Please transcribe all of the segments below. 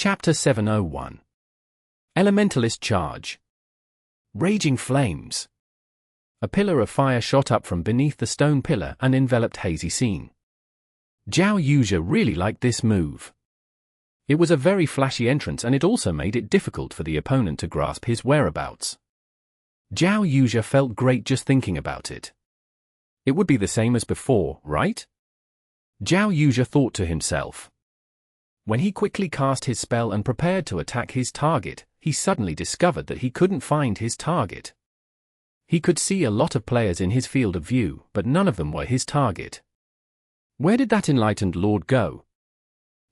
Chapter 701. Elementalist Charge. Raging Flames. A pillar of fire shot up from beneath the stone pillar and enveloped hazy scene. Xiao Yuja really liked this move. It was a very flashy entrance and it also made it difficult for the opponent to grasp his whereabouts. Xiao Yuja felt great just thinking about it. It would be the same as before, right? Xiao Yuja thought to himself. When he quickly cast his spell and prepared to attack his target, he suddenly discovered that he couldn't find his target. He could see a lot of players in his field of view, but none of them were his target. Where did that enlightened lord go?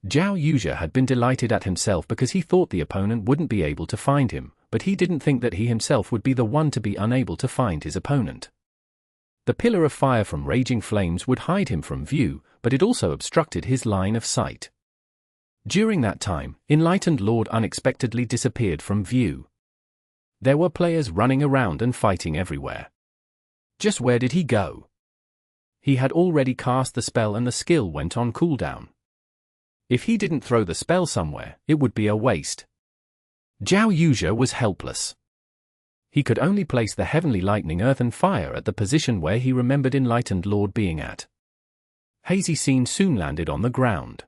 Xiao Yuja had been delighted at himself because he thought the opponent wouldn't be able to find him, but he didn't think that he himself would be the one to be unable to find his opponent. The pillar of fire from raging flames would hide him from view, but it also obstructed his line of sight. During that time, Enlightened Lord unexpectedly disappeared from view. There were players running around and fighting everywhere. Just where did he go? He had already cast the spell and the skill went on cooldown. If he didn't throw the spell somewhere, it would be a waste. Xiao Yuja was helpless. He could only place the heavenly lightning earth and fire at the position where he remembered Enlightened Lord being at. Hazy Scene soon landed on the ground.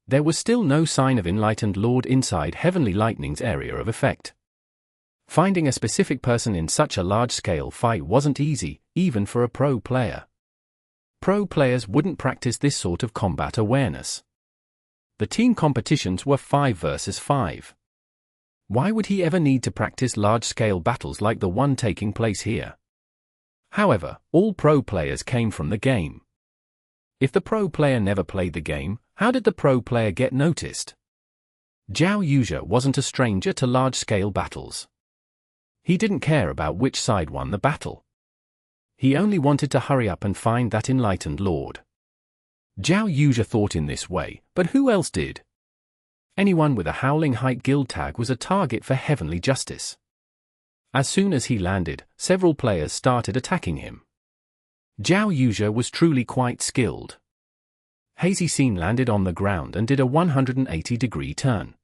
There was still no sign of Enlightened Lord inside Heavenly Lightning's area of effect. Finding a specific person in such a large-scale fight wasn't easy, even for a pro player. Pro players wouldn't practice this sort of combat awareness. The team competitions were 5 versus 5. Why would he ever need to practice large-scale battles like the one taking place here? However, all pro players came from the game. If the pro player never played the game, how did the pro player get noticed? Xiao Yuja wasn't a stranger to large-scale battles. He didn't care about which side won the battle. He only wanted to hurry up and find that enlightened lord. Xiao Yuja thought in this way, but who else did? Anyone with a Howling Height guild tag was a target for heavenly justice. As soon as he landed, several players started attacking him. Xiao Yuja was truly quite skilled. Hazy Scene landed on the ground and did a 180-degree turn.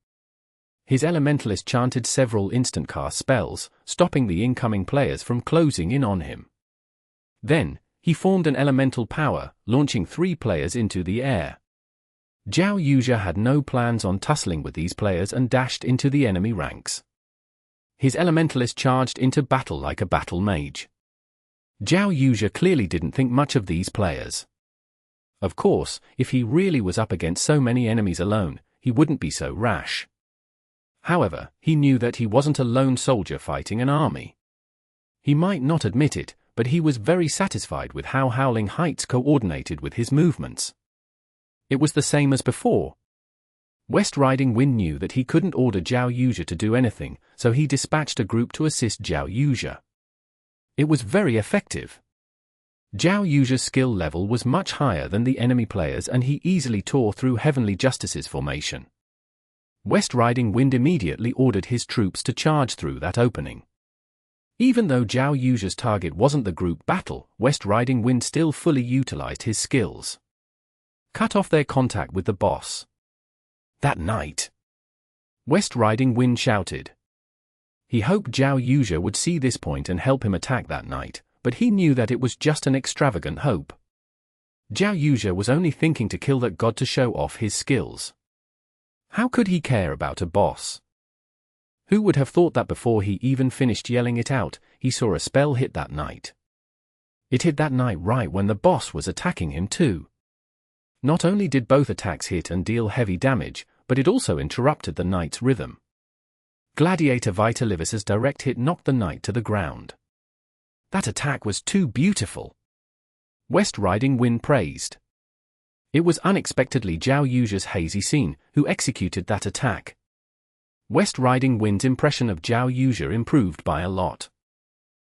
His Elementalist chanted several instant cast spells, stopping the incoming players from closing in on him. Then, he formed an elemental power, launching 3 players into the air. Xiao Yuja had no plans on tussling with these players and dashed into the enemy ranks. His Elementalist charged into battle like a battle mage. Xiao Yuja clearly didn't think much of these players. Of course, if he really was up against so many enemies alone, he wouldn't be so rash. However, he knew that he wasn't a lone soldier fighting an army. He might not admit it, but he was very satisfied with how Howling Heights coordinated with his movements. It was the same as before. West Riding Wind knew that he couldn't order Xiao Yuja to do anything, so he dispatched a group to assist Xiao Yuja. It was very effective. Xiao Yuja's skill level was much higher than the enemy players and he easily tore through Heavenly Justice's formation. West Riding Wind immediately ordered his troops to charge through that opening. Even though Xiao Yuja's target wasn't the group battle, West Riding Wind still fully utilized his skills. Cut off their contact with the boss. That night, West Riding Wind shouted. He hoped Xiao Yuja would see this point and help him attack that night, but he knew that it was just an extravagant hope. Xiao Yuja was only thinking to kill that god to show off his skills. How could he care about a boss? Who would have thought that before he even finished yelling it out, he saw a spell hit that night? It hit that night right when the boss was attacking him too. Not only did both attacks hit and deal heavy damage, but it also interrupted the knight's rhythm. Gladiator Vitalivis's direct hit knocked the knight to the ground. That attack was too beautiful. West Riding Wind praised. It was unexpectedly Xiao Yuja's Hazy Scene who executed that attack. West Riding Wind's impression of Xiao Yuja improved by a lot.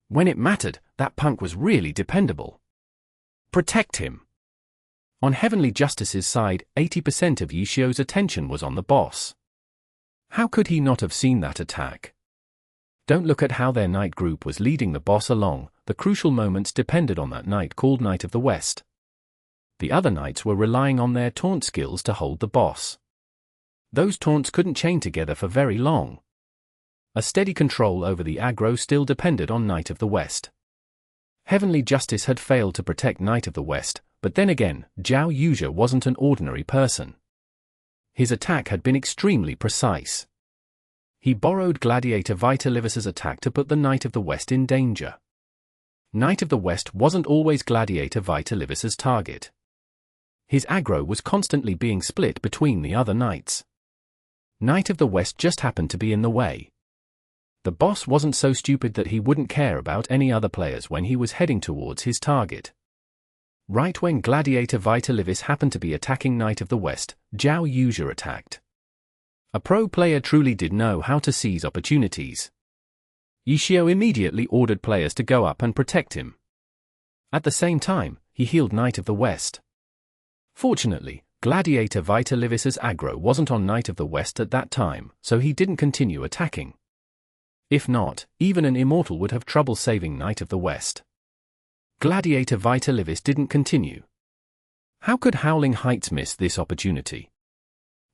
When it mattered, that punk was really dependable. Protect him. On Heavenly Justice's side, 80% of Xiao's attention was on the boss. How could he not have seen that attack? Don't look at how their knight group was leading the boss along, the crucial moments depended on that knight called Knight of the West. The other knights were relying on their taunt skills to hold the boss. Those taunts couldn't chain together for very long. A steady control over the aggro still depended on Knight of the West. Heavenly Justice had failed to protect Knight of the West, but then again, Xiao Yuja wasn't an ordinary person. His attack had been extremely precise. He borrowed Gladiator Vitalivis's attack to put the Knight of the West in danger. Knight of the West wasn't always Gladiator Vitalivis's target. His aggro was constantly being split between the other knights. Knight of the West just happened to be in the way. The boss wasn't so stupid that he wouldn't care about any other players when he was heading towards his target. Right when Gladiator Vitalivis happened to be attacking Knight of the West, Xiao Yuja attacked. A pro player truly did know how to seize opportunities. Xiao immediately ordered players to go up and protect him. At the same time, he healed Knight of the West. Fortunately, Gladiator Vitalivis's aggro wasn't on Knight of the West at that time, so he didn't continue attacking. If not, even an immortal would have trouble saving Knight of the West. Gladiator Vitalivis didn't continue. How could Howling Heights miss this opportunity?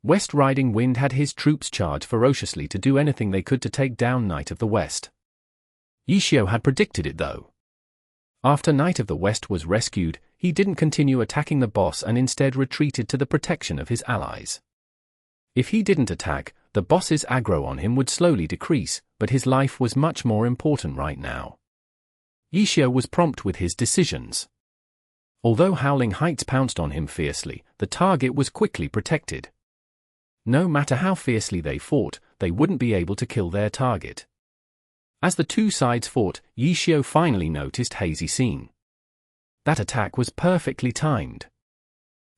West Riding Wind had his troops charge ferociously to do anything they could to take down Knight of the West. Xiao had predicted it though. After Knight of the West was rescued, he didn't continue attacking the boss and instead retreated to the protection of his allies. If he didn't attack, the boss's aggro on him would slowly decrease, but his life was much more important right now. Xiao was prompt with his decisions. Although Howling Heights pounced on him fiercely, the target was quickly protected. No matter how fiercely they fought, they wouldn't be able to kill their target. As the two sides fought, Xiao finally noticed Hazy Scene. That attack was perfectly timed.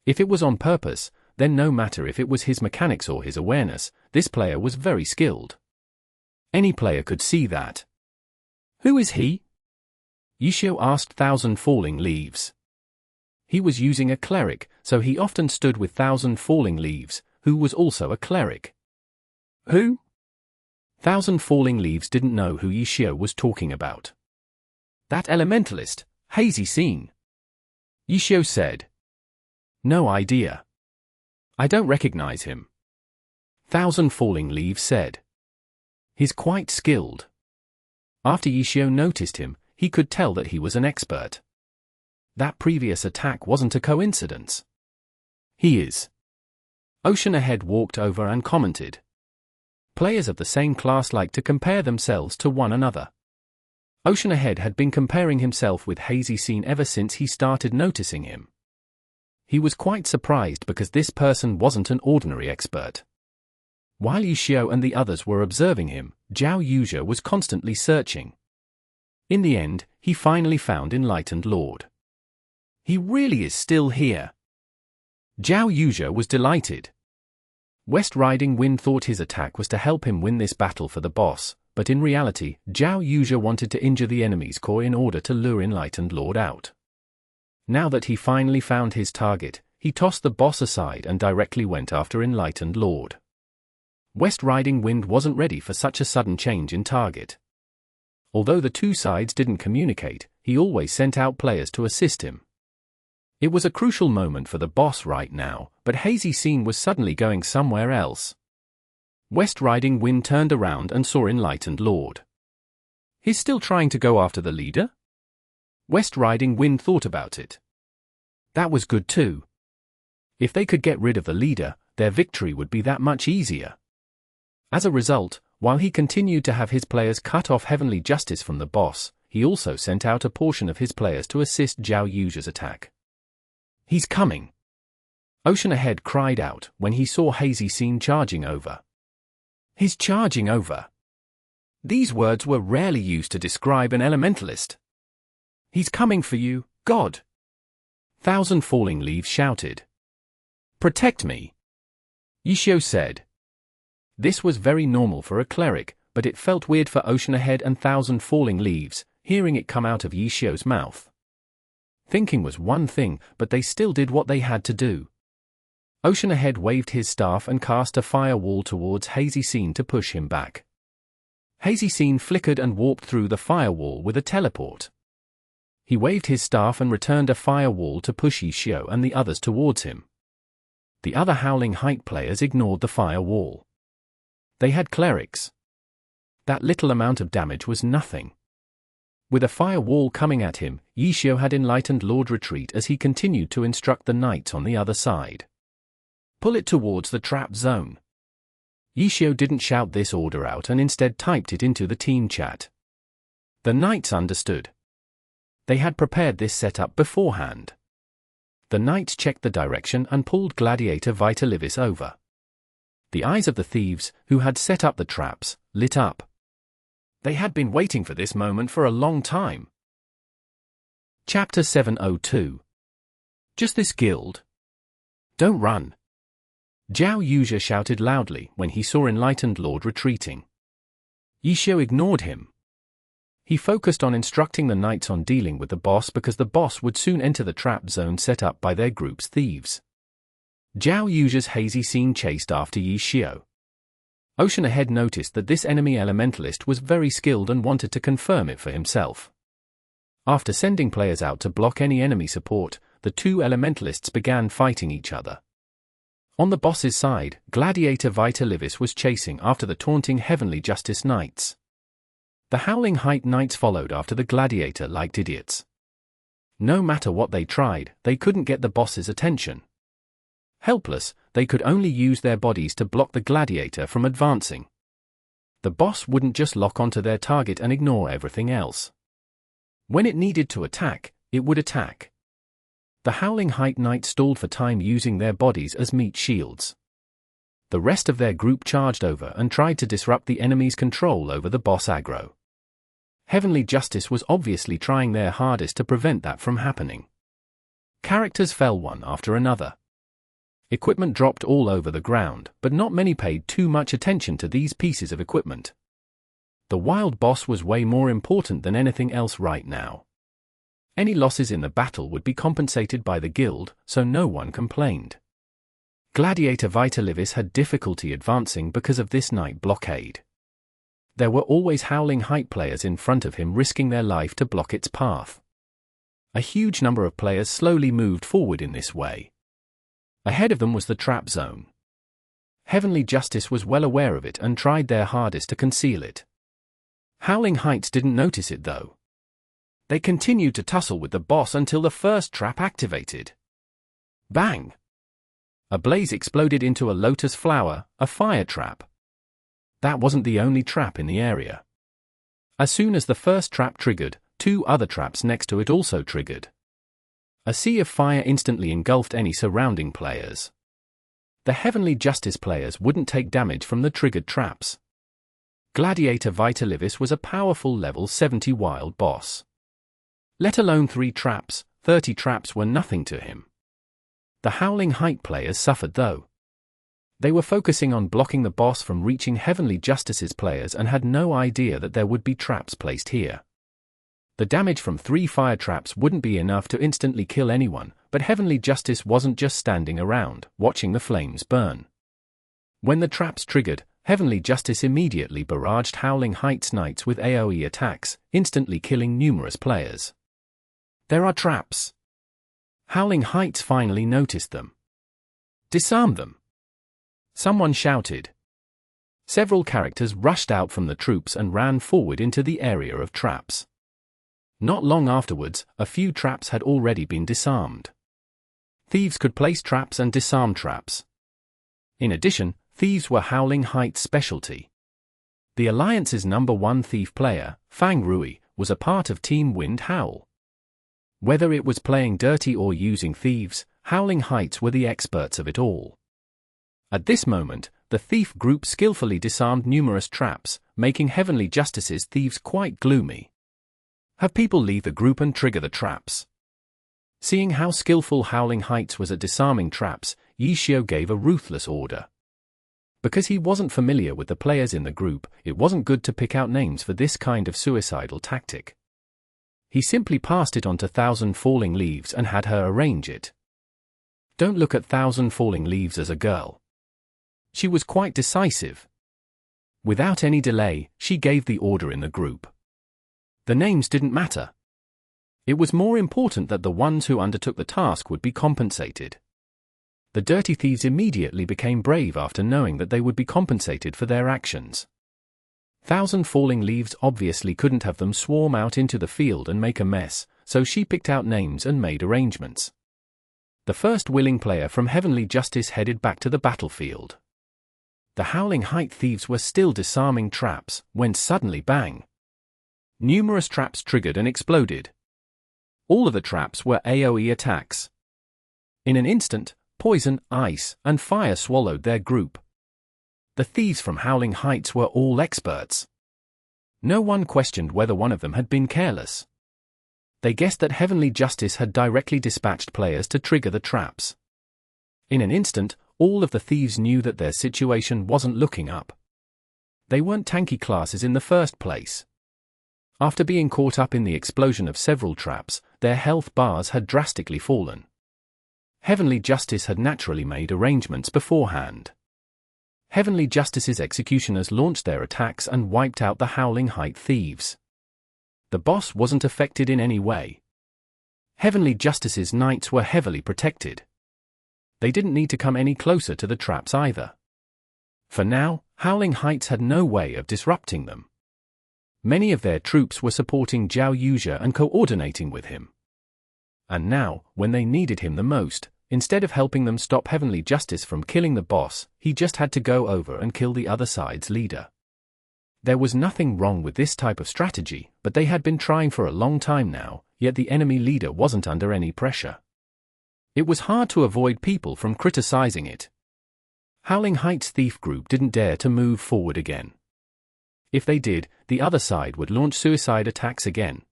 If it was on purpose, then no matter if it was his mechanics or his awareness, this player was very skilled. Any player could see that. Who is he? Xiao asked Thousand Falling Leaves. He was using a cleric, so he often stood with Thousand Falling Leaves, who was also a cleric. Who? Thousand Falling Leaves didn't know who Xiao was talking about. That Elementalist, Hazy Scene. Xiao said. No idea. I don't recognize him. Thousand Falling Leaves said. He's quite skilled. After Xiao noticed him, he could tell that he was an expert. That previous attack wasn't a coincidence. He is. Ocean Ahead walked over and commented. Players of the same class like to compare themselves to one another. Ocean Ahead had been comparing himself with Hazy Scene ever since he started noticing him. He was quite surprised because this person wasn't an ordinary expert. While Xiao and the others were observing him, Xiao Yuja was constantly searching. In the end, he finally found Enlightened Lord. He really is still here. Xiao Yuja was delighted. West Riding Wind thought his attack was to help him win this battle for the boss, but in reality, Xiao Yuja wanted to injure the enemy's core in order to lure Enlightened Lord out. Now that he finally found his target, he tossed the boss aside and directly went after Enlightened Lord. West Riding Wind wasn't ready for such a sudden change in target. Although the two sides didn't communicate, he always sent out players to assist him. It was a crucial moment for the boss right now, but Hazy Scene was suddenly going somewhere else. West Riding Wind turned around and saw Enlightened Lord. He's still trying to go after the leader? West Riding Wind thought about it. That was good too. If they could get rid of the leader, their victory would be that much easier. As a result, while he continued to have his players cut off Heavenly Justice from the boss, he also sent out a portion of his players to assist Xiao Yuja's attack. He's coming! Ocean Ahead cried out when he saw Hazy Scene charging over. He's charging over! These words were rarely used to describe an elementalist. He's coming for you, God! Thousand Falling Leaves shouted. Protect me! Xiao said. This was very normal for a cleric, but it felt weird for Ocean Ahead and Thousand Falling Leaves, hearing it come out of Xiao's mouth. Thinking was one thing, but they still did what they had to do. Ocean Ahead waved his staff and cast a firewall towards Hazy Scene to push him back. Hazy Scene flickered and warped through the firewall with a teleport. He waved his staff and returned a firewall to push Xiao and the others towards him. The other Howling Height players ignored the fire wall. They had clerics. That little amount of damage was nothing. With a fire wall coming at him, Xiao had Enlightened Lord retreat as he continued to instruct the knights on the other side. Pull it towards the trap zone. Xiao didn't shout this order out and instead typed it into the team chat. The knights understood. They had prepared this setup beforehand. The knights checked the direction and pulled Gladiator Vitalivis over. The eyes of the thieves, who had set up the traps, lit up. They had been waiting for this moment for a long time. Chapter 702. Just this guild? Don't run. Zhao Yuzha shouted loudly when he saw Enlightened Lord retreating. Xiao ignored him. He focused on instructing the knights on dealing with the boss because the boss would soon enter the trap zone set up by their group's thieves. Zhao Yuzha's hazy scene chased after Xiao. Ocean Ahead noticed that this enemy elementalist was very skilled and wanted to confirm it for himself. After sending players out to block any enemy support, the two elementalists began fighting each other. On the boss's side, Gladiator Vitalivis was chasing after the taunting Heavenly Justice Knights. The Howling Height Knights followed after the Gladiator like idiots. No matter what they tried, they couldn't get the boss's attention. Helpless, they could only use their bodies to block the Gladiator from advancing. The boss wouldn't just lock onto their target and ignore everything else. When it needed to attack, it would attack. The Howling Height Knights stalled for time using their bodies as meat shields. The rest of their group charged over and tried to disrupt the enemy's control over the boss aggro. Heavenly Justice was obviously trying their hardest to prevent that from happening. Characters fell one after another. Equipment dropped all over the ground, but not many paid too much attention to these pieces of equipment. The wild boss was way more important than anything else right now. Any losses in the battle would be compensated by the guild, so no one complained. Gladiator Vitalivis had difficulty advancing because of this night blockade. There were always Howling Height players in front of him risking their life to block its path. A huge number of players slowly moved forward in this way. Ahead of them was the trap zone. Heavenly Justice was well aware of it and tried their hardest to conceal it. Howling Heights didn't notice it though. They continued to tussle with the boss until the first trap activated. Bang! A blaze exploded into a lotus flower, a fire trap. That wasn't the only trap in the area. As soon as the first trap triggered, two other traps next to it also triggered. A sea of fire instantly engulfed any surrounding players. The Heavenly Justice players wouldn't take damage from the triggered traps. Gladiator Vitalivis was a powerful level 70 wild boss. Let alone 3 traps, 30 traps were nothing to him. The Howling Height players suffered though. They were focusing on blocking the boss from reaching Heavenly Justice's players and had no idea that there would be traps placed here. The damage from 3 fire traps wouldn't be enough to instantly kill anyone, but Heavenly Justice wasn't just standing around, watching the flames burn. When the traps triggered, Heavenly Justice immediately barraged Howling Heights Knights with AoE attacks, instantly killing numerous players. There are traps. Howling Heights finally noticed them. Disarm them! Someone shouted. Several characters rushed out from the troops and ran forward into the area of traps. Not long afterwards, a few traps had already been disarmed. Thieves could place traps and disarm traps. In addition, thieves were Howling Heights' specialty. The Alliance's #1 thief player, Fang Rui, was a part of Team Wind Howl. Whether it was playing dirty or using thieves, Howling Heights were the experts of it all. At this moment, the thief group skillfully disarmed numerous traps, making Heavenly Justice's thieves quite gloomy. Have people leave the group and trigger the traps. Seeing how skillful Howling Heights was at disarming traps, Xiao gave a ruthless order. Because he wasn't familiar with the players in the group, it wasn't good to pick out names for this kind of suicidal tactic. He simply passed it on to Thousand Falling Leaves and had her arrange it. Don't look at Thousand Falling Leaves as a girl. She was quite decisive. Without any delay, she gave the order in the group. The names didn't matter. It was more important that the ones who undertook the task would be compensated. The dirty thieves immediately became brave after knowing that they would be compensated for their actions. 1,000 falling leaves obviously couldn't have them swarm out into the field and make a mess, so she picked out names and made arrangements. The first willing player from Heavenly Justice headed back to the battlefield. The Howling Height thieves were still disarming traps, when suddenly bang! Numerous traps triggered and exploded. All of the traps were AoE attacks. In an instant, poison, ice, and fire swallowed their group. The thieves from Howling Heights were all experts. No one questioned whether one of them had been careless. They guessed that Heavenly Justice had directly dispatched players to trigger the traps. In an instant, all of the thieves knew that their situation wasn't looking up. They weren't tanky classes in the first place. After being caught up in the explosion of several traps, their health bars had drastically fallen. Heavenly Justice had naturally made arrangements beforehand. Heavenly Justice's executioners launched their attacks and wiped out the Howling Height thieves. The boss wasn't affected in any way. Heavenly Justice's knights were heavily protected. They didn't need to come any closer to the traps either. For now, Howling Heights had no way of disrupting them. Many of their troops were supporting Xiao Yuja and coordinating with him. And now, when they needed him the most, instead of helping them stop Heavenly Justice from killing the boss, he just had to go over and kill the other side's leader. There was nothing wrong with this type of strategy, but they had been trying for a long time now, yet the enemy leader wasn't under any pressure. It was hard to avoid people from criticizing it. Howling Heights thief group didn't dare to move forward again. If they did, the other side would launch suicide attacks again.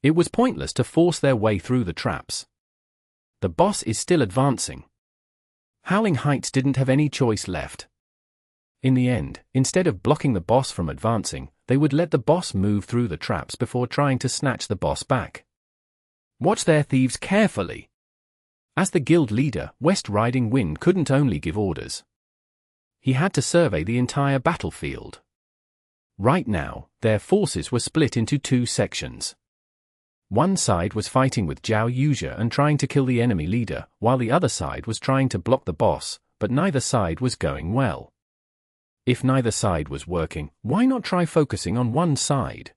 It was pointless to force their way through the traps. The boss is still advancing. Howling Heights didn't have any choice left. In the end, instead of blocking the boss from advancing, they would let the boss move through the traps before trying to snatch the boss back. Watch their thieves carefully. As the guild leader, West Riding Wind couldn't only give orders. He had to survey the entire battlefield. Right now, their forces were split into two sections. One side was fighting with Xiao Yuja and trying to kill the enemy leader, while the other side was trying to block the boss, but neither side was going well. If neither side was working, why not try focusing on one side?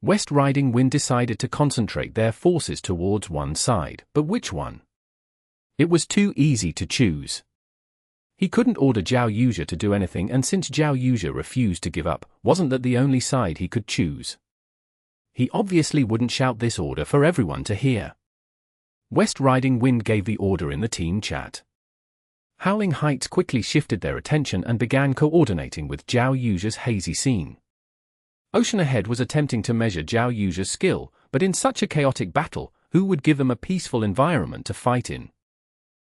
West Riding Wind decided to concentrate their forces towards one side, but which one? It was too easy to choose. He couldn't order Xiao Yuja to do anything, and since Xiao Yuja refused to give up, wasn't that the only side he could choose? He obviously wouldn't shout this order for everyone to hear. West Riding Wind gave the order in the team chat. Howling Heights quickly shifted their attention and began coordinating with Xiao Yuja's hazy scene. Ocean Ahead was attempting to measure Xiao Yuja's skill, but in such a chaotic battle, who would give them a peaceful environment to fight in?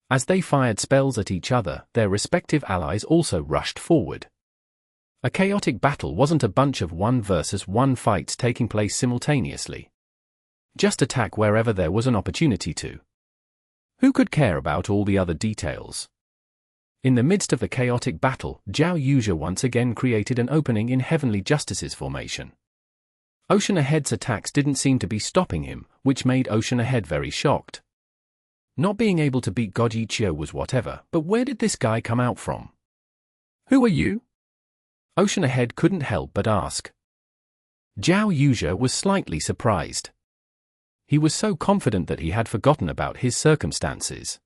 As they fired spells at each other, their respective allies also rushed forward. A chaotic battle wasn't a bunch of 1-versus-1 fights taking place simultaneously. Just attack wherever there was an opportunity to. Who could care about all the other details? In the midst of the chaotic battle, Xiao Yuja once again created an opening in Heavenly Justice's formation. Ocean Ahead's attacks didn't seem to be stopping him, which made Ocean Ahead very shocked. Not being able to beat Goji Xiao was whatever, but where did this guy come out from? Who are you? Ocean Ahead couldn't help but ask. Xiao Yuja was slightly surprised. He was so confident that he had forgotten about his circumstances.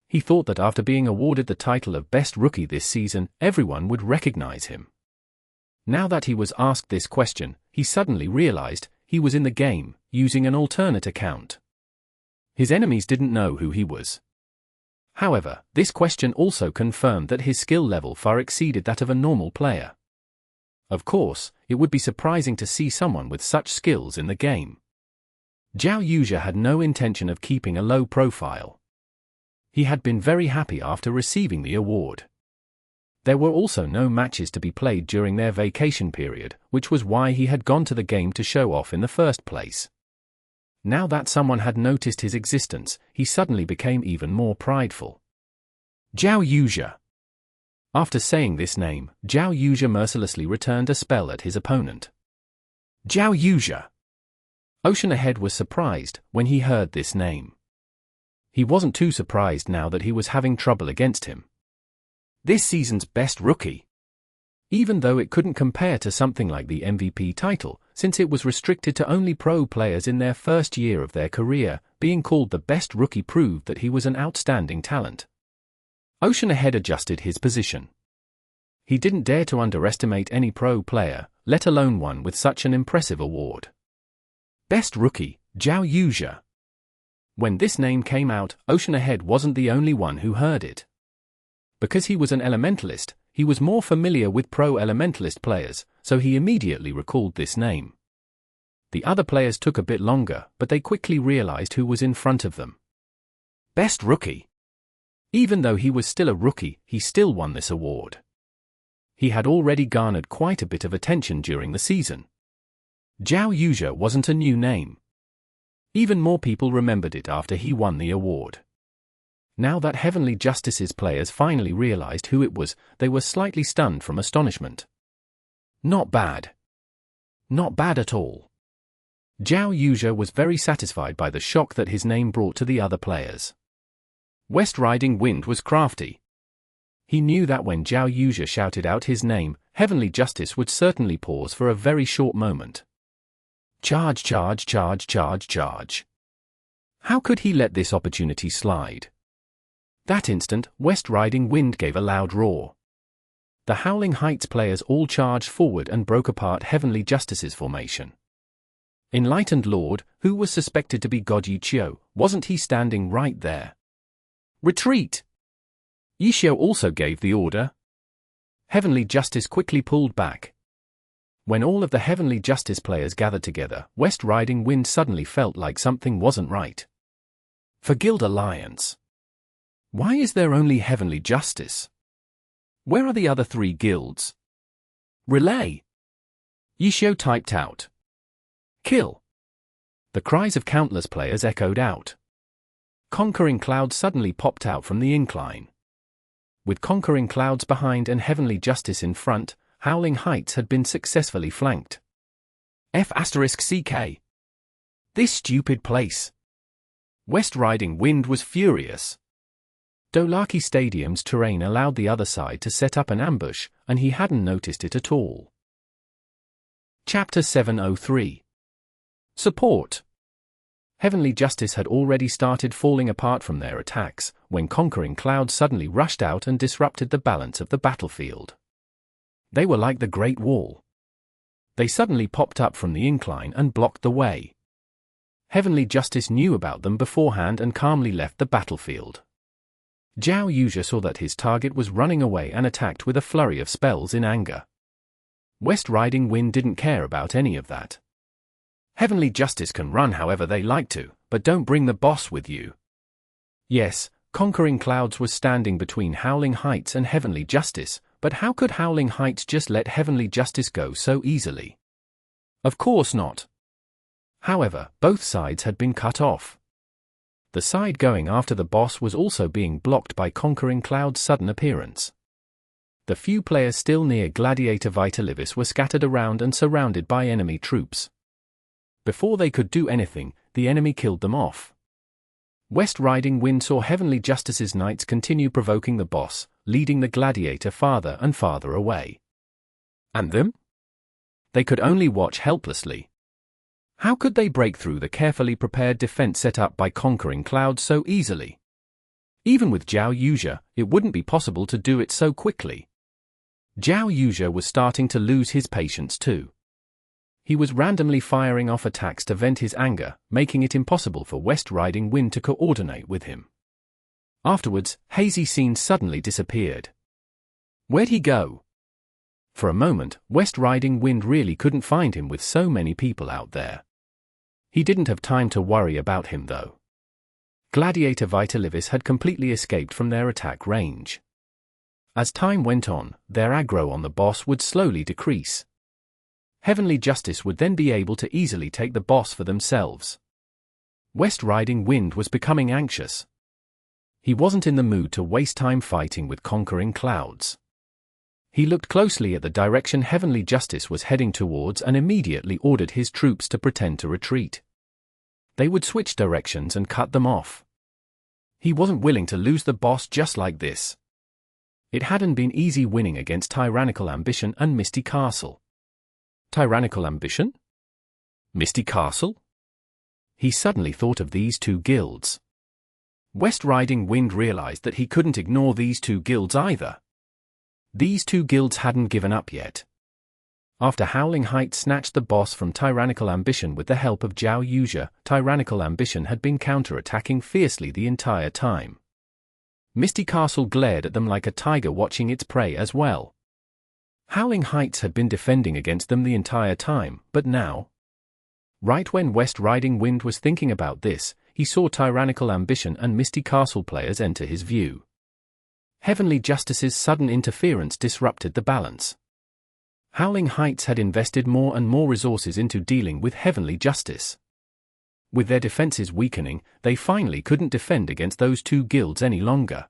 He thought that after being awarded the title of Best Rookie this season, everyone would recognize him. Now that he was asked this question, he suddenly realized he was in the game, using an alternate account. His enemies didn't know who he was. However, this question also confirmed that his skill level far exceeded that of a normal player. Of course, it would be surprising to see someone with such skills in the game. Xiao Yuja had no intention of keeping a low profile. He had been very happy after receiving the award. There were also no matches to be played during their vacation period, which was why he had gone to the game to show off in the first place. Now that someone had noticed his existence, he suddenly became even more prideful. Xiao Yuja. After saying this name, Xiao Yuja mercilessly returned a spell at his opponent. Xiao Yuja. Ocean Ahead was surprised when he heard this name. He wasn't too surprised now that he was having trouble against him. This season's best rookie. Even though it couldn't compare to something like the MVP title, since it was restricted to only pro players in their first year of their career, being called the best rookie proved that he was an outstanding talent. Oceanahead adjusted his position. He didn't dare to underestimate any pro player, let alone one with such an impressive award. Best rookie, Xiao. When this name came out, Oceanahead wasn't the only one who heard it. Because he was an Elementalist, he was more familiar with pro Elementalist players, so he immediately recalled this name. The other players took a bit longer, but they quickly realized who was in front of them. Best rookie. Even though he was still a rookie, he still won this award. He had already garnered quite a bit of attention during the season. Xiao wasn't a new name. Even more people remembered it after he won the award. Now that Heavenly Justice's players finally realized who it was, they were slightly stunned from astonishment. Not bad. Not bad at all. Xiao was very satisfied by the shock that his name brought to the other players. West Riding Wind was crafty. He knew that when Xiao shouted out his name, Heavenly Justice would certainly pause for a very short moment. Charge, charge, charge, charge, charge. How could he let this opportunity slide? That instant, West Riding Wind gave a loud roar. The Howling Heights players all charged forward and broke apart Heavenly Justice's formation. Enlightened Lord, who was suspected to be God Xiao, wasn't he standing right there? Retreat! Xiao also gave the order. Heavenly Justice quickly pulled back. When all of the Heavenly Justice players gathered together, West Riding Wind suddenly felt like something wasn't right. For Guild Alliance. Why is there only Heavenly Justice? Where are the other 3 guilds? Relay! Xiao typed out. Kill! The cries of countless players echoed out. Conquering Clouds suddenly popped out from the incline. With Conquering Clouds behind and Heavenly Justice in front, Howling Heights had been successfully flanked. F***CK. This stupid place. West Riding Wind was furious. Dolaki Stadium's terrain allowed the other side to set up an ambush, and he hadn't noticed it at all. Chapter 703. Support. Heavenly Justice had already started falling apart from their attacks, when Conquering Clouds suddenly rushed out and disrupted the balance of the battlefield. They were like the Great Wall. They suddenly popped up from the incline and blocked the way. Heavenly Justice knew about them beforehand and calmly left the battlefield. Xiao saw that his target was running away and attacked with a flurry of spells in anger. West Riding Wind didn't care about any of that. Heavenly Justice can run however they like to, but don't bring the boss with you. Yes, Conquering Clouds was standing between Howling Heights and Heavenly Justice, but how could Howling Heights just let Heavenly Justice go so easily? Of course not. However, both sides had been cut off. The side going after the boss was also being blocked by Conquering Cloud's sudden appearance. The few players still near Gladiator Vitalivis were scattered around and surrounded by enemy troops. Before they could do anything, the enemy killed them off. West Riding Wind saw Heavenly Justice's knights continue provoking the boss, leading the gladiator farther and farther away. And them? They could only watch helplessly. How could they break through the carefully prepared defense set up by Conquering Clouds so easily? Even with Xiao, it wouldn't be possible to do it so quickly. Xiao was starting to lose his patience too. He was randomly firing off attacks to vent his anger, making it impossible for West Riding Wind to coordinate with him. Afterwards, Hazy Scene suddenly disappeared. Where'd he go? For a moment, West Riding Wind really couldn't find him with so many people out there. He didn't have time to worry about him though. Gladiator Vitalivis had completely escaped from their attack range. As time went on, their aggro on the boss would slowly decrease. Heavenly Justice would then be able to easily take the boss for themselves. West Riding Wind was becoming anxious. He wasn't in the mood to waste time fighting with Conquering Clouds. He looked closely at the direction Heavenly Justice was heading towards and immediately ordered his troops to pretend to retreat. They would switch directions and cut them off. He wasn't willing to lose the boss just like this. It hadn't been easy winning against Tyrannical Ambition and Misty Castle. Tyrannical Ambition? Misty Castle? He suddenly thought of these two guilds. West Riding Wind realized that he couldn't ignore these two guilds either. These two guilds hadn't given up yet. After Howling Heights snatched the boss from Tyrannical Ambition with the help of Xiao Yuja, Tyrannical Ambition had been counter-attacking fiercely the entire time. Misty Castle glared at them like a tiger watching its prey as well. Howling Heights had been defending against them the entire time, but now, right when West Riding Wind was thinking about this, he saw Tyrannical Ambition and Misty Castle players enter his view. Heavenly Justice's sudden interference disrupted the balance. Howling Heights had invested more and more resources into dealing with Heavenly Justice. With their defenses weakening, they finally couldn't defend against those two guilds any longer.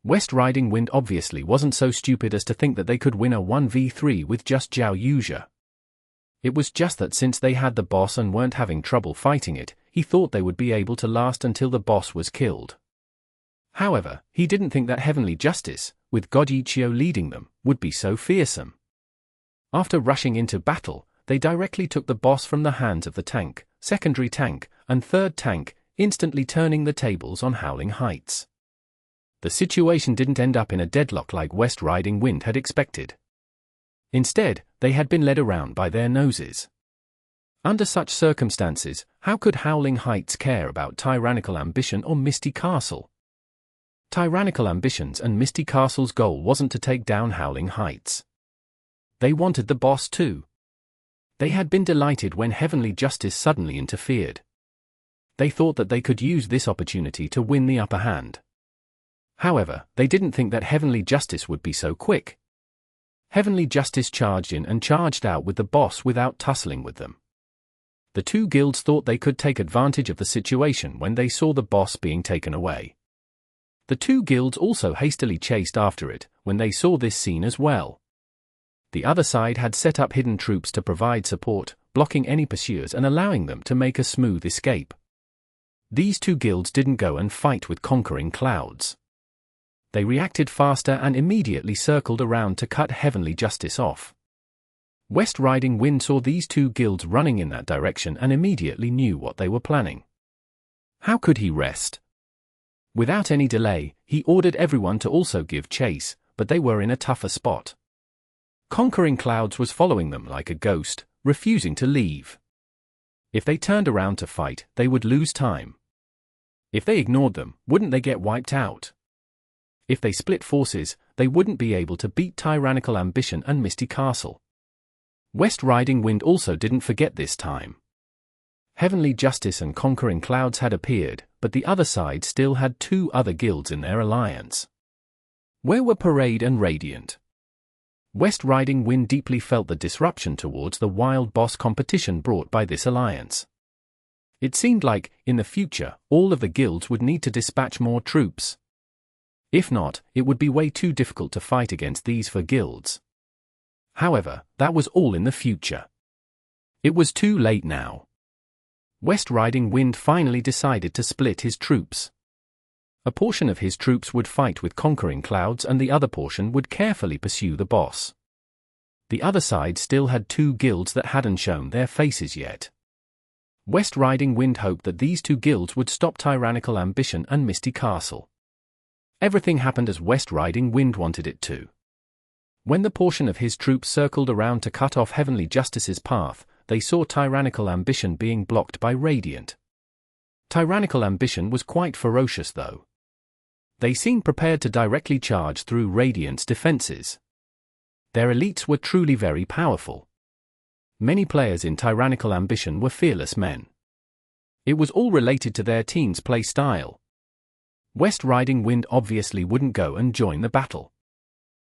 West Riding Wind obviously wasn't so stupid as to think that they could win a 1v3 with just Xiao Yuja. It was just that since they had the boss and weren't having trouble fighting it, he thought they would be able to last until the boss was killed. However, he didn't think that Heavenly Justice, with God Xiao leading them, would be so fearsome. After rushing into battle, they directly took the boss from the hands of the tank, secondary tank, and third tank, instantly turning the tables on Howling Heights. The situation didn't end up in a deadlock like West Riding Wind had expected. Instead, they had been led around by their noses. Under such circumstances, how could Howling Heights care about Tyrannical Ambition or Misty Castle? Tyrannical Ambition's and Misty Castle's goal wasn't to take down Howling Heights. They wanted the boss too. They had been delighted when Heavenly Justice suddenly interfered. They thought that they could use this opportunity to win the upper hand. However, they didn't think that Heavenly Justice would be so quick. Heavenly Justice charged in and charged out with the boss without tussling with them. The two guilds thought they could take advantage of the situation when they saw the boss being taken away. The two guilds also hastily chased after it when they saw this scene as well. The other side had set up hidden troops to provide support, blocking any pursuers and allowing them to make a smooth escape. These two guilds didn't go and fight with conquering clouds. They reacted faster and immediately circled around to cut Heavenly Justice off. West Riding Wind saw these two guilds running in that direction and immediately knew what they were planning. How could he rest? Without any delay, he ordered everyone to also give chase, but they were in a tougher spot. Conquering Clouds was following them like a ghost, refusing to leave. If they turned around to fight, they would lose time. If they ignored them, wouldn't they get wiped out? If they split forces, they wouldn't be able to beat Tyrannical Ambition and Misty Castle. West Riding Wind also didn't forget this time. Heavenly Justice and Conquering Clouds had appeared, but the other side still had two other guilds in their alliance. Where were Parade and Radiant? West Riding Wind deeply felt the disruption towards the wild boss competition brought by this alliance. It seemed like, in the future, all of the guilds would need to dispatch more troops. If not, it would be way too difficult to fight against these four guilds. However, that was all in the future. It was too late now. West Riding Wind finally decided to split his troops. A portion of his troops would fight with Conquering Clouds and the other portion would carefully pursue the boss. The other side still had two guilds that hadn't shown their faces yet. West Riding Wind hoped that these two guilds would stop Tyrannical Ambition and Misty Castle. Everything happened as West Riding Wind wanted it to. When the portion of his troops circled around to cut off Heavenly Justice's path, they saw Tyrannical Ambition being blocked by Radiant. Tyrannical Ambition was quite ferocious though. They seemed prepared to directly charge through Radiant's defenses. Their elites were truly very powerful. Many players in Tyrannical Ambition were fearless men. It was all related to their team's play style. West Riding Wind obviously wouldn't go and join the battle.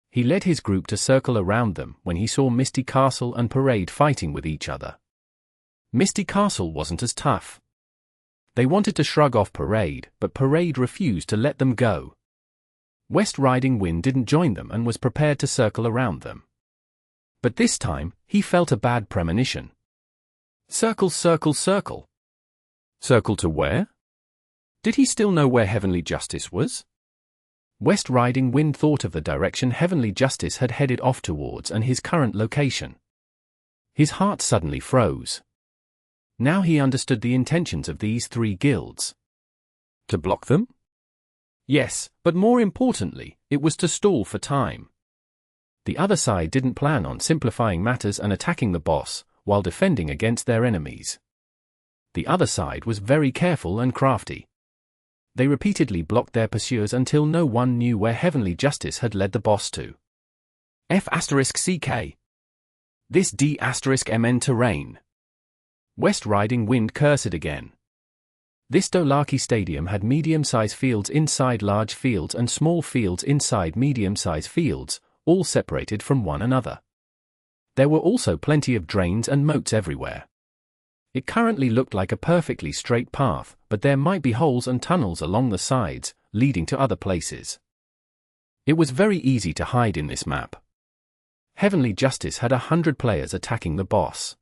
He led his group to circle around them when he saw Misty Castle and Parade fighting with each other. Misty Castle wasn't as tough. They wanted to shrug off Parade, but Parade refused to let them go. West Riding Wind didn't join them and was prepared to circle around them. But this time, he felt a bad premonition. Circle, circle, circle. Circle to where? Did he still know where Heavenly Justice was? West Riding Wind thought of the direction Heavenly Justice had headed off towards and his current location. His heart suddenly froze. Now he understood the intentions of these three guilds. To block them? Yes, but more importantly, it was to stall for time. The other side didn't plan on simplifying matters and attacking the boss, while defending against their enemies. The other side was very careful and crafty. They repeatedly blocked their pursuers until no one knew where Heavenly Justice had led the boss to. F***CK. This D***MN terrain. West Riding Wind cursed again. This Dothraki stadium had medium-sized fields inside large fields and small fields inside medium-sized fields, all separated from one another. There were also plenty of drains and moats everywhere. It currently looked like a perfectly straight path, but there might be holes and tunnels along the sides, leading to other places. It was very easy to hide in this map. Heavenly Justice had 100 players attacking the boss.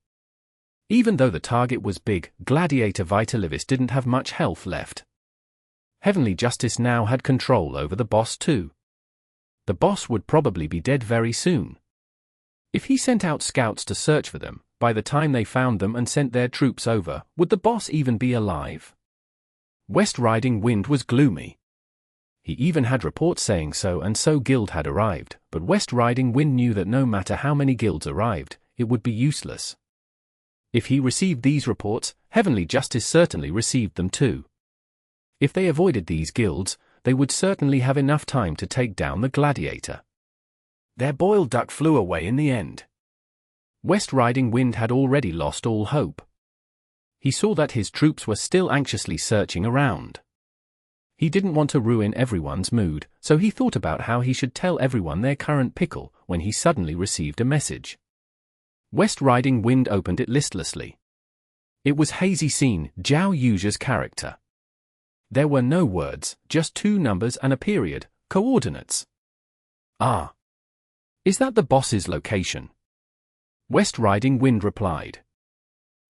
Even though the target was big, Gladiator Vitalivis didn't have much health left. Heavenly Justice now had control over the boss too. The boss would probably be dead very soon. If he sent out scouts to search for them, by the time they found them and sent their troops over, would the boss even be alive? West Riding Wind was gloomy. He even had reports saying so and so guild had arrived, but West Riding Wind knew that no matter how many guilds arrived, it would be useless. If he received these reports, Heavenly Justice certainly received them too. If they avoided these guilds, they would certainly have enough time to take down the Gladiator. Their boiled duck flew away in the end. West Riding Wind had already lost all hope. He saw that his troops were still anxiously searching around. He didn't want to ruin everyone's mood, so he thought about how he should tell everyone their current pickle when he suddenly received a message. West Riding Wind opened it listlessly. It was Hazy Scene, Xiao Yuji's character. There were no words, just 2 numbers and a period, coordinates. Ah. Is that the boss's location? West Riding Wind replied.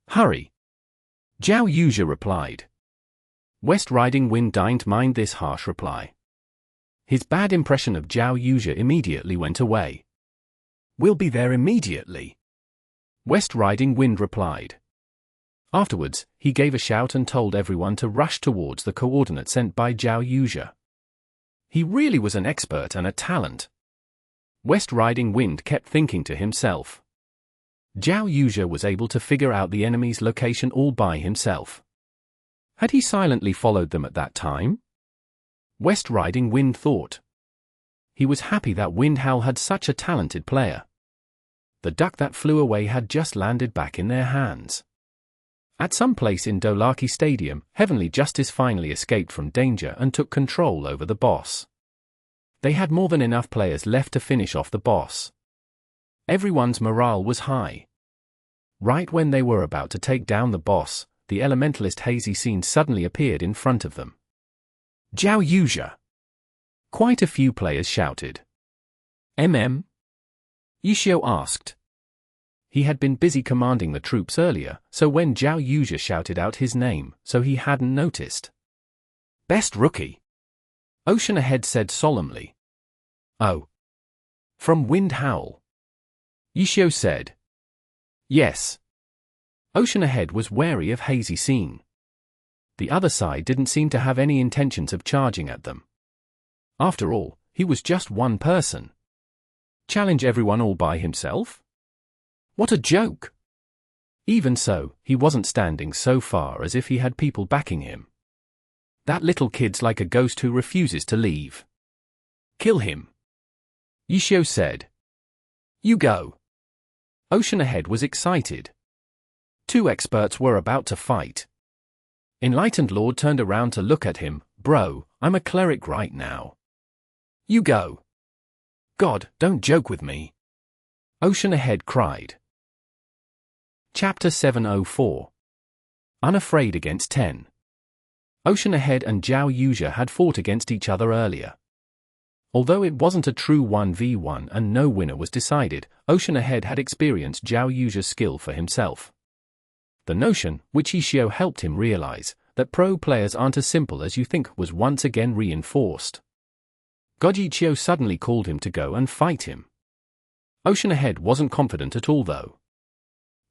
Hurry. Xiao Yuji replied. West Riding Wind didn't mind this harsh reply. His bad impression of Xiao Yuji immediately went away. We'll be there immediately. West Riding Wind replied. Afterwards, he gave a shout and told everyone to rush towards the coordinates sent by Xiao Yuji. He really was an expert and a talent. West Riding Wind kept thinking to himself. Xiao Yuji was able to figure out the enemy's location all by himself. Had he silently followed them at that time? West Riding Wind thought. He was happy that Windhowl had such a talented player. The duck that flew away had just landed back in their hands. At some place in Dothraki Stadium, Heavenly Justice finally escaped from danger and took control over the boss. They had more than enough players left to finish off the boss. Everyone's morale was high. Right when they were about to take down the boss, the Elementalist Hazy Scene suddenly appeared in front of them. Xiao Yuji! Quite a few players shouted. Xiao asked. He had been busy commanding the troops earlier, so when Xiao Yuji shouted out his name, so he hadn't noticed. Best rookie! Ocean Ahead said solemnly. Oh. From Windhowl. Xiao said. Yes. Ocean Ahead was wary of Hazy Scene. The other side didn't seem to have any intentions of charging at them. After all, he was just one person. Challenge everyone all by himself? What a joke! Even so, he wasn't standing so far as if he had people backing him. That little kid's like a ghost who refuses to leave. Kill him. Xiao said. You go. Ocean Ahead was excited. 2 experts were about to fight. Enlightened Lord turned around to look at him. Bro, I'm a cleric right now. You go. God, don't joke with me. Ocean Ahead cried. Chapter 704. Unafraid against 10. Ocean Ahead and Xiao Yuji had fought against each other earlier. Although it wasn't a true 1v1 and no winner was decided, Ocean Ahead had experienced Xiao Yuji's skill for himself. The notion, which Xiao helped him realize, that pro players aren't as simple as you think was once again reinforced. Xiao suddenly called him to go and fight him. Ocean Ahead wasn't confident at all though.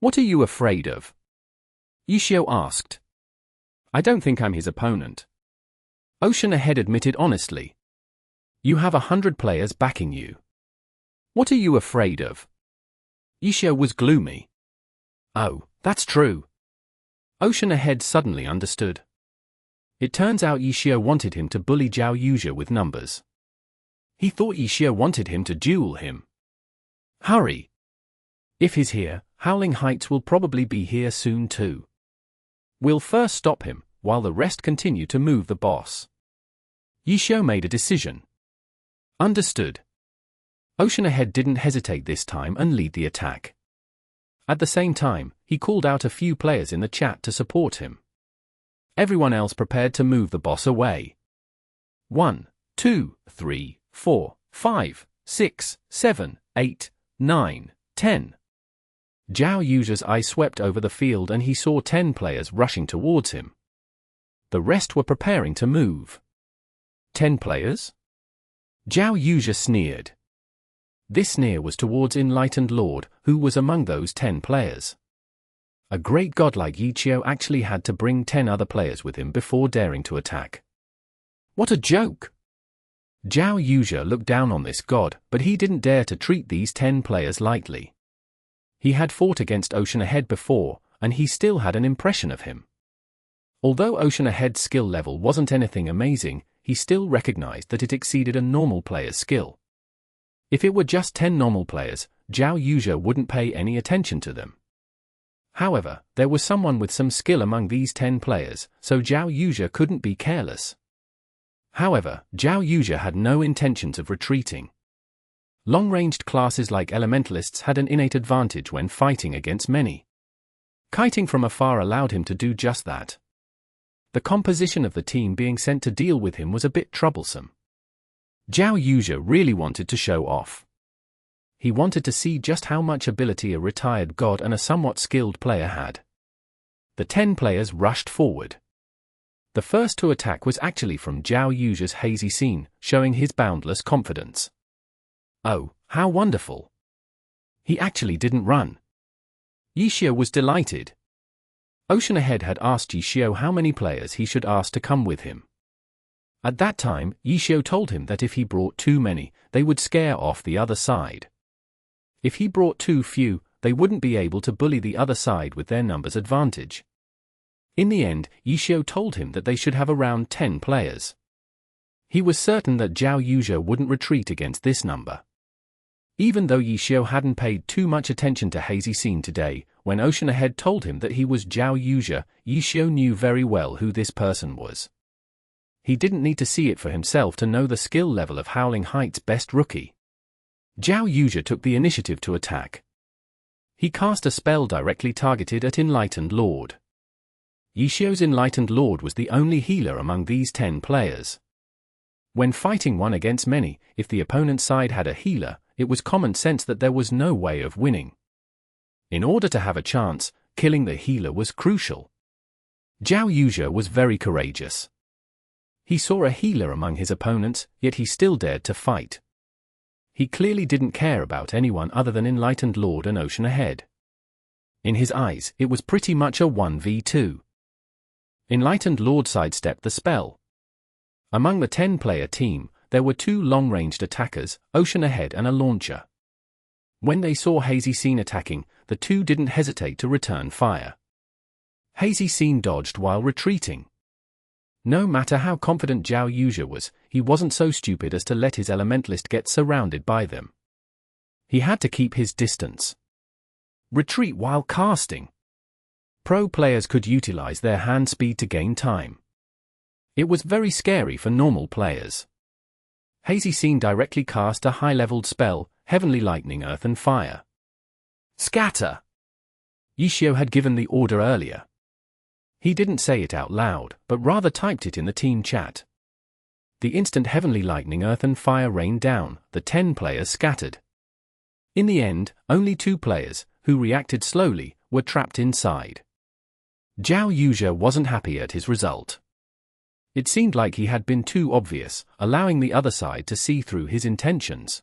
"What are you afraid of?" Xiao asked. "I don't think I'm his opponent." Ocean Ahead admitted honestly. "You have 100 players backing you. What are you afraid of?" Xiao was gloomy. "Oh, that's true." Ocean Ahead suddenly understood. It turns out Xiao wanted him to bully Xiao Yuja with numbers. He thought Xiao wanted him to duel him. "Hurry. If he's here, Howling Heights will probably be here soon too. We'll first stop him, while the rest continue to move the boss." Xiao made a decision. Understood. Ocean Ahead didn't hesitate this time and lead the attack. At the same time, he called out a few players in the chat to support him. Everyone else prepared to move the boss away. 1, 2, 3, 4, 5, 6, 7, 8, 9, 10. Xiao Yuja's eye swept over the field and he saw 10 players rushing towards him. The rest were preparing to move. 10 players? Xiao Yuja sneered. This sneer was towards Enlightened Lord, who was among those 10 players. A great god like Xiao actually had to bring 10 other players with him before daring to attack. What a joke! Xiao Yuja looked down on this god, but he didn't dare to treat these 10 players lightly. He had fought against Ocean Ahead before, and he still had an impression of him. Although Ocean Ahead's skill level wasn't anything amazing, he still recognized that it exceeded a normal player's skill. If it were just 10 normal players, Xiao Yuja wouldn't pay any attention to them. However, there was someone with some skill among these 10 players, so Xiao Yuja couldn't be careless. However, Xiao Yuja had no intentions of retreating. Long-ranged classes like Elementalists had an innate advantage when fighting against many. Kiting from afar allowed him to do just that. The composition of the team being sent to deal with him was a bit troublesome. Xiao Yuja really wanted to show off. He wanted to see just how much ability a retired god and a somewhat skilled player had. The 10 players rushed forward. The first to attack was actually from Xiao Yuja's hazy scene, showing his boundless confidence. Oh, how wonderful! He actually didn't run. Xiao was delighted. Ocean Ahead had asked Xiao how many players he should ask to come with him. At that time, Xiao told him that if he brought too many, they would scare off the other side. If he brought too few, they wouldn't be able to bully the other side with their numbers advantage. In the end, Xiao told him that they should have around 10 players. He was certain that Xiao Yuja wouldn't retreat against this number. Even though Xiao hadn't paid too much attention to Hazy Scene today, when Ocean Ahead told him that he was Xiao Yuja, Xiao knew very well who this person was. He didn't need to see it for himself to know the skill level of Howling Heights' best rookie. Xiao Yuja took the initiative to attack. He cast a spell directly targeted at Enlightened Lord. Xiao's Enlightened Lord was the only healer among these 10 players. When fighting one against many, if the opponent's side had a healer, it was common sense that there was no way of winning. In order to have a chance, killing the healer was crucial. Xiao Yuja was very courageous. He saw a healer among his opponents, yet he still dared to fight. He clearly didn't care about anyone other than Enlightened Lord and Ocean Ahead. In his eyes, it was pretty much a 1v2. Enlightened Lord sidestepped the spell. Among the 10-player team, there were 2 long-ranged attackers, Ocean Ahead and a launcher. When they saw Hazy Scene attacking, the 2 didn't hesitate to return fire. Hazy Scene dodged while retreating. No matter how confident Xiao Yuja was, he wasn't so stupid as to let his Elementalist get surrounded by them. He had to keep his distance. Retreat while casting. Pro players could utilize their hand speed to gain time. It was very scary for normal players. Hazy Scene directly cast a high-leveled spell, Heavenly Lightning, Earth and Fire. Scatter! Xiao had given the order earlier. He didn't say it out loud, but rather typed it in the team chat. The instant Heavenly Lightning, Earth and Fire rained down, the 10 players scattered. In the end, only 2 players, who reacted slowly, were trapped inside. Xiao Yuja wasn't happy at his result. It seemed like he had been too obvious, allowing the other side to see through his intentions.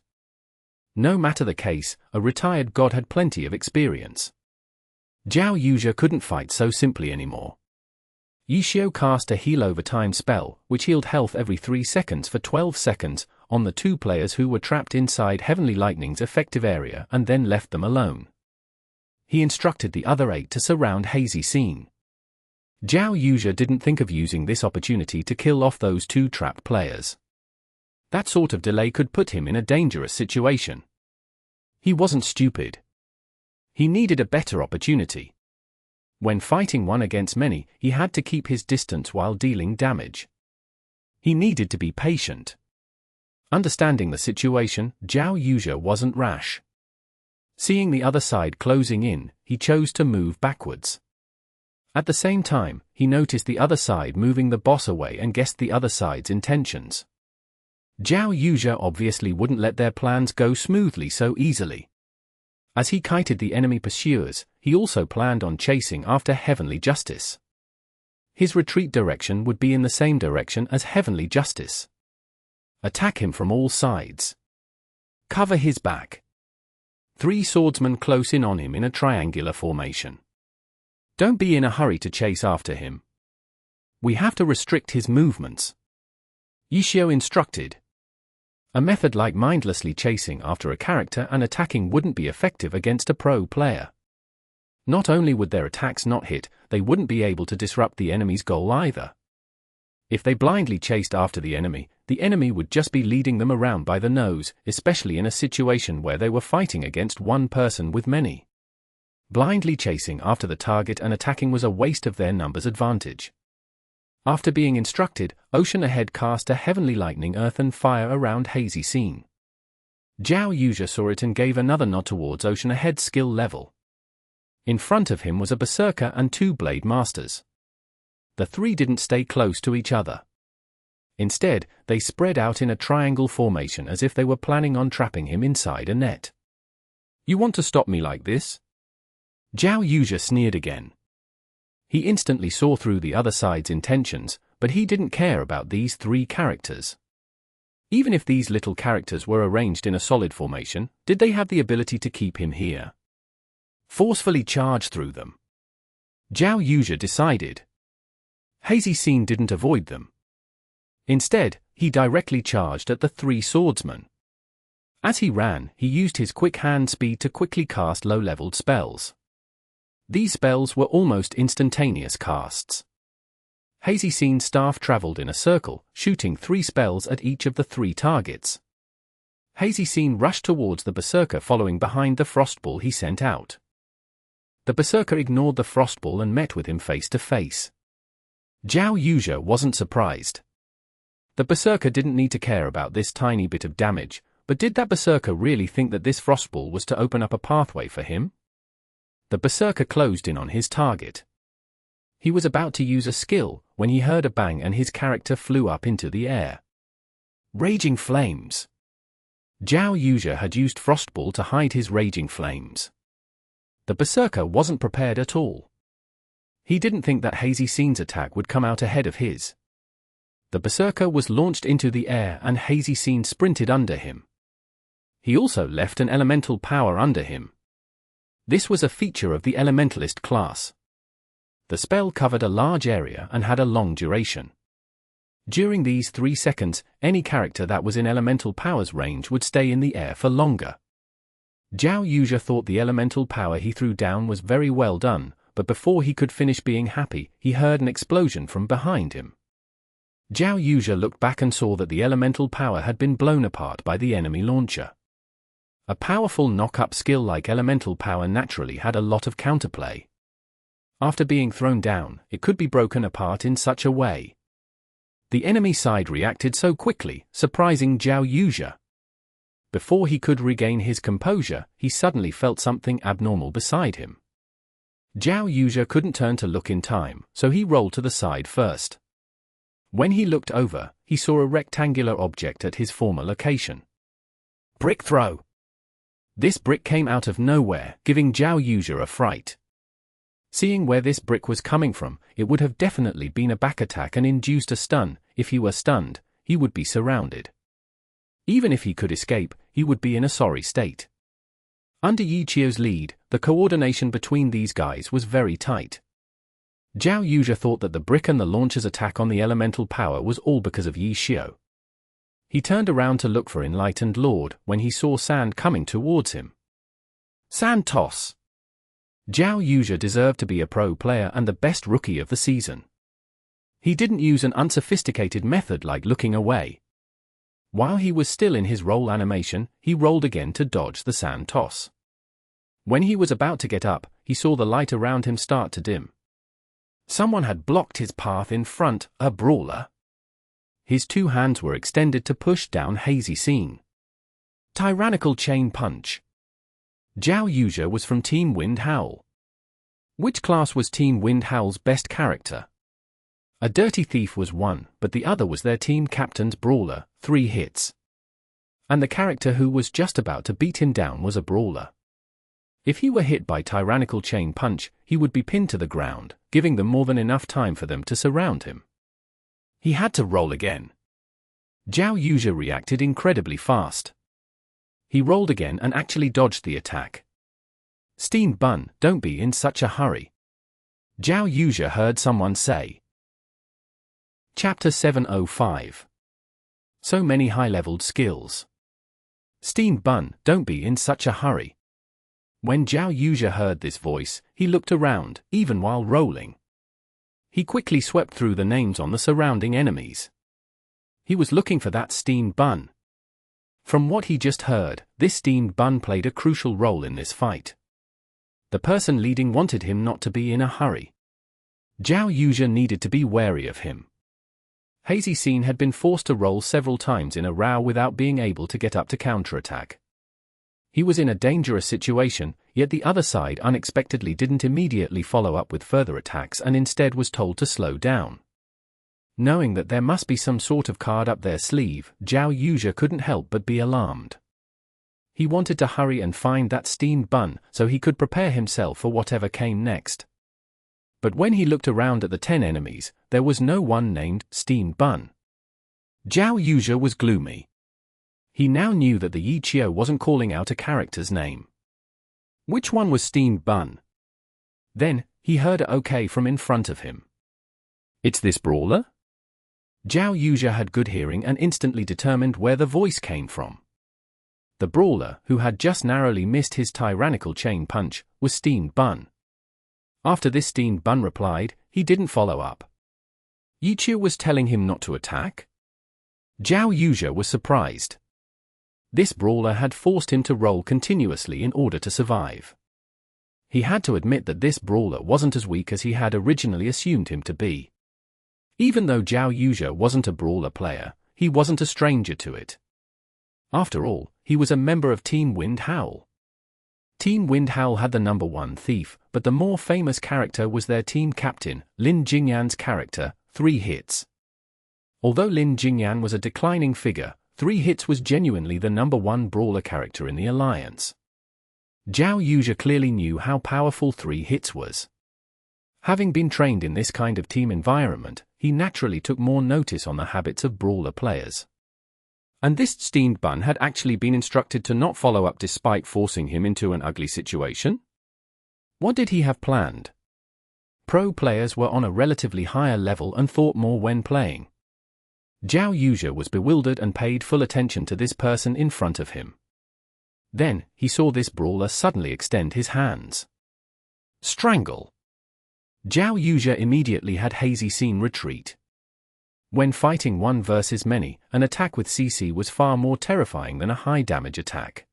No matter the case, a retired god had plenty of experience. Xiao Yuja couldn't fight so simply anymore. Xiao cast a heal over time spell, which healed health every 3 seconds for 12 seconds, on the 2 players who were trapped inside Heavenly Lightning's effective area and then left them alone. He instructed the other 8 to surround Hazy Scene. Xiao Yuja didn't think of using this opportunity to kill off those 2 trapped players. That sort of delay could put him in a dangerous situation. He wasn't stupid. He needed a better opportunity. When fighting one against many, he had to keep his distance while dealing damage. He needed to be patient. Understanding the situation, Xiao Yuja wasn't rash. Seeing the other side closing in, he chose to move backwards. At the same time, he noticed the other side moving the boss away and guessed the other side's intentions. Xiao Yuja obviously wouldn't let their plans go smoothly so easily. As he kited the enemy pursuers, he also planned on chasing after Heavenly Justice. His retreat direction would be in the same direction as Heavenly Justice. Attack him from all sides. Cover his back. 3 swordsmen close in on him in a triangular formation. Don't be in a hurry to chase after him. We have to restrict his movements. Xiao instructed. A method like mindlessly chasing after a character and attacking wouldn't be effective against a pro player. Not only would their attacks not hit, they wouldn't be able to disrupt the enemy's goal either. If they blindly chased after the enemy would just be leading them around by the nose, especially in a situation where they were fighting against one person with many. Blindly chasing after the target and attacking was a waste of their numbers advantage. After being instructed, Ocean Ahead cast a Heavenly Lightning Earth and Fire around Hazy Scene. Xiao Yuja saw it and gave another nod towards Ocean Ahead's skill level. In front of him was a Berserker and 2 Blade Masters. The 3 didn't stay close to each other. Instead, they spread out in a triangle formation as if they were planning on trapping him inside a net. You want to stop me like this? Xiao Yuja sneered again. He instantly saw through the other side's intentions, but he didn't care about these 3 characters. Even if these little characters were arranged in a solid formation, did they have the ability to keep him here? Forcefully charge through them. Xiao Yuja decided. Hazy Scene didn't avoid them. Instead, he directly charged at the 3 swordsmen. As he ran, he used his quick hand speed to quickly cast low-leveled spells. These spells were almost instantaneous casts. Hazy Scene's staff traveled in a circle, shooting 3 spells at each of the 3 targets. Hazy Scene rushed towards the Berserker following behind the frostball he sent out. The Berserker ignored the frostball and met with him face to face. Xiao Yuja wasn't surprised. The Berserker didn't need to care about this tiny bit of damage, but did that Berserker really think that this frostball was to open up a pathway for him? The Berserker closed in on his target. He was about to use a skill, when he heard a bang and his character flew up into the air. Raging Flames. Xiao Yuja had used Frostball to hide his Raging Flames. The Berserker wasn't prepared at all. He didn't think that Hazy Scene's attack would come out ahead of his. The Berserker was launched into the air and Hazy Scene sprinted under him. He also left an elemental power under him. This was a feature of the Elementalist class. The spell covered a large area and had a long duration. During these 3 seconds, any character that was in elemental power's range would stay in the air for longer. Xiao Yuja thought the elemental power he threw down was very well done, but before he could finish being happy, he heard an explosion from behind him. Xiao Yuja looked back and saw that the elemental power had been blown apart by the enemy launcher. A powerful knock-up skill like elemental power naturally had a lot of counterplay. After being thrown down, it could be broken apart in such a way. The enemy side reacted so quickly, surprising Xiao Yuja. Before he could regain his composure, he suddenly felt something abnormal beside him. Xiao Yuja couldn't turn to look in time, so he rolled to the side first. When he looked over, he saw a rectangular object at his former location. Brick throw! This brick came out of nowhere, giving Xiao Yuja a fright. Seeing where this brick was coming from, it would have definitely been a back attack and induced a stun. If he were stunned, he would be surrounded. Even if he could escape, he would be in a sorry state. Under Xiao's lead, the coordination between these guys was very tight. Xiao thought that the brick and the launcher's attack on the elemental power was all because of Xiao. He turned around to look for Enlightened Lord when he saw sand coming towards him. Sand toss! Xiao deserved to be a pro player and the best rookie of the season. He didn't use an unsophisticated method like looking away. While he was still in his roll animation, he rolled again to dodge the sand toss. When he was about to get up, he saw the light around him start to dim. Someone had blocked his path in front, a brawler. His two hands were extended to push down Hazy Scene. Tyrannical Chain Punch. Xiao was from Team Wind Howl. Which class was Team Wind Howl's best character? A Dirty Thief was one, but the other was their team captain's brawler, 3 hits. And the character who was just about to beat him down was a brawler. If he were hit by Tyrannical Chain Punch, he would be pinned to the ground, giving them more than enough time for them to surround him. He had to roll again. Xiao reacted incredibly fast. He rolled again and actually dodged the attack. Steam Bun, don't be in such a hurry. Xiao heard someone say. Chapter 705. So many high-leveled skills. Steam Bun, don't be in such a hurry. When Xiao heard this voice, he looked around, even while rolling. He quickly swept through the names on the surrounding enemies. He was looking for that steamed bun. From what he just heard, this steamed bun played a crucial role in this fight. The person leading wanted him not to be in a hurry. Xiao needed to be wary of him. Hazy Scene had been forced to roll several times in a row without being able to get up to counterattack. He was in a dangerous situation, yet the other side unexpectedly didn't immediately follow up with further attacks and instead was told to slow down. Knowing that there must be some sort of card up their sleeve, Xiao couldn't help but be alarmed. He wanted to hurry and find that steamed bun so he could prepare himself for whatever came next. But when he looked around at the 10 enemies, there was no one named Steamed Bun. Xiao was gloomy. He now knew that the Xiao wasn't calling out a character's name. Which one was Steamed Bun? Then, he heard a okay from in front of him. It's this brawler? Xiao had good hearing and instantly determined where the voice came from. The brawler, who had just narrowly missed his tyrannical chain punch, was Steamed Bun. After this Steamed Bun replied, he didn't follow up. Xiao was telling him not to attack? Xiao was surprised. This brawler had forced him to roll continuously in order to survive. He had to admit that this brawler wasn't as weak as he had originally assumed him to be. Even though Xiao wasn't a brawler player, he wasn't a stranger to it. After all, he was a member of Team Wind Howl. Team Wind Howl had the number 1 thief, but the more famous character was their team captain, Lin Jingyan's character, 3 hits. Although Lin Jingyan was a declining figure, 3 hits was genuinely the number 1 brawler character in the alliance. Xiao clearly knew how powerful 3 hits was. Having been trained in this kind of team environment, he naturally took more notice on the habits of brawler players. And this Steamed Bun had actually been instructed to not follow up despite forcing him into an ugly situation? What did he have planned? Pro players were on a relatively higher level and thought more when playing. Xiao was bewildered and paid full attention to this person in front of him. Then, he saw this brawler suddenly extend his hands. Strangle! Xiao immediately had Hazy Scene retreat. When fighting 1 versus many, an attack with CC was far more terrifying than a high-damage attack.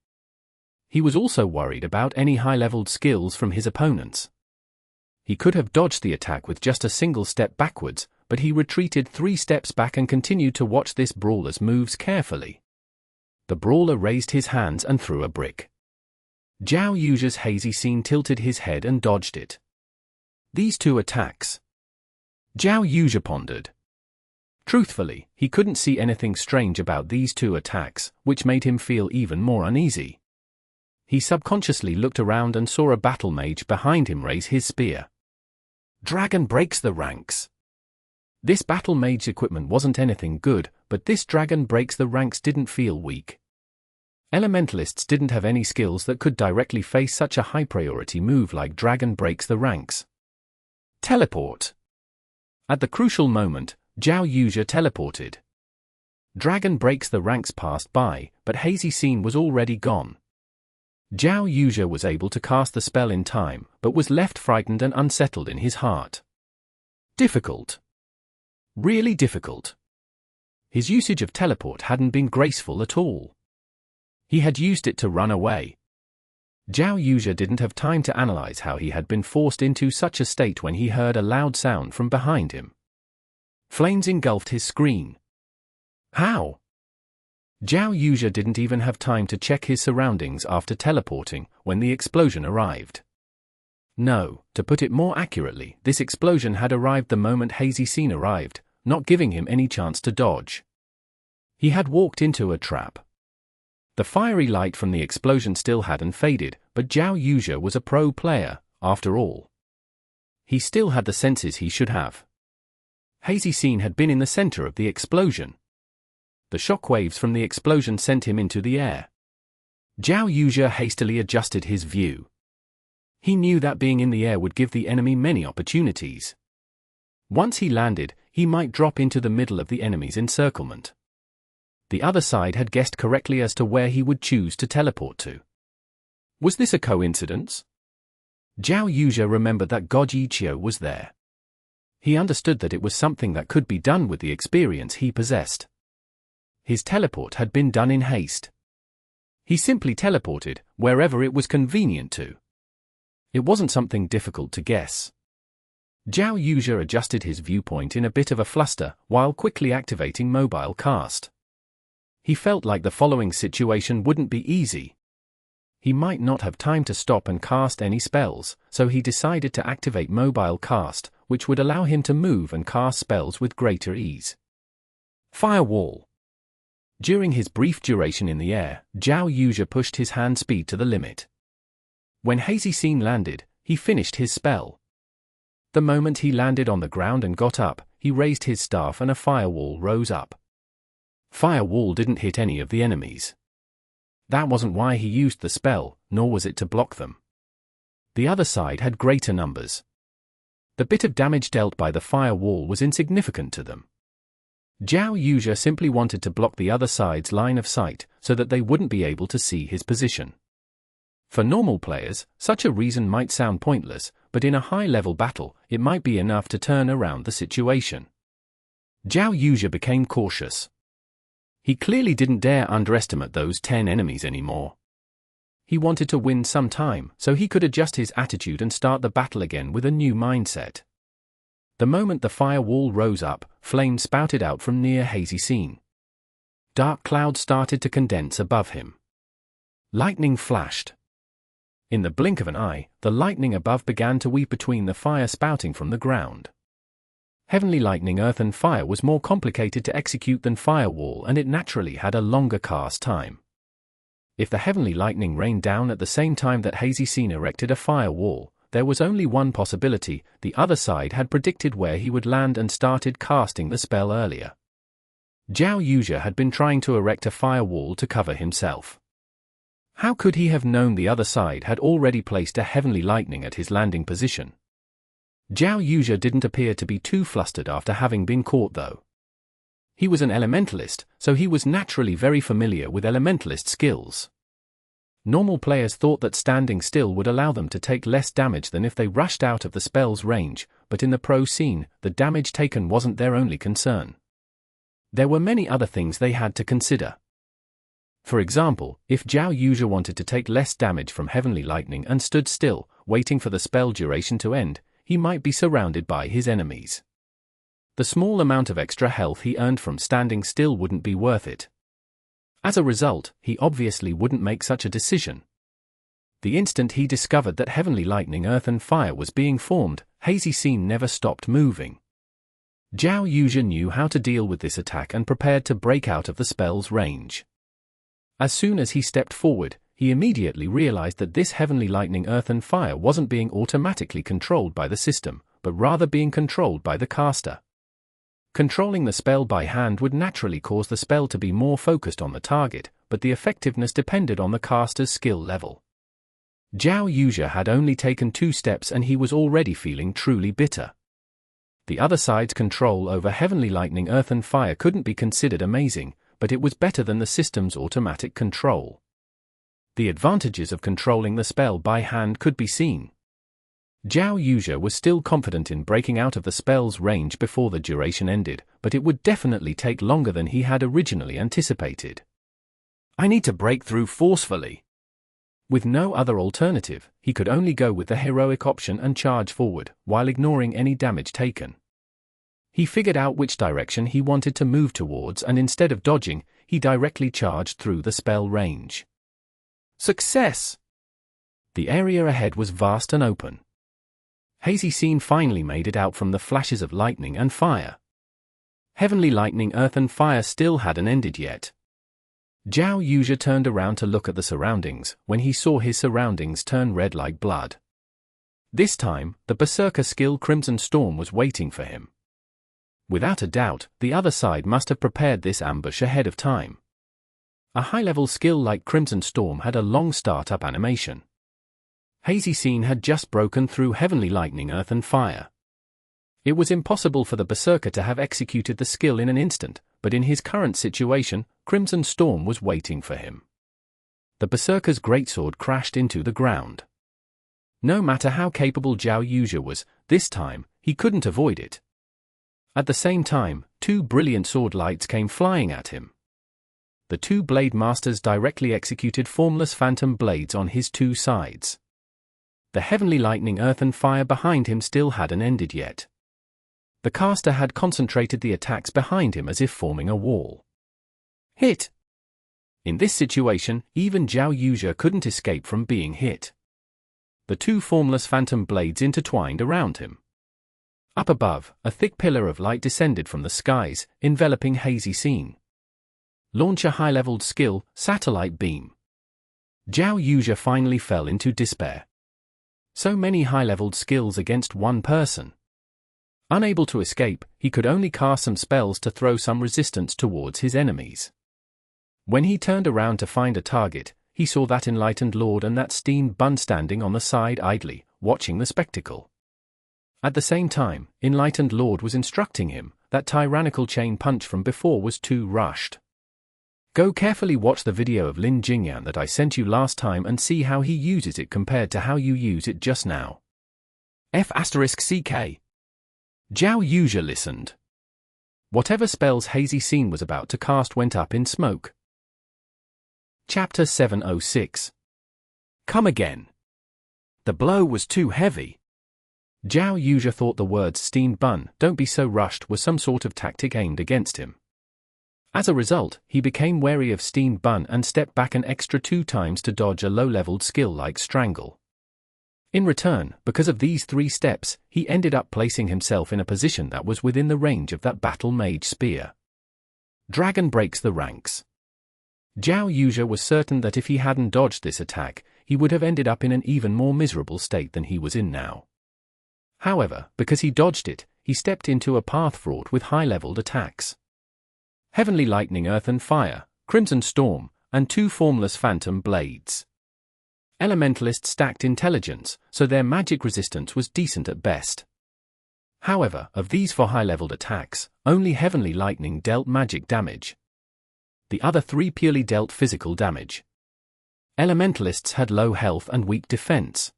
He was also worried about any high-leveled skills from his opponents. He could have dodged the attack with just a single step backwards, but he retreated 3 steps back and continued to watch this brawler's moves carefully. The brawler raised his hands and threw a brick. Xiao's Hazy Scene tilted his head and dodged it. These 2 attacks. Xiao pondered. Truthfully, he couldn't see anything strange about these 2 attacks, which made him feel even more uneasy. He subconsciously looked around and saw a battle mage behind him raise his spear. Dragon breaks the ranks. This battle mage equipment wasn't anything good, but this dragon breaks the ranks didn't feel weak. Elementalists didn't have any skills that could directly face such a high-priority move like dragon breaks the ranks. Teleport. At the crucial moment, Xiao teleported. Dragon breaks the ranks passed by, but Hazy Scene was already gone. Xiao was able to cast the spell in time, but was left frightened and unsettled in his heart. Difficult. Really difficult. His usage of teleport hadn't been graceful at all. He had used it to run away. Xiao didn't have time to analyze how he had been forced into such a state when he heard a loud sound from behind him. Flames engulfed his screen. How? Xiao didn't even have time to check his surroundings after teleporting when the explosion arrived. No, to put it more accurately, this explosion had arrived the moment Hazy Scene arrived, not giving him any chance to dodge. He had walked into a trap. The fiery light from the explosion still hadn't faded, but Xiao was a pro player, after all. He still had the senses he should have. Hazy Scene had been in the center of the explosion. The shockwaves from the explosion sent him into the air. Xiao hastily adjusted his view. He knew that being in the air would give the enemy many opportunities. Once he landed, he might drop into the middle of the enemy's encirclement. The other side had guessed correctly as to where he would choose to teleport to. Was this a coincidence? Xiao remembered that God Xiao was there. He understood that it was something that could be done with the experience he possessed. His teleport had been done in haste. He simply teleported wherever it was convenient to. It wasn't something difficult to guess. Xiao adjusted his viewpoint in a bit of a fluster while quickly activating mobile cast. He felt like the following situation wouldn't be easy. He might not have time to stop and cast any spells, so he decided to activate mobile cast, which would allow him to move and cast spells with greater ease. Firewall. During his brief duration in the air, Xiao pushed his hand speed to the limit. When Hazy Scene landed, he finished his spell. The moment he landed on the ground and got up, he raised his staff and a firewall rose up. Firewall didn't hit any of the enemies. That wasn't why he used the spell, nor was it to block them. The other side had greater numbers. The bit of damage dealt by the firewall was insignificant to them. Xiao simply wanted to block the other side's line of sight so that they wouldn't be able to see his position. For normal players, such a reason might sound pointless, but in a high-level battle, it might be enough to turn around the situation. Xiao became cautious. He clearly didn't dare underestimate those 10 enemies anymore. He wanted to win some time so he could adjust his attitude and start the battle again with a new mindset. The moment the firewall rose up, flames spouted out from near Hazy Scene. Dark clouds started to condense above him. Lightning flashed. In the blink of an eye, the lightning above began to weave between the fire spouting from the ground. Heavenly Lightning Earth and Fire was more complicated to execute than Firewall, and it naturally had a longer cast time. If the Heavenly Lightning rained down at the same time that Hazy Scene erected a firewall, there was only one possibility: the other side had predicted where he would land and started casting the spell earlier. Xiao had been trying to erect a firewall to cover himself. How could he have known the other side had already placed a Heavenly Lightning at his landing position? Xiao didn't appear to be too flustered after having been caught though. He was an Elementalist, so he was naturally very familiar with Elementalist skills. Normal players thought that standing still would allow them to take less damage than if they rushed out of the spell's range, but in the pro scene, the damage taken wasn't their only concern. There were many other things they had to consider. For example, if Xiao wanted to take less damage from Heavenly Lightning and stood still, waiting for the spell duration to end, he might be surrounded by his enemies. The small amount of extra health he earned from standing still wouldn't be worth it. As a result, he obviously wouldn't make such a decision. The instant he discovered that Heavenly Lightning Earth and Fire was being formed, Hazy Scene never stopped moving. Xiao knew how to deal with this attack and prepared to break out of the spell's range. As soon as he stepped forward, he immediately realized that this Heavenly Lightning Earth and Fire wasn't being automatically controlled by the system, but rather being controlled by the caster. Controlling the spell by hand would naturally cause the spell to be more focused on the target, but the effectiveness depended on the caster's skill level. Xiao Yuja had only taken 2 steps and he was already feeling truly bitter. The other side's control over Heavenly Lightning, Earth and Fire couldn't be considered amazing, but it was better than the system's automatic control. The advantages of controlling the spell by hand could be seen. Xiao Yuja was still confident in breaking out of the spell's range before the duration ended, but it would definitely take longer than he had originally anticipated. I need to break through forcefully. With no other alternative, he could only go with the heroic option and charge forward, while ignoring any damage taken. He figured out which direction he wanted to move towards and instead of dodging, he directly charged through the spell range. Success! The area ahead was vast and open. Hazy Scene finally made it out from the flashes of lightning and fire. Heavenly Lightning, Earth and Fire still hadn't ended yet. Xiao Yuja turned around to look at the surroundings, when he saw his surroundings turn red like blood. This time, the Berserker skill Crimson Storm was waiting for him. Without a doubt, the other side must have prepared this ambush ahead of time. A high-level skill like Crimson Storm had a long startup animation. Hazy Scene had just broken through Heavenly Lightning, Earth and Fire. It was impossible for the Berserker to have executed the skill in an instant, but in his current situation, Crimson Storm was waiting for him. The Berserker's greatsword crashed into the ground. No matter how capable Xiao Yuja was, this time, he couldn't avoid it. At the same time, 2 brilliant sword lights came flying at him. The 2 blade masters directly executed formless phantom blades on his 2 sides. The Heavenly Lightning, Earth and Fire behind him still hadn't ended yet. The caster had concentrated the attacks behind him as if forming a wall. Hit! In this situation, even Xiao Yuja couldn't escape from being hit. The 2 formless phantom blades intertwined around him. Up above, a thick pillar of light descended from the skies, enveloping Hazy Scene. Launch a high-leveled skill, Satellite Beam. Xiao Yuja finally fell into despair. So many high-leveled skills against one person. Unable to escape, he could only cast some spells to throw some resistance towards his enemies. When he turned around to find a target, he saw that Enlightened Lord and that Steen Bun standing on the side idly, watching the spectacle. At the same time, Enlightened Lord was instructing him that tyrannical chain punch from before was too rushed. Go carefully watch the video of Lin Jingyan that I sent you last time and see how he uses it compared to how you use it just now. F***CK. Xiao Yuja listened. Whatever spells Hazy Scene was about to cast went up in smoke. Chapter 706. Come again. The blow was too heavy. Xiao Yuja thought the words Steen Bun, don't be so rushed, was some sort of tactic aimed against him. As a result, he became wary of Steen Bun and stepped back an extra 2 times to dodge a low-leveled skill like Strangle. In return, because of these 3 steps, he ended up placing himself in a position that was within the range of that Battle Mage spear. Dragon breaks the ranks. Xiao Yuja was certain that if he hadn't dodged this attack, he would have ended up in an even more miserable state than he was in now. However, because he dodged it, he stepped into a path fraught with high-leveled attacks. Heavenly Lightning, Earth and Fire, Crimson Storm, and 2 formless phantom blades. Elementalist stacked intelligence, so their magic resistance was decent at best. However, of these 4 high-leveled attacks, only Heavenly Lightning dealt magic damage. The other 3 purely dealt physical damage. Elementalists had low health and weak defense.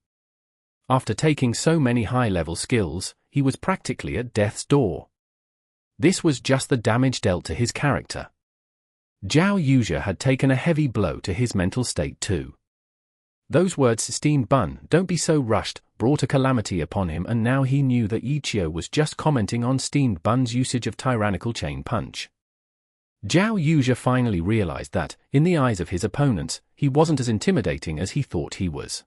After taking so many high-level skills, he was practically at death's door. This was just the damage dealt to his character. Xiao Yuja had taken a heavy blow to his mental state too. Those words Steen Bun, don't be so rushed, brought a calamity upon him, and now he knew that Xiao was just commenting on Steen Bun's usage of tyrannical chain punch. Xiao Yuja finally realized that, in the eyes of his opponents, he wasn't as intimidating as he thought he was.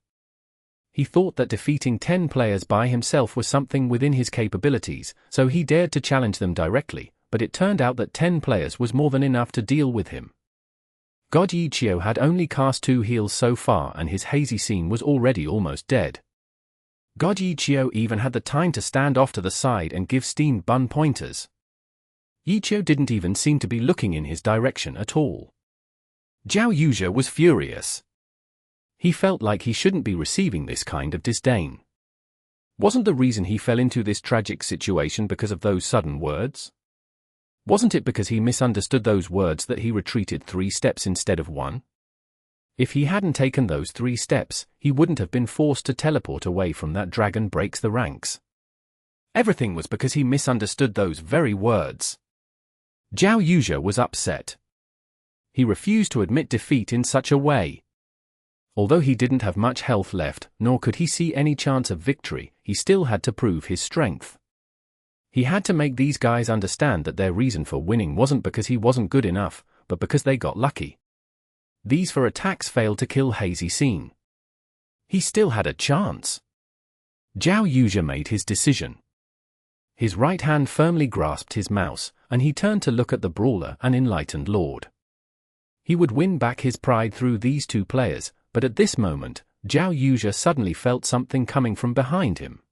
He thought that defeating 10 players by himself was something within his capabilities, so he dared to challenge them directly, but it turned out that 10 players was more than enough to deal with him. God Xiao had only cast 2 heals so far and his Hazy Scene was already almost dead. God, Xiao even had the time to stand off to the side and give Steam Bun pointers. Xiao didn't even seem to be looking in his direction at all. Zhao Yuzhe was furious. He felt like he shouldn't be receiving this kind of disdain. Wasn't the reason he fell into this tragic situation because of those sudden words? Wasn't it because he misunderstood those words that he retreated 3 steps instead of 1? If he hadn't taken those 3 steps, he wouldn't have been forced to teleport away from that dragon breaks the ranks. Everything was because he misunderstood those very words. Zhao Yuzhe was upset. He refused to admit defeat in such a way. Although he didn't have much health left, nor could he see any chance of victory, he still had to prove his strength. He had to make these guys understand that their reason for winning wasn't because he wasn't good enough, but because they got lucky. These 4 attacks failed to kill Hazy Scene. He still had a chance. Zhao Yuzhe made his decision. His right hand firmly grasped his mouse, and he turned to look at the brawler and enlightened lord. He would win back his pride through these 2 players, but at this moment, Zhao Yuzhe suddenly felt something coming from behind him.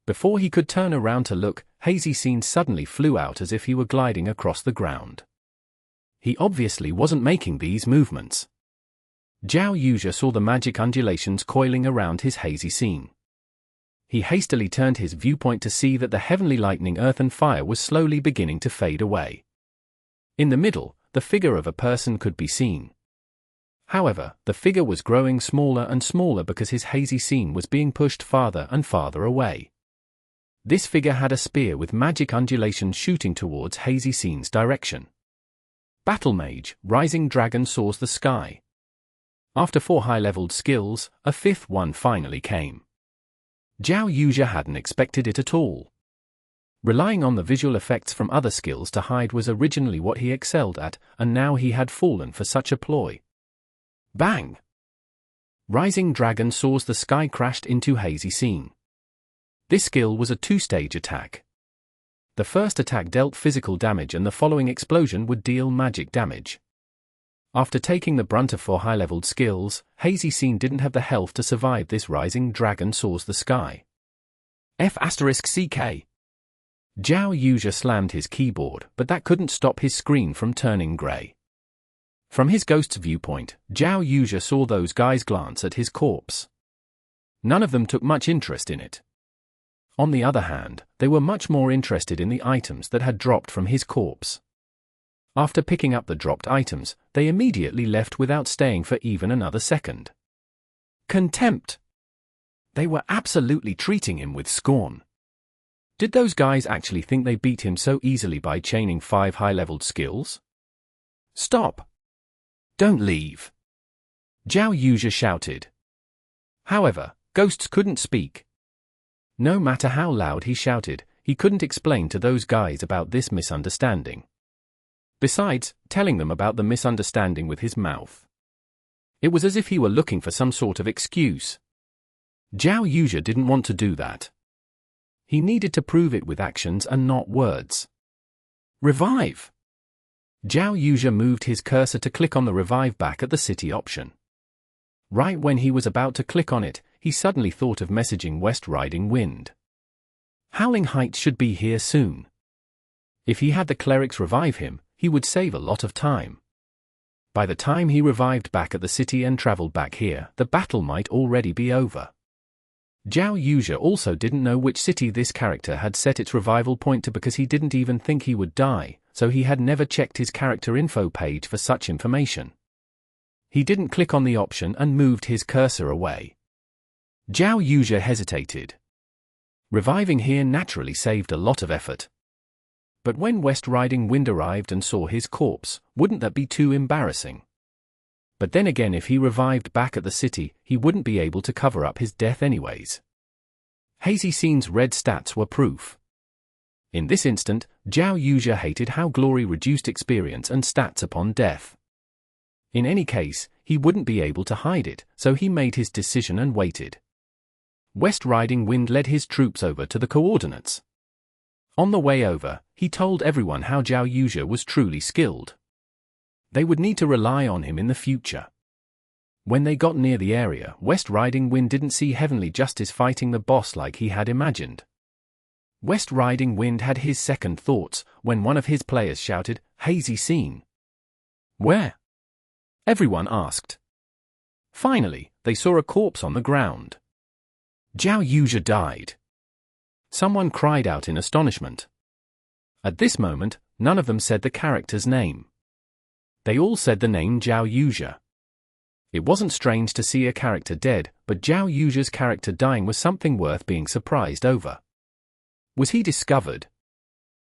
Before he could turn around to look, Hazy Scene suddenly flew out as if he were gliding across the ground. He obviously wasn't making these movements. Zhao Yuzhe saw the magic undulations coiling around his Hazy Scene. He hastily turned his viewpoint to see that the heavenly lightning, earth and fire was slowly beginning to fade away. In the middle, the figure of a person could be seen. However, the figure was growing smaller and smaller because his Hazy Scene was being pushed farther and farther away. This figure had a spear with magic undulations shooting towards Hazy Scene's direction. Battle Mage, Rising Dragon soars the sky. After 4 high-leveled skills, a 5th one finally came. Zhao Yuzhe hadn't expected it at all. Relying on the visual effects from other skills to hide was originally what he excelled at, and now he had fallen for such a ploy. Bang! Rising Dragon soars the sky crashed into Hazy Scene. This skill was a 2-stage attack. The first attack dealt physical damage and the following explosion would deal magic damage. After taking the brunt of 4 high-leveled skills, Hazy Scene didn't have the health to survive this Rising Dragon soars the sky. F***CK. Zhao Yuzhe slammed his keyboard, but that couldn't stop his screen from turning grey. From his ghost's viewpoint, Zhao Yuzhe saw those guys glance at his corpse. None of them took much interest in it. On the other hand, they were much more interested in the items that had dropped from his corpse. After picking up the dropped items, they immediately left without staying for even another second. Contempt! They were absolutely treating him with scorn. Did those guys actually think they beat him so easily by chaining 5 high-leveled skills? Stop! Don't leave! Zhao Yuzhe shouted. However, ghosts couldn't speak. No matter how loud he shouted, he couldn't explain to those guys about this misunderstanding. Besides, telling them about the misunderstanding with his mouth. It was as if he were looking for some sort of excuse. Zhao Yuzhe didn't want to do that. He needed to prove it with actions and not words. Revive! Zhao Yuzhe moved his cursor to click on the revive back at the city option. Right when he was about to click on it, he suddenly thought of messaging West Riding Wind. Howling Heights should be here soon. If he had the clerics revive him, he would save a lot of time. By the time he revived back at the city and traveled back here, the battle might already be over. Zhao Yuzhe also didn't know which city this character had set its revival point to because he didn't even think he would die, so he had never checked his character info page for such information. He didn't click on the option and moved his cursor away. Zhao Yuzhe hesitated. Reviving here naturally saved a lot of effort. But when West Riding Wind arrived and saw his corpse, wouldn't that be too embarrassing? But then again, if he revived back at the city, he wouldn't be able to cover up his death anyways. Hazy Scene's red stats were proof. In this instant, Zhao Yuzhe hated how glory reduced experience and stats upon death. In any case, he wouldn't be able to hide it, so he made his decision and waited. West Riding Wind led his troops over to the coordinates. On the way over, he told everyone how Zhao Yuzhe was truly skilled. They would need to rely on him in the future. When they got near the area, West Riding Wind didn't see Heavenly Justice fighting the boss like he had imagined. West Riding Wind had his second thoughts when one of his players shouted, "Hazy scene." "Where?" everyone asked. Finally, they saw a corpse on the ground. Xiao Yuja died. Someone cried out in astonishment. At this moment, none of them said the character's name. They all said the name Xiao Yuja. It wasn't strange to see a character dead, but Xiao Yuja's character dying was something worth being surprised over. Was he discovered?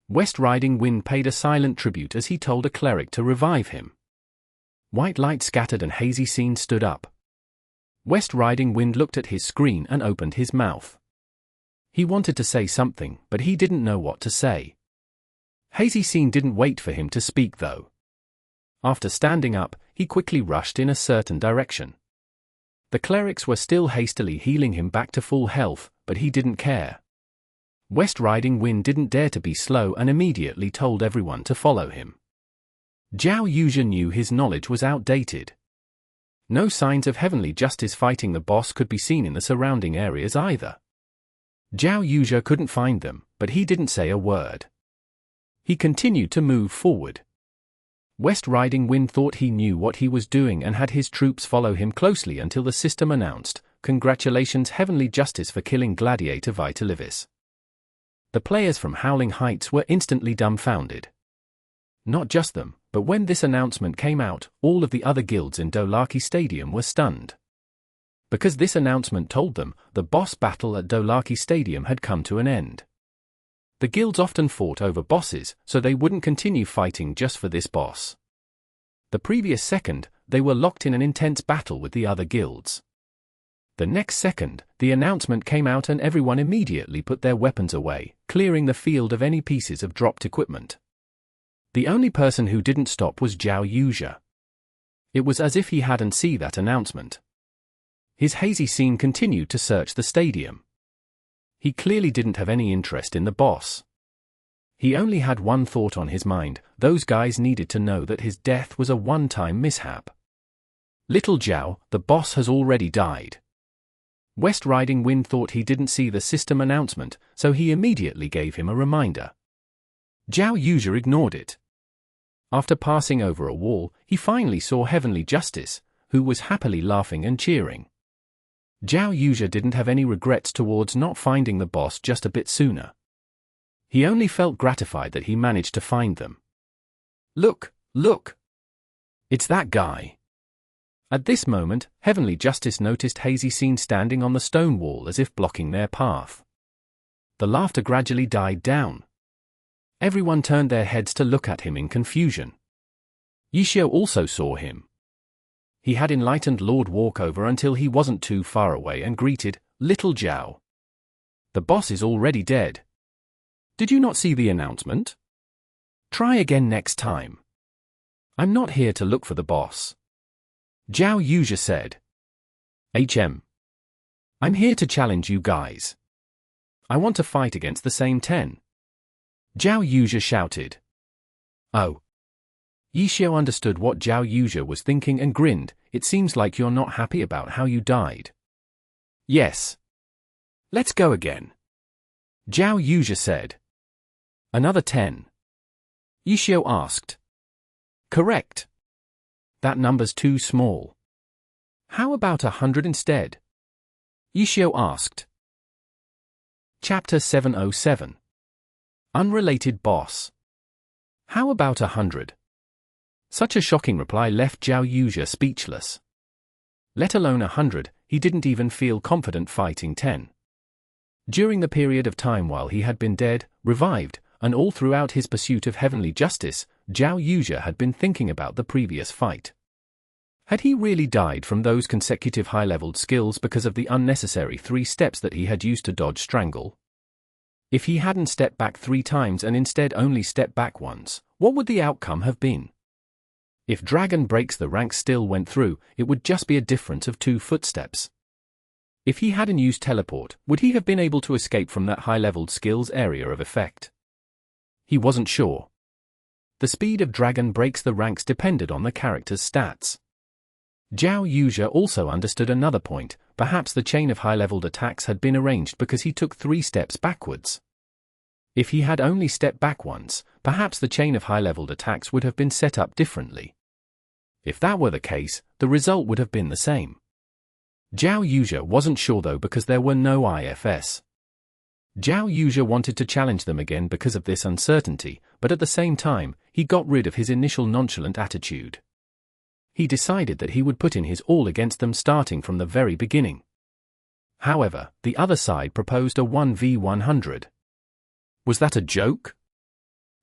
West Riding Wind paid a silent tribute as he told a cleric to revive him. White light scattered and Hazy Scene stood up. West Riding Wind looked at his screen and opened his mouth. He wanted to say something, but he didn't know what to say. Hazy Scene didn't wait for him to speak though. After standing up, he quickly rushed in a certain direction. The clerics were still hastily healing him back to full health, but he didn't care. West Riding Wind didn't dare to be slow and immediately told everyone to follow him. Xiao Yuja knew his knowledge was outdated. No signs of Heavenly Justice fighting the boss could be seen in the surrounding areas either. Xiao Yuja couldn't find them, but he didn't say a word. He continued to move forward. West Riding Wind thought he knew what he was doing and had his troops follow him closely until the system announced, "Congratulations Heavenly Justice for killing Gladiator Vitalivis." The players from Howling Heights were instantly dumbfounded. Not just them, but when this announcement came out, all of the other guilds in Dolaki Stadium were stunned. Because this announcement told them the boss battle at Dolaki Stadium had come to an end. The guilds often fought over bosses, so they wouldn't continue fighting just for this boss. The previous second, they were locked in an intense battle with the other guilds. The next second, the announcement came out and everyone immediately put their weapons away, clearing the field of any pieces of dropped equipment. The only person who didn't stop was Xiao Yuja. It was as if he hadn't seen that announcement. His hazy scene continued to search the stadium. He clearly didn't have any interest in the boss. He only had one thought on his mind: those guys needed to know that his death was a one-time mishap. "Little Xiao, the boss has already died." West Riding Wind thought he didn't see the system announcement, so he immediately gave him a reminder. Xiao Yuja ignored it. After passing over a wall, he finally saw Heavenly Justice, who was happily laughing and cheering. Xiao Yuja didn't have any regrets towards not finding the boss just a bit sooner. He only felt gratified that he managed to find them. "Look, look! It's that guy!" At this moment, Heavenly Justice noticed Hazy Scene standing on the stone wall as if blocking their path. The laughter gradually died down. Everyone turned their heads to look at him in confusion. Xiao also saw him. He had enlightened Lord walk over until he wasn't too far away and greeted, "Little Xiao. The boss is already dead. Did you not see the announcement? Try again next time. I'm not here to look for the boss." Xiao Yuja said. I'm here to challenge you guys. I want to fight against the same 10. Xiao Yuja shouted. "Oh." Xiao understood what Xiao Yuja was thinking and grinned. "It seems like you're not happy about how you died." "Yes. Let's go again," Xiao Yuja said. "Another 10? Xiao asked. "Correct. That number's too small. How about 100 instead?" Xiao asked. Chapter 707. Unrelated Boss. How about 100? Such a shocking reply left Xiao Yuja speechless. Let alone 100, he didn't even feel confident fighting 10. During the period of time while he had been dead, revived, and all throughout his pursuit of heavenly justice, Xiao Yuja had been thinking about the previous fight. Had he really died from those consecutive high-leveled skills because of the unnecessary 3 steps that he had used to dodge strangle? If he hadn't stepped back 3 times and instead only stepped back once, what would the outcome have been? If Dragon Breaks the Ranks still went through, it would just be a difference of 2 footsteps. If he hadn't used teleport, would he have been able to escape from that high-leveled skills area of effect? He wasn't sure. The speed of Dragon Breaks the Ranks depended on the character's stats. Xiao Yuzhe also understood another point. Perhaps the chain of high-leveled attacks had been arranged because he took 3 steps backwards. If he had only stepped back once, perhaps the chain of high-leveled attacks would have been set up differently. If that were the case, the result would have been the same. Xiao Yuzhe wasn't sure though because there were no IFS. Xiao Yuzhe wanted to challenge them again because of this uncertainty, but at the same time, he got rid of his initial nonchalant attitude. He decided that he would put in his all against them starting from the very beginning. However, the other side proposed a 1v100. Was that a joke?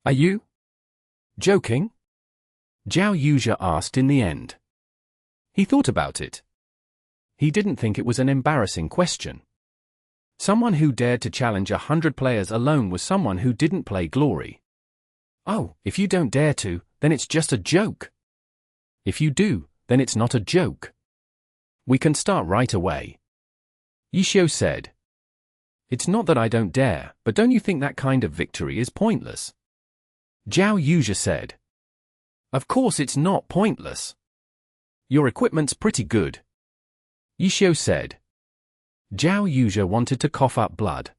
Are you joking? Xiao Yuzhe asked in the end. He thought about it. He didn't think it was an embarrassing question. Someone who dared to challenge 100 players alone was someone who didn't play Glory. Oh, if you don't dare to, then it's just a joke. If you do, then it's not a joke. We can start right away. Xiao said. It's not that I don't dare, but don't you think that kind of victory is pointless? Xiao Yuzhe said. Of course it's not pointless. Your equipment's pretty good. Xiao said. Xiao Yuzhe wanted to cough up blood.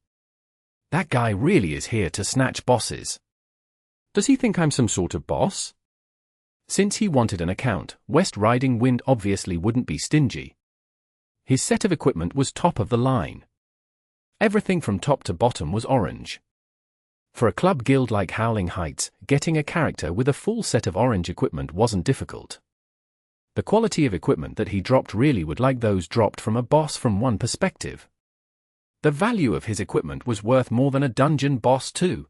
That guy really is here to snatch bosses. Does he think I'm some sort of boss? Since he wanted an account, West Riding Wind obviously wouldn't be stingy. His set of equipment was top of the line. Everything from top to bottom was orange. For a club guild like Howling Heights, getting a character with a full set of orange equipment wasn't difficult. The quality of equipment that he dropped really would like those dropped from a boss from one perspective. The value of his equipment was worth more than a dungeon boss too.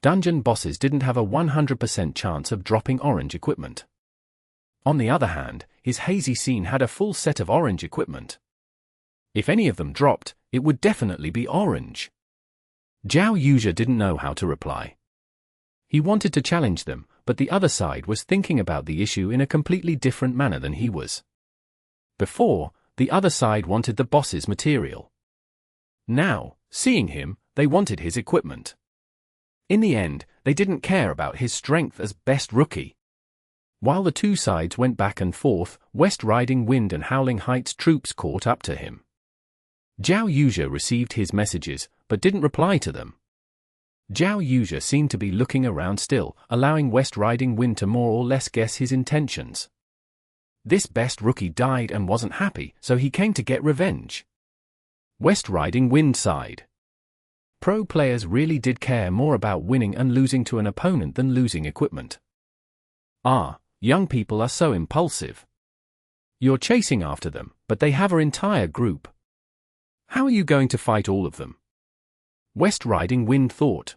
Dungeon bosses didn't have a 100% chance of dropping orange equipment. On the other hand, his hazy scene had a full set of orange equipment. If any of them dropped, it would definitely be orange. Xiao Yuzhe didn't know how to reply. He wanted to challenge them, but the other side was thinking about the issue in a completely different manner than he was. Before, the other side wanted the boss's material. Now, seeing him, they wanted his equipment. In the end, they didn't care about his strength as best rookie. While the two sides went back and forth, West Riding Wind and Howling Heights troops caught up to him. Xiao Yuzhe received his messages, but didn't reply to them. Xiao Yuzhe seemed to be looking around still, allowing West Riding Wind to more or less guess his intentions. This best rookie died and wasn't happy, so he came to get revenge. West Riding Wind sighed. Pro players really did care more about winning and losing to an opponent than losing equipment. Young people are so impulsive. You're chasing after them, but they have an entire group. How are you going to fight all of them? West Riding Wind thought.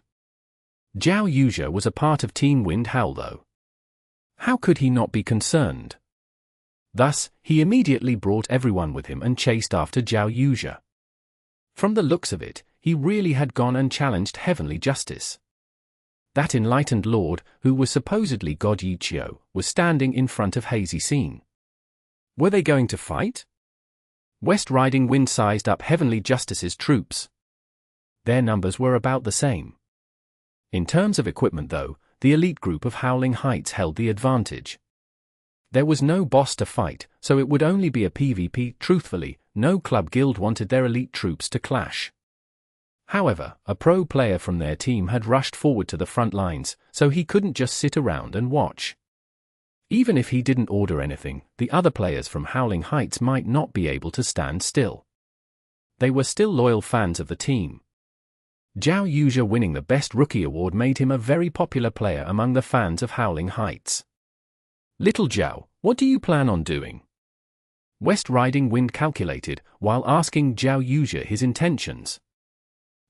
Xiao Yuzhe was a part of Team Wind Howl though. How could he not be concerned? Thus, he immediately brought everyone with him and chased after Xiao Yuzhe. From the looks of it, he really had gone and challenged Heavenly Justice. That enlightened lord, who was supposedly God Xiao, was standing in front of Hazy Scene. Were they going to fight? West Riding Wind sized up Heavenly Justice's troops. Their numbers were about the same. In terms of equipment though, the elite group of Howling Heights held the advantage. There was no boss to fight, so it would only be a PvP. Truthfully, no club guild wanted their elite troops to clash. However, a pro player from their team had rushed forward to the front lines, so he couldn't just sit around and watch. Even if he didn't order anything, the other players from Howling Heights might not be able to stand still. They were still loyal fans of the team. Xiao Yuzhe winning the Best Rookie award made him a very popular player among the fans of Howling Heights. Little Xiao, what do you plan on doing? West Riding Wind calculated, while asking Xiao Yuzhe his intentions.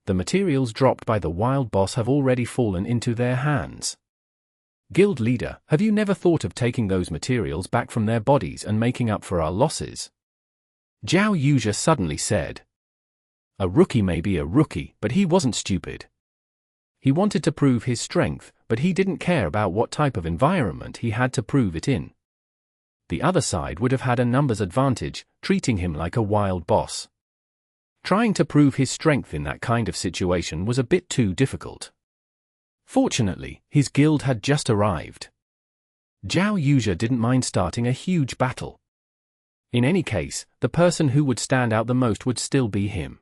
The materials dropped by the wild boss have already fallen into their hands. Guild leader, have you never thought of taking those materials back from their bodies and making up for our losses? Xiao Yuzhe suddenly said. A rookie may be a rookie, but he wasn't stupid. He wanted to prove his strength, but he didn't care about what type of environment he had to prove it in. The other side would have had a numbers advantage, treating him like a wild boss. Trying to prove his strength in that kind of situation was a bit too difficult. Fortunately, his guild had just arrived. Xiao Yuzhe didn't mind starting a huge battle. In any case, the person who would stand out the most would still be him.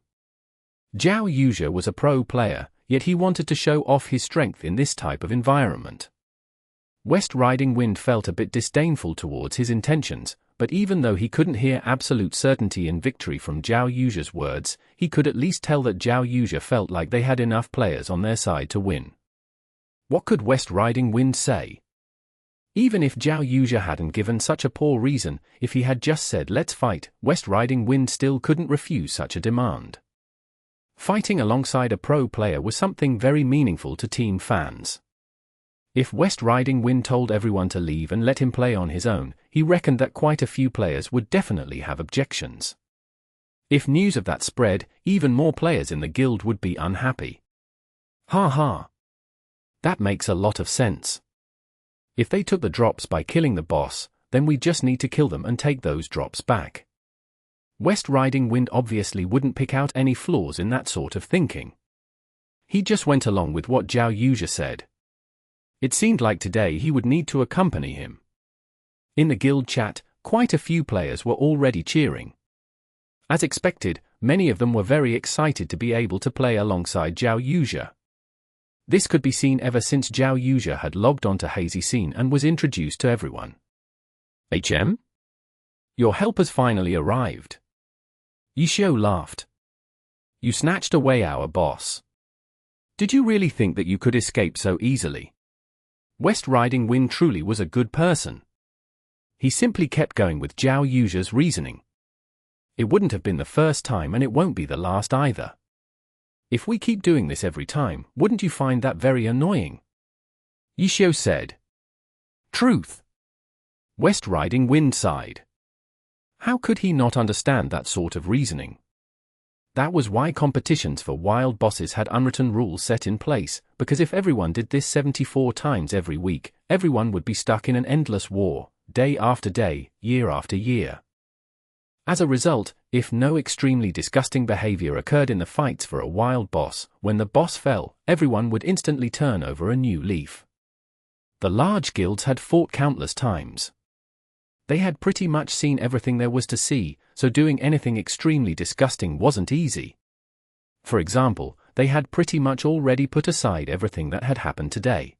Xiao Yuja was a pro player, yet he wanted to show off his strength in this type of environment. West Riding Wind felt a bit disdainful towards his intentions, but even though he couldn't hear absolute certainty in victory from Xiao Yuja's words, he could at least tell that Xiao Yuja felt like they had enough players on their side to win. What could West Riding Wind say? Even if Xiao Yuja hadn't given such a poor reason, if he had just said let's fight, West Riding Wind still couldn't refuse such a demand. Fighting alongside a pro player was something very meaningful to team fans. If West Riding Wind told everyone to leave and let him play on his own, he reckoned that quite a few players would definitely have objections. If news of that spread, even more players in the guild would be unhappy. Ha ha. That makes a lot of sense. If they took the drops by killing the boss, then we just need to kill them and take those drops back. West Riding Wind obviously wouldn't pick out any flaws in that sort of thinking. He just went along with what Xiao Yuja said. It seemed like today he would need to accompany him. In the guild chat, quite a few players were already cheering. As expected, many of them were very excited to be able to play alongside Xiao Yuja. This could be seen ever since Xiao Yuja had logged onto Hazy Scene and was introduced to everyone. HM? Your help has finally arrived. Xiao laughed. You snatched away our boss. Did you really think that you could escape so easily? West Riding Wind truly was a good person. He simply kept going with Xiao Yuja's reasoning. It wouldn't have been the first time and it won't be the last either. If we keep doing this every time, wouldn't you find that very annoying? Xiao said. Truth. West Riding Wind sighed. How could he not understand that sort of reasoning? That was why competitions for wild bosses had unwritten rules set in place, because if everyone did this 74 times every week, everyone would be stuck in an endless war, day after day, year after year. As a result, if no extremely disgusting behavior occurred in the fights for a wild boss, when the boss fell, everyone would instantly turn over a new leaf. The large guilds had fought countless times. They had pretty much seen everything there was to see, so doing anything extremely disgusting wasn't easy. For example, they had pretty much already put aside everything that had happened today.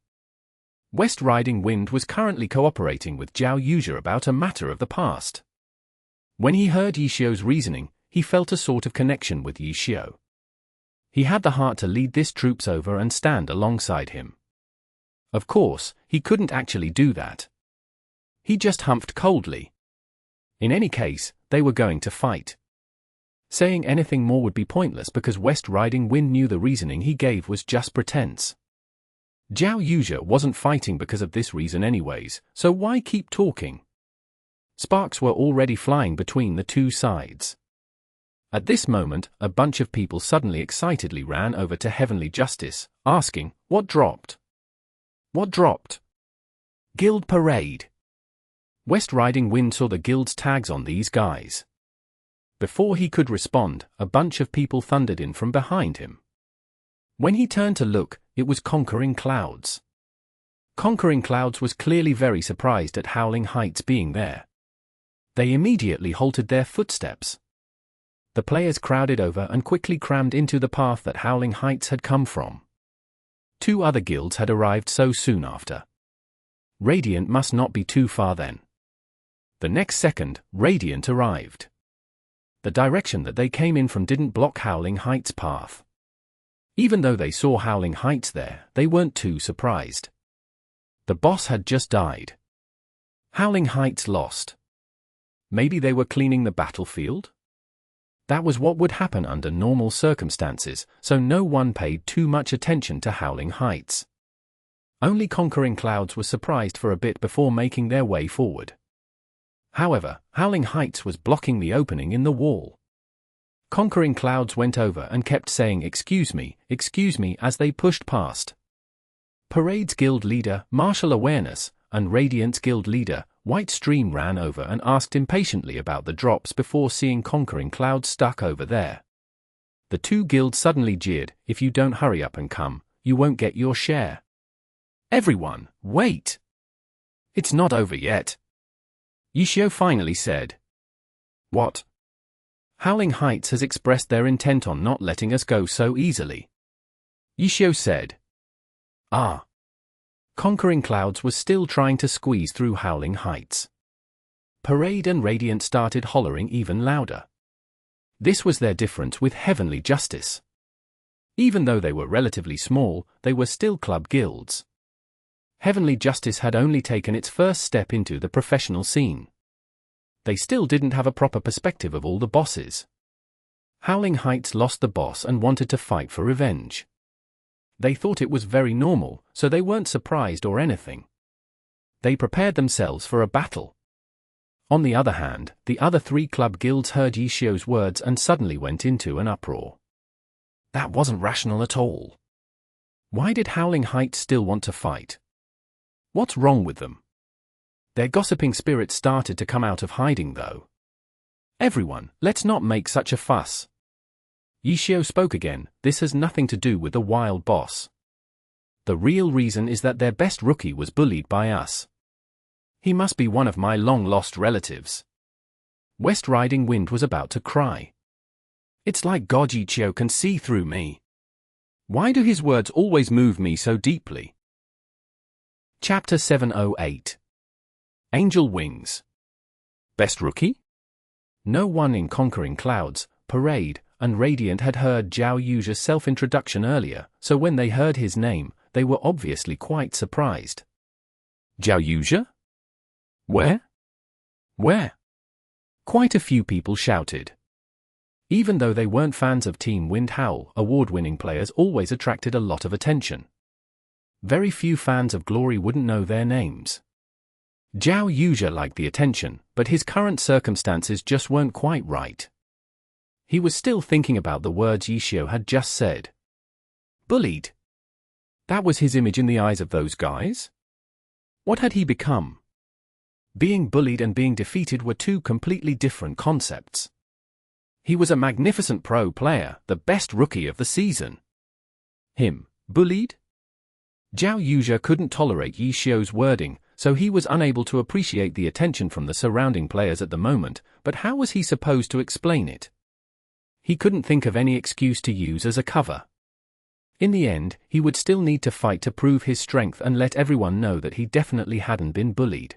West Riding Wind was currently cooperating with Xiao Yuja about a matter of the past. When he heard Xiao's reasoning, he felt a sort of connection with Xiao. He had the heart to lead this troops over and stand alongside him. Of course, he couldn't actually do that. He just humphed coldly. In any case, they were going to fight. Saying anything more would be pointless because West Riding Wind knew the reasoning he gave was just pretense. Xiao Yuja wasn't fighting because of this reason anyways, so why keep talking? Sparks were already flying between the two sides. At this moment, a bunch of people suddenly excitedly ran over to Heavenly Justice, asking, what dropped? What dropped? Guild Parade. West Riding Wind saw the guild's tags on these guys. Before he could respond, a bunch of people thundered in from behind him. When he turned to look, it was Conquering Clouds. Conquering Clouds was clearly very surprised at Howling Heights being there. They immediately halted their footsteps. The players crowded over and quickly crammed into the path that Howling Heights had come from. 2 other guilds had arrived so soon after. Radiant must not be too far then. The next second, Radiant arrived. The direction that they came in from didn't block Howling Heights' path. Even though they saw Howling Heights there, they weren't too surprised. The boss had just died. Howling Heights lost. Maybe they were cleaning the battlefield? That was what would happen under normal circumstances, so no one paid too much attention to Howling Heights. Only Conquering Clouds was surprised for a bit before making their way forward. However, Howling Heights was blocking the opening in the wall. Conquering Clouds went over and kept saying excuse me, as they pushed past. Parade's guild leader, Martial Awareness, and Radiant's guild leader, White Stream ran over and asked impatiently about the drops before seeing Conquering Clouds stuck over there. The 2 guilds suddenly jeered, if you don't hurry up and come, you won't get your share. Everyone, wait! It's not over yet. Xiao finally said. What? Howling Heights has expressed their intent on not letting us go so easily. Xiao said. Ah. Conquering Clouds was still trying to squeeze through Howling Heights. Parade and Radiant started hollering even louder. This was their difference with Heavenly Justice. Even though they were relatively small, they were still club guilds. Heavenly Justice had only taken its first step into the professional scene. They still didn't have a proper perspective of all the bosses. Howling Heights lost the boss and wanted to fight for revenge. They thought it was very normal, so they weren't surprised or anything. They prepared themselves for a battle. On the other hand, the other 3 club guilds heard Xiao's words and suddenly went into an uproar. That wasn't rational at all. Why did Howling Heights still want to fight? What's wrong with them? Their gossiping spirits started to come out of hiding though. Everyone, let's not make such a fuss. Xiao spoke again, this has nothing to do with the wild boss. The real reason is that their best rookie was bullied by us. He must be one of my long-lost relatives. West Riding Wind was about to cry. It's like God Xiao can see through me. Why do his words always move me so deeply? Chapter 708. Angel Wings. Best rookie? No one in Conquering Clouds, Parade, and Radiant had heard Xiao Yu's self-introduction earlier, so when they heard his name, they were obviously quite surprised. Xiao Yu? Where? Where? Quite a few people shouted. Even though they weren't fans of Team Wind Howl, award-winning players always attracted a lot of attention. Very few fans of Glory wouldn't know their names. Xiao Yu liked the attention, but his current circumstances just weren't quite right. He was still thinking about the words Xiao had just said. Bullied. That was his image in the eyes of those guys? What had he become? Being bullied and being defeated were 2 completely different concepts. He was a magnificent pro player, the best rookie of the season. Him, bullied? Xiao Yu couldn't tolerate Xiao's wording, so he was unable to appreciate the attention from the surrounding players at the moment, but how was he supposed to explain it? He couldn't think of any excuse to use as a cover. In the end, he would still need to fight to prove his strength and let everyone know that he definitely hadn't been bullied.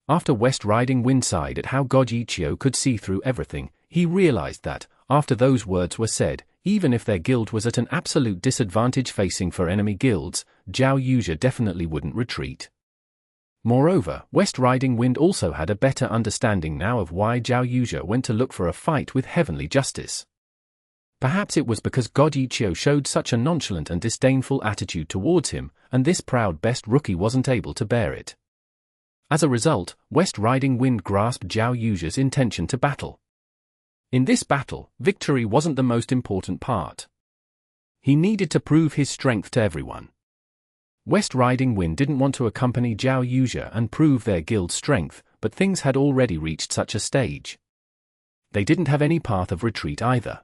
After West Riding Wind sighed at how God Xiao could see through everything, he realized that, after those words were said, even if their guild was at an absolute disadvantage facing for enemy guilds, Xiao Yu definitely wouldn't retreat. Moreover, West Riding Wind also had a better understanding now of why Xiao Yu went to look for a fight with Heavenly Justice. Perhaps it was because God Xiao showed such a nonchalant and disdainful attitude towards him, and this proud best rookie wasn't able to bear it. As a result, West Riding Wind grasped Xiao Yu's intention to battle. In this battle, victory wasn't the most important part. He needed to prove his strength to everyone. West Riding Wind didn't want to accompany Xiao Yu and prove their guild's strength, but things had already reached such a stage. They didn't have any path of retreat either.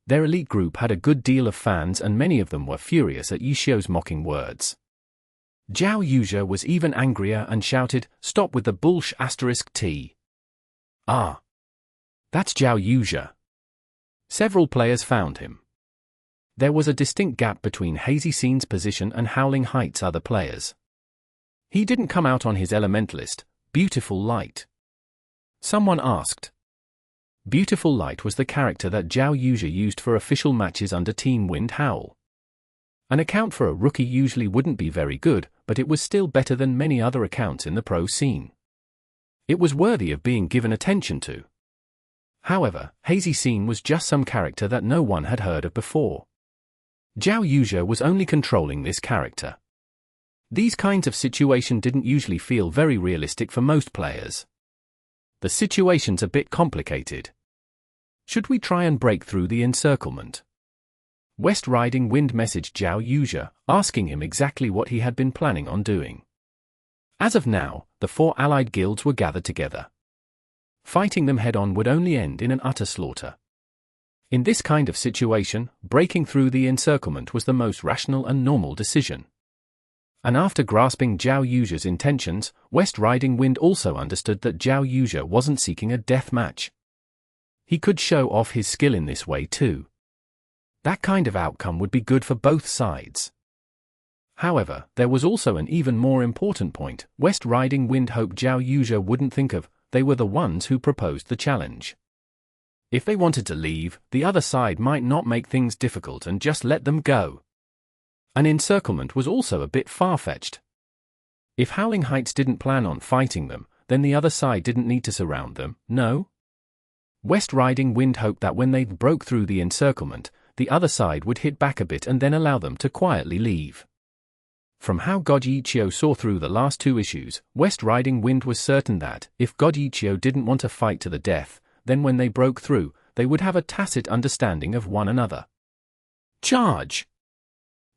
Their elite group had a good deal of fans and many of them were furious at Xiao's mocking words. Xiao Yu was even angrier and shouted, "Stop with the **T. Ah. That's Xiao Yu." Several players found him. There was a distinct gap between Hazy Scene's position and Howling Heights' other players. He didn't come out on his Elementalist, Beautiful Light. Someone asked. Beautiful Light was the character that Xiao Yu used for official matches under Team Wind Howl. An account for a rookie usually wouldn't be very good, but it was still better than many other accounts in the pro scene. It was worthy of being given attention to. However, Hazy Scene was just some character that no one had heard of before. Xiao Yu was only controlling this character. These kinds of situations didn't usually feel very realistic for most players. The situation's a bit complicated. Should we try and break through the encirclement? West Riding Wind messaged Xiao Yu, asking him exactly what he had been planning on doing. As of now, the 4 allied guilds were gathered together. Fighting them head-on would only end in an utter slaughter. In this kind of situation, breaking through the encirclement was the most rational and normal decision. And after grasping Xiao Yu's intentions, West Riding Wind also understood that Xiao Yu wasn't seeking a death match. He could show off his skill in this way too. That kind of outcome would be good for both sides. However, there was also an even more important point. West Riding Wind hoped Xiao Yu wouldn't think of. They were the ones who proposed the challenge. If they wanted to leave, the other side might not make things difficult and just let them go. An encirclement was also a bit far-fetched. If Howling Heights didn't plan on fighting them, then the other side didn't need to surround them, no? West Riding Wind hoped that when they broke through the encirclement, the other side would hit back a bit and then allow them to quietly leave. From how God Xiao saw through the last two issues, West Riding Wind was certain that, if God Xiao didn't want to fight to the death, then when they broke through, they would have a tacit understanding of one another. Charge!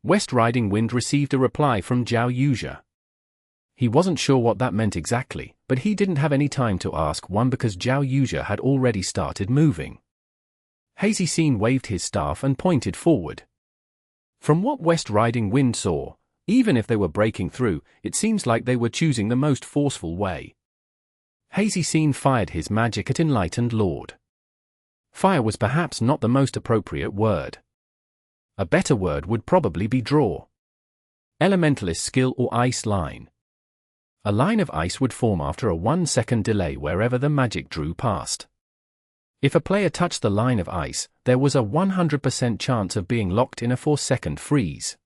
West Riding Wind received a reply from Xiao Yu. He wasn't sure what that meant exactly, but he didn't have any time to ask one because Xiao Yu had already started moving. Hazy Scene waved his staff and pointed forward. From what West Riding Wind saw, even if they were breaking through, it seems like they were choosing the most forceful way. Hazy Scene fired his magic at Enlightened Lord. Fire was perhaps not the most appropriate word. A better word would probably be draw. Elementalist skill or ice line. A line of ice would form after a 1-second delay wherever the magic drew past. If a player touched the line of ice, there was a 100% chance of being locked in a 4-second freeze.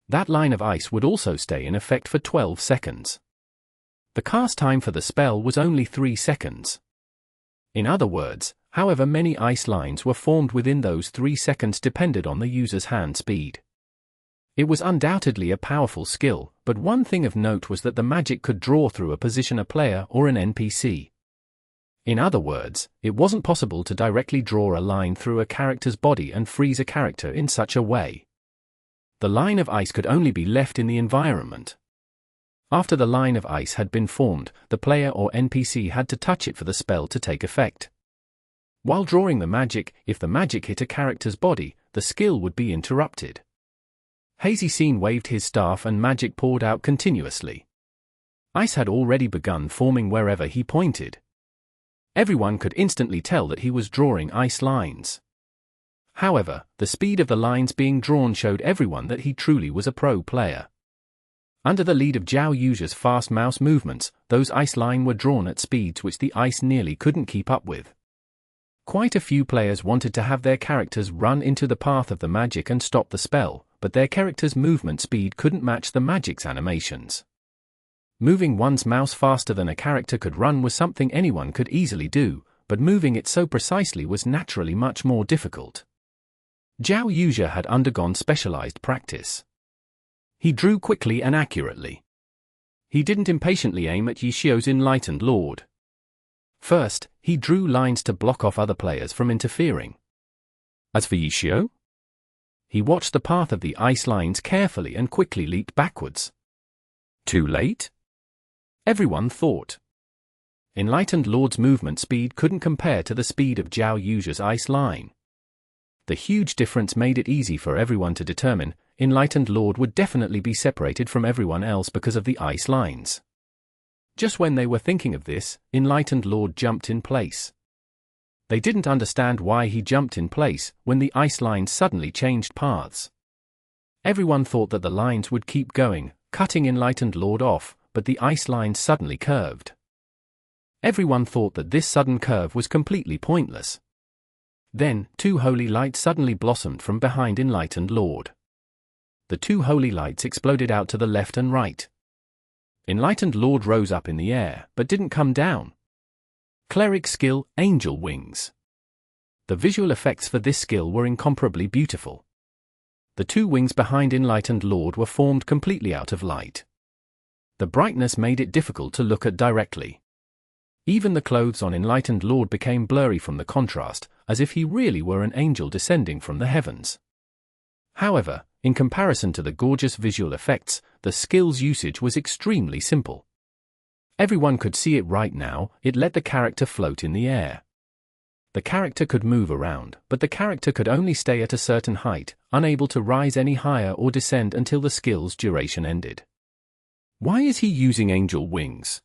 That line of ice would also stay in effect for 12 seconds. The cast time for the spell was only 3 seconds. In other words, however many ice lines were formed within those 3 seconds depended on the user's hand speed. It was undoubtedly a powerful skill, but one thing of note was that the magic could draw through a position, a player, or an NPC. In other words, it wasn't possible to directly draw a line through a character's body and freeze a character in such a way. The line of ice could only be left in the environment. After the line of ice had been formed, the player or NPC had to touch it for the spell to take effect. While drawing the magic, if the magic hit a character's body, the skill would be interrupted. Hazy Scene waved his staff and magic poured out continuously. Ice had already begun forming wherever he pointed. Everyone could instantly tell that he was drawing ice lines. However, the speed of the lines being drawn showed everyone that he truly was a pro player. Under the lead of Xiao Yu's fast mouse movements, those ice lines were drawn at speeds which the ice nearly couldn't keep up with. Quite a few players wanted to have their characters run into the path of the magic and stop the spell, but their character's movement speed couldn't match the magic's animations. Moving one's mouse faster than a character could run was something anyone could easily do, but moving it so precisely was naturally much more difficult. Xiao Yu had undergone specialized practice. He drew quickly and accurately. He didn't impatiently aim at Xiao's Enlightened Lord. First, he drew lines to block off other players from interfering. As for Xiao, he watched the path of the ice lines carefully and quickly leaped backwards. Too late? Everyone thought. Enlightened Lord's movement speed couldn't compare to the speed of Xiao Yu's ice line. The huge difference made it easy for everyone to determine Enlightened Lord would definitely be separated from everyone else because of the ice lines. Just when they were thinking of this, Enlightened Lord jumped in place. They didn't understand why he jumped in place when the ice lines suddenly changed paths. Everyone thought that the lines would keep going, cutting Enlightened Lord off, but the ice lines suddenly curved. Everyone thought that this sudden curve was completely pointless. Then, 2 holy lights suddenly blossomed from behind Enlightened Lord. The 2 holy lights exploded out to the left and right. Enlightened Lord rose up in the air, but didn't come down. Cleric skill, Angel Wings. The visual effects for this skill were incomparably beautiful. The 2 wings behind Enlightened Lord were formed completely out of light. The brightness made it difficult to look at directly. Even the clothes on Enlightened Lord became blurry from the contrast, as if he really were an angel descending from the heavens. However, in comparison to the gorgeous visual effects, the skill's usage was extremely simple. Everyone could see it right now. It let the character float in the air. The character could move around, but the character could only stay at a certain height, unable to rise any higher or descend until the skill's duration ended. Why is he using angel wings?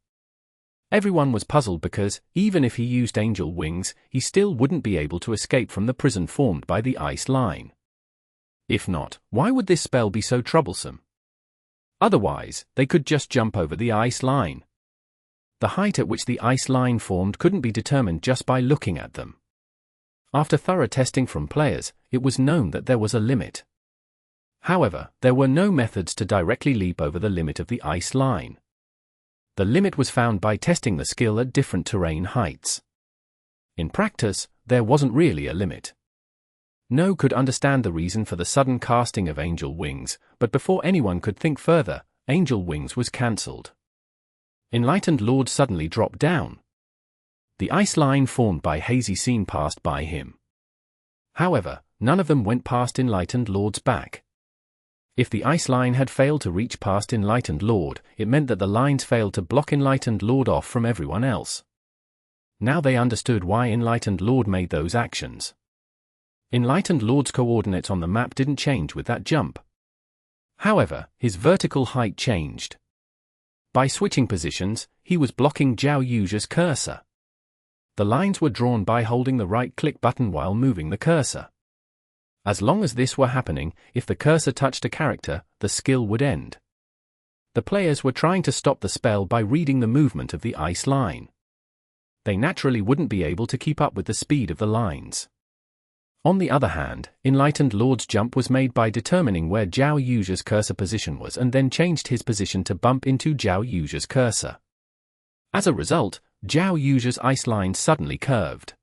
Everyone was puzzled because, even if he used angel wings, he still wouldn't be able to escape from the prison formed by the ice line. If not, why would this spell be so troublesome? Otherwise, they could just jump over the ice line. The height at which the ice line formed couldn't be determined just by looking at them. After thorough testing from players, it was known that there was a limit. However, there were no methods to directly leap over the limit of the ice line. The limit was found by testing the skill at different terrain heights. In practice, there wasn't really a limit. No could understand the reason for the sudden casting of angel wings, but before anyone could think further, angel wings was cancelled. Enlightened Lord suddenly dropped down. The ice line formed by Hazy Scene passed by him. However, none of them went past Enlightened Lord's back. If the ice line had failed to reach past Enlightened Lord, it meant that the lines failed to block Enlightened Lord off from everyone else. Now they understood why Enlightened Lord made those actions. Enlightened Lord's coordinates on the map didn't change with that jump. However, his vertical height changed. By switching positions, he was blocking Xiao Yu's cursor. The lines were drawn by holding the right-click button while moving the cursor. As long as this were happening, if the cursor touched a character, the skill would end. The players were trying to stop the spell by reading the movement of the ice line. They naturally wouldn't be able to keep up with the speed of the lines. On the other hand, Enlightened Lord's jump was made by determining where Xiao Yu's cursor position was and then changed his position to bump into Xiao Yu's cursor. As a result, Xiao Yu's ice line suddenly curved.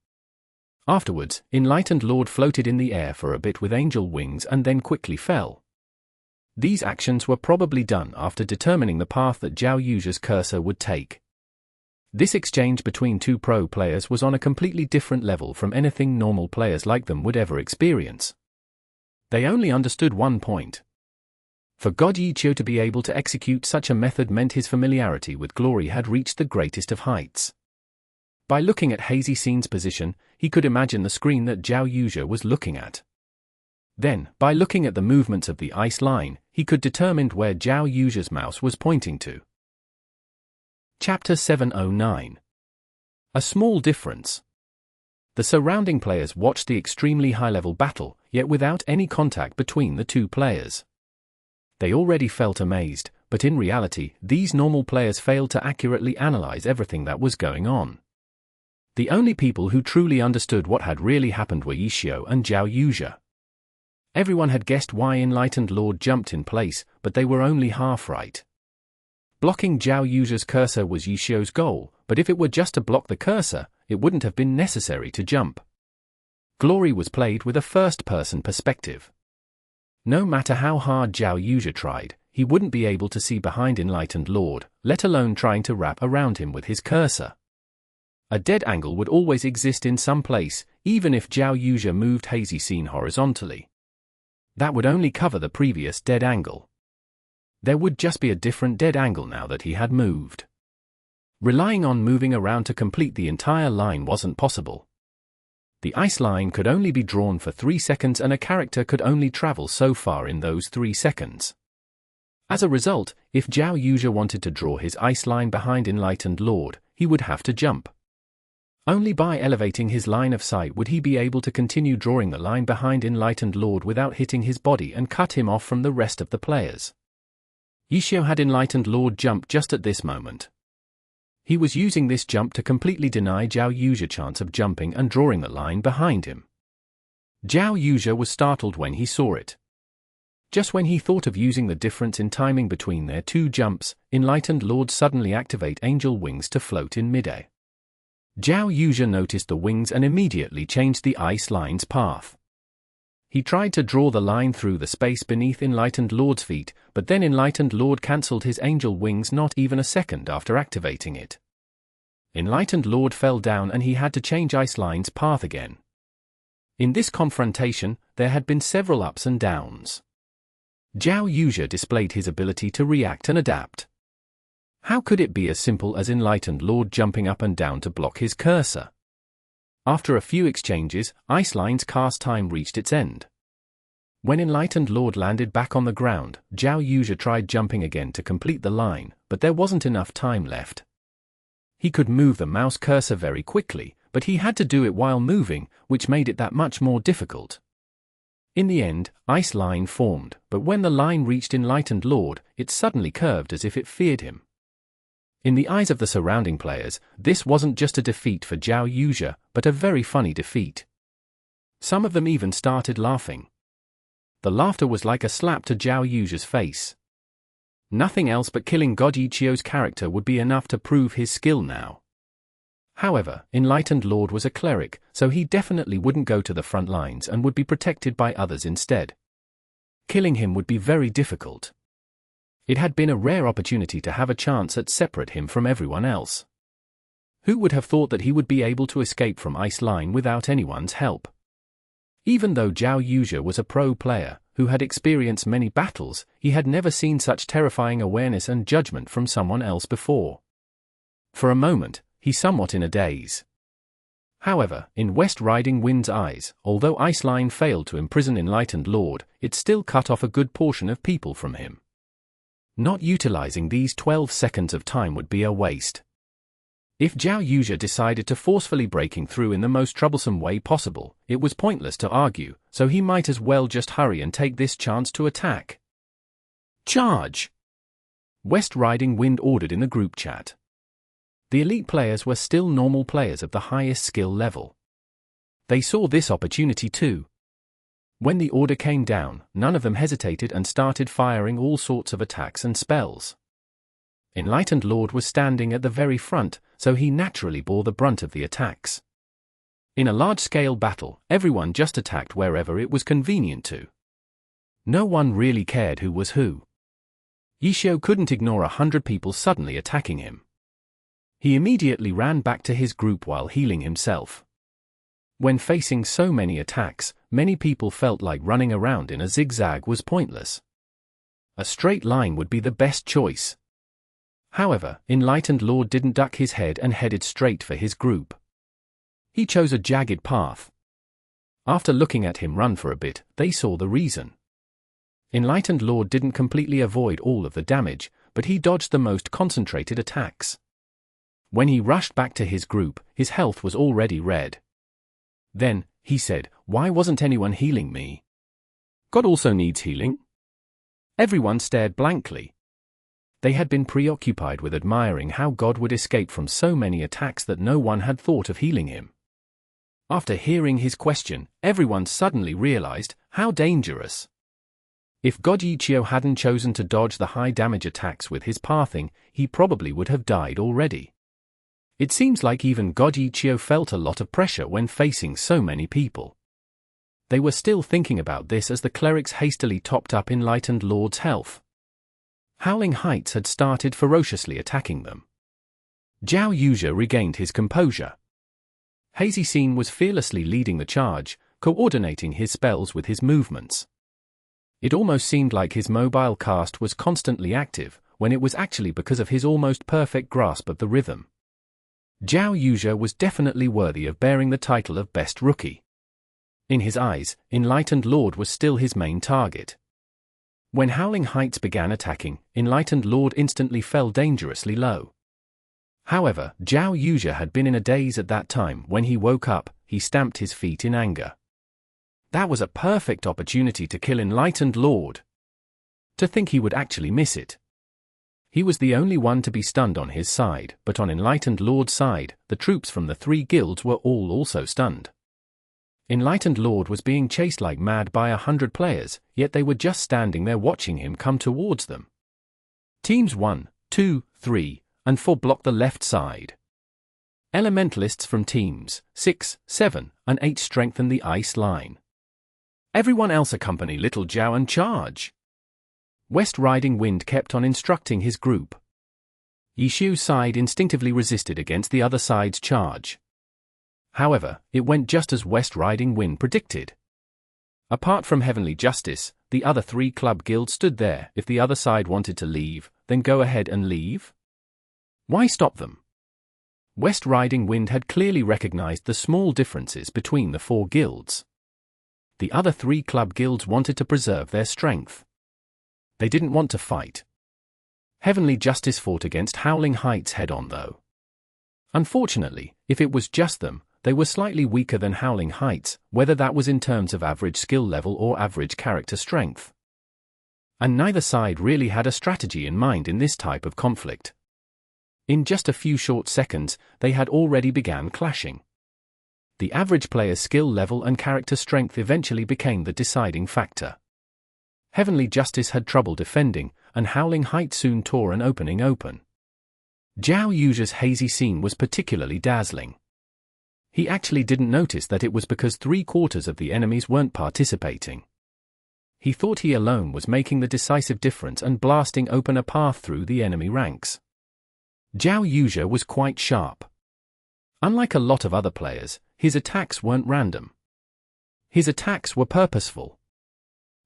Afterwards, Enlightened Lord floated in the air for a bit with angel wings and then quickly fell. These actions were probably done after determining the path that Xiao Yu's cursor would take. This exchange between two pro players was on a completely different level from anything normal players like them would ever experience. They only understood one point. For God Xiao to be able to execute such a method meant his familiarity with glory had reached the greatest of heights. By looking at Hazy Scene's position, he could imagine the screen that Xiao Yu was looking at. Then, by looking at the movements of the ice line, he could determine where Xiao Yu's mouse was pointing to. Chapter 709. A small difference. The surrounding players watched the extremely high-level battle, yet without any contact between the two players. They already felt amazed, but in reality, these normal players failed to accurately analyze everything that was going on. The only people who truly understood what had really happened were Xiao and Xiao Yu. Everyone had guessed why Enlightened Lord jumped in place, but they were only half right. Blocking Xiao Yu's cursor was Xiao's goal, but if it were just to block the cursor, it wouldn't have been necessary to jump. Glory was played with a first-person perspective. No matter how hard Xiao Yu tried, he wouldn't be able to see behind Enlightened Lord, let alone trying to wrap around him with his cursor. A dead angle would always exist in some place, even if Xiao Yu moved Hazy Scene horizontally. That would only cover the previous dead angle. There would just be a different dead angle now that he had moved. Relying on moving around to complete the entire line wasn't possible. The ice line could only be drawn for 3 seconds and a character could only travel so far in those 3 seconds. As a result, if Xiao Yu wanted to draw his ice line behind Enlightened Lord, he would have to jump. Only by elevating his line of sight would he be able to continue drawing the line behind Enlightened Lord without hitting his body and cut him off from the rest of the players. Xiao had Enlightened Lord jump just at this moment. He was using this jump to completely deny Xiao Yu's chance of jumping and drawing the line behind him. Xiao Yu was startled when he saw it. Just when he thought of using the difference in timing between their two jumps, Enlightened Lord suddenly activate angel wings to float in midair. Xiao Yu noticed the wings and immediately changed the ice line's path. He tried to draw the line through the space beneath Enlightened Lord's feet, but then Enlightened Lord cancelled his angel wings not even a second after activating it. Enlightened Lord fell down and he had to change ice line's path again. In this confrontation, there had been several ups and downs. Xiao Yu displayed his ability to react and adapt. How could it be as simple as Enlightened Lord jumping up and down to block his cursor? After a few exchanges, Ice Line's cast time reached its end. When Enlightened Lord landed back on the ground, Xiao Yu tried jumping again to complete the line, but there wasn't enough time left. He could move the mouse cursor very quickly, but he had to do it while moving, which made it that much more difficult. In the end, Ice Line formed, but when the line reached Enlightened Lord, it suddenly curved as if it feared him. In the eyes of the surrounding players, this wasn't just a defeat for Xiao Yuja, but a very funny defeat. Some of them even started laughing. The laughter was like a slap to Xiao Yuja's face. Nothing else but killing God Yichio's character would be enough to prove his skill now. However, Enlightened Lord was a cleric, so he definitely wouldn't go to the front lines and would be protected by others instead. Killing him would be very difficult. It had been a rare opportunity to have a chance at separate him from everyone else. Who would have thought that he would be able to escape from Ice Line without anyone's help? Even though Xiao Yuja was a pro player, who had experienced many battles, he had never seen such terrifying awareness and judgment from someone else before. For a moment, he somewhat in a daze. However, in West Riding Wind's eyes, although Ice Line failed to imprison Enlightened Lord, it still cut off a good portion of people from him. Not utilizing these 12 seconds of time would be a waste. If Xiao Yuja decided to forcefully breaking through in the most troublesome way possible, it was pointless to argue, so he might as well just hurry and take this chance to attack. Charge! West Riding Wind ordered in the group chat. The elite players were still normal players of the highest skill level. They saw this opportunity too. When the order came down, none of them hesitated and started firing all sorts of attacks and spells. Enlightened Lord was standing at the very front, so he naturally bore the brunt of the attacks. In a large-scale battle, everyone just attacked wherever it was convenient to. No one really cared who was who. Xiao couldn't ignore 100 people suddenly attacking him. He immediately ran back to his group while healing himself. When facing so many attacks, many people felt like running around in a zigzag was pointless. A straight line would be the best choice. However, Enlightened Lord didn't duck his head and headed straight for his group. He chose a jagged path. After looking at him run for a bit, they saw the reason. Enlightened Lord didn't completely avoid all of the damage, but he dodged the most concentrated attacks. When he rushed back to his group, his health was already red. Then, he said, "Why wasn't anyone healing me? God also needs healing?" Everyone stared blankly. They had been preoccupied with admiring how God would escape from so many attacks that no one had thought of healing him. After hearing his question, everyone suddenly realized how dangerous. If God Yichio hadn't chosen to dodge the high damage attacks with his pathing, he probably would have died already. It seems like even God Yichio felt a lot of pressure when facing so many people. They were still thinking about this as the clerics hastily topped up Enlightened Lord's health. Howling Heights had started ferociously attacking them. Xiao Yuja regained his composure. Hazy Scene was fearlessly leading the charge, coordinating his spells with his movements. It almost seemed like his mobile cast was constantly active, when it was actually because of his almost perfect grasp of the rhythm. Xiao Yuja was definitely worthy of bearing the title of Best Rookie. In his eyes, Enlightened Lord was still his main target. When Howling Heights began attacking, Enlightened Lord instantly fell dangerously low. However, Xiao Yuja had been in a daze at that time. When he woke up, he stamped his feet in anger. That was a perfect opportunity to kill Enlightened Lord. To think he would actually miss it. He was the only one to be stunned on his side, but on Enlightened Lord's side, the troops from the 3 guilds were all also stunned. Enlightened Lord was being chased like mad by 100 players, yet they were just standing there watching him come towards them. Teams 1, 2, 3, and 4 blocked the left side. Elementalists from teams 6, 7, and 8 strengthened the ice line. Everyone else accompany Little Xiao and charge. West Riding Wind kept on instructing his group. Yishu's side instinctively resisted against the other side's charge. However, it went just as West Riding Wind predicted. Apart from Heavenly Justice, the other 3 club guilds stood there. If the other side wanted to leave, then go ahead and leave. Why stop them? West Riding Wind had clearly recognized the small differences between the 4 guilds. The other 3 club guilds wanted to preserve their strength. They didn't want to fight. Heavenly Justice fought against Howling Heights head-on though. Unfortunately, if it was just them, they were slightly weaker than Howling Heights, whether that was in terms of average skill level or average character strength. And neither side really had a strategy in mind in this type of conflict. In just a few short seconds, they had already began clashing. The average player's skill level and character strength eventually became the deciding factor. Heavenly Justice had trouble defending, and Howling Heights soon tore an opening open. Xiao Yu's hazy scene was particularly dazzling. He actually didn't notice that it was because 3/4 of the enemies weren't participating. He thought he alone was making the decisive difference and blasting open a path through the enemy ranks. Xiao Yu was quite sharp. Unlike a lot of other players, his attacks weren't random. His attacks were purposeful.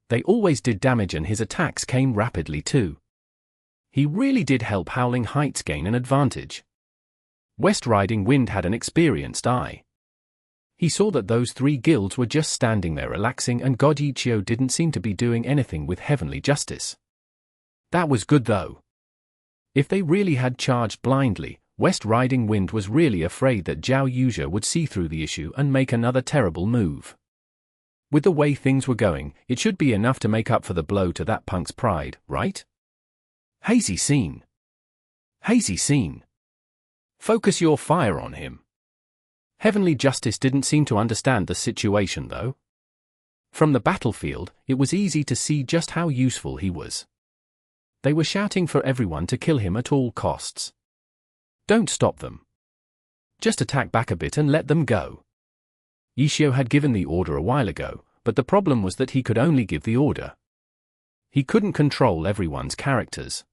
They always did damage and his attacks came rapidly too. He really did help Howling Heights gain an advantage. West Riding Wind had an experienced eye. He saw that those 3 guilds were just standing there relaxing and God Xiao didn't seem to be doing anything with Heavenly Justice. That was good though. If they really had charged blindly, West Riding Wind was really afraid that Xiao Yu would see through the issue and make another terrible move. With the way things were going, it should be enough to make up for the blow to that punk's pride, right? Hazy scene. Hazy scene. Focus your fire on him. Heavenly Justice didn't seem to understand the situation though. From the battlefield, it was easy to see just how useful he was. They were shouting for everyone to kill him at all costs. Don't stop them. Just attack back a bit and let them go. Xiao had given the order a while ago, but the problem was that he could only give the order. He couldn't control everyone's characters.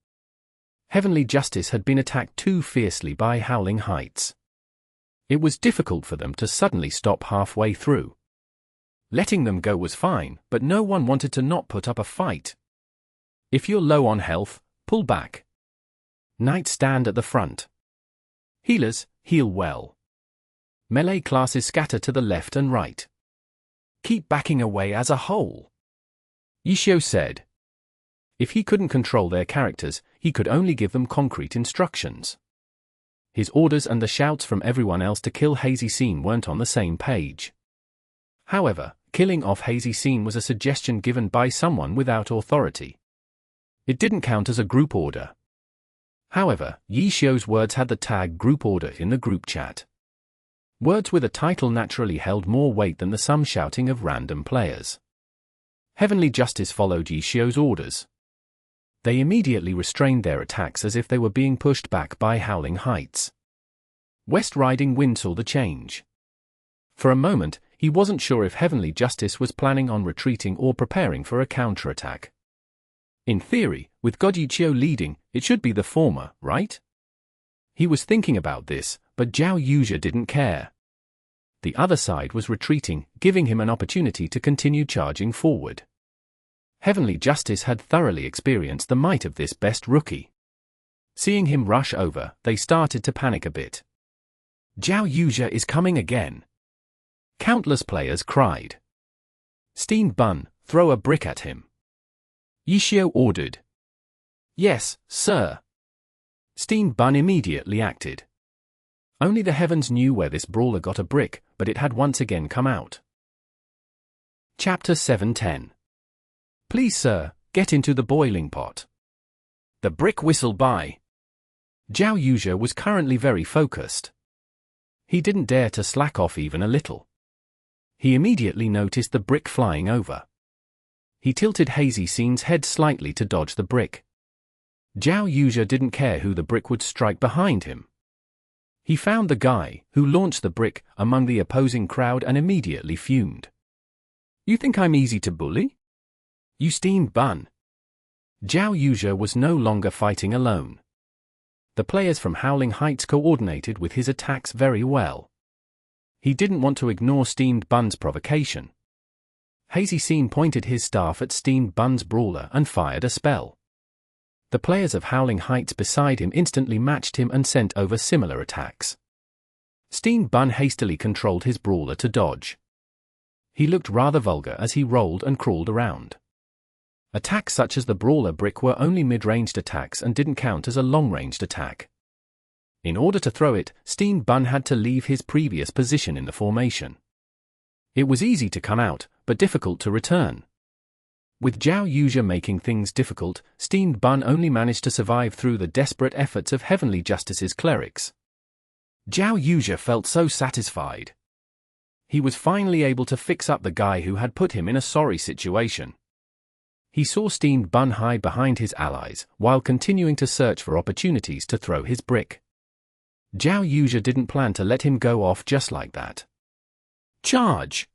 Heavenly Justice had been attacked too fiercely by Howling Heights. It was difficult for them to suddenly stop halfway through. Letting them go was fine, but no one wanted to not put up a fight. If you're low on health, pull back. Knights stand at the front. Healers, heal well. Melee classes scatter to the left and right. Keep backing away as a whole. Xiao said. If he couldn't control their characters, he could only give them concrete instructions. His orders and the shouts from everyone else to kill Hazy Scene weren't on the same page. However, killing off Hazy Scene was a suggestion given by someone without authority. It didn't count as a group order. However, Xiao's words had the tag group order in the group chat. Words with a title naturally held more weight than the some shouting of random players. Heavenly Justice followed Xiao's orders. They immediately restrained their attacks as if they were being pushed back by Howling Heights. West Riding Wind saw the change. For a moment, he wasn't sure if Heavenly Justice was planning on retreating or preparing for a counterattack. In theory, with God Xiao leading, it should be the former, right? He was thinking about this, but Xiao Yu didn't care. The other side was retreating, giving him an opportunity to continue charging forward. Heavenly Justice had thoroughly experienced the might of this best rookie. Seeing him rush over, they started to panic a bit. Xiao Yu is coming again. Countless players cried. Steen Bun, throw a brick at him. Xiao ordered. Yes, sir. Steen Bun immediately acted. Only the heavens knew where this brawler got a brick, but it had once again come out. Chapter 710. Please sir, get into the boiling pot. The brick whistled by. Xiao Yu was currently very focused. He didn't dare to slack off even a little. He immediately noticed the brick flying over. He tilted Hazy Scene's head slightly to dodge the brick. Xiao Yu didn't care who the brick would strike behind him. He found the guy, who launched the brick, among the opposing crowd and immediately fumed. You think I'm easy to bully? You steamed bun. Xiao Yu was no longer fighting alone. The players from Howling Heights coordinated with his attacks very well. He didn't want to ignore Steamed Bun's provocation. Hazy Scene pointed his staff at Steamed Bun's brawler and fired a spell. The players of Howling Heights beside him instantly matched him and sent over similar attacks. Steamed Bun hastily controlled his brawler to dodge. He looked rather vulgar as he rolled and crawled around. Attacks such as the Brawler Brick were only mid-ranged attacks and didn't count as a long-ranged attack. In order to throw it, Steen Bun had to leave his previous position in the formation. It was easy to come out, but difficult to return. With Xiao Yuja making things difficult, Steen Bun only managed to survive through the desperate efforts of Heavenly Justice's clerics. Xiao Yuja felt so satisfied. He was finally able to fix up the guy who had put him in a sorry situation. He saw Steen Bun hide behind his allies, while continuing to search for opportunities to throw his brick. Xiao Yuja didn't plan to let him go off just like that. Charge!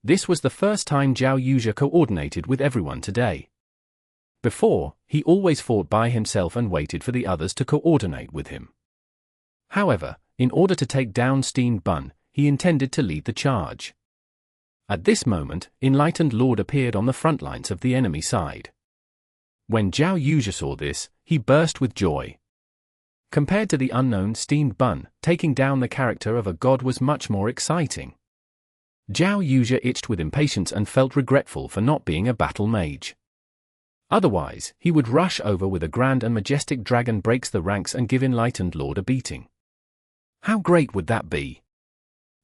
This was the first time Xiao Yuja coordinated with everyone today. Before, he always fought by himself and waited for the others to coordinate with him. However, in order to take down Steen Bun, he intended to lead the charge. At this moment, Enlightened Lord appeared on the front lines of the enemy side. When Xiao Yuja saw this, he burst with joy. Compared to the unknown Steen Bun, taking down the character of a god was much more exciting. Xiao Yuja itched with impatience and felt regretful for not being a battle mage. Otherwise, he would rush over with a grand and majestic dragon breaks the ranks and give Enlightened Lord a beating. How great would that be?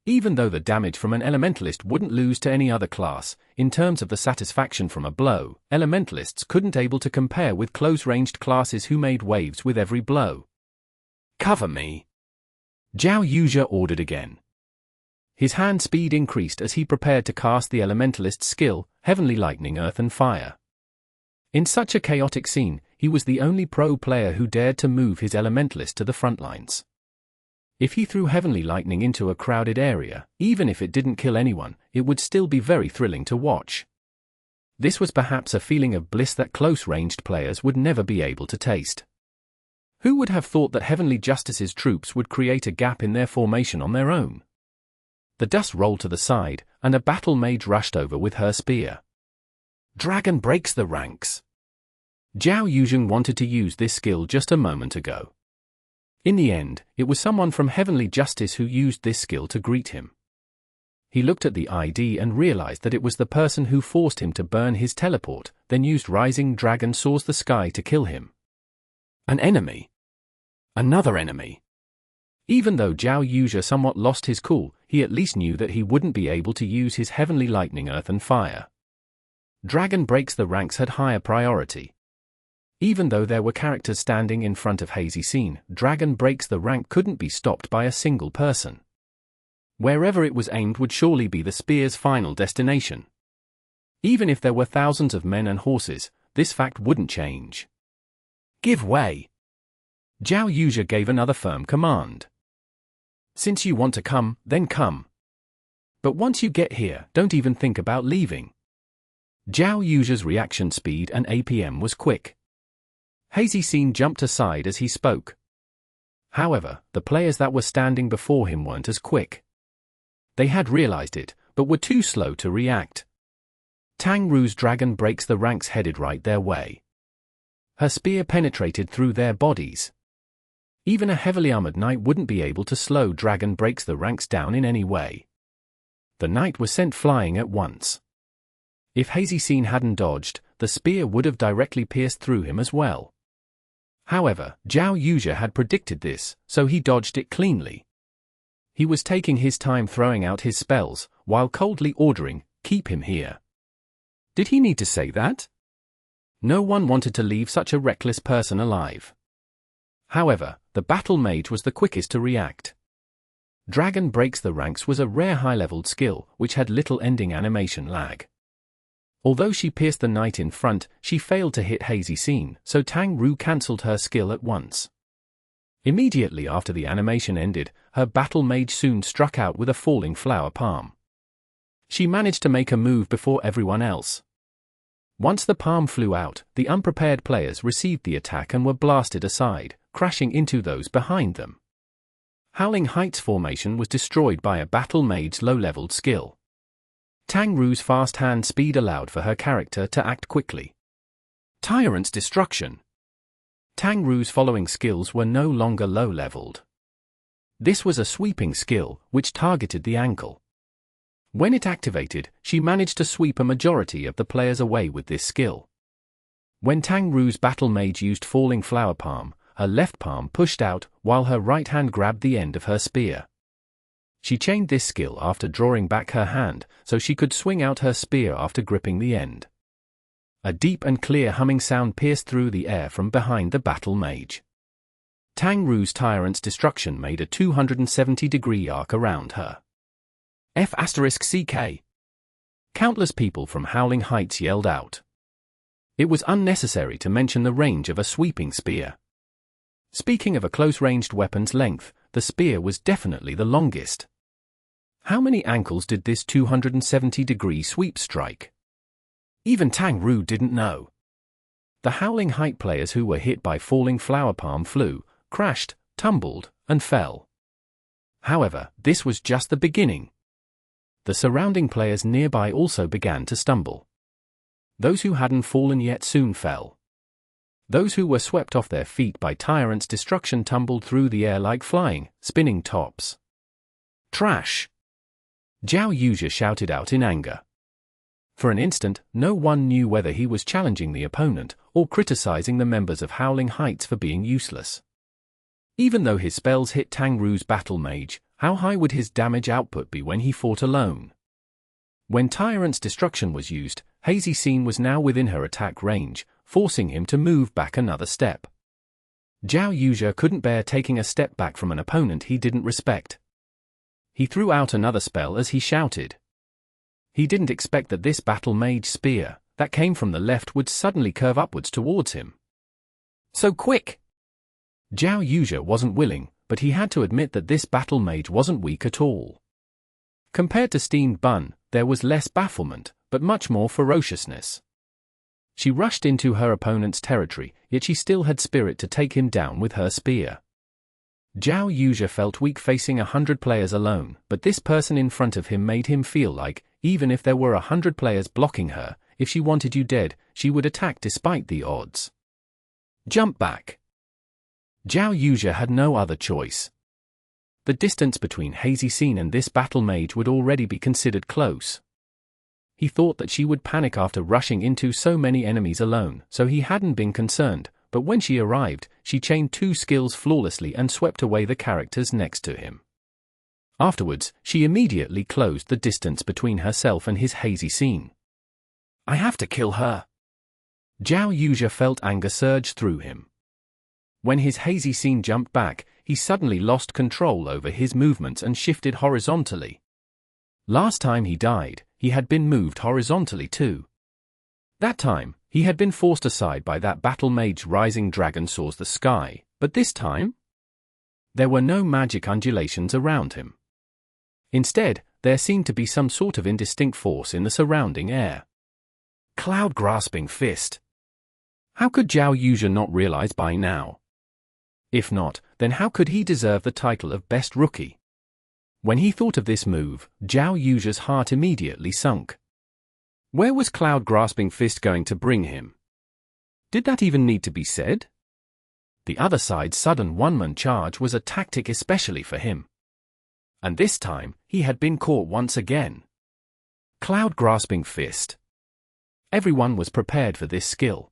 Even though the damage from an Elementalist wouldn't lose to any other class, in terms of the satisfaction from a blow, Elementalists couldn't able to compare with close-ranged classes who made waves with every blow. Cover me! Xiao Yuja ordered again. His hand speed increased as he prepared to cast the Elementalist's skill, Heavenly Lightning, Earth and Fire. In such a chaotic scene, he was the only pro player who dared to move his Elementalist to the front lines. If he threw Heavenly Lightning into a crowded area, even if it didn't kill anyone, it would still be very thrilling to watch. This was perhaps a feeling of bliss that close-ranged players would never be able to taste. Who would have thought that Heavenly Justice's troops would create a gap in their formation on their own? The dust rolled to the side, and a battle mage rushed over with her spear. Dragon breaks the ranks. Xiao Yuja wanted to use this skill just a moment ago. In the end, it was someone from Heavenly Justice who used this skill to greet him. He looked at the ID and realized that it was the person who forced him to burn his teleport, then used Rising Dragon Soars the Sky to kill him. An enemy. Another enemy. Even though Xiao Yuja somewhat lost his cool, he at least knew that he wouldn't be able to use his Heavenly Lightning, Earth and Fire. Dragon breaks the ranks had higher priority. Even though there were characters standing in front of Hazy Scene, Dragon breaks the rank couldn't be stopped by a single person. Wherever it was aimed would surely be the spear's final destination. Even if there were thousands of men and horses, this fact wouldn't change. Give way! Xiao Yuja gave another firm command. Since you want to come, then come. But once you get here, don't even think about leaving. Xiao Yuja's reaction speed and APM was quick. Hazy Scene jumped aside as he spoke. However, the players that were standing before him weren't as quick. They had realized it, but were too slow to react. Tang Ru's dragon breaks the ranks headed right their way. Her spear penetrated through their bodies. Even a heavily armored knight wouldn't be able to slow Dragon breaks the ranks down in any way. The knight was sent flying at once. If Hazy Scene hadn't dodged, the spear would have directly pierced through him as well. However, Xiao Yuja had predicted this, so he dodged it cleanly. He was taking his time throwing out his spells, while coldly ordering, "Keep him here." Did he need to say that? No one wanted to leave such a reckless person alive. However, the battle mage was the quickest to react. Dragon breaks the ranks was a rare high-leveled skill, which had little ending animation lag. Although she pierced the knight in front, she failed to hit Hazy Scene, so Tang Ru cancelled her skill at once. Immediately after the animation ended, her battle mage soon struck out with a falling flower palm. She managed to make a move before everyone else. Once the palm flew out, the unprepared players received the attack and were blasted aside, crashing into those behind them. Howling Heights formation was destroyed by a battle mage's low-leveled skill. Tang Ru's fast hand speed allowed for her character to act quickly. Tyrant's Destruction. Tang Ru's following skills were no longer low-leveled. This was a sweeping skill, which targeted the ankle. When it activated, she managed to sweep a majority of the players away with this skill. When Tang Ru's battle mage used falling flower palm, her left palm pushed out while her right hand grabbed the end of her spear. She chained this skill after drawing back her hand so she could swing out her spear after gripping the end. A deep and clear humming sound pierced through the air from behind the battle mage. Tang Ru's Tyrant's Destruction made a 270-degree arc around her. F***CK. Countless people from Howling Heights yelled out. It was unnecessary to mention the range of a sweeping spear. Speaking of a close-ranged weapon's length, the spear was definitely the longest. How many ankles did this 270-degree sweep strike? Even Tang Ru didn't know. The Howling Height players who were hit by falling flower palm flew, crashed, tumbled, and fell. However, this was just the beginning. The surrounding players nearby also began to stumble. Those who hadn't fallen yet soon fell. Those who were swept off their feet by Tyrant's Destruction tumbled through the air like flying, spinning tops. Trash! Xiao Yuja shouted out in anger. For an instant, no one knew whether he was challenging the opponent or criticizing the members of Howling Heights for being useless. Even though his spells hit Tang Ru's battle mage, how high would his damage output be when he fought alone? When Tyrant's Destruction was used, Hazy Scene was now within her attack range, forcing him to move back another step. Xiao Yuja couldn't bear taking a step back from an opponent he didn't respect. He threw out another spell as he shouted. He didn't expect that this battle mage spear, that came from the left, would suddenly curve upwards towards him. So quick! Xiao Yuja wasn't willing, but he had to admit that this battle mage wasn't weak at all. Compared to Steamed Bun, there was less bafflement, but much more ferociousness. She rushed into her opponent's territory, yet she still had spirit to take him down with her spear. Xiao Yuja felt weak facing 100 players alone, but this person in front of him made him feel like, even if there were 100 players blocking her, if she wanted you dead, she would attack despite the odds. Jump back. Xiao Yuja had no other choice. The distance between Hazy Scene and this battle mage would already be considered close. He thought that she would panic after rushing into so many enemies alone, so he hadn't been concerned, but when she arrived, she chained two skills flawlessly and swept away the characters next to him. Afterwards, she immediately closed the distance between herself and his Hazy Scene. I have to kill her. Xiao Yuja felt anger surge through him. When his Hazy Scene jumped back, he suddenly lost control over his movements and shifted horizontally. Last time he died, he had been moved horizontally too. That time, he had been forced aside by that battle mage rising dragon soars the sky, but this time? There were no magic undulations around him. Instead, there seemed to be some sort of indistinct force in the surrounding air. Cloud-grasping fist. How could Xiao Yuja not realize by now? If not, then how could he deserve the title of Best Rookie? When he thought of this move, Xiao Yuja's heart immediately sunk. Where was Cloud-grasping fist going to bring him? Did that even need to be said? The other side's sudden one-man charge was a tactic especially for him. And this time, he had been caught once again. Cloud-grasping fist. Everyone was prepared for this skill.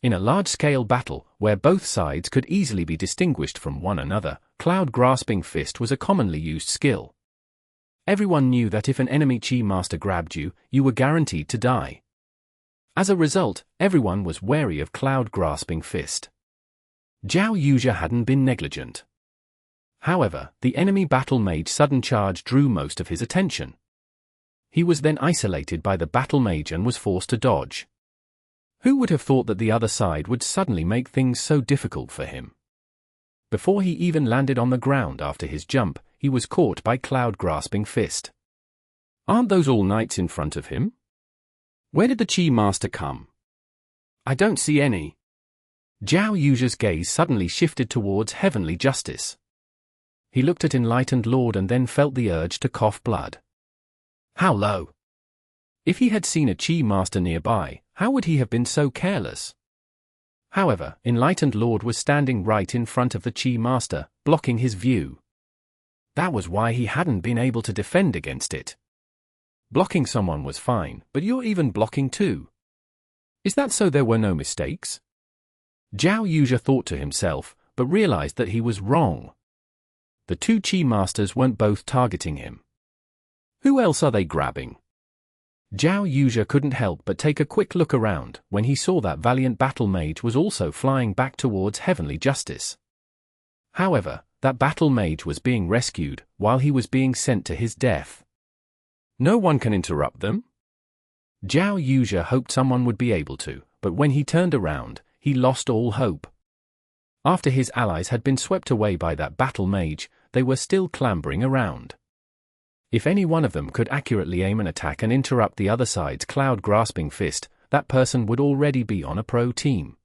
In a large-scale battle, where both sides could easily be distinguished from one another, Cloud-grasping fist was a commonly used skill. Everyone knew that if an enemy Chi Master grabbed you, you were guaranteed to die. As a result, everyone was wary of Cloud-grasping fist. Xiao Yuja hadn't been negligent. However, the enemy battle mage's sudden charge drew most of his attention. He was then isolated by the battle mage and was forced to dodge. Who would have thought that the other side would suddenly make things so difficult for him? Before he even landed on the ground after his jump, he was caught by Cloud-grasping fist. Aren't those all knights in front of him? Where did the Chi Master come? I don't see any. Xiao Yuja's gaze suddenly shifted towards Heavenly Justice. He looked at Enlightened Lord and then felt the urge to cough blood. How low? If he had seen a Chi Master nearby, how would he have been so careless? However, Enlightened Lord was standing right in front of the Chi Master, blocking his view. That was why he hadn't been able to defend against it. Blocking someone was fine, but you're even blocking too. Is that so there were no mistakes? Xiao Yuja thought to himself, but realized that he was wrong. The two Chi Masters weren't both targeting him. Who else are they grabbing? Xiao Yuja couldn't help but take a quick look around when he saw that valiant battle mage was also flying back towards heavenly justice. However, that battle mage was being rescued while he was being sent to his death. No one can interrupt them? Xiao Yuja hoped someone would be able to, but when he turned around, he lost all hope. After his allies had been swept away by that battle mage, they were still clambering around. If any one of them could accurately aim an attack and interrupt the other side's cloud-grasping fist, that person would already be on a pro team.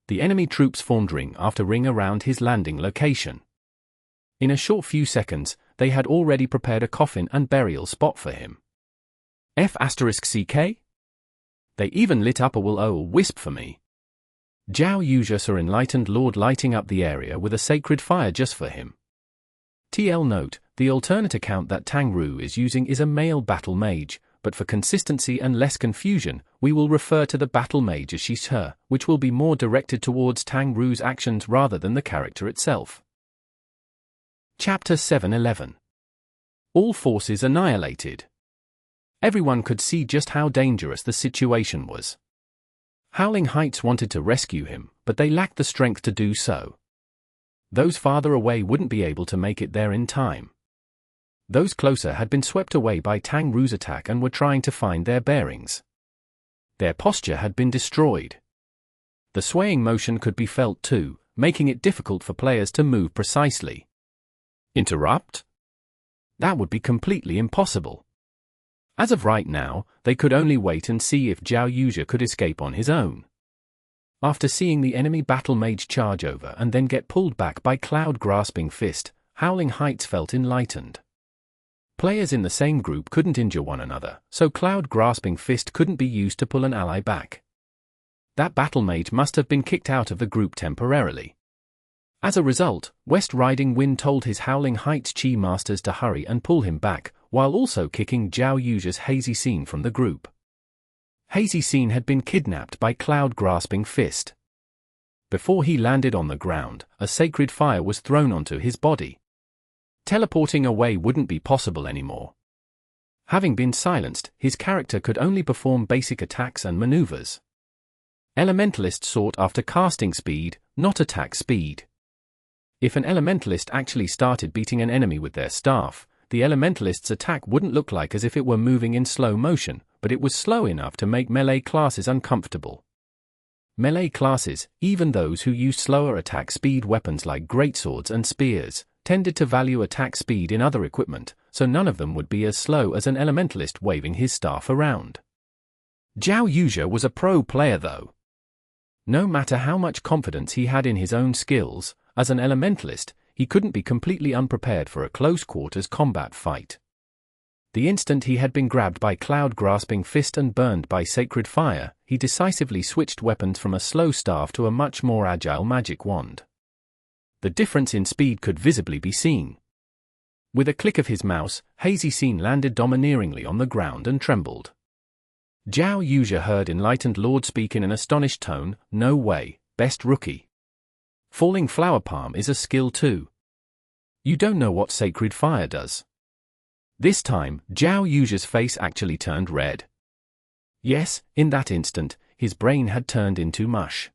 The enemy troops formed ring after ring around his landing location. In a short few seconds, they had already prepared a coffin and burial spot for him. F***CK? They even lit up a will-o-wisp for me. Xiao Yuja saw Enlightened Lord lighting up the area with a sacred fire just for him. TL note, the alternate account that Tang Ru is using is a male battle mage, but for consistency and less confusion, we will refer to the battle mage as she's her, which will be more directed towards Tang Ru's actions rather than the character itself. Chapter 711. All forces annihilated. Everyone could see just how dangerous the situation was. Howling Heights wanted to rescue him, but they lacked the strength to do so. Those farther away wouldn't be able to make it there in time. Those closer had been swept away by Tang Ru's attack and were trying to find their bearings. Their posture had been destroyed. The swaying motion could be felt too, making it difficult for players to move precisely. Interrupt? That would be completely impossible. As of right now, they could only wait and see if Xiao Yuja could escape on his own. After seeing the enemy battle mage charge over and then get pulled back by cloud-grasping fist, Howling Heights felt enlightened. Players in the same group couldn't injure one another, so cloud-grasping fist couldn't be used to pull an ally back. That battle mage must have been kicked out of the group temporarily. As a result, West Riding Wind told his Howling Heights Chi Masters to hurry and pull him back, while also kicking Xiao Yuja's Hazy Scene from the group. Hazy Scene had been kidnapped by cloud-grasping fist. Before he landed on the ground, a sacred fire was thrown onto his body. Teleporting away wouldn't be possible anymore. Having been silenced, his character could only perform basic attacks and maneuvers. Elementalist sought after casting speed, not attack speed. If an Elementalist actually started beating an enemy with their staff, the Elementalist's attack wouldn't look like as if it were moving in slow motion, but it was slow enough to make melee classes uncomfortable. Melee classes, even those who used slower attack speed weapons like greatswords and spears, tended to value attack speed in other equipment, so none of them would be as slow as an Elementalist waving his staff around. Xiao Yuja was a pro player though. No matter how much confidence he had in his own skills, as an Elementalist, he couldn't be completely unprepared for a close-quarters combat fight. The instant he had been grabbed by cloud-grasping fist and burned by sacred fire, he decisively switched weapons from a slow staff to a much more agile magic wand. The difference in speed could visibly be seen. With a click of his mouse, Hazy Scene landed domineeringly on the ground and trembled. Xiao Yuja heard Enlightened Lord speak in an astonished tone, "No way, best rookie. Falling Flower Palm is a skill too. You don't know what Sacred Fire does." This time, Xiao Yuja's face actually turned red. Yes, in that instant, his brain had turned into mush.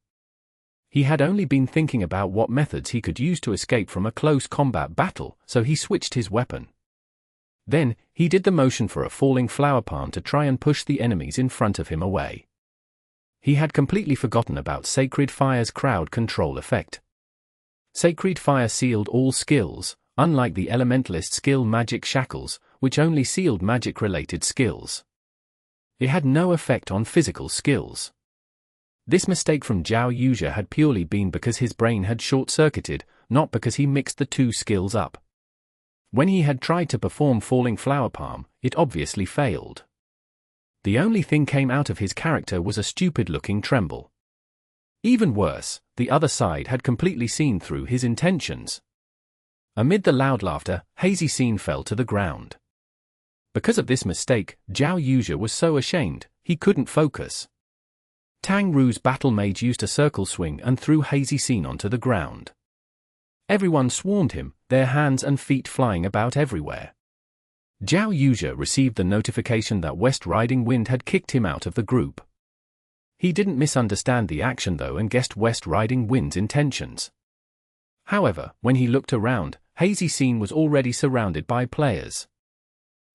He had only been thinking about what methods he could use to escape from a close combat battle, so he switched his weapon. Then, he did the motion for a falling flower palm to try and push the enemies in front of him away. He had completely forgotten about Sacred Fire's crowd control effect. Sacred Fire sealed all skills, unlike the Elementalist skill Magic Shackles, which only sealed magic-related skills. It had no effect on physical skills. This mistake from Xiao Yuja had purely been because his brain had short-circuited, not because he mixed the two skills up. When he had tried to perform Falling Flower Palm, it obviously failed. The only thing came out of his character was a stupid-looking tremble. Even worse, the other side had completely seen through his intentions. Amid the loud laughter, Hazy Scene fell to the ground. Because of this mistake, Xiao Yuja was so ashamed, he couldn't focus. Tang Ru's battle mage used a circle swing and threw Hazy Scene onto the ground. Everyone swarmed him, their hands and feet flying about everywhere. Xiao Yuja received the notification that West Riding Wind had kicked him out of the group. He didn't misunderstand the action though and guessed West Riding Wind's intentions. However, when he looked around, Hazy Scene was already surrounded by players.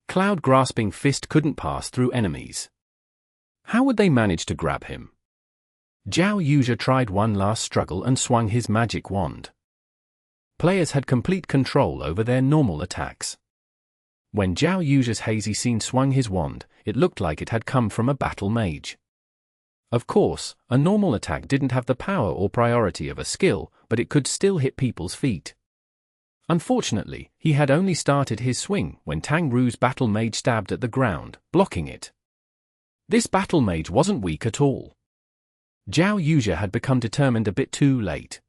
Cloud Grasping Fist couldn't pass through enemies. How would they manage to grab him? Xiao Yuja tried one last struggle and swung his magic wand. Players had complete control over their normal attacks. When Xiao Yuja's Hazy Scene swung his wand, it looked like it had come from a battle mage. Of course, a normal attack didn't have the power or priority of a skill, but it could still hit people's feet. Unfortunately, he had only started his swing when Tang Ru's battle mage stabbed at the ground, blocking it. This battle mage wasn't weak at all. Xiao Yuja had become determined a bit too late.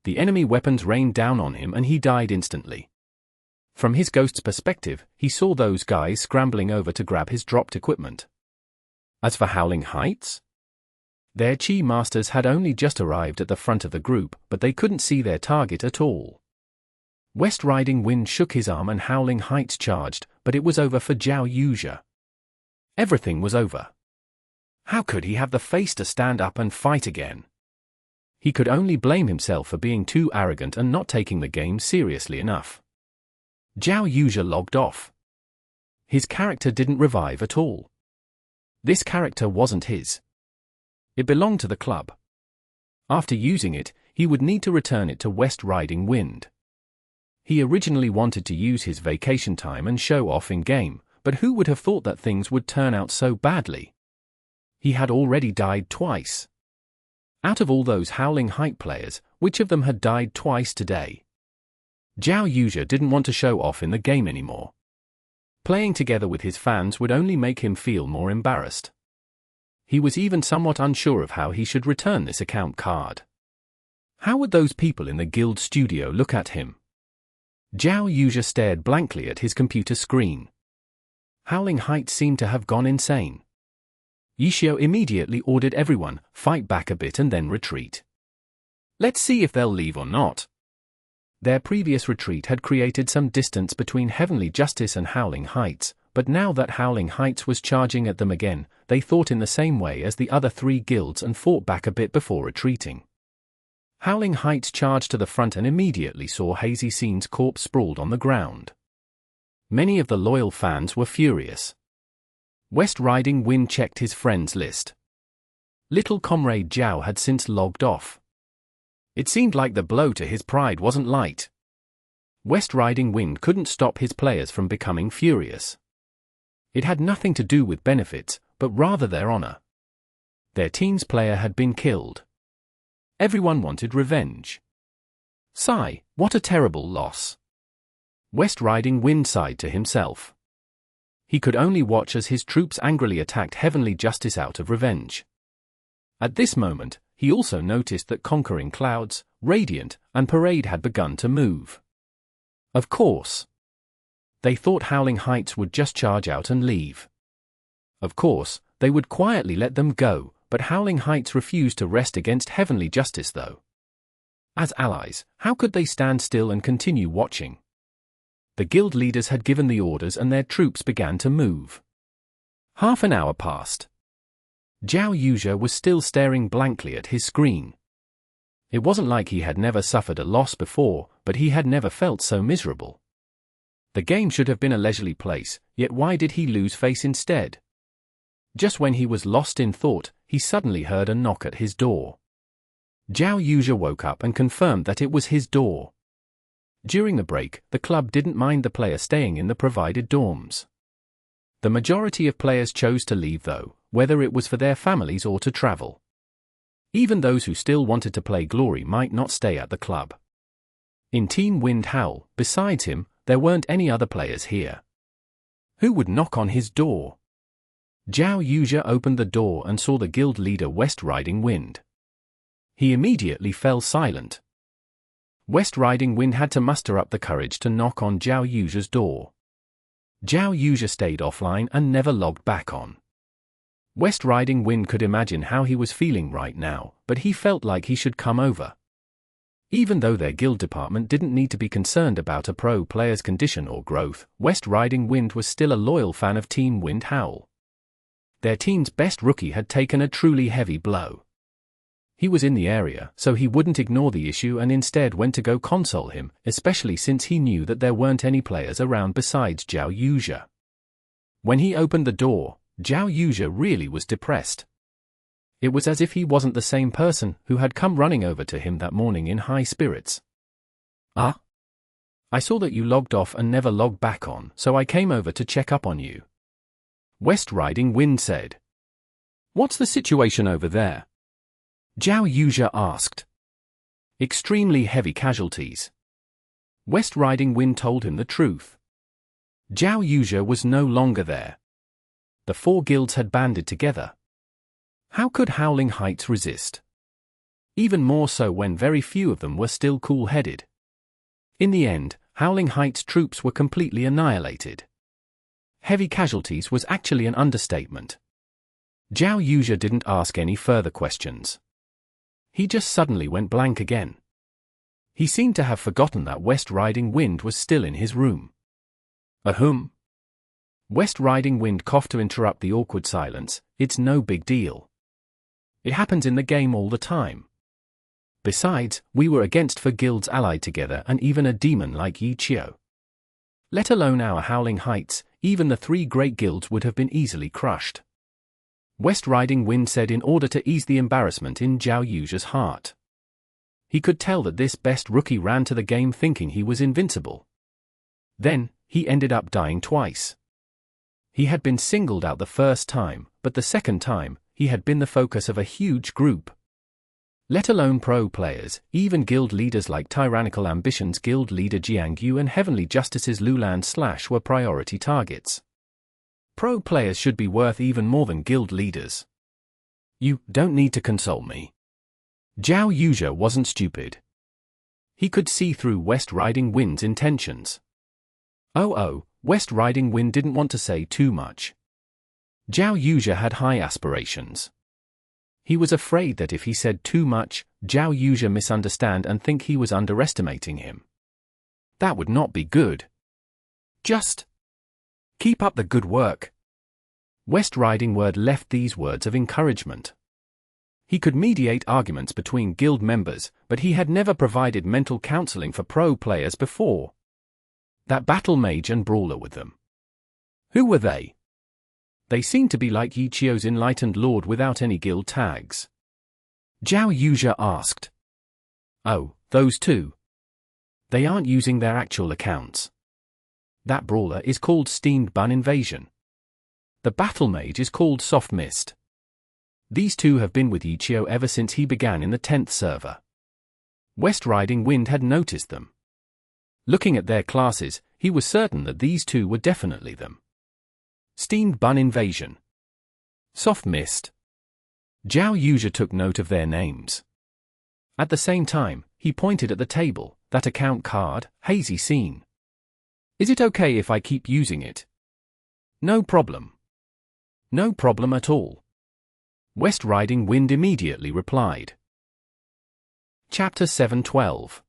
The enemy weapons rained down on him and he died instantly. From his ghost's perspective, he saw those guys scrambling over to grab his dropped equipment. As for Howling Heights? Their Chi Masters had only just arrived at the front of the group, but they couldn't see their target at all. West Riding Wind shook his arm and Howling Heights charged, but it was over for Xiao Yuja. Everything was over. How could he have the face to stand up and fight again? He could only blame himself for being too arrogant and not taking the game seriously enough. Xiao Yuja logged off. His character didn't revive at all. This character wasn't his. It belonged to the club. After using it, he would need to return it to West Riding Wind. He originally wanted to use his vacation time and show off in-game, but who would have thought that things would turn out so badly? He had already died twice. Out of all those Howling Height players, which of them had died twice today? Xiao Yuja didn't want to show off in the game anymore. Playing together with his fans would only make him feel more embarrassed. He was even somewhat unsure of how he should return this account card. How would those people in the guild studio look at him? Xiao Yuja stared blankly at his computer screen. Howling Heights seemed to have gone insane. Xiao immediately ordered everyone, fight back a bit and then retreat. Let's see if they'll leave or not. Their previous retreat had created some distance between Heavenly Justice and Howling Heights, but now that Howling Heights was charging at them again, they thought in the same way as the other three guilds and fought back a bit before retreating. Howling Heights charged to the front and immediately saw Hazy Scene's corpse sprawled on the ground. Many of the loyal fans were furious. West Riding Wind checked his friends list. Little comrade Xiao had since logged off. It seemed like the blow to his pride wasn't light. West Riding Wind couldn't stop his players from becoming furious. It had nothing to do with benefits, but rather their honor. Their team's player had been killed. Everyone wanted revenge. Sigh, what a terrible loss. West Riding Wind sighed to himself. He could only watch as his troops angrily attacked Heavenly Justice out of revenge. At this moment, he also noticed that Conquering Clouds, Radiant, and Parade had begun to move. Of course. They thought Howling Heights would just charge out and leave. Of course, they would quietly let them go, but Howling Heights refused to rest against Heavenly Justice though. As allies, how could they stand still and continue watching? The guild leaders had given the orders and their troops began to move. Half an hour passed. Xiao Yuja was still staring blankly at his screen. It wasn't like he had never suffered a loss before, but he had never felt so miserable. The game should have been a leisurely place, yet why did he lose face instead? Just when he was lost in thought, he suddenly heard a knock at his door. Xiao Yuja woke up and confirmed that it was his door. During the break, the club didn't mind the player staying in the provided dorms. The majority of players chose to leave though, whether it was for their families or to travel. Even those who still wanted to play Glory might not stay at the club. In Team Wind Howl, besides him, there weren't any other players here. Who would knock on his door? Xiao Yuja opened the door and saw the guild leader West Riding Wind. He immediately fell silent. West Riding Wind had to muster up the courage to knock on Xiao Yuja's door. Xiao Yuja stayed offline and never logged back on. West Riding Wind could imagine how he was feeling right now, but he felt like he should come over. Even though their guild department didn't need to be concerned about a pro player's condition or growth, West Riding Wind was still a loyal fan of Team Wind Howl. Their team's best rookie had taken a truly heavy blow. He was in the area, so he wouldn't ignore the issue and instead went to go console him, especially since he knew that there weren't any players around besides Xiao Yuja. When he opened the door, Xiao Yuja really was depressed. It was as if he wasn't the same person who had come running over to him that morning in high spirits. "Ah? I saw that you logged off and never logged back on, so I came over to check up on you," West Riding Wind said. "What's the situation over there?" Xiao Yuja asked. "Extremely heavy casualties." West Riding Wind told him the truth. Xiao Yuja was no longer there. The four guilds had banded together. How could Howling Heights resist? Even more so when very few of them were still cool-headed. In the end, Howling Heights' troops were completely annihilated. Heavy casualties was actually an understatement. Xiao Yuja didn't ask any further questions. He just suddenly went blank again. He seemed to have forgotten that West Riding Wind was still in his room. "Ahem." West Riding Wind coughed to interrupt the awkward silence. "It's no big deal. It happens in the game all the time. Besides, we were against 4 guilds allied together and even a demon like Xiao. Let alone our Howling Heights, even the 3 great guilds would have been easily crushed," West Riding Wind said in order to ease the embarrassment in Xiao Yuja's heart. He could tell that this best rookie ran to the game thinking he was invincible. Then, he ended up dying twice. He had been singled out the first time, but the second time, he had been the focus of a huge group. Let alone pro players, even guild leaders like Tyrannical Ambitions guild leader Jiang Yu and Heavenly Justice's Lulan/ were priority targets. Pro players should be worth even more than guild leaders. "You don't need to console me." Xiao Yuja wasn't stupid. He could see through West Riding Wind's intentions. West Riding Wind didn't want to say too much. Xiao Yuja had high aspirations. He was afraid that if he said too much, Xiao Yuja misunderstand and think he was underestimating him. That would not be good. "Just keep up the good work." West Riding Word left these words of encouragement. He could mediate arguments between guild members, but he had never provided mental counseling for pro players before. That battle mage and brawler with them. Who were they? They seemed to be like Xiao's enlightened lord without any guild tags. Xiao Yuja asked. "Oh, those two. They aren't using their actual accounts. That brawler is called Steamed Bun Invasion. The battle mage is called Soft Mist. These two have been with Xiao ever since he began in the 10th server." West Riding Wind had noticed them. Looking at their classes, he was certain that these two were definitely them. Steamed Bun Invasion. Soft Mist. Xiao Yuja took note of their names. At the same time, he pointed at the table, that account card, Hazy Scene. "Is it okay if I keep using it?" "No problem." "No problem at all." West Riding Wind immediately replied. Chapter 712.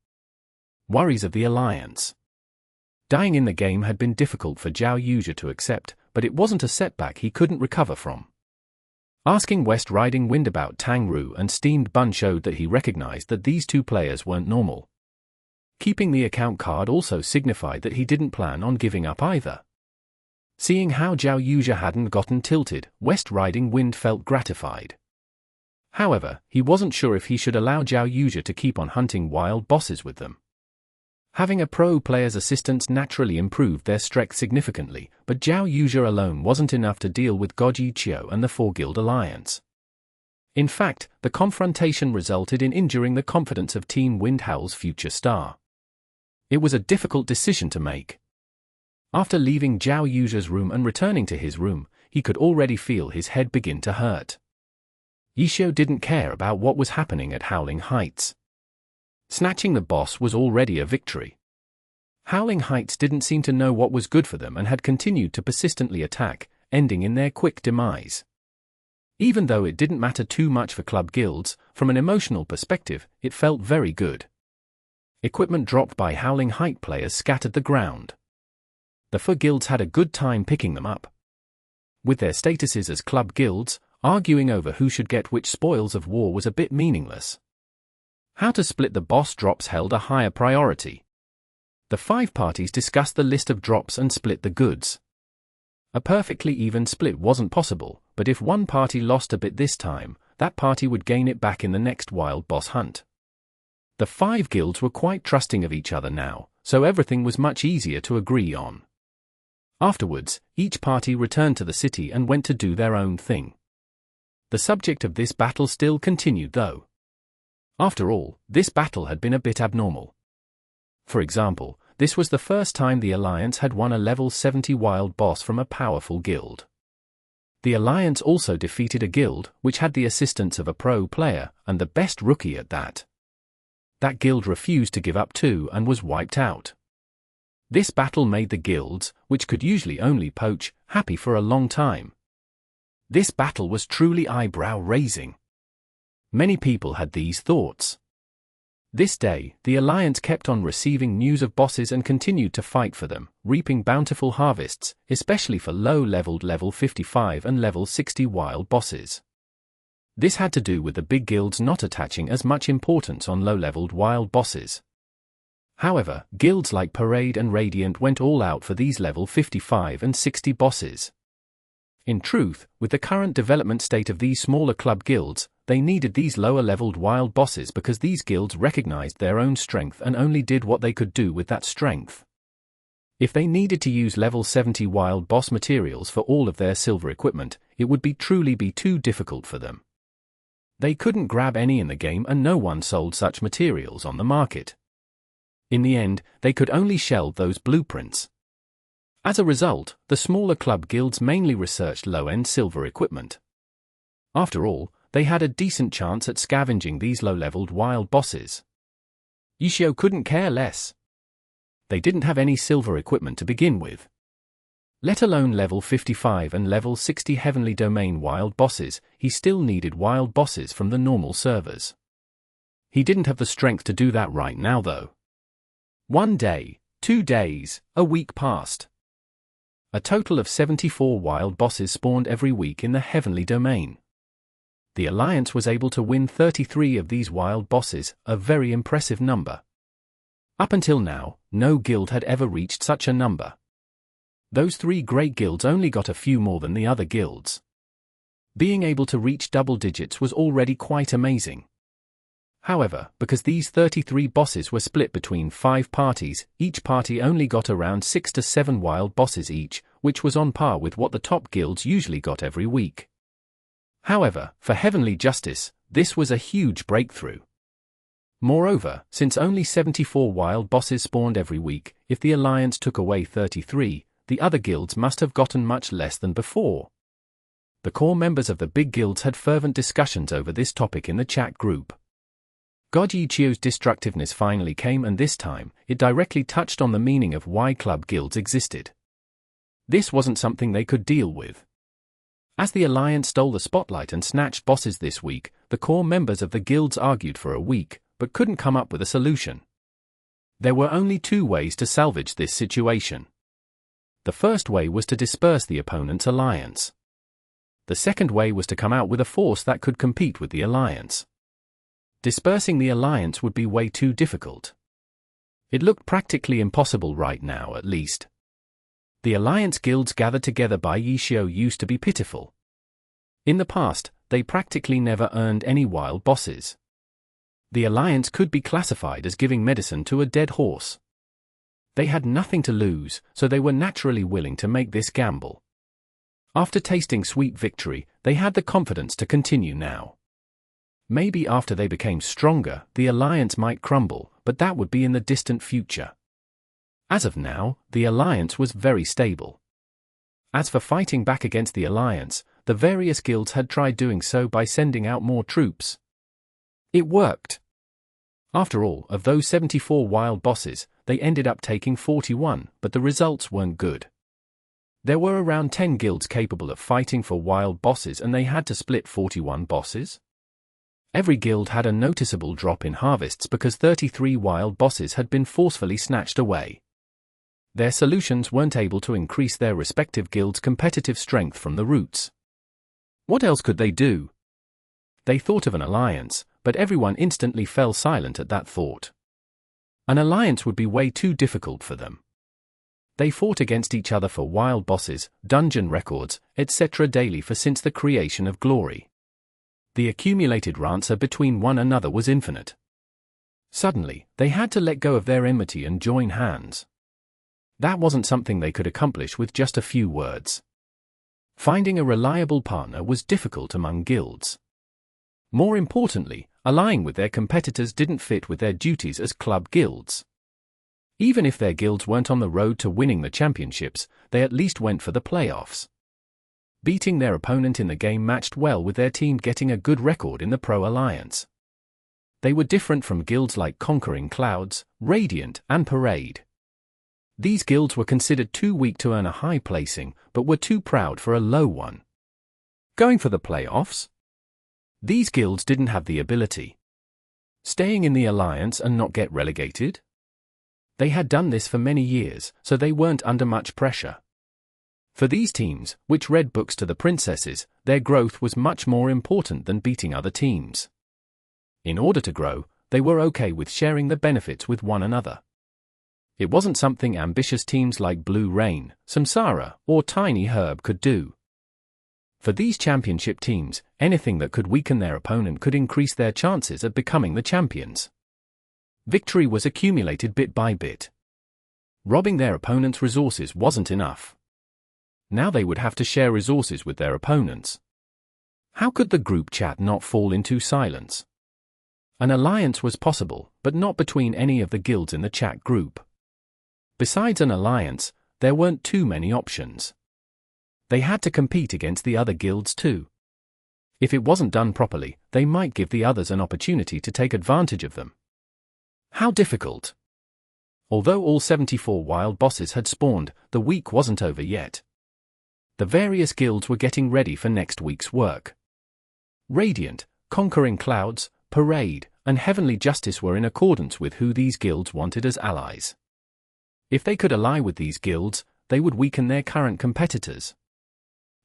Worries of the Alliance. Dying in the game had been difficult for Xiao Yuja to accept, but it wasn't a setback he couldn't recover from. Asking West Riding Wind about Tang Ru and Steamed Bun showed that he recognized that these two players weren't normal. Keeping the account card also signified that he didn't plan on giving up either. Seeing how Xiao Yuja hadn't gotten tilted, West Riding Wind felt gratified. However, he wasn't sure if he should allow Xiao Yuja to keep on hunting wild bosses with them. Having a pro player's assistance naturally improved their strength significantly, but Xiao Yuja alone wasn't enough to deal with Goji Xiao and the Four-Guild Alliance. In fact, the confrontation resulted in injuring the confidence of Team Wind Howl's future star. It was a difficult decision to make. After leaving Xiao Yuja's room and returning to his room, he could already feel his head begin to hurt. Xiao didn't care about what was happening at Howling Heights. Snatching the boss was already a victory. Howling Heights didn't seem to know what was good for them and had continued to persistently attack, ending in their quick demise. Even though it didn't matter too much for club guilds, from an emotional perspective, it felt very good. Equipment dropped by Howling Height players scattered the ground. The FU guilds had a good time picking them up. With their statuses as club guilds, arguing over who should get which spoils of war was a bit meaningless. How to split the boss drops held a higher priority. The 5 parties discussed the list of drops and split the goods. A perfectly even split wasn't possible, but if one party lost a bit this time, that party would gain it back in the next wild boss hunt. The 5 guilds were quite trusting of each other now, so everything was much easier to agree on. Afterwards, each party returned to the city and went to do their own thing. The subject of this battle still continued though. After all, this battle had been a bit abnormal. For example, this was the first time the Alliance had won a level 70 wild boss from a powerful guild. The Alliance also defeated a guild which had the assistance of a pro player, and the best rookie at that. That guild refused to give up too and was wiped out. This battle made the guilds, which could usually only poach, happy for a long time. This battle was truly eyebrow-raising. Many people had these thoughts. This day, the Alliance kept on receiving news of bosses and continued to fight for them, reaping bountiful harvests, especially for low-leveled level 55 and level 60 wild bosses. This had to do with the big guilds not attaching as much importance on low-leveled wild bosses. However, guilds like Parade and Radiant went all out for these level 55 and 60 bosses. In truth, with the current development state of these smaller club guilds, they needed these lower-leveled wild bosses because these guilds recognized their own strength and only did what they could do with that strength. If they needed to use level 70 wild boss materials for all of their silver equipment, it would truly be too difficult for them. They couldn't grab any in the game and no one sold such materials on the market. In the end, they could only shelve those blueprints. As a result, the smaller club guilds mainly researched low-end silver equipment. After all, they had a decent chance at scavenging these low-leveled wild bosses. Xiao couldn't care less. They didn't have any silver equipment to begin with. Let alone level 55 and level 60 heavenly domain wild bosses, he still needed wild bosses from the normal servers. He didn't have the strength to do that right now though. 1 day, 2 days, a week passed. A total of 74 wild bosses spawned every week in the heavenly domain. The Alliance was able to win 33 of these wild bosses, a very impressive number. Up until now, no guild had ever reached such a number. Those 3 great guilds only got a few more than the other guilds. Being able to reach double digits was already quite amazing. However, because these 33 bosses were split between 5 parties, each party only got around 6 to 7 wild bosses each, which was on par with what the top guilds usually got every week. However, for Heavenly Justice, this was a huge breakthrough. Moreover, since only 74 wild bosses spawned every week, if the Alliance took away 33, the other guilds must have gotten much less than before. The core members of the big guilds had fervent discussions over this topic in the chat group. God Xiao's destructiveness finally came, and this time, it directly touched on the meaning of why club guilds existed. This wasn't something they could deal with. As the Alliance stole the spotlight and snatched bosses this week, the core members of the guilds argued for a week, but couldn't come up with a solution. There were only 2 ways to salvage this situation. The first way was to disperse the opponent's alliance. The second way was to come out with a force that could compete with the Alliance. Dispersing the Alliance would be way too difficult. It looked practically impossible right now, at least. The Alliance guilds gathered together by Xiao used to be pitiful. In the past, they practically never earned any wild bosses. The Alliance could be classified as giving medicine to a dead horse. They had nothing to lose, so they were naturally willing to make this gamble. After tasting sweet victory, they had the confidence to continue now. Maybe after they became stronger, the Alliance might crumble, but that would be in the distant future. As of now, the Alliance was very stable. As for fighting back against the Alliance, the various guilds had tried doing so by sending out more troops. It worked. After all, of those 74 wild bosses, they ended up taking 41, but the results weren't good. There were around 10 guilds capable of fighting for wild bosses, and they had to split 41 bosses? Every guild had a noticeable drop in harvests because 33 wild bosses had been forcefully snatched away. Their solutions weren't able to increase their respective guilds' competitive strength from the roots. What else could they do? They thought of an alliance, but everyone instantly fell silent at that thought. An alliance would be way too difficult for them. They fought against each other for wild bosses, dungeon records, etc. daily since the creation of glory. The accumulated rancour between one another was infinite. Suddenly, they had to let go of their enmity and join hands. That wasn't something they could accomplish with just a few words. Finding a reliable partner was difficult among guilds. More importantly, allying with their competitors didn't fit with their duties as club guilds. Even if their guilds weren't on the road to winning the championships, they at least went for the playoffs. Beating their opponent in the game matched well with their team getting a good record in the Pro Alliance. They were different from guilds like Conquering Clouds, Radiant, and Parade. These guilds were considered too weak to earn a high placing, but were too proud for a low one. Going for the playoffs? These guilds didn't have the ability. Staying in the alliance and not get relegated? They had done this for many years, so they weren't under much pressure. For these teams, which read books to the princesses, their growth was much more important than beating other teams. In order to grow, they were okay with sharing the benefits with one another. It wasn't something ambitious teams like Blue Rain, Samsara, or Tiny Herb could do. For these championship teams, anything that could weaken their opponent could increase their chances of becoming the champions. Victory was accumulated bit by bit. Robbing their opponent's resources wasn't enough. Now they would have to share resources with their opponents. How could the group chat not fall into silence? An alliance was possible, but not between any of the guilds in the chat group. Besides an alliance, there weren't too many options. They had to compete against the other guilds too. If it wasn't done properly, they might give the others an opportunity to take advantage of them. How difficult! Although all 74 wild bosses had spawned, the week wasn't over yet. The various guilds were getting ready for next week's work. Radiant, Conquering Clouds, Parade, and Heavenly Justice were in accordance with who these guilds wanted as allies. If they could ally with these guilds, they would weaken their current competitors.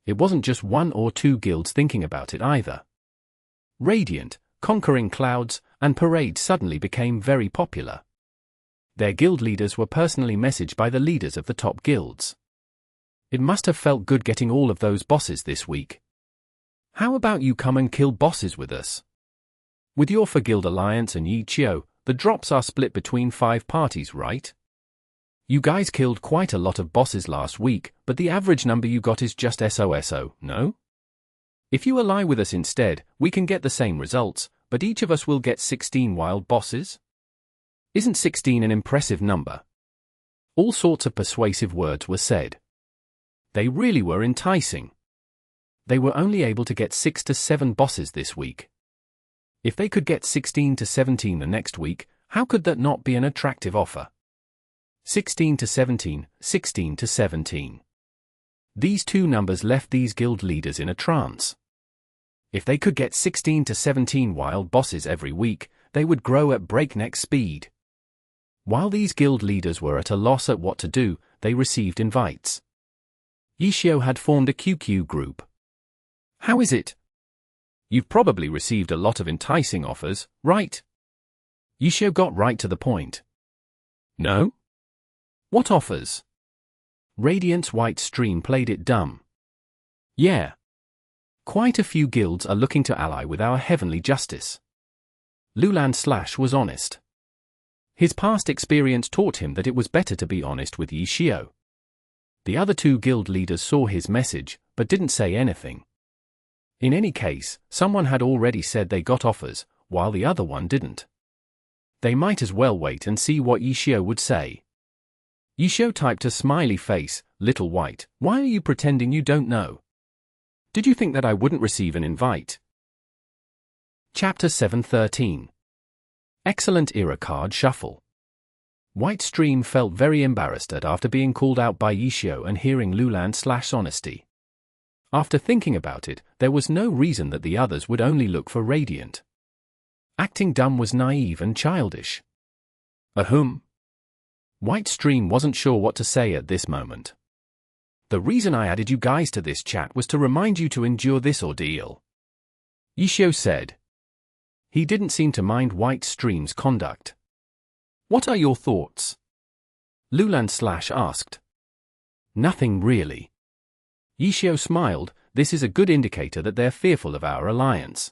It wasn't just one or two guilds thinking about it either. Radiant, Conquering Clouds, and Parade suddenly became very popular. Their guild leaders were personally messaged by the leaders of the top guilds. It must have felt good getting all of those bosses this week. How about you come and kill bosses with us? With your for Guild Alliance and Xiao, the drops are split between 5 parties, right? You guys killed quite a lot of bosses last week, but the average number you got is just SOSO, no? If you ally with us instead, we can get the same results, but each of us will get 16 wild bosses? Isn't 16 an impressive number? All sorts of persuasive words were said. They really were enticing. They were only able to get 6 to 7 bosses this week. If they could get 16 to 17 the next week, how could that not be an attractive offer? 16 to 17, 16 to 17. These two numbers left these guild leaders in a trance. If they could get 16 to 17 wild bosses every week, they would grow at breakneck speed. While these guild leaders were at a loss at what to do, they received invites. Xiao had formed a QQ group. How is it? You've probably received a lot of enticing offers, right? Xiao got right to the point. No? What offers? Radiant's white stream played it dumb. Yeah. Quite a few guilds are looking to ally with our Heavenly Justice. Lulan was honest. His past experience taught him that it was better to be honest with Xiao. The other two guild leaders saw his message, but didn't say anything. In any case, someone had already said they got offers, while the other one didn't. They might as well wait and see what Xiao would say. Xiao typed a smiley face, "Little White, why are you pretending you don't know? Did you think that I wouldn't receive an invite?" Chapter 713. Excellent Era Card Shuffle. White Stream felt very embarrassed after being called out by Xiao and hearing Lulan's honesty. After thinking about it, there was no reason that the others would only look for Radiant. Acting dumb was naive and childish. Ahem. White Stream wasn't sure what to say at this moment. The reason I added you guys to this chat was to remind you to endure this ordeal, Xiao said. He didn't seem to mind White Stream's conduct. What are your thoughts? Lulan asked. Nothing really. Xiao smiled. This is a good indicator that they're fearful of our alliance.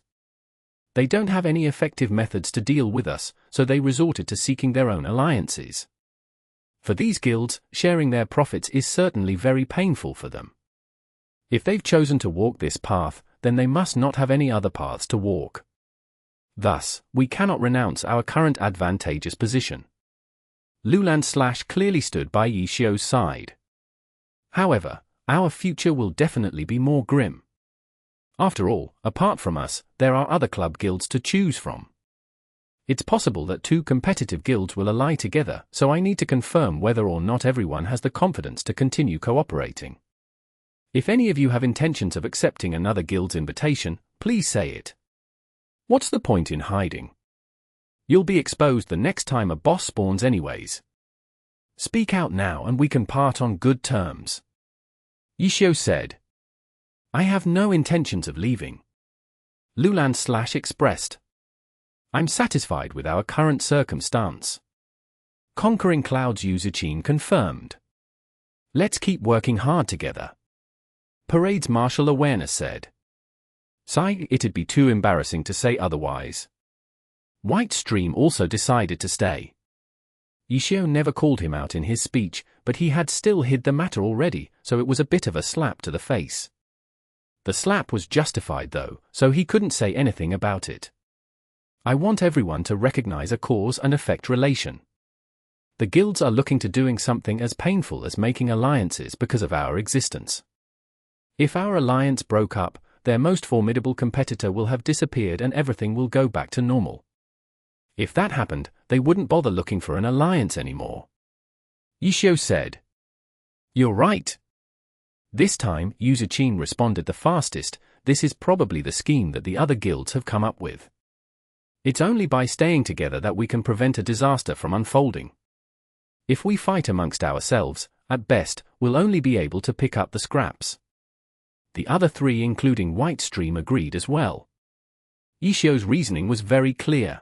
They don't have any effective methods to deal with us, so they resorted to seeking their own alliances. For these guilds, sharing their profits is certainly very painful for them. If they've chosen to walk this path, then they must not have any other paths to walk. Thus, we cannot renounce our current advantageous position. Lulan clearly stood by Xiao's side. However, our future will definitely be more grim. After all, apart from us, there are other club guilds to choose from. It's possible that two competitive guilds will ally together, so I need to confirm whether or not everyone has the confidence to continue cooperating. If any of you have intentions of accepting another guild's invitation, please say it. What's the point in hiding? You'll be exposed the next time a boss spawns anyways. Speak out now and we can part on good terms. Xiao said. I have no intentions of leaving. Lulan expressed. I'm satisfied with our current circumstance. Conquering Clouds Shiqin confirmed. Let's keep working hard together. Parade's martial awareness said. Sigh, it'd be too embarrassing to say otherwise. White Stream also decided to stay. Xiao never called him out in his speech, but he had still hid the matter already, so it was a bit of a slap to the face. The slap was justified though, so he couldn't say anything about it. I want everyone to recognize a cause and effect relation. The guilds are looking to doing something as painful as making alliances because of our existence. If our alliance broke up, their most formidable competitor will have disappeared and everything will go back to normal. If that happened, they wouldn't bother looking for an alliance anymore. Xiao said. You're right. This time, Shiqin responded the fastest. This is probably the scheme that the other guilds have come up with. It's only by staying together that we can prevent a disaster from unfolding. If we fight amongst ourselves, at best, we'll only be able to pick up the scraps. The other three, including White Stream, agreed as well. Xiao's reasoning was very clear.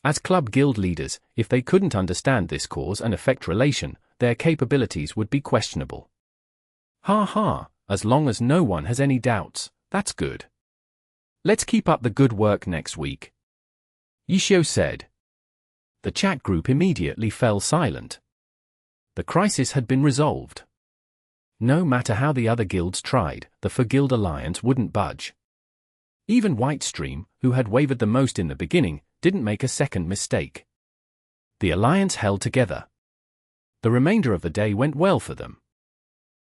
As club guild leaders, if they couldn't understand this cause and effect relation, their capabilities would be questionable. Ha ha, as long as no one has any doubts, that's good. Let's keep up the good work next week. Xiao said. The chat group immediately fell silent. The crisis had been resolved. No matter how the other guilds tried, the four-guild alliance wouldn't budge. Even White Stream, who had wavered the most in the beginning, didn't make a second mistake. The alliance held together. The remainder of the day went well for them.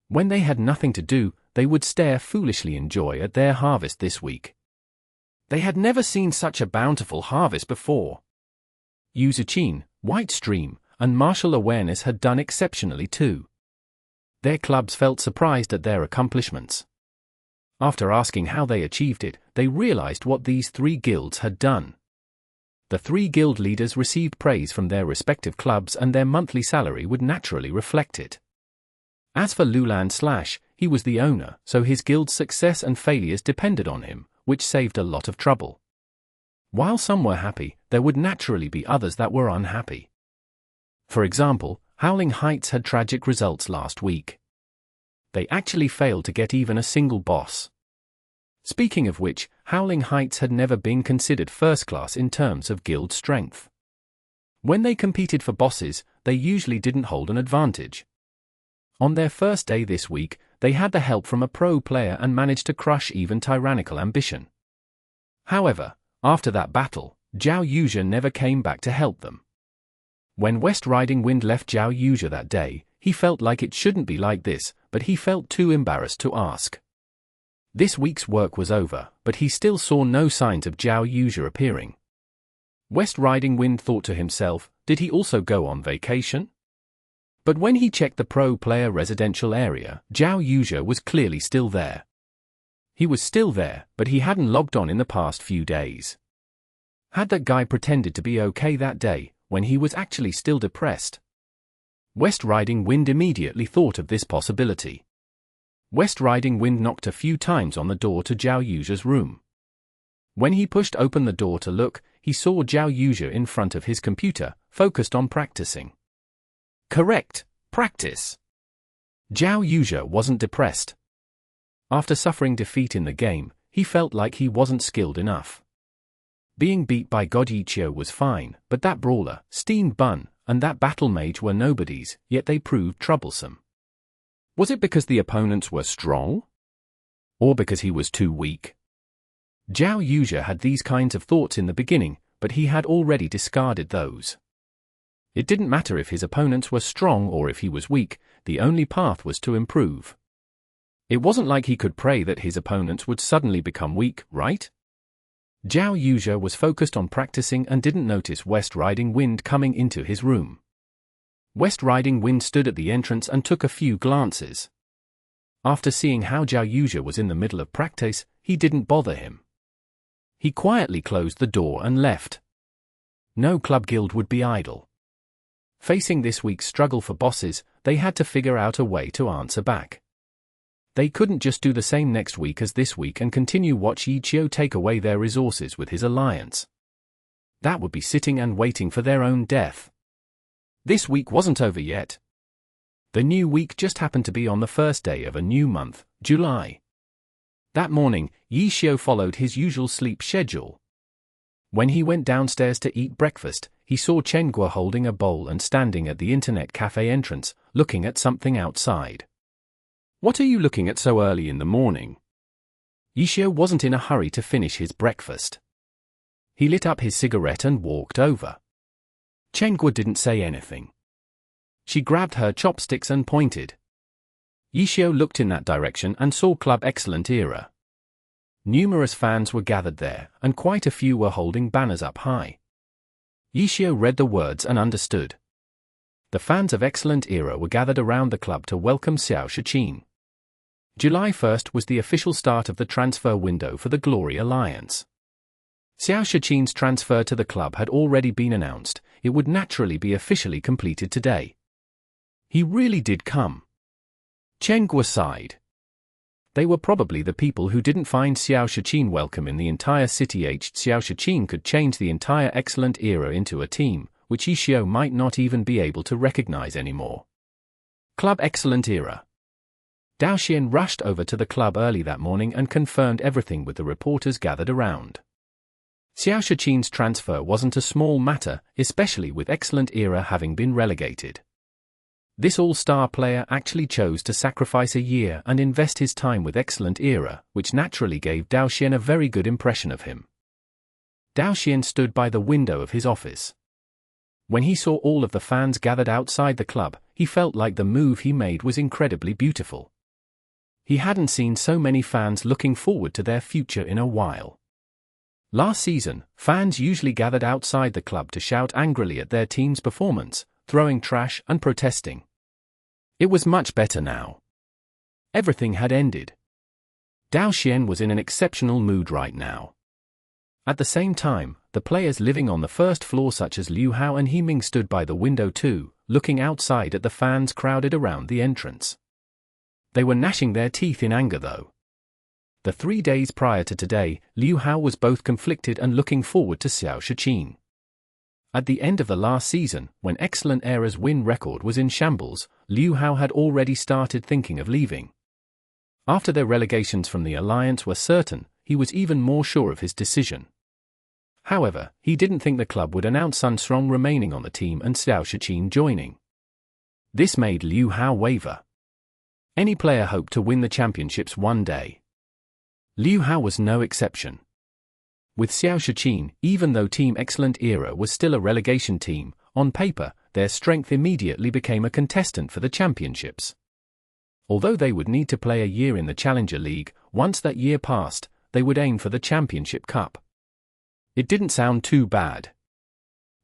When they had nothing to do, they would stare foolishly in joy at their harvest this week. They had never seen such a bountiful harvest before. Shiqin, White Stream, and Martial Awareness had done exceptionally too. Their clubs felt surprised at their accomplishments. After asking how they achieved it, they realized what these three guilds had done. The three guild leaders received praise from their respective clubs and their monthly salary would naturally reflect it. As for Lulan, he was the owner, so his guild's success and failures depended on him, which saved a lot of trouble. While some were happy, there would naturally be others that were unhappy. For example, Howling Heights had tragic results last week. They actually failed to get even a single boss. Speaking of which, Howling Heights had never been considered first class in terms of guild strength. When they competed for bosses, they usually didn't hold an advantage. On their first day this week, they had the help from a pro player and managed to crush even tyrannical ambition. However, after that battle, Xiao Yuja never came back to help them. When West Riding Wind left Xiao Yuja that day, he felt like it shouldn't be like this, but he felt too embarrassed to ask. This week's work was over, but he still saw no signs of Xiao Yuja appearing. West Riding Wind thought to himself, did he also go on vacation? But when he checked the pro player residential area, Xiao Yuja was clearly still there. He was still there, but he hadn't logged on in the past few days. Had that guy pretended to be okay that day, when he was actually still depressed? West Riding Wind immediately thought of this possibility. West Riding Wind knocked a few times on the door to Xiao Yuja's room. When he pushed open the door to look, he saw Xiao Yuja in front of his computer, focused on practicing. Correct, practice. Xiao Yuja wasn't depressed. After suffering defeat in the game, he felt like he wasn't skilled enough. Being beat by God Xiao was fine, but that brawler, Steen Bun, and that battle mage were nobodies, yet they proved troublesome. Was it because the opponents were strong? Or because he was too weak? Xiao Yuja had these kinds of thoughts in the beginning, but he had already discarded those. It didn't matter if his opponents were strong or if he was weak, the only path was to improve. It wasn't like he could pray that his opponents would suddenly become weak, right? Xiao Yuja was focused on practicing and didn't notice West Riding Wind coming into his room. West Riding Wind stood at the entrance and took a few glances. After seeing how Xiao Yuja was in the middle of practice, he didn't bother him. He quietly closed the door and left. No club guild would be idle. Facing this week's struggle for bosses, they had to figure out a way to answer back. They couldn't just do the same next week as this week and continue watch Xiao take away their resources with his alliance. That would be sitting and waiting for their own death. This week wasn't over yet. The new week just happened to be on the first day of a new month, July. That morning, Xiao followed his usual sleep schedule. When he went downstairs to eat breakfast, he saw Chengguo holding a bowl and standing at the internet cafe entrance, looking at something outside. What are you looking at so early in the morning? Xiao wasn't in a hurry to finish his breakfast. He lit up his cigarette and walked over. Chengguo didn't say anything. She grabbed her chopsticks and pointed. Xiao looked in that direction and saw Club Excellent Era. Numerous fans were gathered there, and quite a few were holding banners up high. Xiao read the words and understood. The fans of Excellent Era were gathered around the club to welcome Xiao Shiqin. July 1st was the official start of the transfer window for the Glory Alliance. Xiao Shiqin's transfer to the club had already been announced, it would naturally be officially completed today. He really did come. Chengguo sighed. They were probably the people who didn't find Xiao Shiqin welcome in the entire city. Xiao Shiqin could change the entire Excellent Era into a team, which Xiao might not even be able to recognize anymore. Club Excellent Era. Dao Xian rushed over to the club early that morning and confirmed everything with the reporters gathered around. Xiao Shiqin's transfer wasn't a small matter, especially with Excellent Era having been relegated. This all-star player actually chose to sacrifice a year and invest his time with Excellent Era, which naturally gave Dao Xian a very good impression of him. Dao Xian stood by the window of his office. When he saw all of the fans gathered outside the club, he felt like the move he made was incredibly beautiful. He hadn't seen so many fans looking forward to their future in a while. Last season, fans usually gathered outside the club to shout angrily at their team's performance, throwing trash and protesting. It was much better now. Everything had ended. Dao Xian was in an exceptional mood right now. At the same time, the players living on the first floor such as Liu Hao and He Ming stood by the window too, looking outside at the fans crowded around the entrance. They were gnashing their teeth in anger though. The 3 days prior to today, Liu Hao was both conflicted and looking forward to Xiao Shiqin. At the end of the last season, when Excellent Era's win record was in shambles, Liu Hao had already started thinking of leaving. After their relegations from the Alliance were certain, he was even more sure of his decision. However, he didn't think the club would announce Sun Strong remaining on the team and Xiao Shiqin joining. This made Liu Hao waver. Any player hoped to win the championships one day. Liu Hao was no exception. With Xiao Shiqin, even though Team Excellent Era was still a relegation team, on paper, their strength immediately became a contestant for the championships. Although they would need to play a year in the Challenger League, once that year passed, they would aim for the Championship Cup. It didn't sound too bad.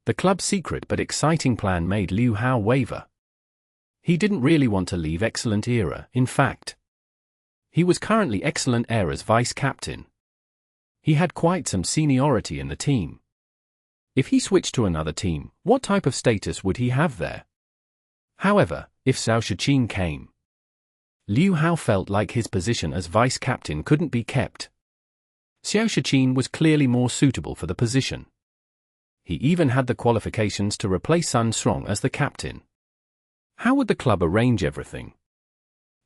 The club's secret but exciting plan made Liu Hao waver. He didn't really want to leave Excellent Era, in fact. He was currently Excellent Era's vice-captain. He had quite some seniority in the team. If he switched to another team, what type of status would he have there? However, if Shiqin came, Liu Hao felt like his position as vice-captain couldn't be kept. Shiqin was clearly more suitable for the position. He even had the qualifications to replace Sun Strong as the captain. How would the club arrange everything?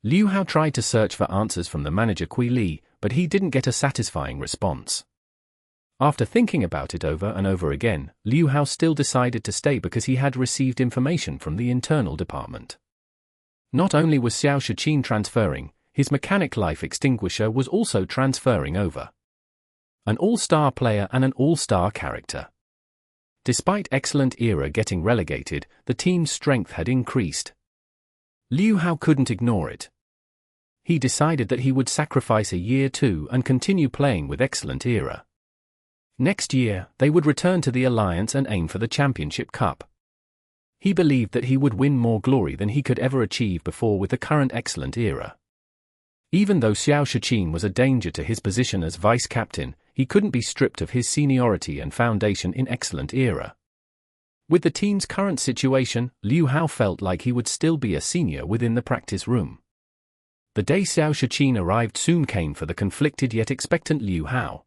Liu Hao tried to search for answers from the manager Kui Li, but he didn't get a satisfying response. After thinking about it over and over again, Liu Hao still decided to stay because he had received information from the internal department. Not only was Shiqin transferring, his mechanic life extinguisher was also transferring over. An all-star player and an all-star character. Despite Excellent Era getting relegated, the team's strength had increased. Liu Hao couldn't ignore it. He decided that he would sacrifice a year too and continue playing with Excellent Era. Next year, they would return to the Alliance and aim for the Championship Cup. He believed that he would win more glory than he could ever achieve before with the current Excellent Era. Even though Shiqin was a danger to his position as vice-captain, he couldn't be stripped of his seniority and foundation in Excellent Era. With the team's current situation, Liu Hao felt like he would still be a senior within the practice room. The day Shiqin arrived soon came for the conflicted yet expectant Liu Hao.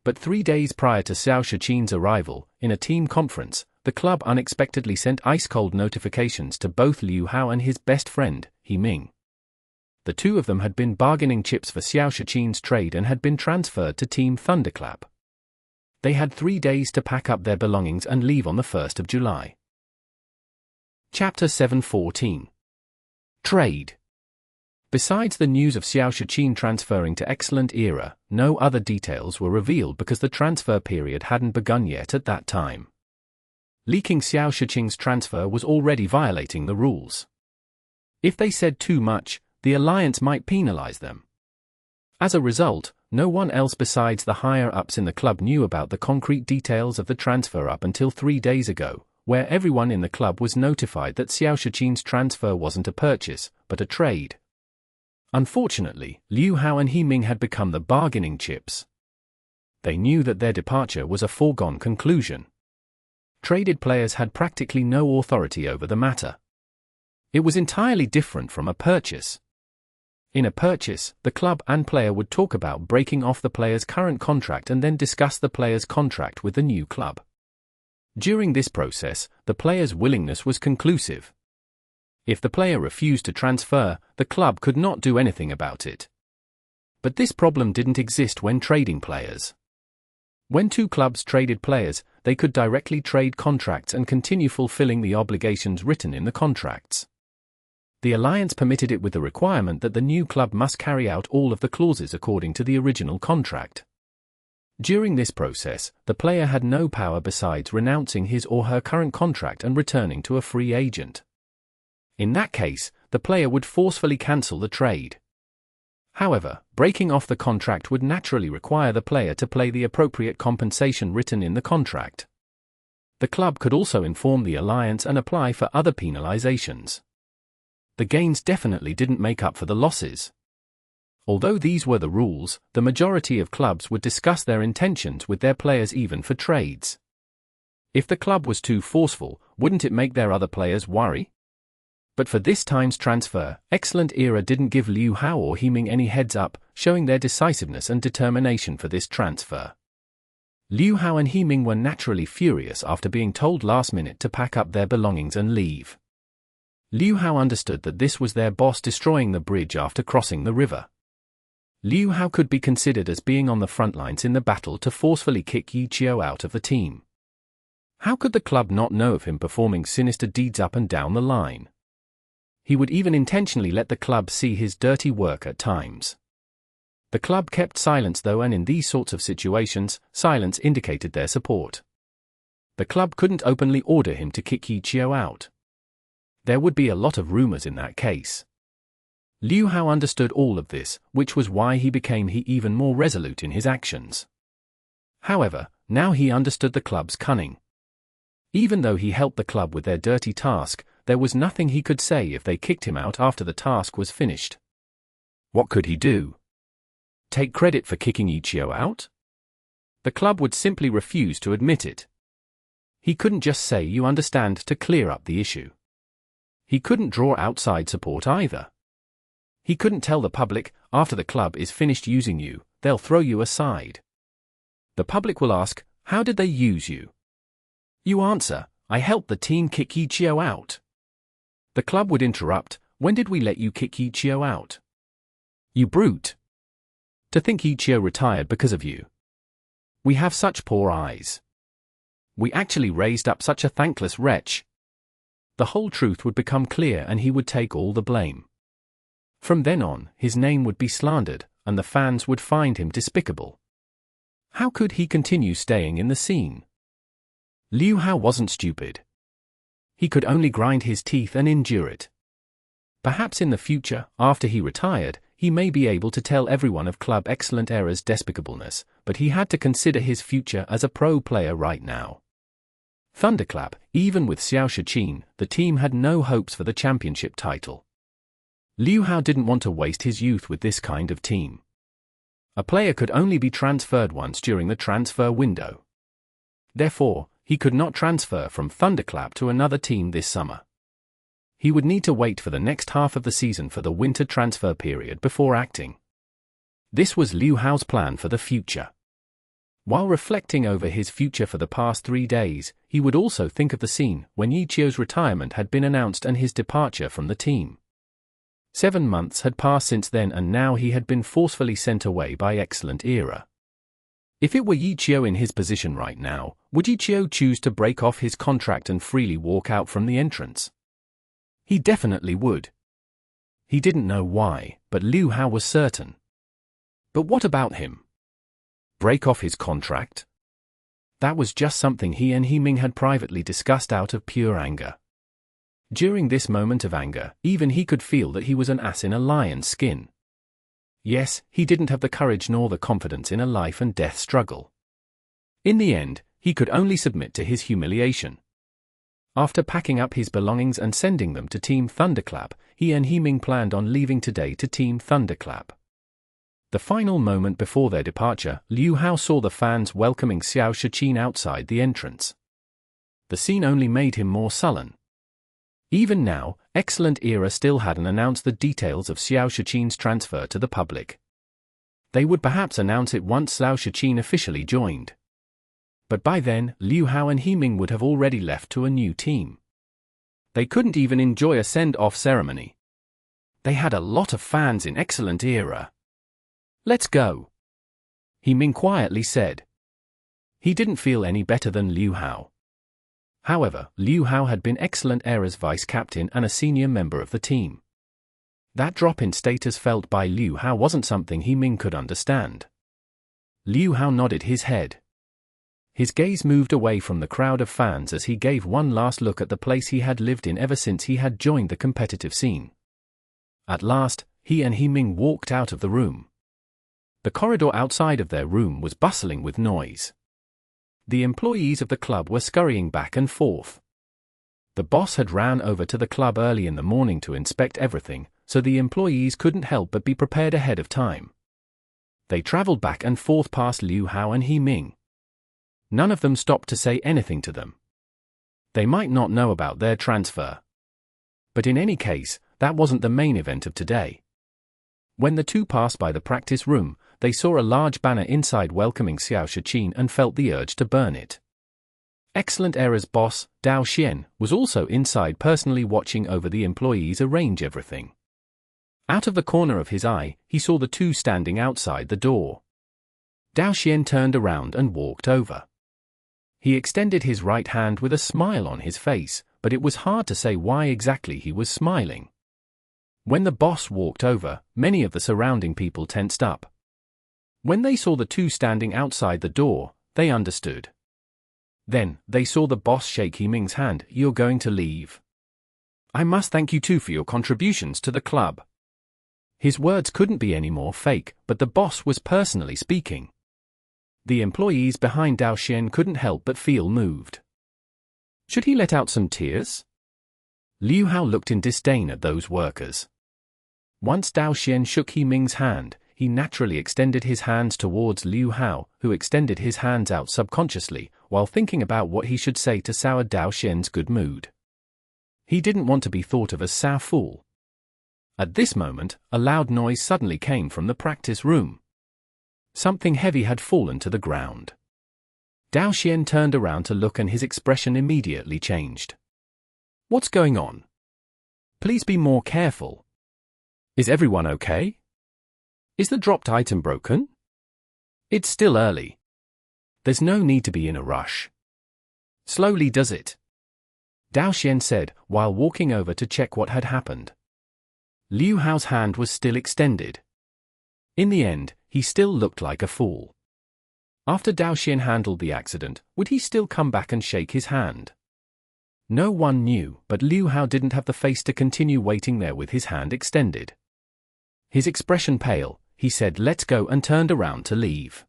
But 3 days prior to Shiqin's arrival, in a team conference, the club unexpectedly sent ice-cold notifications to both Liu Hao and his best friend, He Ming. The two of them had been bargaining chips for Shiqin's trade and had been transferred to Team Thunderclap. They had 3 days to pack up their belongings and leave on the 1st of July. Chapter 714. Trade. Besides the news of Shiqin transferring to Excellent Era, no other details were revealed because the transfer period hadn't begun yet at that time. Leaking Shiqin's transfer was already violating the rules. If they said too much, the Alliance might penalize them. As a result, no one else besides the higher-ups in the club knew about the concrete details of the transfer up until 3 days ago, where everyone in the club was notified that Shiqin's transfer wasn't a purchase, but a trade. Unfortunately, Liu Hao and He Ming had become the bargaining chips. They knew that their departure was a foregone conclusion. Traded players had practically no authority over the matter. It was entirely different from a purchase. In a purchase, the club and player would talk about breaking off the player's current contract and then discuss the player's contract with the new club. During this process, the player's willingness was conclusive. If the player refused to transfer, the club could not do anything about it. But this problem didn't exist when trading players. When two clubs traded players, they could directly trade contracts and continue fulfilling the obligations written in the contracts. The Alliance permitted it with the requirement that the new club must carry out all of the clauses according to the original contract. During this process, the player had no power besides renouncing his or her current contract and returning to a free agent. In that case, the player would forcefully cancel the trade. However, breaking off the contract would naturally require the player to pay the appropriate compensation written in the contract. The club could also inform the Alliance and apply for other penalizations. The gains definitely didn't make up for the losses. Although these were the rules, the majority of clubs would discuss their intentions with their players even for trades. If the club was too forceful, wouldn't it make their other players worry? But for this time's transfer, Excellent Era didn't give Liu Hao or He Ming any heads up, showing their decisiveness and determination for this transfer. Liu Hao and He Ming were naturally furious after being told last minute to pack up their belongings and leave. Liu Hao understood that this was their boss destroying the bridge after crossing the river. Liu Hao could be considered as being on the front lines in the battle to forcefully kick Xiao out of the team. How could the club not know of him performing sinister deeds up and down the line? He would even intentionally let the club see his dirty work at times. The club kept silence though, and in these sorts of situations, silence indicated their support. The club couldn't openly order him to kick Xiao out. There would be a lot of rumors in that case. Liu Hao understood all of this, which was why he became even more resolute in his actions. However, now he understood the club's cunning. Even though he helped the club with their dirty task, there was nothing he could say if they kicked him out after the task was finished. What could he do? Take credit for kicking Xiao out? The club would simply refuse to admit it. He couldn't just say "you understand" to clear up the issue. He couldn't draw outside support either. He couldn't tell the public, after the club is finished using you, they'll throw you aside. The public will ask, how did they use you? You answer, I helped the team kick Xiao out. The club would interrupt, when did we let you kick Xiao out? You brute. To think Xiao retired because of you. We have such poor eyes. We actually raised up such a thankless wretch. The whole truth would become clear and he would take all the blame. From then on, his name would be slandered, and the fans would find him despicable. How could he continue staying in the scene? Liu Hao wasn't stupid. He could only grind his teeth and endure it. Perhaps in the future, after he retired, he may be able to tell everyone of Club Excellent Era's despicableness, but he had to consider his future as a pro player right now. Thunderclap, even with Xiao Shiqin, the team had no hopes for the championship title. Liu Hao didn't want to waste his youth with this kind of team. A player could only be transferred once during the transfer window. Therefore, he could not transfer from Thunderclap to another team this summer. He would need to wait for the next half of the season for the winter transfer period before acting. This was Liu Hao's plan for the future. While reflecting over his future for the past 3 days, he would also think of the scene when Xiao's retirement had been announced and his departure from the team. 7 months had passed since then and now he had been forcefully sent away by Excellent Era. If it were Xiao in his position right now, would Xiao choose to break off his contract and freely walk out from the entrance? He definitely would. He didn't know why, but Liu Hao was certain. But what about him? Break off his contract? That was just something he and Himing had privately discussed out of pure anger. During this moment of anger, even he could feel that he was an ass in a lion's skin. Yes, he didn't have the courage nor the confidence in a life and death struggle. In the end, he could only submit to his humiliation. After packing up his belongings and sending them to Team Thunderclap, he and Himing planned on leaving today to Team Thunderclap. The final moment before their departure, Liu Hao saw the fans welcoming Xiao Shiqin outside the entrance. The scene only made him more sullen. Even now, Excellent Era still hadn't announced the details of Xiao Shiqin's transfer to the public. They would perhaps announce it once Xiao Shiqin officially joined. But by then, Liu Hao and Himing would have already left to a new team. They couldn't even enjoy a send-off ceremony. They had a lot of fans in Excellent Era. Let's go, Himing quietly said. He didn't feel any better than Liu Hao. However, Liu Hao had been Excellent Era's vice-captain and a senior member of the team. That drop in status felt by Liu Hao wasn't something Himing could understand. Liu Hao nodded his head. His gaze moved away from the crowd of fans as he gave one last look at the place he had lived in ever since he had joined the competitive scene. At last, he and Himing walked out of the room. The corridor outside of their room was bustling with noise. The employees of the club were scurrying back and forth. The boss had ran over to the club early in the morning to inspect everything, so the employees couldn't help but be prepared ahead of time. They traveled back and forth past Liu Hao and Himing. None of them stopped to say anything to them. They might not know about their transfer. But in any case, that wasn't the main event of today. When the two passed by the practice room, they saw a large banner inside welcoming Xiao Shiqin and felt the urge to burn it. Excellent Era's boss, Dao Xian, was also inside personally watching over the employees arrange everything. Out of the corner of his eye, he saw the two standing outside the door. Dao Xian turned around and walked over. He extended his right hand with a smile on his face, but it was hard to say why exactly he was smiling. When the boss walked over, many of the surrounding people tensed up. When they saw the two standing outside the door, they understood. Then, they saw the boss shake Himing's hand. "You're going to leave? I must thank you too for your contributions to the club." His words couldn't be any more fake, but the boss was personally speaking. The employees behind Dao Xian couldn't help but feel moved. Should he let out some tears? Liu Hao looked in disdain at those workers. Once Dao Xian shook He Ming's hand, he naturally extended his hands towards Liu Hao, who extended his hands out subconsciously, while thinking about what he should say to sour Dao Xian's good mood. He didn't want to be thought of as sour fool. At this moment, a loud noise suddenly came from the practice room. Something heavy had fallen to the ground. Dao Xian turned around to look and his expression immediately changed. What's going on? Please be more careful. Is everyone okay? Is the dropped item broken? It's still early. There's no need to be in a rush. Slowly does it? Dao Xian said, while walking over to check what had happened. Liu Hao's hand was still extended. In the end, he still looked like a fool. After Dao Xian handled the accident, would he still come back and shake his hand? No one knew, but Liu Hao didn't have the face to continue waiting there with his hand extended. His expression pale, he said let's go and turned around to leave.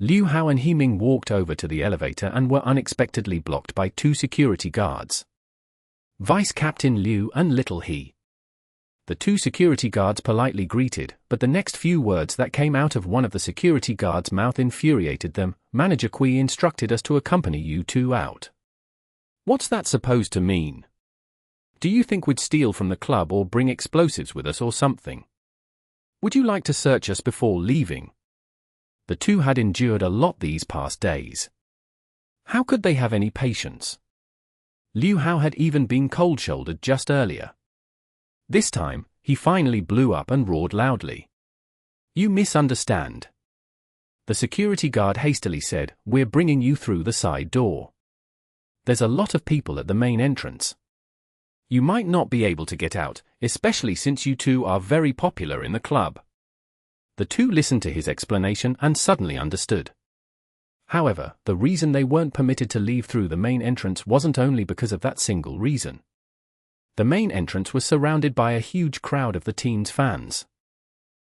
Liu Hao and He Ming walked over to the elevator and were unexpectedly blocked by two security guards. Vice Captain Liu and Little He. The two security guards politely greeted, but the next few words that came out of one of the security guards' mouth infuriated them. Manager Kui instructed us to accompany you two out. What's that supposed to mean? Do you think we'd steal from the club or bring explosives with us or something? Would you like to search us before leaving? The two had endured a lot these past days. How could they have any patience? Liu Hao had even been cold-shouldered just earlier. This time, he finally blew up and roared loudly. You misunderstand. The security guard hastily said, we're bringing you through the side door. There's a lot of people at the main entrance. You might not be able to get out, especially since you two are very popular in the club. The two listened to his explanation and suddenly understood. However, the reason they weren't permitted to leave through the main entrance wasn't only because of that single reason. The main entrance was surrounded by a huge crowd of the team's fans.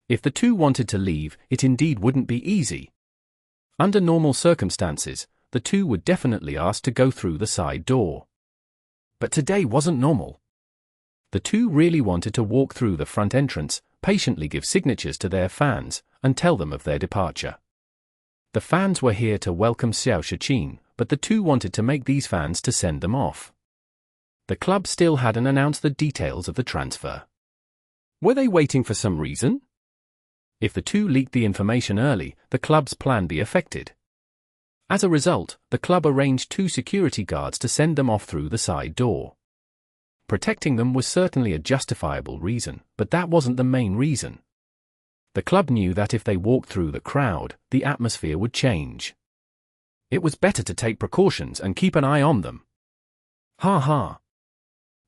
If the two wanted to leave, it indeed wouldn't be easy. Under normal circumstances, the two would definitely ask to go through the side door. But today wasn't normal. The two really wanted to walk through the front entrance, patiently give signatures to their fans, and tell them of their departure. The fans were here to welcome Xiao Shiqin, but the two wanted to make these fans to send them off. The club still hadn't announced the details of the transfer. Were they waiting for some reason? If the two leaked the information early, the club's plan be affected. As a result, the club arranged two security guards to send them off through the side door. Protecting them was certainly a justifiable reason, but that wasn't the main reason. The club knew that if they walked through the crowd, the atmosphere would change. It was better to take precautions and keep an eye on them. Ha ha.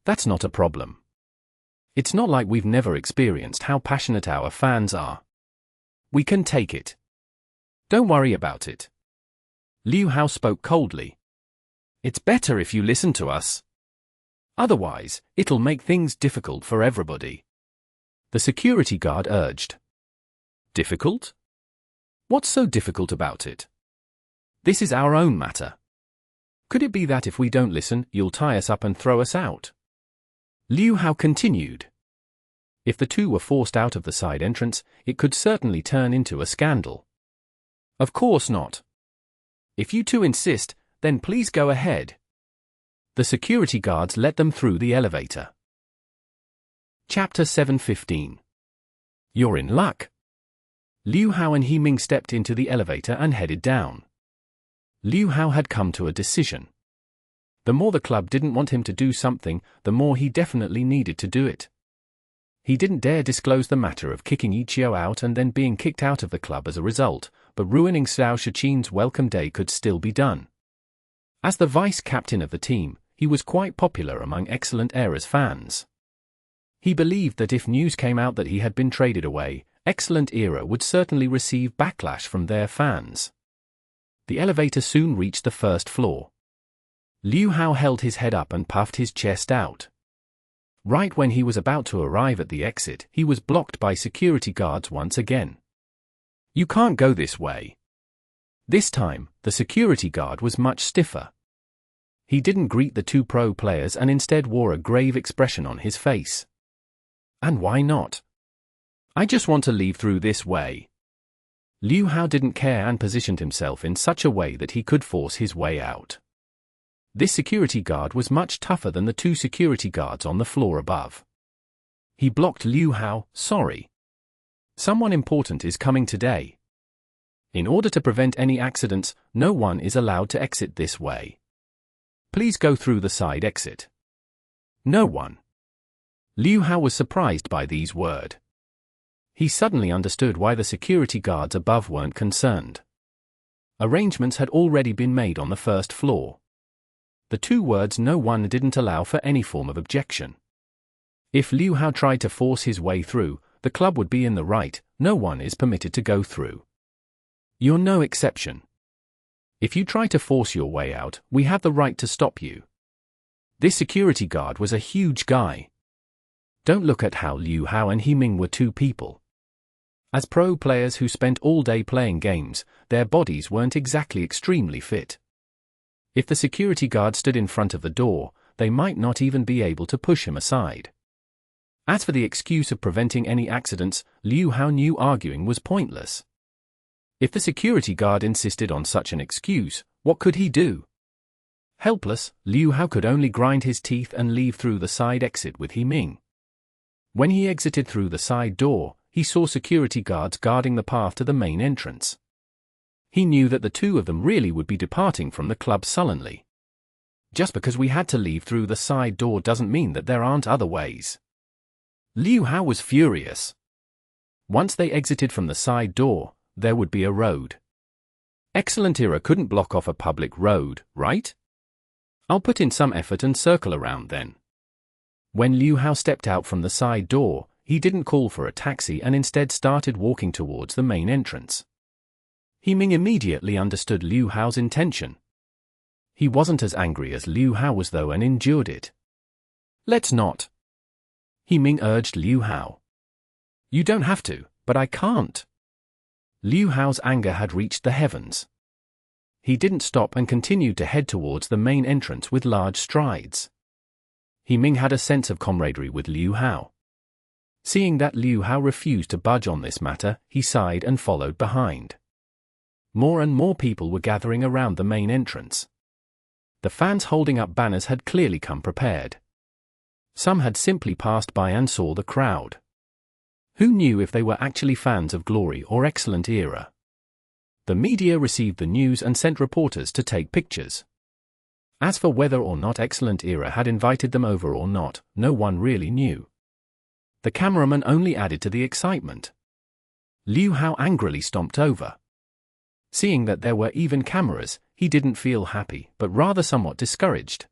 That's not a problem. It's not like we've never experienced how passionate our fans are. We can take it. Don't worry about it. Liu Hao spoke coldly. It's better if you listen to us. Otherwise, it'll make things difficult for everybody. The security guard urged. Difficult? What's so difficult about it? This is our own matter. Could it be that if we don't listen, you'll tie us up and throw us out? Liu Hao continued. If the two were forced out of the side entrance, it could certainly turn into a scandal. Of course not. If you two insist, then please go ahead. The security guards let them through the elevator. Chapter 7:15. You're in luck. Liu Hao and He Ming stepped into the elevator and headed down. Liu Hao had come to a decision. The more the club didn't want him to do something, the more he definitely needed to do it. He didn't dare disclose the matter of kicking Xiao out and then being kicked out of the club as a result, but ruining Xiao Shiqin's welcome day could still be done. As the vice captain of the team, he was quite popular among Excellent Era's fans. He believed that if news came out that he had been traded away, Excellent Era would certainly receive backlash from their fans. The elevator soon reached the first floor. Liu Hao held his head up and puffed his chest out. Right when he was about to arrive at the exit, he was blocked by security guards once again. You can't go this way. This time, the security guard was much stiffer. He didn't greet the two pro players and instead wore a grave expression on his face. And why not? I just want to leave through this way. Liu Hao didn't care and positioned himself in such a way that he could force his way out. This security guard was much tougher than the two security guards on the floor above. He blocked Liu Hao. Sorry. Someone important is coming today. In order to prevent any accidents, no one is allowed to exit this way. Please go through the side exit. No one. Liu Hao was surprised by these words. He suddenly understood why the security guards above weren't concerned. Arrangements had already been made on the first floor. The two words "no one" didn't allow for any form of objection. If Liu Hao tried to force his way through, the club would be in the right. No one is permitted to go through. You're no exception. If you try to force your way out, we have the right to stop you. This security guard was a huge guy. Don't look at how Liu Hao and He Ming were two people. As pro players who spent all day playing games, their bodies weren't exactly extremely fit. If the security guard stood in front of the door, they might not even be able to push him aside. As for the excuse of preventing any accidents, Liu Hao knew arguing was pointless. If the security guard insisted on such an excuse, what could he do? Helpless, Liu Hao could only grind his teeth and leave through the side exit with He Ming. When he exited through the side door, he saw security guards guarding the path to the main entrance. He knew that the two of them really would be departing from the club sullenly. Just because we had to leave through the side door doesn't mean that there aren't other ways. Liu Hao was furious. Once they exited from the side door, there would be a road. Excellent Era couldn't block off a public road, right? I'll put in some effort and circle around then. When Liu Hao stepped out from the side door, he didn't call for a taxi and instead started walking towards the main entrance. He Ming immediately understood Liu Hao's intention. He wasn't as angry as Liu Hao was though and endured it. Let's not. He Ming urged Liu Hao. You don't have to, but I can't. Liu Hao's anger had reached the heavens. He didn't stop and continued to head towards the main entrance with large strides. He Ming had a sense of camaraderie with Liu Hao. Seeing that Liu Hao refused to budge on this matter, he sighed and followed behind. More and more people were gathering around the main entrance. The fans holding up banners had clearly come prepared. Some had simply passed by and saw the crowd. Who knew if they were actually fans of Glory or Excellent Era? The media received the news and sent reporters to take pictures. As for whether or not Excellent Era had invited them over or not, no one really knew. The cameraman only added to the excitement. Liu Hao angrily stomped over. Seeing that there were even cameras, he didn't feel happy, but rather somewhat discouraged.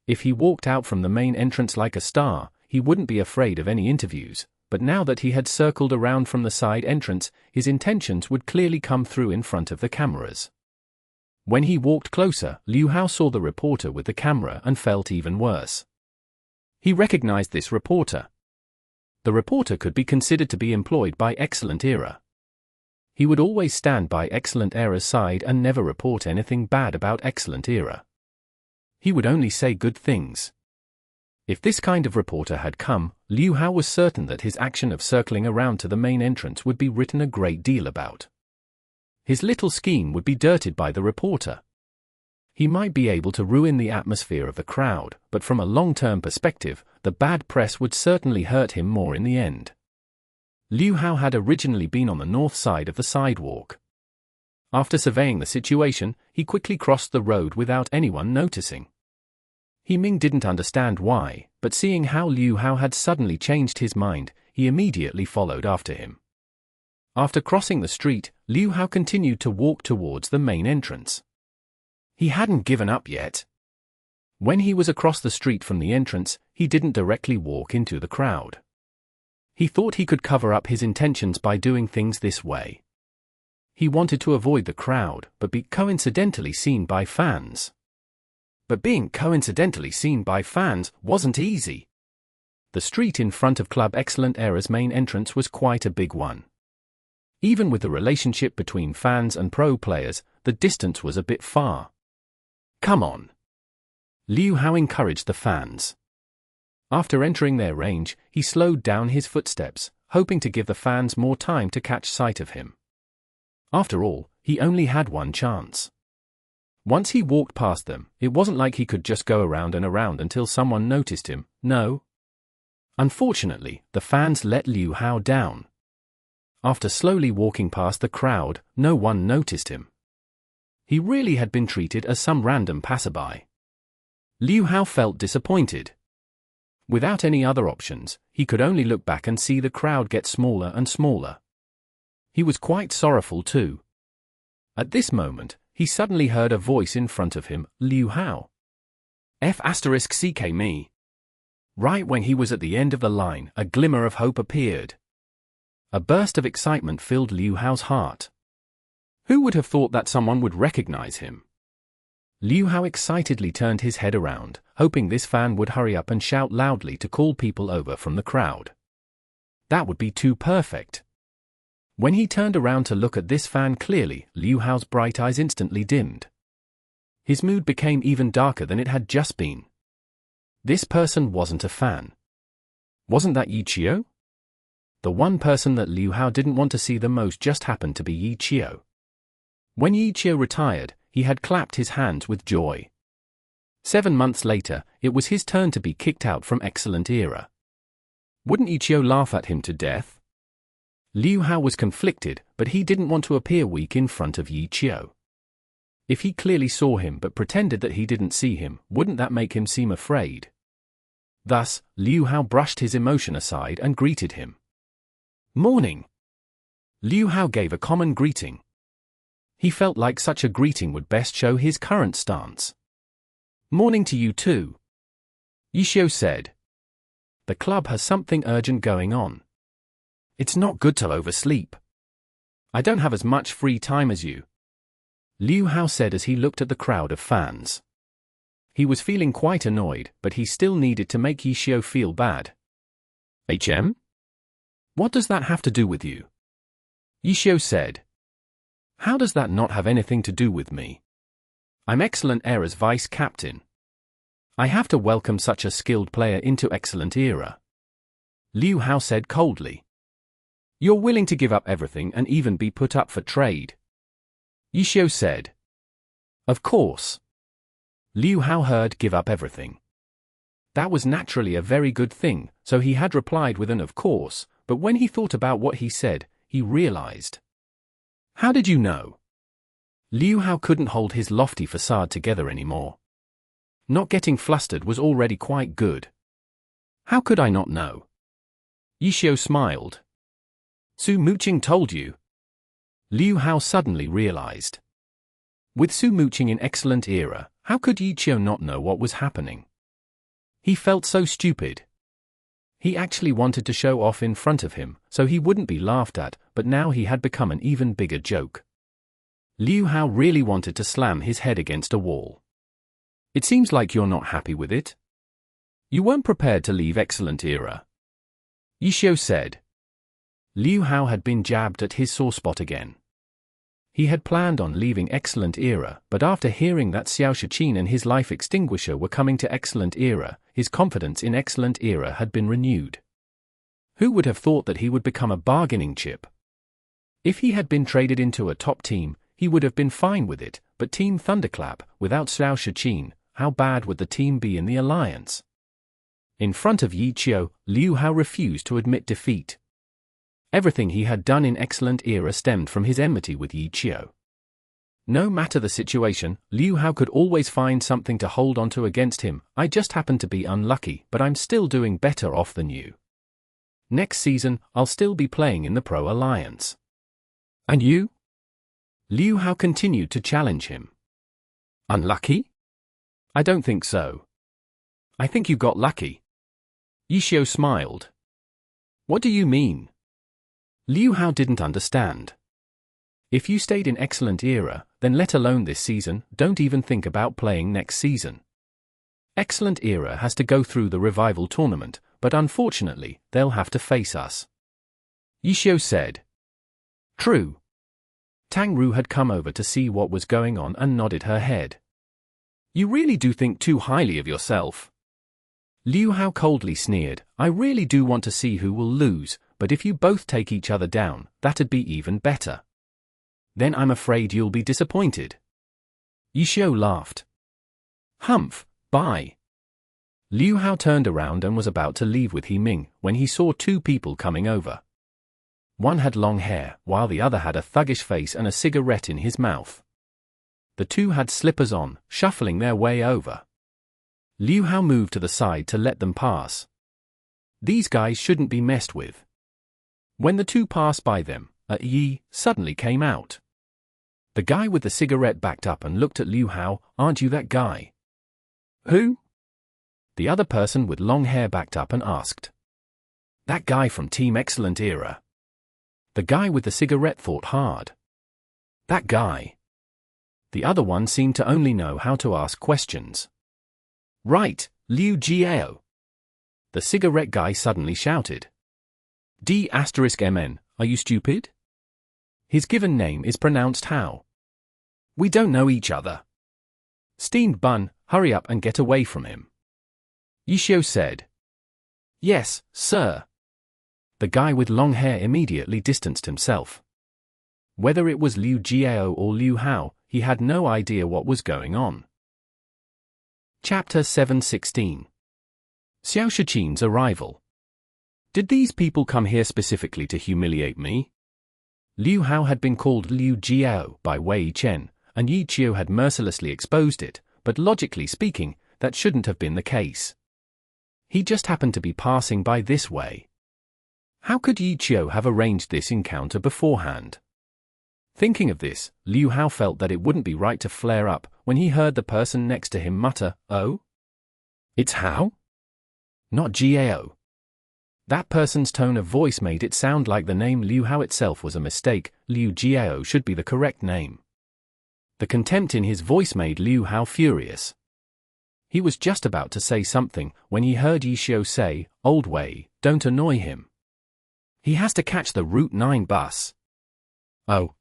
If he walked out from the main entrance like a star, he wouldn't be afraid of any interviews, but now that he had circled around from the side entrance, his intentions would clearly come through in front of the cameras. When he walked closer, Liu Hao saw the reporter with the camera and felt even worse. He recognized this reporter. The reporter could be considered to be employed by Excellent Era. He would always stand by Excellent Era's side and never report anything bad about Excellent Era. He would only say good things. If this kind of reporter had come, Liu Hao was certain that his action of circling around to the main entrance would be written a great deal about. His little scheme would be dirted by the reporter. He might be able to ruin the atmosphere of the crowd, but from a long-term perspective, the bad press would certainly hurt him more in the end. Liu Hao had originally been on the north side of the sidewalk. After surveying the situation, he quickly crossed the road without anyone noticing. He Ming didn't understand why, but seeing how Liu Hao had suddenly changed his mind, he immediately followed after him. After crossing the street, Liu Hao continued to walk towards the main entrance. He hadn't given up yet. When he was across the street from the entrance, he didn't directly walk into the crowd. He thought he could cover up his intentions by doing things this way. He wanted to avoid the crowd, but be coincidentally seen by fans. But being coincidentally seen by fans wasn't easy. The street in front of Club Excellent Era's main entrance was quite a big one. Even with the relationship between fans and pro players, the distance was a bit far. Come on. Liu Hao encouraged the fans. After entering their range, he slowed down his footsteps, hoping to give the fans more time to catch sight of him. After all, he only had one chance. Once he walked past them, it wasn't like he could just go around and around until someone noticed him, no. Unfortunately, the fans let Liu Hao down. After slowly walking past the crowd, no one noticed him. He really had been treated as some random passerby. Liu Hao felt disappointed. Without any other options, he could only look back and see the crowd get smaller and smaller. He was quite sorrowful too. At this moment, he suddenly heard a voice in front of him, Liu Hao. F***ck me. Right when he was at the end of the line, a glimmer of hope appeared. A burst of excitement filled Liu Hao's heart. Who would have thought that someone would recognize him? Liu Hao excitedly turned his head around, hoping this fan would hurry up and shout loudly to call people over from the crowd. That would be too perfect. When he turned around to look at this fan clearly, Liu Hao's bright eyes instantly dimmed. His mood became even darker than it had just been. This person wasn't a fan. Wasn't that Xiao? The one person that Liu Hao didn't want to see the most just happened to be Xiao. When Xiao retired, he had clapped his hands with joy. 7 months later, it was his turn to be kicked out from Excellent Era. Wouldn't Xiao laugh at him to death? Liu Hao was conflicted, but he didn't want to appear weak in front of Xiao. If he clearly saw him but pretended that he didn't see him, wouldn't that make him seem afraid? Thus, Liu Hao brushed his emotion aside and greeted him. Morning. Liu Hao gave a common greeting. He felt like such a greeting would best show his current stance. Morning to you too. Xiao said. The club has something urgent going on. It's not good to oversleep. I don't have as much free time as you. Liu Hao said as he looked at the crowd of fans. He was feeling quite annoyed, but he still needed to make Xiao feel bad. HM? What does that have to do with you? Xiao said. How does that not have anything to do with me? I'm Excellent Era's vice captain. I have to welcome such a skilled player into Excellent Era. Liu Hao said coldly. You're willing to give up everything and even be put up for trade? Xiao said. Of course. Liu Hao heard give up everything. That was naturally a very good thing, so he had replied with an of course, but when he thought about what he said, he realized. How did you know? Liu Hao couldn't hold his lofty facade together anymore. Not getting flustered was already quite good. How could I not know? Xiao smiled. Su Muqing told you. Liu Hao suddenly realized. With Su Muqing in Excellent Era, how could Xiao not know what was happening? He felt so stupid. He actually wanted to show off in front of him, so he wouldn't be laughed at, but now he had become an even bigger joke. Liu Hao really wanted to slam his head against a wall. It seems like you're not happy with it. You weren't prepared to leave Excellent Era. Xiao said. Liu Hao had been jabbed at his sore spot again. He had planned on leaving Excellent Era, but after hearing that Xiao Shiqin and his life extinguisher were coming to Excellent Era, his confidence in Excellent Era had been renewed. Who would have thought that he would become a bargaining chip? If he had been traded into a top team, he would have been fine with it, but Team Thunderclap, without Xiao Shiqin, how bad would the team be in the alliance? In front of Xiao, Liu Hao refused to admit defeat. Everything he had done in Excellent Era stemmed from his enmity with Xiao. No matter the situation, Liu Hao could always find something to hold onto against him. I just happen to be unlucky, but I'm still doing better off than you. Next season, I'll still be playing in the Pro Alliance. And you? Liu Hao continued to challenge him. Unlucky? I don't think so. I think you got lucky. Xiao smiled. What do you mean? Liu Hao didn't understand. If you stayed in Excellent Era, then let alone this season, don't even think about playing next season. Excellent Era has to go through the revival tournament, but unfortunately, they'll have to face us. Xiao said. True. Tang Ru had come over to see what was going on and nodded her head. You really do think too highly of yourself. Liu Hao coldly sneered, I really do want to see who will lose, but if you both take each other down, that'd be even better. Then I'm afraid you'll be disappointed. Xiao laughed. Humph, bye. Liu Hao turned around and was about to leave with He Ming when he saw two people coming over. One had long hair, while the other had a thuggish face and a cigarette in his mouth. The two had slippers on, shuffling their way over. Liu Hao moved to the side to let them pass. These guys shouldn't be messed with. When the two passed by them, a Yi suddenly came out. The guy with the cigarette backed up and looked at Liu Hao, aren't you that guy? Who? The other person with long hair backed up and asked. That guy from Team Excellent Era. The guy with the cigarette thought hard. That guy. The other one seemed to only know how to ask questions. Right, Liu Xiao. The cigarette guy suddenly shouted. D*MN, are you stupid? His given name is pronounced Hao. We don't know each other. Steamed bun, hurry up and get away from him. Xiao said. Yes, sir. The guy with long hair immediately distanced himself. Whether it was Liu Xiao or Liu Hao, he had no idea what was going on. Chapter 716. Xiao Shiqin's arrival. Did these people come here specifically to humiliate me? Liu Hao had been called Liu Xiao by Wei Chen, and Xiao had mercilessly exposed it, but logically speaking, that shouldn't have been the case. He just happened to be passing by this way. How could Xiao have arranged this encounter beforehand? Thinking of this, Liu Hao felt that it wouldn't be right to flare up when he heard the person next to him mutter, "Oh? It's Hao? Not Xiao." That person's tone of voice made it sound like the name Liu Hao itself was a mistake. Liu Xiao should be the correct name. The contempt in his voice made Liu Hao furious. He was just about to say something when he heard Xiao say, "Old Wei, don't annoy him. He has to catch the Route 9 bus." Oh.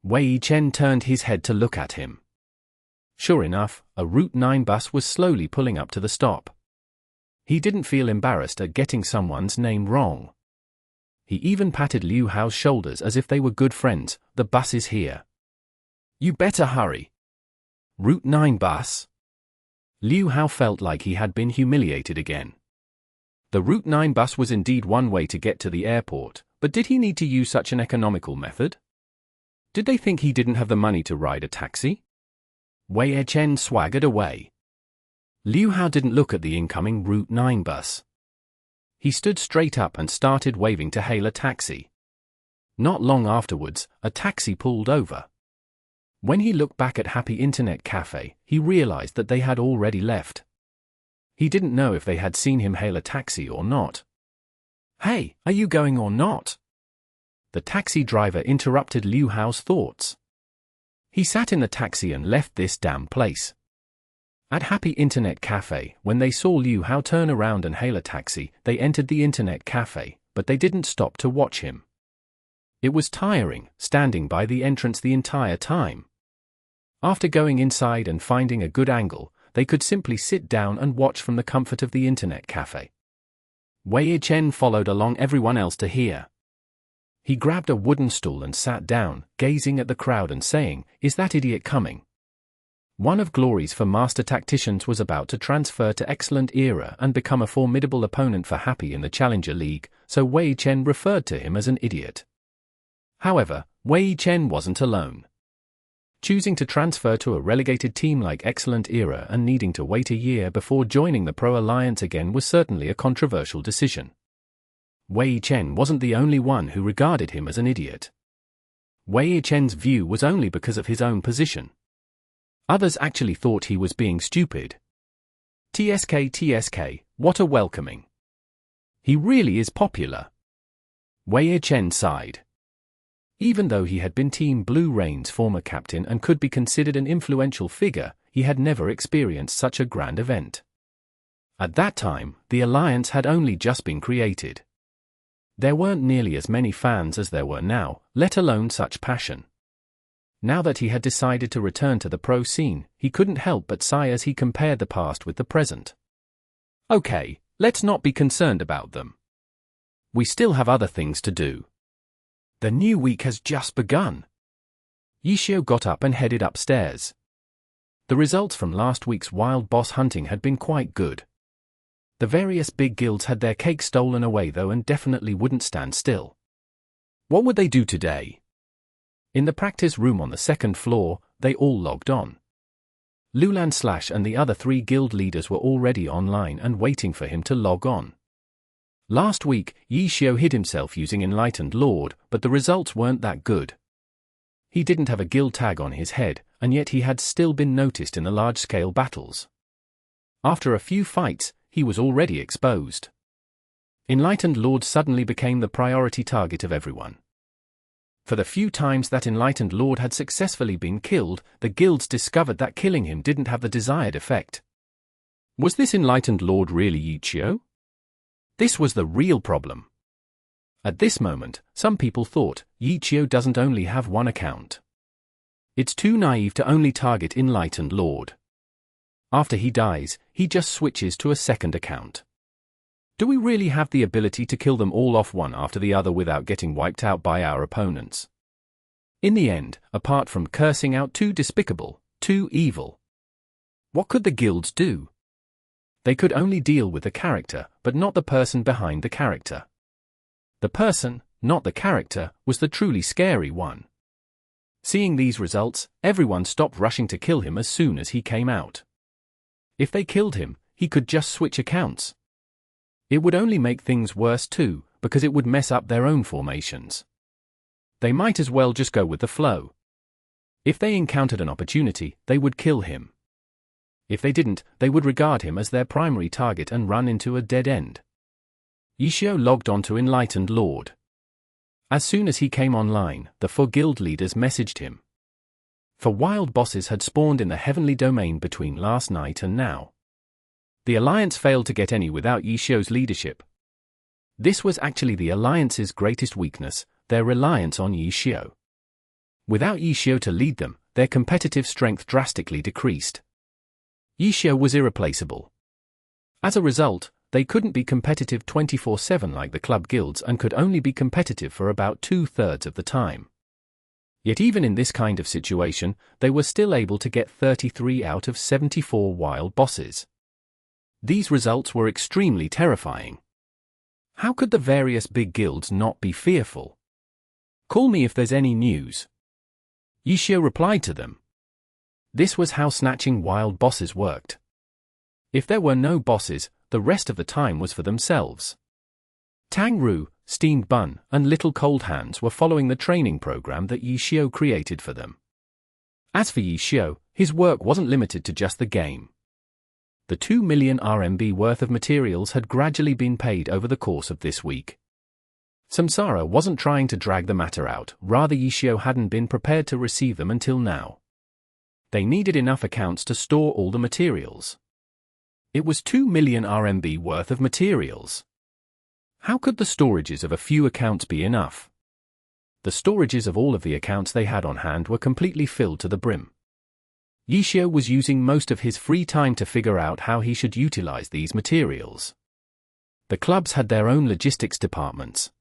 Wei Chen turned his head to look at him. Sure enough, a Route 9 bus was slowly pulling up to the stop. He didn't feel embarrassed at getting someone's name wrong. He even patted Liu Hao's shoulders as if they were good friends. The bus is here. You better hurry. Route 9 bus? Liu Hao felt like he had been humiliated again. The Route 9 bus was indeed one way to get to the airport, but did he need to use such an economical method? Did they think he didn't have the money to ride a taxi? Wei Chen swaggered away. Liu Hao didn't look at the incoming Route 9 bus. He stood straight up and started waving to hail a taxi. Not long afterwards, a taxi pulled over. When he looked back at Happy Internet Cafe, he realized that they had already left. He didn't know if they had seen him hail a taxi or not. Hey, are you going or not? The taxi driver interrupted Liu Hao's thoughts. He sat in the taxi and left this damn place. At Happy Internet Cafe, when they saw Liu Hao turn around and hail a taxi, they entered the Internet Cafe, but they didn't stop to watch him. It was tiring, standing by the entrance the entire time. After going inside and finding a good angle, they could simply sit down and watch from the comfort of the Internet Cafe. Wei Chen followed along everyone else to hear. He grabbed a wooden stool and sat down, gazing at the crowd and saying, "Is that idiot coming?" One of Glory's for Master Tacticians was about to transfer to Excellent Era and become a formidable opponent for Happy in the Challenger League, so Wei Chen referred to him as an idiot. However, Wei Chen wasn't alone. Choosing to transfer to a relegated team like Excellent Era and needing to wait a year before joining the Pro Alliance again was certainly a controversial decision. Wei Chen wasn't the only one who regarded him as an idiot. Wei Chen's view was only because of his own position. Others actually thought he was being stupid. TSK, what a welcoming. He really is popular. Wei Chen sighed. Even though he had been Team Blue Rain's former captain and could be considered an influential figure, he had never experienced such a grand event. At that time, the Alliance had only just been created. There weren't nearly as many fans as there were now, let alone such passion. Now that he had decided to return to the pro scene, he couldn't help but sigh as he compared the past with the present. Okay, let's not be concerned about them. We still have other things to do. The new week has just begun. Xiao got up and headed upstairs. The results from last week's wild boss hunting had been quite good. The various big guilds had their cake stolen away though and definitely wouldn't stand still. What would they do today? In the practice room on the second floor, they all logged on. Lulan and the other 3 guild leaders were already online and waiting for him to log on. Last week, Xiao hid himself using Enlightened Lord, but the results weren't that good. He didn't have a guild tag on his head, and yet he had still been noticed in the large-scale battles. After a few fights, he was already exposed. Enlightened Lord suddenly became the priority target of everyone. For the few times that Enlightened Lord had successfully been killed, the guilds discovered that killing him didn't have the desired effect. Was this Enlightened Lord really Xiao? This was the real problem. At this moment, some people thought, Xiao doesn't only have one account. It's too naive to only target Enlightened Lord. After he dies, he just switches to a second account. Do we really have the ability to kill them all off one after the other without getting wiped out by our opponents? In the end, apart from cursing out too despicable, too evil, what could the guilds do? They could only deal with the character, but not the person behind the character. The person, not the character, was the truly scary one. Seeing these results, everyone stopped rushing to kill him as soon as he came out. If they killed him, he could just switch accounts. It would only make things worse too, because it would mess up their own formations. They might as well just go with the flow. If they encountered an opportunity, they would kill him. If they didn't, they would regard him as their primary target and run into a dead end. Xiao logged on to Enlightened Lord. As soon as he came online, the 4 guild leaders messaged him. 4 wild bosses had spawned in the heavenly domain between last night and now. The Alliance failed to get any without Xiao's leadership. This was actually the Alliance's greatest weakness, their reliance on Xiao. Without Xiao to lead them, their competitive strength drastically decreased. Xiao was irreplaceable. As a result, they couldn't be competitive 24/7 like the club guilds and could only be competitive for about 2/3 of the time. Yet even in this kind of situation, they were still able to get 33 out of 74 wild bosses. These results were extremely terrifying. How could the various big guilds not be fearful? Call me if there's any news. Xiao replied to them. This was how snatching wild bosses worked. If there were no bosses, the rest of the time was for themselves. Tang Ru, Steamed Bun, and Little Cold Hands were following the training program that Xiao created for them. As for Xiao, his work wasn't limited to just the game. The 2 million RMB worth of materials had gradually been paid over the course of this week. Samsara wasn't trying to drag the matter out, rather Xiao hadn't been prepared to receive them until now. They needed enough accounts to store all the materials. It was 2 million RMB worth of materials. How could the storages of a few accounts be enough? The storages of all of the accounts they had on hand were completely filled to the brim. Xiao was using most of his free time to figure out how he should utilize these materials. The clubs had their own logistics departments.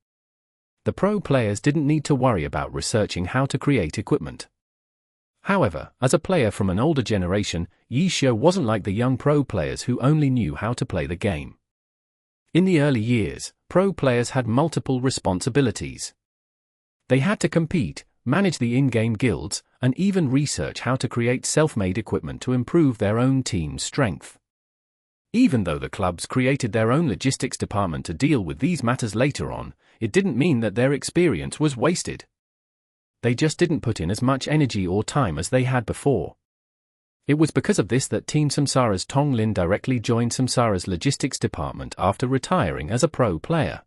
The pro players didn't need to worry about researching how to create equipment. However, as a player from an older generation, Xiao wasn't like the young pro players who only knew how to play the game. In the early years, pro players had multiple responsibilities. They had to compete, manage the in-game guilds, and even research how to create self-made equipment to improve their own team's strength. Even though the clubs created their own logistics department to deal with these matters later on, it didn't mean that their experience was wasted. They just didn't put in as much energy or time as they had before. It was because of this that Team Samsara's Tong Lin directly joined Samsara's logistics department after retiring as a pro player.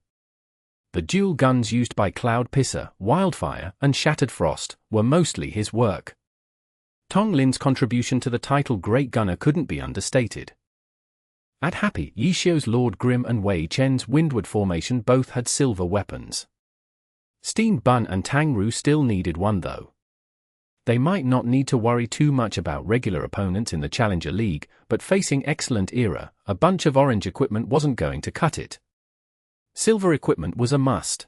The dual guns used by Cloud Pisser, Wildfire, and Shattered Frost were mostly his work. Tong Lin's contribution to the title Great Gunner couldn't be understated. At Happy, Xiao's Lord Grim and Wei Chen's Windward formation both had silver weapons. Steamed Bun and Tang Ru still needed one though. They might not need to worry too much about regular opponents in the Challenger League, but facing Excellent Era, a bunch of orange equipment wasn't going to cut it. Silver equipment was a must.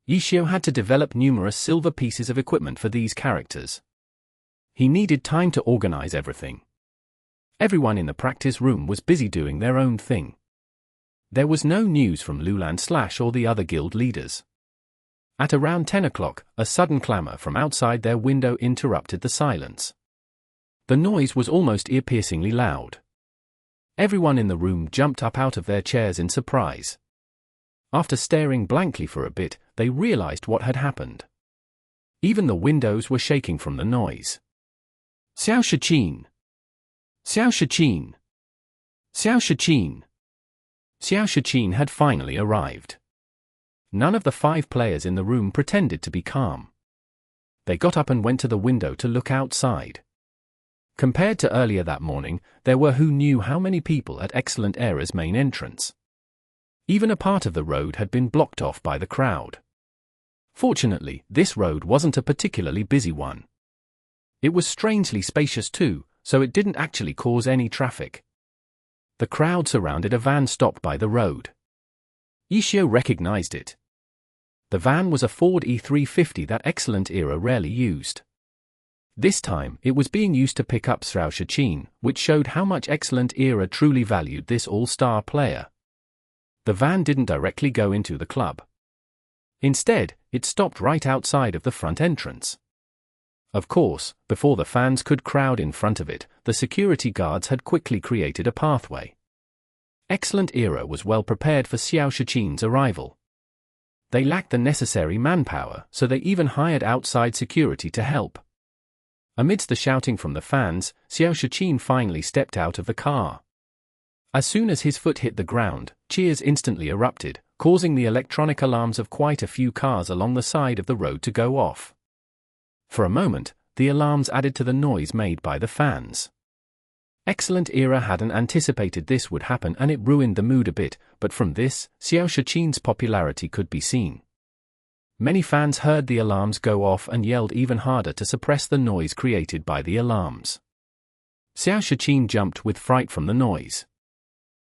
Xiao had to develop numerous silver pieces of equipment for these characters. He needed time to organize everything. Everyone in the practice room was busy doing their own thing. There was no news from Lulan/ or the other guild leaders. At around 10 o'clock, a sudden clamor from outside their window interrupted the silence. The noise was almost ear-piercingly loud. Everyone in the room jumped up out of their chairs in surprise. After staring blankly for a bit, they realized what had happened. Even the windows were shaking from the noise. Xiao Shiqin! Xiao Shiqin! Xiao Shiqin! Xiao Shiqin had finally arrived. None of the 5 players in the room pretended to be calm. They got up and went to the window to look outside. Compared to earlier that morning, there were who knew how many people at Excellent Era's main entrance. Even a part of the road had been blocked off by the crowd. Fortunately, this road wasn't a particularly busy one. It was strangely spacious too, so it didn't actually cause any traffic. The crowd surrounded a van stopped by the road. Xiao recognized it. The van was a Ford E350 that Excellent Era rarely used. This time, it was being used to pick up Xiao Shiqin, which showed how much Excellent Era truly valued this all-star player. The van didn't directly go into the club. Instead, it stopped right outside of the front entrance. Of course, before the fans could crowd in front of it, the security guards had quickly created a pathway. Excellent Era was well prepared for Xiao Shiqin's arrival. They lacked the necessary manpower, so they even hired outside security to help. Amidst the shouting from the fans, Xiao Shiqin finally stepped out of the car. As soon as his foot hit the ground, cheers instantly erupted, causing the electronic alarms of quite a few cars along the side of the road to go off. For a moment, the alarms added to the noise made by the fans. Excellent Era hadn't anticipated this would happen and it ruined the mood a bit, but from this, Xiao Shiqin's popularity could be seen. Many fans heard the alarms go off and yelled even harder to suppress the noise created by the alarms. Xiao Shiqin jumped with fright from the noise.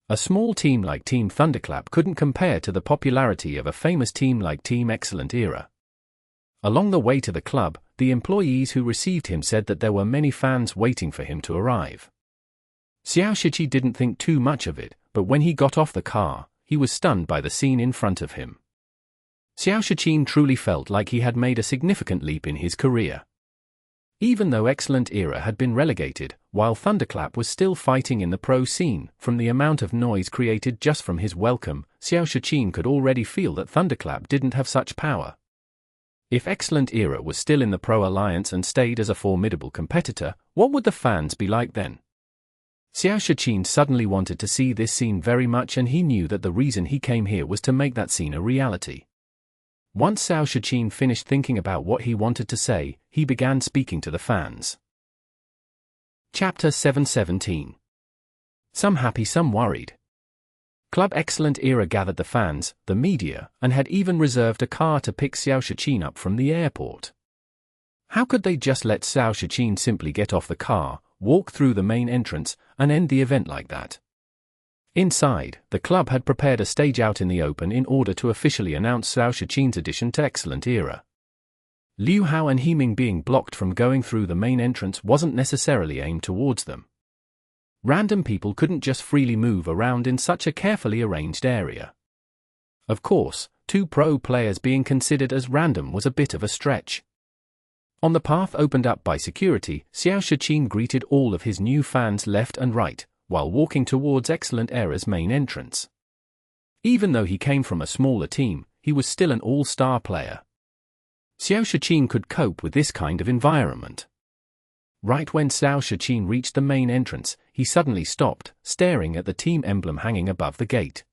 A small team like Team Thunderclap couldn't compare to the popularity of a famous team like Team Excellent Era. Along the way to the club, the employees who received him said that there were many fans waiting for him to arrive. Xiao Shiqin didn't think too much of it, but when he got off the car, he was stunned by the scene in front of him. Xiao Shiqin truly felt like he had made a significant leap in his career. Even though Excellent Era had been relegated, while Thunderclap was still fighting in the pro scene, from the amount of noise created just from his welcome, Xiao Shiqin could already feel that Thunderclap didn't have such power. If Excellent Era was still in the Pro Alliance and stayed as a formidable competitor, what would the fans be like then? Xiao Shiqin suddenly wanted to see this scene very much and he knew that the reason he came here was to make that scene a reality. Once Xiao Shiqin finished thinking about what he wanted to say, he began speaking to the fans. Chapter 717. Some happy, some worried. Club Excellent Era gathered the fans, the media, and had even reserved a car to pick Xiao Shiqin up from the airport. How could they just let Xiao Shiqin simply get off the car, walk through the main entrance, and end the event like that? Inside, the club had prepared a stage out in the open in order to officially announce Xiao Shiqin's addition to Excellent Era. Liu Hao and Himing being blocked from going through the main entrance wasn't necessarily aimed towards them. Random people couldn't just freely move around in such a carefully arranged area. Of course, 2 pro players being considered as random was a bit of a stretch. On the path opened up by security, Xiao Shiqin greeted all of his new fans left and right, while walking towards Excellent Era's main entrance. Even though he came from a smaller team, he was still an all-star player. Xiao Shiqin could cope with this kind of environment. Right when Xiao Shiqin reached the main entrance, he suddenly stopped, staring at the team emblem hanging above the gate.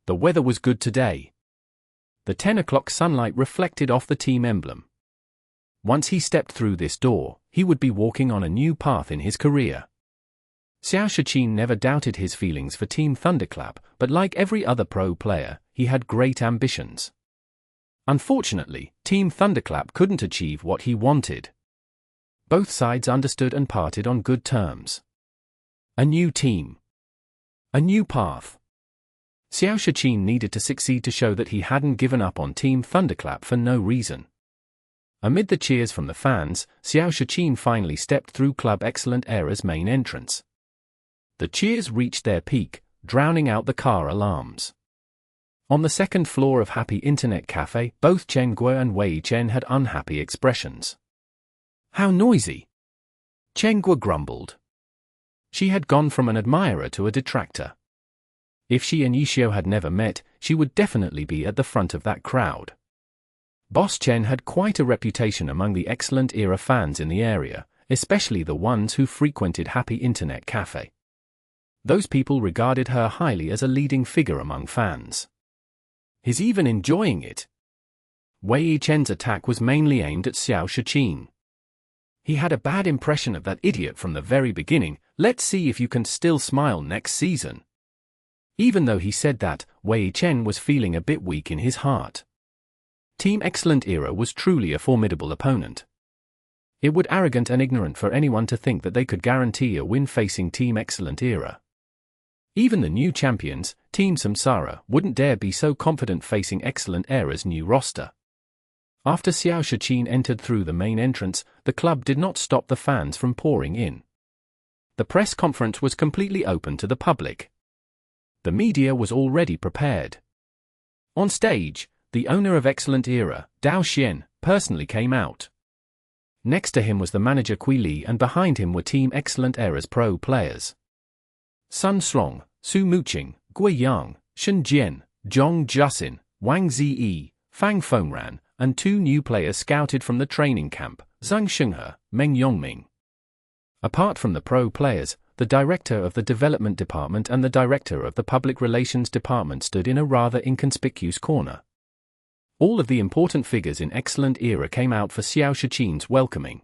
The weather was good today. The 10 o'clock sunlight reflected off the team emblem. Once he stepped through this door, he would be walking on a new path in his career. Xiao Shiqin never doubted his feelings for Team Thunderclap, but like every other pro player, he had great ambitions. Unfortunately, Team Thunderclap couldn't achieve what he wanted. Both sides understood and parted on good terms. A new team. A new path. Xiao Shiqin needed to succeed to show that he hadn't given up on Team Thunderclap for no reason. Amid the cheers from the fans, Xiao Shiqin finally stepped through Club Excellent Era's main entrance. The cheers reached their peak, drowning out the car alarms. On the second floor of Happy Internet Cafe, both Chen Guo and Wei Chen had unhappy expressions. How noisy! Chen Guo grumbled. She had gone from an admirer to a detractor. If she and Xiao had never met, she would definitely be at the front of that crowd. Boss Chen had quite a reputation among the Excellent Era fans in the area, especially the ones who frequented Happy Internet Cafe. Those people regarded her highly as a leading figure among fans. He's even enjoying it. Wei Chen's attack was mainly aimed at Xiao Shiqin. He had a bad impression of that idiot from the very beginning. Let's see if you can still smile next season. Even though he said that, Wei Chen was feeling a bit weak in his heart. Team Excellent Era was truly a formidable opponent. It would be arrogant and ignorant for anyone to think that they could guarantee a win facing Team Excellent Era. Even the new champions, Team Samsara, wouldn't dare be so confident facing Excellent Era's new roster. After Xiao Shiqin entered through the main entrance, the club did not stop the fans from pouring in. The press conference was completely open to the public. The media was already prepared. On stage, the owner of Excellent Era, Dao Xian, personally came out. Next to him was the manager Kui Li, and behind him were Team Excellent Era's pro players. Sun Strong, Su Muqing, Gui Yang, Shen Jian, Zhong Jusin, Wang Ziyi, Fang Fengran, and two new players scouted from the training camp, Zhang Xinghe, Meng Yongming. Apart from the pro players, the director of the development department and the director of the public relations department stood in a rather inconspicuous corner. All of the important figures in Excellent Era came out for Xiao Shiqin's welcoming.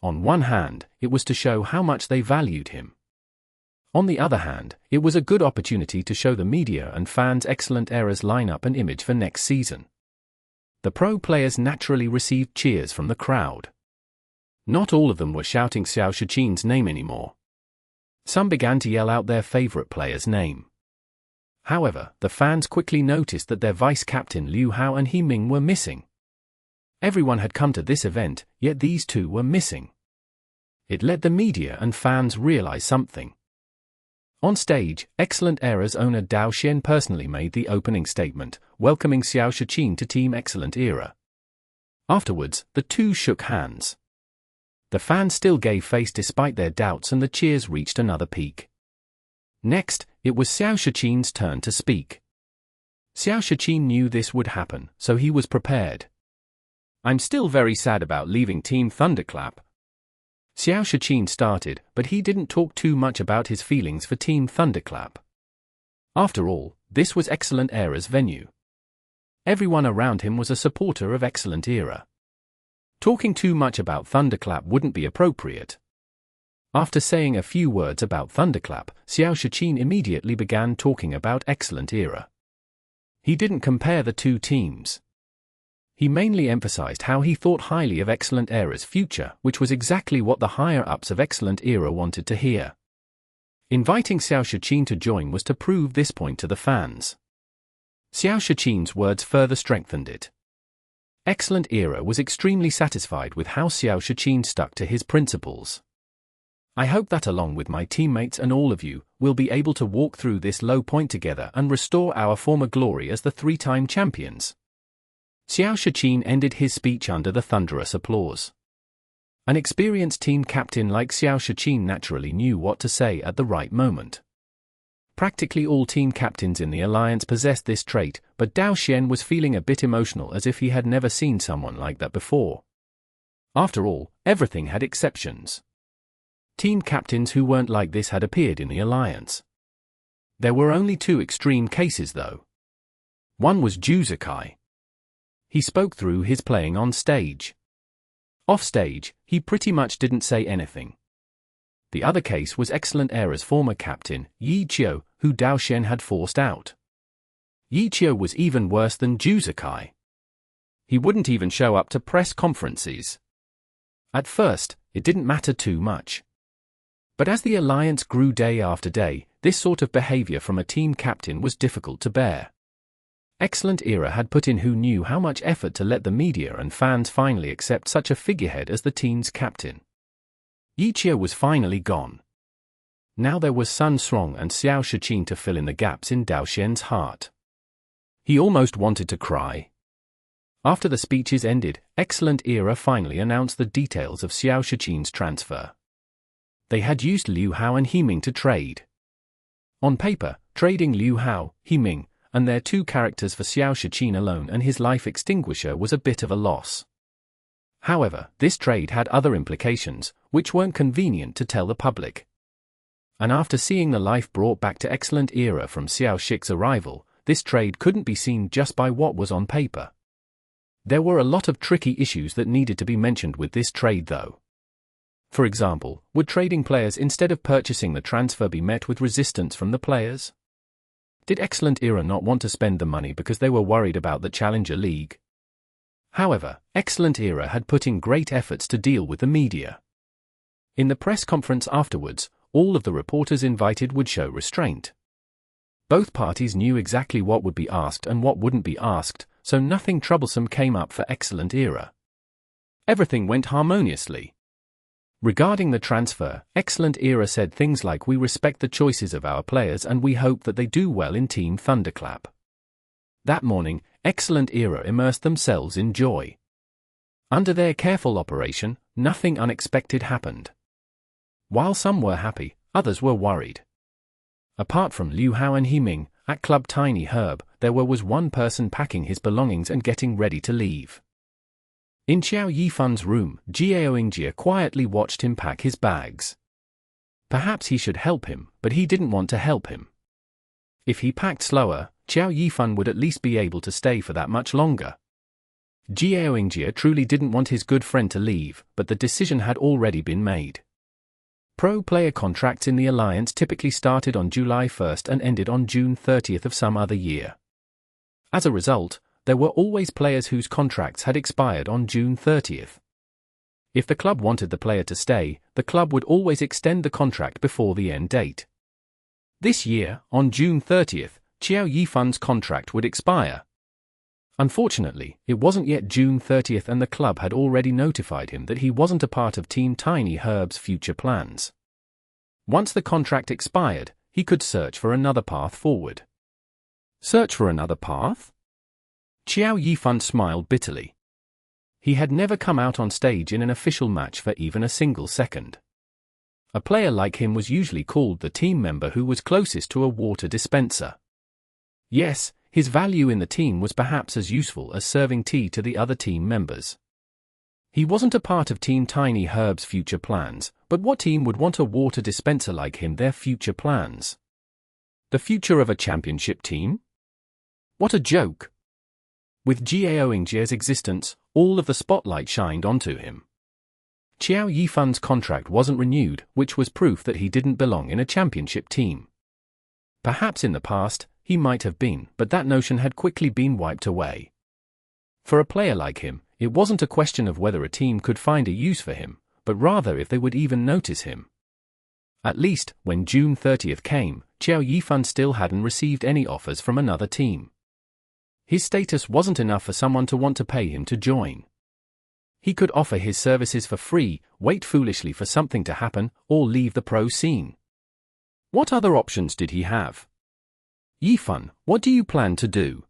On one hand, it was to show how much they valued him. On the other hand, it was a good opportunity to show the media and fans Excellent Era's lineup and image for next season. The pro players naturally received cheers from the crowd. Not all of them were shouting Xiao Shiqin's name anymore. Some began to yell out their favorite player's name. However, the fans quickly noticed that their vice-captain Liu Hao and He Ming were missing. Everyone had come to this event, yet these two were missing. It let the media and fans realize something. On stage, Excellent Era's owner Dao Xian personally made the opening statement, welcoming Xiao Shiqin to Team Excellent Era. Afterwards, the two shook hands. The fans still gave face despite their doubts, and the cheers reached another peak. Next, it was Xiao Shiqin's turn to speak. Xiao Shiqin knew this would happen, so he was prepared. I'm still very sad about leaving Team Thunderclap. Xiao Shiqin started, but he didn't talk too much about his feelings for Team Thunderclap. After all, this was Excellent Era's venue. Everyone around him was a supporter of Excellent Era. Talking too much about Thunderclap wouldn't be appropriate. After saying a few words about Thunderclap, Xiao Shiqin immediately began talking about Excellent Era. He didn't compare the two teams. He mainly emphasized how he thought highly of Excellent Era's future, which was exactly what the higher-ups of Excellent Era wanted to hear. Inviting Xiao Shiqin to join was to prove this point to the fans. Xiao Shiqin's words further strengthened it. Excellent Era was extremely satisfied with how Xiao Shiqin stuck to his principles. I hope that along with my teammates and all of you, we'll be able to walk through this low point together and restore our former glory as the three-time champions. Xiao Shiqin ended his speech under the thunderous applause. An experienced team captain like Xiao Shiqin naturally knew what to say at the right moment. Practically all team captains in the alliance possessed this trait, but Dao Xian was feeling a bit emotional, as if he had never seen someone like that before. After all, everything had exceptions. Team captains who weren't like this had appeared in the alliance. There were only two extreme cases though. One was Juzakai. He spoke through his playing on stage. Off stage, he pretty much didn't say anything. The other case was Excellent Era's former captain, Xiao, who Dao Xian had forced out. Xiao was even worse than Juzakai. He wouldn't even show up to press conferences. At first, it didn't matter too much. But as the alliance grew day after day, this sort of behavior from a team captain was difficult to bear. Excellent Era had put in who knew how much effort to let the media and fans finally accept such a figurehead as the team's captain. Xiao was finally gone. Now there was Sun Srong and Xiao Shiqin to fill in the gaps in Dao Xian's heart. He almost wanted to cry. After the speeches ended, Excellent Era finally announced the details of Xiao Shiqin's transfer. They had used Liu Hao and Himing to trade. On paper, trading Liu Hao, Himing, and their two characters for Xiao Shiqin alone and his life extinguisher was a bit of a loss. However, this trade had other implications, which weren't convenient to tell the public. And after seeing the life brought back to Excellent Era from Xiao Shik's arrival, this trade couldn't be seen just by what was on paper. There were a lot of tricky issues that needed to be mentioned with this trade though. For example, would trading players instead of purchasing the transfer be met with resistance from the players? Did Excellent Era not want to spend the money because they were worried about the Challenger League? However, Excellent Era had put in great efforts to deal with the media. In the press conference afterwards, all of the reporters invited would show restraint. Both parties knew exactly what would be asked and what wouldn't be asked, so nothing troublesome came up for Excellent Era. Everything went harmoniously. Regarding the transfer, Excellent Era said things like, "We respect the choices of our players and we hope that they do well in Team Thunderclap." That morning, Excellent Era immersed themselves in joy. Under their careful operation, nothing unexpected happened. While some were happy, others were worried. Apart from Liu Hao and Himing, at Club Tiny Herb, there was one person packing his belongings and getting ready to leave. In Xiao Yifan's room, Xiao quietly watched him pack his bags. Perhaps he should help him, but he didn't want to help him. If he packed slower, Xiao Yifan would at least be able to stay for that much longer. Xiao truly didn't want his good friend to leave, but the decision had already been made. Pro player contracts in the Alliance typically started on July 1st and ended on June 30th of some other year. As a result, there were always players whose contracts had expired on June 30th. If the club wanted the player to stay, the club would always extend the contract before the end date. This year, on June 30th, Xiao Yifan's contract would expire. Unfortunately, it wasn't yet June 30th and the club had already notified him that he wasn't a part of Team Tiny Herb's future plans. Once the contract expired, he could search for another path forward. Search for another path? Xiao Yifan smiled bitterly. He had never come out on stage in an official match for even a single second. A player like him was usually called the team member who was closest to a water dispenser. Yes, his value in the team was perhaps as useful as serving tea to the other team members. He wasn't a part of Team Tiny Herb's future plans, but what team would want a water dispenser like him their future plans? The future of a championship team? What a joke! With Xiaoingjia's existence, all of the spotlight shined onto him. Xiao Yifan's contract wasn't renewed, which was proof that he didn't belong in a championship team. Perhaps in the past, he might have been, but that notion had quickly been wiped away. For a player like him, it wasn't a question of whether a team could find a use for him, but rather if they would even notice him. At least, when June 30th came, Xiao Yifan still hadn't received any offers from another team. His status wasn't enough for someone to want to pay him to join. He could offer his services for free, wait foolishly for something to happen, or leave the pro scene. What other options did he have? Yifan, what do you plan to do?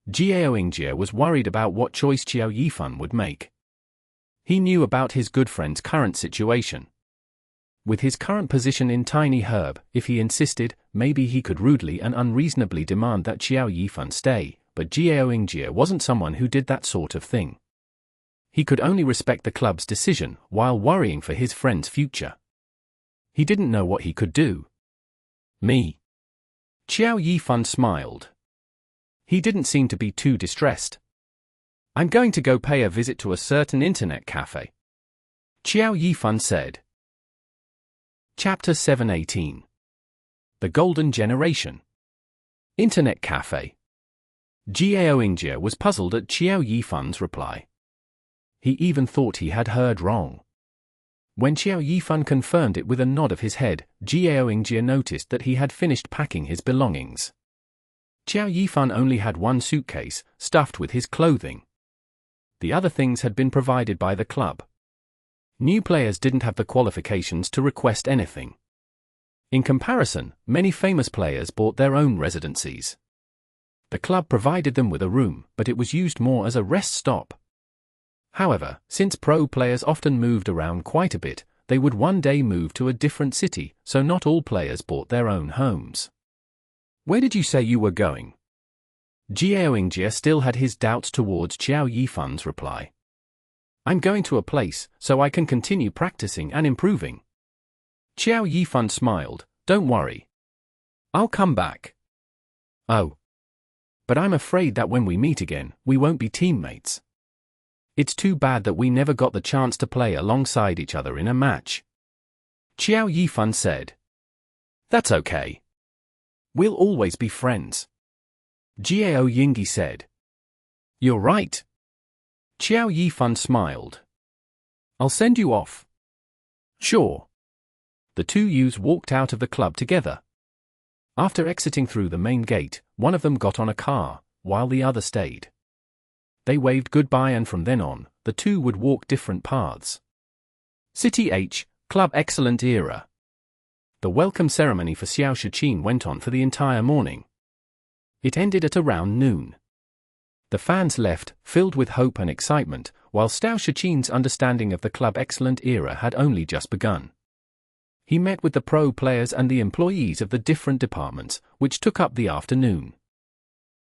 Xiaoingjia was worried about what choice Xiao Yifan would make. He knew about his good friend's current situation. With his current position in Tiny Herb, if he insisted, maybe he could rudely and unreasonably demand that Xiao Yifan stay, but Xiaoingjia wasn't someone who did that sort of thing. He could only respect the club's decision, while worrying for his friend's future. He didn't know what he could do. Me. Xiao Yifan smiled. He didn't seem to be too distressed. I'm going to go pay a visit to a certain internet cafe. Xiao Yifan said. Chapter 718. The Golden Generation. Internet Cafe. Xiaoingjia was puzzled at Xiao Yifan's reply. He even thought he had heard wrong. When Xiao Yifan confirmed it with a nod of his head, Xiao Yingjie noticed that he had finished packing his belongings. Xiao Yifan only had one suitcase, stuffed with his clothing. The other things had been provided by the club. New players didn't have the qualifications to request anything. In comparison, many famous players bought their own residencies. The club provided them with a room, but it was used more as a rest stop. However, since pro players often moved around quite a bit, they would one day move to a different city, so not all players bought their own homes. Where did you say you were going? Xiao Yingjie still had his doubts towards Xiao Yifan's reply. I'm going to a place, so I can continue practicing and improving. Xiao Yifan smiled. Don't worry. I'll come back. Oh. But I'm afraid that when we meet again, we won't be teammates. It's too bad that we never got the chance to play alongside each other in a match. Xiao Yifan said. That's okay. We'll always be friends. Xiao Yingjie said. You're right. Xiao Yifan smiled. I'll send you off. Sure. The two youths walked out of the club together. After exiting through the main gate, one of them got on a car, while the other stayed. They waved goodbye, and from then on, the two would walk different paths. City H, Club Excellent Era. The welcome ceremony for Xiao Shiqin went on for the entire morning. It ended at around noon. The fans left, filled with hope and excitement, while Xiao Shiqin's understanding of the Club Excellent Era had only just begun. He met with the pro players and the employees of the different departments, which took up the afternoon.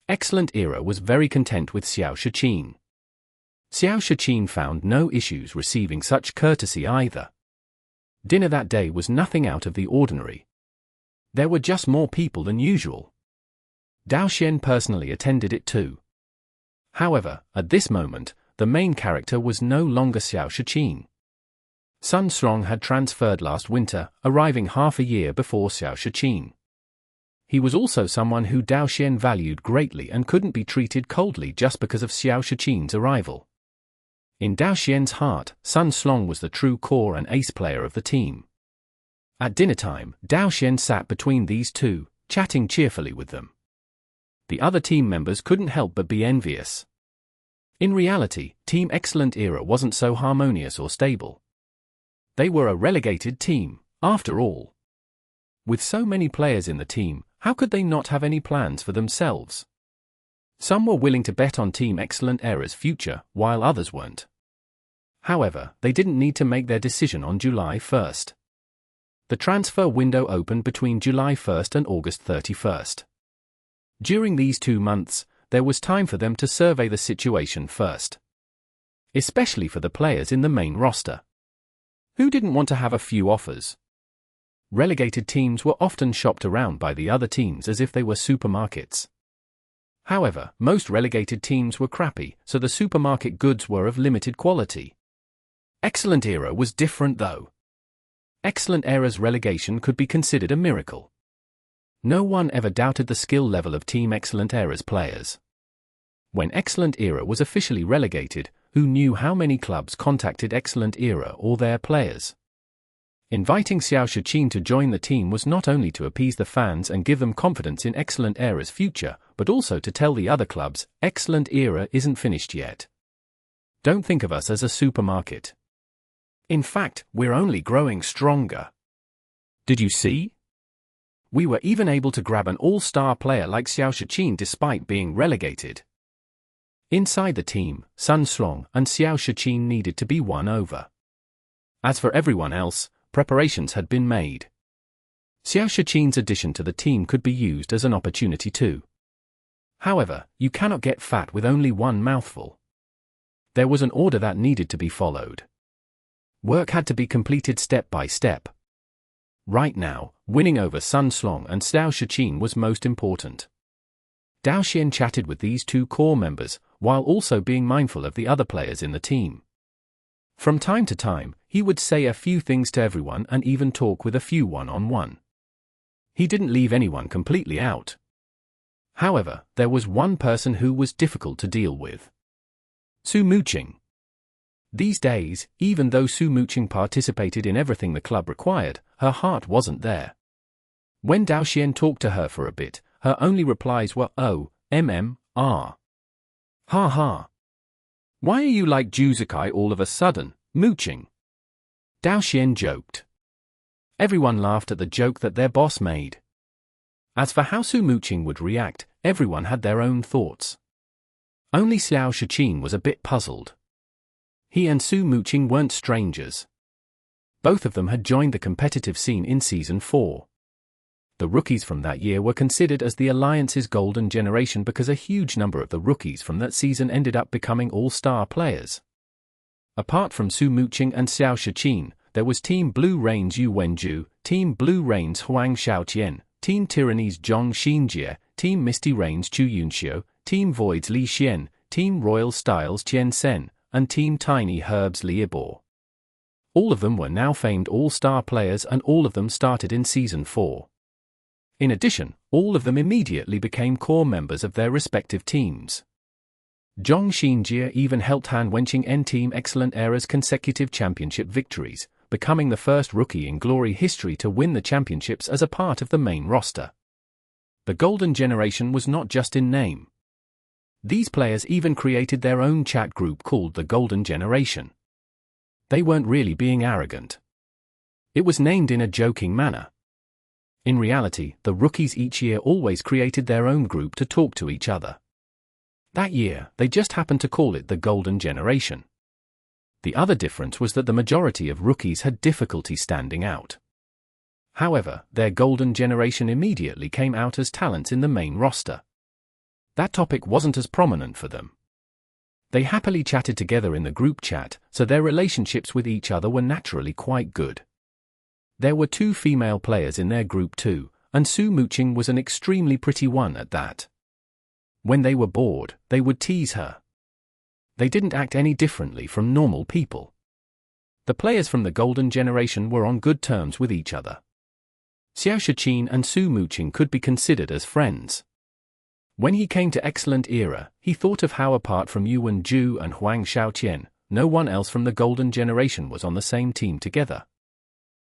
Excellent Era was very content with Xiao Shiqin. Xiao Shiqin found no issues receiving such courtesy either. Dinner that day was nothing out of the ordinary. There were just more people than usual. Dao Xian personally attended it too. However, at this moment, the main character was no longer Xiao Shiqin. Sun Strong had transferred last winter, arriving half a year before Xiao Shiqin. He was also someone who Dao Xian valued greatly and couldn't be treated coldly just because of Xiao Shiqin's arrival. In Dao Xian's heart, Sun Strong was the true core and ace player of the team. At dinner time, Dao Xian sat between these two, chatting cheerfully with them. The other team members couldn't help but be envious. In reality, Team Excellent Era wasn't so harmonious or stable. They were a relegated team, after all. With so many players in the team, how could they not have any plans for themselves? Some were willing to bet on Team Excellent Era's future, while others weren't. However, they didn't need to make their decision on July 1st. The transfer window opened between July 1st and August 31st. During these 2 months, there was time for them to survey the situation first. Especially for the players in the main roster. Who didn't want to have a few offers? Relegated teams were often shopped around by the other teams as if they were supermarkets. However, most relegated teams were crappy, so the supermarket goods were of limited quality. Excellent Era was different though. Excellent Era's relegation could be considered a miracle. No one ever doubted the skill level of Team Excellent Era's players. When Excellent Era was officially relegated, who knew how many clubs contacted Excellent Era or their players? Inviting Xiao Shiqin to join the team was not only to appease the fans and give them confidence in Excellent Era's future, but also to tell the other clubs, Excellent Era isn't finished yet. Don't think of us as a supermarket. In fact, we're only growing stronger. Did you see? We were even able to grab an all-star player like Xiao Shiqin despite being relegated. Inside the team, Sun Strong and Xiao Shiqin needed to be won over. As for everyone else, preparations had been made. Xiao Shiqin's addition to the team could be used as an opportunity too. However, you cannot get fat with only one mouthful. There was an order that needed to be followed. Work had to be completed step by step. Right now, winning over Sun Strong and Xiao Shiqin was most important. Dao Xian chatted with these two core members, while also being mindful of the other players in the team. From time to time, he would say a few things to everyone and even talk with a few one-on-one. He didn't leave anyone completely out. However, there was one person who was difficult to deal with. Su Muqing. These days, even though Su Muqing participated in everything the club required, her heart wasn't there. When Dao Xian talked to her for a bit, her only replies were "oh, ha ha. Why are you like Juzakai all of a sudden, Muqing?" Dao Xian joked. Everyone laughed at the joke that their boss made. As for how Su Muqing would react, everyone had their own thoughts. Only Xiao Shiqin was a bit puzzled. He and Su Muqing weren't strangers. Both of them had joined the competitive scene in Season 4. The rookies from that year were considered as the Alliance's golden generation because a huge number of the rookies from that season ended up becoming all-star players. Apart from Su Muqing and Xiao Shiqin, there was Team Blue Rain's Yu Wenju, Team Blue Rain's Huang Xiaotian, Team Tyranny's Zhong Xinjie, Team Misty Rain's Chu Yunxiu, Team Void's Li Xian, Team Royal Styles Qian Sen, and Team Tiny Herb's Li Yibor. All of them were now famed all-star players and all of them started in Season 4. In addition, all of them immediately became core members of their respective teams. Zhong Xinjie even helped Han Wenqing end Team Excellent Era's consecutive championship victories, becoming the first rookie in Glory history to win the championships as a part of the main roster. The Golden Generation was not just in name. These players even created their own chat group called the Golden Generation. They weren't really being arrogant. It was named in a joking manner. In reality, the rookies each year always created their own group to talk to each other. That year, they just happened to call it the Golden Generation. The other difference was that the majority of rookies had difficulty standing out. However, their Golden Generation immediately came out as talents in the main roster. That topic wasn't as prominent for them. They happily chatted together in the group chat, so their relationships with each other were naturally quite good. There were 2 female players in their group too, and Su Muqing was an extremely pretty one at that. When they were bored, they would tease her. They didn't act any differently from normal people. The players from the Golden Generation were on good terms with each other. Xiao Shiqin and Su Muqing could be considered as friends. When he came to Excellent Era, he thought of how apart from Yu Wenju and Huang Xiaotian, no one else from the Golden Generation was on the same team together.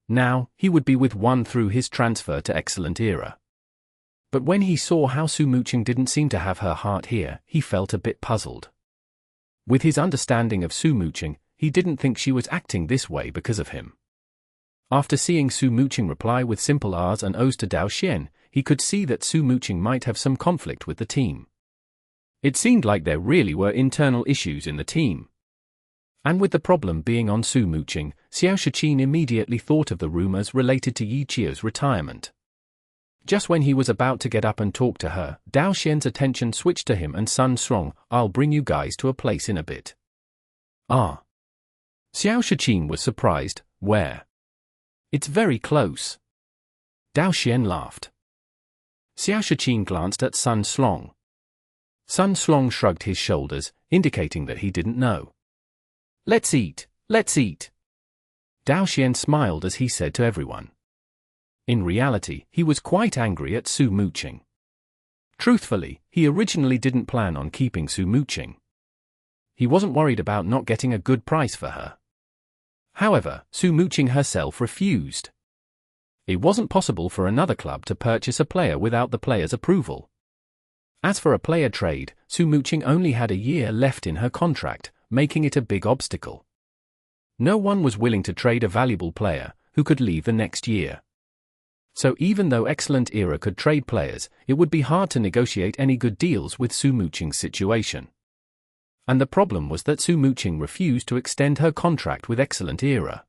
Now, he would be with one through his transfer to Excellent Era. But when he saw how Su Muqing didn't seem to have her heart here, he felt a bit puzzled. With his understanding of Su Muqing, he didn't think she was acting this way because of him. After seeing Su Muqing reply with simple R's and O's to Dao Xian, he could see that Su Muqing might have some conflict with the team. It seemed like there really were internal issues in the team. And with the problem being on Su Muqing, Xiao Shiqin immediately thought of the rumors related to Yi Qiu's retirement. Just when he was about to get up and talk to her, Dao Xian's attention switched to him and Sun Strong. "I'll bring you guys to a place in a bit." "Ah." Xiao Shiqin was surprised. "Where?" "It's very close." Dao Xian laughed. Xiao Shiqin glanced at Sun Slong. Sun Slong shrugged his shoulders, indicating that he didn't know. "Let's eat, let's eat." Dao Xian smiled as he said to everyone. In reality, he was quite angry at Su Muqing. Truthfully, he originally didn't plan on keeping Su Muqing. He wasn't worried about not getting a good price for her. However, Su Muqing herself refused. It wasn't possible for another club to purchase a player without the player's approval. As for a player trade, Su Muqing only had a year left in her contract, making it a big obstacle. No one was willing to trade a valuable player, who could leave the next year. So even though Excellent Era could trade players, it would be hard to negotiate any good deals with Su Muqing's situation. And the problem was that Su Muqing refused to extend her contract with Excellent Era.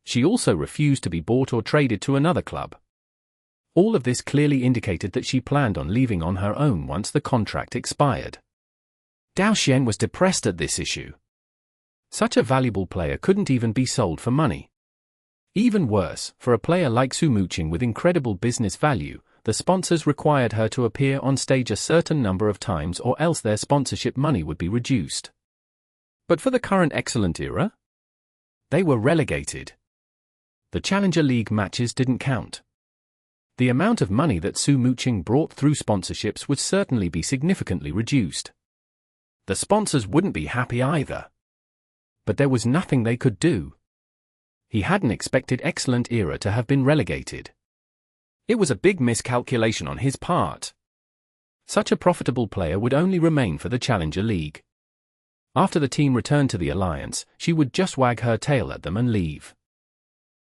She also refused to be bought or traded to another club. All of this clearly indicated that she planned on leaving on her own once the contract expired. Dao Xian was depressed at this issue. Such a valuable player couldn't even be sold for money. Even worse, for a player like Su Muqing with incredible business value, the sponsors required her to appear on stage a certain number of times or else their sponsorship money would be reduced. But for the current Excellent Era, they were relegated. The Challenger League matches didn't count. The amount of money that Su Muqing brought through sponsorships would certainly be significantly reduced. The sponsors wouldn't be happy either. But there was nothing they could do. He hadn't expected Excellent Era to have been relegated. It was a big miscalculation on his part. Such a profitable player would only remain for the Challenger League. After the team returned to the Alliance, she would just wag her tail at them and leave.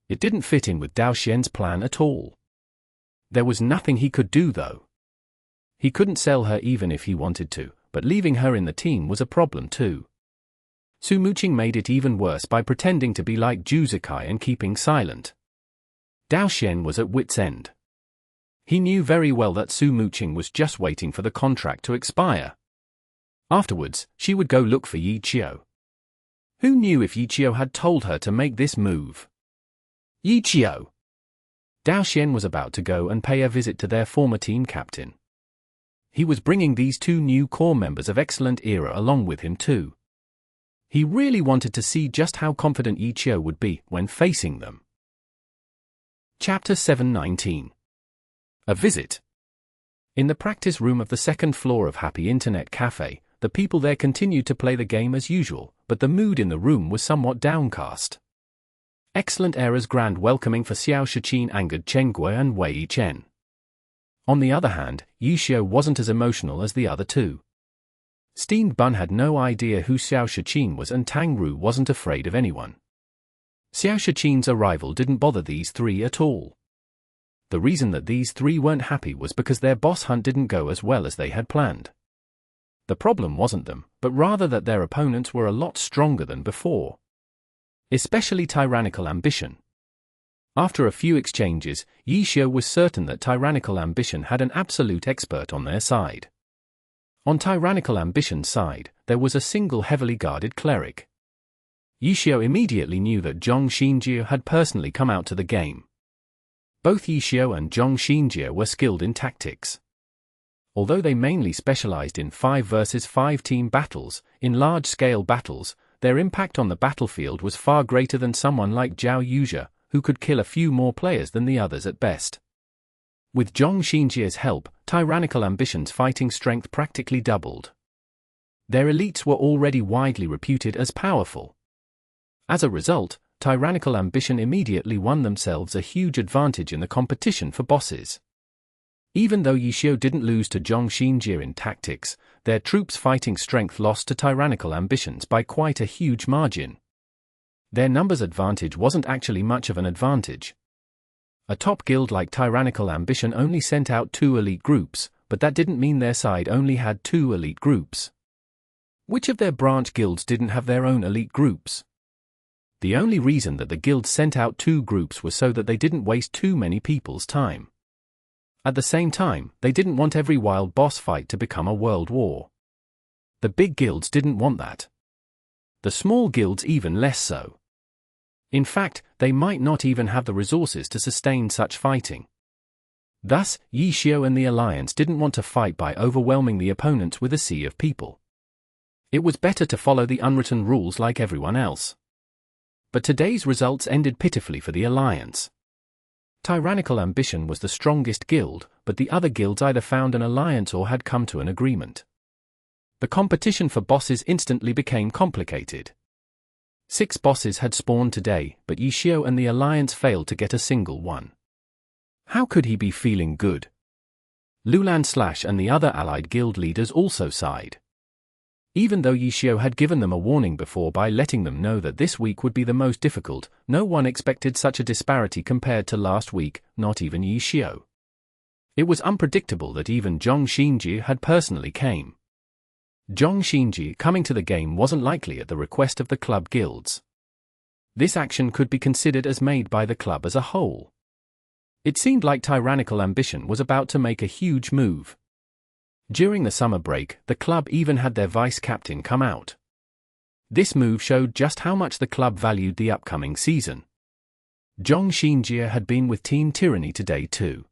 It didn't fit in with Dao Xian's plan at all. There was nothing he could do though. He couldn't sell her even if he wanted to, but leaving her in the team was a problem too. Su Muqing made it even worse by pretending to be like Zhu Zikai and keeping silent. Dao Xian was at wit's end. He knew very well that Su Muqing was just waiting for the contract to expire. Afterwards, she would go look for Yi Qiao. Who knew if Yi Qiao had told her to make this move? Yi Qiao! Dao Xian was about to go and pay a visit to their former team captain. He was bringing these two new core members of Excellent Era along with him too. He really wanted to see just how confident Yi Qiao would be when facing them. Chapter 719. A visit. In the practice room of the second floor of Happy Internet Cafe, the people there continued to play the game as usual, but the mood in the room was somewhat downcast. Excellent Era's grand welcoming for Xiao Shiqin angered Chen Gui and Wei Yichen. On the other hand, Yi Xiao wasn't as emotional as the other two. Steamed Bun had no idea who Xiao Shiqin was and Tang Ru wasn't afraid of anyone. Xiao Shiqin's arrival didn't bother these three at all. The reason that these three weren't happy was because their boss hunt didn't go as well as they had planned. The problem wasn't them, but rather that their opponents were a lot stronger than before. Especially Tyrannical Ambition. After a few exchanges, Yi Xiao was certain that Tyrannical Ambition had an absolute expert on their side. On Tyrannical Ambition's side, there was a single heavily guarded cleric. Yi Xiao immediately knew that Zhong Xinjie had personally come out to the game. Both Yi Xiao and Zhong Xinjie were skilled in tactics. Although they mainly specialized in 5 versus 5 team battles, in large-scale battles, their impact on the battlefield was far greater than someone like Zhao Yuzhe, who could kill a few more players than the others at best. With Zhong Xinjie's help, Tyrannical Ambition's fighting strength practically doubled. Their elites were already widely reputed as powerful. As a result, Tyrannical Ambition immediately won themselves a huge advantage in the competition for bosses. Even though Yi Xiao didn't lose to Zhong Xinjie in tactics, their troops' fighting strength lost to Tyrannical Ambitions by quite a huge margin. Their numbers advantage wasn't actually much of an advantage. A top guild like Tyrannical Ambition only sent out 2 elite groups, but that didn't mean their side only had 2 elite groups. Which of their branch guilds didn't have their own elite groups? The only reason that the guilds sent out 2 groups was so that they didn't waste too many people's time. At the same time, they didn't want every wild boss fight to become a world war. The big guilds didn't want that. The small guilds even less so. In fact, they might not even have the resources to sustain such fighting. Thus, Yi Xiao and the Alliance didn't want to fight by overwhelming the opponents with a sea of people. It was better to follow the unwritten rules like everyone else. But today's results ended pitifully for the Alliance. Tyrannical Ambition was the strongest guild, but the other guilds either found an alliance or had come to an agreement. The competition for bosses instantly became complicated. 6 bosses had spawned today, but Yi Xiao and the Alliance failed to get a single one. How could he be feeling good? Lulan/ and the other allied guild leaders also sighed. Even though Yi Xiao had given them a warning before by letting them know that this week would be the most difficult, no one expected such a disparity compared to last week, not even Yi Xiao. It was unpredictable that even Zhong Xinjie had personally came. Zhong Xinjie coming to the game wasn't likely at the request of the club guilds. This action could be considered as made by the club as a whole. It seemed like Tyrannical Ambition was about to make a huge move. During the summer break, the club even had their vice-captain come out. This move showed just how much the club valued the upcoming season. Zhong Xinjie had been with Team Tyranny today too.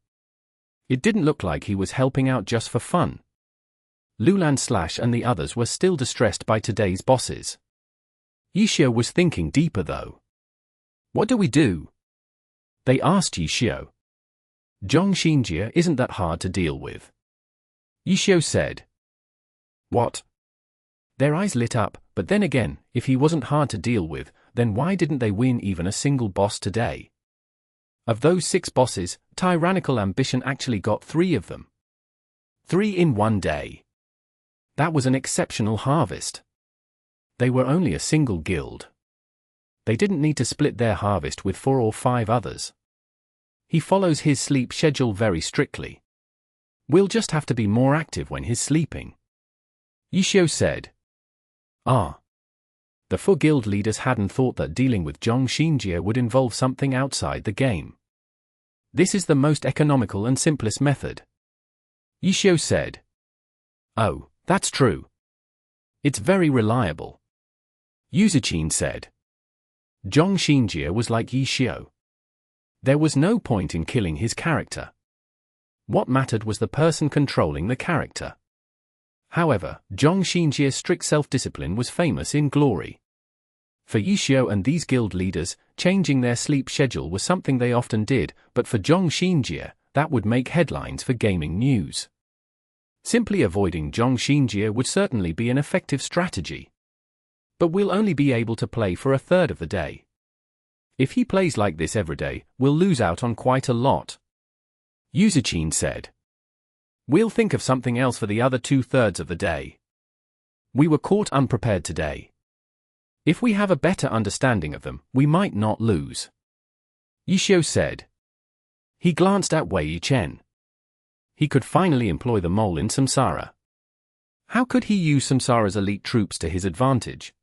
It didn't look like he was helping out just for fun. Lulan/ and the others were still distressed by today's bosses. Yi Xiao was thinking deeper though. What do we do? They asked Yi Xiao. Zhong Xinjie isn't that hard to deal with. Yi Xiao said. What? Their eyes lit up, but then again, if he wasn't hard to deal with, then why didn't they win even a single boss today? Of those 6 bosses, Tyrannical Ambition actually got 3 of them. 3 in one day. That was an exceptional harvest. They were only a single guild. They didn't need to split their harvest with 4 or 5 others. He follows his sleep schedule very strictly. We'll just have to be more active when he's sleeping. Xiao said. Ah. The 4 guild leaders hadn't thought that dealing with Zhong Xinjie would involve something outside the game. This is the most economical and simplest method. Xiao said. Oh, that's true. It's very reliable. Shiqin said. Zhong Xinjie was like Xiao. There was no point in killing his character. What mattered was the person controlling the character. However, Zhong Xinjie's strict self-discipline was famous in glory. For Xiao and these guild leaders, changing their sleep schedule was something they often did, but for Zhong Xinjie, that would make headlines for gaming news. Simply avoiding Zhong Xinjie would certainly be an effective strategy. But we'll only be able to play for a third of the day. If he plays like this every day, we'll lose out on quite a lot. Shiqin said. We'll think of something else for the other 2/3 of the day. We were caught unprepared today. If we have a better understanding of them, we might not lose. Xiao said. He glanced at Wei Chen. He could finally employ the mole in Samsara. How could he use Samsara's elite troops to his advantage?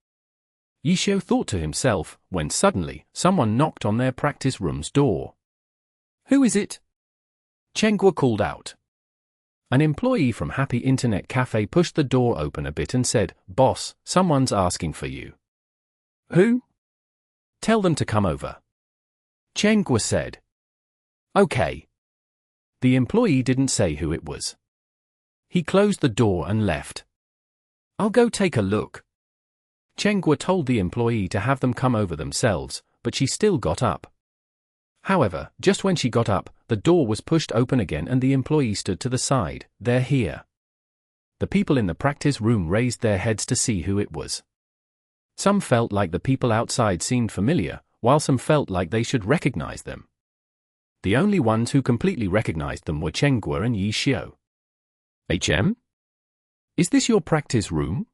Xiao thought to himself, when suddenly, someone knocked on their practice room's door. Who is it? Chenghua called out. An employee from Happy Internet Cafe pushed the door open a bit and said, Boss, someone's asking for you. Who? Tell them to come over. Chenghua said. Okay. The employee didn't say who it was. He closed the door and left. I'll go take a look. Chenghua told the employee to have them come over themselves, but she still got up. However, just when she got up, the door was pushed open again and the employee stood to the side. They're here. The people in the practice room raised their heads to see who it was. Some felt like the people outside seemed familiar, while some felt like they should recognize them. The only ones who completely recognized them were Chenghua and Xiao. HM? Is this your practice room?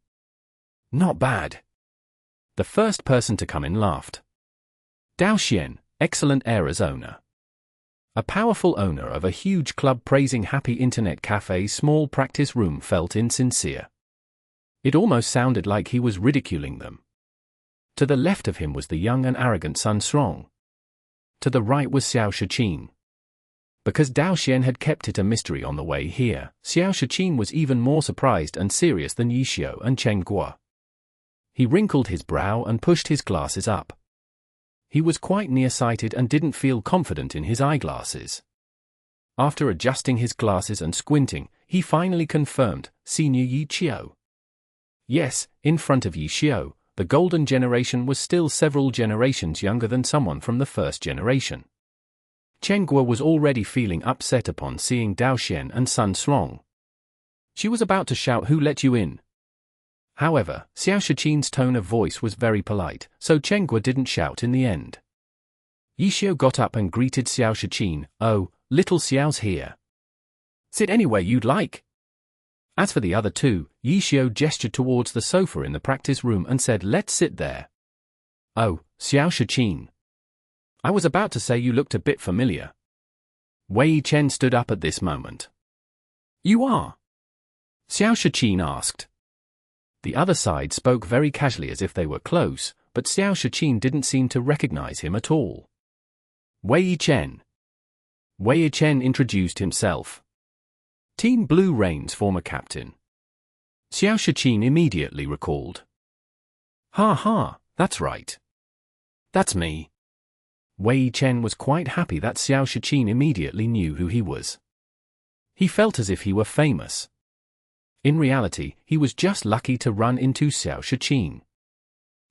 Not bad. The first person to come in laughed. Dao Xian, excellent era's owner. A powerful owner of a huge club praising Happy Internet Cafe's small practice room felt insincere. It almost sounded like he was ridiculing them. To the left of him was the young and arrogant Sun Strong. To the right was Xiao Shiqin. Because Dao Xian had kept it a mystery on the way here, Xiao Shiqin was even more surprised and serious than Xiao and Chenghua. He wrinkled his brow and pushed his glasses up. He was quite nearsighted and didn't feel confident in his eyeglasses. After adjusting his glasses and squinting, he finally confirmed, Senior Xiao. Yes, in front of Xiao, the golden generation was still several generations younger than someone from the first generation. Chenghua was already feeling upset upon seeing Dao Xian and Sun Strong. She was about to shout, "Who let you in?" However, Xiao Shiqin's tone of voice was very polite, so Chenghua didn't shout in the end. Xiao got up and greeted Xiao Shiqin. "Oh, little Xiao's here. Sit anywhere you'd like." As for the other two, Xiao gestured towards the sofa in the practice room and said, "Let's sit there." "Oh, Xiao Shiqin. I was about to say you looked a bit familiar." Wei Chen stood up at this moment. "You are?" Xiao Shiqin asked. The other side spoke very casually as if they were close, but Xiao Shiqin didn't seem to recognize him at all. Wei Chen. Wei Chen introduced himself. Team Blue Rain's former captain. Xiao Shiqin immediately recalled. "Ha ha, that's right. That's me." Wei Chen was quite happy that Xiao Shiqin immediately knew who he was. He felt as if he were famous. In reality, he was just lucky to run into Xiao Shiqin.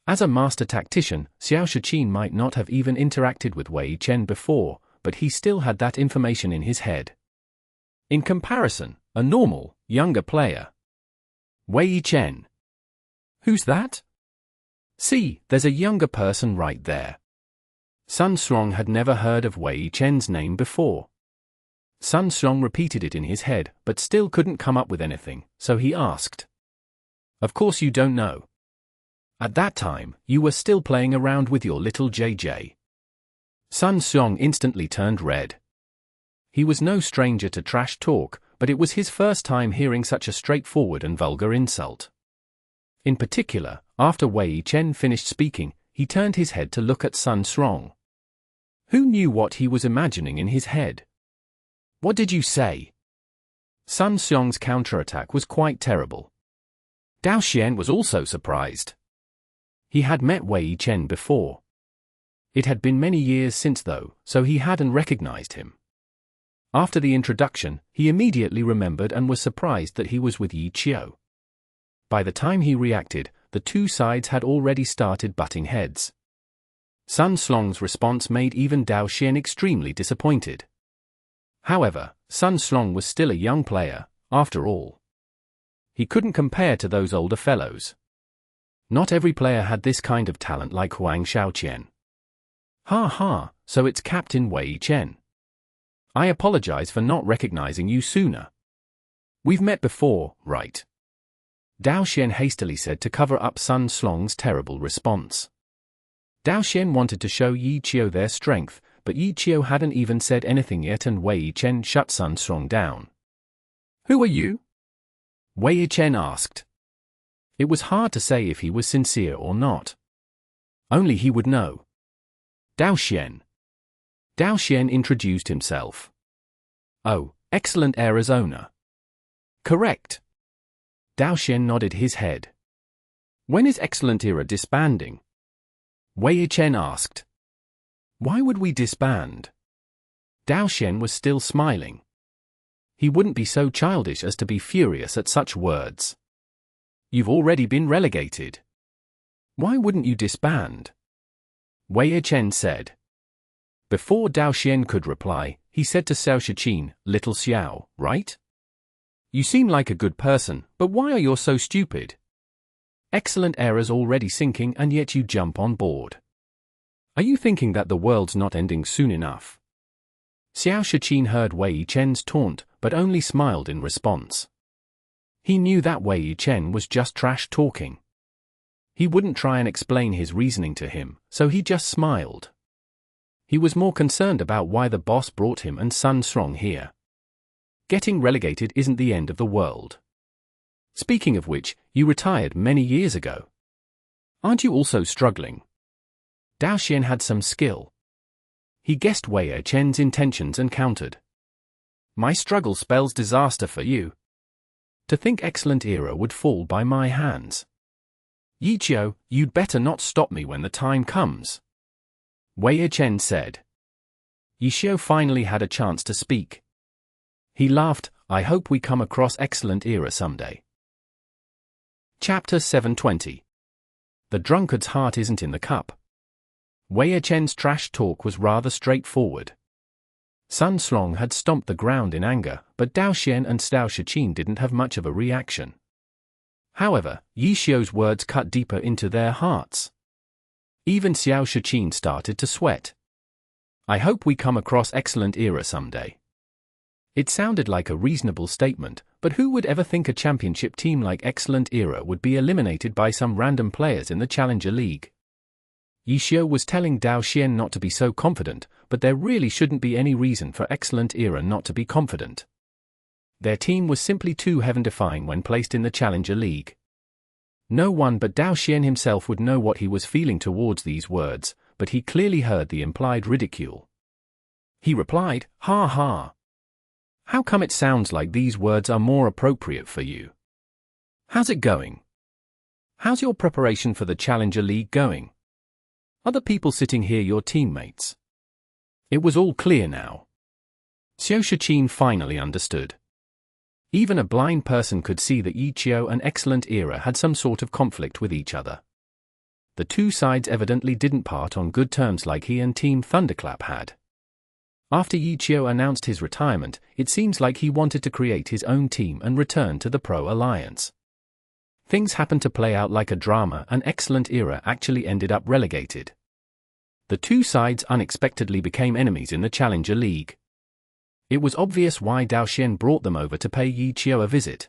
As a master tactician, Xiao Shiqin might not have even interacted with Wei Chen before, but he still had that information in his head. In comparison, a normal, younger player. Wei Chen. "Who's that?" See, there's a younger person right there. Sun Xiong had never heard of Wei Chen's name before. Sun Xiong repeated it in his head, but still couldn't come up with anything, so he asked. Of course you don't know. At that time, you were still playing around with your little JJ. Sun Xiong instantly turned red. He was no stranger to trash talk, but it was his first time hearing such a straightforward and vulgar insult. In particular, after Wei Chen finished speaking, he turned his head to look at Sun Xiong. Who knew what he was imagining in his head? What did you say? Sun Xiong's counterattack was quite terrible. Dao Xian was also surprised. He had met Wei Chen before. It had been many years since though, so he hadn't recognized him. After the introduction, he immediately remembered and was surprised that he was with Xiao. By the time he reacted, the two sides had already started butting heads. Sun Xiong's response made even Dao Xian extremely disappointed. However, Sun Xiong was still a young player, after all. He couldn't compare to those older fellows. Not every player had this kind of talent like Huang Xiaoqian. Ha ha, so it's Captain Wei Chen. I apologize for not recognizing you sooner. We've met before, right? Dao Xian hastily said to cover up Sun Xiong's terrible response. Dao Xian wanted to show Xiao their strength, but Xiao hadn't even said anything yet and Wei Chen shut Sun Xiong down. Who are you? Wei Chen asked. It was hard to say if he was sincere or not. Only he would know. Dao Xian. Dao Xian introduced himself. Oh, excellent Arizona. Correct. Dao Xian nodded his head. When is Excellent Era disbanding? Wei Chen asked. Why would we disband? Dao Xian was still smiling. He wouldn't be so childish as to be furious at such words. You've already been relegated. Why wouldn't you disband? Wei Chen said. Before Dao Xian could reply, he said to Xiao Shiqin, Little Xiao, right? You seem like a good person, but why are you so stupid? Excellent Era's already sinking and yet you jump on board. Are you thinking that the world's not ending soon enough? Xiao Shiqin heard Wei Chen's taunt, but only smiled in response. He knew that Wei Chen was just trash talking. He wouldn't try and explain his reasoning to him, so he just smiled. He was more concerned about why the boss brought him and Sun Xiong here. Getting relegated isn't the end of the world. Speaking of which, you retired many years ago. Aren't you also struggling? Dao Xian had some skill. He guessed Wei Chen's intentions and countered. My struggle spells disaster for you. To think Excellent Era would fall by my hands. Xiao, you'd better not stop me when the time comes. Wei Chen said. Xiao finally had a chance to speak. He laughed, I hope we come across Excellent Era someday. Chapter 720. The drunkard's heart isn't in the cup. Wei Chen's trash talk was rather straightforward. Sun Xiong had stomped the ground in anger, but Dao Xian and Xiao Shiqin didn't have much of a reaction. However, Xiao's words cut deeper into their hearts. Even Xiao Shiqin started to sweat. I hope we come across Excellent Era someday. It sounded like a reasonable statement, but who would ever think a championship team like Excellent Era would be eliminated by some random players in the Challenger League? Xiao was telling Dao Xian not to be so confident, but there really shouldn't be any reason for Excellent Era not to be confident. Their team was simply too heaven-defying when placed in the Challenger League. No one but Dao Xian himself would know what he was feeling towards these words, but he clearly heard the implied ridicule. He replied, ha ha. How come it sounds like these words are more appropriate for you? How's it going? How's your preparation for the Challenger League going? Are the people sitting here your teammates? It was all clear now. Xiao Shiqin finally understood. Even a blind person could see that Xiao and Excellent Era had some sort of conflict with each other. The two sides evidently didn't part on good terms like he and Team Thunderclap had. After Xiao announced his retirement, it seems like he wanted to create his own team and return to the Pro Alliance. Things happened to play out like a drama, and Excellent Era actually ended up relegated. The two sides unexpectedly became enemies in the Challenger League. It was obvious why Dao Xian brought them over to pay Xiao a visit.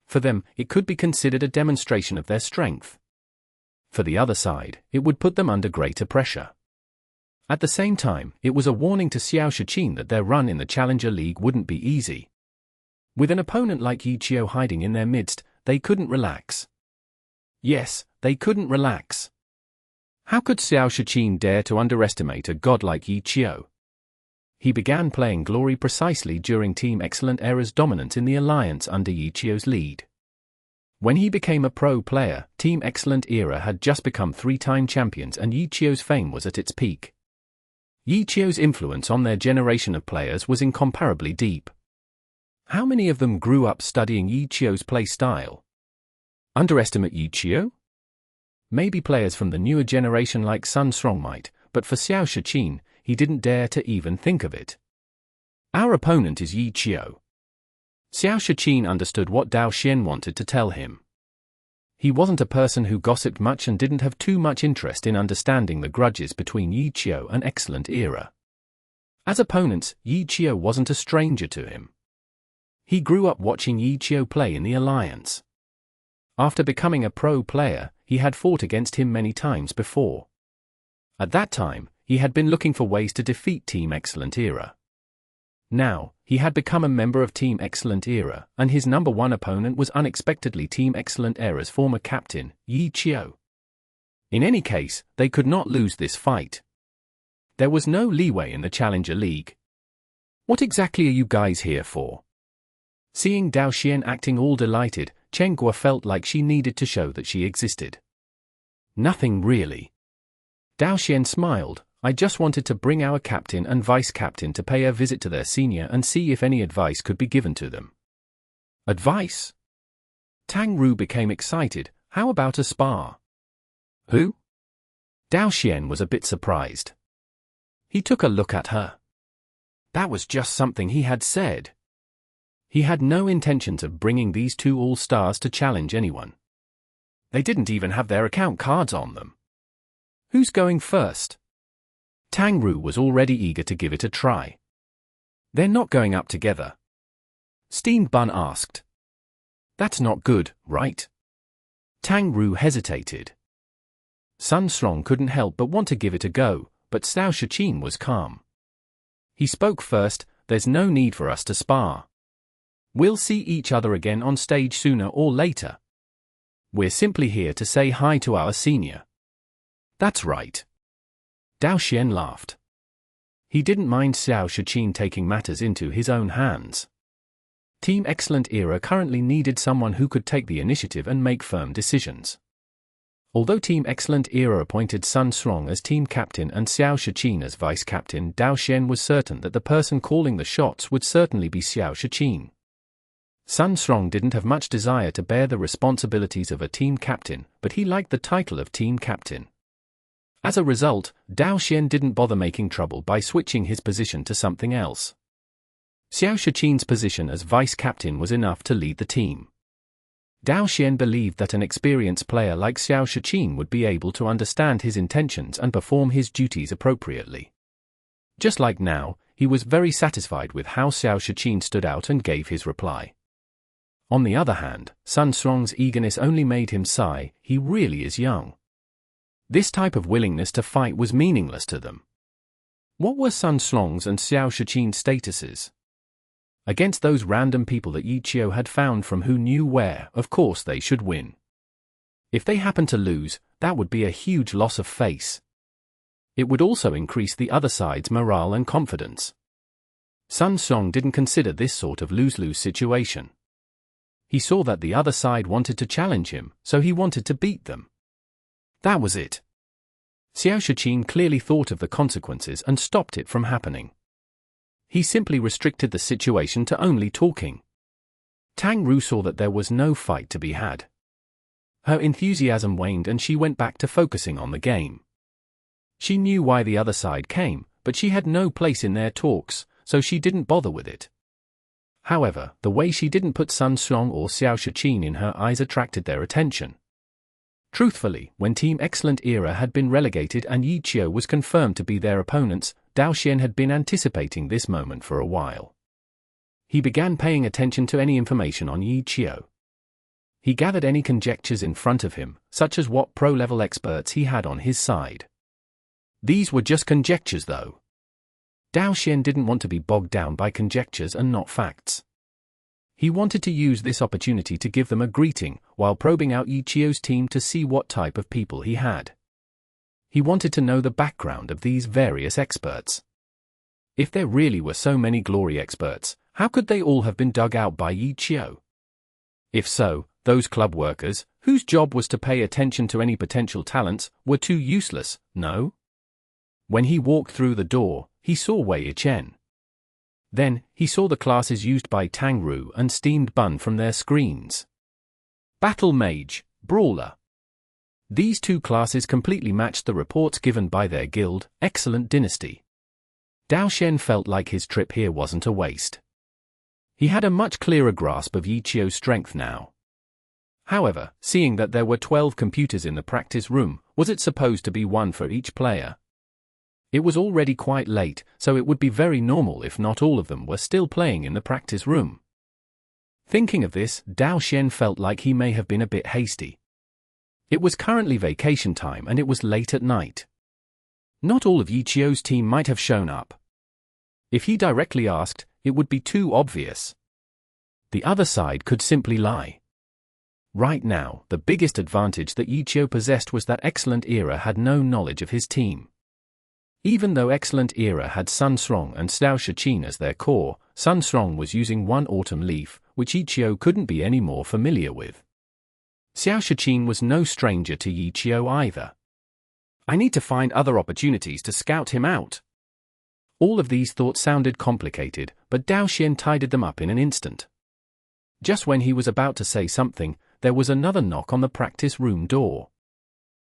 For them, it could be considered a demonstration of their strength. For the other side, it would put them under greater pressure. At the same time, it was a warning to Xiao Shiqin that their run in the Challenger League wouldn't be easy. With an opponent like Xiao hiding in their midst, they couldn't relax. Yes, they couldn't relax. How could Xiao Shiqin dare to underestimate a god like Xiao? He began playing Glory precisely during Team Excellent Era's dominance in the alliance under Xiao's lead. When he became a pro player, Team Excellent Era had just become 3-time champions and Xiao's fame was at its peak. Xiao's influence on their generation of players was incomparably deep. How many of them grew up studying Xiao's play style? Underestimate Xiao? Maybe players from the newer generation like Sun Strong might, but for Xiao Shiqin, he didn't dare to even think of it. Our opponent is Xiao. Xiao Shiqin understood what Dao Xian wanted to tell him. He wasn't a person who gossiped much and didn't have too much interest in understanding the grudges between Xiao and Excellent Era. As opponents, Xiao wasn't a stranger to him. He grew up watching Xiao play in the alliance. After becoming a pro player, he had fought against him many times before. At that time, he had been looking for ways to defeat Team Excellent Era. Now, he had become a member of Team Excellent Era, and his number one opponent was unexpectedly Team Excellent Era's former captain, Xiao. In any case, they could not lose this fight. There was no leeway in the Challenger League. What exactly are you guys here for? Seeing Dao Xian acting all delighted, Chen Guo felt like she needed to show that she existed. Nothing really. Dao Xian smiled. I just wanted to bring our captain and vice-captain to pay a visit to their senior and see if any advice could be given to them. Advice? Tang Ru became excited. How about a spar? Who? Dao Xian was a bit surprised. He took a look at her. That was just something he had said. He had no intentions of bringing these two all-stars to challenge anyone. They didn't even have their account cards on them. Who's going first? Tang Ru was already eager to give it a try. They're not going up together. Steen Bun asked. That's not good, right? Tang Ru hesitated. Sun Strong couldn't help but want to give it a go, but Xiao Shiqin was calm. He spoke first. There's no need for us to spar. We'll see each other again on stage sooner or later. We're simply here to say hi to our senior. That's right. Dao Xian laughed. He didn't mind Xiao Shiqin taking matters into his own hands. Team Excellent Era currently needed someone who could take the initiative and make firm decisions. Although Team Excellent Era appointed Sun Strong as team captain and Xiao Shiqin as vice-captain, Dao Xian was certain that the person calling the shots would certainly be Xiao Shiqin. Sun Strong didn't have much desire to bear the responsibilities of a team captain, but he liked the title of team captain. As a result, Dao Xian didn't bother making trouble by switching his position to something else. Xiao Shiqin's position as vice-captain was enough to lead the team. Dao Xian believed that an experienced player like Xiao Shiqin would be able to understand his intentions and perform his duties appropriately. Just like now, he was very satisfied with how Xiao Shiqin stood out and gave his reply. On the other hand, Sun Strong's eagerness only made him sigh. He really is young. This type of willingness to fight was meaningless to them. What were Sun Strong's and Xiao Shiqin's statuses? Against those random people that Xiao had found from who knew where, of course they should win. If they happened to lose, that would be a huge loss of face. It would also increase the other side's morale and confidence. Sun Strong didn't consider this sort of lose-lose situation. He saw that the other side wanted to challenge him, so he wanted to beat them. That was it. Xiao Shiqin clearly thought of the consequences and stopped it from happening. He simply restricted the situation to only talking. Tang Ru saw that there was no fight to be had. Her enthusiasm waned and she went back to focusing on the game. She knew why the other side came, but she had no place in their talks, so she didn't bother with it. However, the way she didn't put Sun Song or Xiao Shiqin in her eyes attracted their attention. Truthfully, when Team Excellent Era had been relegated and Xiao was confirmed to be their opponents, Dao Xian had been anticipating this moment for a while. He began paying attention to any information on Xiao. He gathered any conjectures in front of him, such as what pro-level experts he had on his side. These were just conjectures though. Dao Xian didn't want to be bogged down by conjectures and not facts. He wanted to use this opportunity to give them a greeting, while probing out Xiao's team to see what type of people he had. He wanted to know the background of these various experts. If there really were so many glory experts, how could they all have been dug out by Xiao? If so, those club workers, whose job was to pay attention to any potential talents, were too useless, no? When he walked through the door, he saw Wei Chen. Then, he saw the classes used by Tang Ru and Steamed Bun from their screens. Battle Mage, Brawler. These two classes completely matched the reports given by their guild, Excellent Dynasty. Dao Xian felt like his trip here wasn't a waste. He had a much clearer grasp of Xiao's strength now. However, seeing that there were 12 computers in the practice room, was it supposed to be one for each player? It was already quite late, so it would be very normal if not all of them were still playing in the practice room. Thinking of this, Dao Xian felt like he may have been a bit hasty. It was currently vacation time and it was late at night. Not all of Xiao's team might have shown up. If he directly asked, it would be too obvious. The other side could simply lie. Right now, the biggest advantage that Xiao possessed was that Excellent Era had no knowledge of his team. Even though Excellent Era had Sun Song and Xiao Shiqin as their core, Sun Song was using one autumn leaf, which Xiao couldn't be any more familiar with. Xiao Shiqin was no stranger to Xiao either. I need to find other opportunities to scout him out. All of these thoughts sounded complicated, but Dao Xian tidied them up in an instant. Just when he was about to say something, there was another knock on the practice room door.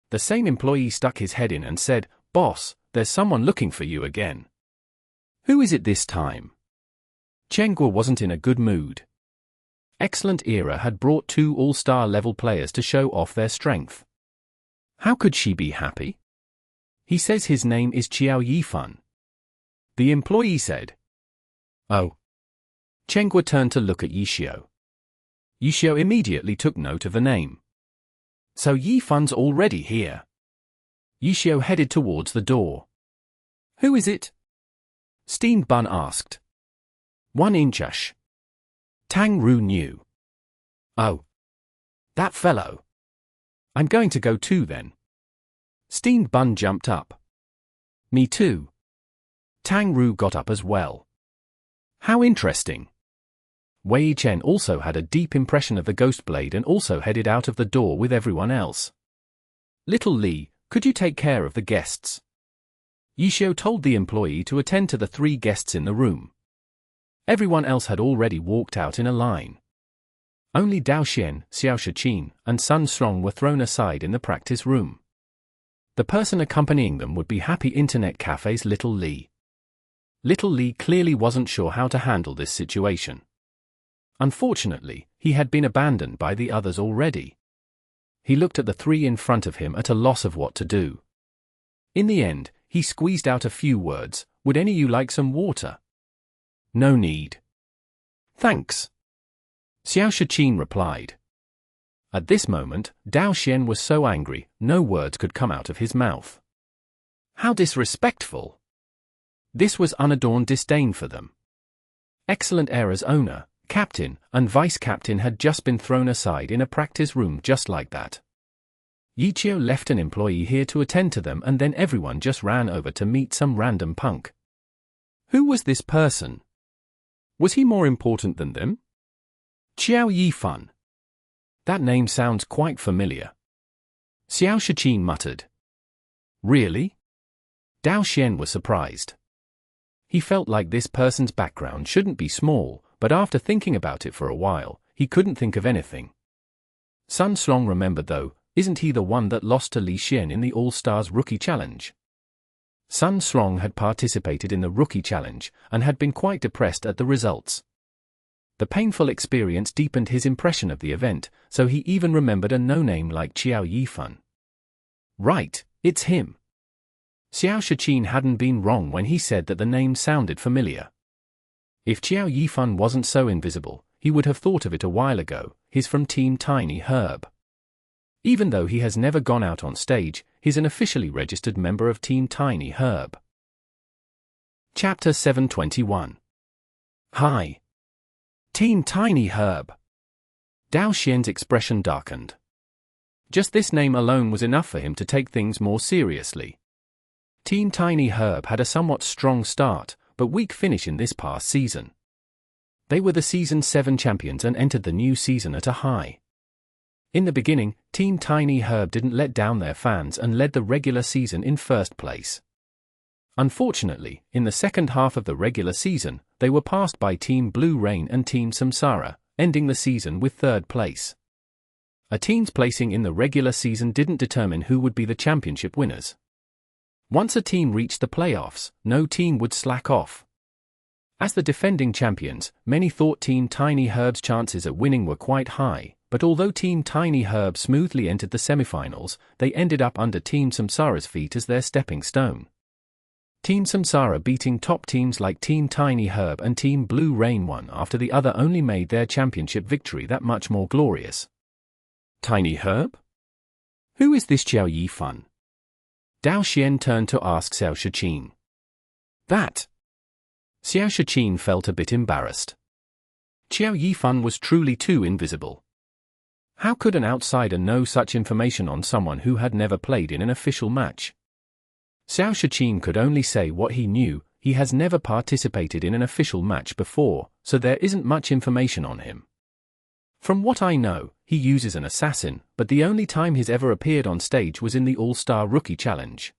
The same employee stuck his head in and said, "Boss, there's someone looking for you again." Who is it this time? Chengguo wasn't in a good mood. Excellent Era had brought 2 all-star level players to show off their strength. How could she be happy? He says his name is Xiao Yifan. The employee said. Oh. Chengguo turned to look at Xiao. Xiao immediately took note of the name. So Yifan's already here. Xiao headed towards the door. Who is it? Steamed Bun asked. 1 inchash. Tang Ru knew. Oh. That fellow. I'm going to go too then. Steamed Bun jumped up. Me too. Tang Ru got up as well. How interesting. Wei Chen also had a deep impression of the Ghost Blade and also headed out of the door with everyone else. Little Li, could you take care of the guests? Xiao told the employee to attend to the 3 guests in the room. Everyone else had already walked out in a line. Only Dao Xian, Xiao Shiqin, and Sun Song were thrown aside in the practice room. The person accompanying them would be Happy Internet Cafe's Little Li. Little Li clearly wasn't sure how to handle this situation. Unfortunately, he had been abandoned by the others already. He looked at the 3 in front of him at a loss of what to do. In the end, he squeezed out a few words. Would any of you like some water? No need. Thanks. Xiao Shiqin replied. At this moment, Dao Xian was so angry, no words could come out of his mouth. How disrespectful! This was unadorned disdain for them. Excellent Era's owner, captain, and vice-captain had just been thrown aside in a practice room just like that. Xiao left an employee here to attend to them and then everyone just ran over to meet some random punk. Who was this person? Was he more important than them? Xiao Yifan. That name sounds quite familiar. Xiao Shiqin muttered. Really? Dao Xian was surprised. He felt like this person's background shouldn't be small, but after thinking about it for a while, he couldn't think of anything. Sun Song remembered though, isn't he the one that lost to Li Xian in the All-Stars Rookie Challenge? Sun Song had participated in the Rookie Challenge, and had been quite depressed at the results. The painful experience deepened his impression of the event, so he even remembered a no-name like Xiao Yifan. Right, it's him. Xiao Shiqin hadn't been wrong when he said that the name sounded familiar. If Xiao Yifan wasn't so invisible, he would have thought of it a while ago. He's from Team Tiny Herb. Even though he has never gone out on stage, he's an officially registered member of Team Tiny Herb. Chapter 721. Hi. Team Tiny Herb. Dao Xian's expression darkened. Just this name alone was enough for him to take things more seriously. Team Tiny Herb had a somewhat strong start, but weak finish in this past season. They were the Season 7 champions and entered the new season at a high. In the beginning, Team Tiny Herb didn't let down their fans and led the regular season in first place. Unfortunately, in the second half of the regular season, they were passed by Team Blue Rain and Team Samsara, ending the season with third place. A team's placing in the regular season didn't determine who would be the championship winners. Once a team reached the playoffs, no team would slack off. As the defending champions, many thought Team Tiny Herb's chances at winning were quite high, but although Team Tiny Herb smoothly entered the semifinals, they ended up under Team Samsara's feet as their stepping stone. Team Samsara beating top teams like Team Tiny Herb and Team Blue Rain one after the other only made their championship victory that much more glorious. Tiny Herb? Who is this Xiao Yifan? Dao Xian turned to ask Xiao Shiqin. That. Xiao Shiqin felt a bit embarrassed. Xiao Yifan was truly too invisible. How could an outsider know such information on someone who had never played in an official match? Xiao Shiqin could only say what he knew. He has never participated in an official match before, so there isn't much information on him. From what I know, he uses an assassin, but the only time he's ever appeared on stage was in the All-Star Rookie Challenge.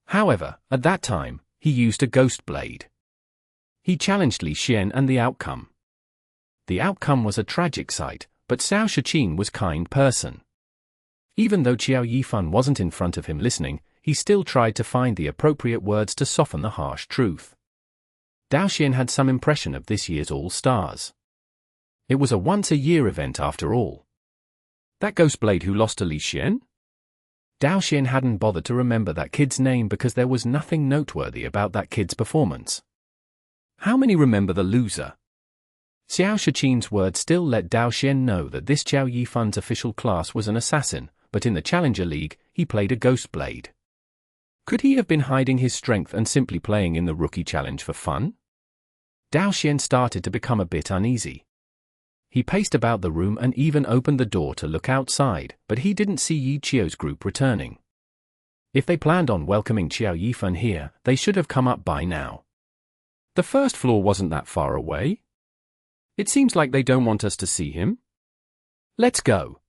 However, at that time, he used a ghost blade. He challenged Li Xian and the outcome. The outcome was a tragic sight, but Xiao Shiqin was a kind person. Even though Xiao Yifan wasn't in front of him listening, he still tried to find the appropriate words to soften the harsh truth. Dao Xian had some impression of this year's All-Stars. It was a once-a-year event after all. That ghost blade who lost to Li Xian? Dao Xian hadn't bothered to remember that kid's name because there was nothing noteworthy about that kid's performance. How many remember the loser? Xiao Shiqin's words still let Dao Xian know that this Xiao Yifan's official class was an assassin, but in the Challenger League, he played a ghost blade. Could he have been hiding his strength and simply playing in the Rookie Challenge for fun? Dao Xian started to become a bit uneasy. He paced about the room and even opened the door to look outside, but he didn't see Yi Qiu's group returning. If they planned on welcoming Xiao Yifan here, they should have come up by now. The first floor wasn't that far away. It seems like they don't want us to see him. Let's go.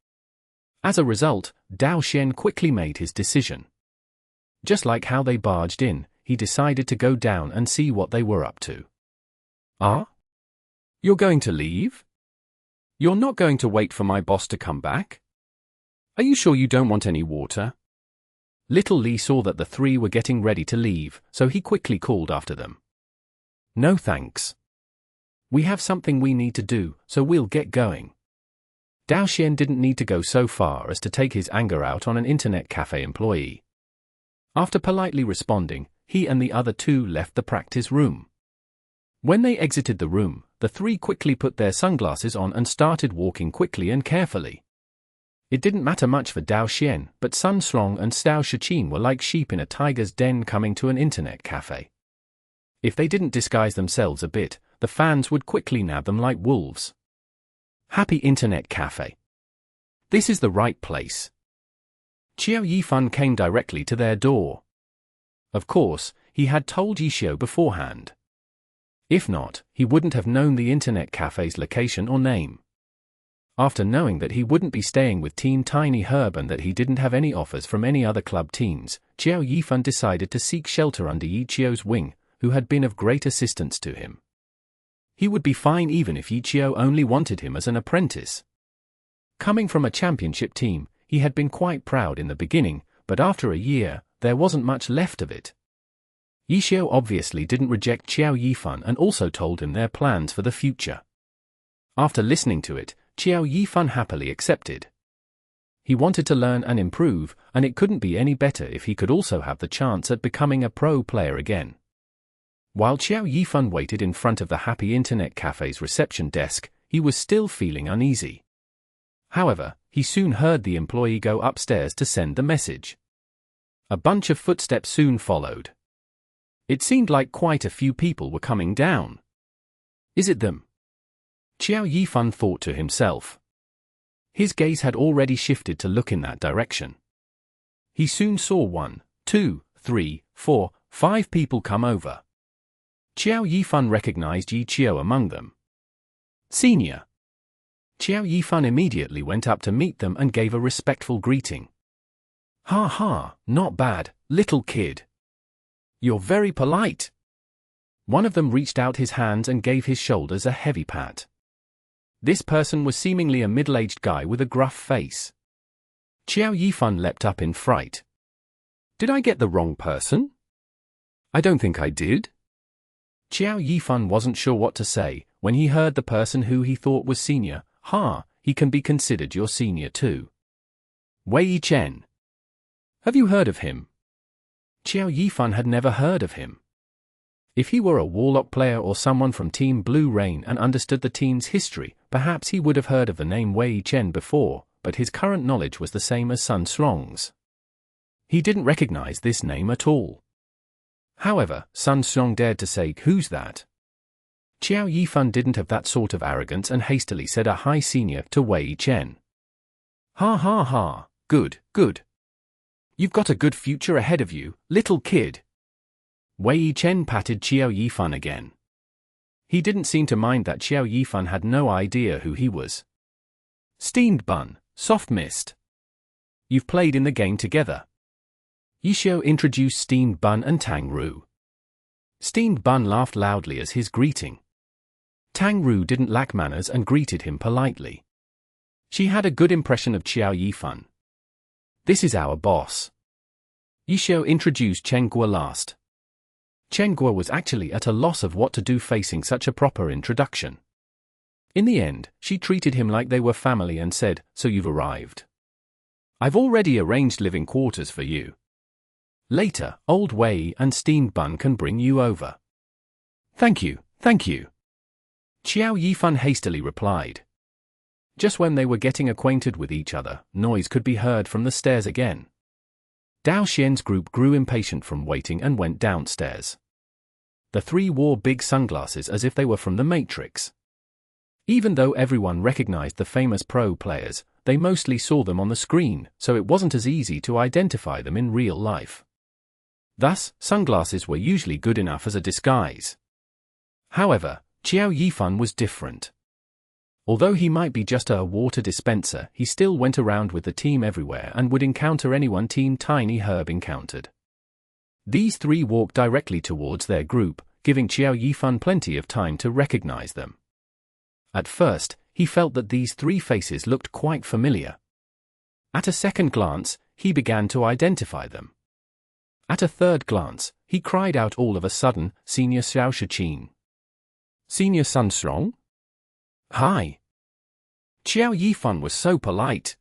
As a result, Dao Xian quickly made his decision. Just like how they barged in, he decided to go down and see what they were up to. Ah? You're going to leave? You're not going to wait for my boss to come back? Are you sure you don't want any water? Little Li saw that the three were getting ready to leave, so he quickly called after them. No thanks. We have something we need to do, so we'll get going. Dao Xian didn't need to go so far as to take his anger out on an internet cafe employee. After politely responding, he and the other two left the practice room. When they exited the room, the three quickly put their sunglasses on and started walking quickly and carefully. It didn't matter much for Dao Xian, but Sun Strong and Xiao Shiqin were like sheep in a tiger's den coming to an internet cafe. If they didn't disguise themselves a bit, the fans would quickly nab them like wolves. Happy Internet Cafe. This is the right place. Xiao Yifan came directly to their door. Of course, he had told Yi Qiu beforehand. If not, he wouldn't have known the internet cafe's location or name. After knowing that he wouldn't be staying with Team Tiny Herb and that he didn't have any offers from any other club teams, Xiao Yifan decided to seek shelter under Yi Qiu's wing, who had been of great assistance to him. He would be fine even if Yi Qiu only wanted him as an apprentice. Coming from a championship team, he had been quite proud in the beginning, but after a year, there wasn't much left of it. Yi Qiu obviously didn't reject Xiao Yifan and also told him their plans for the future. After listening to it, Xiao Yifan happily accepted. He wanted to learn and improve, and it couldn't be any better if he could also have the chance at becoming a pro player again. While Xiao Yifan waited in front of the Happy Internet Cafe's reception desk, he was still feeling uneasy. However, he soon heard the employee go upstairs to send the message. A bunch of footsteps soon followed. It seemed like quite a few people were coming down. Is it them? Xiao Yifan thought to himself. His gaze had already shifted to look in that direction. He soon saw 1, 2, 3, 4, 5 people come over. Xiao Yifan recognized Yi Qiao among them. Senior. Xiao Yifan immediately went up to meet them and gave a respectful greeting. Ha ha, not bad, little kid. You're very polite. One of them reached out his hands and gave his shoulders a heavy pat. This person was seemingly a middle-aged guy with a gruff face. Xiao Yifan leapt up in fright. Did I get the wrong person? I don't think I did. Xiao Yifan wasn't sure what to say when he heard the person who he thought was senior. He can be considered your senior too. Wei Chen. Have you heard of him? Xiao Yifan had never heard of him. If he were a Warlock player or someone from Team Blue Rain and understood the team's history, perhaps he would have heard of the name Wei Chen before, but his current knowledge was the same as Sun Strong's. He didn't recognize this name at all. However, Sun Strong dared to say, "Who's that?" Xiao Yifan didn't have that sort of arrogance and hastily said a hi senior to Wei Chen. Ha ha ha, good, good. You've got a good future ahead of you, little kid. Wei Chen patted Xiao Yifan again. He didn't seem to mind that Xiao Yifan had no idea who he was. Steamed Bun, Soft Mist. You've played in the game together. Yi Xiao introduced Steamed Bun and Tang Ru. Steamed Bun laughed loudly as his greeting. Tang Ru didn't lack manners and greeted him politely. She had a good impression of Xiao Yifan. This is our boss. Yi Xiao introduced Chen Guo last. Chen Guo was actually at a loss of what to do facing such a proper introduction. In the end, she treated him like they were family and said, "So you've arrived. I've already arranged living quarters for you. Later, Old Wei and Steamed Bun can bring you over." Thank you, thank you. Xiao Yifan hastily replied. Just when they were getting acquainted with each other, noise could be heard from the stairs again. Dao Xian's group grew impatient from waiting and went downstairs. The three wore big sunglasses as if they were from the Matrix. Even though everyone recognized the famous pro players, they mostly saw them on the screen, so it wasn't as easy to identify them in real life. Thus, sunglasses were usually good enough as a disguise. However, Xiao Yifan was different. Although he might be just a water dispenser, he still went around with the team everywhere and would encounter anyone Team Tiny Herb encountered. These three walked directly towards their group, giving Xiao Yifan plenty of time to recognize them. At first, he felt that these three faces looked quite familiar. At a second glance, he began to identify them. At a third glance, he cried out all of a sudden, "Senior Xiao Shiqin. Senior Sun Strong? Hi." Xiao Yifan was so polite.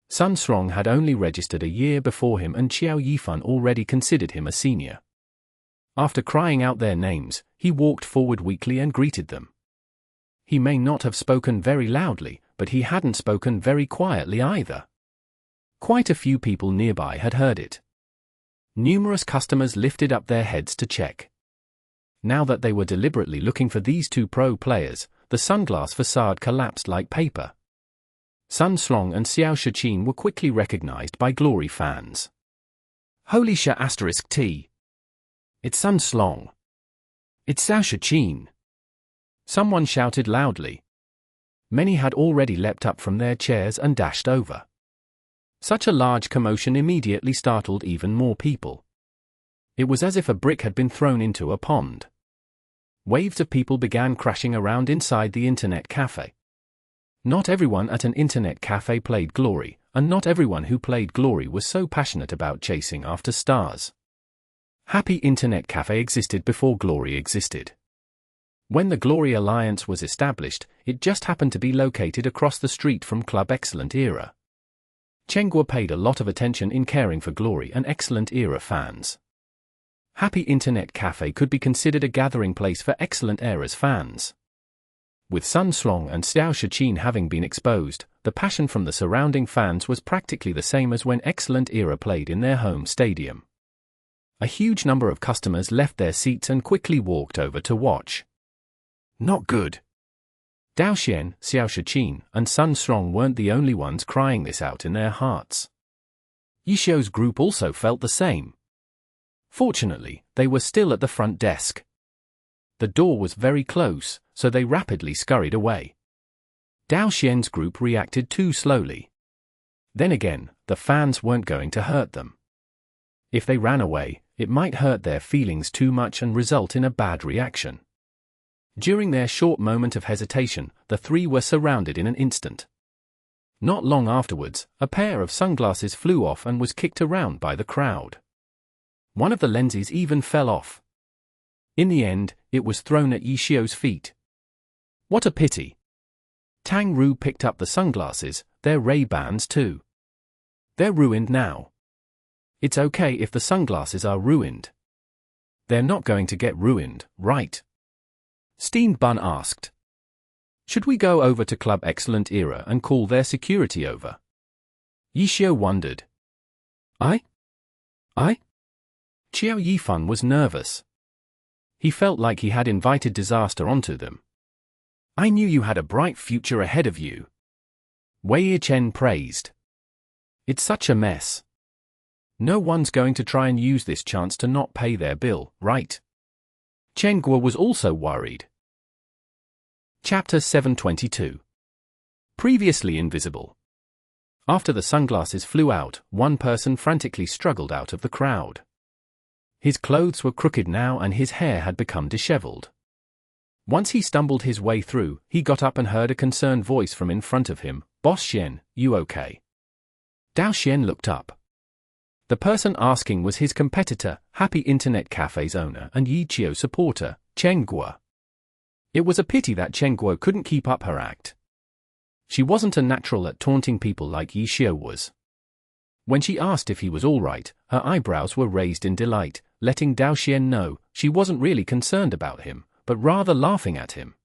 Sun Strong had only registered a year before him and Xiao Yifan already considered him a senior. After crying out their names, he walked forward weakly and greeted them. He may not have spoken very loudly, but he hadn't spoken very quietly either. Quite a few people nearby had heard it. Numerous customers lifted up their heads to check. Now that they were deliberately looking for these two pro players, the sunglass facade collapsed like paper. Sun Strong and Xiao Shiqin were quickly recognized by Glory fans. Holy Sha *T. It's Sun Strong. It's Xiao Shiqin. Someone shouted loudly. Many had already leapt up from their chairs and dashed over. Such a large commotion immediately startled even more people. It was as if a brick had been thrown into a pond. Waves of people began crashing around inside the internet cafe. Not everyone at an internet cafe played Glory, and not everyone who played Glory was so passionate about chasing after stars. Happy Internet Cafe existed before Glory existed. When the Glory Alliance was established, it just happened to be located across the street from Club Excellent Era. Chengguo paid a lot of attention in caring for Glory and Excellent Era fans. Happy Internet Cafe could be considered a gathering place for Excellent Era's fans. With Sun Slong and Xiao Shiqin having been exposed, the passion from the surrounding fans was practically the same as when Excellent Era played in their home stadium. A huge number of customers left their seats and quickly walked over to watch. Not good. Dao Xian, Xiao Shiqin, and Sun Strong weren't the only ones crying this out in their hearts. Yixiao's group also felt the same. Fortunately, they were still at the front desk. The door was very close, so they rapidly scurried away. Dao Xian's group reacted too slowly. Then again, the fans weren't going to hurt them. If they ran away, it might hurt their feelings too much and result in a bad reaction. During their short moment of hesitation, the three were surrounded in an instant. Not long afterwards, a pair of sunglasses flew off and was kicked around by the crowd. One of the lenses even fell off. In the end, it was thrown at Yixiao's feet. What a pity. Tang Ru picked up the sunglasses, their Ray-Bans too. They're ruined now. It's okay if the sunglasses are ruined. They're not going to get ruined, right? Steen Bun asked. Should we go over to Club Excellent Era and call their security over? Yixiao wondered. I? Xiao Yifan was nervous. He felt like he had invited disaster onto them. I knew you had a bright future ahead of you. Wei Yichen praised. It's such a mess. No one's going to try and use this chance to not pay their bill, right? Chengguo was also worried. Chapter 722. Previously invisible. After the sunglasses flew out, one person frantically struggled out of the crowd. His clothes were crooked now and his hair had become disheveled. Once he stumbled his way through, he got up and heard a concerned voice from in front of him. Boss Xian, you okay? Dao Xian looked up. The person asking was his competitor, Happy Internet Cafe's owner and Yixiao supporter, Chengguo. It was a pity that Chengguo couldn't keep up her act. She wasn't a natural at taunting people like Yixiao was. When she asked if he was all right, her eyebrows were raised in delight, letting Dao Xian know she wasn't really concerned about him, but rather laughing at him.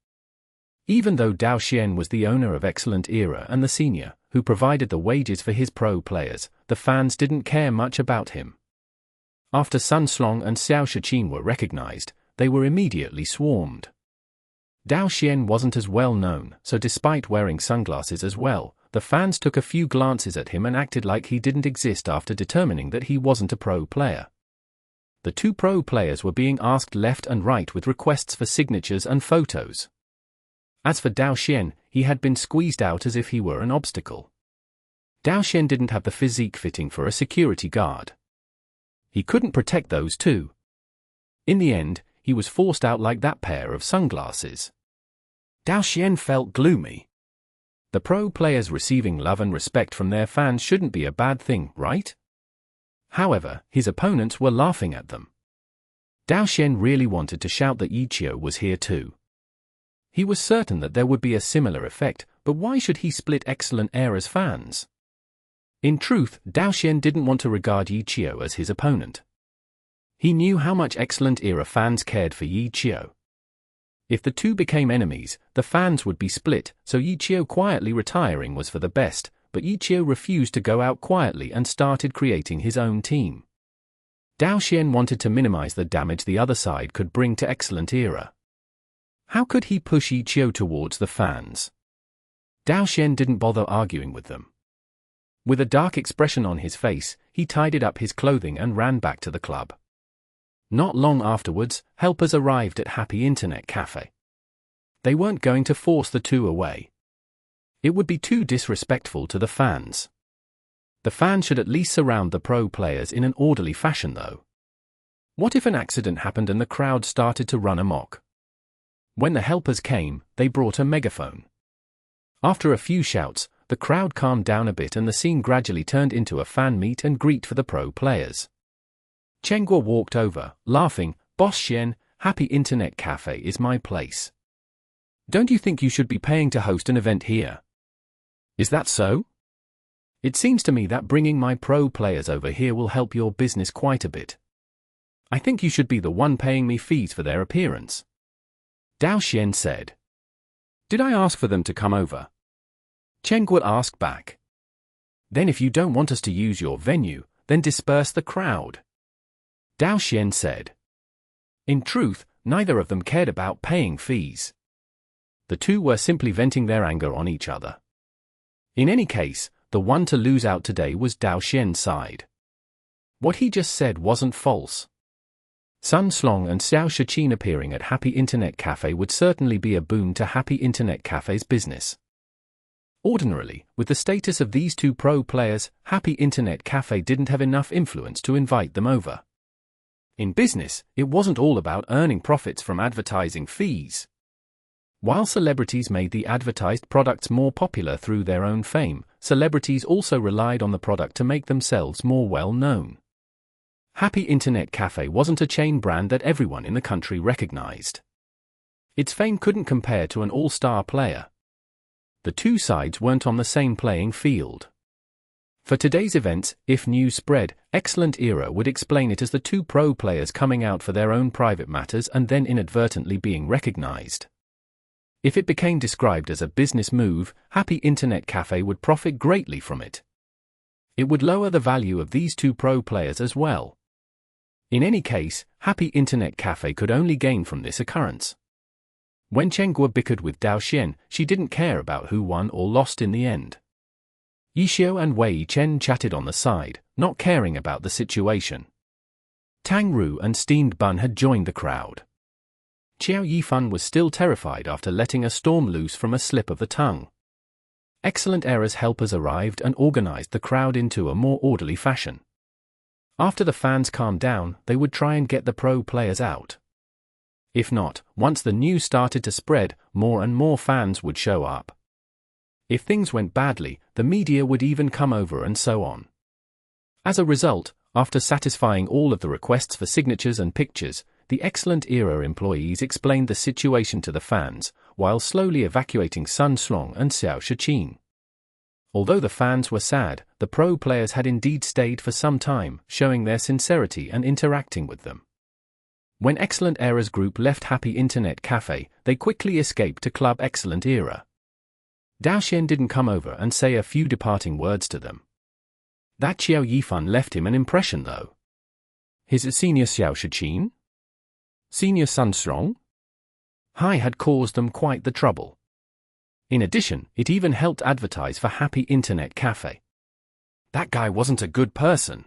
Even though Dao Xian was the owner of Excellent Era and the senior, who provided the wages for his pro players, the fans didn't care much about him. After Sun Slong and Xiao Shiqin were recognized, they were immediately swarmed. Dao Xian wasn't as well known, so despite wearing sunglasses as well, the fans took a few glances at him and acted like he didn't exist after determining that he wasn't a pro player. The two pro players were being asked left and right with requests for signatures and photos. As for Dao Xian, he had been squeezed out as if he were an obstacle. Dao Xian didn't have the physique fitting for a security guard. He couldn't protect those two. In the end, he was forced out like that pair of sunglasses. Dao Xian felt gloomy. The pro players receiving love and respect from their fans shouldn't be a bad thing, right? However, his opponents were laughing at them. Dao Xian really wanted to shout that Yixiao was here too. He was certain that there would be a similar effect, but why should he split Excellent Era's fans? In truth, Dao Xian didn't want to regard Yixiao as his opponent. He knew how much Excellent Era fans cared for Yixiao. If the two became enemies, the fans would be split, so Yixiao quietly retiring was for the best, but Yixiao refused to go out quietly and started creating his own team. Dao Xian wanted to minimize the damage the other side could bring to Excellent Era. How could he push Yixiao towards the fans? Dao Xian didn't bother arguing with them. With a dark expression on his face, he tidied up his clothing and ran back to the club. Not long afterwards, helpers arrived at Happy Internet Cafe. They weren't going to force the two away. It would be too disrespectful to the fans. The fans should at least surround the pro players in an orderly fashion though. What if an accident happened and the crowd started to run amok? When the helpers came, they brought a megaphone. After a few shouts, the crowd calmed down a bit and the scene gradually turned into a fan meet and greet for the pro players. Chengguo walked over, laughing. Boss Xian, Happy Internet Cafe is my place. Don't you think you should be paying to host an event here? Is that so? It seems to me that bringing my pro players over here will help your business quite a bit. I think you should be the one paying me fees for their appearance. Dao Xian said. Did I ask for them to come over? Chen Guo asked back. Then if you don't want us to use your venue, then disperse the crowd. Dao Xian said. In truth, neither of them cared about paying fees. The two were simply venting their anger on each other. In any case, the one to lose out today was Dao Xian's side. What he just said wasn't false. Sun Slong and Xiao Shiqin appearing at Happy Internet Cafe would certainly be a boon to Happy Internet Cafe's business. Ordinarily, with the status of these two pro players, Happy Internet Cafe didn't have enough influence to invite them over. In business, it wasn't all about earning profits from advertising fees. While celebrities made the advertised products more popular through their own fame, celebrities also relied on the product to make themselves more well-known. Happy Internet Cafe wasn't a chain brand that everyone in the country recognized. Its fame couldn't compare to an all-star player. The two sides weren't on the same playing field. For today's events, if news spread, Excellent Era would explain it as the two pro players coming out for their own private matters and then inadvertently being recognized. If it became described as a business move, Happy Internet Cafe would profit greatly from it. It would lower the value of these two pro players as well. In any case, Happy Internet Cafe could only gain from this occurrence. When Chen Guo bickered with Dao Xian, she didn't care about who won or lost in the end. Xiao and Wei Chen chatted on the side, not caring about the situation. Tang Ru and Steamed Bun had joined the crowd. Xiao Yifan was still terrified after letting a storm loose from a slip of the tongue. Excellent Era's helpers arrived and organized the crowd into a more orderly fashion. After the fans calmed down, they would try and get the pro players out. If not, once the news started to spread, more and more fans would show up. If things went badly, the media would even come over and so on. As a result, after satisfying all of the requests for signatures and pictures, the Excellent Era employees explained the situation to the fans, while slowly evacuating Sun Slong and Xiao Shiqin. Although the fans were sad, the pro players had indeed stayed for some time, showing their sincerity and interacting with them. When Excellent Era's group left Happy Internet Cafe, they quickly escaped to Club Excellent Era. Dao Xian didn't come over and say a few departing words to them. That Xiao Yifan left him an impression though. His senior Xiao Shiqin? Senior Sun Strong? Hai had caused them quite the trouble. In addition, it even helped advertise for Happy Internet Cafe. That guy wasn't a good person.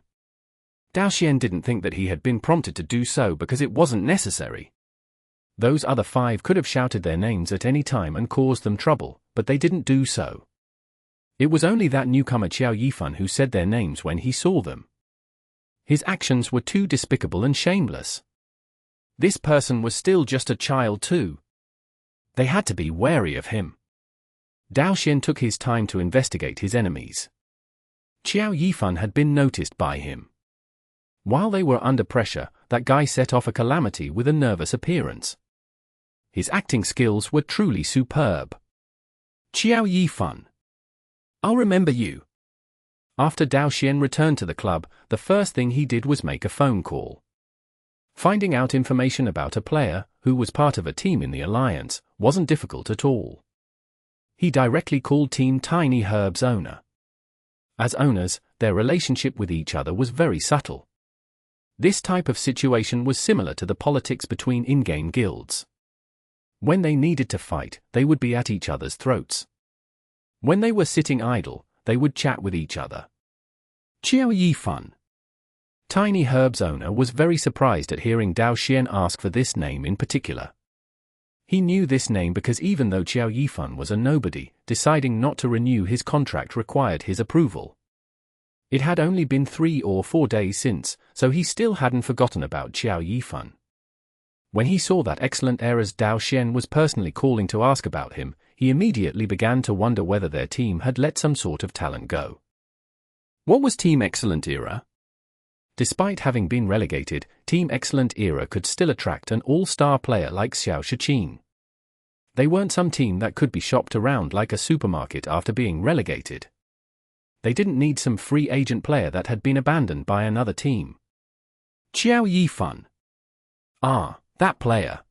Dao Xian didn't think that he had been prompted to do so because it wasn't necessary. Those other five could have shouted their names at any time and caused them trouble, but they didn't do so. It was only that newcomer Xiao Yifan who said their names when he saw them. His actions were too despicable and shameless. This person was still just a child too. They had to be wary of him. Dao Xian took his time to investigate his enemies. Xiao Yifan had been noticed by him. While they were under pressure, that guy set off a calamity with a nervous appearance. His acting skills were truly superb. Xiao Yifan. I'll remember you. After Dao Xian returned to the club, the first thing he did was make a phone call. Finding out information about a player, who was part of a team in the alliance, wasn't difficult at all. He directly called Team Tiny Herb's owner. As owners, their relationship with each other was very subtle. This type of situation was similar to the politics between in-game guilds. When they needed to fight, they would be at each other's throats. When they were sitting idle, they would chat with each other. Xiao Yifan. Tiny Herb's owner was very surprised at hearing Dao Xian ask for this name in particular. He knew this name because even though Xiao Yifan was a nobody, deciding not to renew his contract required his approval. It had only been 3 or 4 days since, so he still hadn't forgotten about Xiao Yifan. When he saw that Excellent Era's Dao Xian was personally calling to ask about him, he immediately began to wonder whether their team had let some sort of talent go. What was Team Excellent Era? Despite having been relegated, Team Excellent Era could still attract an all-star player like Xiao Shiqin. They weren't some team that could be shopped around like a supermarket after being relegated. They didn't need some free agent player that had been abandoned by another team. Xiao Yifan. Ah, that player.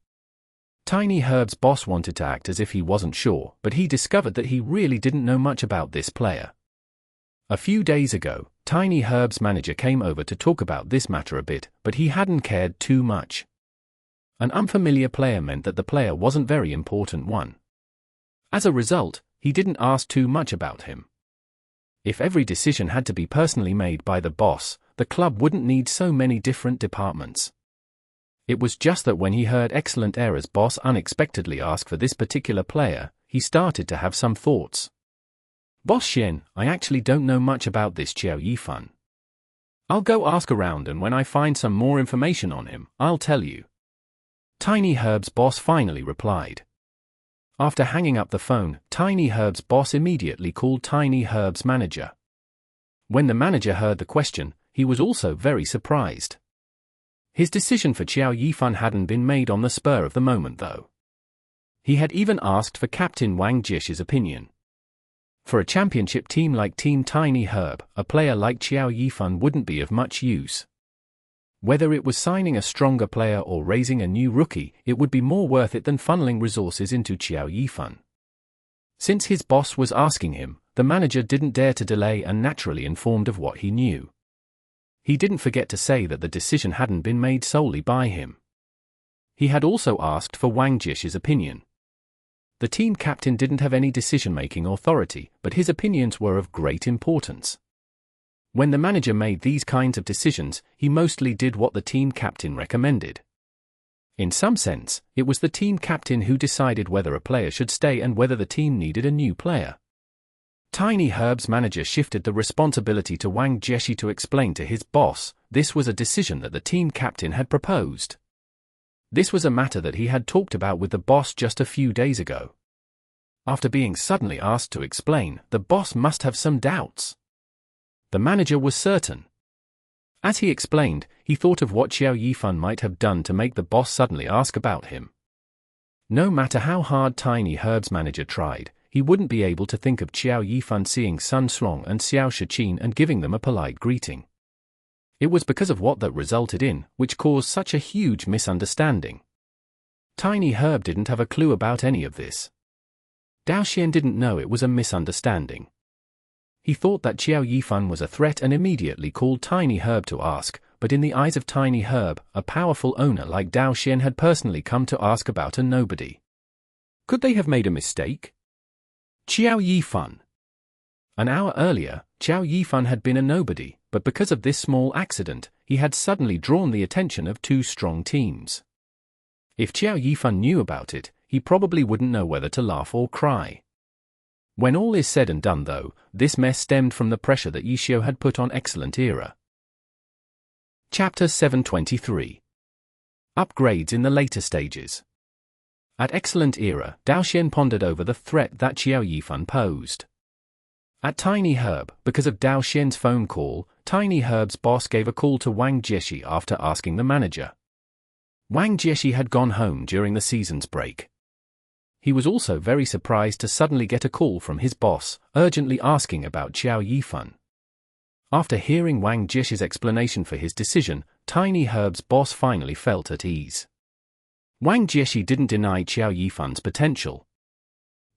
Tiny Herb's boss wanted to act as if he wasn't sure, but he discovered that he really didn't know much about this player. A few days ago, Tiny Herb's manager came over to talk about this matter a bit, but he hadn't cared too much. An unfamiliar player meant that the player wasn't very important one. As a result, he didn't ask too much about him. If every decision had to be personally made by the boss, the club wouldn't need so many different departments. It was just that when he heard Excellent Era's boss unexpectedly ask for this particular player, he started to have some thoughts. Boss Xian, I actually don't know much about this Xiao Yifan. I'll go ask around, and when I find some more information on him, I'll tell you. Tiny Herb's boss finally replied. After hanging up the phone, Tiny Herb's boss immediately called Tiny Herb's manager. When the manager heard the question, he was also very surprised. His decision for Xiao Yifan hadn't been made on the spur of the moment though. He had even asked for Captain Wang Jie's opinion. For a championship team like Team Tiny Herb, a player like Xiao Yifan wouldn't be of much use. Whether it was signing a stronger player or raising a new rookie, it would be more worth it than funneling resources into Xiao Yifan. Since his boss was asking him, the manager didn't dare to delay and naturally informed of what he knew. He didn't forget to say that the decision hadn't been made solely by him. He had also asked for Wang Jie's opinion. The team captain didn't have any decision-making authority, but his opinions were of great importance. When the manager made these kinds of decisions, he mostly did what the team captain recommended. In some sense, it was the team captain who decided whether a player should stay and whether the team needed a new player. Tiny Herb's manager shifted the responsibility to Wang Jie to explain to his boss. This was a decision that the team captain had proposed. This was a matter that he had talked about with the boss just a few days ago. After being suddenly asked to explain, the boss must have some doubts. The manager was certain. As he explained, he thought of what Xiao Yifan might have done to make the boss suddenly ask about him. No matter how hard Tiny Herb's manager tried, he wouldn't be able to think of Xiao Yifan seeing Sun Song and Xiao Shiqin and giving them a polite greeting. It was because of what that resulted in, which caused such a huge misunderstanding. Tiny Herb didn't have a clue about any of this. Dao Xian didn't know it was a misunderstanding. He thought that Xiao Yifan was a threat and immediately called Tiny Herb to ask, but in the eyes of Tiny Herb, a powerful owner like Dao Xian had personally come to ask about a nobody. Could they have made a mistake? Xiao Yifan. An hour earlier, Xiao Yifan had been a nobody, but because of this small accident, he had suddenly drawn the attention of two strong teams. If Xiao Yifan knew about it, he probably wouldn't know whether to laugh or cry. When all is said and done though, this mess stemmed from the pressure that Xiao had put on Excellent Era. Chapter 723. Upgrades in the later stages. At Excellent Era, Dao Xian pondered over the threat that Xiao Yifan posed. At Tiny Herb, because of Dao Xian's phone call, Tiny Herb's boss gave a call to Wang Jie after asking the manager. Wang Jie had gone home during the season's break. He was also very surprised to suddenly get a call from his boss, urgently asking about Xiao Yifan. After hearing Wang Jie's explanation for his decision, Tiny Herb's boss finally felt at ease. Wang Jie didn't deny Xiao Yifan's potential.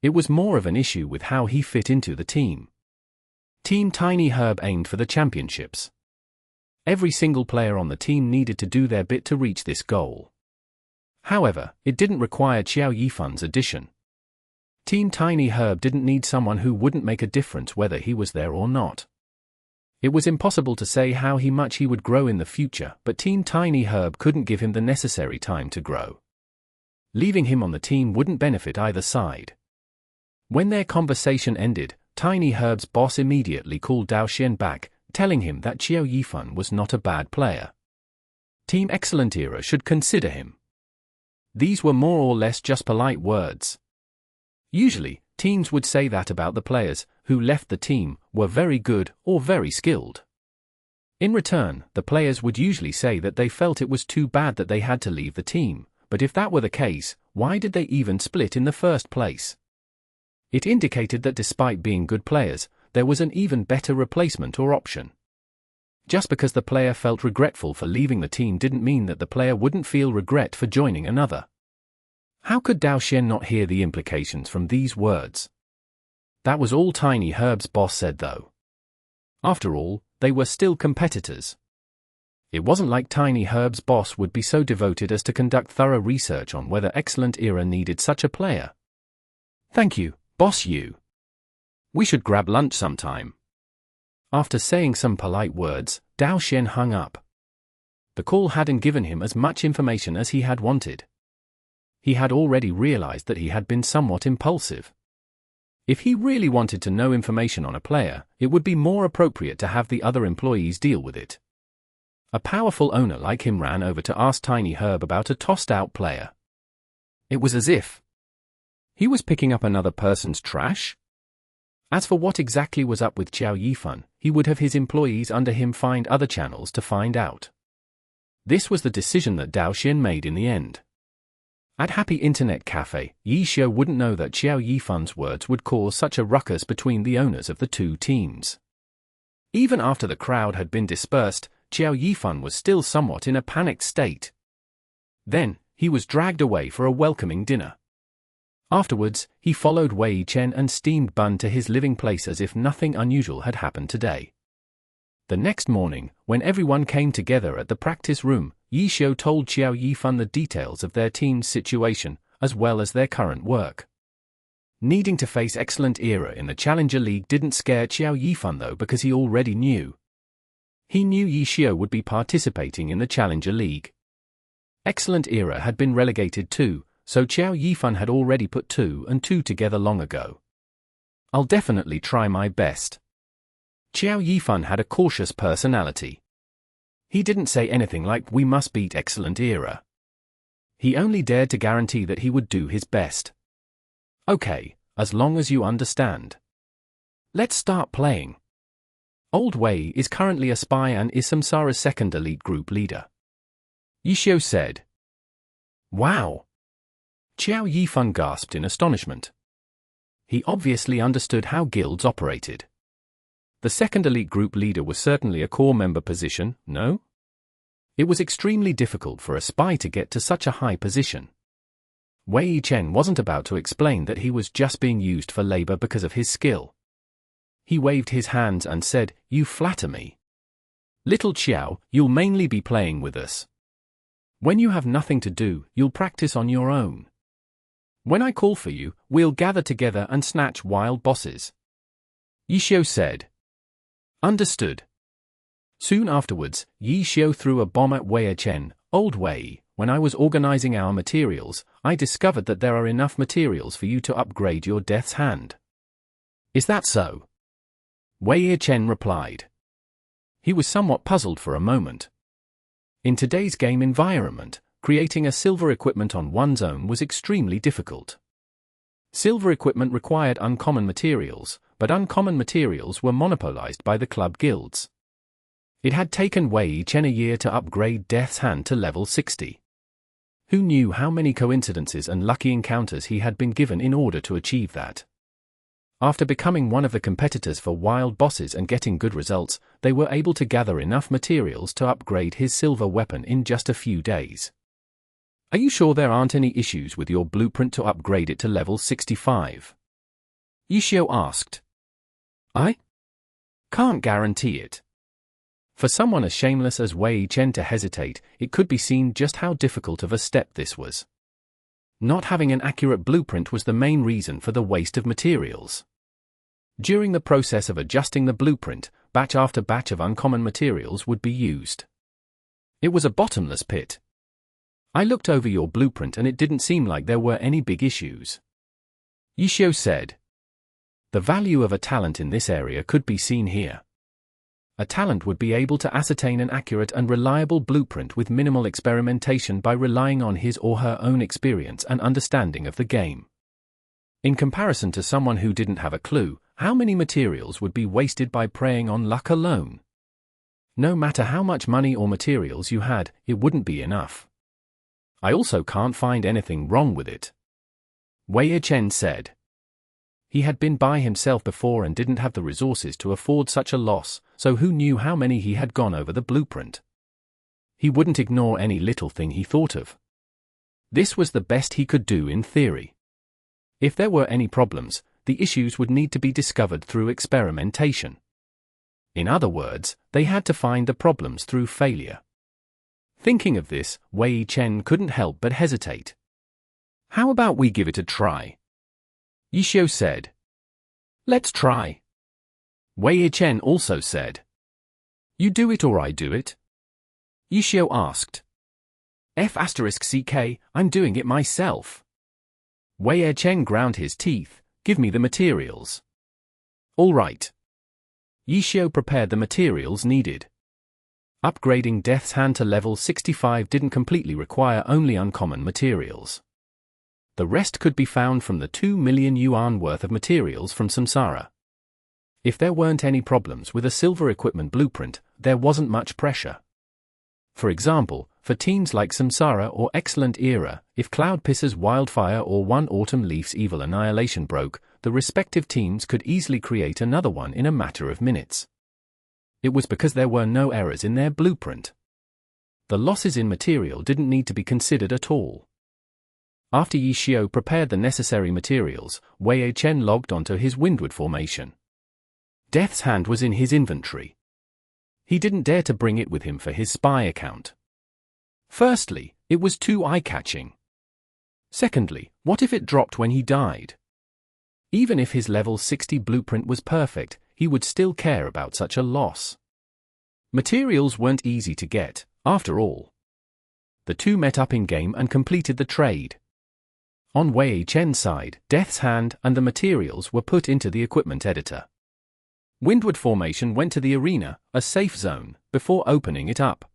It was more of an issue with how he fit into the team. Team Tiny Herb aimed for the championships. Every single player on the team needed to do their bit to reach this goal. However, it didn't require Xiao Yifan's addition. Team Tiny Herb didn't need someone who wouldn't make a difference whether he was there or not. It was impossible to say how much he would grow in the future, but Team Tiny Herb couldn't give him the necessary time to grow. Leaving him on the team wouldn't benefit either side. When their conversation ended, Tiny Herb's boss immediately called Dao Xian back, telling him that Xiao Yifan was not a bad player. Team Excellent Era should consider him. These were more or less just polite words. Usually, teams would say that about the players who left the team were very good or very skilled. In return, the players would usually say that they felt it was too bad that they had to leave the team, but if that were the case, why did they even split in the first place? It indicated that despite being good players, there was an even better replacement or option. Just because the player felt regretful for leaving the team didn't mean that the player wouldn't feel regret for joining another. How could Dao Xian not hear the implications from these words? That was all Tiny Herb's boss said though. After all, they were still competitors. It wasn't like Tiny Herb's boss would be so devoted as to conduct thorough research on whether Excellent Era needed such a player. Thank you, Boss Yu. We should grab lunch sometime. After saying some polite words, Dao Xian hung up. The call hadn't given him as much information as he had wanted. He had already realized that he had been somewhat impulsive. If he really wanted to know information on a player, it would be more appropriate to have the other employees deal with it. A powerful owner like him ran over to ask Tiny Herb about a tossed-out player. It was as if he was picking up another person's trash. As for what exactly was up with Xiao Yifan, he would have his employees under him find other channels to find out. This was the decision that Dao Xian made in the end. At Happy Internet Cafe, Xiao wouldn't know that Xiao Yifan's words would cause such a ruckus between the owners of the two teams. Even after the crowd had been dispersed, Xiao Yifan was still somewhat in a panicked state. Then, he was dragged away for a welcoming dinner. Afterwards, he followed Wei Chen and Steamed Bun to his living place as if nothing unusual had happened today. The next morning, when everyone came together at the practice room, Xiao told Xiao Yifan the details of their team's situation, as well as their current work. Needing to face Excellent Era in the Challenger League didn't scare Xiao Yifan though because he already knew. He knew Xiao would be participating in the Challenger League. Excellent Era had been relegated too, so Xiao Yifan had already put 2 and 2 together long ago. I'll definitely try my best. Xiao Yifan had a cautious personality. He didn't say anything like we must beat Excellent Era. He only dared to guarantee that he would do his best. Okay, as long as you understand. Let's start playing. Old Wei is currently a spy and is Samsara's second elite group leader. Xiao said. Wow! Xiao Yifan gasped in astonishment. He obviously understood how guilds operated. The second elite group leader was certainly a core member position, no? It was extremely difficult for a spy to get to such a high position. Wei Chen wasn't about to explain that he was just being used for labor because of his skill. He waved his hands and said, "You flatter me. Little Xiao, you'll mainly be playing with us. When you have nothing to do, you'll practice on your own. When I call for you, we'll gather together and snatch wild bosses." Xiao said. Understood. Soon afterwards, Xiao threw a bomb at Wei Chen. Old Wei, when I was organizing our materials, I discovered that there are enough materials for you to upgrade your Death's Hand. Is that so? Wei Chen replied. He was somewhat puzzled for a moment. In today's game environment, creating a silver equipment on one's own was extremely difficult. Silver equipment required uncommon materials, but uncommon materials were monopolized by the club guilds. It had taken Wei Chen a year to upgrade Death's Hand to level 60. Who knew how many coincidences and lucky encounters he had been given in order to achieve that? After becoming one of the competitors for wild bosses and getting good results, they were able to gather enough materials to upgrade his silver weapon in just a few days. Are you sure there aren't any issues with your blueprint to upgrade it to level 65? Xiao asked. I can't guarantee it. For someone as shameless as Wei Chen to hesitate, it could be seen just how difficult of a step this was. Not having an accurate blueprint was the main reason for the waste of materials. During the process of adjusting the blueprint, batch after batch of uncommon materials would be used. It was a bottomless pit. I looked over your blueprint and it didn't seem like there were any big issues. Xiao said. The value of a talent in this area could be seen here. A talent would be able to ascertain an accurate and reliable blueprint with minimal experimentation by relying on his or her own experience and understanding of the game. In comparison to someone who didn't have a clue, how many materials would be wasted by preying on luck alone? No matter how much money or materials you had, it wouldn't be enough. I also can't find anything wrong with it, Wei Chen said. He had been by himself before and didn't have the resources to afford such a loss, so who knew how many he had gone over the blueprint? He wouldn't ignore any little thing he thought of. This was the best he could do in theory. If there were any problems, the issues would need to be discovered through experimentation. In other words, they had to find the problems through failure. Thinking of this, Wei Chen couldn't help but hesitate. How about we give it a try? Xiao said. Let's try. Wei Chen also said. You do it or I do it? Xiao asked. F*CK, I'm doing it myself. Wei Chen ground his teeth. Give me the materials. All right. Xiao prepared the materials needed. Upgrading Death's Hand to level 65 didn't completely require only uncommon materials. The rest could be found from the 2 million yuan worth of materials from Samsara. If there weren't any problems with a silver equipment blueprint, there wasn't much pressure. For example, for teams like Samsara or Excellent Era, if Cloud Pisser's Wildfire or One Autumn Leaf's Evil Annihilation broke, the respective teams could easily create another one in a matter of minutes. It was because there were no errors in their blueprint. The losses in material didn't need to be considered at all. After Xiao prepared the necessary materials, Wei Chen logged onto his Windward formation. Death's Hand was in his inventory. He didn't dare to bring it with him for his spy account. Firstly, it was too eye-catching. Secondly, what if it dropped when he died? Even if his level 60 blueprint was perfect, he would still care about such a loss. Materials weren't easy to get, after all. The two met up in-game and completed the trade. On Wei Chen's side, Death's Hand and the materials were put into the equipment editor. Windward formation went to the arena, a safe zone, before opening it up.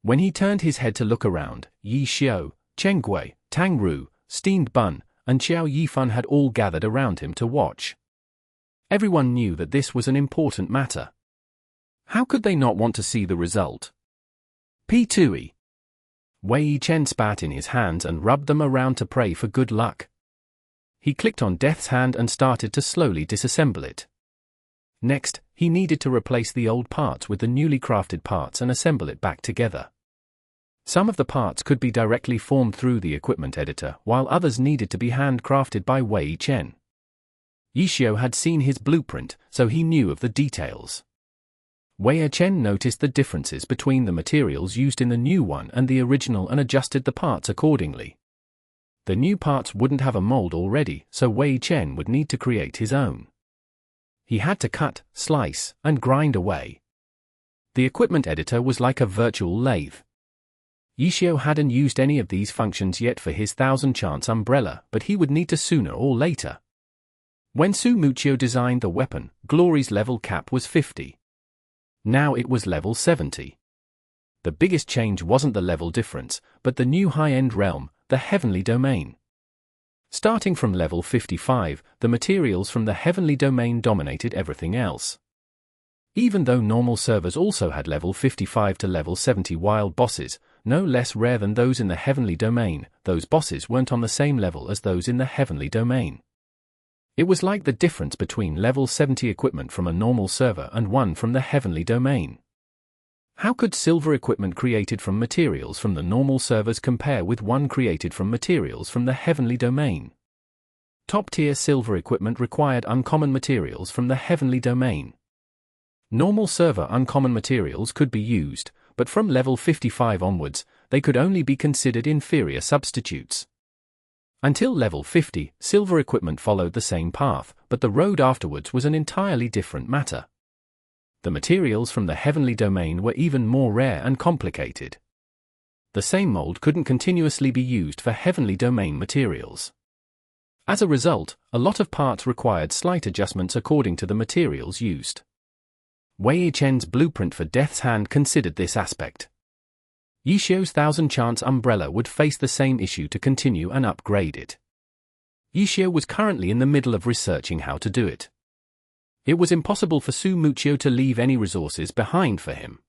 When he turned his head to look around, Yi Xiao, Cheng Gui, Tang Ru, Steamed Bun, and Xiao Yifan had all gathered around him to watch. Everyone knew that this was an important matter. How could they not want to see the result? P2E. Wei Chen spat in his hands and rubbed them around to pray for good luck. He clicked on Death's Hand and started to slowly disassemble it. Next, he needed to replace the old parts with the newly crafted parts and assemble it back together. Some of the parts could be directly formed through the equipment editor, while others needed to be handcrafted by Wei Chen. Xiao had seen his blueprint, so he knew of the details. Wei Chen noticed the differences between the materials used in the new one and the original and adjusted the parts accordingly. The new parts wouldn't have a mold already, so Wei Chen would need to create his own. He had to cut, slice, and grind away. The equipment editor was like a virtual lathe. Xiao hadn't used any of these functions yet for his 1000-chance umbrella, but he would need to sooner or later. When Su Muchio designed the weapon, Glory's level cap was 50. Now it was level 70. The biggest change wasn't the level difference, but the new high-end realm, the Heavenly Domain. Starting from level 55, the materials from the Heavenly Domain dominated everything else. Even though normal servers also had level 55 to level 70 wild bosses, no less rare than those in the Heavenly Domain, those bosses weren't on the same level as those in the Heavenly Domain. It was like the difference between level 70 equipment from a normal server and one from the Heavenly Domain. How could silver equipment created from materials from the normal servers compare with one created from materials from the Heavenly Domain? Top-tier silver equipment required uncommon materials from the Heavenly Domain. Normal server uncommon materials could be used, but from level 55 onwards, they could only be considered inferior substitutes. Until level 50, silver equipment followed the same path, but the road afterwards was an entirely different matter. The materials from the Heavenly Domain were even more rare and complicated. The same mold couldn't continuously be used for Heavenly Domain materials. As a result, a lot of parts required slight adjustments according to the materials used. Wei Chen's blueprint for Death's Hand considered this aspect. Xiao's 1000-chance umbrella would face the same issue to continue and upgrade it. Xiao was currently in the middle of researching how to do it. It was impossible for Su Muchio to leave any resources behind for him.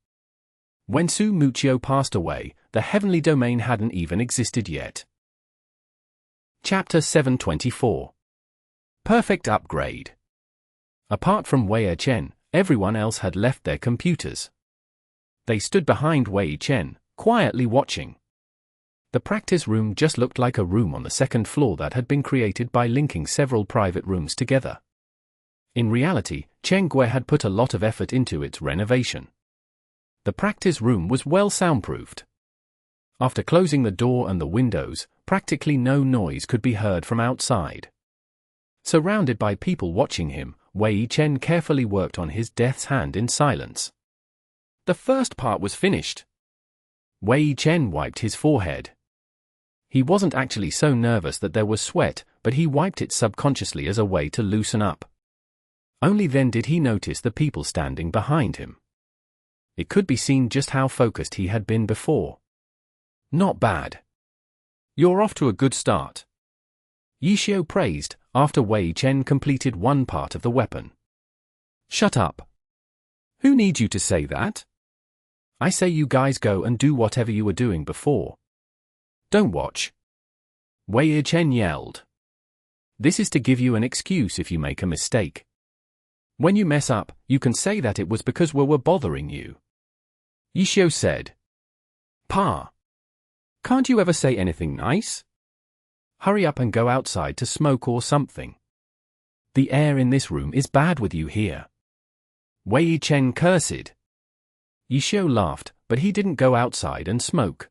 When Su Muchio passed away, the heavenly domain hadn't even existed yet. Chapter 724. Perfect Upgrade. Apart from Wei Chen, everyone else had left their computers. They stood behind Wei Chen, quietly watching. The practice room just looked like a room on the second floor that had been created by linking several private rooms together. In reality, Chen Gui had put a lot of effort into its renovation. The practice room was well soundproofed. After closing the door and the windows, practically no noise could be heard from outside. Surrounded by people watching him, Wei Chen carefully worked on his death's hand in silence. The first part was finished. Wei Chen wiped his forehead. He wasn't actually so nervous that there was sweat, but he wiped it subconsciously as a way to loosen up. Only then did he notice the people standing behind him. It could be seen just how focused he had been before. Not bad. You're off to a good start. Xiao praised, after Wei Chen completed one part of the weapon. Shut up. Who needs you to say that? I say you guys go and do whatever you were doing before. Don't watch. Wei Chen yelled. This is to give you an excuse if you make a mistake. When you mess up, you can say that it was because we were bothering you. Xiao said. Pa. Can't you ever say anything nice? Hurry up and go outside to smoke or something. The air in this room is bad with you here. Wei Chen cursed. Xiao laughed, but he didn't go outside and smoke.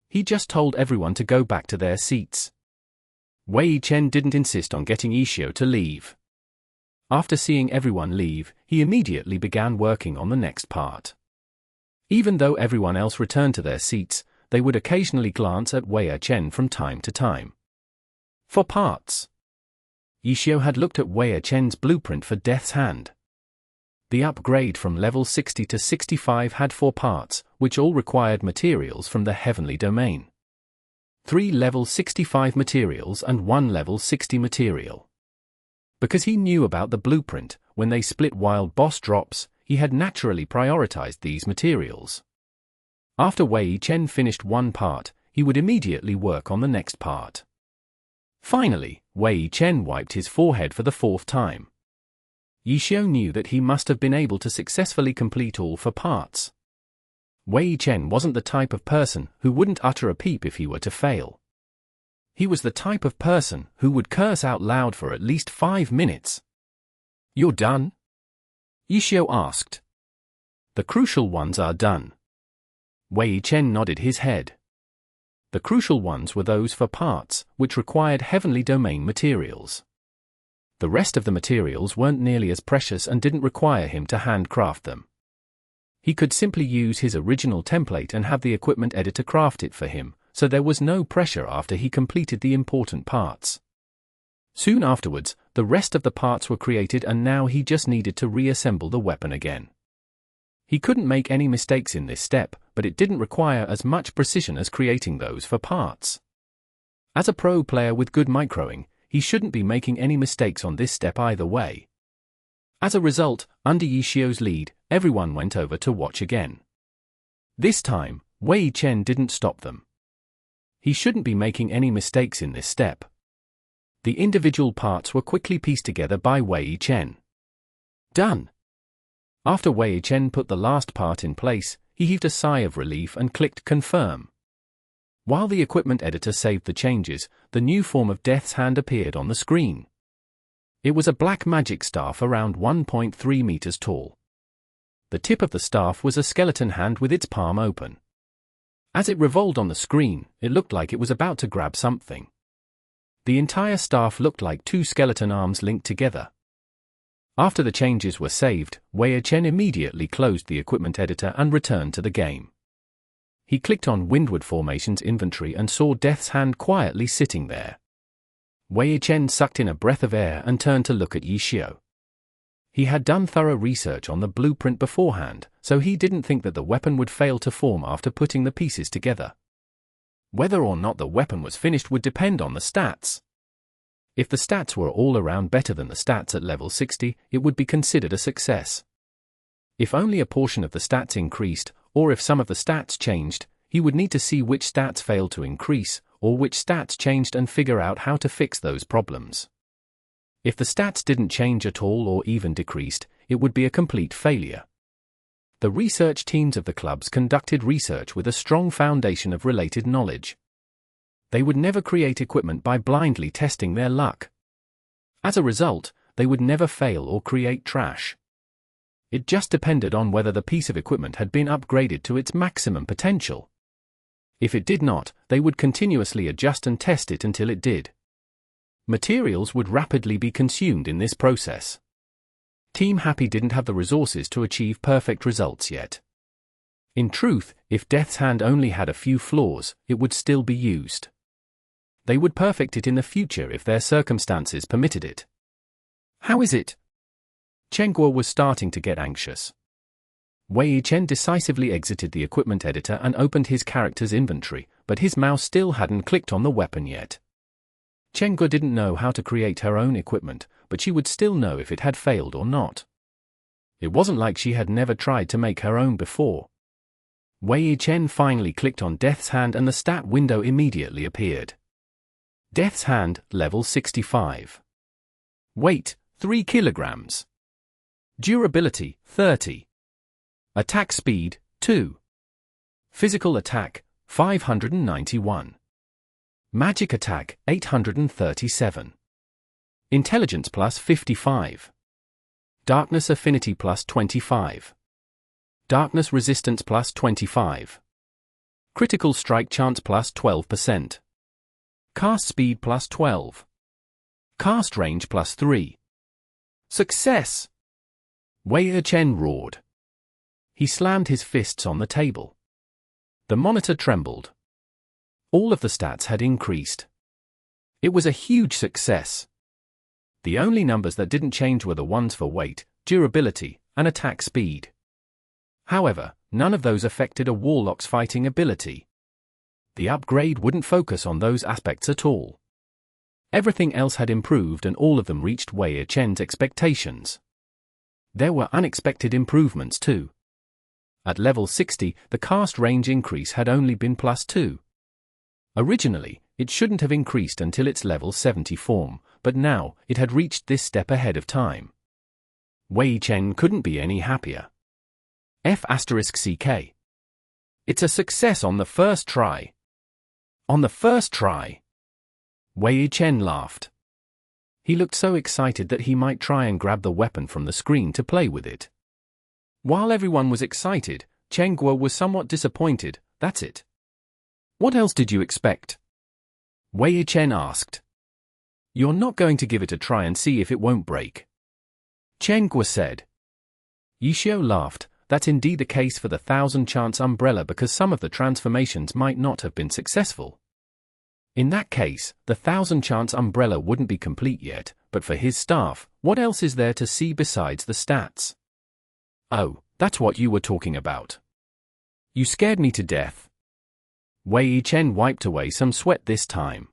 He just told everyone to go back to their seats. Wei Chen didn't insist on getting Xiao to leave. After seeing everyone leave, he immediately began working on the next part. Even though everyone else returned to their seats, they would occasionally glance at Wei Chen from time to time. For parts. Xiao had looked at Wei Chen's blueprint for Death's Hand. The upgrade from level 60 to 65 had 4 parts, which all required materials from the heavenly domain. 3 level 65 materials and 1 level 60 material. Because he knew about the blueprint, when they split wild boss drops, he had naturally prioritized these materials. After Wei Chen finished one part, he would immediately work on the next part. Finally, Wei Chen wiped his forehead for the 4th time. Xiao knew that he must have been able to successfully complete all 4 parts. Wei Chen wasn't the type of person who wouldn't utter a peep if he were to fail. He was the type of person who would curse out loud for at least 5 minutes. You're done? Xiao asked. The crucial ones are done. Wei Chen nodded his head. The crucial ones were those for parts, which required heavenly domain materials. The rest of the materials weren't nearly as precious and didn't require him to handcraft them. He could simply use his original template and have the equipment editor craft it for him, so there was no pressure after he completed the important parts. Soon afterwards, the rest of the parts were created and now he just needed to reassemble the weapon again. He couldn't make any mistakes in this step, but it didn't require as much precision as creating those for parts. As a pro player with good microing, he shouldn't be making any mistakes on this step either way. As a result, under Xiao's lead, everyone went over to watch again. This time, Wei Chen didn't stop them. He shouldn't be making any mistakes in this step. The individual parts were quickly pieced together by Wei Chen. Done. After Wei Chen put the last part in place, he heaved a sigh of relief and clicked Confirm. While the equipment editor saved the changes, the new form of Death's Hand appeared on the screen. It was a black magic staff around 1.3 meters tall. The tip of the staff was a skeleton hand with its palm open. As it revolved on the screen, it looked like it was about to grab something. The entire staff looked like 2 skeleton arms linked together. After the changes were saved, Wei Chen immediately closed the equipment editor and returned to the game. He clicked on Windward Formation's inventory and saw Death's Hand quietly sitting there. Wei Chen sucked in a breath of air and turned to look at Xiao. He had done thorough research on the blueprint beforehand, so he didn't think that the weapon would fail to form after putting the pieces together. Whether or not the weapon was finished would depend on the stats. If the stats were all around better than the stats at level 60, it would be considered a success. If only a portion of the stats increased, or if some of the stats changed, he would need to see which stats failed to increase, or which stats changed and figure out how to fix those problems. If the stats didn't change at all or even decreased, it would be a complete failure. The research teams of the clubs conducted research with a strong foundation of related knowledge. They would never create equipment by blindly testing their luck. As a result, they would never fail or create trash. It just depended on whether the piece of equipment had been upgraded to its maximum potential. If it did not, they would continuously adjust and test it until it did. Materials would rapidly be consumed in this process. Team Happy didn't have the resources to achieve perfect results yet. In truth, if Death's Hand only had a few flaws, it would still be used. They would perfect it in the future if their circumstances permitted it. How is it? Chen Guo was starting to get anxious. Wei Chen decisively exited the equipment editor and opened his character's inventory, but his mouse still hadn't clicked on the weapon yet. Chen Guo didn't know how to create her own equipment, but she would still know if it had failed or not. It wasn't like she had never tried to make her own before. Wei Chen finally clicked on Death's Hand and the stat window immediately appeared. Death's Hand, level 65. Weight, 3 kilograms. Durability, 30. Attack speed, 2. Physical attack, 591. Magic attack, 837. Intelligence plus 55. Darkness affinity plus 25. Darkness resistance plus 25. Critical strike chance plus 12%. Cast speed plus 12. Cast range plus 3. Success! Wei Chen roared. He slammed his fists on the table. The monitor trembled. All of the stats had increased. It was a huge success. The only numbers that didn't change were the ones for weight, durability, and attack speed. However, none of those affected a warlock's fighting ability. The upgrade wouldn't focus on those aspects at all. Everything else had improved and all of them reached Wei Chen's expectations. There were unexpected improvements too. At level 60, the cast range increase had only been +2. Originally, it shouldn't have increased until its level 70 form, but now, it had reached this step ahead of time. Wei Chen couldn't be any happier. F*CK. It's a success on the first try. On the first try. Wei Chen laughed. He looked so excited that he might try and grab the weapon from the screen to play with it. While everyone was excited, Chen Guo was somewhat disappointed. That's it. What else did you expect? Wei Chen asked. You're not going to give it a try and see if it won't break? Chen Guo said. Xiao laughed. That's indeed the case for the 1000-chance umbrella because some of the transformations might not have been successful. In that case, the 1000-chance umbrella wouldn't be complete yet, but for his staff, what else is there to see besides the stats? Oh, that's what you were talking about. You scared me to death. Wei Chen wiped away some sweat this time.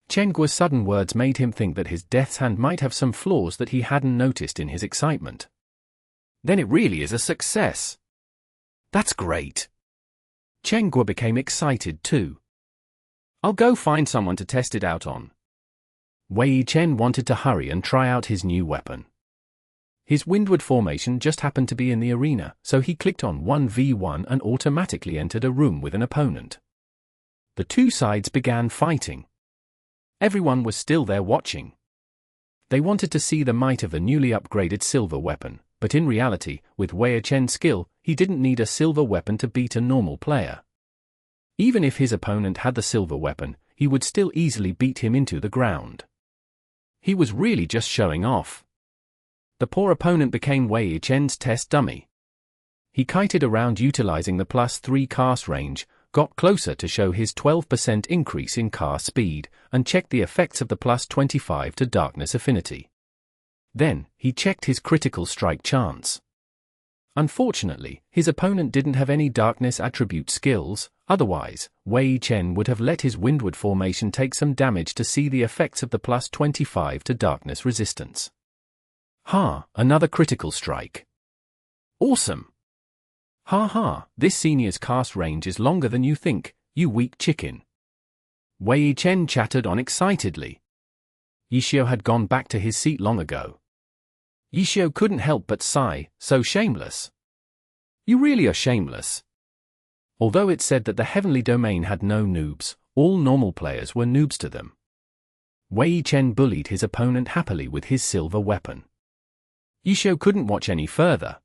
Chen Guo's sudden words made him think that his Death's Hand might have some flaws that he hadn't noticed in his excitement. Then it really is a success. That's great. Chen Guo became excited too. I'll go find someone to test it out on. Wei Chen wanted to hurry and try out his new weapon. His windward formation just happened to be in the arena, so he clicked on 1v1 and automatically entered a room with an opponent. The two sides began fighting. Everyone was still there watching. They wanted to see the might of the newly upgraded silver weapon, but in reality, with Wei Chen's skill, he didn't need a silver weapon to beat a normal player. Even if his opponent had the silver weapon, he would still easily beat him into the ground. He was really just showing off. The poor opponent became Wei Chen's test dummy. He kited around utilizing the +3 cast range, got closer to show his 12% increase in cast speed, and checked the effects of the +25 to darkness affinity. Then, he checked his critical strike chance. Unfortunately, his opponent didn't have any darkness attribute skills, otherwise, Wei Chen would have let his windward formation take some damage to see the effects of the +25 to darkness resistance. Another critical strike. Awesome! Ha ha, this senior's cast range is longer than you think, you weak chicken. Wei Chen chattered on excitedly. Xiao had gone back to his seat long ago. Xiao couldn't help but sigh, so shameless. You really are shameless. Although it said that the heavenly domain had no noobs, all normal players were noobs to them. Wei Chen bullied his opponent happily with his silver weapon. Xiao couldn't watch any further.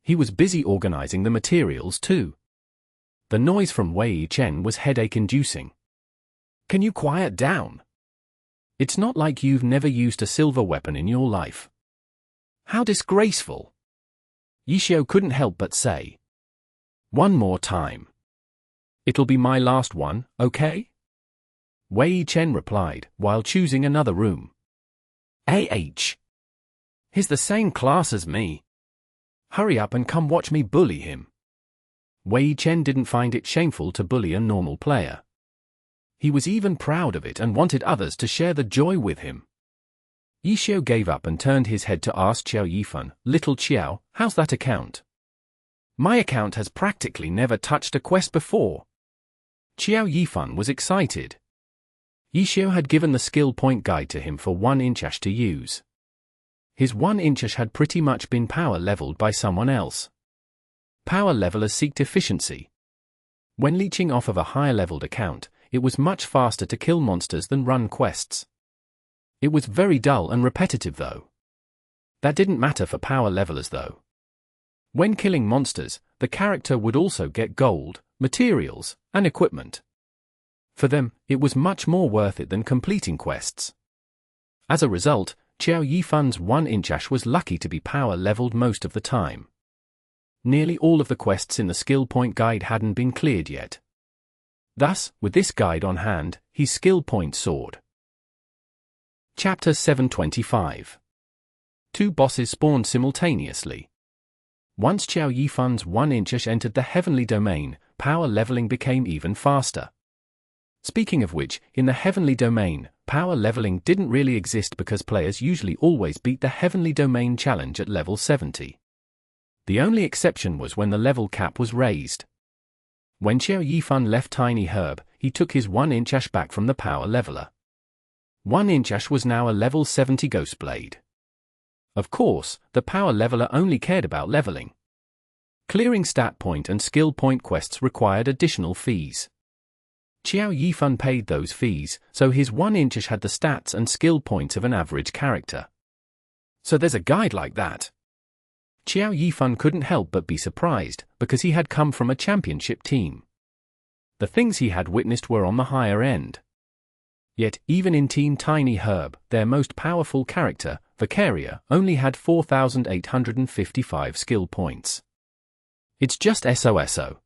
He was busy organizing the materials too. The noise from Wei Chen was headache-inducing. Can you quiet down? It's not like you've never used a silver weapon in your life. How disgraceful! Xiao couldn't help but say. One more time. It'll be my last one, okay? Wei Chen replied, while choosing another room. He's the same class as me. Hurry up and come watch me bully him. Wei Chen didn't find it shameful to bully a normal player. He was even proud of it and wanted others to share the joy with him. Xiao gave up and turned his head to ask Xiao Yifan, Little Xiao, how's that account? My account has practically never touched a quest before. Xiao Yifan was excited. Xiao had given the skill point guide to him for 1-inch to use. His 1-inch had pretty much been power leveled by someone else. Power levelers seeked efficiency. When leeching off of a higher leveled account, it was much faster to kill monsters than run quests. It was very dull and repetitive though. That didn't matter for power levelers though. When killing monsters, the character would also get gold, materials, and equipment. For them, it was much more worth it than completing quests. As a result, Xiao Yifan's 1-inch was lucky to be power leveled most of the time. Nearly all of the quests in the skill point guide hadn't been cleared yet. Thus, with this guide on hand, his skill point soared. Chapter 725. Two bosses spawned simultaneously. Once Xiao Yifan's 1-inch entered the heavenly domain, power leveling became even faster. Speaking of which, in the heavenly domain, power leveling didn't really exist because players usually always beat the heavenly domain challenge at level 70. The only exception was when the level cap was raised. When Xiao Yifan left Tiny Herb, he took his 1-inch back from the power leveler. 1-inch was now a level 70 Ghostblade. Of course, the power leveler only cared about leveling. Clearing stat point and skill point quests required additional fees. Xiao Yifan paid those fees, so his 1-inch had the stats and skill points of an average character. So there's a guide like that. Xiao Yifan couldn't help but be surprised, because he had come from a championship team. The things he had witnessed were on the higher end. Yet, even in Team Tiny Herb, their most powerful character, Vicaria, only had 4,855 skill points. It's just SOSO.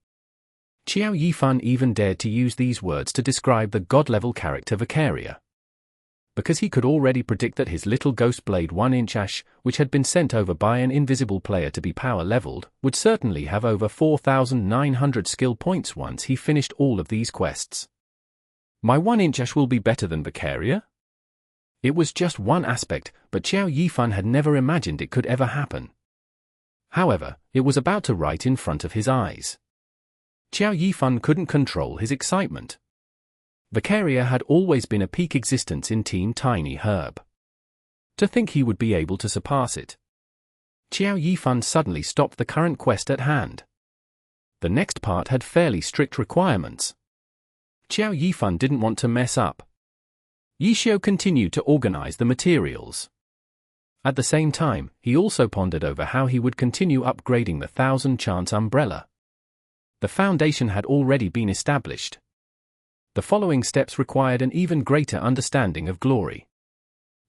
Xiao Yifan even dared to use these words to describe the god-level character Vicaria. Because he could already predict that his little Ghostblade 1-inch, which had been sent over by an invisible player to be power-leveled, would certainly have over 4,900 skill points once he finished all of these quests. My 1-inch will be better than Vicaria? It was just one aspect, but Xiao Yifan had never imagined it could ever happen. However, it was about to right in front of his eyes. Xiao Yifan couldn't control his excitement. Vicaria had always been a peak existence in Team Tiny Herb. To think he would be able to surpass it. Xiao Yifan suddenly stopped the current quest at hand. The next part had fairly strict requirements. Xiao Yifan didn't want to mess up. Xiao continued to organize the materials. At the same time, he also pondered over how he would continue upgrading the 1000-chance umbrella. The foundation had already been established. The following steps required an even greater understanding of glory.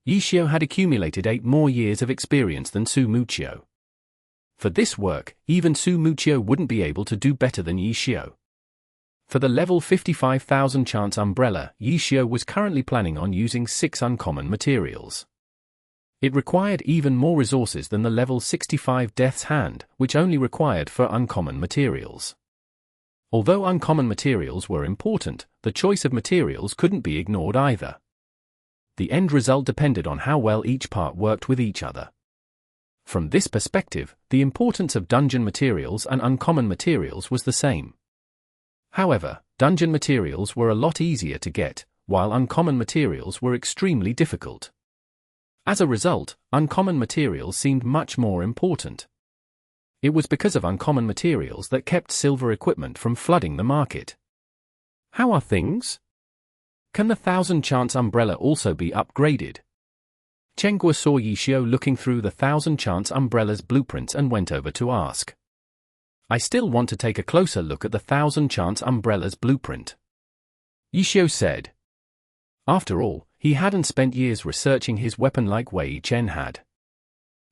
Xiao had accumulated 8 more years of experience than Su Muqiu. For this work, even Su Muqiu wouldn't be able to do better than Xiao. For the level 55,000 chance umbrella, Xiao was currently planning on using 6 uncommon materials. It required even more resources than the level 65 Death's Hand, which only required 4 uncommon materials. Although uncommon materials were important, the choice of materials couldn't be ignored either. The end result depended on how well each part worked with each other. From this perspective, the importance of dungeon materials and uncommon materials was the same. However, dungeon materials were a lot easier to get, while uncommon materials were extremely difficult. As a result, uncommon materials seemed much more important. It was because of uncommon materials that kept silver equipment from flooding the market. How are things? Can the 1000 Chance umbrella also be upgraded? Chenghua saw Xiao looking through the 1000 Chance umbrella's blueprints and went over to ask. I still want to take a closer look at the 1000 Chance umbrella's blueprint, Xiao said. After all, he hadn't spent years researching his weapon like Wei Chen had.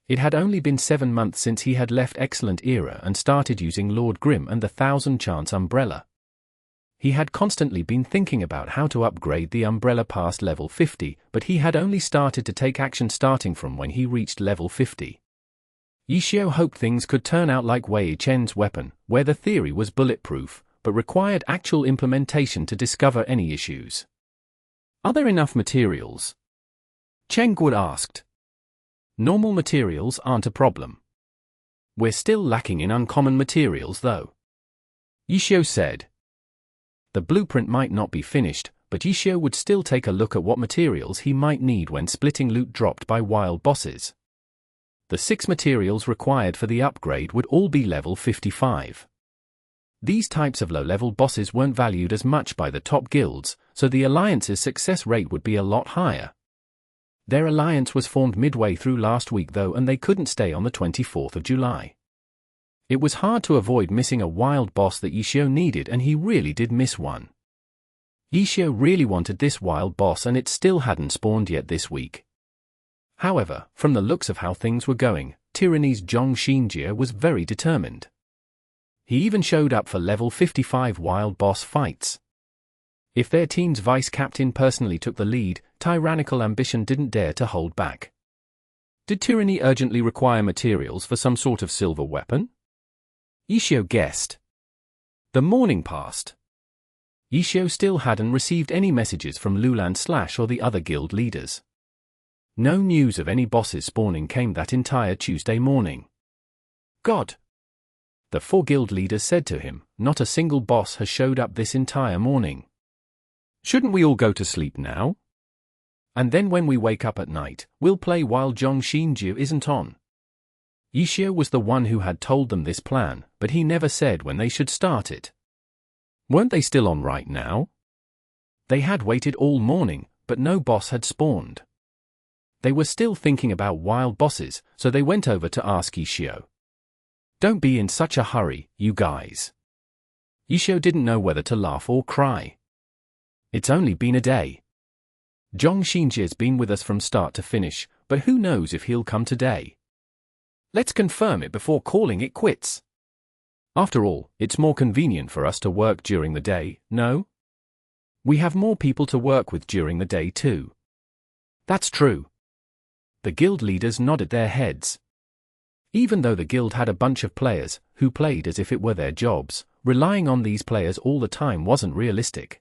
It had only been 7 months since he had left Excellent Era and started using Lord Grim and the 1000 Chance umbrella. He had constantly been thinking about how to upgrade the umbrella past level 50, but he had only started to take action starting from when he reached level 50. Xiao hoped things could turn out like Wei Chen's weapon, where the theory was bulletproof, but required actual implementation to discover any issues. Are there enough materials? Chenghua asked. Normal materials aren't a problem. We're still lacking in uncommon materials though, Xiao said. The blueprint might not be finished, but Xiao would still take a look at what materials he might need when splitting loot dropped by wild bosses. The 6 materials required for the upgrade would all be level 55. These types of low-level bosses weren't valued as much by the top guilds, so the alliance's success rate would be a lot higher. Their alliance was formed midway through last week though, and they couldn't stay on the 24th of July. It was hard to avoid missing a wild boss that Xiao needed, and he really did miss one. Xiao really wanted this wild boss and it still hadn't spawned yet this week. However, from the looks of how things were going, Tyranny's Zhong Xinjie was very determined. He even showed up for level 55 wild boss fights. If their team's vice-captain personally took the lead, tyrannical ambition didn't dare to hold back. Did Tyranny urgently require materials for some sort of silver weapon? Xiao guessed. The morning passed. Xiao still hadn't received any messages from Lulan/ or the other guild leaders. No news of any bosses spawning came that entire Tuesday morning. God! The 4 guild leaders said to him, not a single boss has showed up this entire morning. Shouldn't we all go to sleep now? And then when we wake up at night, we'll play while Zhong Xinjie isn't on. Xiao was the one who had told them this plan, but he never said when they should start it. Weren't they still on right now? They had waited all morning, but no boss had spawned. They were still thinking about wild bosses, so they went over to ask Xiao. Don't be in such a hurry, you guys. Xiao didn't know whether to laugh or cry. It's only been a day. Zhong Xinjie's been with us from start to finish, but who knows if he'll come today. Let's confirm it before calling it quits. After all, it's more convenient for us to work during the day, no? We have more people to work with during the day too. That's true. The guild leaders nodded their heads. Even though the guild had a bunch of players who played as if it were their jobs, relying on these players all the time wasn't realistic.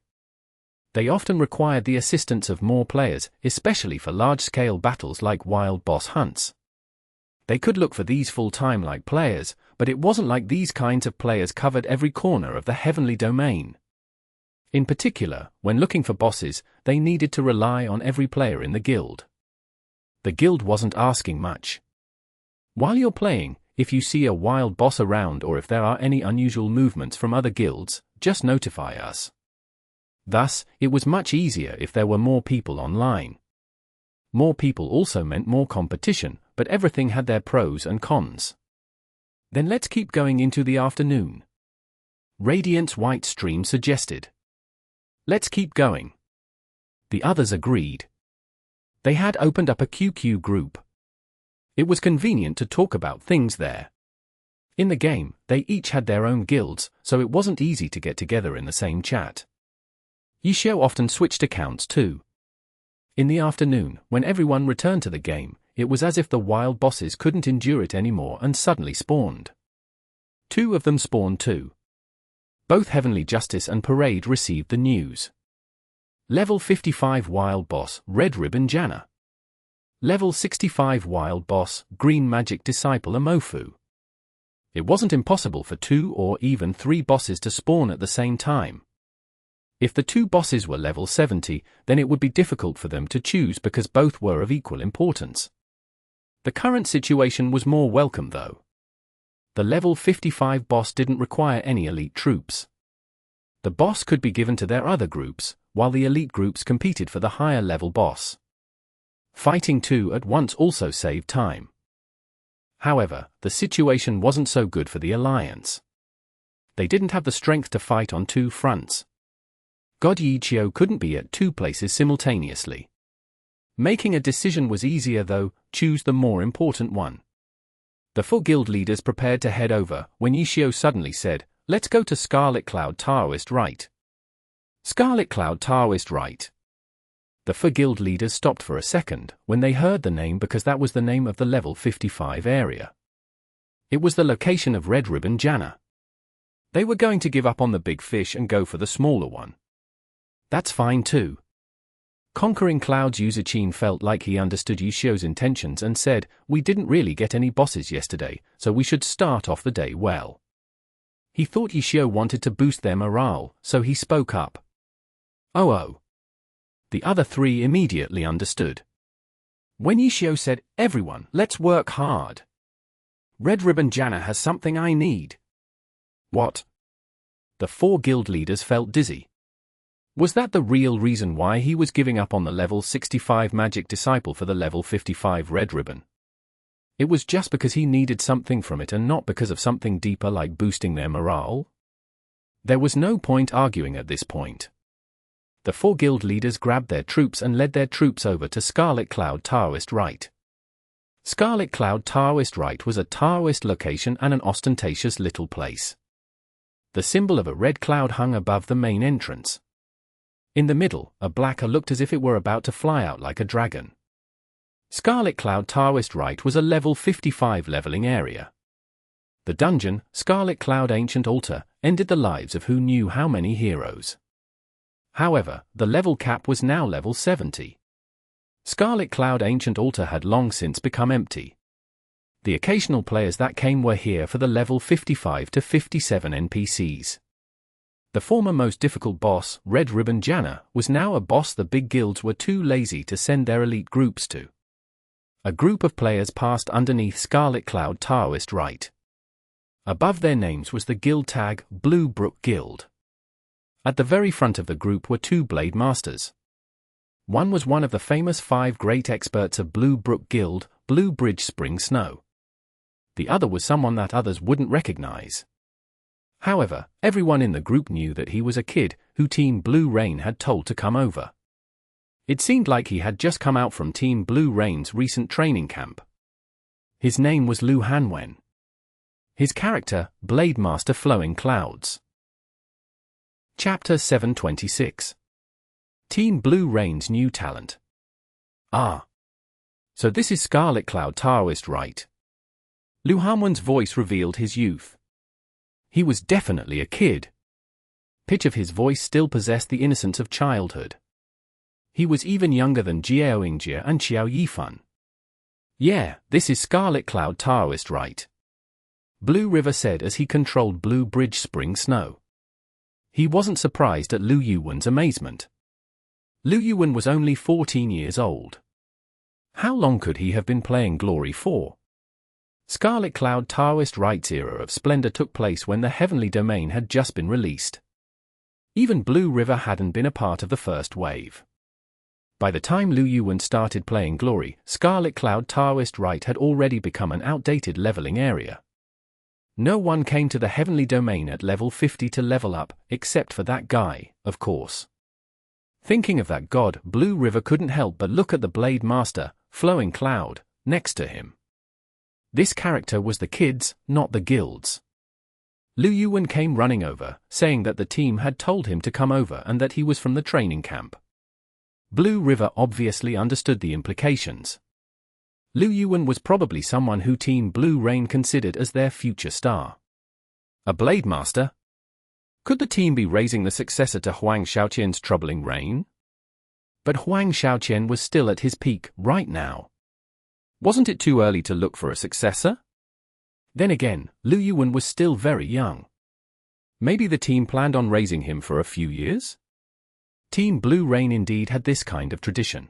They often required the assistance of more players, especially for large-scale battles like wild boss hunts. They could look for these full-time like players, but it wasn't like these kinds of players covered every corner of the heavenly domain. In particular, when looking for bosses, they needed to rely on every player in the guild. The guild wasn't asking much. While you're playing, if you see a wild boss around or if there are any unusual movements from other guilds, just notify us. Thus, it was much easier if there were more people online. More people also meant more competition, but everything had their pros and cons. Then let's keep going into the afternoon. Radiant's White Stream suggested. Let's keep going. The others agreed. They had opened up a QQ group. It was convenient to talk about things there. In the game, they each had their own guilds, so it wasn't easy to get together in the same chat. Xiao often switched accounts too. In the afternoon, when everyone returned to the game, it was as if the wild bosses couldn't endure it anymore and suddenly spawned. 2 of them spawned too. Both Heavenly Justice and Parade received the news. Level 55 wild boss, Red Ribbon Janna. Level 65 Wild Boss, Green Magic Disciple Amofu. It wasn't impossible for 2 or even 3 bosses to spawn at the same time. If the 2 bosses were level 70, then it would be difficult for them to choose because both were of equal importance. The current situation was more welcome though. The level 55 boss didn't require any elite troops. The boss could be given to their other groups, while the elite groups competed for the higher level boss. Fighting 2 at once also saved time. However, the situation wasn't so good for the Alliance. They didn't have the strength to fight on 2 fronts. God Xiao couldn't be at 2 places simultaneously. Making a decision was easier though, choose the more important one. The 4 guild leaders prepared to head over when Xiao suddenly said, "Let's go to Scarlet Cloud Taoist Rite." Scarlet Cloud Taoist Rite. The 4 guild leaders stopped for a second when they heard the name because that was the name of the level 55 area. It was the location of Red Ribbon Janna. They were going to give up on the big fish and go for the smaller one. That's fine too. Conquering Clouds Shiqin felt like he understood Xiao's intentions and said, "We didn't really get any bosses yesterday, so we should start off the day well." He thought Xiao wanted to boost their morale, so he spoke up. Oh. The other 3 immediately understood. When Xiao said, "Everyone, let's work hard. Red Ribbon Janna has something I need." What? The 4 guild leaders felt dizzy. Was that the real reason why he was giving up on the level 65 magic disciple for the level 55 red ribbon? It was just because he needed something from it and not because of something deeper like boosting their morale? There was no point arguing at this point. The 4 guild leaders grabbed their troops and led their troops over to Scarlet Cloud Taoist Rite. Scarlet Cloud Taoist Rite was a Taoist location and an ostentatious little place. The symbol of a red cloud hung above the main entrance. In the middle, a blacker looked as if it were about to fly out like a dragon. Scarlet Cloud Taoist Rite was a level 55 leveling area. The dungeon, Scarlet Cloud Ancient Altar, ended the lives of who knew how many heroes. However, the level cap was now level 70. Scarlet Cloud Ancient Altar had long since become empty. The occasional players that came were here for the level 55 to 57 NPCs. The former most difficult boss, Red Ribbon Janna, was now a boss the big guilds were too lazy to send their elite groups to. A group of players passed underneath Scarlet Cloud Taoist Rite. Above their names was the guild tag, Blue Brook Guild. At the very front of the group were 2 Blade Masters. One was one of the famous 5 great experts of Blue Brook Guild, Blue Bridge Spring Snow. The other was someone that others wouldn't recognize. However, everyone in the group knew that he was a kid who Team Blue Rain had told to come over. It seemed like he had just come out from Team Blue Rain's recent training camp. His name was Lu Hanwen. His character, Blade Master Flowing Clouds. Chapter 726. Team Blue Rain's new talent. Ah. So this is Scarlet Cloud Taoist Rite. Lu Hanwen's voice revealed his youth. He was definitely a kid. Pitch of his voice still possessed the innocence of childhood. He was even younger than Jiao Yingjie and Xiao Yifan. Yeah, this is Scarlet Cloud Taoist Rite. Blue River said as he controlled Blue Bridge Spring Snow. He wasn't surprised at Lu Yuwen's amazement. Lu Yuwen was only 14 years old. How long could he have been playing Glory for? Scarlet Cloud Taoist Rite's era of splendor took place when the Heavenly Domain had just been released. Even Blue River hadn't been a part of the first wave. By the time Lu Yuwen started playing Glory, Scarlet Cloud Taoist Rite had already become an outdated leveling area. No one came to the Heavenly Domain at level 50 to level up, except for that guy, of course. Thinking of that god, Blue River couldn't help but look at the Blade Master, Flowing Cloud, next to him. This character was the kid's, not the guild's. Lu Yuwen came running over, saying that the team had told him to come over and that he was from the training camp. Blue River obviously understood the implications. Lu Yuwen was probably someone who Team Blue Rain considered as their future star. A Blade Master? Could the team be raising the successor to Huang Xiaoqian's troubling reign? But Huang Xiaoqian was still at his peak right now. Wasn't it too early to look for a successor? Then again, Lu Yuwen was still very young. Maybe the team planned on raising him for a few years? Team Blue Rain indeed had this kind of tradition.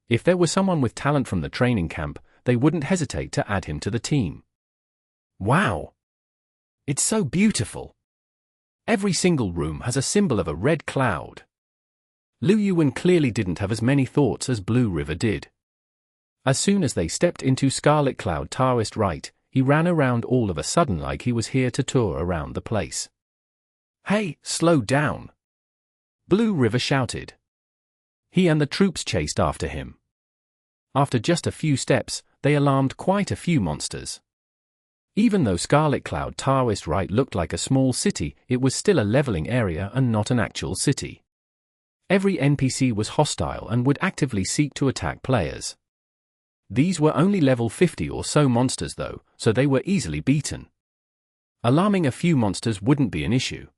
If there was someone with talent from the training camp, they wouldn't hesitate to add him to the team. Wow! It's so beautiful. Every single room has a symbol of a red cloud. Lu Yuwen clearly didn't have as many thoughts as Blue River did. As soon as they stepped into Scarlet Cloud Taoist Right, he ran around all of a sudden like he was here to tour around the place. Hey, slow down! Blue River shouted. He and the troops chased after him. After just a few steps, they alarmed quite a few monsters. Even though Scarlet Cloud Taoist Right looked like a small city, it was still a leveling area and not an actual city. Every NPC was hostile and would actively seek to attack players. These were only level 50 or so monsters though, so they were easily beaten. Alarming a few monsters wouldn't be an issue.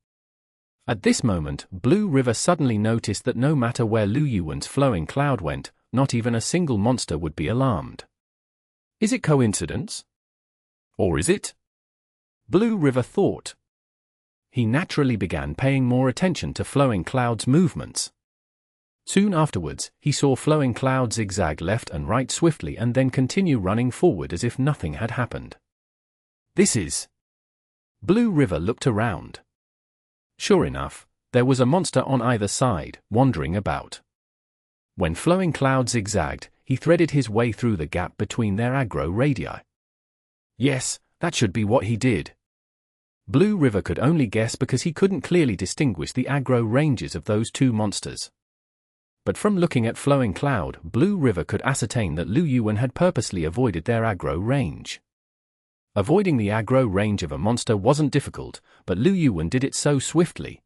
At this moment, Blue River suddenly noticed that no matter where Lu Yuwen's flowing cloud went, not even a single monster would be alarmed. Is it coincidence? Or is it? Blue River thought. He naturally began paying more attention to Flowing Cloud's movements. Soon afterwards, he saw Flowing Cloud zigzag left and right swiftly and then continue running forward as if nothing had happened. This is... Blue River looked around. Sure enough, there was a monster on either side, wandering about. When Flowing Cloud zigzagged, he threaded his way through the gap between their aggro radii. Yes, that should be what he did. Blue River could only guess because he couldn't clearly distinguish the aggro ranges of those two monsters. But from looking at Flowing Cloud, Blue River could ascertain that Lu Yuwen had purposely avoided their aggro range. Avoiding the aggro range of a monster wasn't difficult, but Lu Yuwen did it so swiftly.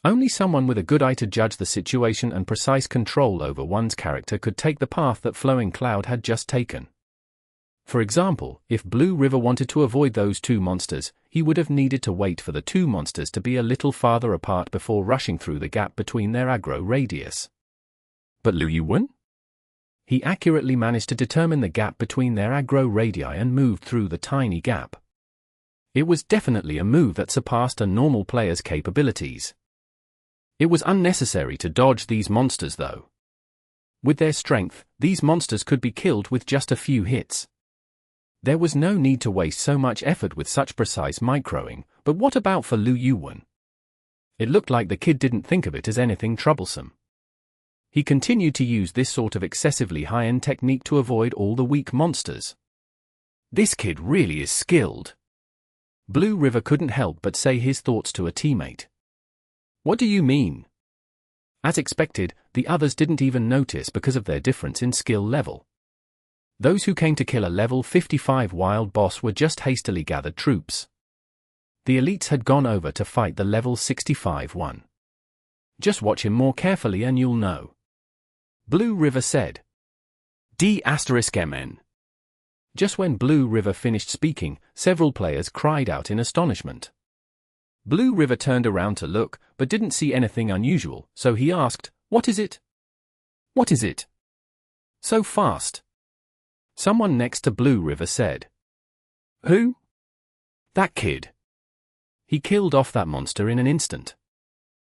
Only someone with a good eye to judge the situation and precise control over one's character could take the path that Flowing Cloud had just taken. For example, if Blue River wanted to avoid those two monsters, he would have needed to wait for the two monsters to be a little farther apart before rushing through the gap between their aggro radius. But Lu Yuwen? He accurately managed to determine the gap between their aggro radii and moved through the tiny gap. It was definitely a move that surpassed a normal player's capabilities. It was unnecessary to dodge these monsters though. With their strength, these monsters could be killed with just a few hits. There was no need to waste so much effort with such precise microing, but what about for Lu Yuwen? It looked like the kid didn't think of it as anything troublesome. He continued to use this sort of excessively high-end technique to avoid all the weak monsters. This kid really is skilled. Blue River couldn't help but say his thoughts to a teammate. What do you mean? As expected, the others didn't even notice because of their difference in skill level. Those who came to kill a level 55 wild boss were just hastily gathered troops. The elites had gone over to fight the level 65 one. Just watch him more carefully and you'll know. Blue River said. D*MN. Just when Blue River finished speaking, several players cried out in astonishment. Blue River turned around to look, but didn't see anything unusual, so he asked, "What is it? What is it? So fast?" Someone next to Blue River said. "Who?" "That kid. He killed off that monster in an instant."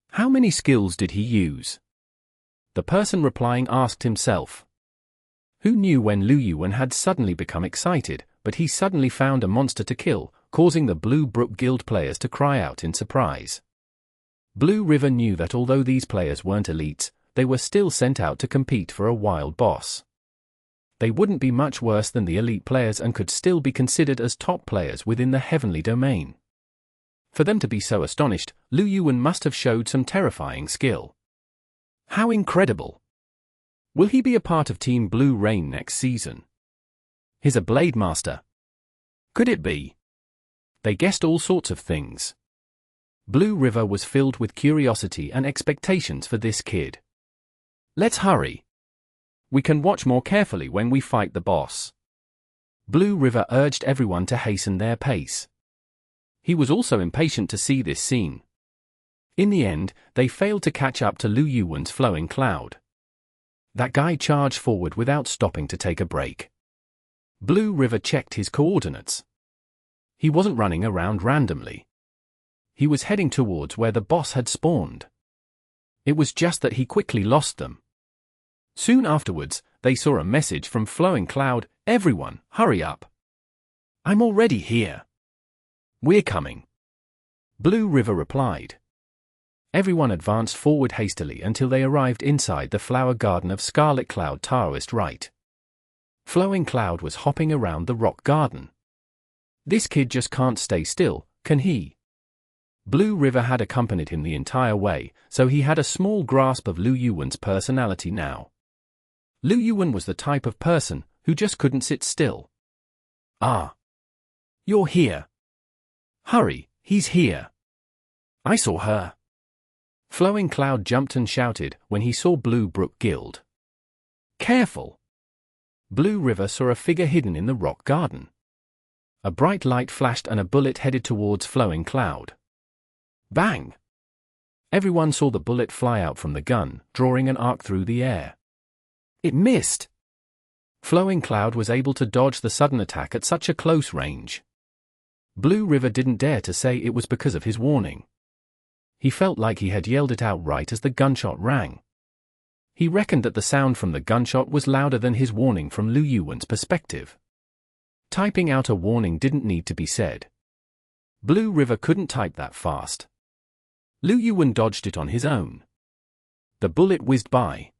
"How many skills did he use?" The person replying asked himself. Who knew when Lu Yuwen had suddenly become excited, but he suddenly found a monster to kill, causing the Blue Brook Guild players to cry out in surprise. Blue River knew that although these players weren't elites, they were still sent out to compete for a wild boss. They wouldn't be much worse than the elite players and could still be considered as top players within the heavenly domain. For them to be so astonished, Lu Yuwen must have showed some terrifying skill. How incredible! Will he be a part of Team Blue Rain next season? He's a Blade Master. Could it be? They guessed all sorts of things. Blue River was filled with curiosity and expectations for this kid. Let's hurry. We can watch more carefully when we fight the boss. Blue River urged everyone to hasten their pace. He was also impatient to see this scene. In the end, they failed to catch up to Lu Yuwen's flowing cloud. That guy charged forward without stopping to take a break. Blue River checked his coordinates. He wasn't running around randomly. He was heading towards where the boss had spawned. It was just that he quickly lost them. Soon afterwards, they saw a message from Flowing Cloud, "Everyone, hurry up. I'm already here." "We're coming," Blue River replied. Everyone advanced forward hastily until they arrived inside the flower garden of Scarlet Cloud Taoist Right. Flowing Cloud was hopping around the rock garden. "This kid just can't stay still, can he?" Blue River had accompanied him the entire way, so he had a small grasp of Lu Yuan's personality now. Lu Yuan was the type of person who just couldn't sit still. "Ah. You're here. Hurry, he's here. I saw her." Flowing Cloud jumped and shouted when he saw Blue Brook Guild. "Careful!" Blue River saw a figure hidden in the rock garden. A bright light flashed and a bullet headed towards Flowing Cloud. Bang! Everyone saw the bullet fly out from the gun, drawing an arc through the air. It missed! Flowing Cloud was able to dodge the sudden attack at such a close range. Blue River didn't dare to say it was because of his warning. He felt like he had yelled it out right as the gunshot rang. He reckoned that the sound from the gunshot was louder than his warning from Lu Yuan's perspective. Typing out a warning didn't need to be said. Blue River couldn't type that fast. Lu Yuan dodged it on his own. The bullet whizzed by.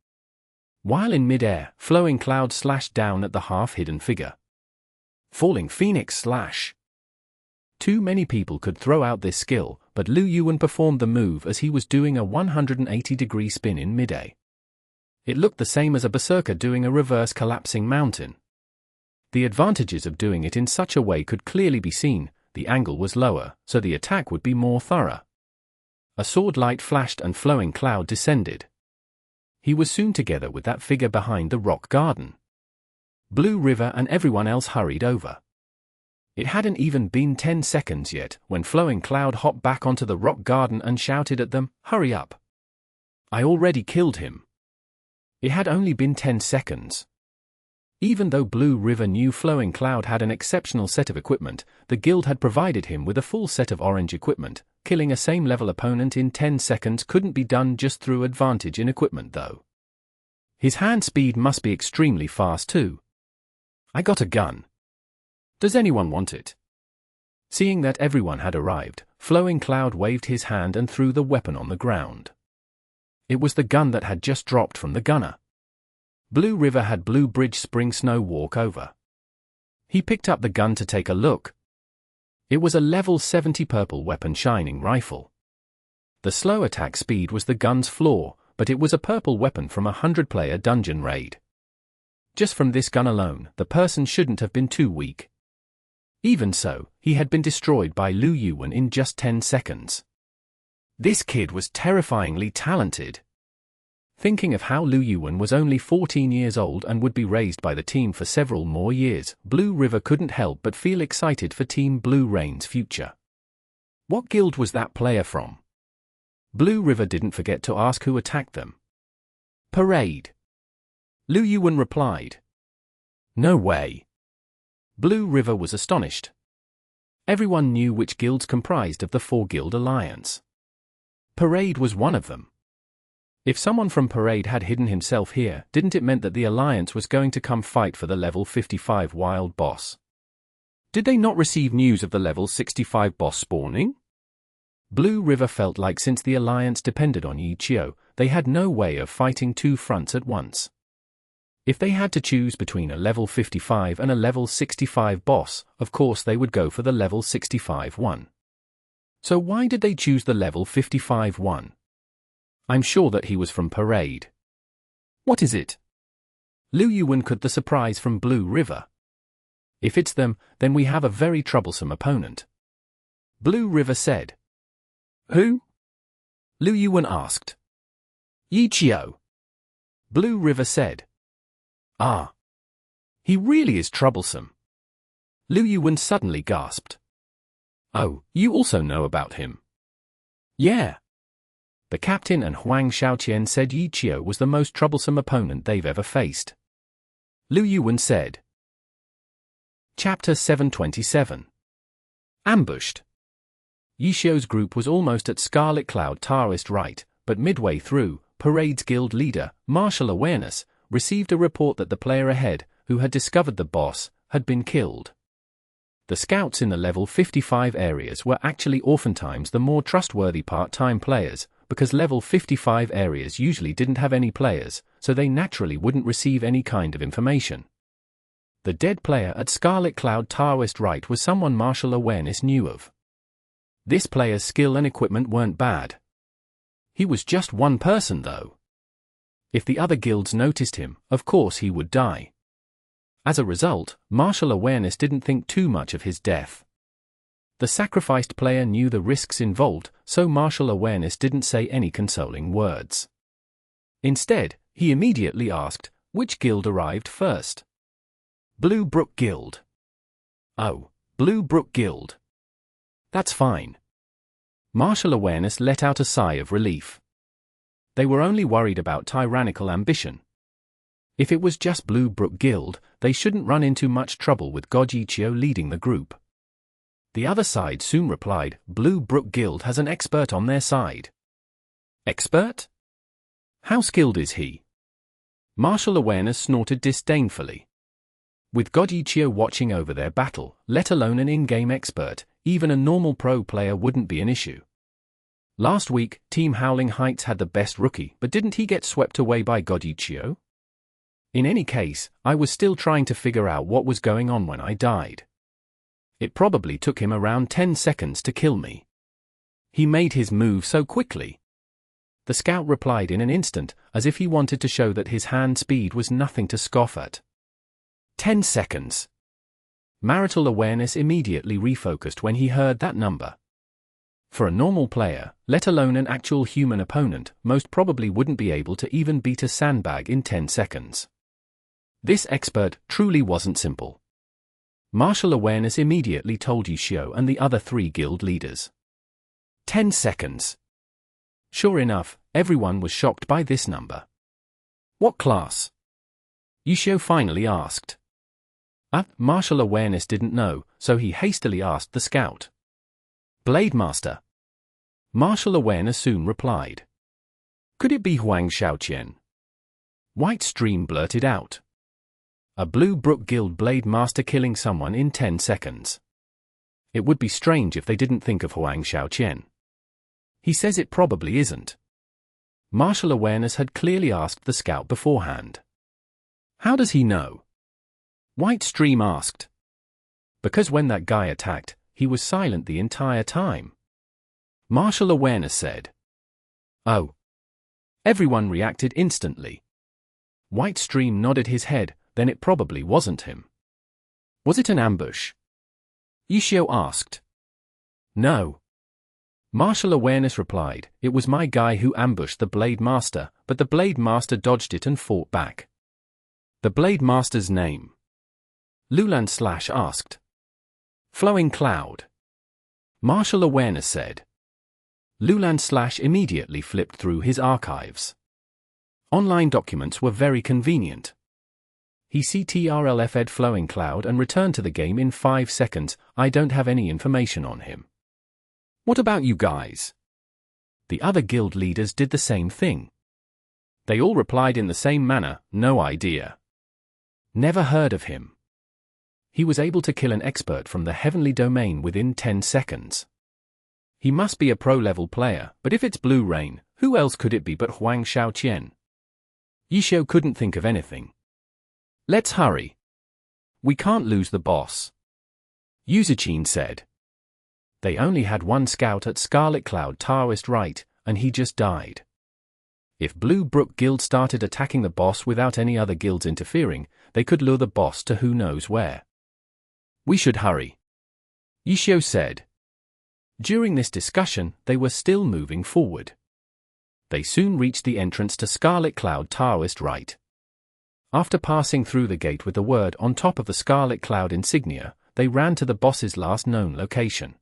While in midair, Flowing Cloud slashed down at the half-hidden figure. Falling Phoenix Slash. Too many people could throw out this skill, but Lu Yuan performed the move as he was doing a 180-degree spin in midair. It looked the same as a berserker doing a reverse collapsing mountain. The advantages of doing it in such a way could clearly be seen. The angle was lower, so the attack would be more thorough. A sword light flashed and Flowing Cloud descended. He was soon together with that figure behind the rock garden. Blue River and everyone else hurried over. It hadn't even been 10 seconds yet when Flowing Cloud hopped back onto the rock garden and shouted at them, "Hurry up! I already killed him." It had only been 10 seconds. Even though Blue River knew Flowing Cloud had an exceptional set of equipment, the guild had provided him with a full set of orange equipment. Killing a same-level opponent in 10 seconds couldn't be done just through advantage in equipment though. His hand speed must be extremely fast too. "I got a gun. Does anyone want it?" Seeing that everyone had arrived, Flowing Cloud waved his hand and threw the weapon on the ground. It was the gun that had just dropped from the gunner. Blue River had Blue Bridge Spring Snow walk over. He picked up the gun to take a look. It was a level 70 purple weapon shining rifle. The slow attack speed was the gun's flaw, but it was a purple weapon from a 100-player dungeon raid. Just from this gun alone, the person shouldn't have been too weak. Even so, he had been destroyed by Lu Yuan in just 10 seconds. This kid was terrifyingly talented. Thinking of how Lu Yuan was only 14 years old and would be raised by the team for several more years, Blue River couldn't help but feel excited for Team Blue Rain's future. What guild was that player from? Blue River didn't forget to ask who attacked them. Parade. Lu Yuan replied. No way. Blue River was astonished. Everyone knew which guilds comprised of the 4-guild alliance. Parade was one of them. If someone from Parade had hidden himself here, didn't it mean that the alliance was going to come fight for the level 55 wild boss? Did they not receive news of the level 65 boss spawning? Blue River felt like since the alliance depended on Xiao, they had no way of fighting two fronts at once. If they had to choose between a level 55 and a level 65 boss, of course they would go for the level 65 one. So why did they choose the level 55 one? I'm sure that he was from Parade. What is it? Lu Yuan caught the surprise from Blue River. If it's them, then we have a very troublesome opponent. Blue River said. Who? Lu Yuan asked. Xiao. Blue River said. Ah. He really is troublesome. Lu Yuan suddenly gasped. Oh, you also know about him? Yeah. The captain and Huang Xiaoqian said Xiao was the most troublesome opponent they've ever faced. Lu Yuan said. Chapter 727. Ambushed. Xiao's group was almost at Scarlet Cloud Taoist right, but midway through, Parade's guild leader, Martial Awareness, received a report that the player ahead, who had discovered the boss, had been killed. The scouts in the level 55 areas were actually oftentimes the more trustworthy part-time players, because level 55 areas usually didn't have any players, so they naturally wouldn't receive any kind of information. The dead player at Scarlet Cloud Taoist right was someone Martial Awareness knew of. This player's skill and equipment weren't bad. He was just one person though. If the other guilds noticed him, of course he would die. As a result, Martial Awareness didn't think too much of his death. The sacrificed player knew the risks involved, so Martial Awareness didn't say any consoling words. Instead, he immediately asked, which guild arrived first? Blue Brook Guild. Oh, Blue Brook Guild. That's fine. Martial Awareness let out a sigh of relief. They were only worried about tyrannical ambition. If it was just Blue Brook Guild, they shouldn't run into much trouble with Xiao leading the group. The other side soon replied, Blue Brook Guild has an expert on their side. Expert? How skilled is he? Martial Awareness snorted disdainfully. With Xiao watching over their battle, let alone an in-game expert, even a normal pro player wouldn't be an issue. Last week, Team Howling Heights had the best rookie, but didn't he get swept away by Xiao? In any case, I was still trying to figure out what was going on when I died. It probably took him around 10 seconds to kill me. He made his move so quickly. The scout replied in an instant, as if he wanted to show that his hand speed was nothing to scoff at. 10 seconds. Marital Awareness immediately refocused when he heard that number. For a normal player, let alone an actual human opponent, most probably wouldn't be able to even beat a sandbag in 10 seconds. This expert truly wasn't simple. Martial Awareness immediately told Xiao and the other 3 guild leaders. 10 seconds. Sure enough, everyone was shocked by this number. What class? Xiao finally asked. Martial Awareness didn't know, so he hastily asked the scout. Blade Master. Martial Awareness soon replied. Could it be Huang Xiaoqian? White Stream blurted out. A Blue Brook Guild Blade Master killing someone in 10 seconds. It would be strange if they didn't think of Huang Xiaoqian. He says it probably isn't. Martial Awareness had clearly asked the scout beforehand. How does he know? White Stream asked. Because when that guy attacked, he was silent the entire time. Martial Awareness said. Oh. Everyone reacted instantly. White Stream nodded his head, then it probably wasn't him. Was it an ambush? Xiao asked. No. Martial Awareness replied, it was my guy who ambushed the Blade Master, but the Blade Master dodged it and fought back. The Blade Master's name? Lulan / asked. Flowing Cloud. Martial Awareness said. Lulan / immediately flipped through his archives. Online documents were very convenient. He CTRLF'd Flowing Cloud and returned to the game in 5 seconds. I don't have any information on him. What about you guys? The other guild leaders did the same thing. They all replied in the same manner, no idea. Never heard of him. He was able to kill an expert from the heavenly domain within 10 seconds. He must be a pro-level player, but if it's Blue Rain, who else could it be but Huang Xiaoqian? Xiao couldn't think of anything. Let's hurry. We can't lose the boss. Shiqin said. They only had one scout at Scarlet Cloud Taoist right, and he just died. If Blue Brook Guild started attacking the boss without any other guilds interfering, they could lure the boss to who knows where. We should hurry. Xiao said. During this discussion, they were still moving forward. They soon reached the entrance to Scarlet Cloud Taoist right. After passing through the gate with the word on top of the Scarlet Cloud insignia, they ran to the boss's last known location.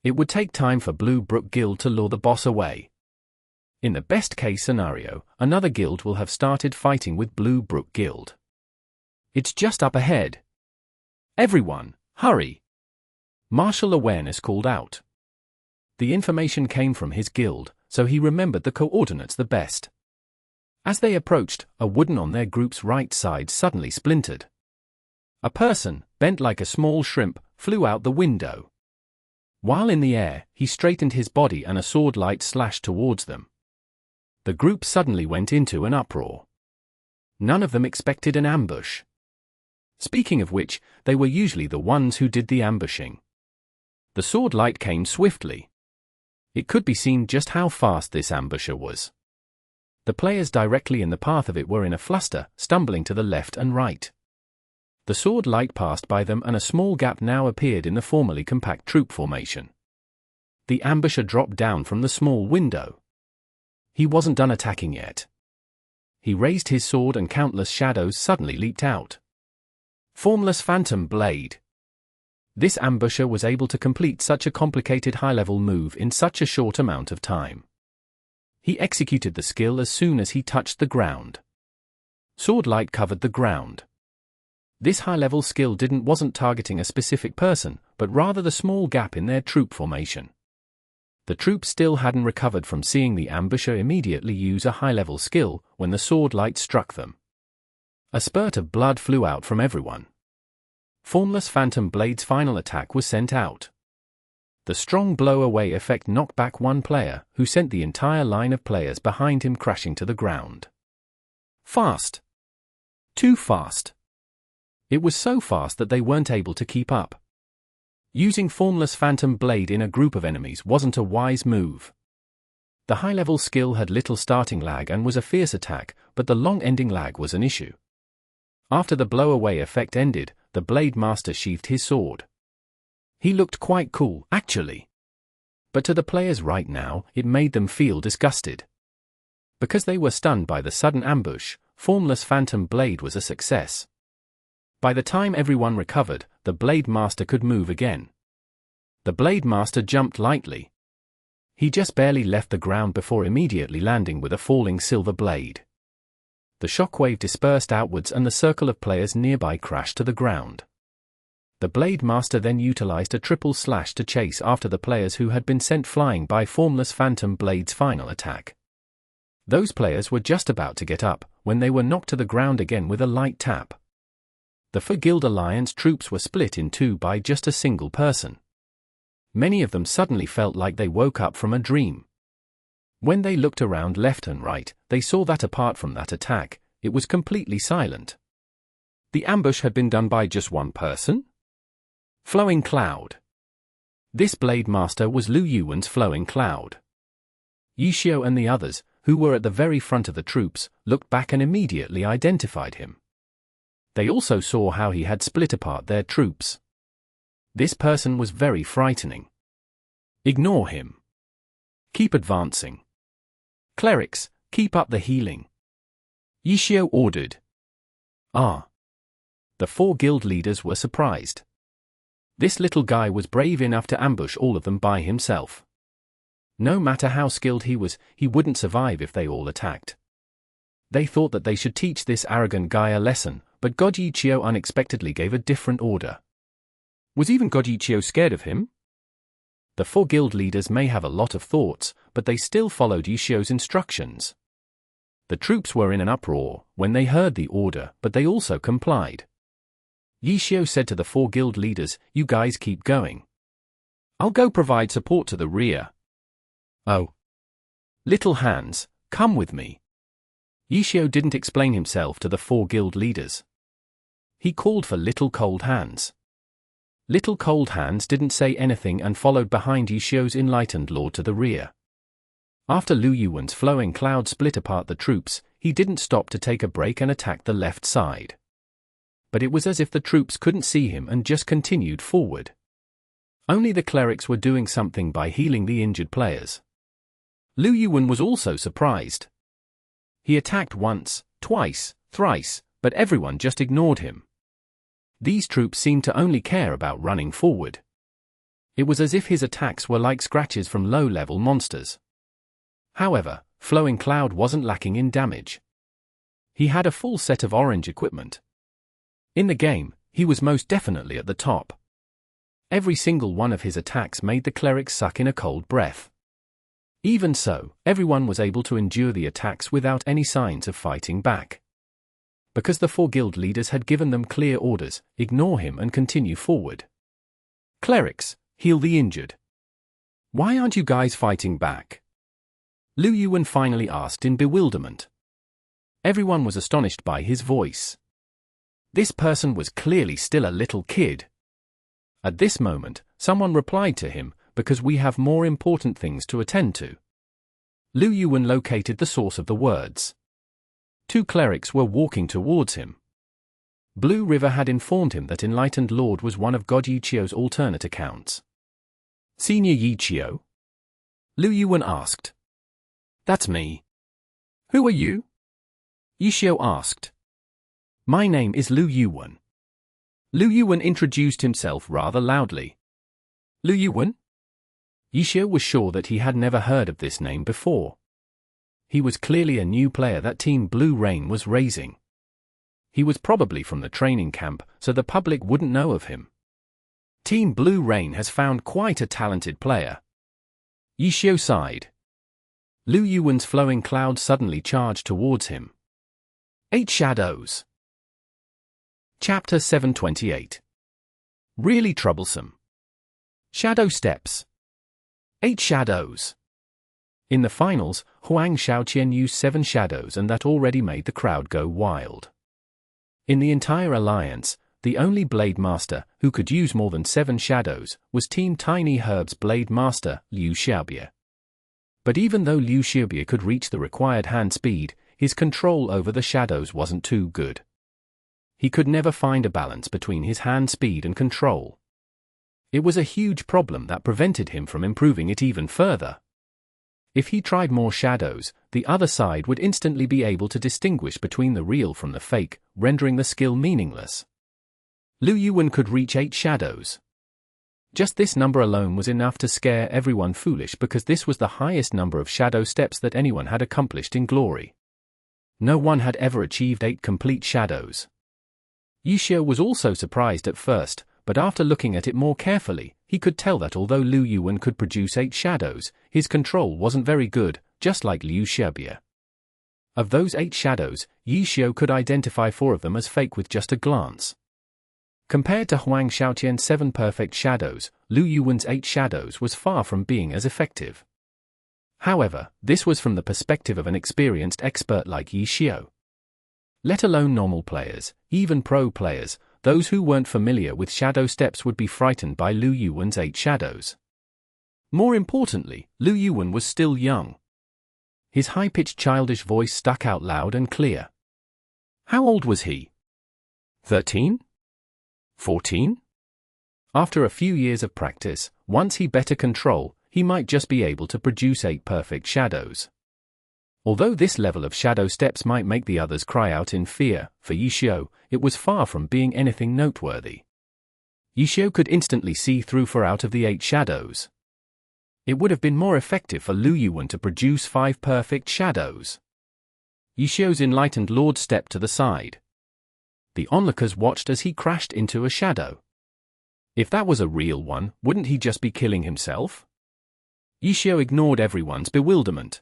It would take time for Blue Brook Guild to lure the boss away. In the best-case scenario, another guild will have started fighting with Blue Brook Guild. It's just up ahead. Everyone, hurry! Martial awareness called out. The information came from his guild, so he remembered the coordinates the best. As they approached, a wooden on their group's right side suddenly splintered. A person, bent like a small shrimp, flew out the window. While in the air, he straightened his body and a sword light slashed towards them. The group suddenly went into an uproar. None of them expected an ambush. Speaking of which, they were usually the ones who did the ambushing. The sword light came swiftly. It could be seen just how fast this ambusher was. The players directly in the path of it were in a fluster, stumbling to the left and right. The sword light passed by them and a small gap now appeared in the formerly compact troop formation. The ambusher dropped down from the small window. He wasn't done attacking yet. He raised his sword and countless shadows suddenly leaped out. Formless Phantom Blade. This ambusher was able to complete such a complicated high-level move in such a short amount of time. He executed the skill as soon as he touched the ground. Sword light covered the ground. This high-level skill wasn't targeting a specific person, but rather the small gap in their troop formation. The troops still hadn't recovered from seeing the ambusher immediately use a high-level skill when the sword light struck them. A spurt of blood flew out from everyone. Formless Phantom Blade's final attack was sent out. The strong blow-away effect knocked back one player, who sent the entire line of players behind him crashing to the ground. Fast. Too fast. It was so fast that they weren't able to keep up. Using Formless Phantom Blade in a group of enemies wasn't a wise move. The high-level skill had little starting lag and was a fierce attack, but the long ending lag was an issue. After the blow-away effect ended, the Blade Master sheathed his sword. He looked quite cool, actually. But to the players right now, it made them feel disgusted. Because they were stunned by the sudden ambush, Formless Phantom Blade was a success. By the time everyone recovered, the Blade Master could move again. The Blade Master jumped lightly. He just barely left the ground before immediately landing with a falling silver blade. The shockwave dispersed outwards and the circle of players nearby crashed to the ground. The Blade Master then utilized a triple slash to chase after the players who had been sent flying by Formless Phantom Blade's final attack. Those players were just about to get up, when they were knocked to the ground again with a light tap. The For-Guild Alliance troops were split in two by just a single person. Many of them suddenly felt like they woke up from a dream. When they looked around left and right, they saw that apart from that attack, it was completely silent. The ambush had been done by just one person? Flowing Cloud. This Blade Master was Lu Yuan's Flowing Cloud. Xiao and the others, who were at the very front of the troops, looked back and immediately identified him. They also saw how he had split apart their troops. This person was very frightening. Ignore him. Keep advancing. Clerics, keep up the healing. Xiao ordered. Ah. The four guild leaders were surprised. This little guy was brave enough to ambush all of them by himself. No matter how skilled he was, he wouldn't survive if they all attacked. They thought that they should teach this arrogant guy a lesson, but God Xiao unexpectedly gave a different order. Was even God Xiao scared of him? The four guild leaders may have a lot of thoughts, but they still followed Xiao's instructions. The troops were in an uproar when they heard the order, but they also complied. Xiao said to the four guild leaders, "You guys keep going. I'll go provide support to the rear." "Oh. Little Hands, come with me." Xiao didn't explain himself to the four guild leaders. He called for Little Cold Hands. Little Cold Hands didn't say anything and followed behind Xiao's enlightened lord to the rear. After Lu Yuan's Flowing Cloud split apart the troops, he didn't stop to take a break and attacked the left side. But it was as if the troops couldn't see him and just continued forward. Only the clerics were doing something by healing the injured players. Lu Yuan was also surprised. He attacked once, twice, thrice, but everyone just ignored him. These troops seemed to only care about running forward. It was as if his attacks were like scratches from low-level monsters. However, Flowing Cloud wasn't lacking in damage. He had a full set of orange equipment. In the game, He was most definitely at the top. Every single one of his attacks made the clerics suck in a cold breath. Even so, everyone was able to endure the attacks without any signs of fighting back. Because the 4 guild leaders had given them clear orders, ignore him and continue forward. Clerics, heal the injured. Why aren't you guys fighting back? Lu Yuan finally asked in bewilderment. Everyone was astonished by his voice. This person was clearly still a little kid. At this moment, someone replied to him, because we have more important things to attend to. Lu Yuan located the source of the words. 2 clerics were walking towards him. Blue River had informed him that Enlightened Lord was one of God Xiao's alternate accounts. Senior Xiao? Lu Yuan asked. That's me. Who are you? Xiao asked. My name is Lu Yuan. Lu Yuan introduced himself rather loudly. Lu Yuan? Xiao was sure that he had never heard of this name before. He was clearly a new player that Team Blue Rain was raising. He was probably from the training camp, so the public wouldn't know of him. Team Blue Rain has found quite a talented player. Xiao sighed. Lu Yuan's flowing cloud suddenly charged towards him. 8 shadows. Chapter 728. Really troublesome. Shadow steps. 8 shadows. In the finals, Huang Xiaoqian used 7 shadows and that already made the crowd go wild. In the entire alliance, the only Blade Master who could use more than 7 shadows was Team Tiny Herb's Blade Master, Liu Xiaobie. But even though Liu Xiaobie could reach the required hand speed, his control over the shadows wasn't too good. He could never find a balance between his hand speed and control. It was a huge problem that prevented him from improving it even further. If he tried more shadows, the other side would instantly be able to distinguish between the real from the fake, rendering the skill meaningless. Lu Yuan could reach 8 shadows. Just this number alone was enough to scare everyone foolish because this was the highest number of shadow steps that anyone had accomplished in glory. No one had ever achieved 8 complete shadows. Xiao was also surprised at first, but after looking at it more carefully, he could tell that although Lu Yuan could produce 8 shadows, his control wasn't very good, just like Liu Xiaobie. Of those 8 shadows, Xiao could identify 4 of them as fake with just a glance. Compared to Huang Xiaoqian's 7 perfect shadows, Lu Yuan's 8 shadows was far from being as effective. However, this was from the perspective of an experienced expert like Xiao. Let alone normal players, even pro players, those who weren't familiar with shadow steps would be frightened by Lu Yuan's 8 shadows. More importantly, Lu Yuan was still young. His high-pitched childish voice stuck out loud and clear. How old was he? 13? 14? After a few years of practice, once he better control, he might just be able to produce 8 perfect shadows. Although this level of shadow steps might make the others cry out in fear, for Xiao, it was far from being anything noteworthy. Xiao could instantly see through 4 out of the 8 shadows. It would have been more effective for Lu Yuan to produce 5 perfect shadows. Xiao's Enlightened Lord stepped to the side. The onlookers watched as he crashed into a shadow. If that was a real one, wouldn't he just be killing himself? Xiao ignored everyone's bewilderment.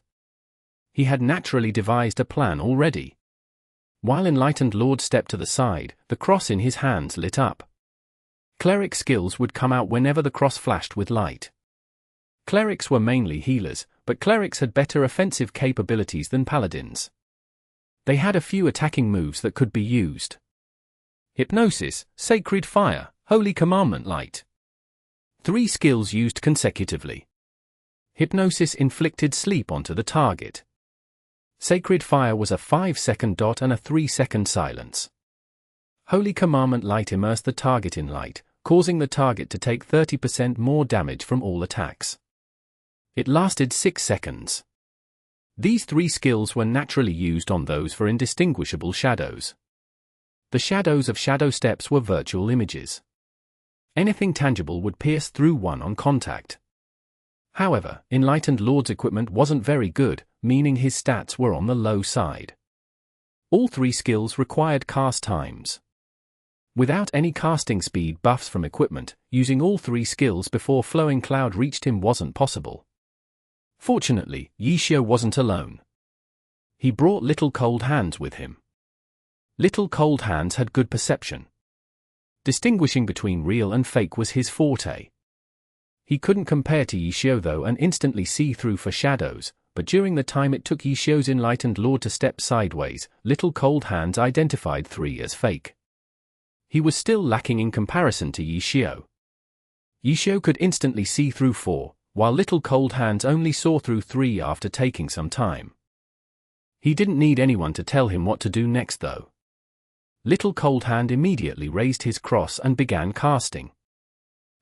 He had naturally devised a plan already. While Enlightened Lord stepped to the side, the cross in his hands lit up. Cleric skills would come out whenever the cross flashed with light. Clerics were mainly healers, but clerics had better offensive capabilities than paladins. They had a few attacking moves that could be used. Hypnosis, Sacred Fire, Holy Commandment Light. 3 skills used consecutively. Hypnosis inflicted sleep onto the target. Sacred Fire was a 5-second dot and a 3-second silence. Holy Commandment Light immersed the target in light, causing the target to take 30% more damage from all attacks. It lasted 6 seconds. These 3 skills were naturally used on those for indistinguishable shadows. The shadows of shadow steps were virtual images. Anything tangible would pierce through one on contact. However, Enlightened Lord's equipment wasn't very good, meaning his stats were on the low side. All 3 skills required cast times. Without any casting speed buffs from equipment, using all 3 skills before Flowing Cloud reached him wasn't possible. Fortunately, Xiao wasn't alone. He brought Little Cold Hands with him. Little Cold Hands had good perception. Distinguishing between real and fake was his forte. He couldn't compare to Xiao though and instantly see through for shadows, but during the time it took Xiao's Enlightened Lord to step sideways, Little Cold Hands identified 3 as fake. He was still lacking in comparison to Xiao. Xiao could instantly see through 4, while Little Cold Hands only saw through 3 after taking some time. He didn't need anyone to tell him what to do next though. Little Cold Hand immediately raised his cross and began casting.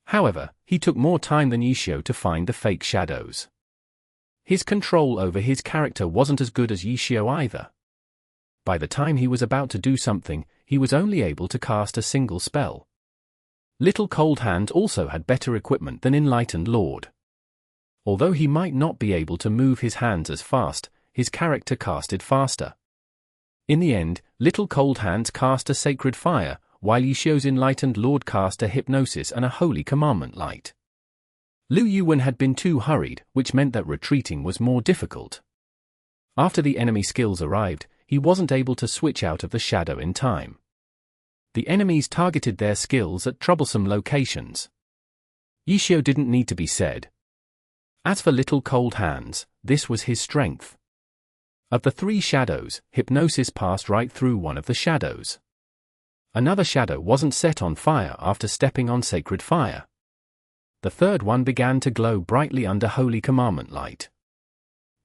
However, he took more time than Xiao to find the fake shadows. His control over his character wasn't as good as Xiao either. By the time he was about to do something, he was only able to cast a single spell. Little Cold Hand also had better equipment than Enlightened Lord. Although he might not be able to move his hands as fast, his character casted faster. In the end, Little Cold Hands cast a Sacred Fire, while Xiao's Enlightened Lord cast a Hypnosis and a Holy Commandment Light. Lu Yuwen had been too hurried, which meant that retreating was more difficult. After the enemy skills arrived, he wasn't able to switch out of the shadow in time. The enemies targeted their skills at troublesome locations. Xiao didn't need to be said. As for Little Cold Hands, this was his strength. Of the 3 shadows, Hypnosis passed right through one of the shadows. Another shadow wasn't set on fire after stepping on Sacred Fire. The third one began to glow brightly under Holy Commandment Light.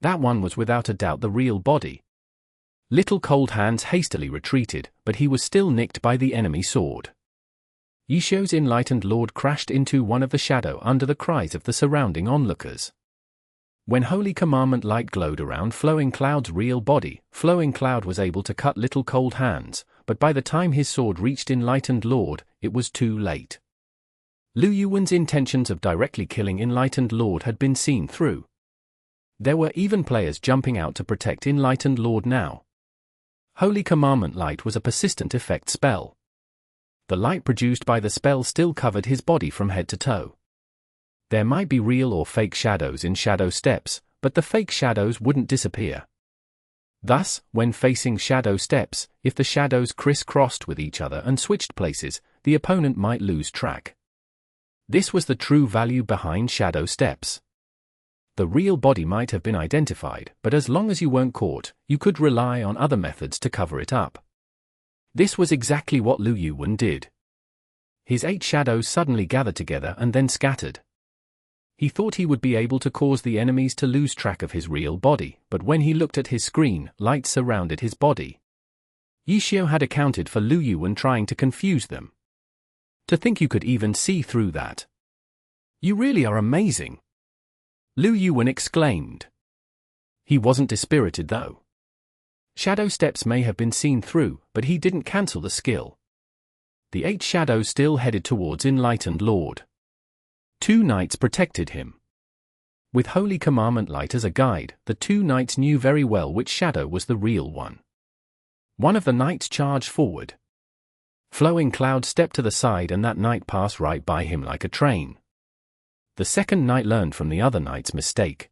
That one was without a doubt the real body. Little Cold Hands hastily retreated, but he was still nicked by the enemy sword. Xiao's Enlightened Lord crashed into one of the shadow under the cries of the surrounding onlookers. When Holy Commandment Light glowed around Flowing Cloud's real body, Flowing Cloud was able to cut Little Cold Hands, but by the time his sword reached Enlightened Lord, it was too late. Lu Yuwen's intentions of directly killing Enlightened Lord had been seen through. There were even players jumping out to protect Enlightened Lord now. Holy Commandment Light was a persistent effect spell. The light produced by the spell still covered his body from head to toe. There might be real or fake shadows in shadow steps, but the fake shadows wouldn't disappear. Thus, when facing shadow steps, if the shadows crisscrossed with each other and switched places, the opponent might lose track. This was the true value behind shadow steps. The real body might have been identified, but as long as you weren't caught, you could rely on other methods to cover it up. This was exactly what Lu Yuwen did. His 8 shadows suddenly gathered together and then scattered. He thought he would be able to cause the enemies to lose track of his real body, but when he looked at his screen, light surrounded his body. Xiao had accounted for Lu Yuwen trying to confuse them. To think you could even see through that. You really are amazing, Lu Yuwen exclaimed. He wasn't dispirited though. Shadow steps may have been seen through, but he didn't cancel the skill. The 8 shadows still headed towards Enlightened Lord. 2 knights protected him. With Holy Commandment Light as a guide, the 2 knights knew very well which shadow was the real one. One of the knights charged forward. Flowing Cloud stepped to the side and that knight passed right by him like a train. The second knight learned from the other knight's mistake.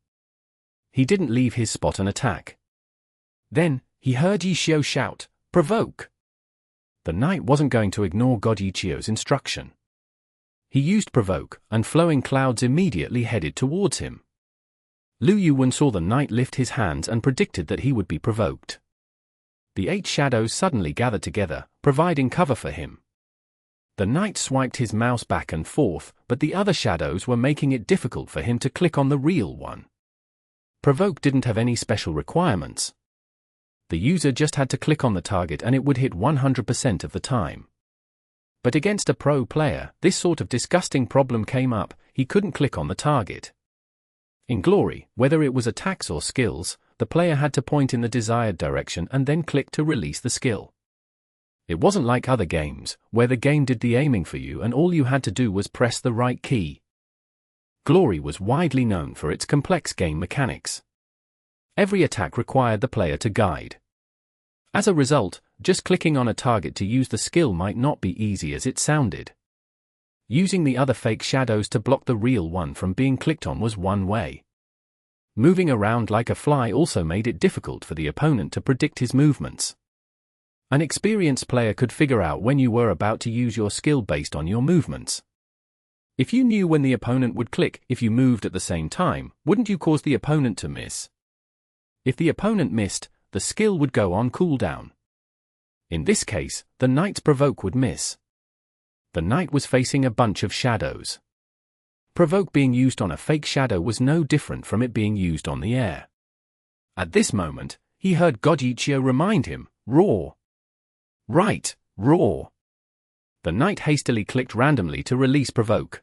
He didn't leave his spot and attack. Then, he heard Xiao shout, "Provoke!" The knight wasn't going to ignore God Xiao's instruction. He used Provoke, and Flowing Clouds immediately headed towards him. Lu Yuwen saw the knight lift his hands and predicted that he would be provoked. The 8 shadows suddenly gathered together, providing cover for him. The knight swiped his mouse back and forth, but the other shadows were making it difficult for him to click on the real one. Provoke didn't have any special requirements. The user just had to click on the target and it would hit 100% of the time. But against a pro player, this sort of disgusting problem came up: he couldn't click on the target. In Glory, whether it was attacks or skills, the player had to point in the desired direction and then click to release the skill. It wasn't like other games, where the game did the aiming for you and all you had to do was press the right key. Glory was widely known for its complex game mechanics. Every attack required the player to guide. As a result, just clicking on a target to use the skill might not be easy as it sounded. Using the other fake shadows to block the real one from being clicked on was one way. Moving around like a fly also made it difficult for the opponent to predict his movements. An experienced player could figure out when you were about to use your skill based on your movements. If you knew when the opponent would click if you moved at the same time, wouldn't you cause the opponent to miss? If the opponent missed, the skill would go on cooldown. In this case, the knight's provoke would miss. The knight was facing a bunch of shadows. Provoke being used on a fake shadow was no different from it being used on the air. At this moment, he heard Xiao remind him, "Roar." Right, roar. The knight hastily clicked randomly to release provoke.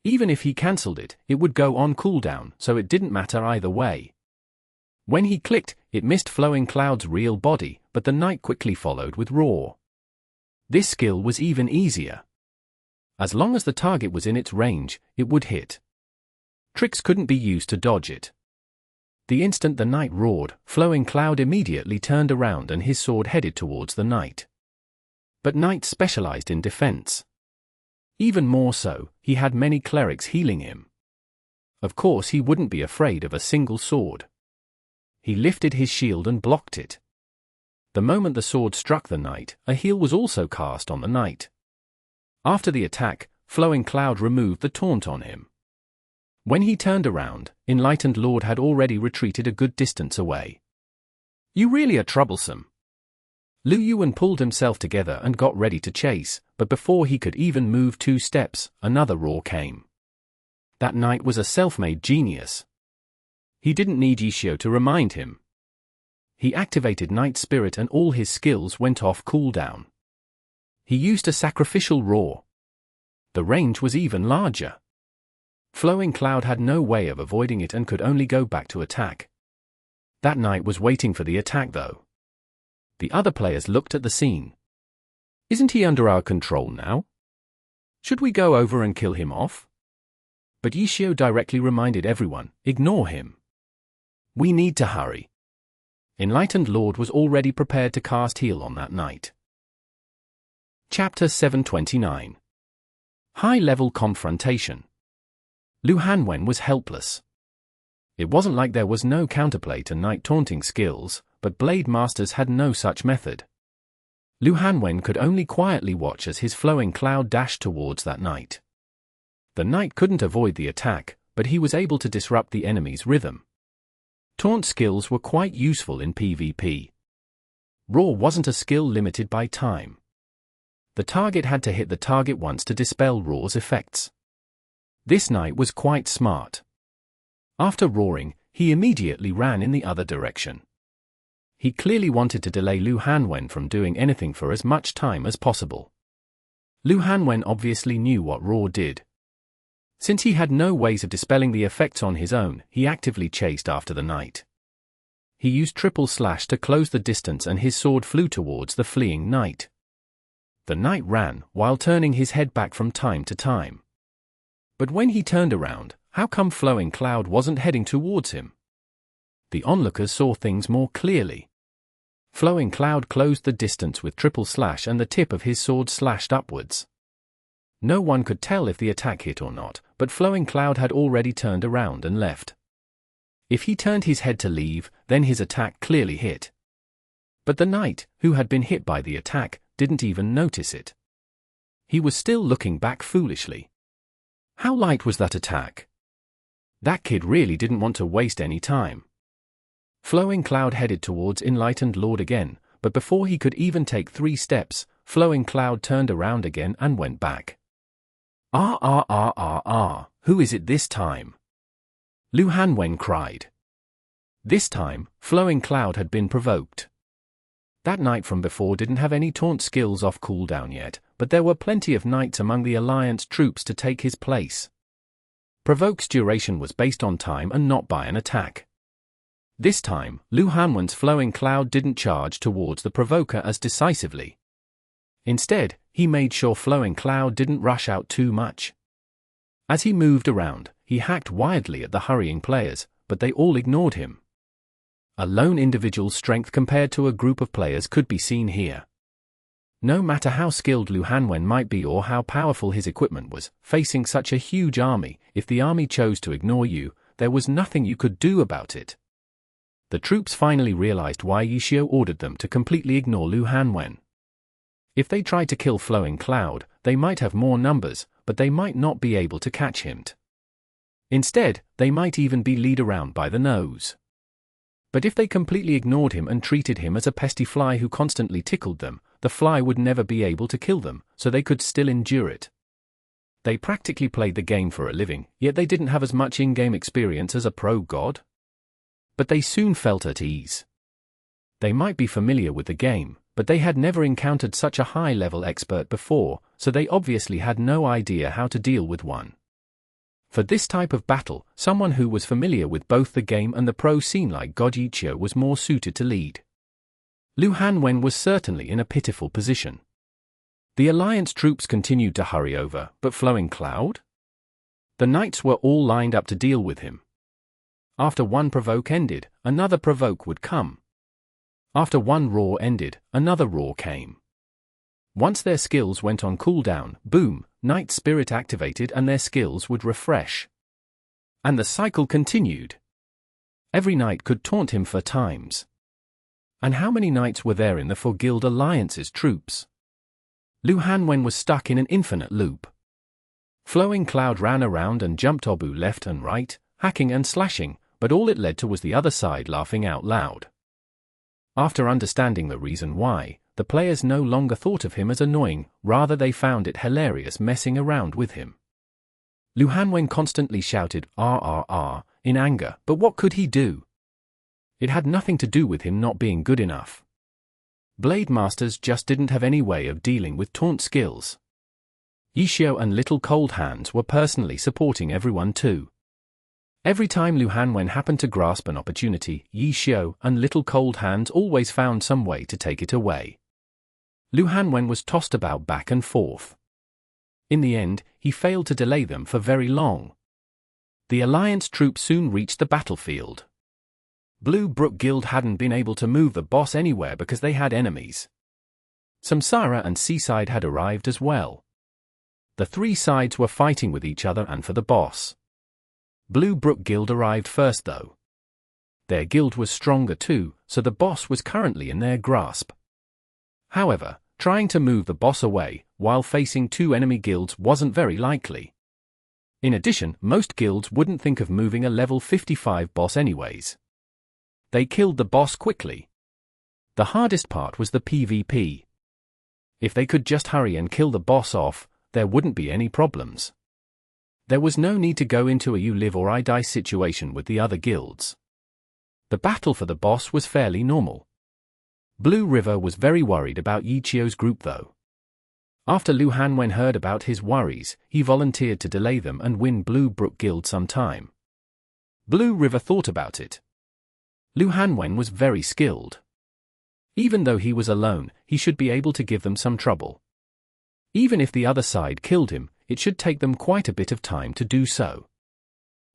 Even if he cancelled it, it would go on cooldown, so it didn't matter either way. When he clicked, it missed Flowing Cloud's real body, but the knight quickly followed with roar. This skill was even easier. As long as the target was in its range, it would hit. Tricks couldn't be used to dodge it. The instant the knight roared, Flowing Cloud immediately turned around and his sword headed towards the knight. But knights specialized in defense. Even more so, he had many clerics healing him. Of course he wouldn't be afraid of a single sword. He lifted his shield and blocked it. The moment the sword struck the knight, a heal was also cast on the knight. After the attack, Flowing Cloud removed the taunt on him. When he turned around, Enlightened Lord had already retreated a good distance away. "You really are troublesome." Liu Yuan pulled himself together and got ready to chase, but before he could even move 2 steps, another roar came. That knight was a self-made genius. He didn't need Xiao to remind him. He activated Knight Spirit and all his skills went off cooldown. He used a sacrificial roar. The range was even larger. Flowing Cloud had no way of avoiding it and could only go back to attack. That knight was waiting for the attack though. The other players looked at the scene. "Isn't he under our control now? Should we go over and kill him off?" But Xiao directly reminded everyone, "Ignore him. We need to hurry." Enlightened Lord was already prepared to cast heal on that knight. Chapter 729. High-level confrontation. Lu Hanwen was helpless. It wasn't like there was no counterplay to knight taunting skills, but blade masters had no such method. Lu Hanwen could only quietly watch as his Flowing Cloud dashed towards that knight. The knight couldn't avoid the attack, but he was able to disrupt the enemy's rhythm. Taunt skills were quite useful in PvP. Roar wasn't a skill limited by time. The target had to hit the target once to dispel Roar's effects. This knight was quite smart. After roaring, he immediately ran in the other direction. He clearly wanted to delay Lu Hanwen from doing anything for as much time as possible. Lu Hanwen obviously knew what roar did. Since he had no ways of dispelling the effects on his own, he actively chased after the knight. He used triple slash to close the distance and his sword flew towards the fleeing knight. The knight ran, while turning his head back from time to time. But when he turned around, how come Flowing Cloud wasn't heading towards him? The onlookers saw things more clearly. Flowing Cloud closed the distance with triple slash and the tip of his sword slashed upwards. No one could tell if the attack hit or not, but Flowing Cloud had already turned around and left. If he turned his head to leave, then his attack clearly hit. But the knight, who had been hit by the attack, didn't even notice it. He was still looking back foolishly. How light was that attack? That kid really didn't want to waste any time. Flowing Cloud headed towards Enlightened Lord again, but before he could even take 3 steps, Flowing Cloud turned around again and went back. Who is it this time? Lu Hanwen cried. This time, Flowing Cloud had been provoked. That knight from before didn't have any taunt skills off cooldown yet, but there were plenty of knights among the Alliance troops to take his place. Provoke's duration was based on time and not by an attack. This time, Lu Hanwen's Flowing Cloud didn't charge towards the provoker as decisively. Instead, he made sure Flowing Cloud didn't rush out too much. As he moved around, he hacked wildly at the hurrying players, but they all ignored him. A lone individual's strength compared to a group of players could be seen here. No matter how skilled Lu Hanwen might be or how powerful his equipment was, facing such a huge army, if the army chose to ignore you, there was nothing you could do about it. The troops finally realized why Xiao ordered them to completely ignore Lu Hanwen. If they tried to kill Flowing Cloud, they might have more numbers, but they might not be able to catch him. Instead, they might even be led around by the nose. But if they completely ignored him and treated him as a pesky fly who constantly tickled them, the fly would never be able to kill them, so they could still endure it. They practically played the game for a living, yet they didn't have as much in-game experience as a pro god. But they soon felt at ease. They might be familiar with the game, but they had never encountered such a high-level expert before, so they obviously had no idea how to deal with one. For this type of battle, someone who was familiar with both the game and the pro scene like God Xiao was more suited to lead. Lu Hanwen was certainly in a pitiful position. The Alliance troops continued to hurry over, but Flowing Cloud? The knights were all lined up to deal with him. After one provoke ended, another provoke would come. After one roar ended, another roar came. Once their skills went on cooldown, boom, Knight Spirit activated and their skills would refresh. And the cycle continued. Every knight could taunt him for times. And how many knights were there in the Four Guild Alliance's troops? Lu Hanwen was stuck in an infinite loop. Flowing Cloud ran around and jumped Obu left and right, hacking and slashing, but all it led to was the other side laughing out loud. After understanding the reason why, the players no longer thought of him as annoying, rather they found it hilarious messing around with him. Lu Hanwen constantly shouted "RRR" in anger, but what could he do? It had nothing to do with him not being good enough. Blade Masters just didn't have any way of dealing with taunt skills. Xiao and Little Cold Hands were personally supporting everyone too. Every time Lu Hanwen happened to grasp an opportunity, Xiao and Little Cold Hands always found some way to take it away. Lu Hanwen was tossed about back and forth. In the end, he failed to delay them for very long. The Alliance troops soon reached the battlefield. Blue Brook Guild hadn't been able to move the boss anywhere because they had enemies. Samsara and Seaside had arrived as well. The three sides were fighting with each other and for the boss. Blue Brook Guild arrived first though. Their guild was stronger too, so the boss was currently in their grasp. However, trying to move the boss away, while facing two enemy guilds wasn't very likely. In addition, most guilds wouldn't think of moving a level 55 boss anyways. They killed the boss quickly. The hardest part was the PvP. If they could just hurry and kill the boss off, there wouldn't be any problems. There was no need to go into a you live or I die situation with the other guilds. The battle for the boss was fairly normal. Blue River was very worried about Xiao's group though. After Lu Hanwen heard about his worries, he volunteered to delay them and win Blue Brook Guild some time. Blue River thought about it. Lu Hanwen was very skilled. Even though he was alone, he should be able to give them some trouble. Even if the other side killed him, it should take them quite a bit of time to do so.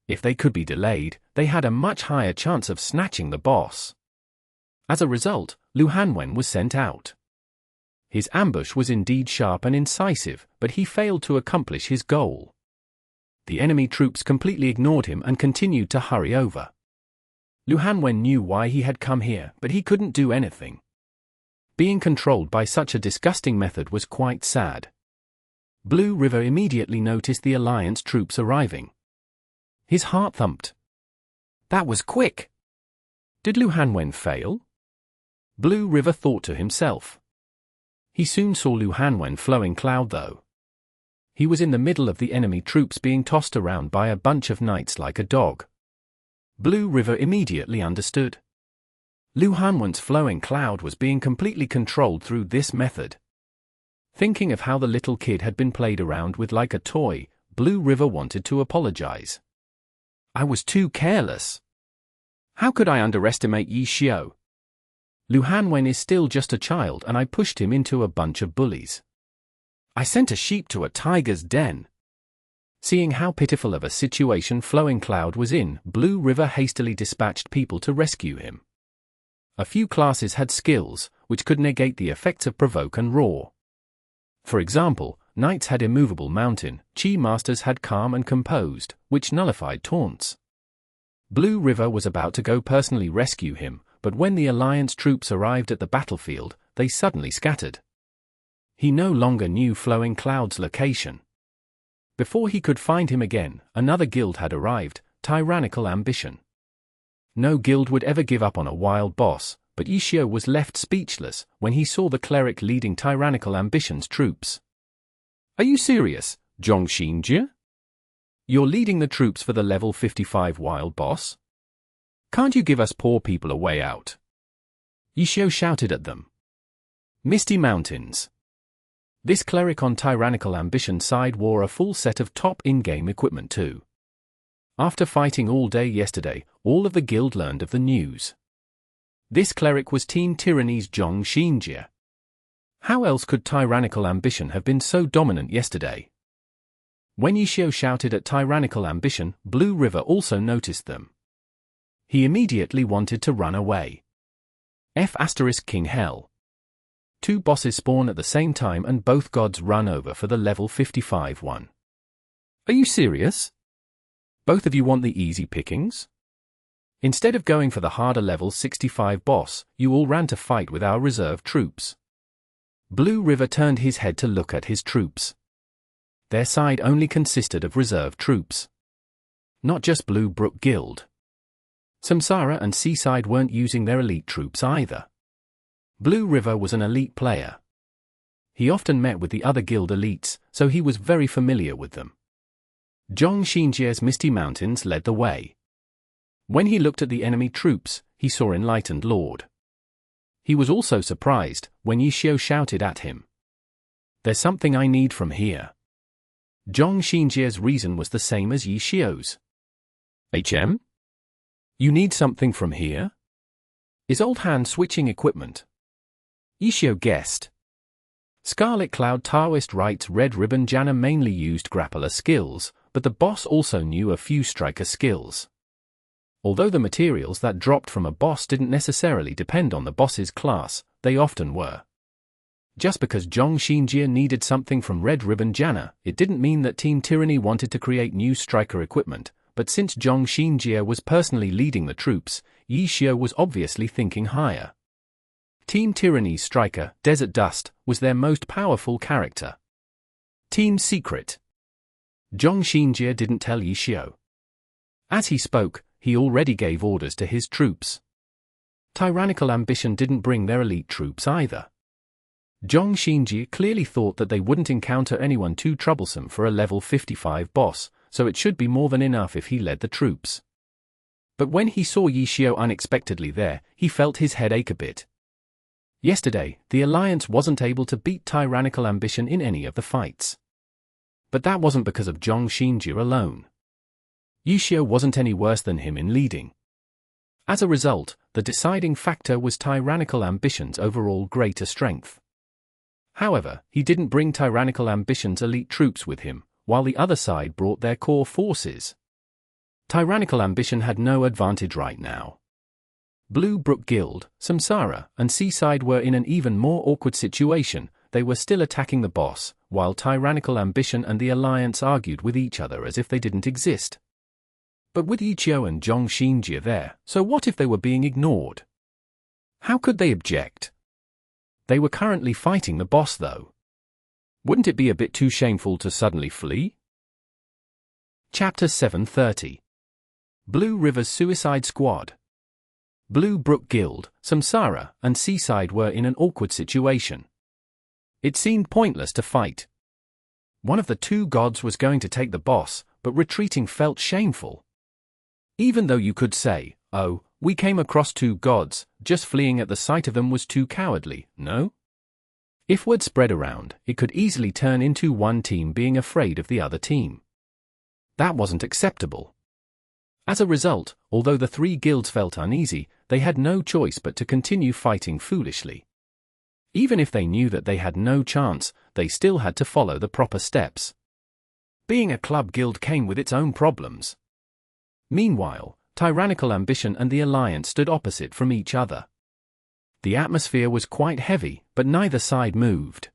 If they could be delayed, they had a much higher chance of snatching the boss. As a result, Lu Hanwen was sent out. His ambush was indeed sharp and incisive, but he failed to accomplish his goal. The enemy troops completely ignored him and continued to hurry over. Lu Hanwen knew why he had come here, but he couldn't do anything. Being controlled by such a disgusting method was quite sad. Blue River immediately noticed the Alliance troops arriving. His heart thumped. That was quick! Did Lu Hanwen fail? Blue River thought to himself. He soon saw Lu Hanwen Flowing Cloud though. He was in the middle of the enemy troops being tossed around by a bunch of knights like a dog. Blue River immediately understood. Lu Hanwen's Flowing Cloud was being completely controlled through this method. Thinking of how the little kid had been played around with like a toy, Blue River wanted to apologize. I was too careless. How could I underestimate Xiao? Lu Hanwen is still just a child and I pushed him into a bunch of bullies. I sent a sheep to a tiger's den. Seeing how pitiful of a situation Flowing Cloud was in, Blue River hastily dispatched people to rescue him. A few classes had skills, which could negate the effects of Provoke and Roar. For example, Knights had Immovable Mountain, Chi Masters had Calm and Composed, which nullified taunts. Blue River was about to go personally rescue him, but when the Alliance troops arrived at the battlefield, they suddenly scattered. He no longer knew Flowing Cloud's location. Before he could find him again, another guild had arrived, Tyrannical Ambition. No guild would ever give up on a wild boss, but Xiao was left speechless when he saw the cleric leading Tyrannical Ambition's troops. "Are you serious, Zhongxinjie? You're leading the troops for the level 55 wild boss? Can't you give us poor people a way out?" Xiao shouted at them. Misty Mountains. This cleric on Tyrannical Ambition's side wore a full set of top in-game equipment too. After fighting all day yesterday, all of the guild learned of the news. This cleric was Team Tyranny's Zhongxinjie. How else could Tyrannical Ambition have been so dominant yesterday? When Xiao shouted at Tyrannical Ambition, Blue River also noticed them. He immediately wanted to run away. King Hell. Two bosses spawn at the same time and both gods run over for the level 55 one. Are you serious? Both of you want the easy pickings? Instead of going for the harder level 65 boss, you all ran to fight with our reserve troops. Blue River turned his head to look at his troops. Their side only consisted of reserve troops. Not just Blue Brook Guild. Samsara and Seaside weren't using their elite troops either. Blue River was an elite player. He often met with the other guild elites, so he was very familiar with them. Zhongxinjie's Misty Mountains led the way. When he looked at the enemy troops, he saw Enlightened Lord. He was also surprised when Xiao shouted at him. "There's something I need from here." Zhongxinjie's reason was the same as Xiao's. "HM? You need something from here? Is Old Hand switching equipment?" Xiao guessed. Scarlet Cloud Taoist writes Red Ribbon Janna mainly used grappler skills, but the boss also knew a few striker skills. Although the materials that dropped from a boss didn't necessarily depend on the boss's class, they often were. Just because Zhongxinjie needed something from Red Ribbon Janna, it didn't mean that Team Tyranny wanted to create new striker equipment, but since Zhongxinjie was personally leading the troops, Xiao was obviously thinking higher. Team Tyranny's striker, Desert Dust, was their most powerful character. Team Secret. Zhongxinjie didn't tell Xiao. As he spoke, he already gave orders to his troops. Tyrannical Ambition didn't bring their elite troops either. Zhongxinjie clearly thought that they wouldn't encounter anyone too troublesome for a level 55 boss, so it should be more than enough if he led the troops. But when he saw Xiao unexpectedly there, he felt his head ache a bit. Yesterday, the Alliance wasn't able to beat Tyrannical Ambition in any of the fights. But that wasn't because of Zhongxinjie alone. Xiao wasn't any worse than him in leading. As a result, the deciding factor was Tyrannical Ambition's overall greater strength. However, he didn't bring Tyrannical Ambition's elite troops with him, while the other side brought their core forces. Tyrannical Ambition had no advantage right now. Blue Brook Guild, Samsara, and Seaside were in an even more awkward situation. They were still attacking the boss, while Tyrannical Ambition and the Alliance argued with each other as if they didn't exist. But with Xiao and Zhongxinjie there, so what if they were being ignored? How could they object? They were currently fighting the boss though. Wouldn't it be a bit too shameful to suddenly flee? Chapter 730. Blue River's Suicide Squad. Blue Brook Guild, Samsara, and Seaside were in an awkward situation. It seemed pointless to fight. One of the two gods was going to take the boss, but retreating felt shameful. Even though you could say, "Oh, we came across two gods, just fleeing at the sight of them was too cowardly," no? If word spread around, it could easily turn into one team being afraid of the other team. That wasn't acceptable. As a result, although the three guilds felt uneasy, they had no choice but to continue fighting foolishly. Even if they knew that they had no chance, they still had to follow the proper steps. Being a club guild came with its own problems. Meanwhile, Tyrannical Ambition and the Alliance stood opposite from each other. The atmosphere was quite heavy, but neither side moved.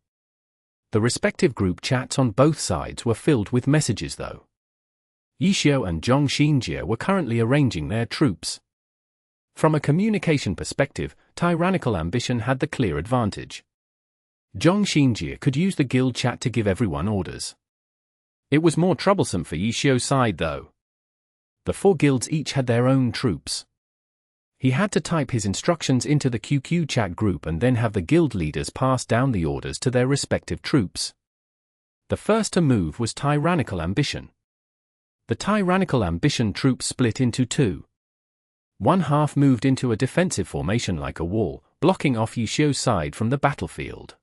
The respective group chats on both sides were filled with messages though. Xiao and Zhong Xinjie were currently arranging their troops. From a communication perspective, tyrannical ambition had the clear advantage. Zhong Xinjie could use the guild chat to give everyone orders. It was more troublesome for Xiao's side though. The 4 guilds each had their own troops. He had to type his instructions into the QQ chat group and then have the guild leaders pass down the orders to their respective troops. The first to move was tyrannical ambition. The tyrannical ambition troops split into 2. One half moved into a defensive formation like a wall, blocking off Xiao's side from the battlefield.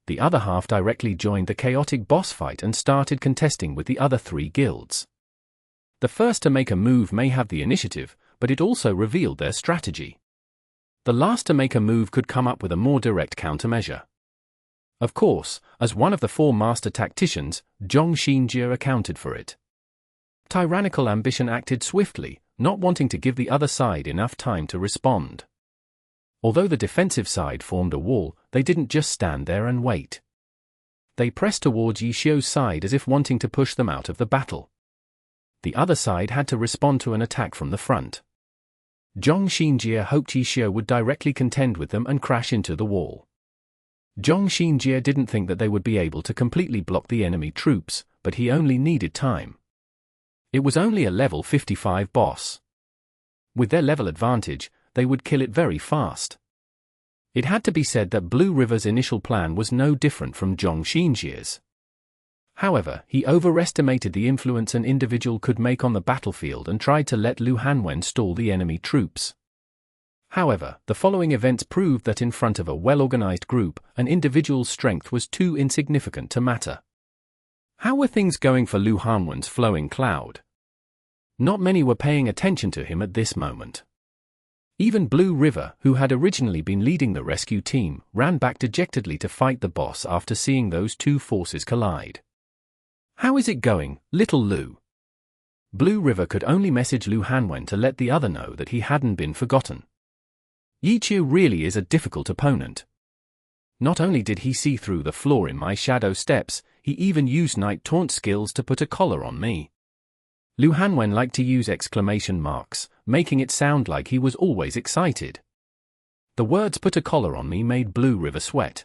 The other half directly joined the chaotic boss fight and started contesting with the other 3 guilds. The first to make a move may have the initiative, but it also revealed their strategy. The last to make a move could come up with a more direct countermeasure. Of course, as one of the 4 master tacticians, Zhong Xinjie accounted for it. Tyrannical ambition acted swiftly, not wanting to give the other side enough time to respond. Although the defensive side formed a wall, they didn't just stand there and wait. They pressed towards Xiao's side as if wanting to push them out of the battle. The other side had to respond to an attack from the front. Zhong Xinjie hoped Xiao would directly contend with them and crash into the wall. Zhong Xinjie didn't think that they would be able to completely block the enemy troops, but he only needed time. It was only a level 55 boss. With their level advantage, they would kill it very fast. It had to be said that Blue River's initial plan was no different from Zhong Xinjie's. However, he overestimated the influence an individual could make on the battlefield and tried to let Lu Hanwen stall the enemy troops. However, the following events proved that in front of a well-organized group, an individual's strength was too insignificant to matter. How were things going for Lu Hanwen's flowing cloud? Not many were paying attention to him at this moment. Even Blue River, who had originally been leading the rescue team, ran back dejectedly to fight the boss after seeing those 2 forces collide. "How is it going, little Lu?" Blue River could only message Lu Hanwen to let the other know that he hadn't been forgotten. Xiao really is a difficult opponent. Not only did he see through the floor in my shadow steps, he even used night taunt skills to put a collar on me. Lu Hanwen liked to use exclamation marks, making it sound like he was always excited. The words "put a collar on me" made Blue River sweat.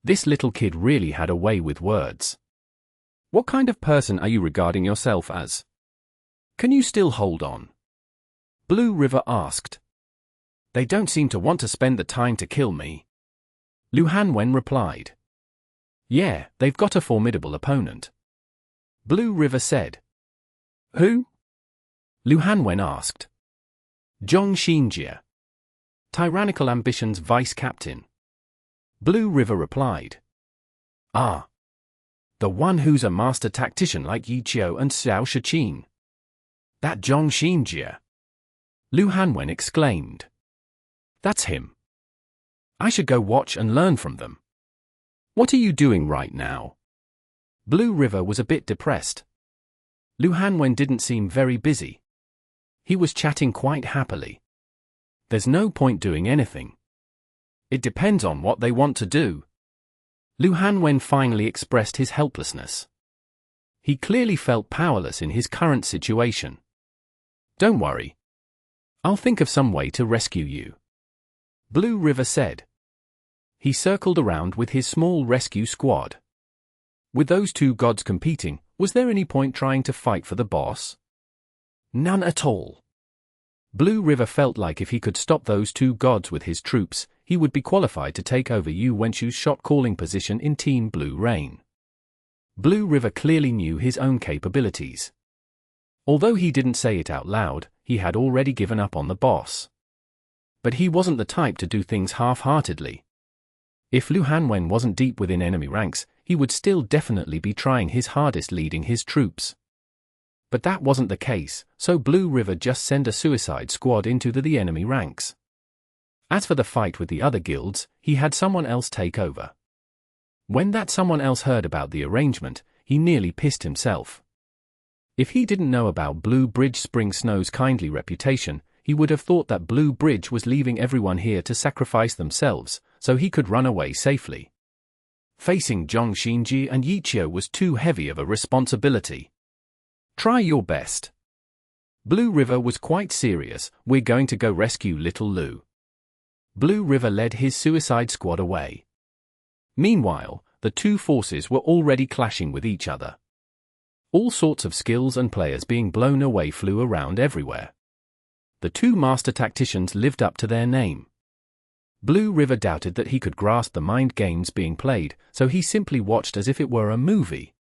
This little kid really had a way with words. "What kind of person are you regarding yourself as? Can you still hold on?" Blue River asked. "They don't seem to want to spend the time to kill me." Lu Hanwen replied. "Yeah, they've got a formidable opponent." Blue River said. "Who?" Lu Hanwen asked. "Zhong Xinjie, Tyrannical Ambition's vice-captain." Blue River replied. "Ah. The one who's a master tactician like Xiao and Xiao Shiqin. That Zhong Xinjie." Lu Hanwen exclaimed. "That's him. I should go watch and learn from them. What are you doing right now?" Blue River was a bit depressed. Lu Hanwen didn't seem very busy. He was chatting quite happily. "There's no point doing anything. It depends on what they want to do." Lu Hanwen finally expressed his helplessness. He clearly felt powerless in his current situation. "Don't worry. I'll think of some way to rescue you," Blue River said. He circled around with his small rescue squad. With those 2 gods competing, was there any point trying to fight for the boss? None at all. Blue River felt like if he could stop those 2 gods with his troops, he would be qualified to take over Yu Wenshu's shot-calling position in Team Blue Rain. Blue River clearly knew his own capabilities. Although he didn't say it out loud, he had already given up on the boss. But he wasn't the type to do things half-heartedly. If Lu Hanwen wasn't deep within enemy ranks, he would still definitely be trying his hardest leading his troops. But that wasn't the case, so Blue River just sent a suicide squad into the enemy ranks. As for the fight with the other guilds, he had someone else take over. When that someone else heard about the arrangement, he nearly pissed himself. If he didn't know about Blue Bridge Spring Snow's kindly reputation, he would have thought that Blue Bridge was leaving everyone here to sacrifice themselves, so he could run away safely. Facing Zhong Xinji and Xiao was too heavy of a responsibility. Try your best. Blue River was quite serious. We're going to go rescue little Lu. Blue River led his suicide squad away. Meanwhile, the two forces were already clashing with each other. All sorts of skills and players being blown away flew around everywhere. The two master tacticians lived up to their name. Blue River doubted that he could grasp the mind games being played, so he simply watched as if it were a movie.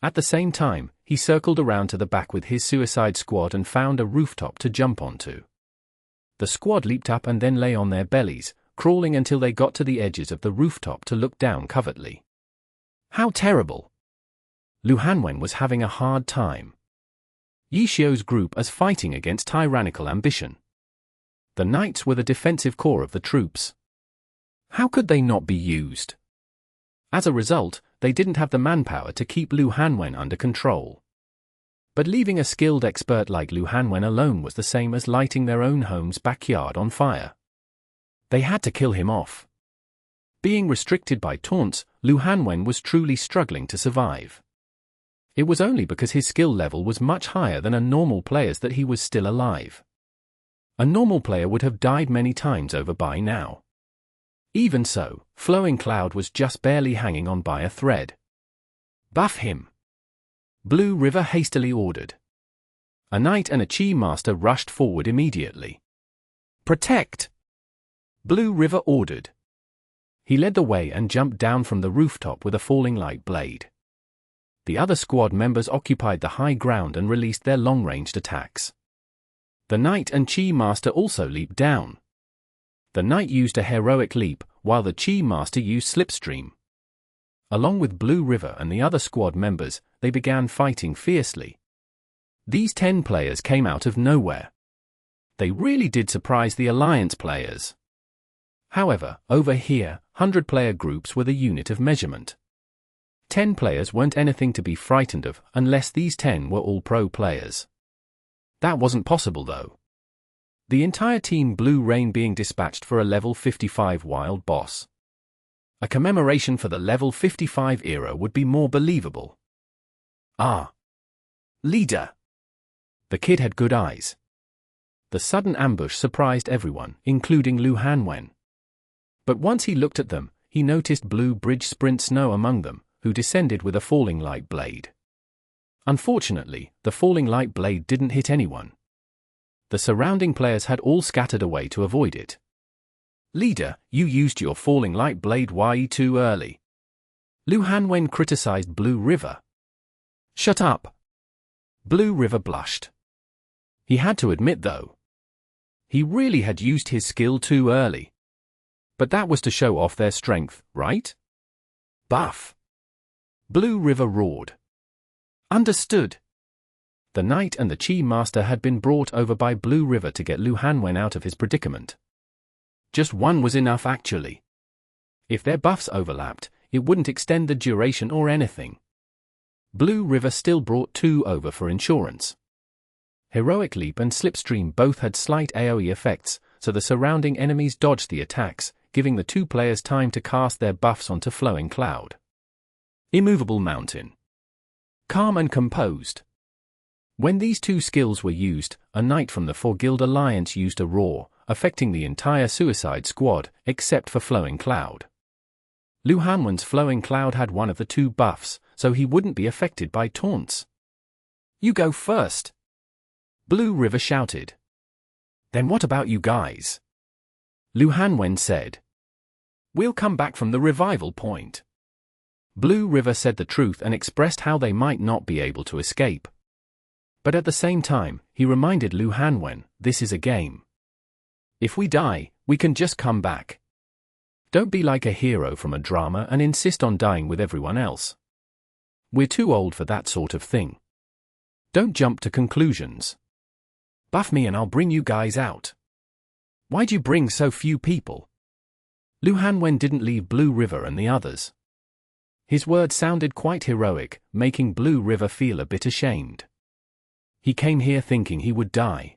At the same time, he circled around to the back with his suicide squad and found a rooftop to jump onto. The squad leaped up and then lay on their bellies, crawling until they got to the edges of the rooftop to look down covertly. How terrible! Lu Hanwen was having a hard time. Xiao's group is fighting against tyrannical ambition. The knights were the defensive core of the troops. How could they not be used? As a result, they didn't have the manpower to keep Lu Hanwen under control. But leaving a skilled expert like Lu Hanwen alone was the same as lighting their own home's backyard on fire. They had to kill him off. Being restricted by taunts, Lu Hanwen was truly struggling to survive. It was only because his skill level was much higher than a normal player's that he was still alive. A normal player would have died many times over by now. Even so, Flowing Cloud was just barely hanging on by a thread. Buff him! Blue River hastily ordered. A knight and a chi master rushed forward immediately. Protect! Blue River ordered. He led the way and jumped down from the rooftop with a falling light blade. The other squad members occupied the high ground and released their long-ranged attacks. The knight and chi master also leaped down. The knight used a heroic leap, while the chi master used slipstream. Along with Blue River and the other squad members, they began fighting fiercely. These 10 players came out of nowhere. They really did surprise the Alliance players. However, over here, 100-player groups were the unit of measurement. 10 players weren't anything to be frightened of unless these 10 were all pro players. That wasn't possible though. The entire team Blue Rain being dispatched for a level 55 wild boss. A commemoration for the level 55 era would be more believable. Ah! Leader! The kid had good eyes. The sudden ambush surprised everyone, including Lu Hanwen. But once he looked at them, he noticed Blue Bridge Sprint Snow among them, who descended with a falling light blade. Unfortunately, the falling light blade didn't hit anyone. The surrounding players had all scattered away to avoid it. Leader, you used your falling light blade way too early. Lu Hanwen criticized Blue River. Shut up. Blue River blushed. He had to admit though. He really had used his skill too early. But that was to show off their strength, right? Buff. Blue River roared. Understood. The knight and the chi master had been brought over by Blue River to get Lu Hanwen out of his predicament. Just one was enough actually. If their buffs overlapped, it wouldn't extend the duration or anything. Blue River still brought 2 over for insurance. Heroic Leap and Slipstream both had slight AoE effects, so the surrounding enemies dodged the attacks, giving the 2 players time to cast their buffs onto Flowing Cloud. Immovable Mountain. Calm and composed. When these 2 skills were used, a knight from the 4-guild alliance used a roar, affecting the entire suicide squad, except for Flowing Cloud. Lu Hanwen's Flowing Cloud had one of the 2 buffs, so he wouldn't be affected by taunts. You go first. Blue River shouted. Then what about you guys? Lu Hanwen said. We'll come back from the revival point. Blue River said the truth and expressed how they might not be able to escape. But at the same time, he reminded Lu Hanwen, this is a game. If we die, we can just come back. Don't be like a hero from a drama and insist on dying with everyone else. We're too old for that sort of thing. Don't jump to conclusions. Buff me and I'll bring you guys out. Why'd you bring so few people? Lu Hanwen didn't leave Blue River and the others. His words sounded quite heroic, making Blue River feel a bit ashamed. He came here thinking he would die.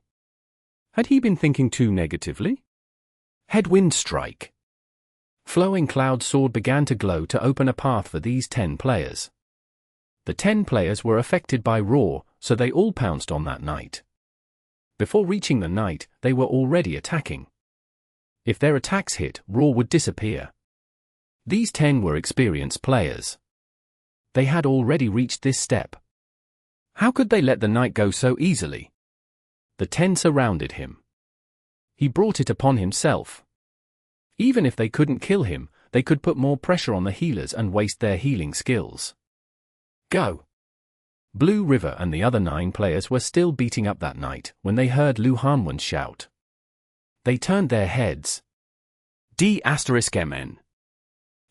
Had he been thinking too negatively? Headwind strike. Flowing Cloud Sword began to glow to open a path for these 10 players. The 10 players were affected by Roar, so they all pounced on that knight. Before reaching the knight, they were already attacking. If their attacks hit, Roar would disappear. These 10 were experienced players. They had already reached this step. How could they let the knight go so easily? The 10 surrounded him. He brought it upon himself. Even if they couldn't kill him, they could put more pressure on the healers and waste their healing skills. Go! Blue River and the other 9 players were still beating up that knight when they heard Lu Hanwen shout. They turned their heads. D*MN.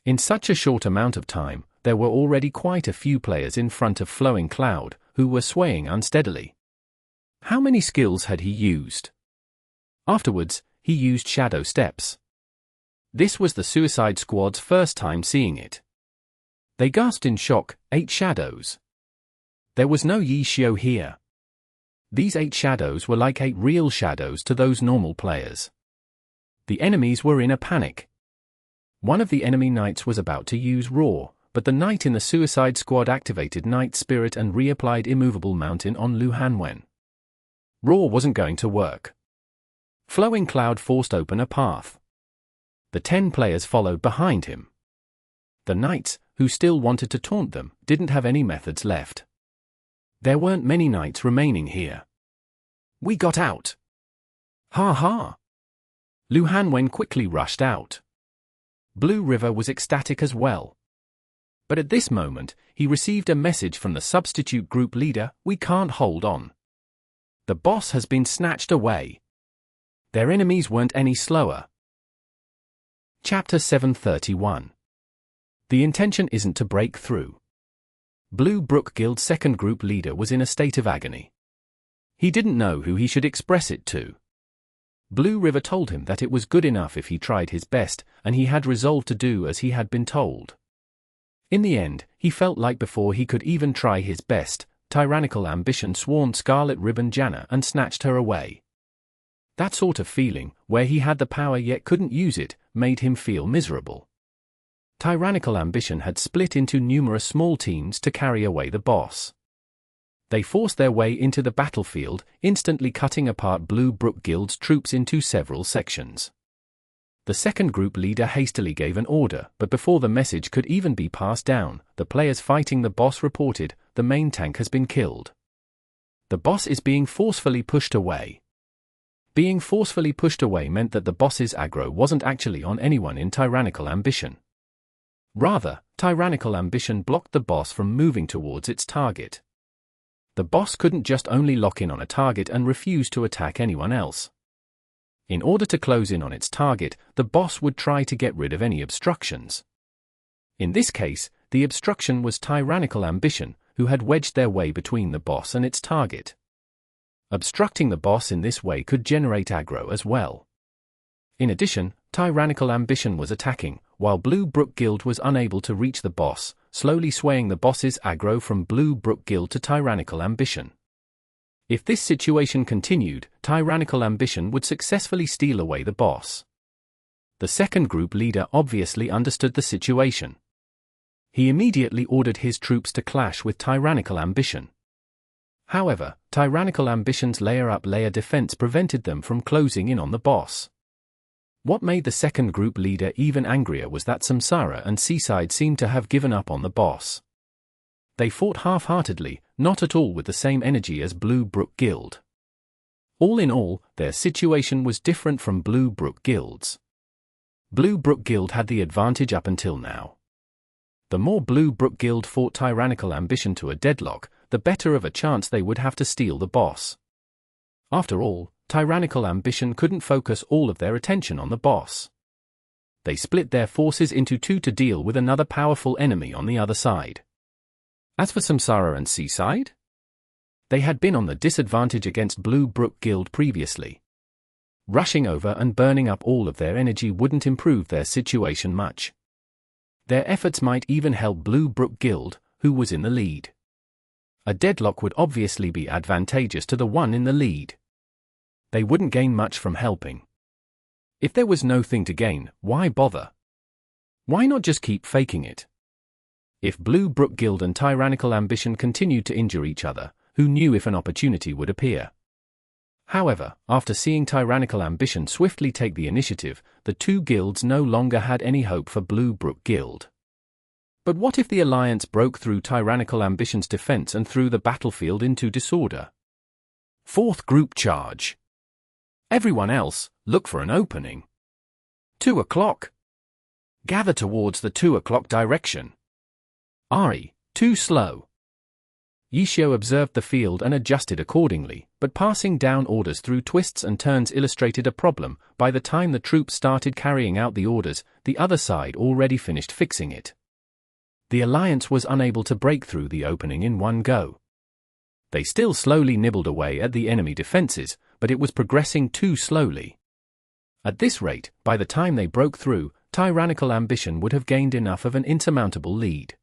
In such a short amount of time, there were already quite a few players in front of Flowing Cloud, who were swaying unsteadily. How many skills had he used? Afterwards, he used Shadow Steps. This was the Suicide Squad's first time seeing it. They gasped in shock. 8 shadows. There was no Xiao here. These 8 shadows were like 8 real shadows to those normal players. The enemies were in a panic. One of the enemy knights was about to use Roar, but the knight in the Suicide Squad activated Night Spirit and reapplied Immovable Mountain on Lu Hanwen. Roar wasn't going to work. Flowing Cloud forced open a path. The 10 players followed behind him. The knights, who still wanted to taunt them, didn't have any methods left. There weren't many knights remaining here. We got out! Ha ha! Lu Hanwen quickly rushed out. Blue River was ecstatic as well. But at this moment, he received a message from the substitute group leader: we can't hold on. The boss has been snatched away. Their enemies weren't any slower. Chapter 731. The intention isn't to break through. Blue Brook Guild's second group leader was in a state of agony. He didn't know who he should express it to. Blue River told him that it was good enough if he tried his best, and he had resolved to do as he had been told. In the end, he felt like before he could even try his best, tyrannical ambition swarmed Scarlet Ribbon Janna and snatched her away. That sort of feeling, where he had the power yet couldn't use it, made him feel miserable. Tyrannical ambition had split into numerous small teams to carry away the boss. They forced their way into the battlefield, instantly cutting apart Blue Brook Guild's troops into several sections. The second group leader hastily gave an order, but before the message could even be passed down, the players fighting the boss reported, the main tank has been killed. The boss is being forcefully pushed away. Being forcefully pushed away meant that the boss's aggro wasn't actually on anyone in tyrannical ambition. Rather, tyrannical ambition blocked the boss from moving towards its target. The boss couldn't just only lock in on a target and refuse to attack anyone else. In order to close in on its target, the boss would try to get rid of any obstructions. In this case, the obstruction was tyrannical ambition, who had wedged their way between the boss and its target. Obstructing the boss in this way could generate aggro as well. In addition, tyrannical ambition was attacking, while Blue Brook Guild was unable to reach the boss, slowly swaying the boss's aggro from Blue Brook Guild to tyrannical ambition. If this situation continued, tyrannical ambition would successfully steal away the boss. The second group leader obviously understood the situation. He immediately ordered his troops to clash with tyrannical ambition. However, tyrannical ambition's layer-up-layer defense prevented them from closing in on the boss. What made the second group leader even angrier was that Samsara and Seaside seemed to have given up on the boss. They fought half-heartedly, not at all with the same energy as Blue Brook Guild. All in all, their situation was different from Blue Brook Guild's. Blue Brook Guild had the advantage up until now. The more Blue Brook Guild fought tyrannical ambition to a deadlock, the better of a chance they would have to steal the boss. After all, tyrannical ambition couldn't focus all of their attention on the boss. They split their forces into 2 to deal with another powerful enemy on the other side. As for Samsara and Seaside, they had been on the disadvantage against Blue Brook Guild previously. Rushing over and burning up all of their energy wouldn't improve their situation much. Their efforts might even help Blue Brook Guild, who was in the lead. A deadlock would obviously be advantageous to the one in the lead. They wouldn't gain much from helping. If there was no thing to gain, why bother? Why not just keep faking it? If Blue Brook Guild and Tyrannical Ambition continued to injure each other, who knew if an opportunity would appear? However, after seeing Tyrannical Ambition swiftly take the initiative, the two guilds no longer had any hope for Blue Brook Guild. But what if the alliance broke through Tyrannical Ambition's defense and threw the battlefield into disorder? Fourth group charge. Everyone else, look for an opening. 2 o'clock. Gather towards the 2 o'clock direction. Ari, too slow. Xiao observed the field and adjusted accordingly, but passing down orders through twists and turns illustrated a problem. By the time the troops started carrying out the orders, the other side already finished fixing it. The alliance was unable to break through the opening in one go. They still slowly nibbled away at the enemy defenses, but it was progressing too slowly. At this rate, by the time they broke through, Tyrannical Ambition would have gained enough of an insurmountable lead.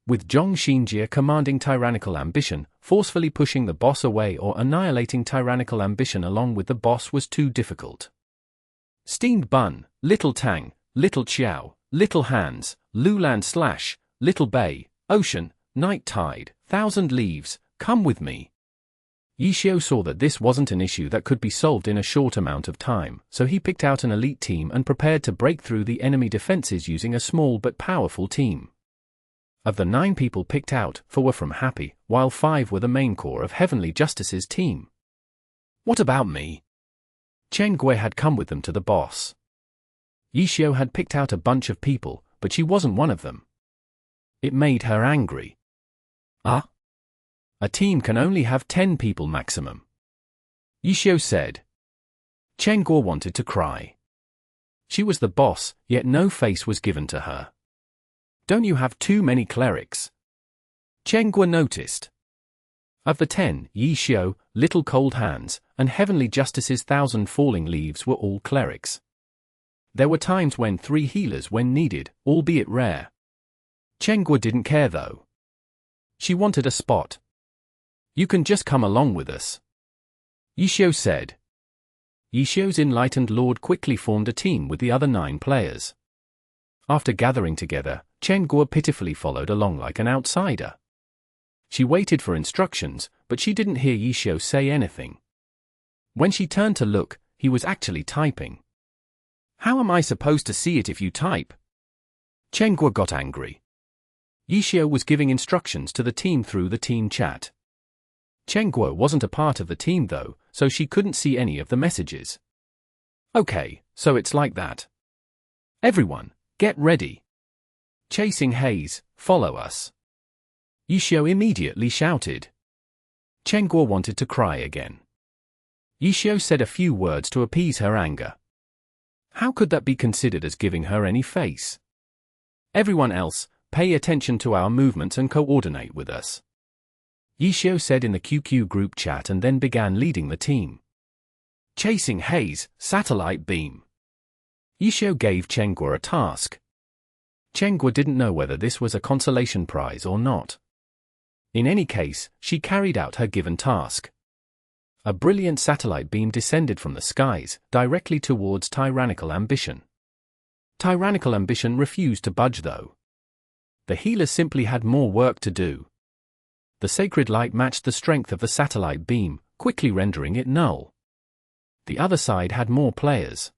With Zhong Xinjie commanding Tyrannical Ambition, forcefully pushing the boss away or annihilating Tyrannical Ambition along with the boss was too difficult. Steamed Bun, Little Tang, Little Xiao, Little Hands, Luland Slash, Little Bay, Ocean, Night Tide, 1,000 Leaves, come with me. Xiao saw that this wasn't an issue that could be solved in a short amount of time, so he picked out an elite team and prepared to break through the enemy defenses using a small but powerful team. Of the 9 people picked out, 4 were from Happy, while 5 were the main core of Heavenly Justice's team. What about me? Chen Gui had come with them to the boss. Xiao had picked out a bunch of people, but she wasn't one of them. It made her angry. Ah? A team can only have 10 people maximum. Xiao said. Chen Gui wanted to cry. She was the boss, yet no face was given to her. Don't you have too many clerics? Chen Gui noticed. Of the 10, Xiao, Little Cold Hands, and Heavenly Justice's 1,000 Falling Leaves were all clerics. There were times when 3 healers when needed, albeit rare. Chen Gui didn't care though. She wanted a spot. You can just come along with us. Xiao said. Xiao's enlightened lord quickly formed a team with the other 9 players. After gathering together, Chen Gui pitifully followed along like an outsider. She waited for instructions, but she didn't hear Xiao say anything. When she turned to look, he was actually typing. How am I supposed to see it if you type? Chen Gui got angry. Xiao was giving instructions to the team through the team chat. Chen Gui wasn't a part of the team though, so she couldn't see any of the messages. Okay, so it's like that. Everyone, get ready. Chasing Haze, follow us. Xiao immediately shouted. Chen Gui wanted to cry again. Xiao said a few words to appease her anger. How could that be considered as giving her any face? Everyone else, pay attention to our movements and coordinate with us. Xiao said in the QQ group chat and then began leading the team. Chasing Haze, Satellite Beam. Xiao gave Chen Gui a task. Chen Gui didn't know whether this was a consolation prize or not. In any case, she carried out her given task. A brilliant satellite beam descended from the skies, directly towards Tyrannical Ambition. Tyrannical Ambition refused to budge though. The healers simply had more work to do. The sacred light matched the strength of the satellite beam, quickly rendering it null. The other side had more players.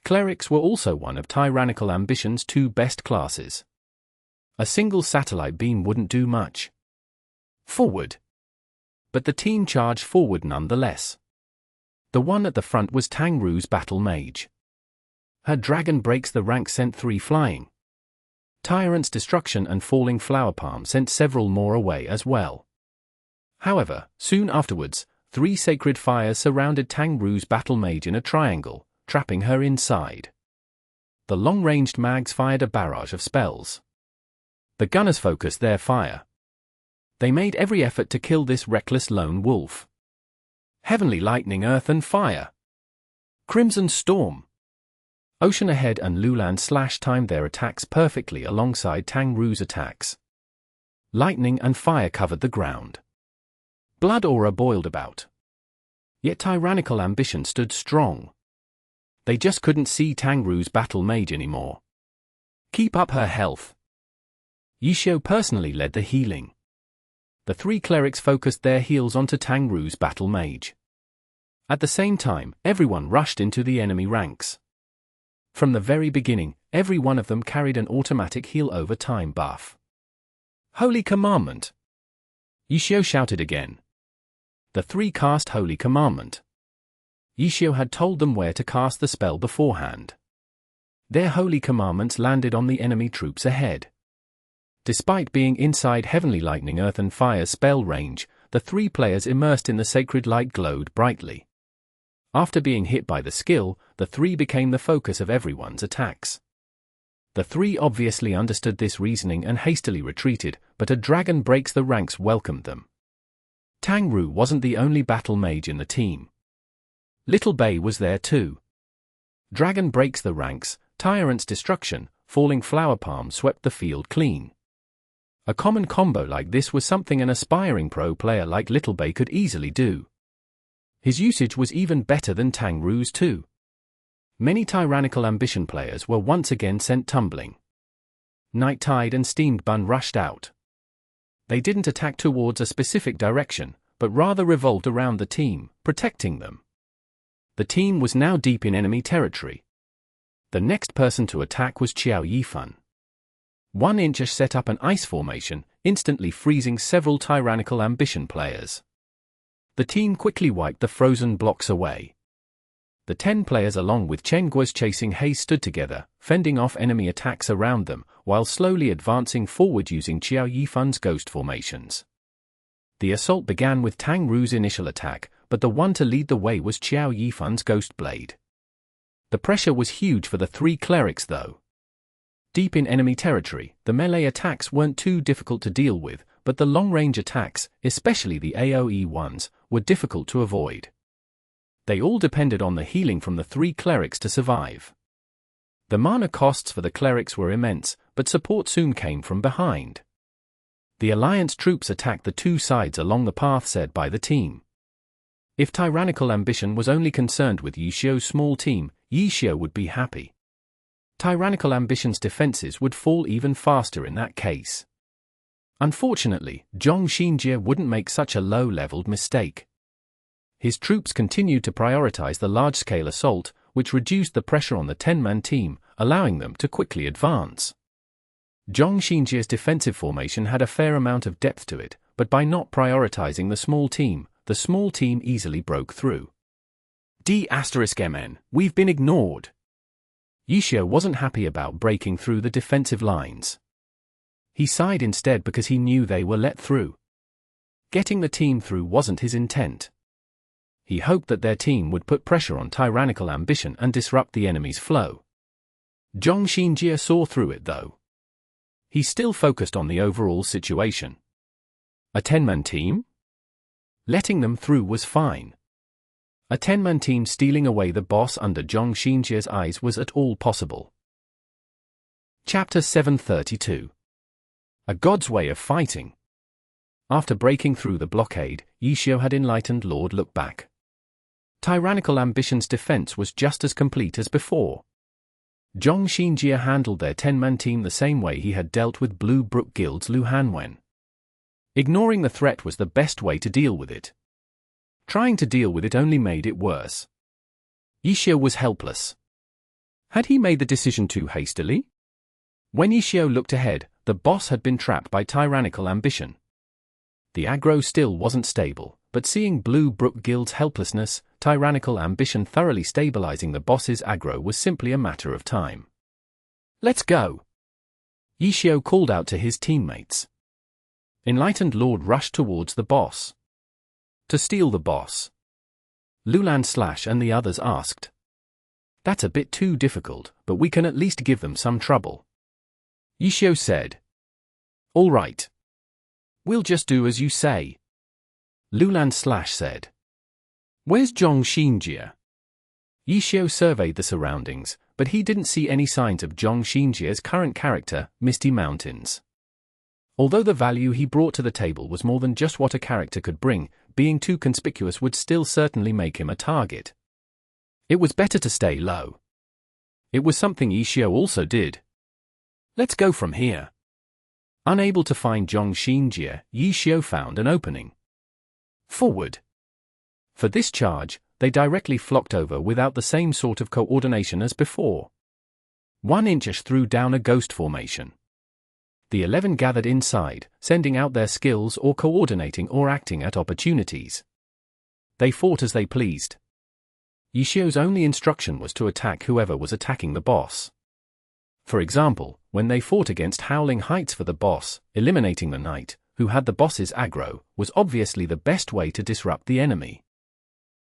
Clerics were also one of Tyrannical Ambition's 2 best classes. A single satellite beam wouldn't do much. Forward. But the team charged forward nonetheless. The one at the front was Tang Ru's battle mage. Her dragon breaks the rank sent 3 flying. Tyrant's destruction and falling flower palm sent several more away as well. However, soon afterwards, 3 sacred fires surrounded Tang Ru's battle mage in a triangle, trapping her inside. The long-ranged mags fired a barrage of spells. The gunners focused their fire. They made every effort to kill this reckless lone wolf. Heavenly Lightning, Earth and Fire. Crimson Storm. Ocean Ahead and Luland Slash timed their attacks perfectly alongside Tang Ru's attacks. Lightning and fire covered the ground. Blood aura boiled about. Yet tyrannical ambition stood strong. They just couldn't see Tang Ru's battle mage anymore. Keep up her health. Xiao personally led the healing. The three clerics focused their heals onto Tang Ru's battle mage. At the same time, everyone rushed into the enemy ranks. From the very beginning, every one of them carried an automatic heal over time buff. Holy Commandment! Xiao shouted again. The three cast Holy Commandment. Xiao had told them where to cast the spell beforehand. Their Holy Commandments landed on the enemy troops ahead. Despite being inside Heavenly Lightning Earth and Fire spell range, the three players immersed in the sacred light glowed brightly. After being hit by the skill, the three became the focus of everyone's attacks. The three obviously understood this reasoning and hastily retreated, but a dragon breaks the ranks welcomed them. Tang Ru wasn't the only battle mage in the team. Little Bay was there too. Dragon breaks the ranks, Tyrant's destruction, falling flower palm swept the field clean. A common combo like this was something an aspiring pro player like Little Bay could easily do. His usage was even better than Tang Ru's too. Many tyrannical ambition players were once again sent tumbling. Night Tide and Steamed Bun rushed out. They didn't attack towards a specific direction, but rather revolved around the team, protecting them. The team was now deep in enemy territory. The next person to attack was Xiao Yifan. 1-inch set up an ice formation, instantly freezing several tyrannical ambition players. The team quickly wiped the frozen blocks away. The 10 players along with Chen Guo's chasing haze stood together, fending off enemy attacks around them, while slowly advancing forward using Xiao Yifan's ghost formations. The assault began with Tang Ru's initial attack, but the one to lead the way was Xiao Yifan's ghost blade. The pressure was huge for the three clerics though. Deep in enemy territory, the melee attacks weren't too difficult to deal with, but the long-range attacks, especially the AoE ones, were difficult to avoid. They all depended on the healing from the three clerics to survive. The mana costs for the clerics were immense, but support soon came from behind. The Alliance troops attacked the two sides along the path set by the team. If tyrannical ambition was only concerned with Xiao's small team, Xiao would be happy. Tyrannical ambition's defenses would fall even faster in that case. Unfortunately, Zhong Xinjie wouldn't make such a low-leveled mistake. His troops continued to prioritize the large-scale assault, which reduced the pressure on the 10-man team, allowing them to quickly advance. Zhong Xinjie's defensive formation had a fair amount of depth to it, but by not prioritizing the small team easily broke through. D*MN, we've been ignored. Xiao wasn't happy about breaking through the defensive lines. He sighed instead because he knew they were let through. Getting the team through wasn't his intent. He hoped that their team would put pressure on tyrannical ambition and disrupt the enemy's flow. Zhong Xinjie saw through it though. He still focused on the overall situation. A 10-man team? Letting them through was fine. A 10-man team stealing away the boss under Zhong Xinjie's eyes was at all possible. Chapter 732. A God's Way of Fighting. After breaking through the blockade, Xiao had Enlightened Lord look back. Tyrannical ambition's defense was just as complete as before. Zhong Xinjie handled their 10-man team the same way he had dealt with Blue Brook Guild's Lu Hanwen. Ignoring the threat was the best way to deal with it. Trying to deal with it only made it worse. Xiao was helpless. Had he made the decision too hastily? When Xiao looked ahead, the boss had been trapped by tyrannical ambition. The aggro still wasn't stable, but seeing Blue Brook Guild's helplessness, tyrannical ambition thoroughly stabilizing the boss's aggro was simply a matter of time. Let's go! Xiao called out to his teammates. Enlightened Lord rushed towards the boss. To steal the boss. Lulan/ and the others asked. That's a bit too difficult, but we can at least give them some trouble. Xiao said. All right. We'll just do as you say. Lulan/ said. Where's Zhong Xinjie? Xiao surveyed the surroundings, but he didn't see any signs of Zhong Xinjie's current character, Misty Mountains. Although the value he brought to the table was more than just what a character could bring, being too conspicuous would still certainly make him a target. It was better to stay low. It was something Xiao also did. Let's go from here. Unable to find Zhong Xinjie, Xiao found an opening. Forward. For this charge, they directly flocked over without the same sort of coordination as before. 1 inch threw down a ghost formation. The 11 gathered inside, sending out their skills or coordinating or acting at opportunities. They fought as they pleased. Xiao's only instruction was to attack whoever was attacking the boss. For example, when they fought against Howling Heights for the boss, eliminating the knight, who had the boss's aggro, was obviously the best way to disrupt the enemy.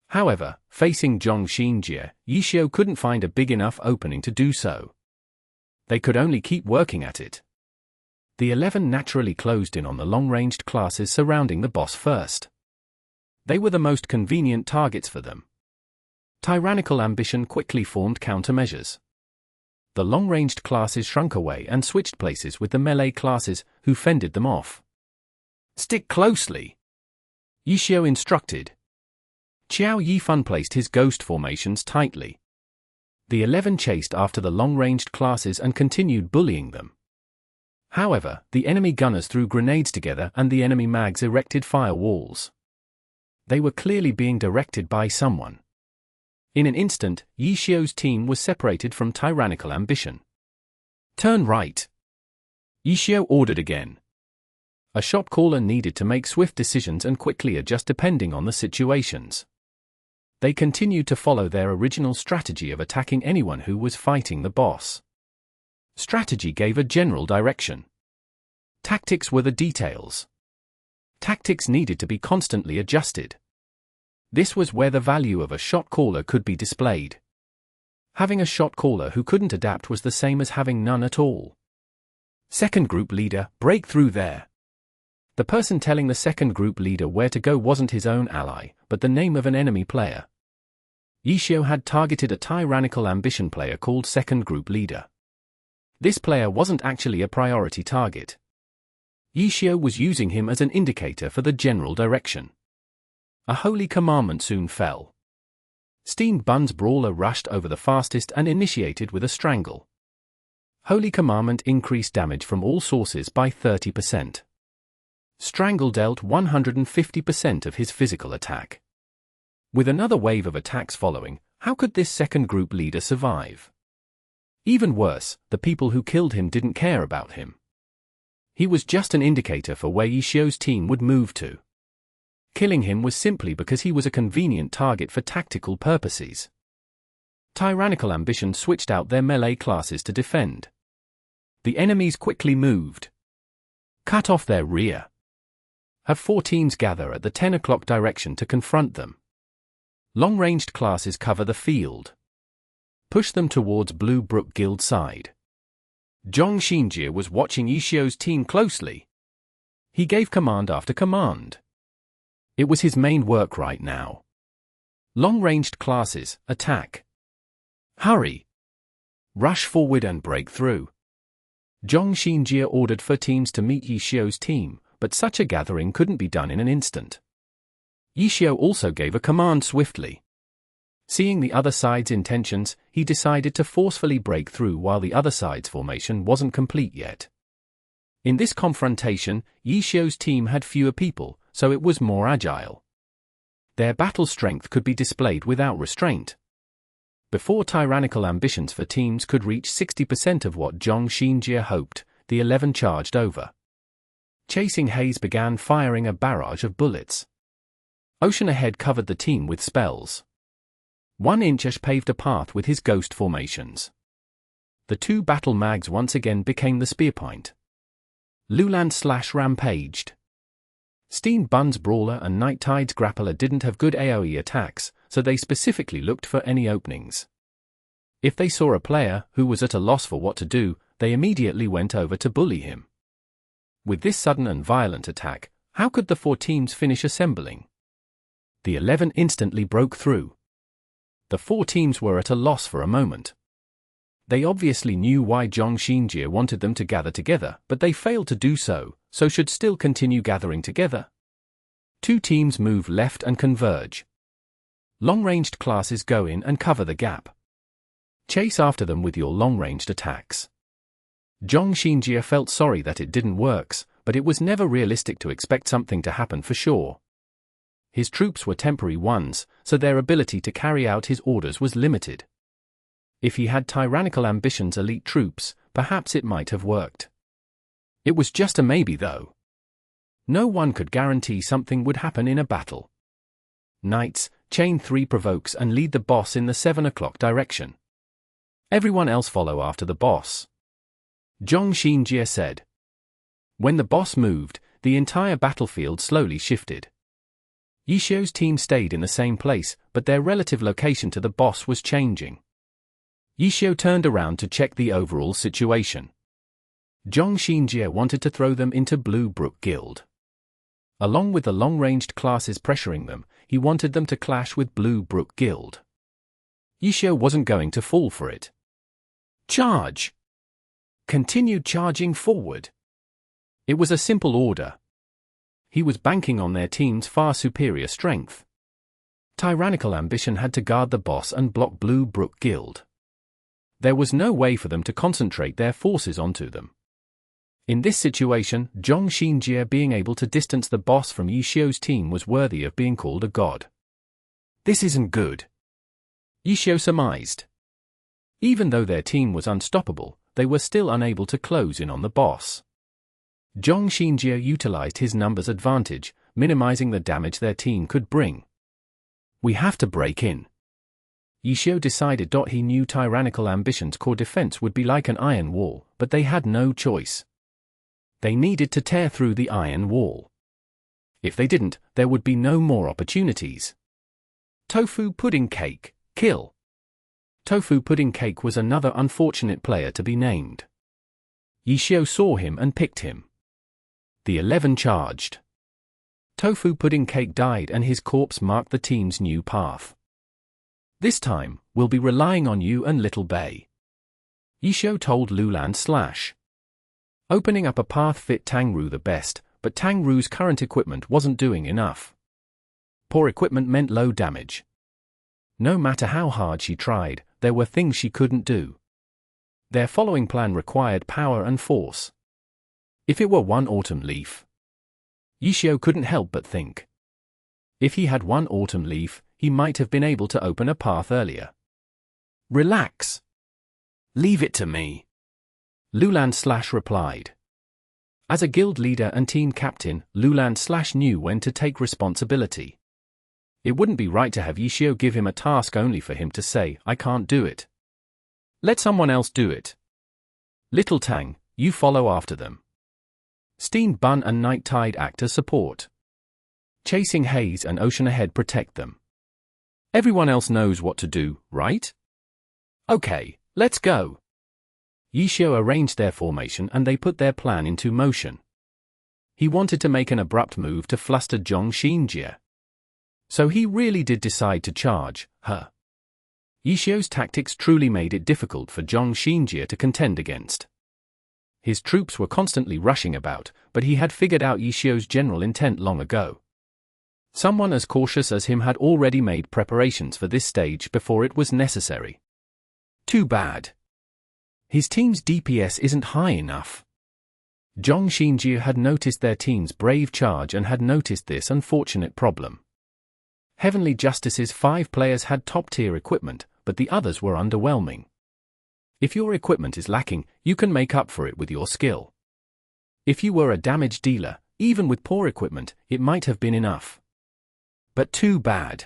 However, facing Zhong Xinjie, Xiao couldn't find a big enough opening to do so. They could only keep working at it. The 11 naturally closed in on the long-ranged classes surrounding the boss first. They were the most convenient targets for them. Tyrannical ambition quickly formed countermeasures. The long-ranged classes shrunk away and switched places with the melee classes, who fended them off. Stick closely, Xiao instructed. Xiao Yifan placed his ghost formations tightly. The 11 chased after the long-ranged classes and continued bullying them. However, the enemy gunners threw grenades together and the enemy mags erected firewalls. They were clearly being directed by someone. In an instant, Xiao's team was separated from tyrannical ambition. Turn right, Xiao ordered again. A shot caller needed to make swift decisions and quickly adjust depending on the situations. They continued to follow their original strategy of attacking anyone who was fighting the boss. Strategy gave a general direction. Tactics were the details. Tactics needed to be constantly adjusted. This was where the value of a shot caller could be displayed. Having a shot caller who couldn't adapt was the same as having none at all. Second group leader, break through there. The person telling the second group leader where to go wasn't his own ally, but the name of an enemy player. Xiao had targeted a tyrannical ambition player called second group leader. This player wasn't actually a priority target. Xiao was using him as an indicator for the general direction. A holy commandment soon fell. Steam Bun's brawler rushed over the fastest and initiated with a strangle. Holy commandment increased damage from all sources by 30%. Strangle dealt 150% of his physical attack. With another wave of attacks following, how could this second group leader survive? Even worse, the people who killed him didn't care about him. He was just an indicator for where Xiao's team would move to. Killing him was simply because he was a convenient target for tactical purposes. Tyrannical ambition switched out their melee classes to defend. The enemies quickly moved. Cut off their rear. Have 4 teams gather at the 10 o'clock direction to confront them. Long-ranged classes cover the field. Push them towards Blue Brook Guild side. Zhong Xinjie was watching Xiao's team closely. He gave command after command. It was his main work right now. Long-ranged classes, attack. Hurry. Rush forward and break through. Zhong Xinjie ordered for teams to meet Xiao's team, but such a gathering couldn't be done in an instant. Xiao also gave a command swiftly. Seeing the other side's intentions, he decided to forcefully break through while the other side's formation wasn't complete yet. In this confrontation, Xiao's team had fewer people, so it was more agile. Their battle strength could be displayed without restraint. Before tyrannical ambitions for teams could reach 60% of what Zhong Xinjie hoped, the 11 charged over. Chasing Haze began firing a barrage of bullets. Ocean ahead covered the team with spells. 1 inch paved a path with his ghost formations. The 2 battle mags once again became the spearpoint. Luland rampaged. Steam Bun's brawler and Night Tide's grappler didn't have good AoE attacks, so they specifically looked for any openings. If they saw a player who was at a loss for what to do, they immediately went over to bully him. With this sudden and violent attack, how could the 4 teams finish assembling? The 11 instantly broke through. The 4 teams were at a loss for a moment. They obviously knew why Zhong Xinjie wanted them to gather together, but they failed to do so, so should still continue gathering together. Two teams move left and converge. Long-ranged classes go in and cover the gap. Chase after them with your long-ranged attacks. Zhong Xinjie felt sorry that it didn't work, but it was never realistic to expect something to happen for sure. His troops were temporary ones, so their ability to carry out his orders was limited. If he had tyrannical ambitions elite troops, perhaps it might have worked. It was just a maybe though. No one could guarantee something would happen in a battle. Knights, chain 3 provokes and lead the boss in the 7 o'clock direction. Everyone else follow after the boss. Zhong Xinjie said. When the boss moved, the entire battlefield slowly shifted. Xiao's team stayed in the same place, but their relative location to the boss was changing. Xiao turned around to check the overall situation. Zhong Xinjie wanted to throw them into Blue Brook Guild. Along with the long-ranged classes pressuring them, he wanted them to clash with Blue Brook Guild. Xiao wasn't going to fall for it. Charge! Continued charging forward. It was a simple order. He was banking on their team's far superior strength. Tyrannical ambition had to guard the boss and block Blue Brook Guild. There was no way for them to concentrate their forces onto them. In this situation, Zhong Xinjie being able to distance the boss from Xiao's team was worthy of being called a god. This isn't good, Xiao surmised. Even though their team was unstoppable, they were still unable to close in on the boss. Zhong Xinjie utilized his numbers advantage, minimizing the damage their team could bring. We have to break in. Xiao decided. He knew tyrannical ambition's core defense would be like an iron wall, but they had no choice. They needed to tear through the iron wall. If they didn't, there would be no more opportunities. Tofu Pudding Cake, kill. Tofu Pudding Cake was another unfortunate player to be named. Xiao saw him and picked him. The 11 charged. Tofu Pudding Cake died and his corpse marked the team's new path. This time, we'll be relying on you and Little Bay, Xiao told Lulan/. Opening up a path fit Tang Ru the best, but Tang Ru's current equipment wasn't doing enough. Poor equipment meant low damage. No matter how hard she tried, there were things she couldn't do. Their following plan required power and force. If it were one autumn leaf. Xiao couldn't help but think. If he had one autumn leaf, he might have been able to open a path earlier. Relax. Leave it to me, Lulan/ replied. As a guild leader and team captain, Lulan/ knew when to take responsibility. It wouldn't be right to have Xiao give him a task only for him to say, I can't do it. Let someone else do it. Little Tang, you follow after them. Steen Bun and Night Tide act as support. Chasing Haze and Ocean Ahead protect them. Everyone else knows what to do, right? Okay, let's go. Xiao arranged their formation and they put their plan into motion. He wanted to make an abrupt move to fluster Zhong Xinjie. So he really did decide to charge her. Xiao's tactics truly made it difficult for Zhong Xinjie to contend against. His troops were constantly rushing about, but he had figured out Xiao's general intent long ago. Someone as cautious as him had already made preparations for this stage before it was necessary. Too bad. His team's DPS isn't high enough. Zhong Xinjie had noticed their team's brave charge and had noticed this unfortunate problem. Heavenly Justice's 5 players had top-tier equipment, but the others were underwhelming. If your equipment is lacking, you can make up for it with your skill. If you were a damage dealer, even with poor equipment, it might have been enough. But too bad.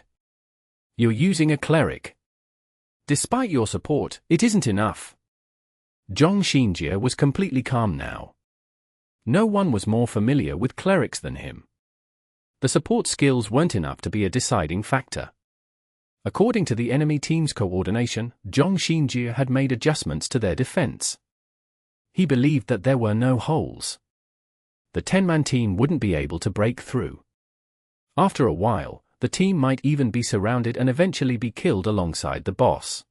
You're using a cleric. Despite your support, it isn't enough. Zhong Xinjie was completely calm now. No one was more familiar with clerics than him. The support skills weren't enough to be a deciding factor. According to the enemy team's coordination, Zhong Xinjie had made adjustments to their defense. He believed that there were no holes. The 10-man team wouldn't be able to break through. After a while, the team might even be surrounded and eventually be killed alongside the boss.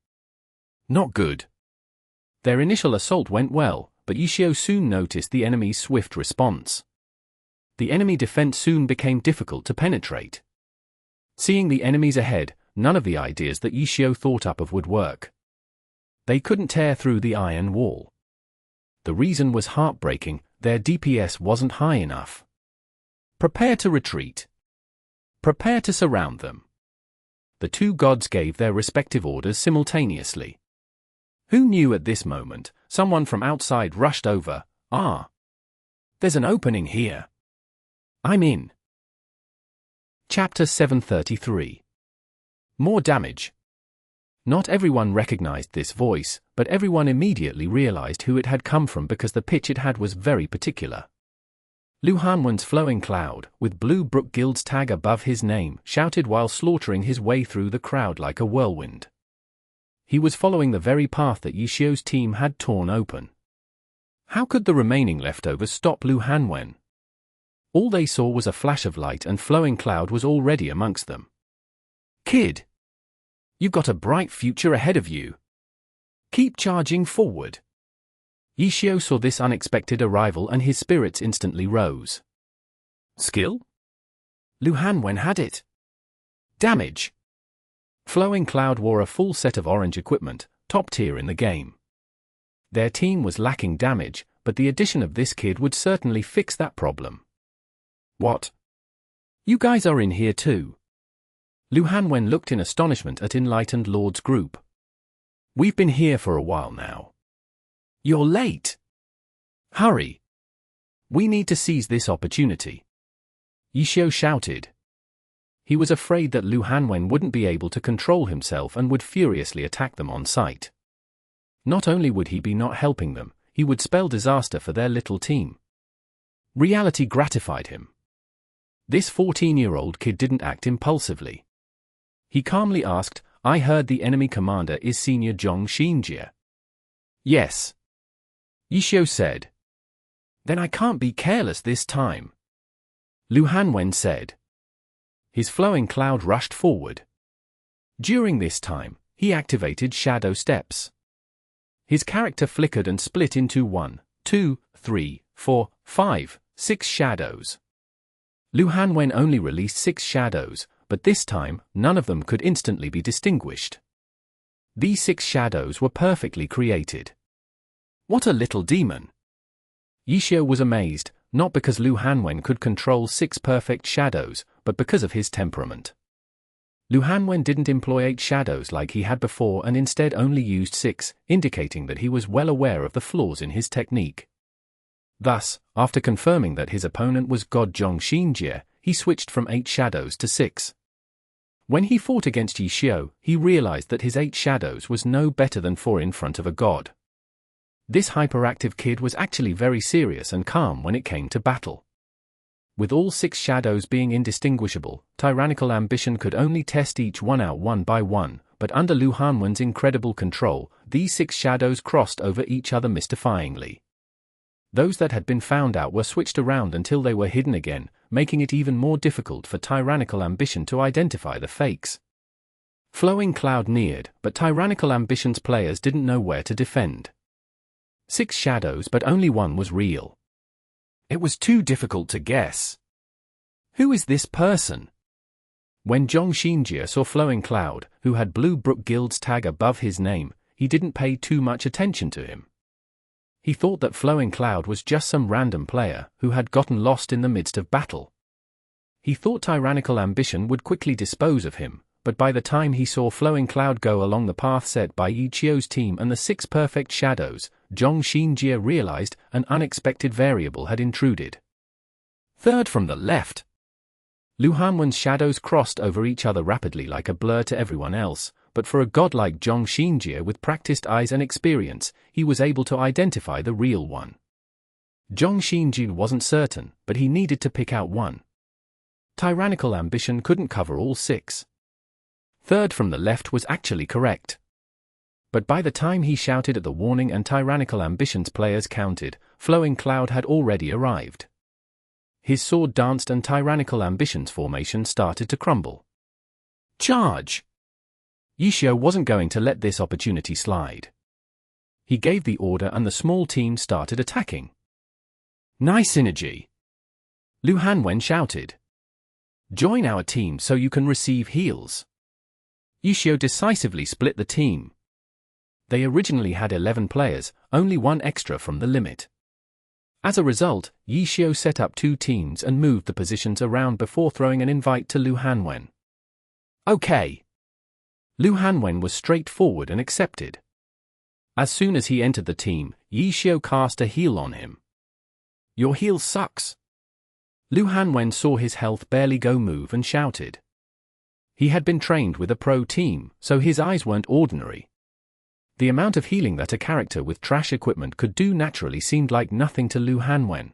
Not good. Their initial assault went well, but Xiao soon noticed the enemy's swift response. The enemy defense soon became difficult to penetrate. Seeing the enemies ahead, none of the ideas that Xiao thought up of would work. They couldn't tear through the iron wall. The reason was heartbreaking: their DPS wasn't high enough. Prepare to retreat. Prepare to surround them. The two gods gave their respective orders simultaneously. Who knew at this moment, someone from outside rushed over. "Ah! There's an opening here. I'm in." Chapter 733. More damage. Not everyone recognized this voice, but everyone immediately realized who it had come from because the pitch it had was very particular. Lu Hanwen's flowing cloud, with Blue Brook Guild's tag above his name, shouted while slaughtering his way through the crowd like a whirlwind. He was following the very path that Xiao's team had torn open. How could the remaining leftovers stop Lu Hanwen? All they saw was a flash of light, and flowing cloud was already amongst them. "Kid! You've got a bright future ahead of you. Keep charging forward." Xiao saw this unexpected arrival and his spirits instantly rose. Skill? Lu Hanwen had it. Damage? Flowing Cloud wore a full set of orange equipment, top tier in the game. Their team was lacking damage, but the addition of this kid would certainly fix that problem. "What? You guys are in here too?" Lu Hanwen looked in astonishment at Enlightened Lord's group. "We've been here for a while now." "You're late. Hurry. We need to seize this opportunity." Xiao shouted. He was afraid that Lu Hanwen wouldn't be able to control himself and would furiously attack them on sight. Not only would he be not helping them, he would spell disaster for their little team. Reality gratified him. This 14-year-old kid didn't act impulsively. He calmly asked, "I heard the enemy commander is Senior Zhong Xinjie." "Yes," Xiao said. "Then I can't be careless this time," Lu Hanwen said. His flowing cloud rushed forward. During this time, he activated Shadow Steps. His character flickered and split into 1, 2, 3, 4, 5, 6 shadows. Lu Hanwen only released 6 shadows, but this time, none of them could instantly be distinguished. These 6 shadows were perfectly created. What a little demon! Xiao was amazed, not because Lu Hanwen could control 6 perfect shadows, but because of his temperament. Lu Hanwen didn't employ 8 shadows like he had before and instead only used 6, indicating that he was well aware of the flaws in his technique. Thus, after confirming that his opponent was God Zhong Xinjie, he switched from 8 shadows to 6. When he fought against Xiao, he realized that his 8 shadows was no better than 4 in front of a god. This hyperactive kid was actually very serious and calm when it came to battle. With all 6 shadows being indistinguishable, tyrannical ambition could only test each one out one by one, but under Lu Hanwen's incredible control, these 6 shadows crossed over each other mystifyingly. Those that had been found out were switched around until they were hidden again, making it even more difficult for tyrannical ambition to identify the fakes. Flowing Cloud neared, but tyrannical ambition's players didn't know where to defend. 6 shadows, but only one was real. It was too difficult to guess. Who is this person? When Zhong Xinjie saw Flowing Cloud, who had Blue Brook Guild's tag above his name, he didn't pay too much attention to him. He thought that Flowing Cloud was just some random player who had gotten lost in the midst of battle. He thought tyrannical ambition would quickly dispose of him, but by the time he saw Flowing Cloud go along the path set by Xiao's team and the 6 perfect shadows, Zhong Xinjie realized an unexpected variable had intruded. Third from the left. Lu Hanwen's shadows crossed over each other rapidly like a blur to everyone else, but for a god like Zhong Xinjie with practiced eyes and experience, he was able to identify the real one. Zhong Xinjie wasn't certain, but he needed to pick out one. Tyrannical ambition couldn't cover all 6. Third from the left was actually correct. But by the time he shouted at the warning and tyrannical ambition's players counted, Flowing Cloud had already arrived. His sword danced and tyrannical ambition's formation started to crumble. Charge! Xiao wasn't going to let this opportunity slide. He gave the order and the small team started attacking. Nice synergy! Lu Hanwen shouted. Join our team so you can receive heals. Xiao decisively split the team. They originally had 11 players, only one extra from the limit. As a result, Xiao set up 2 teams and moved the positions around before throwing an invite to Lu Hanwen. Okay. Lu Hanwen was straightforward and accepted. As soon as he entered the team, Xiao cast a heal on him. Your heal sucks. Lu Hanwen saw his health barely go move and shouted. He had been trained with a pro team, so his eyes weren't ordinary. The amount of healing that a character with trash equipment could do naturally seemed like nothing to Lu Hanwen.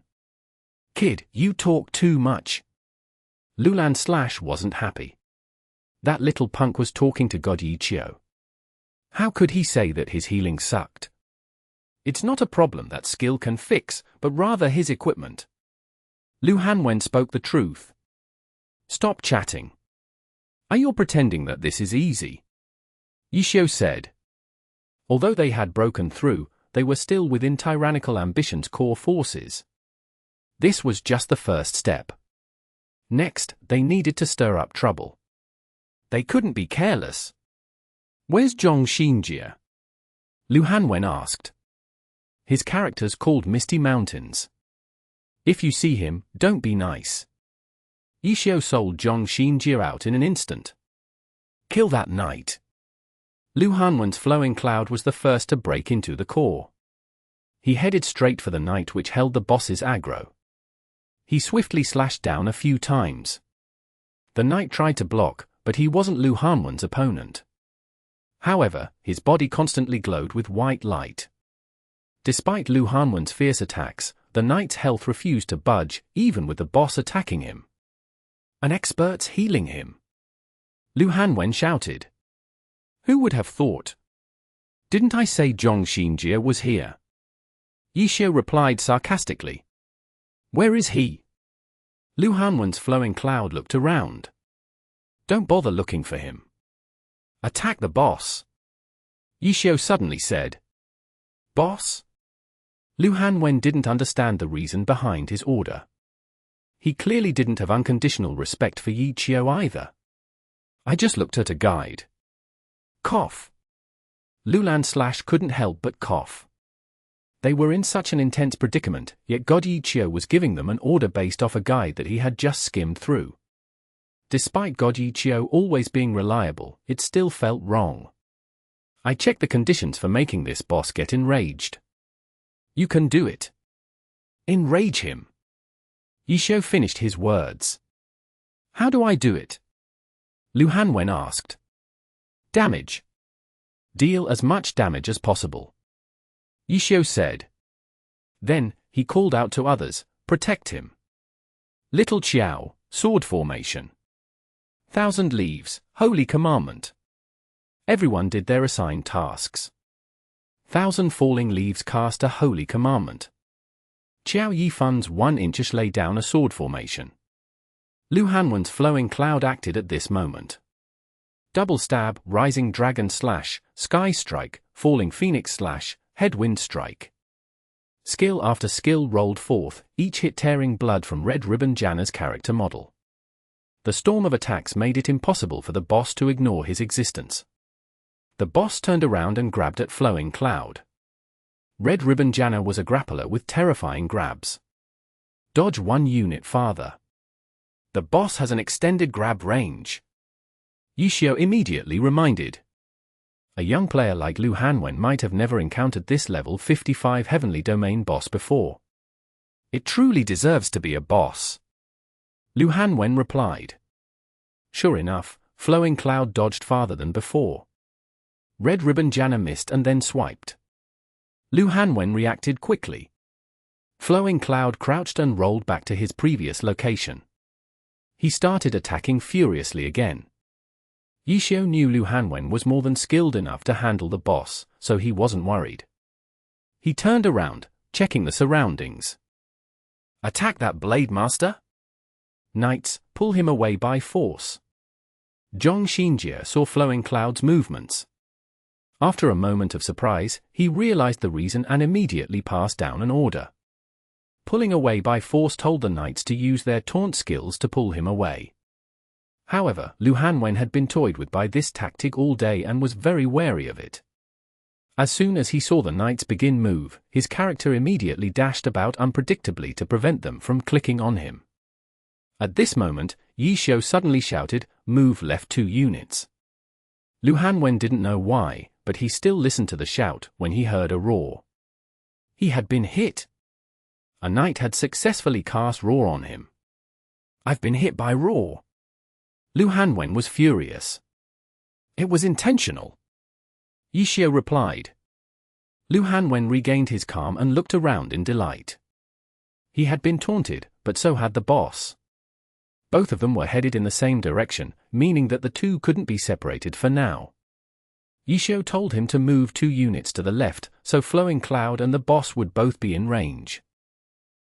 Kid, you talk too much. Lulan wasn't happy. That little punk was talking to God Xiao. How could he say that his healing sucked? It's not a problem that skill can fix, but rather his equipment. Lu Hanwen spoke the truth. Stop chatting. Are you pretending that this is easy? Xiao said. Although they had broken through, they were still within Tyrannical Ambition's core forces. This was just the first step. Next, they needed to stir up trouble. They couldn't be careless. Where's Zhong Xinjie? Lu Hanwen asked. His character's called Misty Mountains. If you see him, don't be nice. Xiao sold Zhong Xinjie out in an instant. Kill that knight. Lu Hanwen's flowing cloud was the first to break into the core. He headed straight for the knight which held the boss's aggro. He swiftly slashed down a few times. The knight tried to block, but he wasn't Lu Hanwen's opponent. However, his body constantly glowed with white light. Despite Lu Hanwen's fierce attacks, the knight's health refused to budge, even with the boss attacking him. An expert's healing him. Lu Hanwen shouted. Who would have thought? Didn't I say Zhong Xinjie was here? Xiao replied sarcastically. Where is he? Lu Hanwen's flowing cloud looked around. Don't bother looking for him. Attack the boss. Xiao suddenly said. Boss? Lu Hanwen didn't understand the reason behind his order. He clearly didn't have unconditional respect for Xiao either. I just looked at a guide. Cough. Lulan couldn't help but cough. They were in such an intense predicament, yet God Xiao was giving them an order based off a guide that he had just skimmed through. Despite God Xiao always being reliable, it still felt wrong. I checked the conditions for making this boss get enraged. You can do it. Enrage him. Xiao finished his words. How do I do it? Lu Hanwen asked. Damage. Deal as much damage as possible. Xiao said. Then, he called out to others, protect him. Little Xiao, sword formation. 1,000 leaves, holy commandment. Everyone did their assigned tasks. 1,000 falling leaves cast a holy commandment. Xiao Yifun's 1-inchish lay down a sword formation. Lu Hanwen's flowing cloud acted at this moment. Double stab, rising dragon slash, sky strike, falling phoenix slash, headwind strike. Skill after skill rolled forth, each hit tearing blood from Red Ribbon Janna's character model. The storm of attacks made it impossible for the boss to ignore his existence. The boss turned around and grabbed at Flowing Cloud. Red Ribbon Janna was a grappler with terrifying grabs. Dodge 1 unit farther. The boss has an extended grab range. Xiao immediately reminded. A young player like Lu Hanwen might have never encountered this level 55 Heavenly Domain boss before. It truly deserves to be a boss. Lu Hanwen replied. Sure enough, Flowing Cloud dodged farther than before. Red Ribbon Janna missed and then swiped. Lu Hanwen reacted quickly. Flowing Cloud crouched and rolled back to his previous location. He started attacking furiously again. Xiao knew Lu Hanwen was more than skilled enough to handle the boss, so he wasn't worried. He turned around, checking the surroundings. Attack that blade master? Knights, pull him away by force. Zhong Xinjie saw Flowing Cloud's movements. After a moment of surprise, he realized the reason and immediately passed down an order. Pulling away by force told the knights to use their taunt skills to pull him away. However, Lu Hanwen had been toyed with by this tactic all day and was very wary of it. As soon as he saw the knights begin move, his character immediately dashed about unpredictably to prevent them from clicking on him. At this moment, Xiao suddenly shouted, "Move left 2 units." Lu Hanwen didn't know why, but he still listened to the shout when he heard a roar. He had been hit. A knight had successfully cast roar on him. "I've been hit by roar." Lu Hanwen was furious. "It was intentional," Xiao replied. Lu Hanwen regained his calm and looked around in delight. He had been taunted, but so had the boss. Both of them were headed in the same direction, meaning that the two couldn't be separated for now. Xiao told him to move 2 units to the left, so Flowing Cloud and the boss would both be in range.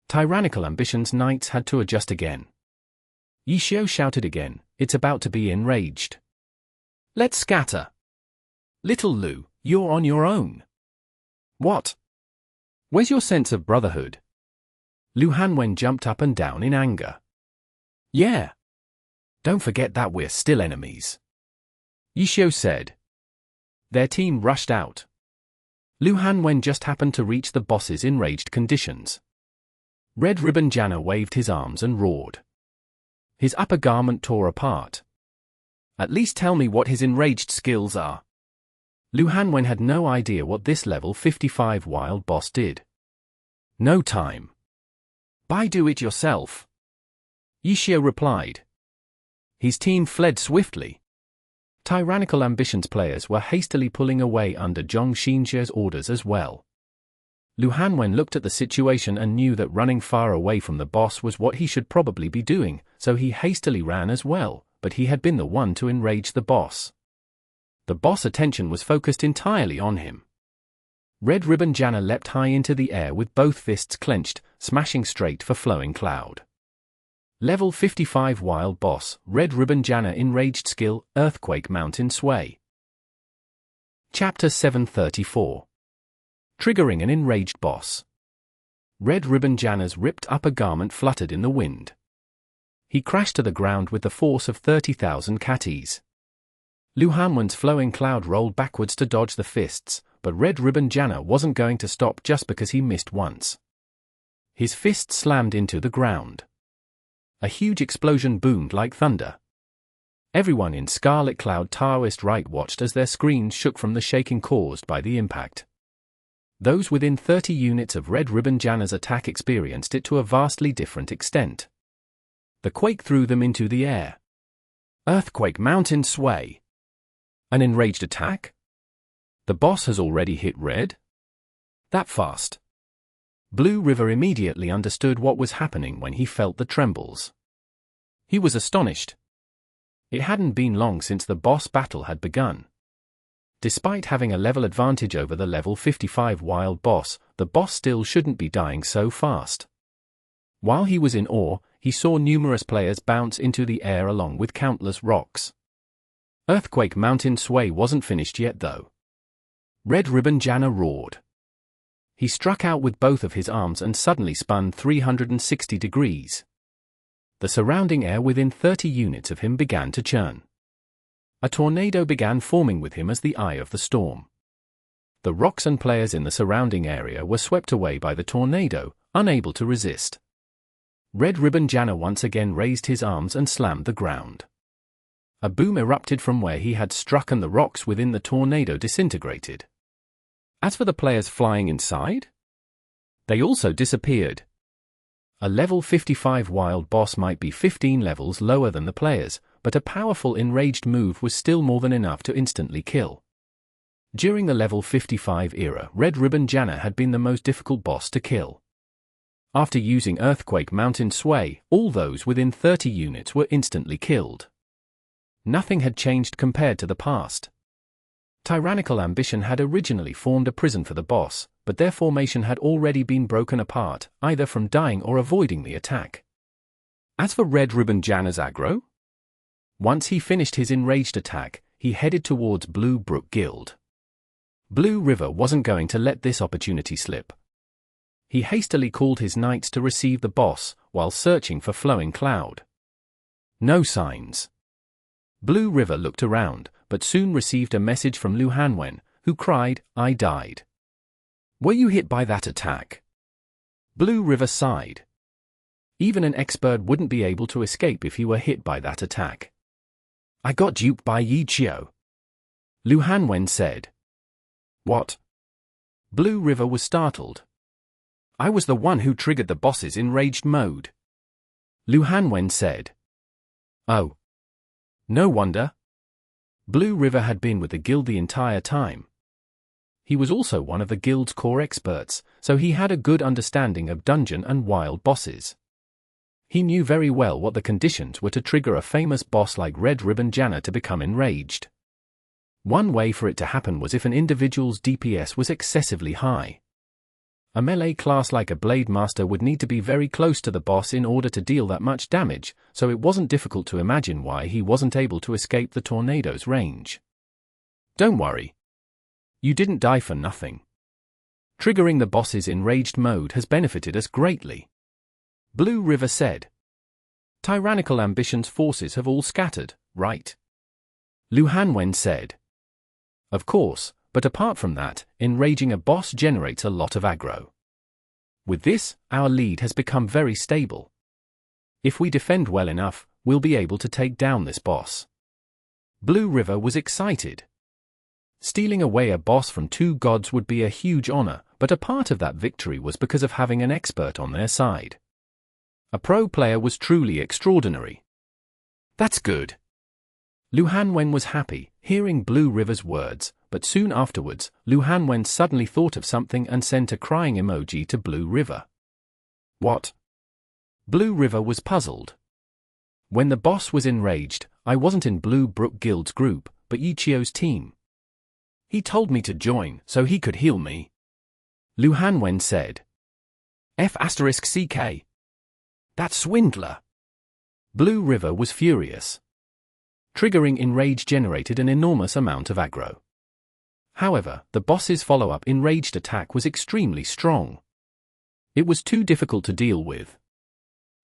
Tyrannical Ambition's knights had to adjust again. Xiao shouted again, "It's about to be enraged. Let's scatter. Little Lu, you're on your own." "What? Where's your sense of brotherhood?" Lu Hanwen jumped up and down in anger. "Yeah. Don't forget that we're still enemies," Xiao said. Their team rushed out. Lu Hanwen just happened to reach the boss's enraged conditions. Red Ribbon Janna waved his arms and roared. His upper garment tore apart. "At least tell me what his enraged skills are." Lu Hanwen had no idea what this level 55 wild boss did. "No time. Do it yourself," Xiao replied. His team fled swiftly. Tyrannical Ambition's players were hastily pulling away under Zhong Xinxia's orders as well. Lu Hanwen looked at the situation and knew that running far away from the boss was what he should probably be doing, so he hastily ran as well, but he had been the one to enrage the boss. The boss' attention was focused entirely on him. Red Ribbon Janna leapt high into the air with both fists clenched, smashing straight for Flowing Cloud. Level 55 Wild Boss, Red Ribbon Janna Enraged Skill, Earthquake Mountain Sway. Chapter 734. Triggering an Enraged Boss. Red Ribbon Janna's ripped upper garment fluttered in the wind. He crashed to the ground with the force of 30,000 katis. Lu Hanwen's Flowing Cloud rolled backwards to dodge the fists, but Red Ribbon Janna wasn't going to stop just because he missed once. His fist slammed into the ground. A huge explosion boomed like thunder. Everyone in Scarlet Cloud Taoist Right watched as their screens shook from the shaking caused by the impact. Those within 30 units of Red Ribbon Janna's attack experienced it to a vastly different extent. The quake threw them into the air. Earthquake Mountain Sway. An enraged attack? The boss has already hit Red? That fast? Blue River immediately understood what was happening when he felt the trembles. He was astonished. It hadn't been long since the boss battle had begun. Despite having a level advantage over the level 55 wild boss, the boss still shouldn't be dying so fast. While he was in awe, he saw numerous players bounce into the air along with countless rocks. Earthquake Mountain Sway wasn't finished yet though. Red Ribbon Janna roared. He struck out with both of his arms and suddenly spun 360 degrees. The surrounding air within 30 units of him began to churn. A tornado began forming with him as the eye of the storm. The rocks and players in the surrounding area were swept away by the tornado, unable to resist. Red Ribbon Janna once again raised his arms and slammed the ground. A boom erupted from where he had struck and the rocks within the tornado disintegrated. As for the players flying inside, they also disappeared. A level 55 wild boss might be 15 levels lower than the players, but a powerful enraged move was still more than enough to instantly kill. During the level 55 era, Red Ribbon Janna had been the most difficult boss to kill. After using Earthquake Mountain Sway, all those within 30 units were instantly killed. Nothing had changed compared to the past. Tyrannical Ambition had originally formed a prison for the boss, but their formation had already been broken apart, either from dying or avoiding the attack. As for Red Ribbon Janna's aggro, once he finished his enraged attack, he headed towards Blue Brook Guild. Blue River wasn't going to let this opportunity slip. He hastily called his knights to receive the boss, while searching for Flowing Cloud. No signs. Blue River looked around, but soon received a message from Lu Hanwen, who cried, "I died." "Were you hit by that attack?" Blue River sighed. Even an expert wouldn't be able to escape if he were hit by that attack. "I got duped by Xiao," Lu Hanwen said. "What?" Blue River was startled. "I was the one who triggered the boss's enraged mode," Lu Hanwen said. "Oh. No wonder." Blue River had been with the guild the entire time. He was also one of the guild's core experts, so he had a good understanding of dungeon and wild bosses. He knew very well what the conditions were to trigger a famous boss like Red Ribbon Janna to become enraged. One way for it to happen was if an individual's DPS was excessively high. A melee class like a Blade Master would need to be very close to the boss in order to deal that much damage, so it wasn't difficult to imagine why he wasn't able to escape the tornado's range. "Don't worry. You didn't die for nothing. Triggering the boss's enraged mode has benefited us greatly," Blue River said. "Tyrannical Ambition's forces have all scattered, right?" Lu Hanwen said. "Of course, but apart from that, enraging a boss generates a lot of aggro. With this, our lead has become very stable. If we defend well enough, we'll be able to take down this boss." Blue River was excited. Stealing away a boss from two gods would be a huge honor, but a part of that victory was because of having an expert on their side. A pro player was truly extraordinary. "That's good." Lu Hanwen was happy, hearing Blue River's words, but soon afterwards, Lu Hanwen suddenly thought of something and sent a crying emoji to Blue River. "What?" Blue River was puzzled. "When the boss was enraged, I wasn't in Blue Brook Guild's group, but Xiao's team. He told me to join, so he could heal me," Lu Hanwen said. F***CK. That swindler. Blue River was furious. Triggering Enraged generated an enormous amount of aggro. However, the boss's follow-up Enraged attack was extremely strong. It was too difficult to deal with.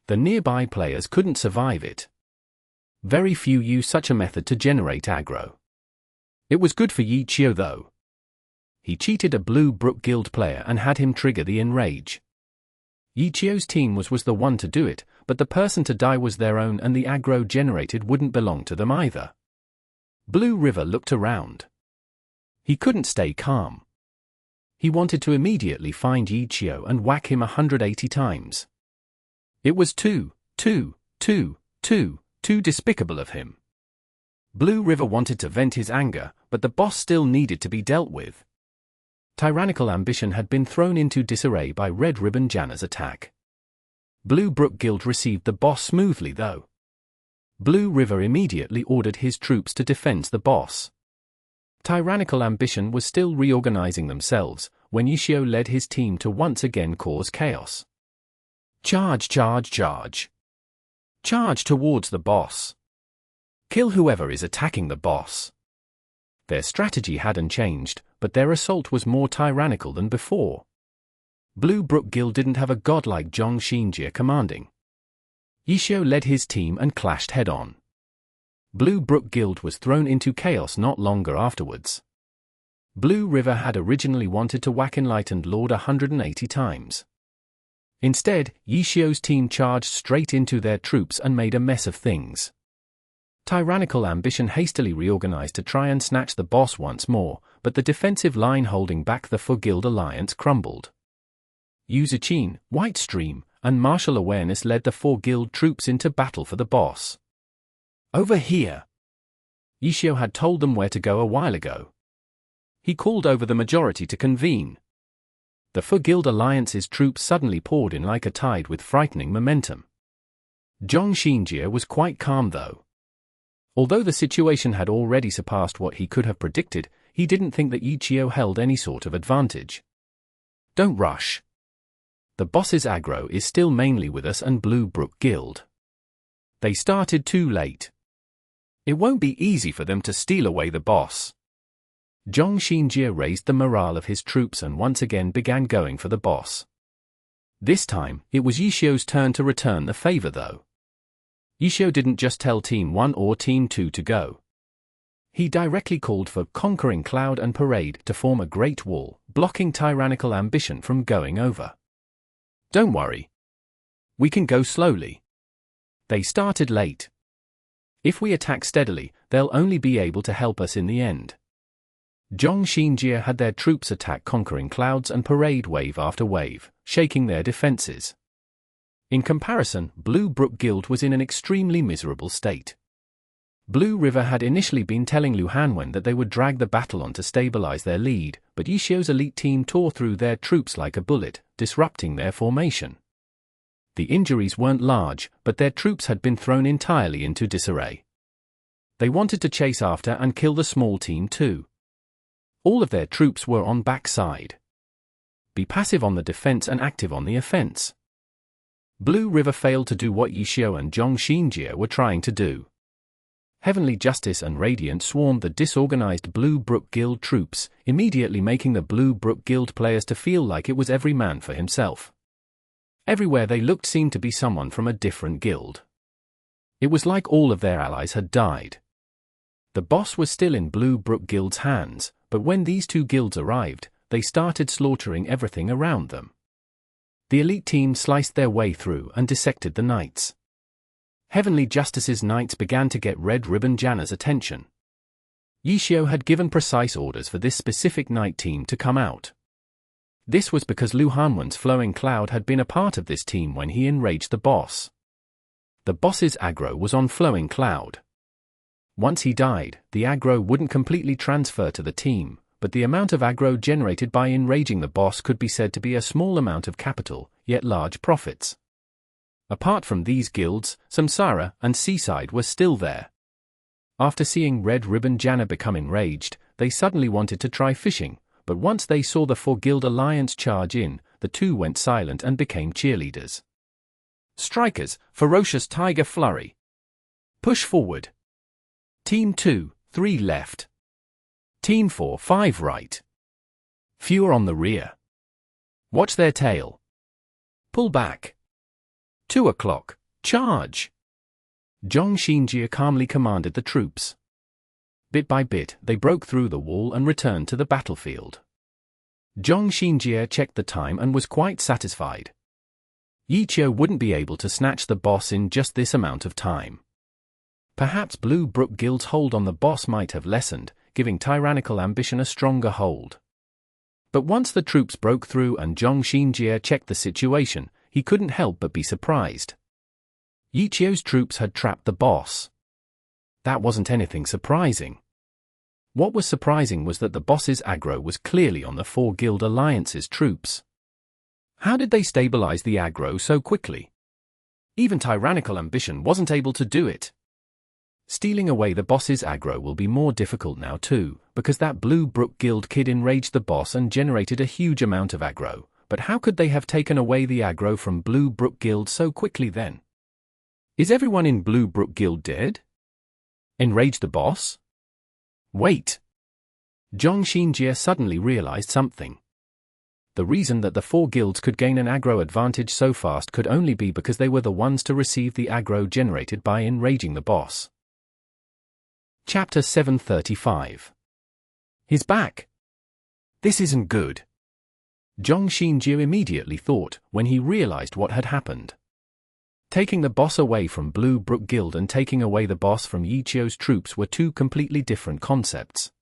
The nearby players couldn't survive it. Very few use such a method to generate aggro. It was good for Xiao though. He cheated a Blue Brook Guild player and had him trigger the Enrage. Xiao's team was the one to do it, but the person to die was their own and the aggro generated wouldn't belong to them either. Blue River looked around. He couldn't stay calm. He wanted to immediately find Xiao and whack him 180 times. It was too despicable of him. Blue River wanted to vent his anger, but the boss still needed to be dealt with. Tyrannical Ambition had been thrown into disarray by Red Ribbon Janna's attack. Blue Brook Guild received the boss smoothly though. Blue River immediately ordered his troops to defend the boss. Tyrannical Ambition was still reorganizing themselves, when Xiao led his team to once again cause chaos. Charge, charge, charge. Charge towards the boss. Kill whoever is attacking the boss. Their strategy hadn't changed, but their assault was more tyrannical than before. Blue Brook Guild didn't have a god like Zhong Xinjie commanding. Xiao led his team and clashed head-on. Blue Brook Guild was thrown into chaos not longer afterwards. Blue River had originally wanted to whack Enlightened Lord 180 times. Instead, Xiao's team charged straight into their troops and made a mess of things. Tyrannical Ambition hastily reorganized to try and snatch the boss once more, but the defensive line holding back the Four Guild alliance crumbled. Shiqin, White Stream, and Martial Awareness led the Four Guild troops into battle for the boss. Over here. Xiao had told them where to go a while ago. He called over the majority to convene. The Four Guild alliance's troops suddenly poured in like a tide with frightening momentum. Zhong Xinjie was quite calm though. Although the situation had already surpassed what he could have predicted, he didn't think that Xiao held any sort of advantage. Don't rush. The boss's aggro is still mainly with us and Blue Brook Guild. They started too late. It won't be easy for them to steal away the boss. Zhong Xinjie raised the morale of his troops and once again began going for the boss. This time, it was Xiao's turn to return the favor though. Xiao didn't just tell Team 1 or Team 2 to go. He directly called for Conquering Cloud and Parade to form a great wall, blocking tyrannical ambition from going over. Don't worry. We can go slowly. They started late. If we attack steadily, they'll only be able to help us in the end. Zhong Xinjie had their troops attack Conquering Clouds and Parade wave after wave, shaking their defenses. In comparison, Blue Brook Guild was in an extremely miserable state. Blue River had initially been telling Lu Hanwen that they would drag the battle on to stabilize their lead, but Xiao's elite team tore through their troops like a bullet, disrupting their formation. The injuries weren't large, but their troops had been thrown entirely into disarray. They wanted to chase after and kill the small team too. All of their troops were on backside. Be passive on the defense and active on the offense. Blue River failed to do what Xiao and Zhong Xinjie were trying to do. Heavenly Justice and Radiant swarmed the disorganized Blue Brook Guild troops, immediately making the Blue Brook Guild players to feel like it was every man for himself. Everywhere they looked seemed to be someone from a different guild. It was like all of their allies had died. The boss was still in Blue Brook Guild's hands, but when these two guilds arrived, they started slaughtering everything around them. The elite team sliced their way through and dissected the knights. Heavenly Justice's knights began to get Red Ribbon Janna's attention. Xiao had given precise orders for this specific knight team to come out. This was because Lu Hanwen's Flowing Cloud had been a part of this team when he enraged the boss. The boss's aggro was on Flowing Cloud. Once he died, the aggro wouldn't completely transfer to the team, but the amount of aggro generated by enraging the boss could be said to be a small amount of capital, yet large profits. Apart from these guilds, Samsara and Seaside were still there. After seeing Red Ribbon Janna become enraged, they suddenly wanted to try fishing, but once they saw the four-guild alliance charge in, the two went silent and became cheerleaders. Strikers, Ferocious Tiger Flurry. Push forward. Team 2, 3 left. Team 4, 5 right. Fewer on the rear. Watch their tail. Pull back. 2 o'clock, charge. Zhong Xinjie calmly commanded the troops. Bit by bit, they broke through the wall and returned to the battlefield. Zhong Xinjie checked the time and was quite satisfied. Xiao wouldn't be able to snatch the boss in just this amount of time. Perhaps Blue Brook Guild's hold on the boss might have lessened, giving tyrannical ambition a stronger hold. But once the troops broke through and Zhong Xinjie checked the situation, he couldn't help but be surprised. Xiao's troops had trapped the boss. That wasn't anything surprising. What was surprising was that the boss's aggro was clearly on the four guild alliance's troops. How did they stabilize the aggro so quickly? Even tyrannical ambition wasn't able to do it. Stealing away the boss's aggro will be more difficult now too, because that Blue Brook Guild kid enraged the boss and generated a huge amount of aggro, but how could they have taken away the aggro from Blue Brook Guild so quickly then? Is everyone in Blue Brook Guild dead? Enraged the boss? Wait. Zhong Xinjie suddenly realized something. The reason that the four guilds could gain an aggro advantage so fast could only be because they were the ones to receive the aggro generated by enraging the boss. Chapter 735. He's back. This isn't good. Zhong Xinjie immediately thought, when he realized what had happened. Taking the boss away from Blue Brook Guild and taking away the boss from Xiao's troops were two completely different concepts.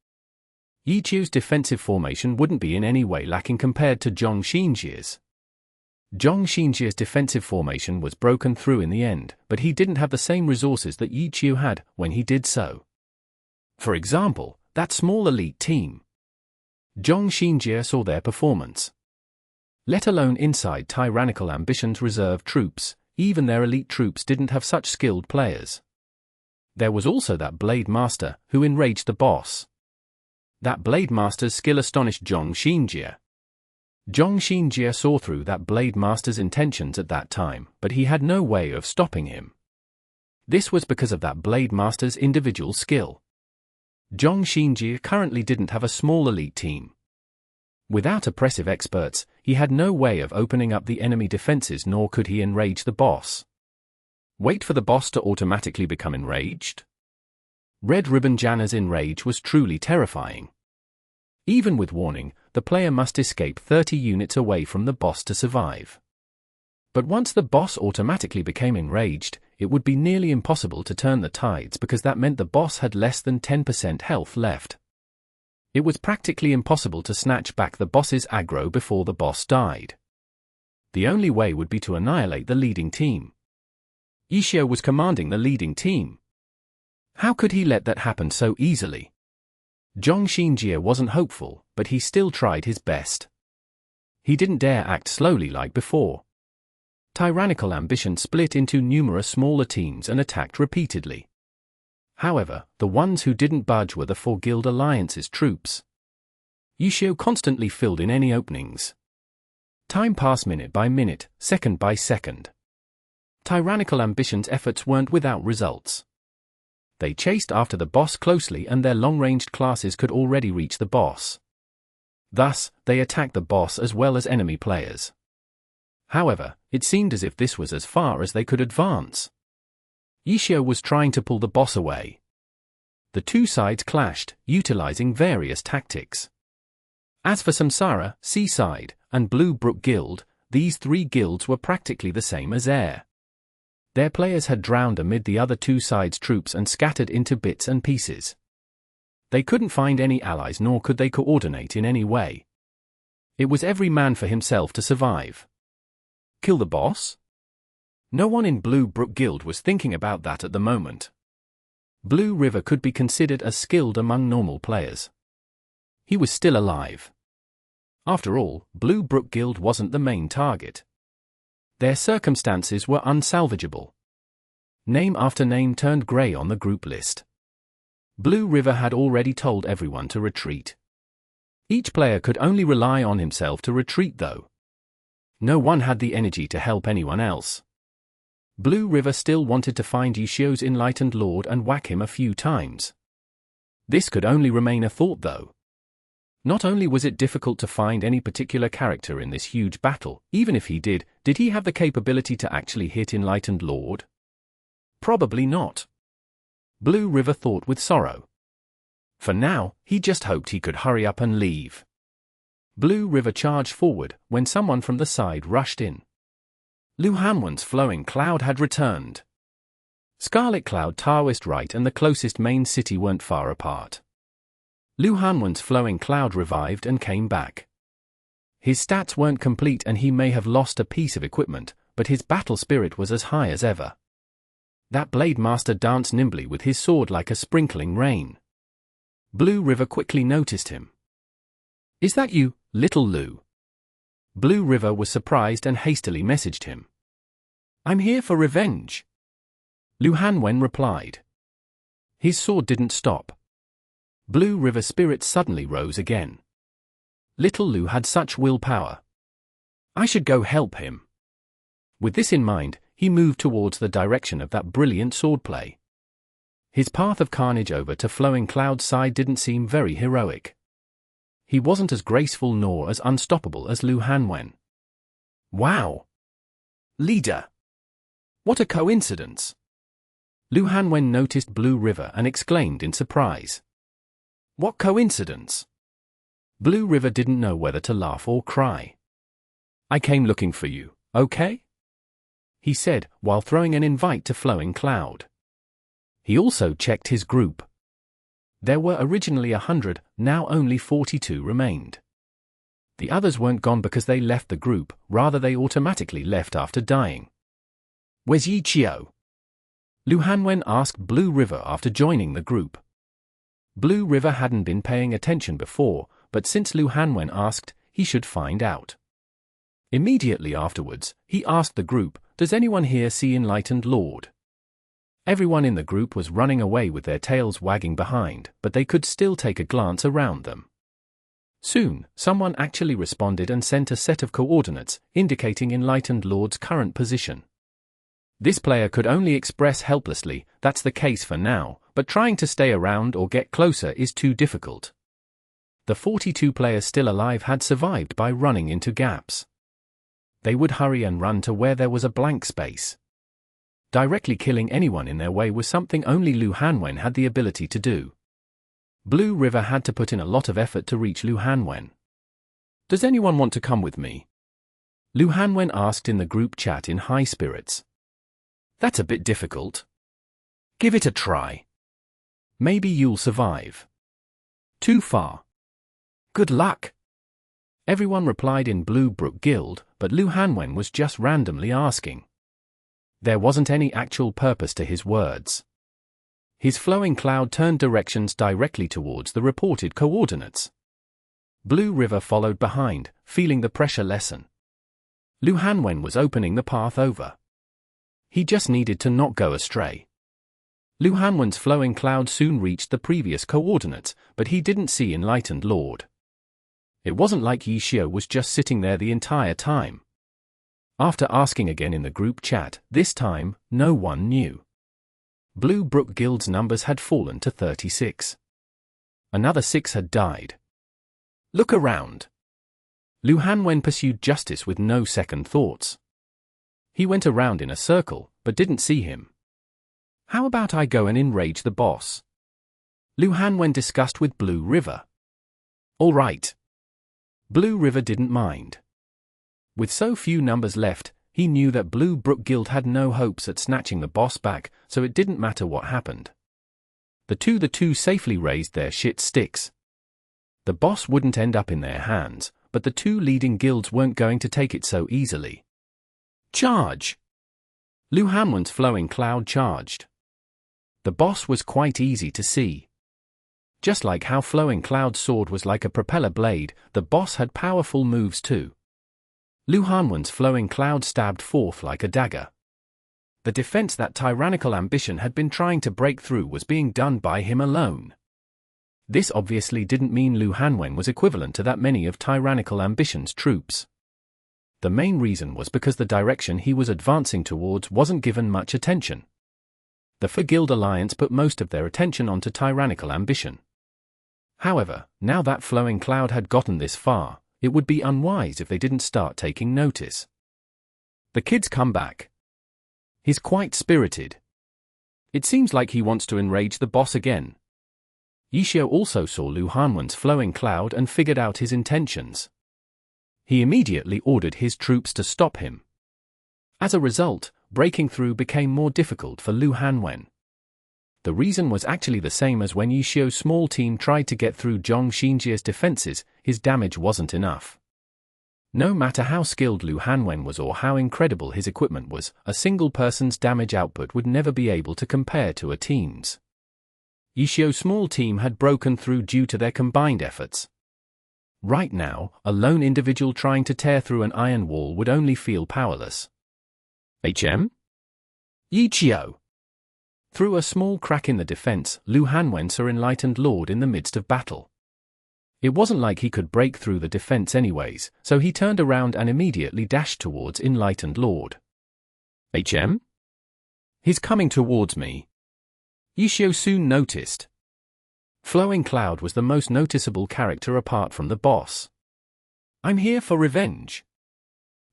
Xiao's defensive formation wouldn't be in any way lacking compared to Zhong Xinjie's. Zhong Xinjie's defensive formation was broken through in the end, but he didn't have the same resources that Xiao had when he did so. For example, that small elite team. Zhong Xinjie saw their performance. Let alone inside tyrannical ambition's reserve troops, even their elite troops didn't have such skilled players. There was also that Blade Master, who enraged the boss. That Blade Master's skill astonished Zhong Xinjie. Zhong Xinjie saw through that Blade Master's intentions at that time, but he had no way of stopping him. This was because of that Blade Master's individual skill. Zhong Xinjie currently didn't have a small elite team. Without oppressive experts, he had no way of opening up the enemy defenses, nor could he enrage the boss. Wait for the boss to automatically become enraged? Red Ribbon Janna's enrage was truly terrifying. Even with warning, the player must escape 30 units away from the boss to survive. But once the boss automatically became enraged, it would be nearly impossible to turn the tides, because that meant the boss had less than 10% health left. It was practically impossible to snatch back the boss's aggro before the boss died. The only way would be to annihilate the leading team. Xiao was commanding the leading team. How could he let that happen so easily? Zhong Xinjie wasn't hopeful, but he still tried his best. He didn't dare act slowly like before. Tyrannical ambition split into numerous smaller teams and attacked repeatedly. However, the ones who didn't budge were the four Guild Alliance's troops. Xiao constantly filled in any openings. Time passed minute by minute, second by second. Tyrannical ambition's efforts weren't without results. They chased after the boss closely, and their long-ranged classes could already reach the boss. Thus, they attacked the boss as well as enemy players. However, it seemed as if this was as far as they could advance. Xiao was trying to pull the boss away. The two sides clashed, utilizing various tactics. As for Samsara, Seaside, and Blue Brook Guild, these three guilds were practically the same as air. Their players had drowned amid the other two sides' troops and scattered into bits and pieces. They couldn't find any allies, nor could they coordinate in any way. It was every man for himself to survive. Kill the boss? No one in Blue Brook Guild was thinking about that at the moment. Blue River could be considered as skilled among normal players. He was still alive. After all, Blue Brook Guild wasn't the main target. Their circumstances were unsalvageable. Name after name turned grey on the group list. Blue River had already told everyone to retreat. Each player could only rely on himself to retreat, though. No one had the energy to help anyone else. Blue River still wanted to find Xiao's enlightened lord and whack him a few times. This could only remain a thought, though. Not only was it difficult to find any particular character in this huge battle, even if he did he have the capability to actually hit Enlightened Lord? Probably not. Blue River thought with sorrow. For now, he just hoped he could hurry up and leave. Blue River charged forward when someone from the side rushed in. Lu Hanwen's flowing cloud had returned. Scarlet Cloud Taoist right and the closest main city weren't far apart. Lu Hanwen's flowing cloud revived and came back. His stats weren't complete and he may have lost a piece of equipment, but his battle spirit was as high as ever. That Blade Master danced nimbly with his sword like a sprinkling rain. Blue River quickly noticed him. "Is that you, little Lu?" Blue River was surprised and hastily messaged him. "I'm here for revenge," Lu Hanwen replied. His sword didn't stop. Blue River's spirit suddenly rose again. Little Lu had such willpower. I should go help him. With this in mind, he moved towards the direction of that brilliant swordplay. His path of carnage over to Flowing Cloud's side didn't seem very heroic. He wasn't as graceful nor as unstoppable as Lu Hanwen. Wow! Leader! What a coincidence! Lu Hanwen noticed Blue River and exclaimed in surprise. What coincidence? Blue River didn't know whether to laugh or cry. I came looking for you, okay? He said, while throwing an invite to Flowing Cloud. He also checked his group. There were originally 100, now only 42 remained. The others weren't gone because they left the group, rather they automatically left after dying. Where's Yi Qiao? Lu Hanwen asked Blue River after joining the group. Blue River hadn't been paying attention before, but since Lu Hanwen asked, he should find out. Immediately afterwards, he asked the group, "Does anyone here see Enlightened Lord?" Everyone in the group was running away with their tails wagging behind, but they could still take a glance around them. Soon, someone actually responded and sent a set of coordinates, indicating Enlightened Lord's current position. This player could only express helplessly, "That's the case for now, but trying to stay around or get closer is too difficult." The 42 players still alive had survived by running into gaps. They would hurry and run to where there was a blank space. Directly killing anyone in their way was something only Lu Hanwen had the ability to do. Blue River had to put in a lot of effort to reach Lu Hanwen. "Does anyone want to come with me?" Lu Hanwen asked in the group chat in high spirits. "That's a bit difficult. Give it a try. Maybe you'll survive." "Too far." "Good luck." Everyone replied in Blue Brook Guild, but Lu Hanwen was just randomly asking. There wasn't any actual purpose to his words. His flowing cloud turned directions directly towards the reported coordinates. Blue River followed behind, feeling the pressure lessen. Lu Hanwen was opening the path over. He just needed to not go astray. Lu Hanwen's flowing cloud soon reached the previous coordinates, but he didn't see Enlightened Lord. It wasn't like Xiao was just sitting there the entire time. After asking again in the group chat, this time, no one knew. Blue Brook Guild's numbers had fallen to 36. Another 6 had died. "Look around." Lu Hanwen pursued justice with no second thoughts. He went around in a circle, but didn't see him. "How about I go and enrage the boss?" Lu Hanwen discussed with Blue River. "All right." Blue River didn't mind. With so few numbers left, he knew that Blue Brook Guild had no hopes at snatching the boss back, so it didn't matter what happened. The two safely raised their shit sticks. The boss wouldn't end up in their hands, but the two leading guilds weren't going to take it so easily. "Charge!" Lu Hanwen's flowing cloud charged. The boss was quite easy to see. Just like how Flowing Cloud's sword was like a propeller blade, the boss had powerful moves too. Lu Hanwen's Flowing Cloud stabbed forth like a dagger. The defense that tyrannical ambition had been trying to break through was being done by him alone. This obviously didn't mean Lu Hanwen was equivalent to that many of tyrannical ambition's troops. The main reason was because the direction he was advancing towards wasn't given much attention. The Four Guild Alliance put most of their attention onto tyrannical ambition. However, now that Flowing Cloud had gotten this far, it would be unwise if they didn't start taking notice. The kid's come back. He's quite spirited. It seems like he wants to enrage the boss again. Xiao also saw Lu Hanwen's Flowing Cloud and figured out his intentions. He immediately ordered his troops to stop him. As a result, breaking through became more difficult for Lu Hanwen. The reason was actually the same as when Xiao's small team tried to get through Zhong Xinjia's defenses, his damage wasn't enough. No matter how skilled Lu Hanwen was or how incredible his equipment was, a single person's damage output would never be able to compare to a team's. Xiao's small team had broken through due to their combined efforts. Right now, a lone individual trying to tear through an iron wall would only feel powerless. Xiao. Through a small crack in the defense, Lu Hanwen saw Enlightened Lord in the midst of battle. It wasn't like he could break through the defense anyways, so he turned around and immediately dashed towards Enlightened Lord. He's coming towards me. Xiao soon noticed. Flowing Cloud was the most noticeable character apart from the boss. "I'm here for revenge."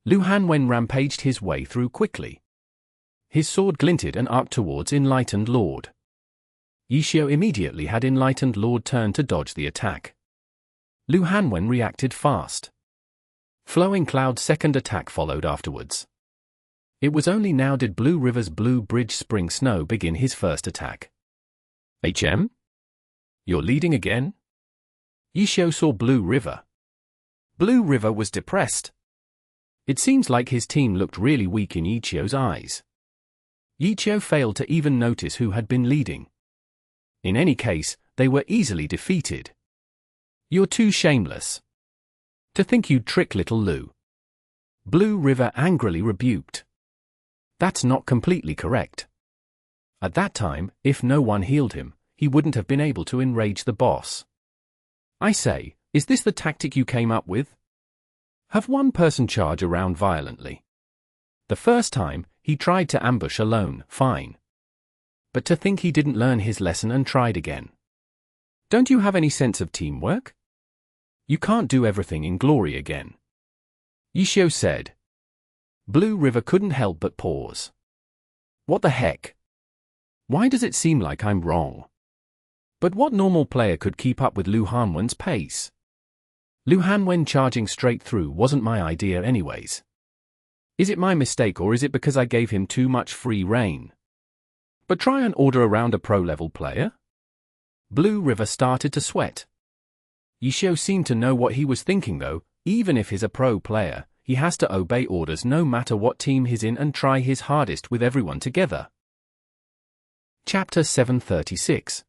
Lu Hanwen rampaged his way through quickly. His sword glinted and arced towards Enlightened Lord. Xiao immediately had Enlightened Lord turn to dodge the attack. Lu Hanwen reacted fast. Flowing Cloud's second attack followed afterwards. It was only now did Blue River's Blue Bridge Spring Snow begin his first attack. You're leading again?" Xiao saw Blue River. Blue River was depressed. It seems like his team looked really weak in Xiao's eyes. Xiao failed to even notice who had been leading. In any case, they were easily defeated. "You're too shameless. To think you'd trick little Lu." Blue River angrily rebuked. That's not completely correct. At that time, if no one healed him, he wouldn't have been able to enrage the boss. "I say, is this the tactic you came up with? Have one person charge around violently. The first time, he tried to ambush alone, fine. But to think he didn't learn his lesson and tried again. Don't you have any sense of teamwork? You can't do everything in glory again, Xiao said. Blue River couldn't help but pause. What the heck? Why does it seem like I'm wrong? But what normal player could keep up with Lu Hanwen's pace? Lu Hanwen charging straight through wasn't my idea anyways. Is it my mistake or is it because I gave him too much free rein? But try and order around a pro-level player? Blue River started to sweat. Xiao seemed to know what he was thinking though. Even if he's a pro player, he has to obey orders no matter what team he's in and try his hardest with everyone together. Chapter 736.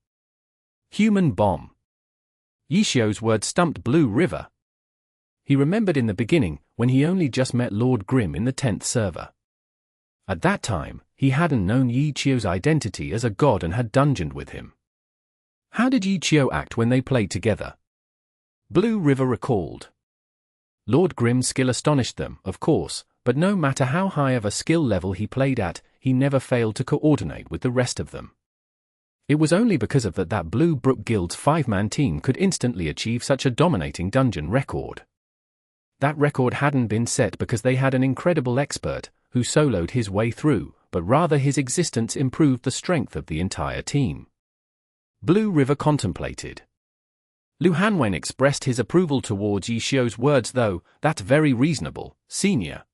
Human Bomb. Xiao's words stumped Blue River. He remembered in the beginning, when he only just met Lord Grimm in the 10th server. At that time, he hadn't known Xiao's identity as a god and had dungeoned with him. How did Xiao act when they played together? Blue River recalled. Lord Grimm's skill astonished them, of course, but no matter how high of a skill level he played at, he never failed to coordinate with the rest of them. It was only because of that Blue Brook Guild's 5-man team could instantly achieve such a dominating dungeon record. That record hadn't been set because they had an incredible expert, who soloed his way through, but rather his existence improved the strength of the entire team. Blue River contemplated. Lu Hanwen expressed his approval towards Xiao's words though. That's very reasonable, senior.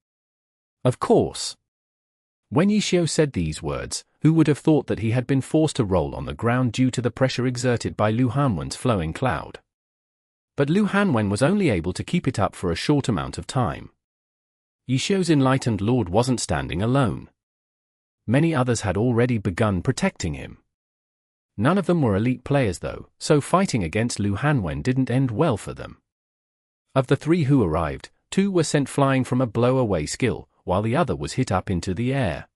Of course. When Xiao said these words, who would have thought that he had been forced to roll on the ground due to the pressure exerted by Lu Hanwen's flowing cloud? But Lu Hanwen was only able to keep it up for a short amount of time. Xiao's enlightened lord wasn't standing alone. Many others had already begun protecting him. None of them were elite players though, so fighting against Lu Hanwen didn't end well for them. Of the 3 who arrived, 2 were sent flying from a blow-away skill, while the other was hit up into the air.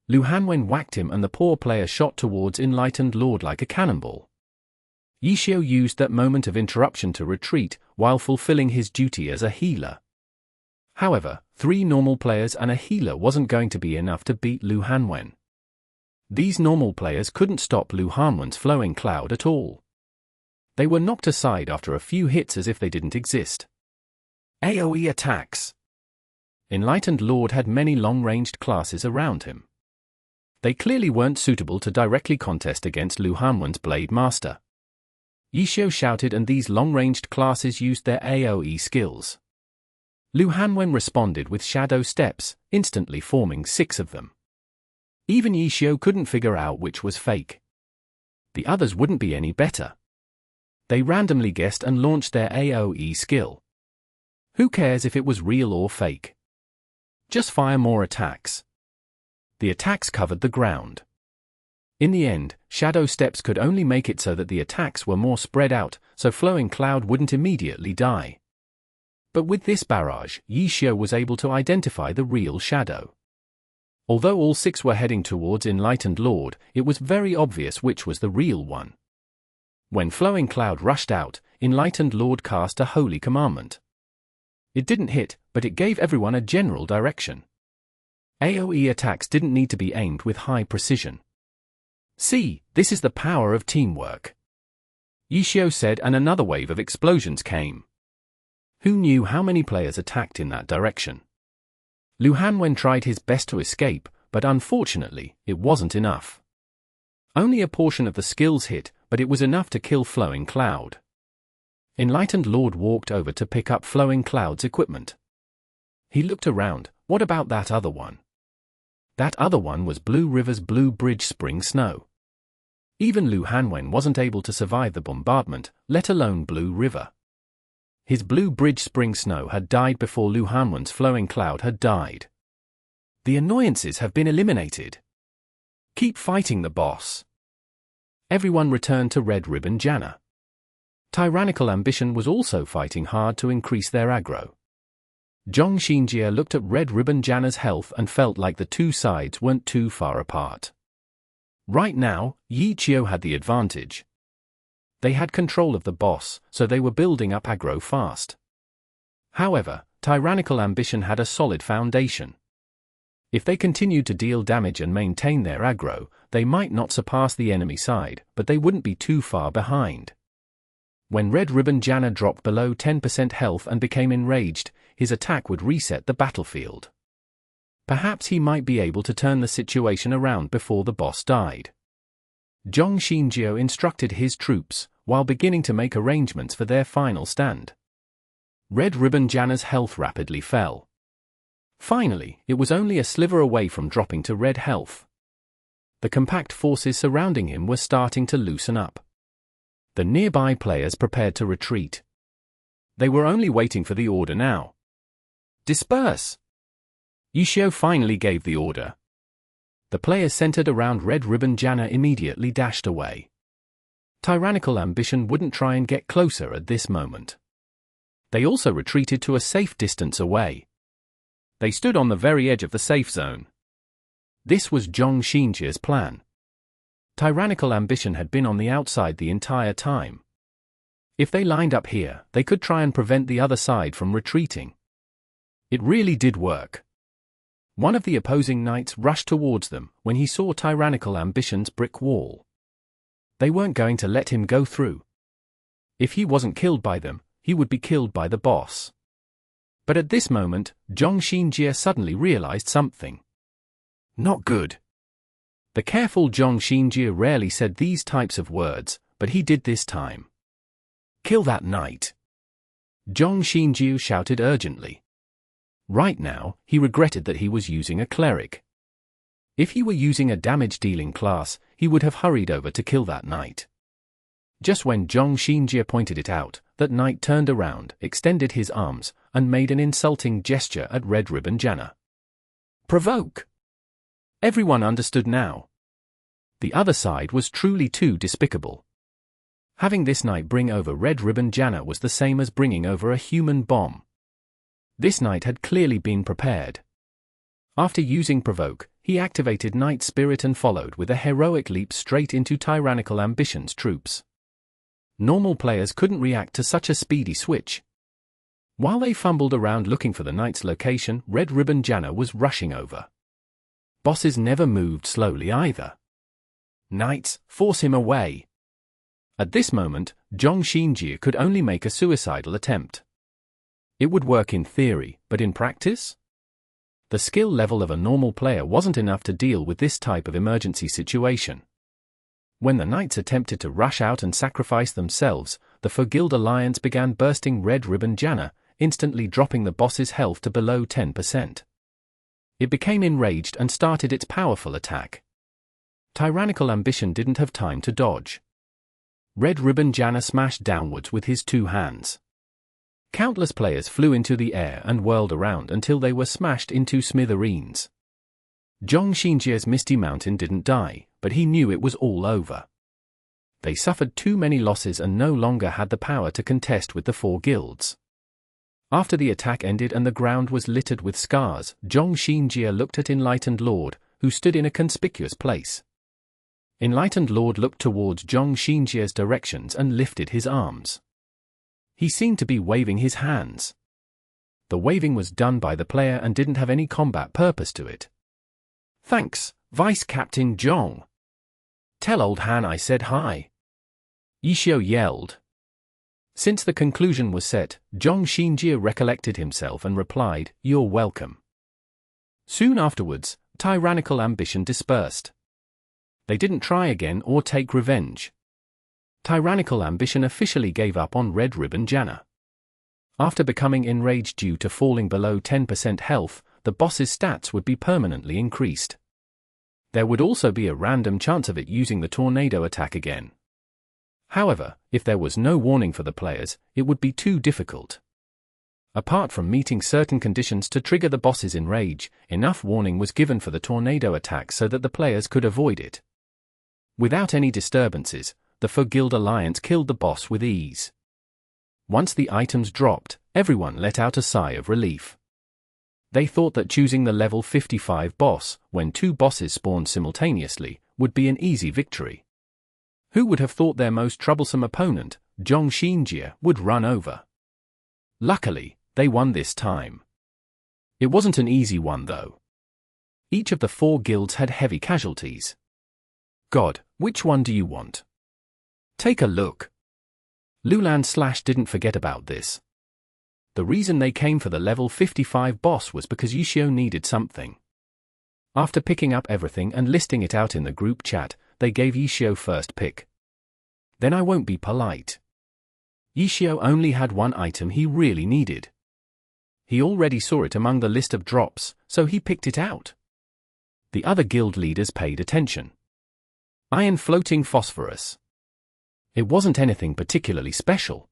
Lu Hanwen whacked him and the poor player shot towards enlightened lord like a cannonball. Xiao used that moment of interruption to retreat, while fulfilling his duty as a healer. However, 3 normal players and a healer wasn't going to be enough to beat Lu Hanwen. These normal players couldn't stop Lu Hanwen's flowing cloud at all. They were knocked aside after a few hits as if they didn't exist. AoE attacks. Enlightened Lord had many long-ranged classes around him. They clearly weren't suitable to directly contest against Lu Hanwen's Blade Master. Xiao shouted and these long-ranged classes used their AoE skills. Lu Hanwen responded with shadow steps, instantly forming 6 of them. Even Xiao couldn't figure out which was fake. The others wouldn't be any better. They randomly guessed and launched their AoE skill. Who cares if it was real or fake? Just fire more attacks. The attacks covered the ground. In the end, shadow steps could only make it so that the attacks were more spread out, so Flowing Cloud wouldn't immediately die. But with this barrage, Xiao was able to identify the real shadow. Although all 6 were heading towards Enlightened Lord, it was very obvious which was the real one. When Flowing Cloud rushed out, Enlightened Lord cast a holy commandment. It didn't hit, but it gave everyone a general direction. AoE attacks didn't need to be aimed with high precision. See, this is the power of teamwork, Xiao said, and another wave of explosions came. Who knew how many players attacked in that direction? Lu Hanwen tried his best to escape, but unfortunately, it wasn't enough. Only a portion of the skills hit, but it was enough to kill Flowing Cloud. Enlightened Lord walked over to pick up Flowing Cloud's equipment. He looked around. What about that other one? That other one was Blue River's Blue Bridge Spring Snow. Even Lu Hanwen wasn't able to survive the bombardment, let alone Blue River. His Blue Bridge Spring Snow had died before Lu Hanwen's Flowing Cloud had died. The annoyances have been eliminated. Keep fighting the boss. Everyone returned to Red Ribbon Janna. Tyrannical Ambition was also fighting hard to increase their aggro. Zhong Xinjie looked at Red Ribbon Janna's health and felt like the 2 sides weren't too far apart. Right now, Xiao had the advantage. They had control of the boss, so they were building up aggro fast. However, Tyrannical Ambition had a solid foundation. If they continued to deal damage and maintain their aggro, they might not surpass the enemy side, but they wouldn't be too far behind. When Red Ribbon Janna dropped below 10% health and became enraged, his attack would reset the battlefield. Perhaps he might be able to turn the situation around before the boss died. Zhong Xinjiao instructed his troops, while beginning to make arrangements for their final stand. Red Ribbon Janna's health rapidly fell. Finally, it was only a sliver away from dropping to red health. The compact forces surrounding him were starting to loosen up. The nearby players prepared to retreat. They were only waiting for the order now. Disperse! Xiao finally gave the order. The players centered around Red Ribbon Janna immediately dashed away. Tyrannical ambition wouldn't try and get closer at this moment. They also retreated to a safe distance away. They stood on the very edge of the safe zone. This was Zhong Xinjia's plan. Tyrannical ambition had been on the outside the entire time. If they lined up here, they could try and prevent the other side from retreating. It really did work. One of the opposing knights rushed towards them when he saw Tyrannical ambition's brick wall. They weren't going to let him go through. If he wasn't killed by them, he would be killed by the boss. But at this moment, Zhong Xinjia suddenly realized something. Not good. The careful Zhong Xinjia rarely said these types of words, but he did this time. Kill that knight! Zhong Xinjia shouted urgently. Right now, he regretted that he was using a cleric. If he were using a damage-dealing class, he would have hurried over to kill that knight. Just when Zhong Xinjia pointed it out, that knight turned around, extended his arms, and made an insulting gesture at Red Ribbon Janna. Provoke! Everyone understood now. The other side was truly too despicable. Having this knight bring over Red Ribbon Janna was the same as bringing over a human bomb. This knight had clearly been prepared. After using Provoke, he activated Knight Spirit and followed with a heroic leap straight into Tyrannical Ambition's troops. Normal players couldn't react to such a speedy switch. While they fumbled around looking for the knight's location, Red Ribbon Janna was rushing over. Bosses never moved slowly either. Knights, force him away! At this moment, Zhong Xinjia could only make a suicidal attempt. It would work in theory, but in practice? The skill level of a normal player wasn't enough to deal with this type of emergency situation. When the knights attempted to rush out and sacrifice themselves, the Four-Guild Alliance began bursting Red Ribbon Janna, instantly dropping the boss's health to below 10%. It became enraged and started its powerful attack. Tyrannical Ambition didn't have time to dodge. Red Ribbon Janna smashed downwards with his two hands. Countless players flew into the air and whirled around until they were smashed into smithereens. Zhong Xinjia's Misty Mountain didn't die, but he knew it was all over. They suffered too many losses and no longer had the power to contest with the four guilds. After the attack ended and the ground was littered with scars, Zhong Xinjia looked at Enlightened Lord, who stood in a conspicuous place. Enlightened Lord looked towards Zhong Xinjia's directions and lifted his arms. He seemed to be waving his hands. The waving was done by the player and didn't have any combat purpose to it. Thanks, Vice Captain Zhong. Tell old Han I said hi. Xiao yelled. Since the conclusion was set, Zhong Xinjia recollected himself and replied, "You're welcome." Soon afterwards, Tyrannical Ambition dispersed. They didn't try again or take revenge. Tyrannical Ambition officially gave up on Red Ribbon Janna. After becoming enraged due to falling below 10% health, the boss's stats would be permanently increased. There would also be a random chance of it using the tornado attack again. However, if there was no warning for the players, it would be too difficult. Apart from meeting certain conditions to trigger the boss's enrage, enough warning was given for the tornado attack so that the players could avoid it. Without any disturbances, the Four-Guild Alliance killed the boss with ease. Once the items dropped, everyone let out a sigh of relief. They thought that choosing the level 55 boss, when two bosses spawned simultaneously, would be an easy victory. Who would have thought their most troublesome opponent, Zhong Xinjia, would run over? Luckily, they won this time. It wasn't an easy one though. Each of the four guilds had heavy casualties. God, which one do you want? Take a look. Lulan didn't forget about this. The reason they came for the level 55 boss was because Xiao needed something. After picking up everything and listing it out in the group chat, they gave Xiao first pick. Then I won't be polite. Xiao only had one item he really needed. He already saw it among the list of drops, so he picked it out. The other guild leaders paid attention. Iron floating phosphorus. It wasn't anything particularly special.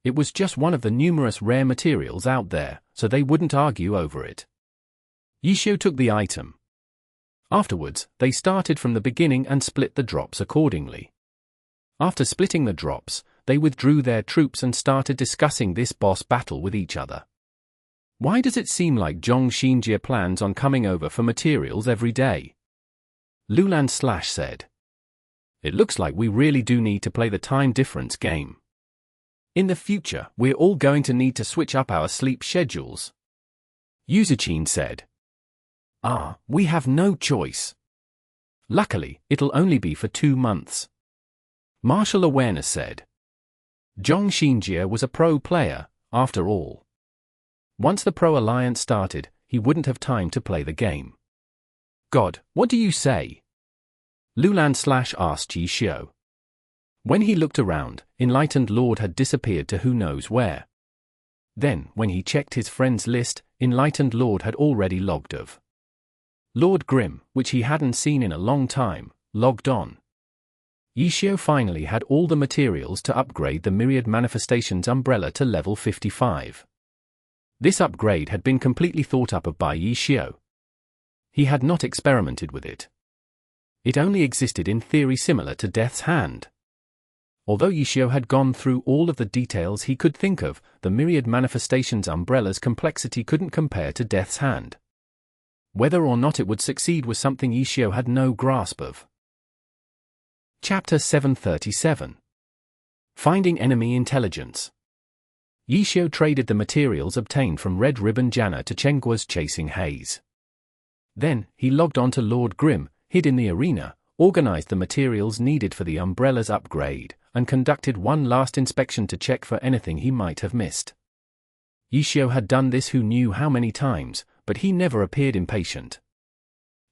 It was just one of the numerous rare materials out there, so they wouldn't argue over it. Xiao took the item. Afterwards, they started from the beginning and split the drops accordingly. After splitting the drops, they withdrew their troops and started discussing this boss battle with each other. Why does it seem like Zhong Xinjie plans on coming over for materials every day? Lulan said. It looks like we really do need to play the time difference game. In the future, we're all going to need to switch up our sleep schedules. Shiqin said. We have no choice. Luckily, it'll only be for 2 months. Martial Awareness said. Zhong Xinjie was a pro player, after all. Once the Pro Alliance started, he wouldn't have time to play the game. God, what do you say? Lulan asked Xiao. When he looked around, Enlightened Lord had disappeared to who knows where. Then, when he checked his friends list, Enlightened Lord had already logged of. Lord Grim, which he hadn't seen in a long time, logged on. Xiao finally had all the materials to upgrade the Myriad Manifestations umbrella to level 55. This upgrade had been completely thought up of by Xiao. He had not experimented with it. It only existed in theory similar to Death's Hand. Although Xiao had gone through all of the details he could think of, the Myriad Manifestations umbrella's complexity couldn't compare to Death's Hand. Whether or not it would succeed was something Xiao had no grasp of. Chapter 737. Finding Enemy Intelligence. Xiao traded the materials obtained from Red Ribbon Janna to Chengguo's Chasing Haze. Then, he logged on to Lord Grim, hid in the arena, organized the materials needed for the umbrella's upgrade, and conducted one last inspection to check for anything he might have missed. Xiao had done this who knew how many times, but he never appeared impatient.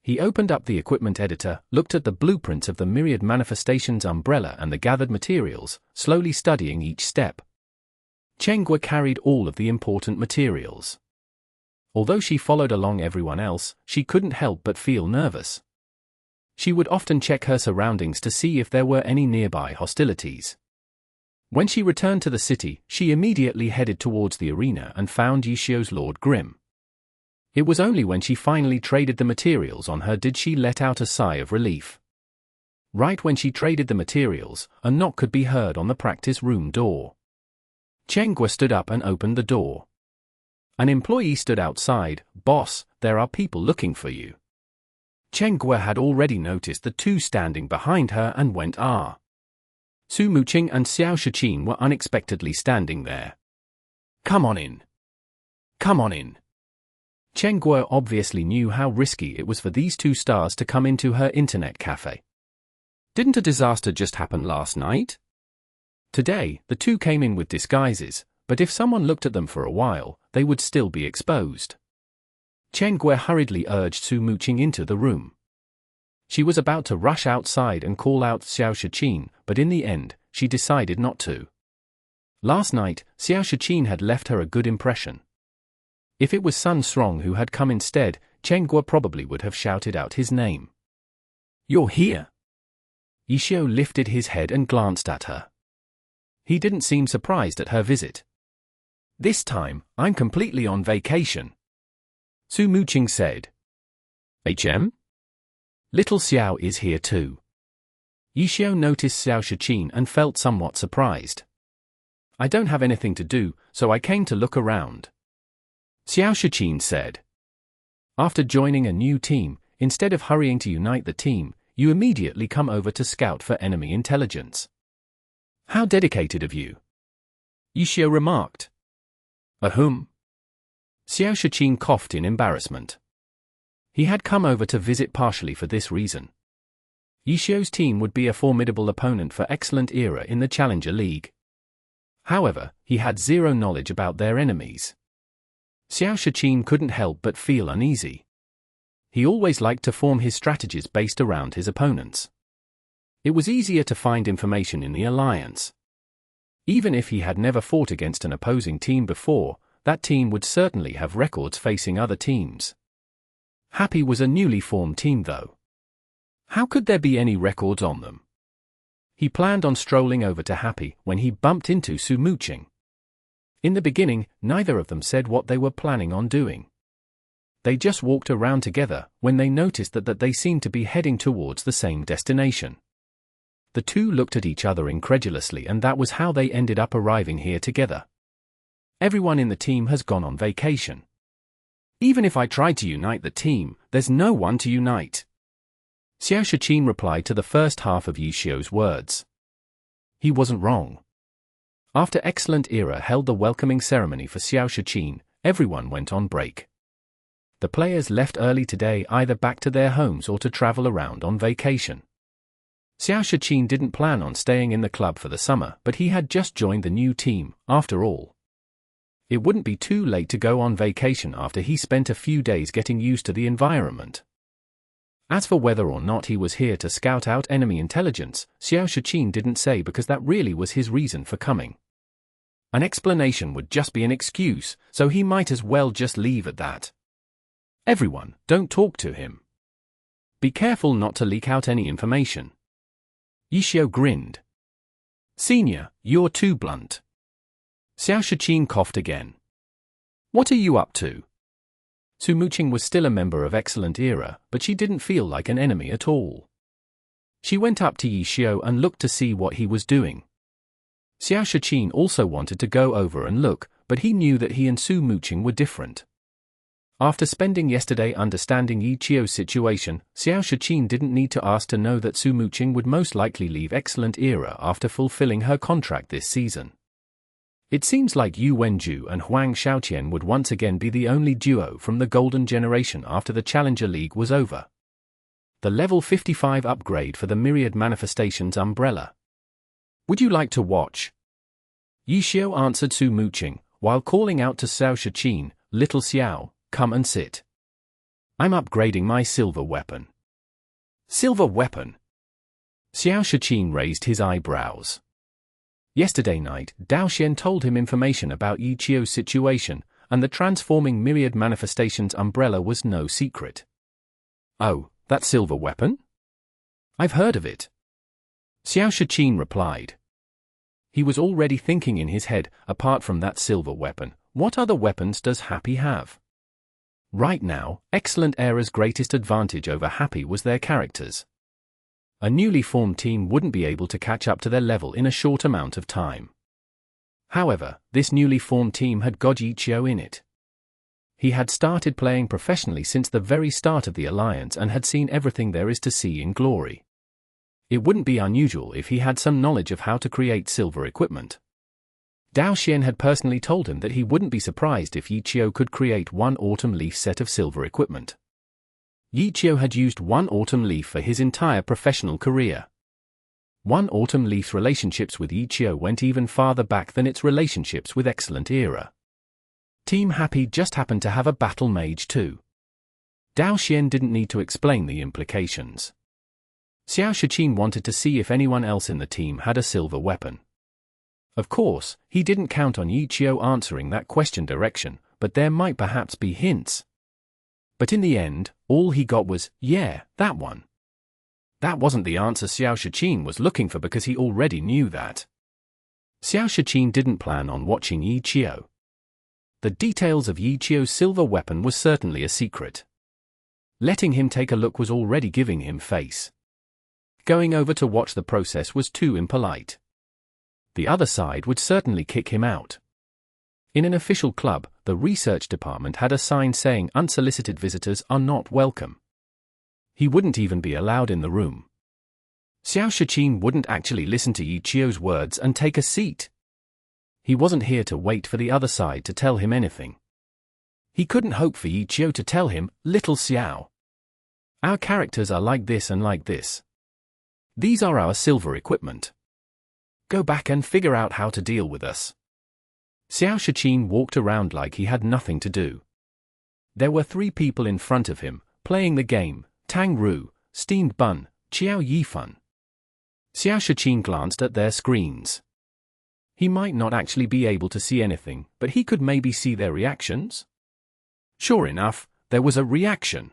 He opened up the equipment editor, looked at the blueprints of the Myriad Manifestations umbrella and the gathered materials, slowly studying each step. Chengguo carried all of the important materials. Although she followed along everyone else, she couldn't help but feel nervous. She would often check her surroundings to see if there were any nearby hostilities. When she returned to the city, she immediately headed towards the arena and found Xiao's Lord Grim. It was only when she finally traded the materials on her did she let out a sigh of relief. Right when she traded the materials, a knock could be heard on the practice room door. Chengguo stood up and opened the door. An employee stood outside. "Boss, there are people looking for you." Chengguo had already noticed the two standing behind her and went Su Muqing and Xiao Shiqin were unexpectedly standing there. "Come on in. Come on in." Chengguo obviously knew how risky it was for these two stars to come into her internet cafe. Didn't a disaster just happen last night? Today, the two came in with disguises, but if someone looked at them for a while, they would still be exposed. Chengguo hurriedly urged Su Muqing into the room. She was about to rush outside and call out Xiao Shiqin, but in the end, she decided not to. Last night, Xiao Shiqin had left her a good impression. If it was Sun Srong who had come instead, Chengguo probably would have shouted out his name. "You're here!" Xiao lifted his head and glanced at her. He didn't seem surprised at her visit. "This time, I'm completely on vacation," Su Muqing said. "HM? Little Xiao is here too." Xiao noticed Xiao Shiqin and felt somewhat surprised. "I don't have anything to do, so I came to look around," Xiao Shiqin said. "After joining a new team, instead of hurrying to unite the team, you immediately come over to scout for enemy intelligence. How dedicated of you," Xiao remarked. "Ahem." Xiao Shiqin coughed in embarrassment. He had come over to visit partially for this reason. Xiao's team would be a formidable opponent for Excellent Era in the Challenger League. However, he had zero knowledge about their enemies. Shiqin couldn't help but feel uneasy. He always liked to form his strategies based around his opponents. It was easier to find information in the alliance. Even if he had never fought against an opposing team before, that team would certainly have records facing other teams. Happy was a newly formed team though. How could there be any records on them? He planned on strolling over to Happy when he bumped into Shiqin. In the beginning, neither of them said what they were planning on doing. They just walked around together when they noticed that they seemed to be heading towards the same destination. The two looked at each other incredulously, and that was how they ended up arriving here together. Everyone in the team has gone on vacation. Even if I tried to unite the team, there's no one to unite. Shiqin replied to the first half of Xiao's words. He wasn't wrong. After Excellent Era held the welcoming ceremony for Shiqin, everyone went on break. The players left early today, either back to their homes or to travel around on vacation. Shiqin didn't plan on staying in the club for the summer, but he had just joined the new team, after all. It wouldn't be too late to go on vacation after he spent a few days getting used to the environment. As for whether or not he was here to scout out enemy intelligence, Shiqin didn't say, because that really was his reason for coming. An explanation would just be an excuse, so he might as well just leave at that. Everyone, don't talk to him. Be careful not to leak out any information. Xiao grinned. Senior, you're too blunt. Shiqin coughed again. What are you up to? Shiqin was still a member of Excellent Era, but she didn't feel like an enemy at all. She went up to Xiao and looked to see what he was doing. Shiqin also wanted to go over and look, but he knew that he and Shiqin were different. After spending yesterday understanding Xiao's situation, Shiqin didn't need to ask to know that Shiqin would most likely leave Excellent Era after fulfilling her contract this season. It seems like Yu Wenju and Huang Xiaoqian would once again be the only duo from the Golden Generation after the Challenger League was over. The level 55 upgrade for the Myriad Manifestations umbrella. Would you like to watch? Xiao answered Shiqin, while calling out to Shiqin, Little Xiao, come and sit. I'm upgrading my silver weapon. Silver weapon? Shiqin raised his eyebrows. Yesterday night, Daoxian told him information about Xiao's situation, and the transforming Myriad Manifestations umbrella was no secret. Oh, that silver weapon? I've heard of it. Shiqin replied. He was already thinking in his head, apart from that silver weapon, what other weapons does Happy have? Right now, Excellent Era's greatest advantage over Happy was their characters. A newly formed team wouldn't be able to catch up to their level in a short amount of time. However, this newly formed team had got Xiao in it. He had started playing professionally since the very start of the alliance and had seen everything there is to see in glory. It wouldn't be unusual if he had some knowledge of how to create silver equipment. Daoxian had personally told him that he wouldn't be surprised if Xiao could create one autumn leaf set of silver equipment. Xiao had used one autumn leaf for his entire professional career. One autumn leaf's relationships with Xiao went even farther back than its relationships with Excellent Era. Team Happy just happened to have a battle mage too. Daoxian didn't need to explain the implications. Shiqin wanted to see if anyone else in the team had a silver weapon. Of course, he didn't count on Xiao answering that question direction, but there might perhaps be hints. But in the end, all he got was, yeah, that one. That wasn't the answer Shiqin was looking for, because he already knew that. Shiqin didn't plan on watching Xiao. The details of Xiao's silver weapon was certainly a secret. Letting him take a look was already giving him face. Going over to watch the process was too impolite. The other side would certainly kick him out. In an official club, the research department had a sign saying unsolicited visitors are not welcome. He wouldn't even be allowed in the room. Shiqin wouldn't actually listen to Xiao's words and take a seat. He wasn't here to wait for the other side to tell him anything. He couldn't hope for Xiao to tell him, Little Xiao. Our characters are like this and like this. These are our silver equipment. Go back and figure out how to deal with us. Xiao Shiqin walked around like he had nothing to do. There were 3 people in front of him, playing the game: Tang Ru, Steamed Bun, Xiao Yifan. Xiao Shiqin glanced at their screens. He might not actually be able to see anything, but he could maybe see their reactions? Sure enough, there was a reaction.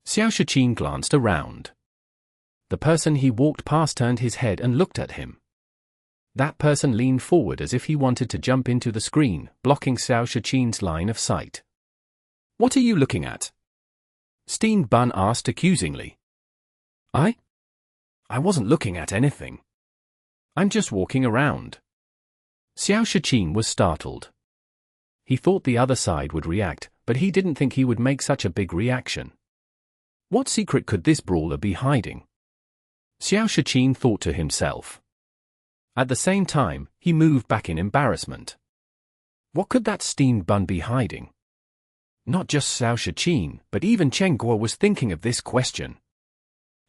Xiao Shiqin glanced around. The person he walked past turned his head and looked at him. That person leaned forward as if he wanted to jump into the screen, blocking Xiao Shiqin's line of sight. "What are you looking at?" Steamed Bun asked accusingly. I wasn't looking at anything. I'm just walking around." Xiao Shiqin was startled. He thought the other side would react, but he didn't think he would make such a big reaction. What secret could this brawler be hiding? Xiao Shiqin thought to himself. At the same time, he moved back in embarrassment. What could that Steamed Bun be hiding? Not just Xiao Shiqin, but even Chen Guo was thinking of this question.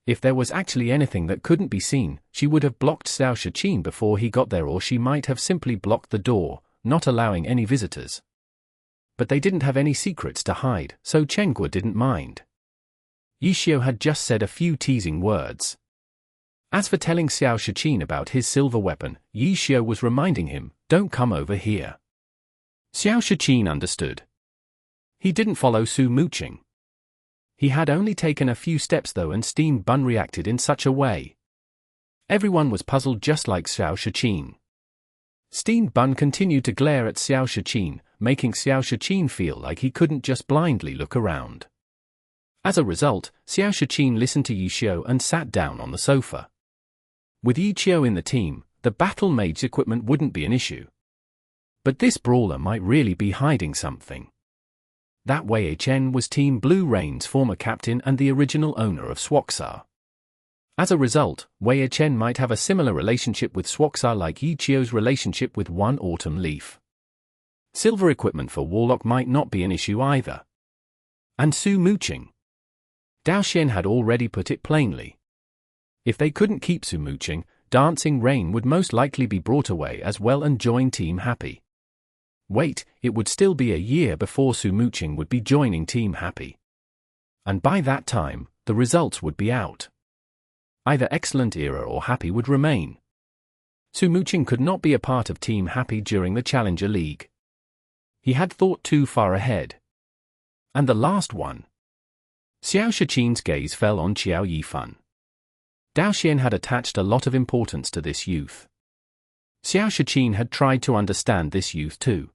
If there was actually anything that couldn't be seen, she would have blocked Xiao Shiqin before he got there, or she might have simply blocked the door, not allowing any visitors. But they didn't have any secrets to hide, so Chen Guo didn't mind. Xiao had just said a few teasing words. As for telling Xiao Shiqin about his silver weapon, Xiao was reminding him, "Don't come over here." Xiao Shiqin understood. He didn't follow Su Muqing. He had only taken a few steps though, and Steamed Bun reacted in such a way. Everyone was puzzled just like Xiao Shiqin. Steamed Bun continued to glare at Xiao Shiqin, making Xiao Shiqin feel like he couldn't just blindly look around. As a result, Xiao Shiqin listened to Xiao and sat down on the sofa. With Xiao in the team, the battle mage's equipment wouldn't be an issue. But this brawler might really be hiding something. That Wei Chen was Team Blue Rain's former captain and the original owner of Swaksar. As a result, Wei Chen might have a similar relationship with Swaksar like Xiao's relationship with One Autumn Leaf. Silver equipment for Warlock might not be an issue either. And Su Muqing. Dao Xian had already put it plainly. If they couldn't keep Su Muqing, Dancing Rain would most likely be brought away as well and join Team Happy. Wait, it would still be a year before Su Muqing would be joining Team Happy. And by that time, the results would be out. Either Excellent Era or Happy would remain. Su Muqing could not be a part of Team Happy during the Challenger League. He had thought too far ahead. And the last one. Xiao Shiqin's gaze fell on Xiao Yifan. Dao Xian had attached a lot of importance to this youth. Xiao Shiqin had tried to understand this youth too.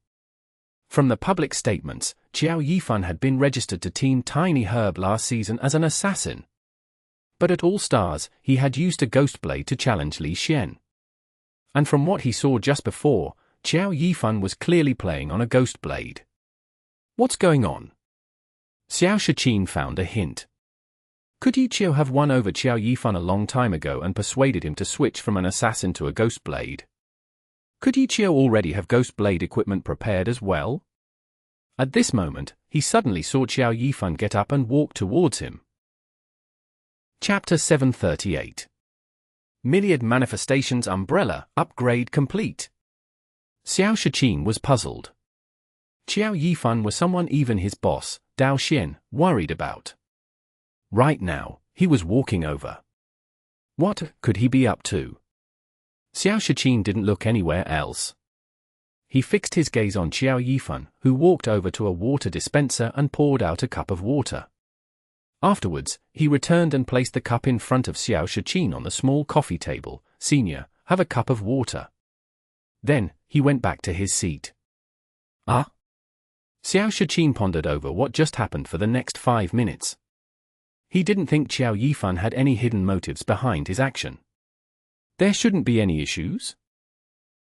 From the public statements, Xiao Yifan had been registered to Team Tiny Herb last season as an assassin. But at All Stars, he had used a ghost blade to challenge Li Xian. And from what he saw just before, Xiao Yifan was clearly playing on a ghost blade. What's going on? Xiao Shiqin found a hint. Could Xiao have won over Xiao Yifan a long time ago and persuaded him to switch from an assassin to a ghost blade? Could Xiao already have ghost blade equipment prepared as well? At this moment, he suddenly saw Xiao Yifan get up and walk towards him. Chapter 738. Myriad Manifestations Umbrella Upgrade Complete. Xiao Shiqin was puzzled. Xiao Yifan was someone even his boss, Dao Xian, worried about. Right now, he was walking over. What could he be up to? Xiao Shiqin didn't look anywhere else. He fixed his gaze on Xiao Yifan, who walked over to a water dispenser and poured out a cup of water. Afterwards, he returned and placed the cup in front of Xiao Shiqin on the small coffee table. "Senior, have a cup of water." Then, he went back to his seat. Ah? Xiao Shiqin pondered over what just happened for the next 5 minutes. He didn't think Xiao Yifan had any hidden motives behind his action. There shouldn't be any issues.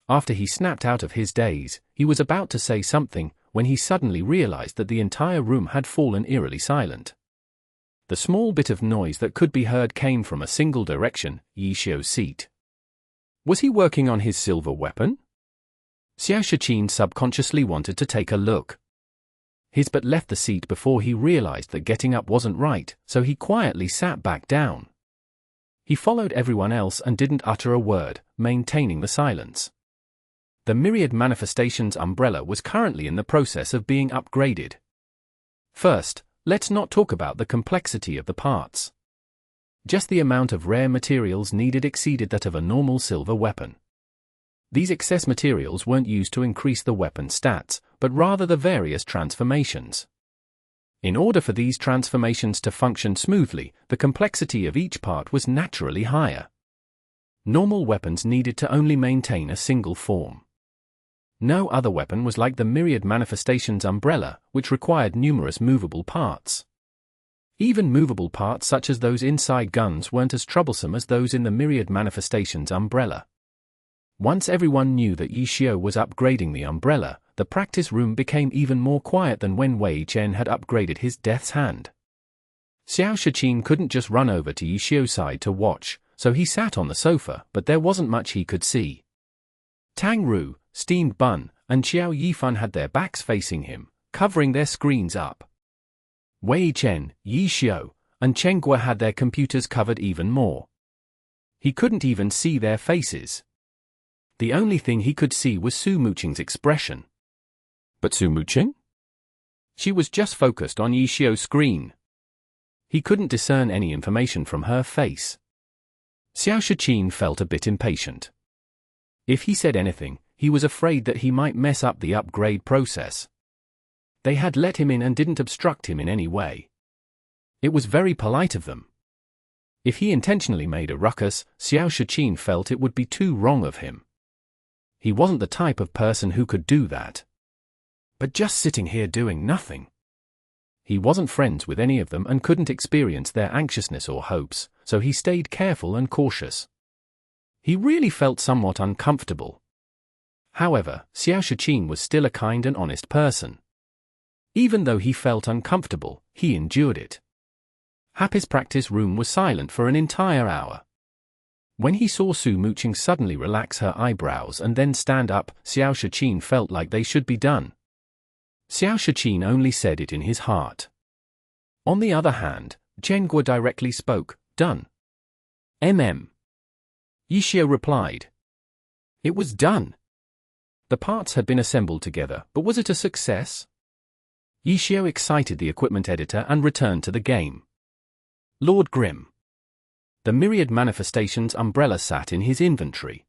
After he snapped out of his daze, he was about to say something, when he suddenly realized that the entire room had fallen eerily silent. The small bit of noise that could be heard came from a single direction, Xiao's seat. Was he working on his silver weapon? Xiao Shiqin subconsciously wanted to take a look. But left the seat before he realized that getting up wasn't right, so he quietly sat back down. He followed everyone else and didn't utter a word, maintaining the silence. The Myriad Manifestations umbrella was currently in the process of being upgraded. First, let's not talk about the complexity of the parts. Just the amount of rare materials needed exceeded that of a normal silver weapon. These excess materials weren't used to increase the weapon's stats, but rather the various transformations. In order for these transformations to function smoothly, the complexity of each part was naturally higher. Normal weapons needed to only maintain a single form. No other weapon was like the Myriad Manifestations umbrella, which required numerous movable parts. Even movable parts such as those inside guns weren't as troublesome as those in the Myriad Manifestations umbrella. Once everyone knew that Xiao was upgrading the umbrella, the practice room became even more quiet than when Wei Chen had upgraded his Death's Hand. Shiqin couldn't just run over to Xiao's side to watch, so he sat on the sofa, but there wasn't much he could see. Tang Ru, Steamed Bun, and Xiao Yifan had their backs facing him, covering their screens up. Wei Chen, Xiao, and Chen Guo had their computers covered even more. He couldn't even see their faces. The only thing he could see was Su Muqing's expression. But Su Muqing? She was just focused on Xiao's screen. He couldn't discern any information from her face. Shiqin felt a bit impatient. If he said anything, he was afraid that he might mess up the upgrade process. They had let him in and didn't obstruct him in any way. It was very polite of them. If he intentionally made a ruckus, Shiqin felt it would be too wrong of him. He wasn't the type of person who could do that. But just sitting here doing nothing. He wasn't friends with any of them and couldn't experience their anxiousness or hopes, so he stayed careful and cautious. He really felt somewhat uncomfortable. However, Shiqin was still a kind and honest person. Even though he felt uncomfortable, he endured it. Happy's practice room was silent for an entire hour. When he saw Su Muqing suddenly relax her eyebrows and then stand up, Shiqin felt like they should be done. Shiqin only said it in his heart. On the other hand, Chen Guo directly spoke, "Done." Xiao replied. It was done. The parts had been assembled together, but was it a success? Xiao excited the equipment editor and returned to the game. Lord Grimm. The Myriad Manifestations umbrella sat in his inventory.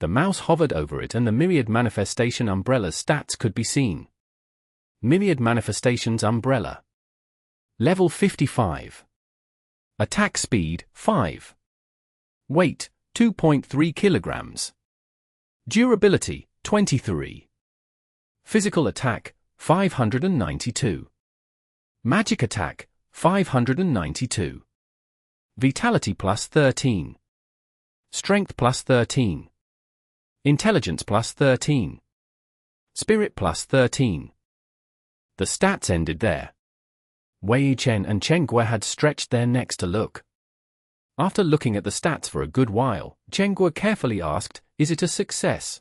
The mouse hovered over it and the Myriad Manifestation umbrella's stats could be seen. Myriad Manifestations umbrella. Level 55. Attack speed, 5. Weight, 2.3 kilograms. Durability, 23. Physical attack, 592. Magic attack, 592. Vitality plus 13. Strength plus 13. Intelligence plus 13. Spirit plus 13. The stats ended there. Wei Chen and Chen Guo had stretched their necks to look. After looking at the stats for a good while, Chen Guo carefully asked, "Is it a success?"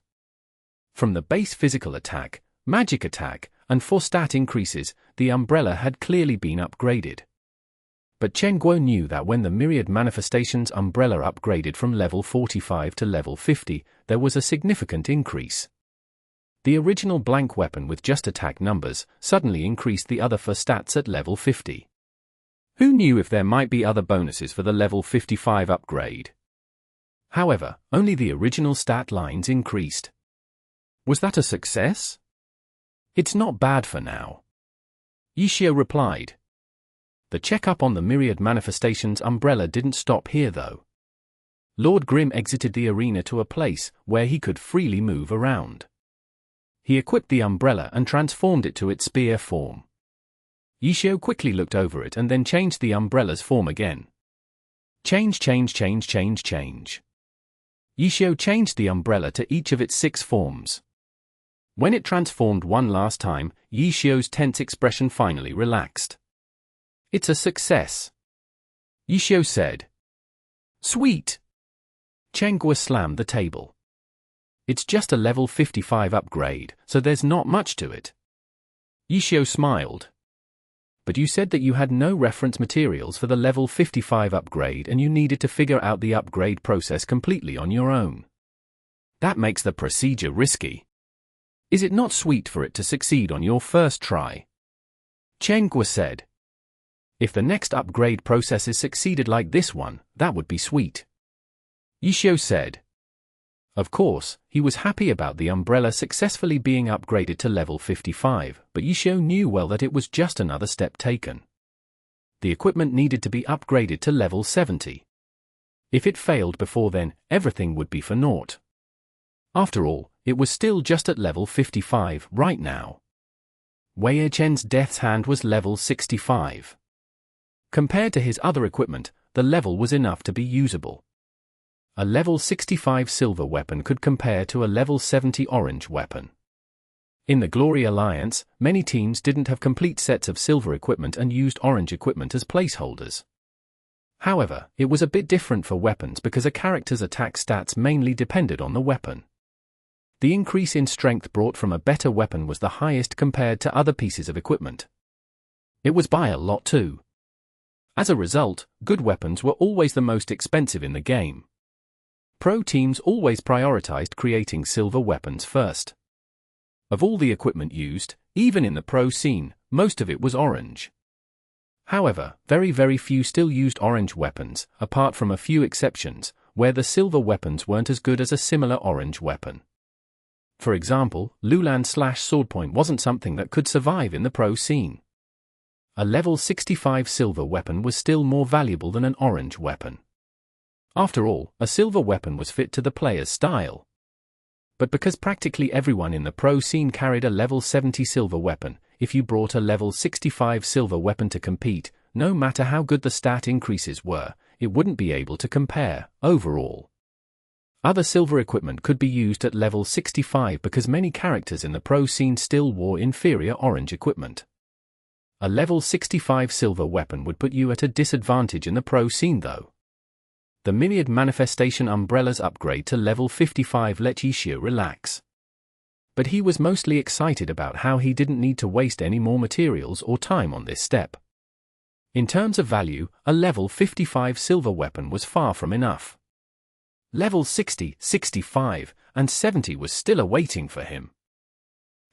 From the base physical attack, magic attack, and 4 stat increases, the umbrella had clearly been upgraded. But Chen Guo knew that when the Myriad Manifestations umbrella upgraded from level 45 to level 50, there was a significant increase. The original blank weapon with just attack numbers suddenly increased the other 4 stats at level 50. Who knew if there might be other bonuses for the level 55 upgrade? However, only the original stat lines increased. Was that a success? It's not bad for now. Xiao replied. The checkup on the Myriad Manifestations umbrella didn't stop here though. Lord Grimm exited the arena to a place where he could freely move around. He equipped the umbrella and transformed it to its spear form. Xiao quickly looked over it and then changed the umbrella's form again. Change. Xiao changed the umbrella to each of its 6 forms. When it transformed one last time, Xiao's tense expression finally relaxed. It's a success. Xiao said. Sweet. Chen Guo slammed the table. It's just a level 55 upgrade, so there's not much to it. Xiao smiled. But you said that you had no reference materials for the level 55 upgrade and you needed to figure out the upgrade process completely on your own. That makes the procedure risky. Is it not sweet for it to succeed on your first try? Qianghua said. If the next upgrade processes succeeded like this one, that would be sweet. Xiao said. Of course, he was happy about the umbrella successfully being upgraded to level 55, but Xiao knew well that it was just another step taken. The equipment needed to be upgraded to level 70. If it failed before then, everything would be for naught. After all, it was still just at level 55 right now. Wei Chen's Death's Hand was level 65. Compared to his other equipment, the level was enough to be usable. A level 65 silver weapon could compare to a level 70 orange weapon. In the Glory Alliance, many teams didn't have complete sets of silver equipment and used orange equipment as placeholders. However, it was a bit different for weapons because a character's attack stats mainly depended on the weapon. The increase in strength brought from a better weapon was the highest compared to other pieces of equipment. It was by a lot too. As a result, good weapons were always the most expensive in the game. Pro teams always prioritized creating silver weapons first. Of all the equipment used, even in the pro scene, most of it was orange. However, very few still used orange weapons, apart from a few exceptions, where the silver weapons weren't as good as a similar orange weapon. For example, Lulan/Swordpoint wasn't something that could survive in the pro scene. A level 65 silver weapon was still more valuable than an orange weapon. After all, a silver weapon was fit to the player's style. But because practically everyone in the pro scene carried a level 70 silver weapon, if you brought a level 65 silver weapon to compete, no matter how good the stat increases were, it wouldn't be able to compare, overall. Other silver equipment could be used at level 65 because many characters in the pro scene still wore inferior orange equipment. A level 65 silver weapon would put you at a disadvantage in the pro scene though. The Myriad Manifestation Umbrella's upgrade to level 55 let Xiao relax. But he was mostly excited about how he didn't need to waste any more materials or time on this step. In terms of value, a level 55 silver weapon was far from enough. Level 60, 65, and 70 was still awaiting for him.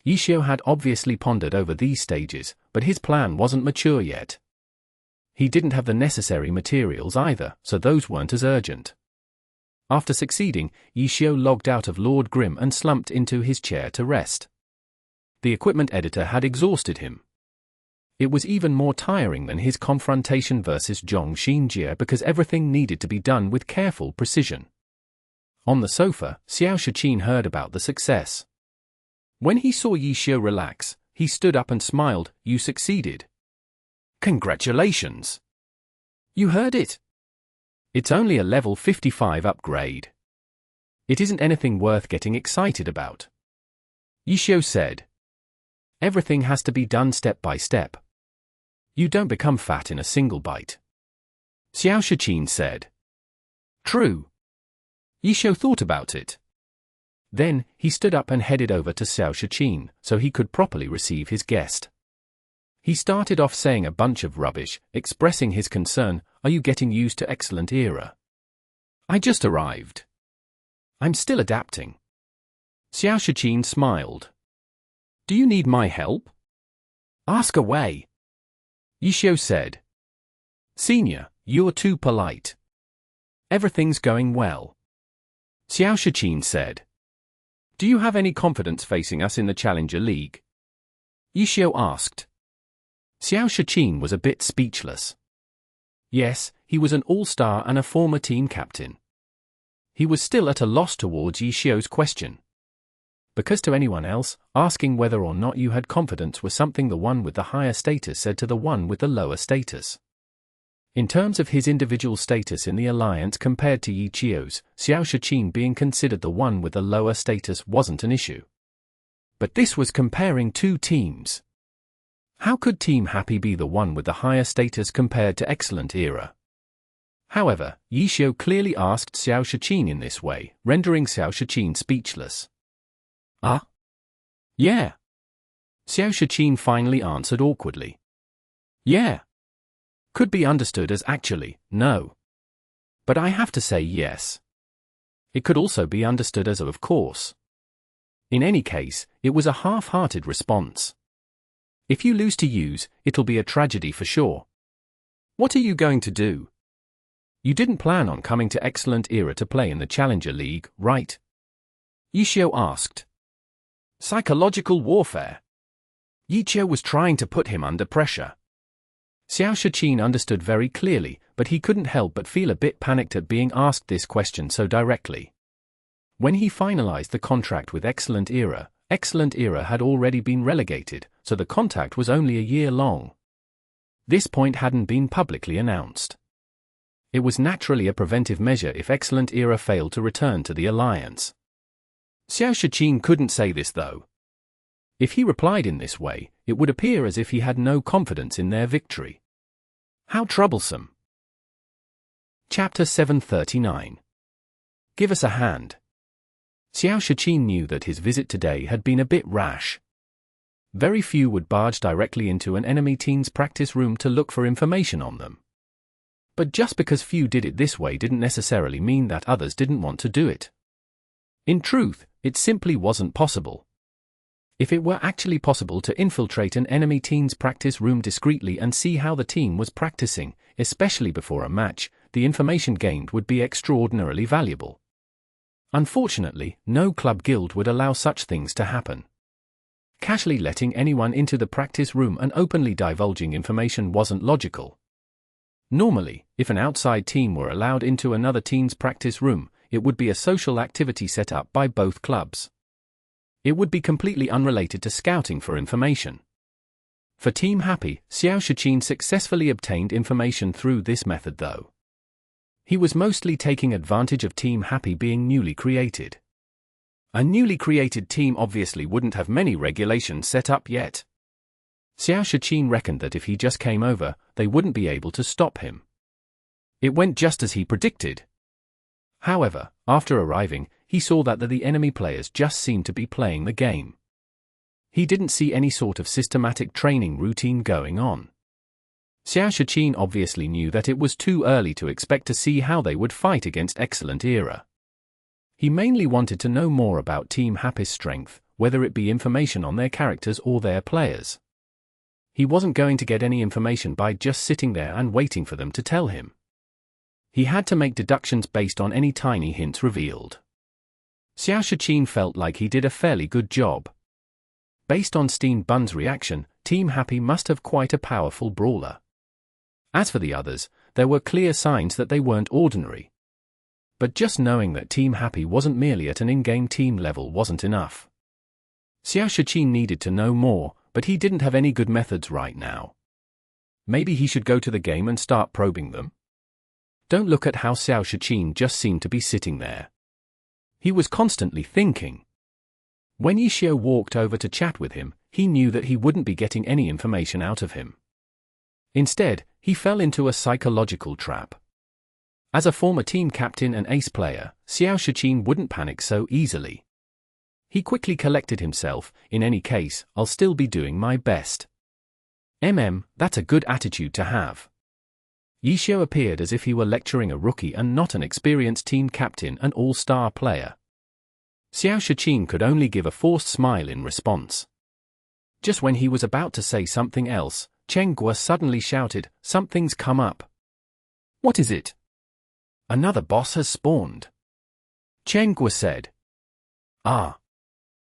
Xiao had obviously pondered over these stages, but his plan wasn't mature yet. He didn't have the necessary materials either, so those weren't as urgent. After succeeding, Xiao logged out of Lord Grimm and slumped into his chair to rest. The equipment editor had exhausted him. It was even more tiring than his confrontation versus Zhong Xinjie because everything needed to be done with careful precision. On the sofa, Shiqin heard about the success. When he saw Xiao relax, he stood up and smiled. You succeeded. Congratulations. You heard it. It's only a level 55 upgrade. It isn't anything worth getting excited about. Xiao said. Everything has to be done step by step. You don't become fat in a single bite. Shiqin said. True. Xiao thought about it. Then, he stood up and headed over to Shiqin, so he could properly receive his guest. He started off saying a bunch of rubbish, expressing his concern. Are you getting used to excellent era? I just arrived. I'm still adapting. Shiqin smiled. Do you need my help? Ask away. Xiao said. Senior, you're too polite. Everything's going well. Shiqin said. Do you have any confidence facing us in the Challenger League? Xiao asked. Shiqin was a bit speechless. Yes, he was an all-star and a former team captain. He was still at a loss towards Xiao's question. Because to anyone else, asking whether or not you had confidence was something the one with the higher status said to the one with the lower status. In terms of his individual status in the alliance compared to Xiao's, Shiqin being considered the one with the lower status wasn't an issue. But this was comparing two teams. How could Team Happy be the one with the higher status compared to Excellent Era? However, Xiao clearly asked Shiqin in this way, rendering Shiqin speechless. Ah? Yeah. Shiqin finally answered awkwardly. Yeah. Could be understood as actually, no. But I have to say yes. It could also be understood as of course. In any case, it was a half-hearted response. If you lose to use, it'll be a tragedy for sure. What are you going to do? You didn't plan on coming to Excellent Era to play in the Challenger League, right? Xiao asked. Psychological warfare. Xiao was trying to put him under pressure. Shiqin understood very clearly, but he couldn't help but feel a bit panicked at being asked this question so directly. When he finalized the contract with Excellent Era had already been relegated, so the contract was only a year long. This point hadn't been publicly announced. It was naturally a preventive measure if Excellent Era failed to return to the Alliance. Shiqin couldn't say this though. If he replied in this way, it would appear as if he had no confidence in their victory. How troublesome. Chapter 739. Give us a hand. Shiqin knew that his visit today had been a bit rash. Very few would barge directly into an enemy team's practice room to look for information on them. But just because few did it this way didn't necessarily mean that others didn't want to do it. In truth, it simply wasn't possible. If it were actually possible to infiltrate an enemy team's practice room discreetly and see how the team was practicing, especially before a match, the information gained would be extraordinarily valuable. Unfortunately, no club guild would allow such things to happen. Casually letting anyone into the practice room and openly divulging information wasn't logical. Normally, if an outside team were allowed into another team's practice room, it would be a social activity set up by both clubs. It would be completely unrelated to scouting for information. For Team Happy, Shiqin successfully obtained information through this method though. He was mostly taking advantage of Team Happy being newly created. A newly created team obviously wouldn't have many regulations set up yet. Shiqin reckoned that if he just came over, they wouldn't be able to stop him. It went just as he predicted. However, after arriving, he saw that the enemy players just seemed to be playing the game. He didn't see any sort of systematic training routine going on. Shiqin obviously knew that it was too early to expect to see how they would fight against Excellent Era. He mainly wanted to know more about Team Happy's strength, whether it be information on their characters or their players. He wasn't going to get any information by just sitting there and waiting for them to tell him. He had to make deductions based on any tiny hints revealed. Shiqin felt like he did a fairly good job. Based on Steen Bun's reaction, Team Happy must have quite a powerful brawler. As for the others, there were clear signs that they weren't ordinary. But just knowing that Team Happy wasn't merely at an in-game team level wasn't enough. Shiqin needed to know more, but he didn't have any good methods right now. Maybe he should go to the game and start probing them? Don't look at how Shiqin just seemed to be sitting there. He was constantly thinking. When Xiao walked over to chat with him, he knew that he wouldn't be getting any information out of him. Instead, he fell into a psychological trap. As a former team captain and ace player, Shiqin wouldn't panic so easily. He quickly collected himself. In any case, I'll still be doing my best. That's a good attitude to have. Xiao appeared as if he were lecturing a rookie and not an experienced team captain and all-star player. Shiqin could only give a forced smile in response. Just when he was about to say something else, Guo suddenly shouted, "Something's come up." "What is it?" "Another boss has spawned," Guo said. "Ah.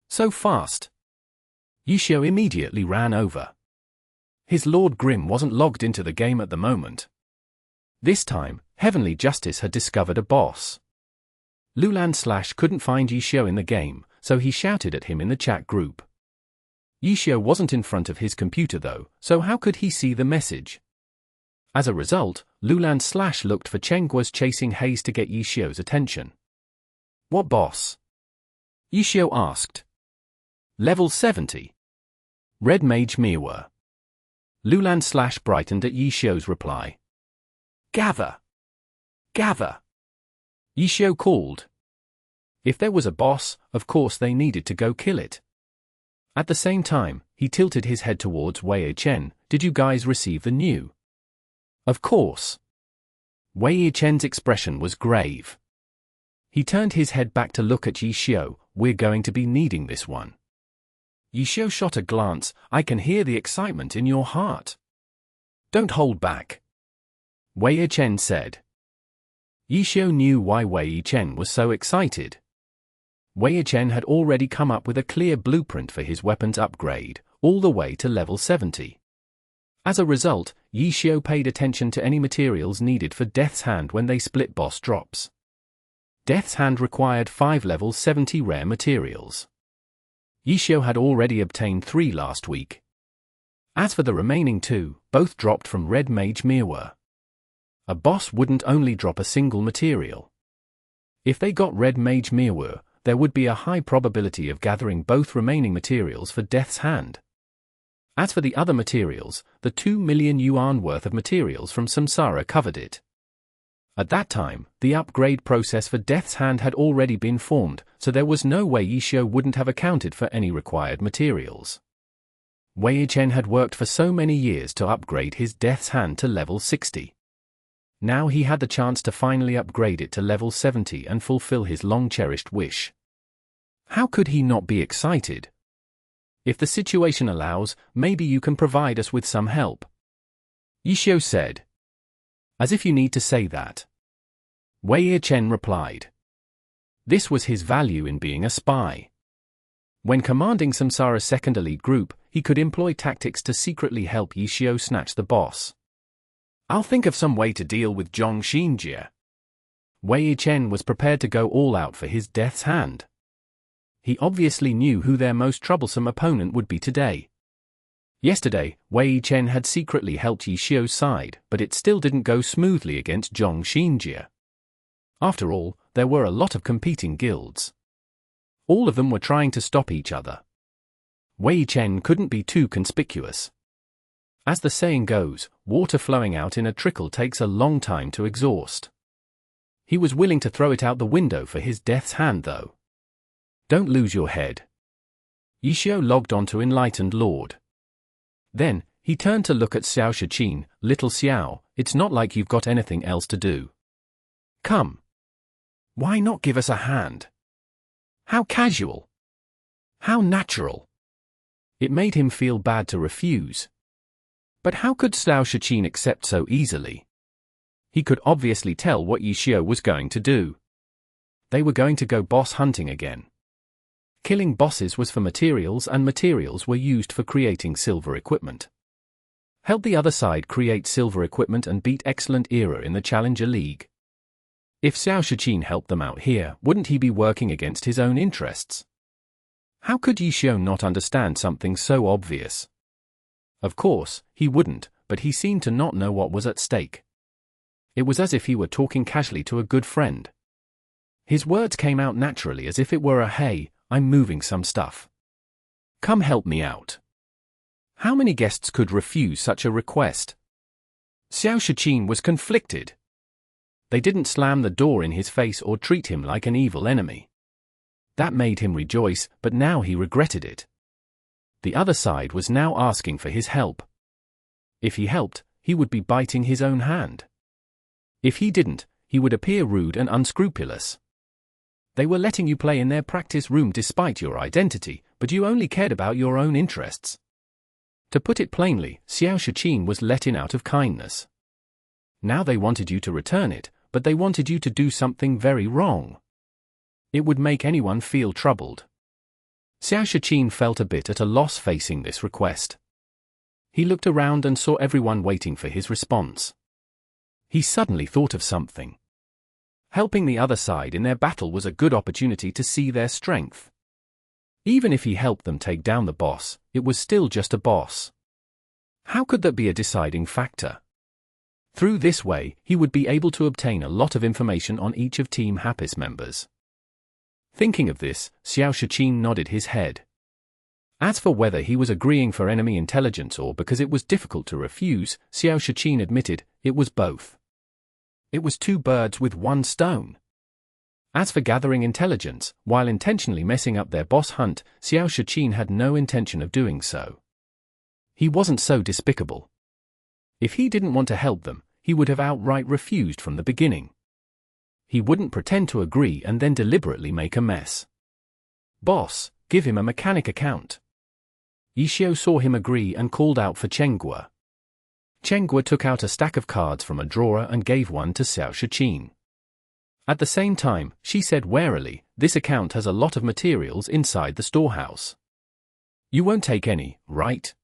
So fast." Xiao immediately ran over. His Lord Grimm wasn't logged into the game at the moment. This time, Heavenly Justice had discovered a boss. Lulan/ couldn't find Xiao in the game, so he shouted at him in the chat group. Xiao wasn't in front of his computer though, so how could he see the message? As a result, Lulan/ looked for Guo's chasing haze to get Xiao's attention. "What boss?" Xiao asked. "Level 70. Red Mage Mirwa." Lulan/ brightened at Xiao's reply. "Gather! Gather!" Xiao called. If there was a boss, of course they needed to go kill it. At the same time, he tilted his head towards Wei Chen. "Did you guys receive the new?" "Of course." Wei Chen's expression was grave. He turned his head back to look at Xiao. We're going to be needing this one. Xiao shot a glance. I can hear the excitement in your heart. Don't hold back, Wei Yichen said. Xiao knew why Wei Yichen was so excited. Wei Yichen had already come up with a clear blueprint for his weapons upgrade, all the way to level 70. As a result, Xiao paid attention to any materials needed for Death's Hand when they split boss drops. Death's Hand required 5 level 70 rare materials. Xiao had already obtained 3 last week. As for the remaining 2, both dropped from Red Mage Myriad. A boss wouldn't only drop a single material. If they got Red Mage Myriad, there would be a high probability of gathering both remaining materials for Death's Hand. As for the other materials, the 2 million yuan worth of materials from Samsara covered it. At that time, the upgrade process for Death's Hand had already been formed, so there was no way Xiao wouldn't have accounted for any required materials. Wei Yichen had worked for so many years to upgrade his Death's Hand to level 60. Now he had the chance to finally upgrade it to level 70 and fulfill his long-cherished wish. How could he not be excited? If the situation allows, maybe you can provide us with some help, Xiao said. As if you need to say that, Wei Yichen replied. This was his value in being a spy. When commanding Samsara's second elite group, he could employ tactics to secretly help Xiao snatch the boss. I'll think of some way to deal with Zhong Xinjie. Wei Yichen was prepared to go all out for his Death's Hand. He obviously knew who their most troublesome opponent would be today. Yesterday, Wei Yichen had secretly helped Xiao's side, but it still didn't go smoothly against Zhong Xinjie. After all, there were a lot of competing guilds. All of them were trying to stop each other. Wei Yichen couldn't be too conspicuous. As the saying goes, water flowing out in a trickle takes a long time to exhaust. He was willing to throw it out the window for his Death's Hand though. Don't lose your head. Xiao logged onto Enlightened Lord. Then, he turned to look at Xiao Shiqin. Little Xiao, it's not like you've got anything else to do. Come. Why not give us a hand? How casual. How natural. It made him feel bad to refuse. But how could Xiao Shiqin accept so easily? He could obviously tell what Xiao was going to do. They were going to go boss hunting again. Killing bosses was for materials, and materials were used for creating silver equipment. Help the other side create silver equipment and beat Excellent Era in the Challenger League. If Xiao Shiqin helped them out here, wouldn't he be working against his own interests? How could Xiao not understand something so obvious? Of course, he wouldn't, but he seemed to not know what was at stake. It was as if he were talking casually to a good friend. His words came out naturally as if it were a hey, I'm moving some stuff. Come help me out. How many guests could refuse such a request? Xiao Shiqin was conflicted. They didn't slam the door in his face or treat him like an evil enemy. That made him rejoice, but now he regretted it. The other side was now asking for his help. If he helped, he would be biting his own hand. If he didn't, he would appear rude and unscrupulous. They were letting you play in their practice room despite your identity, but you only cared about your own interests. To put it plainly, Xiao Shiqin was let in out of kindness. Now they wanted you to return it, but they wanted you to do something very wrong. It would make anyone feel troubled. Xiao Shiqin felt a bit at a loss facing this request. He looked around and saw everyone waiting for his response. He suddenly thought of something. Helping the other side in their battle was a good opportunity to see their strength. Even if he helped them take down the boss, it was still just a boss. How could that be a deciding factor? Through this way, he would be able to obtain a lot of information on each of Team Happy's members. Thinking of this, Xiao Shiqin nodded his head. As for whether he was agreeing for enemy intelligence or because it was difficult to refuse, Xiao Shiqin admitted, it was both. It was 2 birds with 1 stone. As for gathering intelligence, while intentionally messing up their boss hunt, Xiao Shiqin had no intention of doing so. He wasn't so despicable. If he didn't want to help them, he would have outright refused from the beginning. He wouldn't pretend to agree and then deliberately make a mess. Boss, give him a mechanic account. Xiao saw him agree and called out for Chenghua. Chenghua took out a stack of cards from a drawer and gave one to Xiao Shiqin. At the same time, she said warily, "This account has a lot of materials inside the storehouse. You won't take any, right?"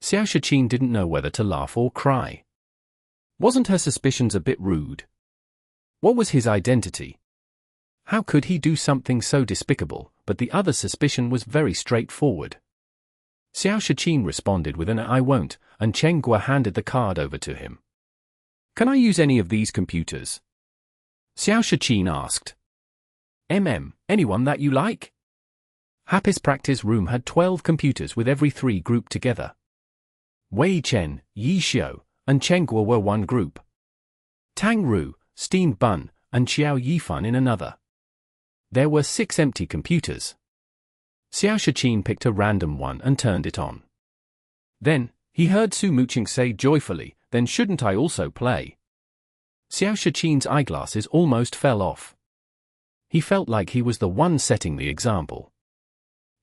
Xiao Shiqin didn't know whether to laugh or cry. Wasn't her suspicions a bit rude? What was his identity? How could he do something so despicable? But the other suspicion was very straightforward. Xiao Shiqin responded with an "I won't," and Chenghua handed the card over to him. "Can I use any of these computers?" Xiao Shiqin asked. Anyone that you like?" Happy's practice room had 12 computers with every 3 grouped together. Wei Chen, Xiao, and Chenghua were one group. Tang Ru, Steamed Bun, and Xiao Yifan in another. There were 6 empty computers. Xiao Shiqin picked a random one and turned it on. Then, he heard Su Muqing say joyfully, "Then shouldn't I also play?" Xiao Shiqin's eyeglasses almost fell off. He felt like he was the one setting the example.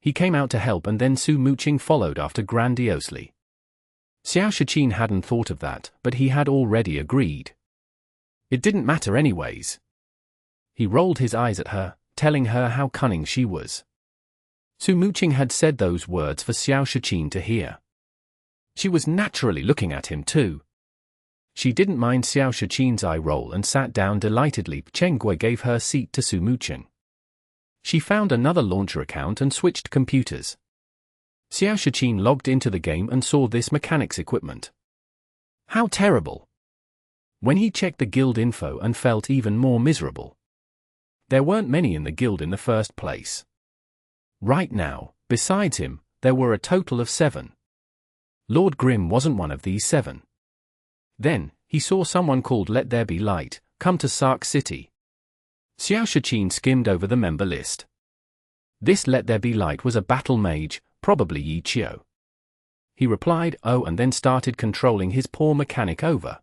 He came out to help and then Su Muqing followed after grandiosely. Xiao Shiqin hadn't thought of that, but he had already agreed. It didn't matter anyways. He rolled his eyes at her, telling her how cunning she was. Su Muqing had said those words for Xiao Shiqin to hear. She was naturally looking at him too. She didn't mind Xiao Shiqin's eye roll and sat down delightedly. Chenghua gave her seat to Su Muqing. She found another launcher account and switched computers. Xiao Shiqin logged into the game and saw this mechanics equipment. How terrible! When he checked the guild info and felt even more miserable. There weren't many in the guild in the first place. Right now, besides him, there were a total of 7. Lord Grimm wasn't one of these 7. Then, he saw someone called Let There Be Light come to Sark City. Xiao Shiqin skimmed over the member list. This Let There Be Light was a battle mage, probably Xiao. He replied, "Oh," and then started controlling his poor mechanic over.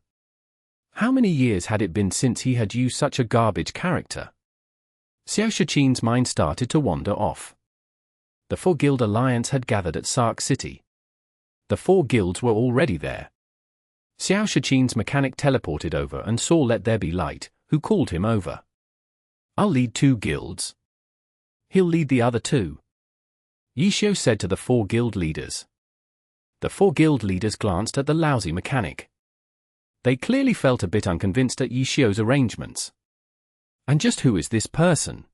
How many years had it been since he had used such a garbage character? Xiao Shiqin's mind started to wander off. The 4 guild alliance had gathered at Sark City. The 4 guilds were already there. Xiao Shiqin's mechanic teleported over and saw Let There Be Light, who called him over. "I'll lead 2 guilds. He'll lead the other 2. Xiao said to the 4 guild leaders. The 4 guild leaders glanced at the lousy mechanic. They clearly felt a bit unconvinced at Xiao's arrangements. And just who is this person?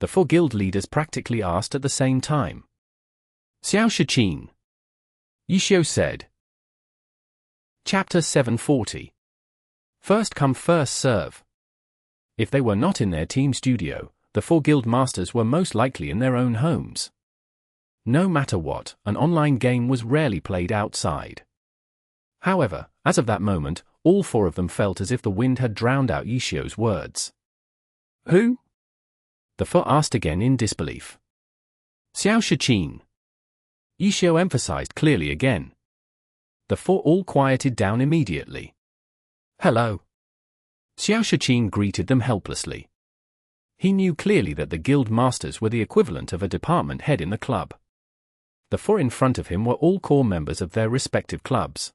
The 4 guild leaders practically asked at the same time. Xiao Shiqin. Xiao said. Chapter 740. First come first serve. If they were not in their team studio, the 4 guild masters were most likely in their own homes. No matter what, an online game was rarely played outside. However, as of that moment, all 4 of them felt as if the wind had drowned out Xiao's words. "Who?" the 4 asked again in disbelief. "Xiao Shiqin." Xiao emphasized clearly again. The 4 all quieted down immediately. "Hello." Xiao Shiqin greeted them helplessly. He knew clearly that the guild masters were the equivalent of a department head in the club. The 4 in front of him were all core members of their respective clubs.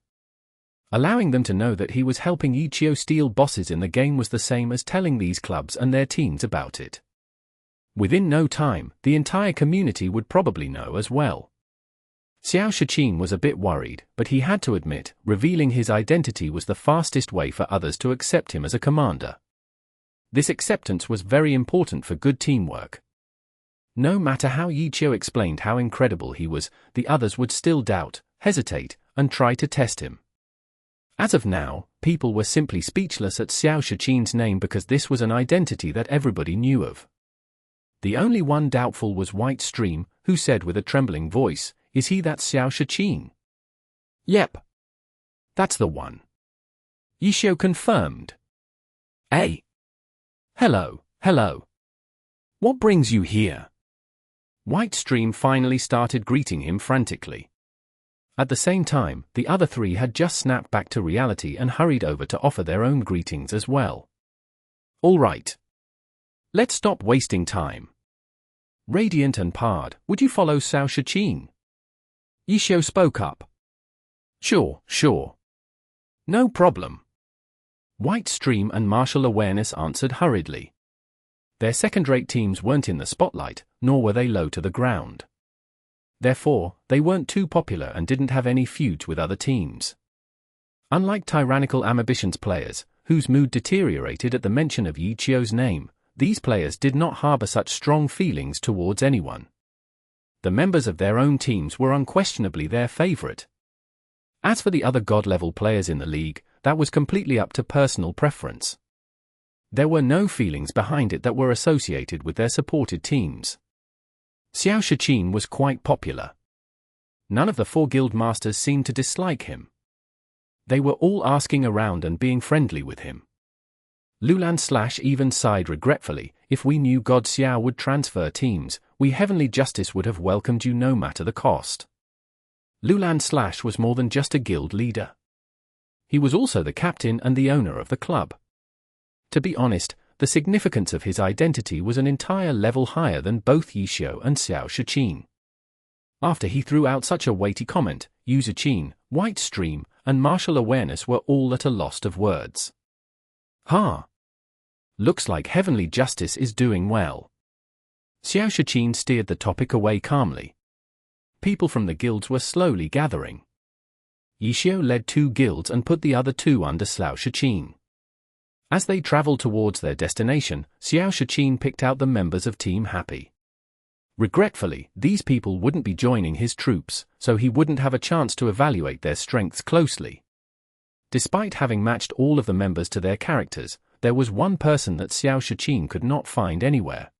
Allowing them to know that he was helping Xiao steal bosses in the game was the same as telling these clubs and their teams about it. Within no time, the entire community would probably know as well. Xiao Shiqin was a bit worried, but he had to admit, revealing his identity was the fastest way for others to accept him as a commander. This acceptance was very important for good teamwork. No matter how Xiao explained how incredible he was, the others would still doubt, hesitate, and try to test him. As of now, people were simply speechless at Xiao Shiqin's name because this was an identity that everybody knew of. The only one doubtful was White Stream, who said with a trembling voice, "Is he that Xiao Shiqin?" "Yep. That's the one." Xiao confirmed. "Hey. Hello. What brings you here?" White Stream finally started greeting him frantically. At the same time, the other 3 had just snapped back to reality and hurried over to offer their own greetings as well. All right. Let's stop wasting time. Radiant and Pard, would you follow Xiao Shiqin? Xiao spoke up. Sure. No problem. White Stream and Martial Awareness answered hurriedly. Their second-rate teams weren't in the spotlight, nor were they low to the ground. Therefore, they weren't too popular and didn't have any feuds with other teams. Unlike tyrannical Ambitions players, whose mood deteriorated at the mention of Xiao's name, these players did not harbor such strong feelings towards anyone. The members of their own teams were unquestionably their favorite. As for the other god-level players in the league, that was completely up to personal preference. There were no feelings behind it that were associated with their supported teams. Xiao Shiqin was quite popular. None of the 4 guild masters seemed to dislike him. They were all asking around and being friendly with him. Lulan / even sighed regretfully, if we knew God Xiao would transfer teams, we Heavenly Justice would have welcomed you no matter the cost. Lulan / was more than just a guild leader. He was also the captain and the owner of the club. To be honest, the significance of his identity was an entire level higher than both Xiao and Xiao Shiqin. After he threw out such a weighty comment, Yu Ziqin, White Stream, and Martial Awareness were all at a loss of words. Looks like Heavenly Justice is doing well. Xiao Shiqin steered the topic away calmly. People from the guilds were slowly gathering. Xiao led 2 guilds and put the other 2 under Xiao Shiqin. As they traveled towards their destination, Xiao Shiqin picked out the members of Team Happy. Regretfully, these people wouldn't be joining his troops, so he wouldn't have a chance to evaluate their strengths closely. Despite having matched all of the members to their characters, there was one person that Xiao Shiqin could not find anywhere.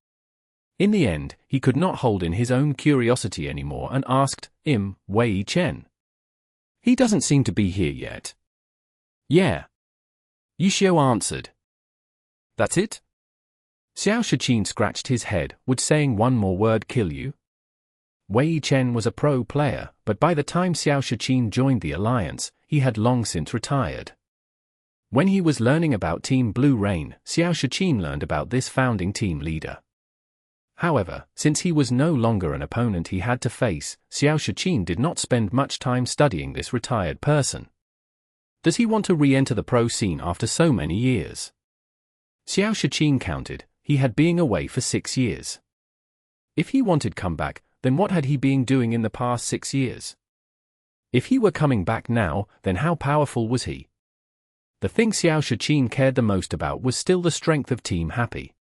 In the end, he could not hold in his own curiosity anymore and asked, Wei Chen. He doesn't seem to be here yet. Yeah. Xiao answered. That's it? Xiao Shiqin scratched his head. Would saying one more word kill you? Wei Chen was a pro player, but by the time Xiao Shiqin joined the alliance, he had long since retired. When he was learning about Team Blue Rain, Xiao Shiqin learned about this founding team leader. However, since he was no longer an opponent he had to face, Xiao Shiqin did not spend much time studying this retired person. Does he want to re-enter the pro scene after so many years? Xiao Shiqin counted, he had been away for 6 years. If he wanted comeback, then what had he been doing in the past 6 years? If he were coming back now, then how powerful was he? The thing Xiao Shiqin cared the most about was still the strength of Team Happy.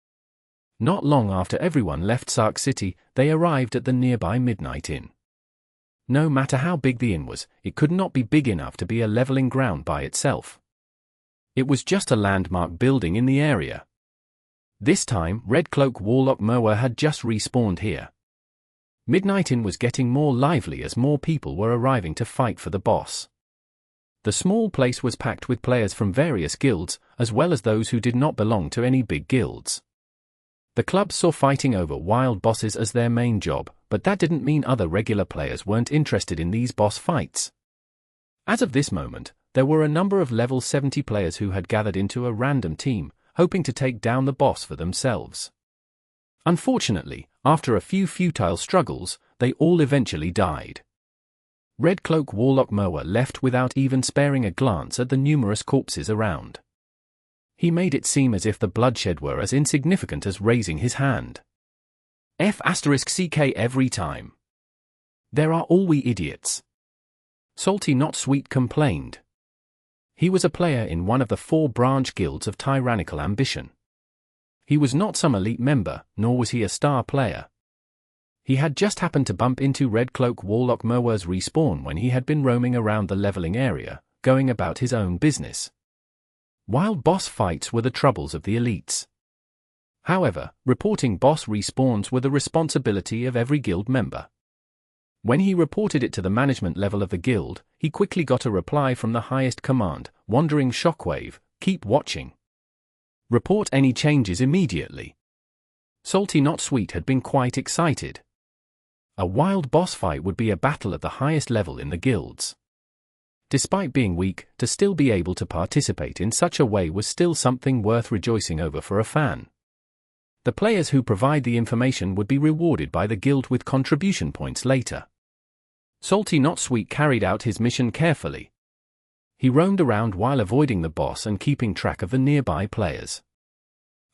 Not long after everyone left Sark City, they arrived at the nearby Midnight Inn. No matter how big the inn was, it could not be big enough to be a leveling ground by itself. It was just a landmark building in the area. This time, Red Cloak Warlock Moa had just respawned here. Midnight Inn was getting more lively as more people were arriving to fight for the boss. The small place was packed with players from various guilds, as well as those who did not belong to any big guilds. The club saw fighting over wild bosses as their main job, but that didn't mean other regular players weren't interested in these boss fights. As of this moment, there were a number of level 70 players who had gathered into a random team, hoping to take down the boss for themselves. Unfortunately, after a few futile struggles, they all eventually died. Red Cloak Warlock Moa left without even sparing a glance at the numerous corpses around. He made it seem as if the bloodshed were as insignificant as raising his hand. F***CK every time. There are all we idiots. Salty Not Sweet complained. He was a player in one of the 4 branch guilds of tyrannical ambition. He was not some elite member, nor was he a star player. He had just happened to bump into Red Cloak Warlock Moa's respawn when he had been roaming around the leveling area, going about his own business. Wild boss fights were the troubles of the elites. However, reporting boss respawns were the responsibility of every guild member. When he reported it to the management level of the guild, he quickly got a reply from the highest command, Wandering Shockwave, keep watching. Report any changes immediately. Salty Not Sweet had been quite excited. A wild boss fight would be a battle at the highest level in the guilds. Despite being weak, to still be able to participate in such a way was still something worth rejoicing over for a fan. The players who provide the information would be rewarded by the guild with contribution points later. Salty Not Sweet carried out his mission carefully. He roamed around while avoiding the boss and keeping track of the nearby players.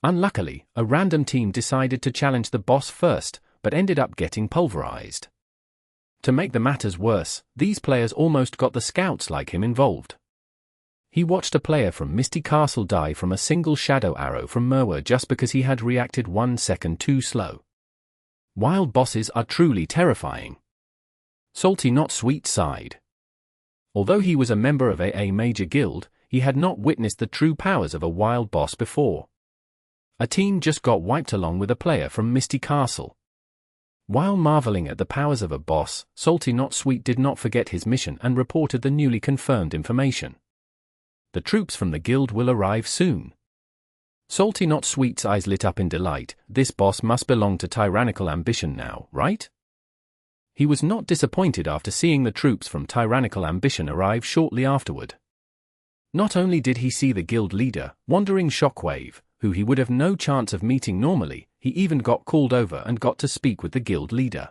Unluckily, a random team decided to challenge the boss first, but ended up getting pulverized. To make the matters worse, these players almost got the scouts like him involved. He watched a player from Misty Castle die from a single shadow arrow from Myriad just because he had reacted 1 second too slow. Wild bosses are truly terrifying. Salty Not Sweet sighed. Although he was a member of a major guild, he had not witnessed the true powers of a wild boss before. A team just got wiped along with a player from Misty Castle. While marveling at the powers of a boss, Salty Not Sweet did not forget his mission and reported the newly confirmed information. The troops from the guild will arrive soon. Salty Not Sweet's eyes lit up in delight. This boss must belong to Tyrannical Ambition now, right? He was not disappointed after seeing the troops from Tyrannical Ambition arrive shortly afterward. Not only did he see the guild leader, Wandering Shockwave, who he would have no chance of meeting normally, he even got called over and got to speak with the guild leader.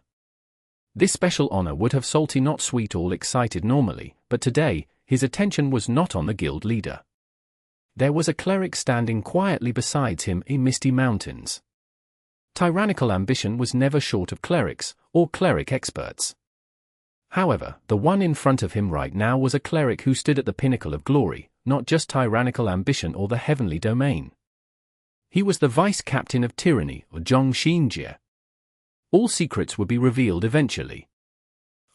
This special honor would have Salty Not Sweet all excited normally, but today, his attention was not on the guild leader. There was a cleric standing quietly beside him in Misty Mountains. Tyrannical Ambition was never short of clerics, or cleric experts. However, the one in front of him right now was a cleric who stood at the pinnacle of glory, not just Tyrannical Ambition or the heavenly domain. He was the vice captain of tyranny, or Zhongxinjie. All secrets would be revealed eventually.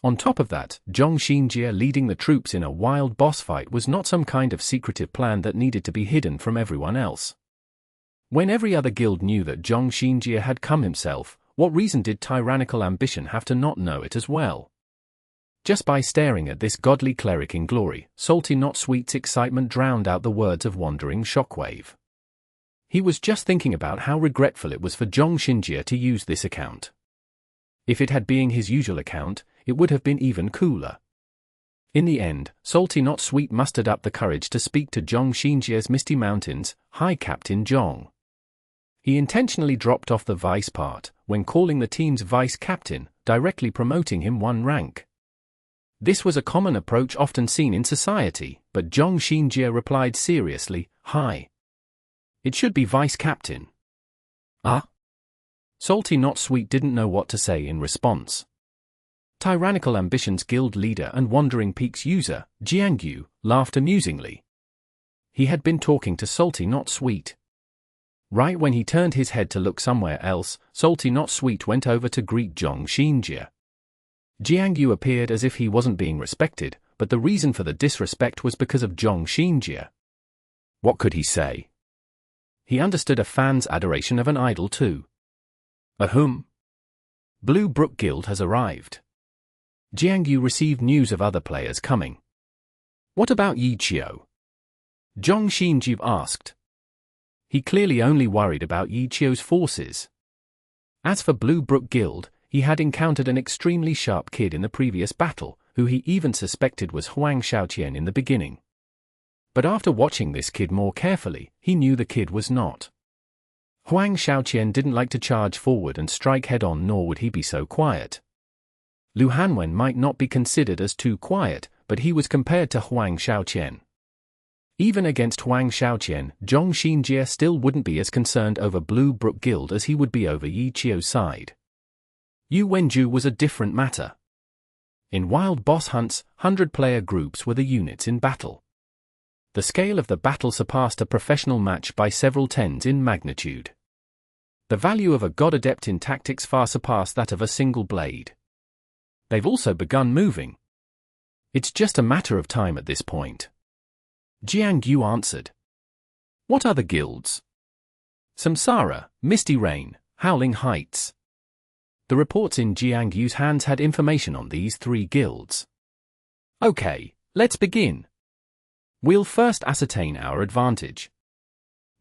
On top of that, Zhongxinjie leading the troops in a wild boss fight was not some kind of secretive plan that needed to be hidden from everyone else. When every other guild knew that Zhongxinjie had come himself, what reason did Tyrannical Ambition have to not know it as well? Just by staring at this godly cleric in glory, Salty Not Sweet's excitement drowned out the words of Wandering Shockwave. He was just thinking about how regretful it was for Zhongxinjie to use this account. If it had been his usual account, it would have been even cooler. In the end, Salty Not Sweet mustered up the courage to speak to Zhongxinjie's Misty Mountains, High Captain Zhong. He intentionally dropped off the vice part, when calling the team's vice captain, directly promoting him 1 rank. This was a common approach often seen in society, but Zhongxinjie replied seriously, "Hi. It should be vice captain." Ah? Salty Not Sweet didn't know what to say in response. Tyrannical Ambition's guild leader and Wandering Peaks user, Jiangyu, laughed amusingly. He had been talking to Salty Not Sweet. Right when he turned his head to look somewhere else, Salty Not Sweet went over to greet Zhongxinjie. Jiangyu appeared as if he wasn't being respected, but the reason for the disrespect was because of Zhongxinjie. What could he say? He understood a fan's adoration of an idol too. Ahem. Blue Brook Guild has arrived. Jiangyu received news of other players coming. What about Xiao? Zhongxinjie asked. He clearly only worried about Xiao's forces. As for Blue Brook Guild, he had encountered an extremely sharp kid in the previous battle, who he even suspected was Huang Xiaoqian in the beginning. But after watching this kid more carefully, he knew the kid was not. Huang Xiaoqian didn't like to charge forward and strike head-on, nor would he be so quiet. Lu Hanwen might not be considered as too quiet, but he was compared to Huang Xiaoqian. Even against Huang Xiaoqian, Zhongxinjie still wouldn't be as concerned over Blue Brook Guild as he would be over Xiao's side. Yu Wenju was a different matter. In wild boss hunts, 100-player groups were the units in battle. The scale of the battle surpassed a professional match by several tens in magnitude. The value of a god adept in tactics far surpassed that of a single blade. They've also begun moving. It's just a matter of time at this point. Jiangyu answered. What other guilds? Samsara, Misty Rain, Howling Heights. The reports in Jiangyu's hands had information on these 3 guilds. Okay, let's begin. We'll first ascertain our advantage.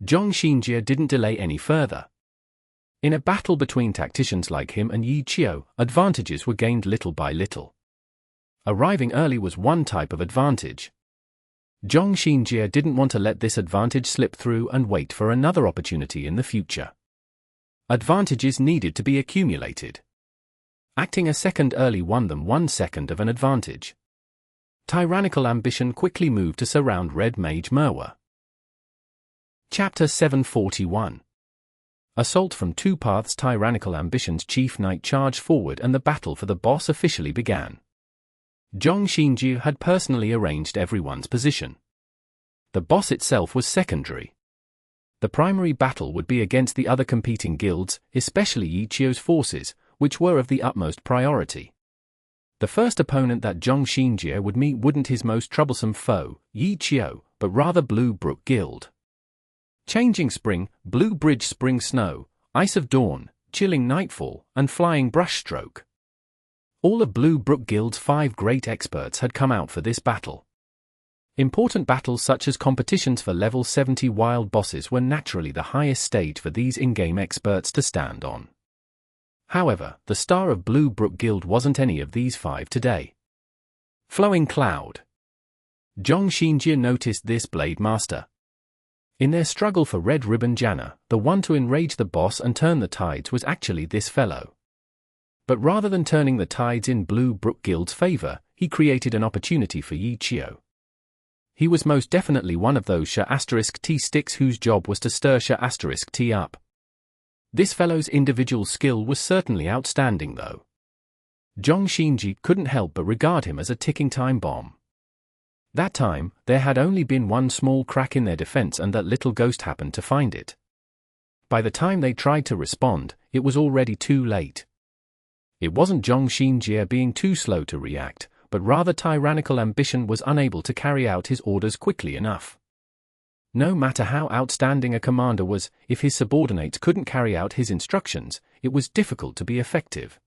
Zhongxinjie didn't delay any further. In a battle between tacticians like him and Xiao, advantages were gained little by little. Arriving early was one type of advantage. Zhong Xinjie didn't want to let this advantage slip through and wait for another opportunity in the future. Advantages needed to be accumulated. Acting a second early won them 1 second of an advantage. Tyrannical ambition quickly moved to surround Red Mage Merwa. Chapter 741. Assault from two paths. Tyrannical ambition's chief knight charged forward and the battle for the boss officially began. Zhong Xinjie had personally arranged everyone's position. The boss itself was secondary. The primary battle would be against the other competing guilds, especially Xiao's forces, which were of the utmost priority. The first opponent that Zhong Xinjie would meet wouldn't his most troublesome foe, Xiao, but rather Blue Brook Guild. Changing Spring, Blue Bridge Spring Snow, Ice of Dawn, Chilling Nightfall, and Flying Brushstroke. All of Blue Brook Guild's 5 great experts had come out for this battle. Important battles such as competitions for level 70 wild bosses were naturally the highest stage for these in-game experts to stand on. However, the star of Blue Brook Guild wasn't any of these 5 today. Flowing Cloud. Zhong Xinjie noticed this Blade Master. In their struggle for Red Ribbon Jana, the one to enrage the boss and turn the tides was actually this fellow. But rather than turning the tides in Blue Brook Guild's favor, he created an opportunity for Xiao. He was most definitely one of those Sha*T sticks whose job was to stir Sha*T up. This fellow's individual skill was certainly outstanding though. Zhong Xinjie couldn't help but regard him as a ticking time bomb. That time, there had only been one small crack in their defense and that little ghost happened to find it. By the time they tried to respond, it was already too late. It wasn't Zhong Xinjie being too slow to react, but rather tyrannical ambition was unable to carry out his orders quickly enough. No matter how outstanding a commander was, if his subordinates couldn't carry out his instructions, it was difficult to be effective.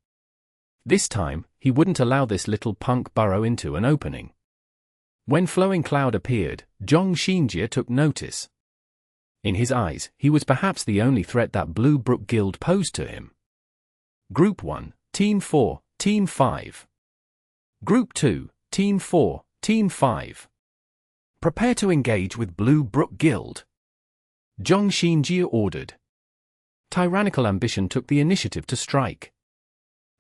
This time, he wouldn't allow this little punk burrow into an opening. When Flowing Cloud appeared, Zhong Xinjie took notice. In his eyes, he was perhaps the only threat that Blue Brook Guild posed to him. Group 1, Team 4, Team 5. Group 2, Team 4, Team 5. Prepare to engage with Blue Brook Guild. Zhong Xinjie ordered. Tyrannical ambition took the initiative to strike.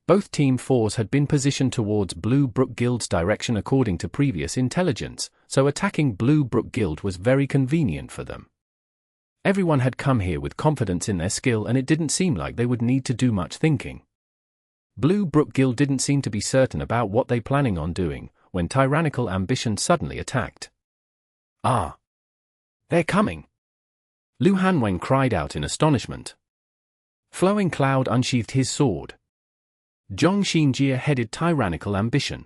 Both Team 4s had been positioned towards Blue Brook Guild's direction according to previous intelligence, so attacking Blue Brook Guild was very convenient for them. Everyone had come here with confidence in their skill and it didn't seem like they would need to do much thinking. Blue Brook Guild didn't seem to be certain about what they planning on doing, when tyrannical ambition suddenly attacked. Ah! They're coming! Lu Hanwen cried out in astonishment. Flowing Cloud unsheathed his sword. Zhong Xinjie headed tyrannical ambition.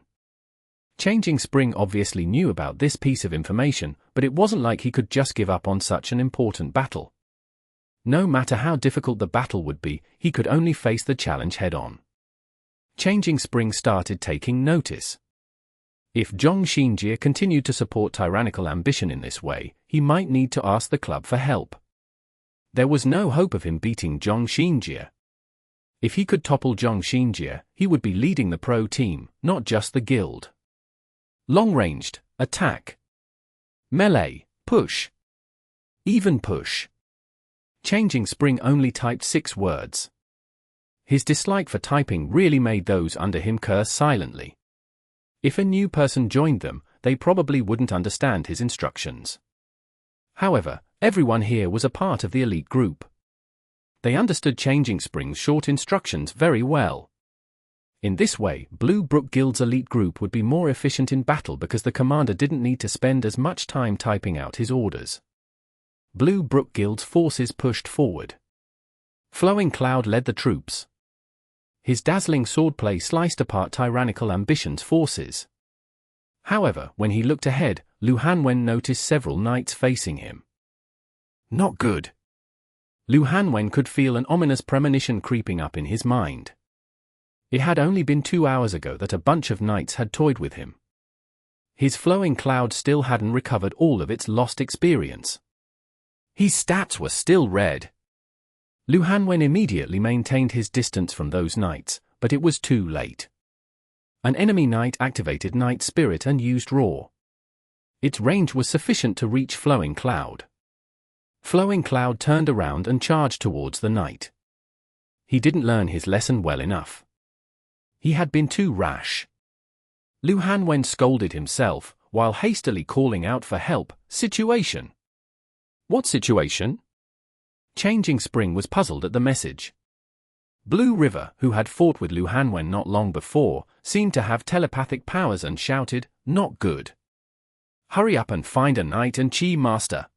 Changing Spring obviously knew about this piece of information, but it wasn't like he could just give up on such an important battle. No matter how difficult the battle would be, he could only face the challenge head-on. Changing Spring started taking notice. If Zhong Xinjie continued to support tyrannical ambition in this way, he might need to ask the club for help. There was no hope of him beating Zhong Xinjie. If he could topple Zhong Xinjie, he would be leading the pro team, not just the guild. Long-ranged, attack. Melee, push. Even push. Changing Spring only typed 6 words. His dislike for typing really made those under him curse silently. If a new person joined them, they probably wouldn't understand his instructions. However, everyone here was a part of the elite group. They understood Changing Spring's short instructions very well. In this way, Blue Brook Guild's elite group would be more efficient in battle because the commander didn't need to spend as much time typing out his orders. Blue Brook Guild's forces pushed forward. Flowing Cloud led the troops. His dazzling swordplay sliced apart tyrannical ambition's forces. However, when he looked ahead, Lu Hanwen noticed several knights facing him. Not good. Lu Hanwen could feel an ominous premonition creeping up in his mind. It had only been 2 hours ago that a bunch of knights had toyed with him. His Flowing Cloud still hadn't recovered all of its lost experience. His stats were still red. Lu Hanwen immediately maintained his distance from those knights, but it was too late. An enemy knight activated Night Spirit and used Roar. Its range was sufficient to reach Flowing Cloud. Flowing Cloud turned around and charged towards the knight. He didn't learn his lesson well enough. He had been too rash. Lu Hanwen scolded himself, while hastily calling out for help. Situation? What situation? Changing Spring was puzzled at the message. Blue River, who had fought with Lu Hanwen not long before, seemed to have telepathic powers and shouted, "Not good. Hurry up and find a knight and Chi Master."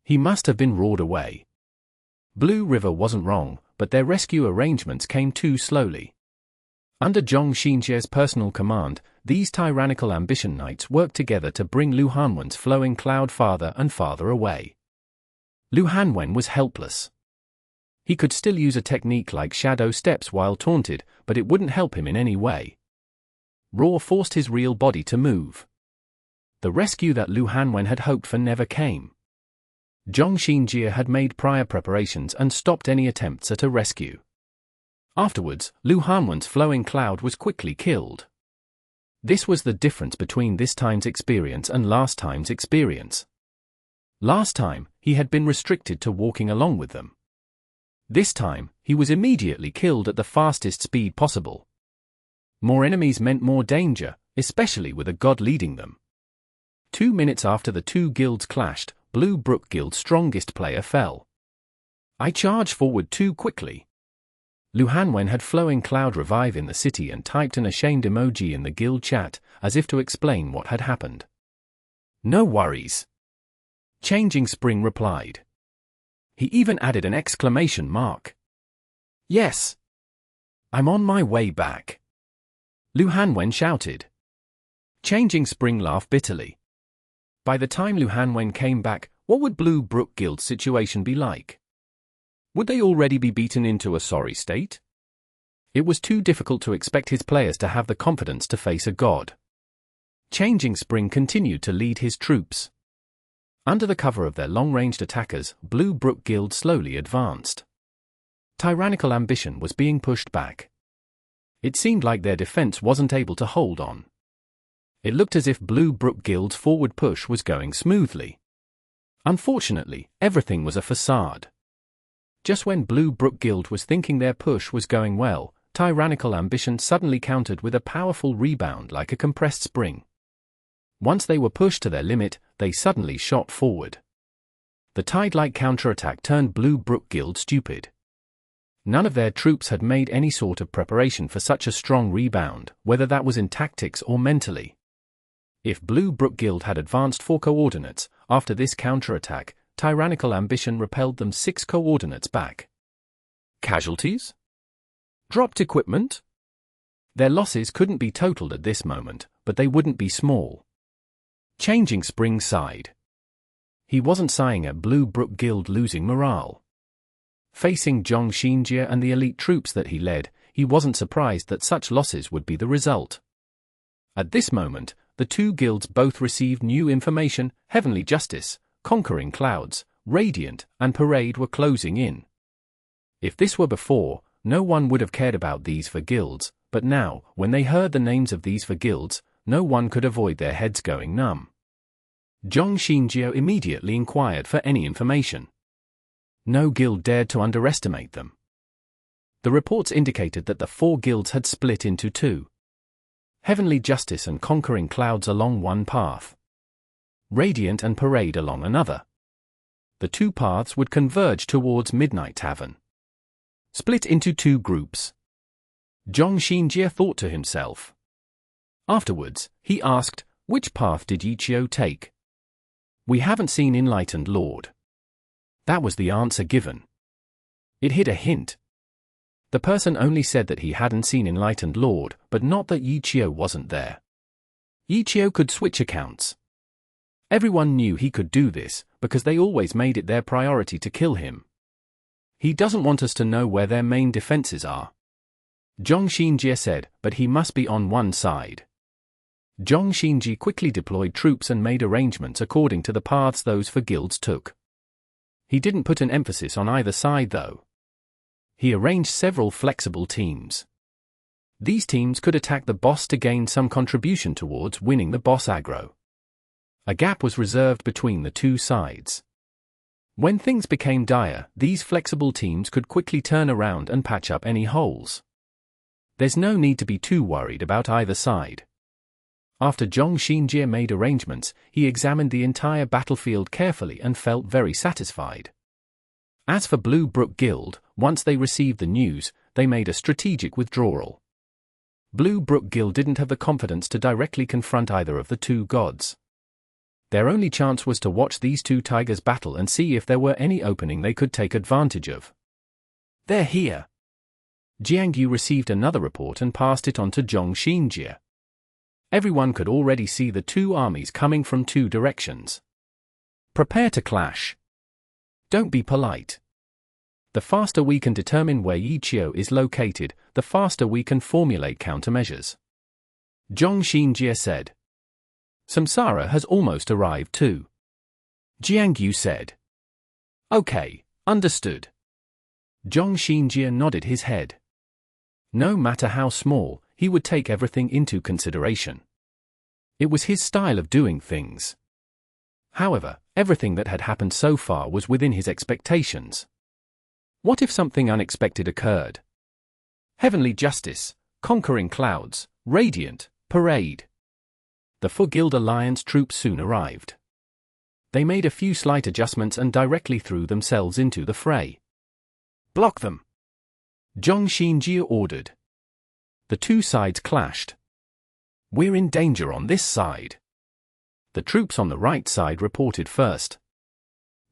He must have been roared away. Blue River wasn't wrong, but their rescue arrangements came too slowly. Under Zhong Xinjie's personal command, these tyrannical ambition knights worked together to bring Lu Hanwen's Flowing Cloud farther and farther away. Lu Hanwen was helpless. He could still use a technique like shadow steps while taunted, but it wouldn't help him in any way. Roar forced his real body to move. The rescue that Lu Hanwen had hoped for never came. Zhong Xinjie had made prior preparations and stopped any attempts at a rescue. Afterwards, Lu Hanwen's Flowing Cloud was quickly killed. This was the difference between this time's experience and last time's experience. Last time, he had been restricted to walking along with them. This time, he was immediately killed at the fastest speed possible. More enemies meant more danger, especially with a god leading them. 2 minutes after the two guilds clashed, Blue Brook Guild's strongest player fell. I charged forward too quickly. Lu Hanwen had Flowing Cloud revive in the city and typed an ashamed emoji in the guild chat, as if to explain what had happened. No worries. Changing Spring replied. He even added an exclamation mark. Yes. I'm on my way back. Lu Hanwen shouted. Changing Spring laughed bitterly. By the time Lu Hanwen came back, what would Blue Brook Guild's situation be like? Would they already be beaten into a sorry state? It was too difficult to expect his players to have the confidence to face a god. Changing Spring continued to lead his troops. Under the cover of their long-ranged attackers, Blue Brook Guild slowly advanced. Tyrannical ambition was being pushed back. It seemed like their defense wasn't able to hold on. It looked as if Blue Brook Guild's forward push was going smoothly. Unfortunately, everything was a facade. Just when Blue Brook Guild was thinking their push was going well, tyrannical ambition suddenly countered with a powerful rebound like a compressed spring. Once they were pushed to their limit, they suddenly shot forward. The tide-like counterattack turned Blue Brook Guild stupid. None of their troops had made any sort of preparation for such a strong rebound, whether that was in tactics or mentally. If Blue Brook Guild had advanced 4 coordinates, after this counterattack, tyrannical ambition repelled them 6 coordinates back. Casualties? Dropped equipment? Their losses couldn't be totaled at this moment, but they wouldn't be small. Changing Spring sighed. He wasn't sighing at Blue Brook Guild losing morale. Facing Zhong Xinjie and the elite troops that he led, he wasn't surprised that such losses would be the result. At this moment, the two guilds both received new information. Heavenly Justice, Conquering Clouds, Radiant, and Parade were closing in. If this were before, no one would have cared about these for guilds, but now, when they heard the names of these for guilds, no one could avoid their heads going numb. Zhong Xinjie immediately inquired for any information. No guild dared to underestimate them. The reports indicated that the 4 guilds had split into 2. Heavenly Justice and Conquering Clouds along one path. Radiant and Parade along another. The 2 paths would converge towards Midnight Tavern. Split into 2 groups. Zhong Xinjie thought to himself. Afterwards, he asked, which path did Xiao take? We haven't seen Enlightened Lord. That was the answer given. It hid a hint. The person only said that he hadn't seen Enlightened Lord, but not that Xiao wasn't there. Xiao could switch accounts. Everyone knew he could do this, because they always made it their priority to kill him. He doesn't want us to know where their main defenses are. Zhong Xinjie said, but he must be on one side. Zhong Xinjie quickly deployed troops and made arrangements according to the paths those 4 guilds took. He didn't put an emphasis on either side though. He arranged several flexible teams. These teams could attack the boss to gain some contribution towards winning the boss aggro. A gap was reserved between the two sides. When things became dire, these flexible teams could quickly turn around and patch up any holes. There's no need to be too worried about either side. After Zhong Xinjie made arrangements, he examined the entire battlefield carefully and felt very satisfied. As for Blue Brook Guild, once they received the news, they made a strategic withdrawal. Blue Brook Guild didn't have the confidence to directly confront either of the two gods. Their only chance was to watch these two tigers battle and see if there were any opening they could take advantage of. "They're here." Jiang Yu received another report and passed it on to Zhong Xinjie. Everyone could already see the two armies coming from two directions. "Prepare to clash. Don't be polite. The faster we can determine where Xiao is located, the faster we can formulate countermeasures," Zhong Xinjie said. "Samsara has almost arrived too," Jiang Yu said. "Okay, understood." Zhong Xinjie nodded his head. No matter how small, he would take everything into consideration. It was his style of doing things. However, everything that had happened so far was within his expectations. What if something unexpected occurred? Heavenly Justice, Conquering Clouds, Radiant, Parade. The Four Guild Alliance troops soon arrived. They made a few slight adjustments and directly threw themselves into the fray. "Block them," Zhong Xinjie ordered. The two sides clashed. "We're in danger on this side." The troops on the right side reported first.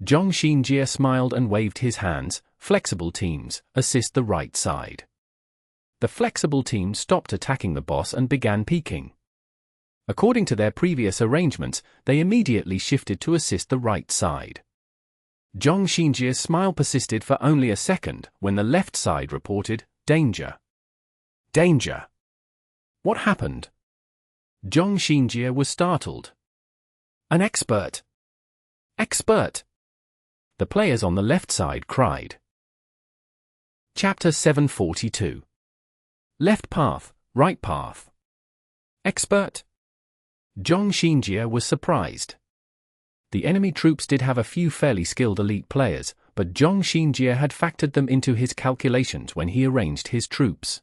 Zhong Xinjie smiled and waved his hands. "Flexible teams, assist the right side." The flexible teams stopped attacking the boss and began peeking. According to their previous arrangements, they immediately shifted to assist the right side. Zhong Xinjie's smile persisted for only a second when the left side reported, "Danger. Danger." What happened? Zhong Xinjie was startled. "An expert! Expert!" The players on the left side cried. Chapter 742. Left path, right path. Expert? Zhong Xinjie was surprised. The enemy troops did have a few fairly skilled elite players, but Zhong Xinjie had factored them into his calculations when he arranged his troops.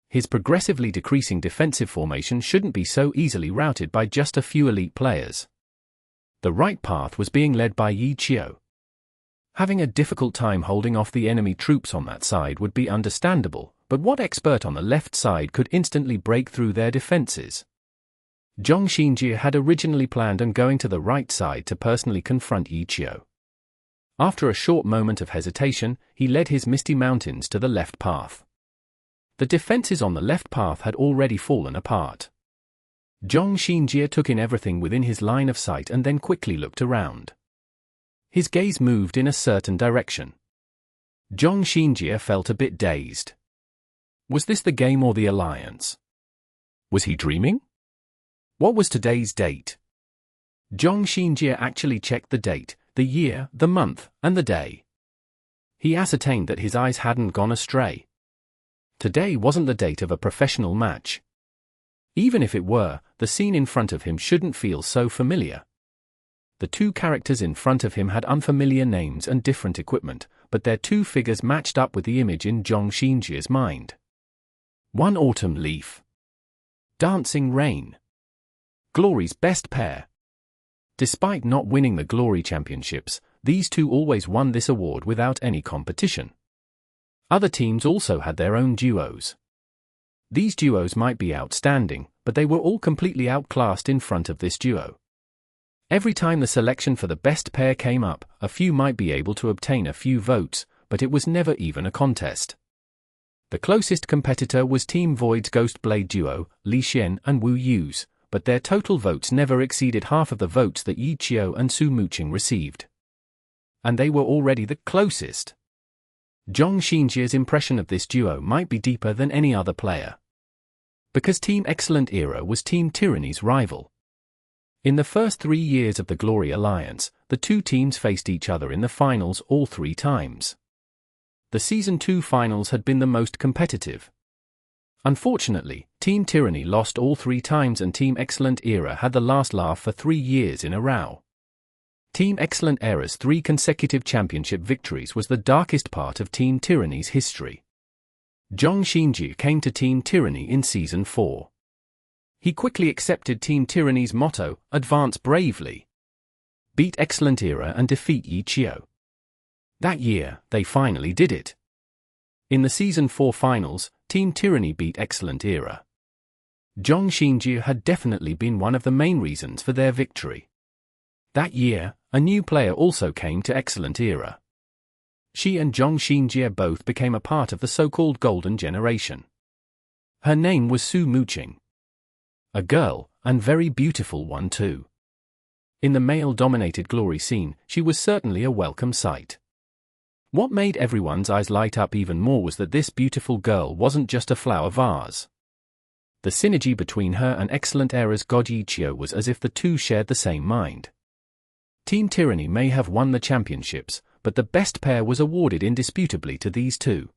His progressively decreasing defensive formation shouldn't be so easily routed by just a few elite players. The right path was being led by Xiao. Having a difficult time holding off the enemy troops on that side would be understandable, but what expert on the left side could instantly break through their defenses? Zhong Xinjie had originally planned on going to the right side to personally confront Xiao. After a short moment of hesitation, he led his Misty Mountains to the left path. The defenses on the left path had already fallen apart. Zhong Xinjie took in everything within his line of sight and then quickly looked around. His gaze moved in a certain direction. Zhong Xinjie felt a bit dazed. Was this the game or the alliance? Was he dreaming? What was today's date? Zhong Xinjie actually checked the date, the year, the month, and the day. He ascertained that his eyes hadn't gone astray. Today wasn't the date of a professional match. Even if it were, the scene in front of him shouldn't feel so familiar. The two characters in front of him had unfamiliar names and different equipment, but their two figures matched up with the image in Zhong Xinjie's mind. One autumn leaf. Dancing Rain. Glory's best pair. Despite not winning the Glory Championships, these two always won this award without any competition. Other teams also had their own duos. These duos might be outstanding, but they were all completely outclassed in front of this duo. Every time the selection for the best pair came up, a few might be able to obtain a few votes, but it was never even a contest. The closest competitor was Team Void's Ghost Blade duo, Li Xian and Wu Yu's, but their total votes never exceeded half of the votes that Yi Qiu and Su Muqing received. And they were already the closest. Zhong Xinjie's impression of this duo might be deeper than any other player. Because Team Excellent Era was Team Tyranny's rival. In the first 3 years of the Glory Alliance, the two teams faced each other in the finals all 3 times. The Season 2 finals had been the most competitive. Unfortunately, Team Tyranny lost all 3 times and Team Excellent Era had the last laugh for 3 years in a row. Team Excellent Era's 3 consecutive championship victories was the darkest part of Team Tyranny's history. Zhong Xinjie came to Team Tyranny in Season 4. He quickly accepted Team Tyranny's motto, advance bravely. Beat Excellent Era and defeat Xiao. That year, they finally did it. In the Season 4 finals, Team Tyranny beat Excellent Era. Zhong Xinjie had definitely been one of the main reasons for their victory. That year, a new player also came to Excellent Era. She and Zhong Xinjie both became a part of the so-called Golden Generation. Her name was Su Muqing. A girl, and very beautiful one too. In the male-dominated glory scene, she was certainly a welcome sight. What made everyone's eyes light up even more was that this beautiful girl wasn't just a flower vase. The synergy between her and Excellent Era's god Xiao was as if the two shared the same mind. Team Tyranny may have won the championships, but the best pair was awarded indisputably to these two.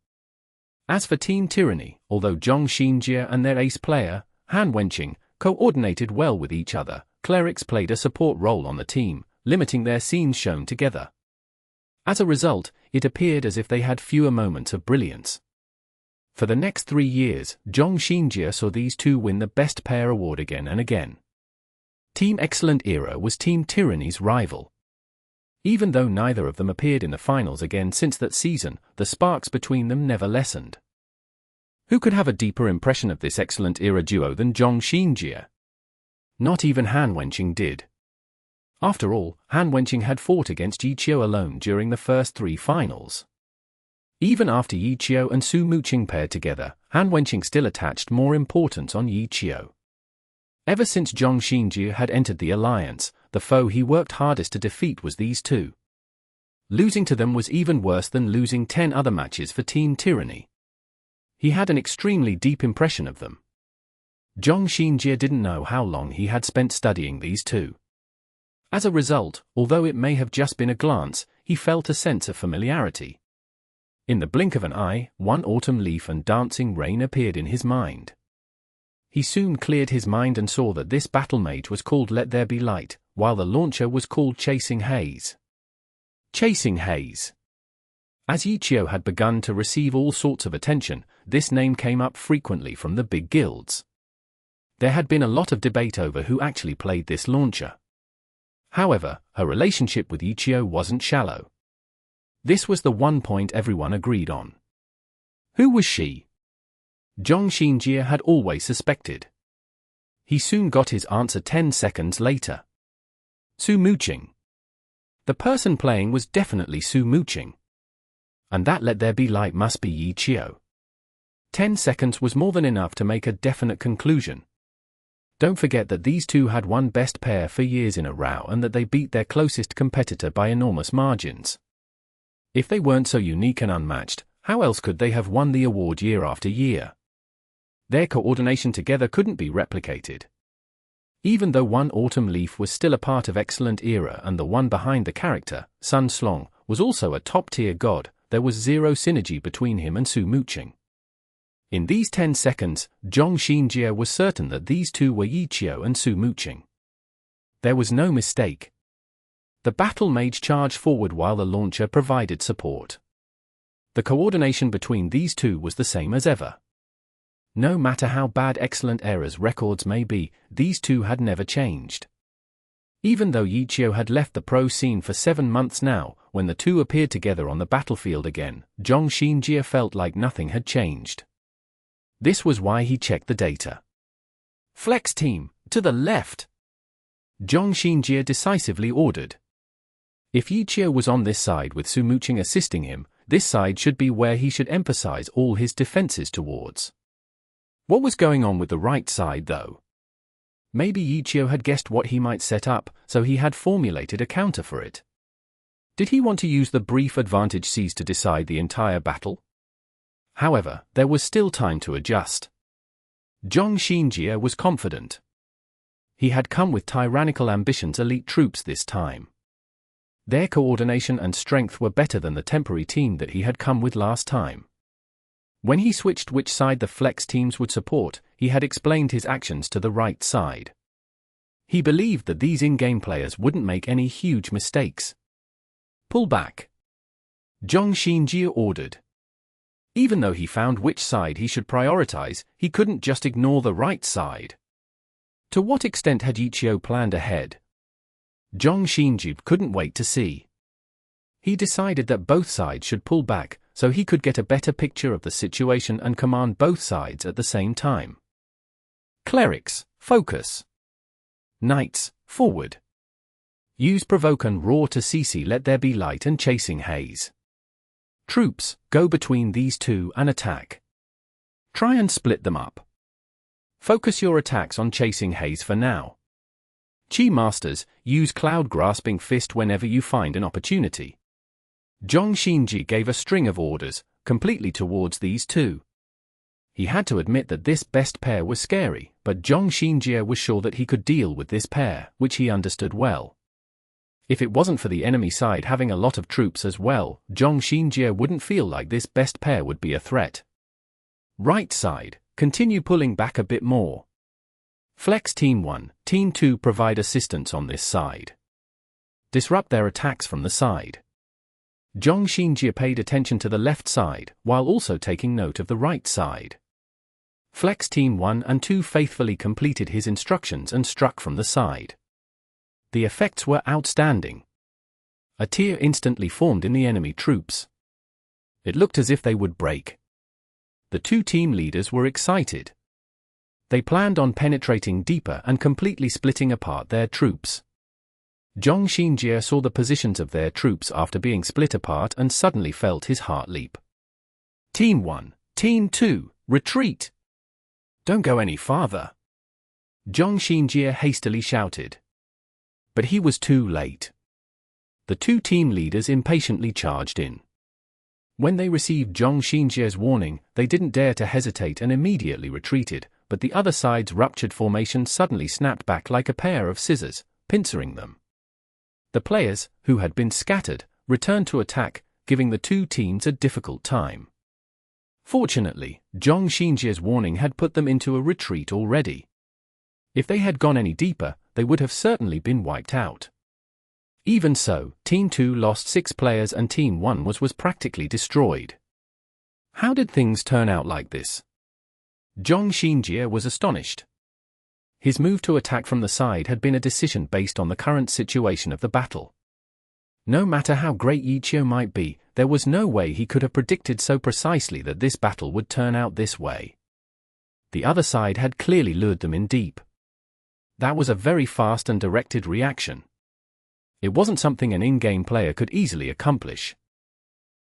As for Team Tyranny, although Zhong Xinjie and their ace player, Han Wenqing, coordinated well with each other, clerics played a support role on the team, limiting their scenes shown together. As a result, it appeared as if they had fewer moments of brilliance. For the next 3 years, Zhong Xinjie saw these two win the Best Pair award again and again. Team Excellent Era was Team Tyranny's rival. Even though neither of them appeared in the finals again since that season, the sparks between them never lessened. Who could have a deeper impression of this Excellent Era duo than Zhong Xinjie? Not even Han Wenqing did. After all, Han Wenqing had fought against Xiao alone during the first 3 finals. Even after Xiao and Su Muqing paired together, Han Wenqing still attached more importance on Xiao. Ever since Zhong Xinjie had entered the alliance, the foe he worked hardest to defeat was these two. Losing to them was even worse than losing 10 other matches for Team Tyranny. He had an extremely deep impression of them. Zhong Xinjie didn't know how long he had spent studying these two. As a result, although it may have just been a glance, he felt a sense of familiarity. In the blink of an eye, one autumn leaf and dancing rain appeared in his mind. He soon cleared his mind and saw that this battle mage was called Let There Be Light, while the launcher was called Chasing Haze. Chasing Haze. As Xiao had begun to receive all sorts of attention, this name came up frequently from the big guilds. There had been a lot of debate over who actually played this launcher. However, her relationship with Xiao wasn't shallow. This was the one point everyone agreed on. Who was she? Zhong Xinjie had always suspected. He soon got his answer 10 seconds later. Su Muqing. The person playing was definitely Su Muqing. And that Let There Be Light must be Xiao. 10 seconds was more than enough to make a definite conclusion. Don't forget that these two had won Best Pair for years in a row and that they beat their closest competitor by enormous margins. If they weren't so unique and unmatched, how else could they have won the award year after year? Their coordination together couldn't be replicated. Even though one autumn leaf was still a part of Excellent Era and the one behind the character, Sun Slong, was also a top-tier god, there was zero synergy between him and Su Muqing. In these 10 seconds, Zhong Xinjie was certain that these two were Xiao and Su Muqing. There was no mistake. The battle mage charged forward while the launcher provided support. The coordination between these two was the same as ever. No matter how bad Excellent Era's records may be, these two had never changed. Even though Xiao had left the pro scene for 7 months now, when the two appeared together on the battlefield again, Zhong Xinjie felt like nothing had changed. This was why he checked the data. Flex team, to the left! Zhong Xinjie decisively ordered. If Xiao was on this side with Su Muqing assisting him, this side should be where he should emphasize all his defenses towards. What was going on with the right side though? Maybe Xiao had guessed what he might set up, so he had formulated a counter for it. Did he want to use the brief advantage seized to decide the entire battle? However, there was still time to adjust. Zhong Xinjie was confident. He had come with tyrannical ambitions elite troops this time. Their coordination and strength were better than the temporary team that he had come with last time. When he switched which side the flex teams would support, he had explained his actions to the right side. He believed that these in-game players wouldn't make any huge mistakes. Pull back, Zhang Xinjie ordered. Even though he found which side he should prioritize, he couldn't just ignore the right side. To what extent had Xiao planned ahead? Zhang Xinjie couldn't wait to see. He decided that both sides should pull back, so he could get a better picture of the situation and command both sides at the same time. Clerics, focus. Knights, forward. Use provoke and roar to CC let there be light and chasing haze. Troops, go between these two and attack. Try and split them up. Focus your attacks on chasing haze for now. Chi Masters, use Cloud Grasping Fist whenever you find an opportunity. Zhang Xinjie gave a string of orders, completely towards these two. He had to admit that this best pair was scary, but Zhang Xinjie was sure that he could deal with this pair, which he understood well. If it wasn't for the enemy side having a lot of troops as well, Zhang Xinjie wouldn't feel like this best pair would be a threat. Right side, continue pulling back a bit more. Flex Team 1, Team 2 provide assistance on this side. Disrupt their attacks from the side. Zhang Xinjie paid attention to the left side, while also taking note of the right side. Flex Team 1 and 2 faithfully completed his instructions and struck from the side. The effects were outstanding. A tear instantly formed in the enemy troops. It looked as if they would break. The two team leaders were excited. They planned on penetrating deeper and completely splitting apart their troops. Zhang Xinjie saw the positions of their troops after being split apart and suddenly felt his heart leap. Team 1, Team 2, retreat! Don't go any farther! Zhang Xinjie hastily shouted. But he was too late. The two team leaders impatiently charged in. When they received Zhang Xinjie's warning, they didn't dare to hesitate and immediately retreated, but the other side's ruptured formation suddenly snapped back like a pair of scissors, pincering them. The players, who had been scattered, returned to attack, giving the two teams a difficult time. Fortunately, Zhang Xinjie's warning had put them into a retreat already. If they had gone any deeper, they would have certainly been wiped out. Even so, Team 2 lost 6 players and Team 1 was practically destroyed. How did things turn out like this? Zhang Xinjie was astonished. His move to attack from the side had been a decision based on the current situation of the battle. No matter how great Xiao might be, there was no way he could have predicted so precisely that this battle would turn out this way. The other side had clearly lured them in deep. That was a very fast and directed reaction. It wasn't something an in-game player could easily accomplish.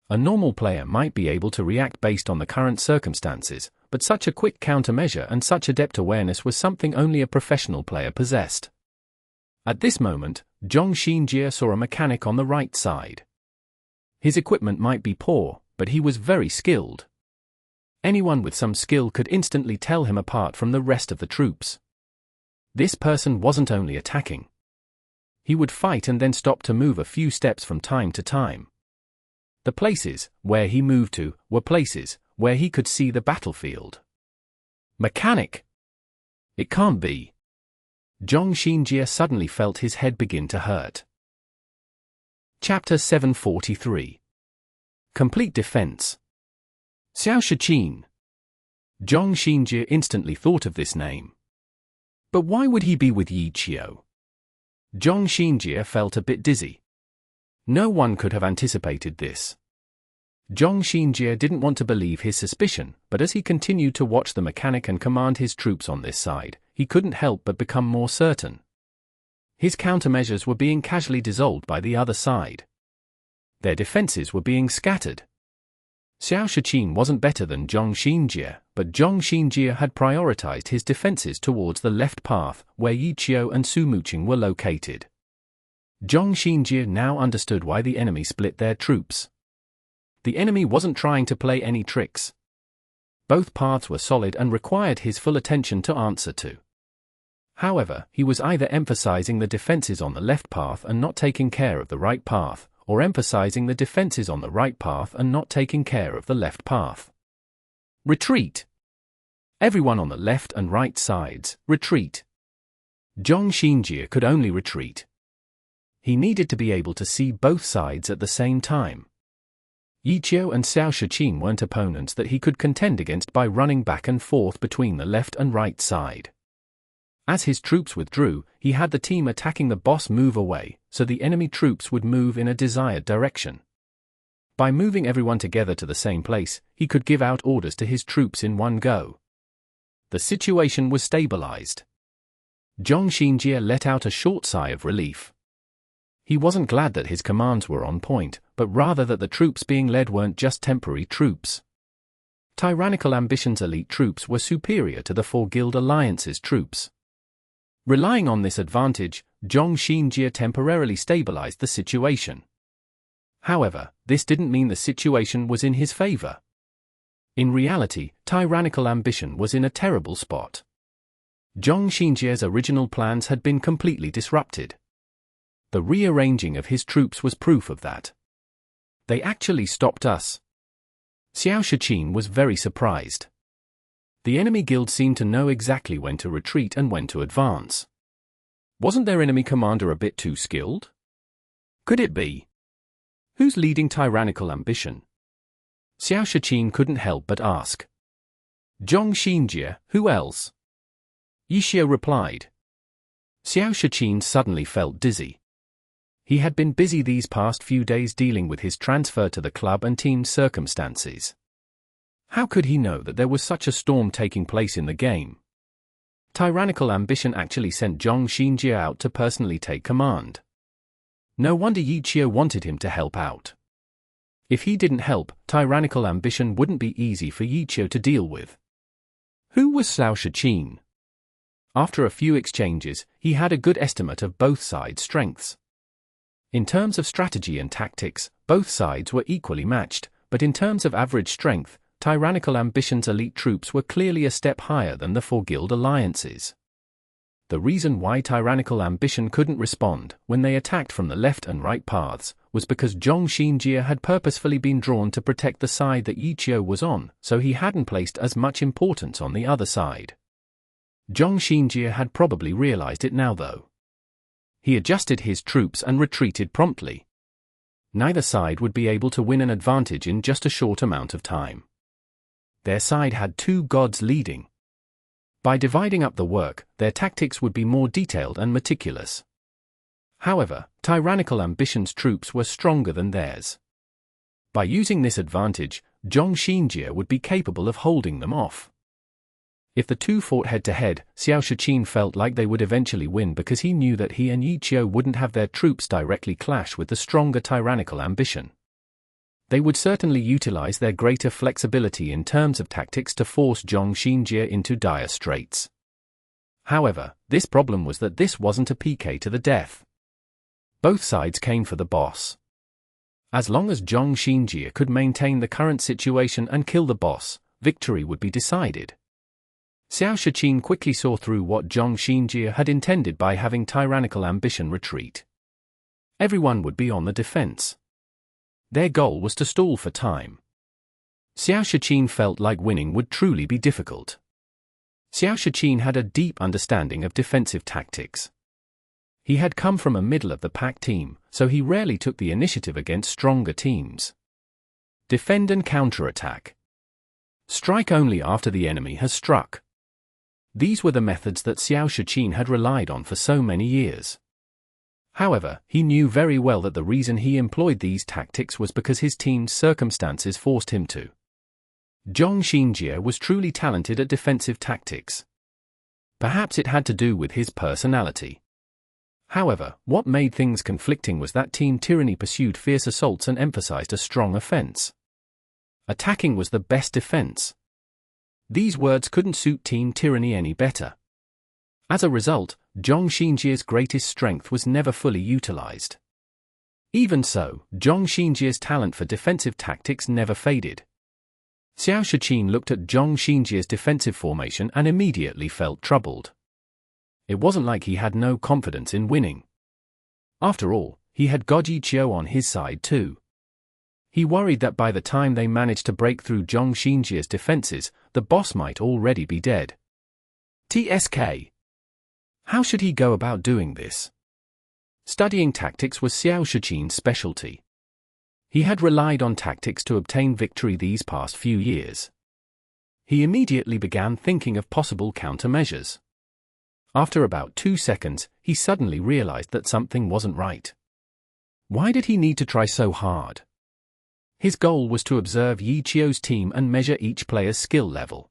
A normal player might be able to react based on the current circumstances, but such a quick countermeasure and such adept awareness was something only a professional player possessed. At this moment, Zhang Xinjie saw a mechanic on the right side. His equipment might be poor, but he was very skilled. Anyone with some skill could instantly tell him apart from the rest of the troops. This person wasn't only attacking. He would fight and then stop to move a few steps from time to time. The places where he moved to were places where he could see the battlefield. Mechanic! It can't be. Zhang Xinjie suddenly felt his head begin to hurt. Chapter 743. Complete Defense. Xiao Shiqin. Zhang Xinjie instantly thought of this name. But why would he be with Xiao? Zhang Xinjie felt a bit dizzy. No one could have anticipated this. Zhang Xinjie didn't want to believe his suspicion, but as he continued to watch the mechanic and command his troops on this side, he couldn't help but become more certain. His countermeasures were being casually dissolved by the other side. Their defenses were being scattered. Xiao Shiqin wasn't better than Zhang Xinjie, but Zhang Xinjie had prioritized his defenses towards the left path, where Xiao and Su Muqing were located. Zhang Xinjie now understood why the enemy split their troops. The enemy wasn't trying to play any tricks. Both paths were solid and required his full attention to answer to. However, he was either emphasizing the defenses on the left path and not taking care of the right path, or emphasizing the defenses on the right path and not taking care of the left path. Retreat! Everyone on the left and right sides, retreat! Zhong Xinjie could only retreat. He needed to be able to see both sides at the same time. Xiao and Xiao Shiqin weren't opponents that he could contend against by running back and forth between the left and right side. As his troops withdrew, he had the team attacking the boss move away, so the enemy troops would move in a desired direction. By moving everyone together to the same place, he could give out orders to his troops in one go. The situation was stabilized. Zhong Xinjie let out a short sigh of relief. He wasn't glad that his commands were on point, but rather that the troops being led weren't just temporary troops. Tyrannical Ambition's elite troops were superior to the Four Guild Alliance's troops. Relying on this advantage, Zhong Xinjie temporarily stabilized the situation. However, this didn't mean the situation was in his favor. In reality, Tyrannical Ambition was in a terrible spot. Zhong Xinjie's original plans had been completely disrupted. The rearranging of his troops was proof of that. They actually stopped us. Xiao Shiqin was very surprised. The enemy guild seemed to know exactly when to retreat and when to advance. Wasn't their enemy commander a bit too skilled? Could it be? Who's leading Tyrannical Ambition? Xiao Shiqin couldn't help but ask. Zhong Xinjie, who else? Xiao replied. Xiao Shiqin suddenly felt dizzy. He had been busy these past few days dealing with his transfer to the club and team's circumstances. How could he know that there was such a storm taking place in the game? Tyrannical Ambition actually sent Zhong Xinjie out to personally take command. No wonder Xiao wanted him to help out. If he didn't help, Tyrannical Ambition wouldn't be easy for Xiao to deal with. Who was Xiao Shiqin? After a few exchanges, he had a good estimate of both sides' strengths. In terms of strategy and tactics, both sides were equally matched, but in terms of average strength, Tyrannical Ambition's elite troops were clearly a step higher than the Four Guild Alliances. The reason why Tyrannical Ambition couldn't respond when they attacked from the left and right paths was because Zhong Xinjie had purposefully been drawn to protect the side that Xiao was on, so he hadn't placed as much importance on the other side. Zhong Xinjie had probably realized it now though. He adjusted his troops and retreated promptly. Neither side would be able to win an advantage in just a short amount of time. Their side had two gods leading. By dividing up the work, their tactics would be more detailed and meticulous. However, Tyrannical Ambition's troops were stronger than theirs. By using this advantage, Zhong Xinjie would be capable of holding them off. If the two fought head-to-head, Xiao Shiqin felt like they would eventually win because he knew that he and Xiao wouldn't have their troops directly clash with the stronger Tyrannical Ambition. They would certainly utilize their greater flexibility in terms of tactics to force Zhong Xinjie into dire straits. However, this problem was that this wasn't a PK to the death. Both sides came for the boss. As long as Zhong Xinjie could maintain the current situation and kill the boss, victory would be decided. Xiao Shiqin quickly saw through what Zhong Xinjie had intended by having Tyrannical Ambition retreat. Everyone would be on the defense. Their goal was to stall for time. Xiao Shiqin felt like winning would truly be difficult. Xiao Shiqin had a deep understanding of defensive tactics. He had come from a middle-of-the-pack team, so he rarely took the initiative against stronger teams. Defend and counterattack. Strike only after the enemy has struck. These were the methods that Xiao Shiqin had relied on for so many years. However, he knew very well that the reason he employed these tactics was because his team's circumstances forced him to. Zhong Xinjie was truly talented at defensive tactics. Perhaps it had to do with his personality. However, what made things conflicting was that Team Tyranny pursued fierce assaults and emphasized a strong offense. Attacking was the best defense. These words couldn't suit Team Tyranny any better. As a result, Zhong Xinjie's greatest strength was never fully utilized. Even so, Zhong Xinjie's talent for defensive tactics never faded. Xiao Shiqin looked at Zhong Xinjie's defensive formation and immediately felt troubled. It wasn't like he had no confidence in winning. After all, he had God Xiao on his side too. He worried that by the time they managed to break through Zhong Xinjia's defenses, the boss might already be dead. TSK. How should he go about doing this? Studying tactics was Xiao Shiqin's specialty. He had relied on tactics to obtain victory these past few years. He immediately began thinking of possible countermeasures. After about 2 seconds, he suddenly realized that something wasn't right. Why did he need to try so hard? His goal was to observe Yi Qiu's team and measure each player's skill level.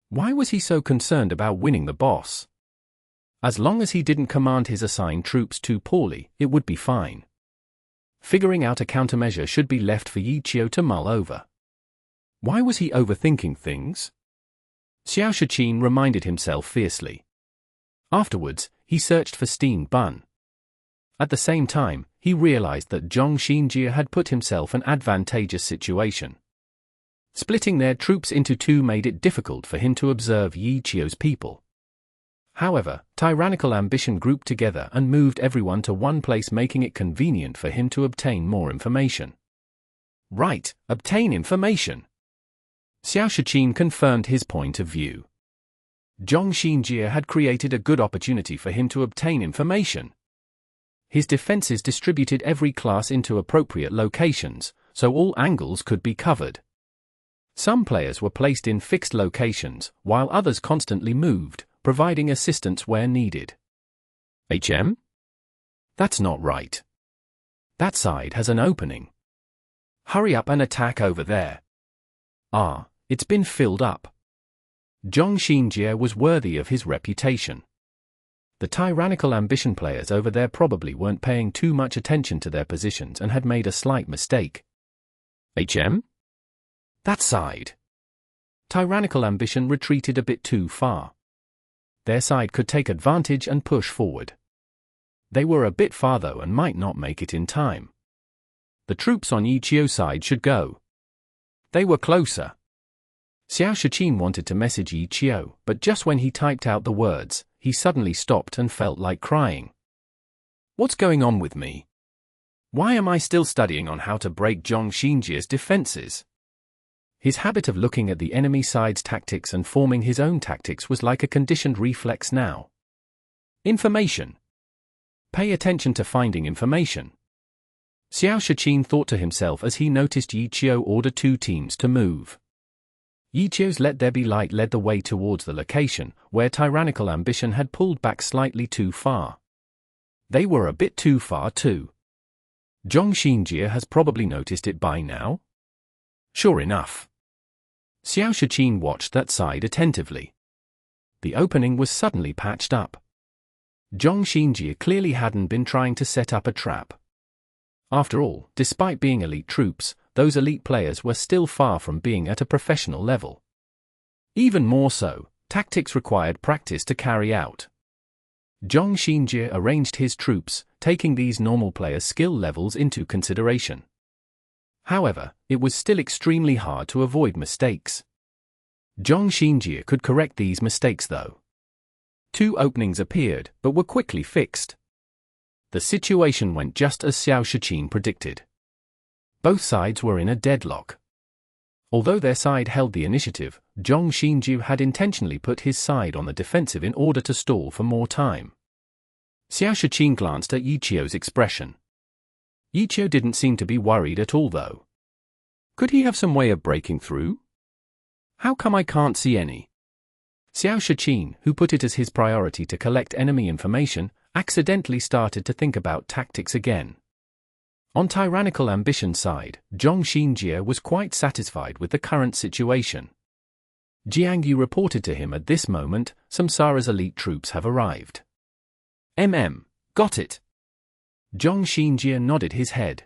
Why was he so concerned about winning the boss? As long as he didn't command his assigned troops too poorly, it would be fine. Figuring out a countermeasure should be left for Yi Qiu to mull over. Why was he overthinking things? Xiao Shiqin reminded himself fiercely. Afterwards, he searched for steamed bun. At the same time, he realized that Zhong Xinjia had put himself in an advantageous situation. Splitting their troops into two made it difficult for him to observe Yi Qiu's people. However, tyrannical ambition grouped together and moved everyone to one place, making it convenient for him to obtain more information. Right, obtain information. Xiao Shiqin confirmed his point of view. Zhong Xinjia had created a good opportunity for him to obtain information. His defenses distributed every class into appropriate locations, so all angles could be covered. Some players were placed in fixed locations, while others constantly moved, providing assistance where needed. That's not right. That side has an opening. Hurry up and attack over there. It's been filled up. Zhong Xinjia was worthy of his reputation. The tyrannical ambition players over there probably weren't paying too much attention to their positions and had made a slight mistake. That side. Tyrannical ambition retreated a bit too far. Their side could take advantage and push forward. They were a bit far though and might not make it in time. The troops on Yi Qiu's side should go. They were closer. Xiao Shiqin wanted to message Yi Qiu, but just when he typed out the words, he suddenly stopped and felt like crying. What's going on with me? Why am I still studying on how to break Zhong Xinjia's defenses? His habit of looking at the enemy side's tactics and forming his own tactics was like a conditioned reflex now. Information. Pay attention to finding information. Xiao Shiqin thought to himself as he noticed Yi Qiu order 2 teams to move. Yi Qiu's Let There Be Light led the way towards the location, where tyrannical ambition had pulled back slightly too far. They were a bit too far too. Zhong Xinjia has probably noticed it by now. Sure enough. Xiao Shiqin watched that side attentively. The opening was suddenly patched up. Zhong Xinjia clearly hadn't been trying to set up a trap. After all, despite being elite troops, those elite players were still far from being at a professional level. Even more so, tactics required practice to carry out. Zhong Xinjia arranged his troops, taking these normal players' skill levels into consideration. However, it was still extremely hard to avoid mistakes. Zhong Xinjia could correct these mistakes though. 2 openings appeared, but were quickly fixed. The situation went just as Xiao Shiqin predicted. Both sides were in a deadlock. Although their side held the initiative, Zhong Xinjia had intentionally put his side on the defensive in order to stall for more time. Xiao Shiqin glanced at Yi Qiu's expression. Yi Qiu didn't seem to be worried at all though. Could he have some way of breaking through? How come I can't see any? Xiao Shiqin, who put it as his priority to collect enemy information, accidentally started to think about tactics again. On tyrannical ambition's side, Zhong Xinjia was quite satisfied with the current situation. Jiang Yu reported to him at this moment, Samsara's elite troops have arrived. Got it. Zhong Xinjia nodded his head.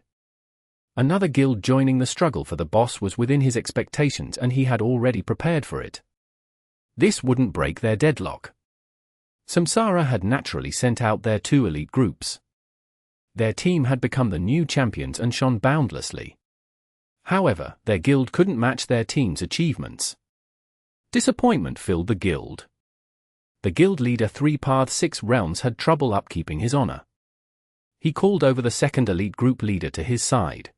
Another guild joining the struggle for the boss was within his expectations and he had already prepared for it. This wouldn't break their deadlock. Samsara had naturally sent out their 2 elite groups. Their team had become the new champions and shone boundlessly. However, their guild couldn't match their team's achievements. Disappointment filled the guild. The guild leader 3 Path 6 Realms had trouble upkeeping his honor. He called over the 2nd elite group leader to his side.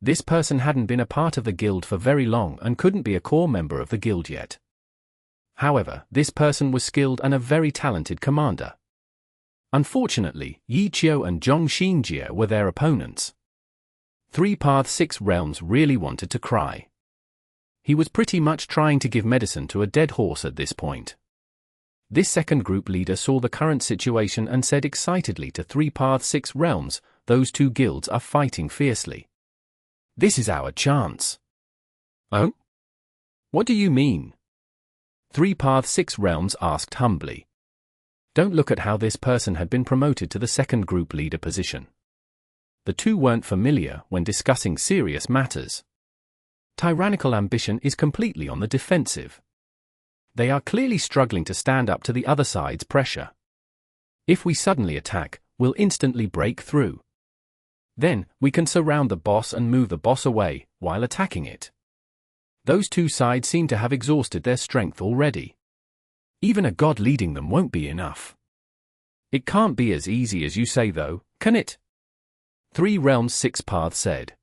This person hadn't been a part of the guild for very long and couldn't be a core member of the guild yet. However, this person was skilled and a very talented commander. Unfortunately, Xiao and Zhongxinjie were their opponents. 3 Path 6 Realms really wanted to cry. He was pretty much trying to give medicine to a dead horse at this point. This second group leader saw the current situation and said excitedly to 3 Path 6 Realms, "Those two guilds are fighting fiercely. This is our chance." "Oh? What do you mean?" 3 Path 6 Realms asked humbly. Don't look at how this person had been promoted to the second group leader position. The two weren't familiar when discussing serious matters. Tyrannical ambition is completely on the defensive. They are clearly struggling to stand up to the other side's pressure. If we suddenly attack, we'll instantly break through. Then, we can surround the boss and move the boss away, while attacking it. Those two sides seem to have exhausted their strength already. Even a god leading them won't be enough. It can't be as easy as you say though, can it? 3 Realms 6 Path said.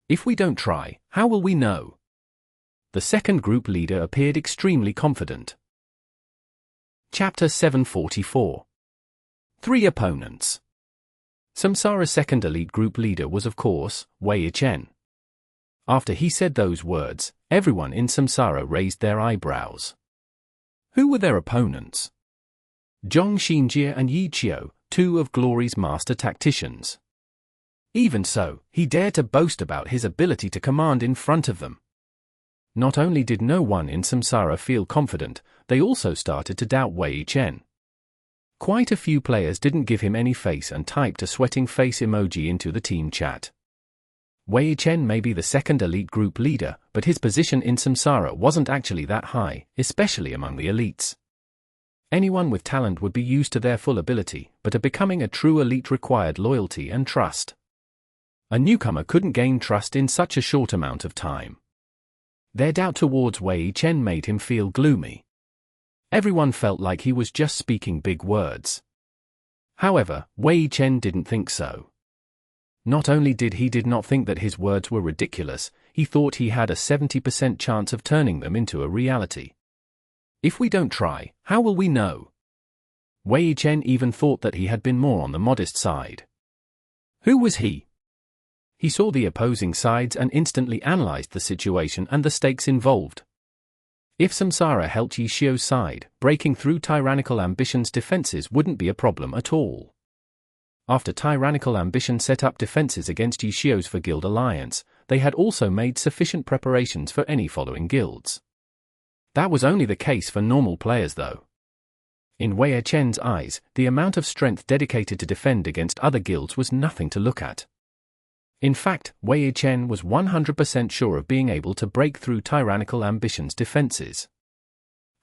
If we don't try, how will we know? The second group leader appeared extremely confident. Chapter 744. 3 Opponents. Samsara's second elite group leader was of course, Wei Yichen. After he said those words, everyone in Samsara raised their eyebrows. Who were their opponents? Zhongxinjie and Xiao, 2 of Glory's master tacticians. Even so, he dared to boast about his ability to command in front of them. Not only did no one in Samsara feel confident, they also started to doubt Wei Yichen. Quite a few players didn't give him any face and typed a sweating face emoji into the team chat. Wei Yichen may be the second elite group leader, but his position in Samsara wasn't actually that high, especially among the elites. Anyone with talent would be used to their full ability, but becoming a true elite required loyalty and trust. A newcomer couldn't gain trust in such a short amount of time. Their doubt towards Wei Yichen made him feel gloomy. Everyone felt like he was just speaking big words. However, Wei Yichen didn't think so. Not only did he not think that his words were ridiculous, he thought he had a 70% chance of turning them into a reality. If we don't try, how will we know? Wei Yichen even thought that he had been more on the modest side. Who was he? He saw the opposing sides and instantly analyzed the situation and the stakes involved. If Samsara helped Xiao's side, breaking through tyrannical ambition's defenses wouldn't be a problem at all. After tyrannical ambition set up defenses against Xiao's for guild alliance, they had also made sufficient preparations for any following guilds. That was only the case for normal players though. In Wei Yichen's eyes, the amount of strength dedicated to defend against other guilds was nothing to look at. In fact, Wei Yichen was 100% sure of being able to break through tyrannical ambition's defenses.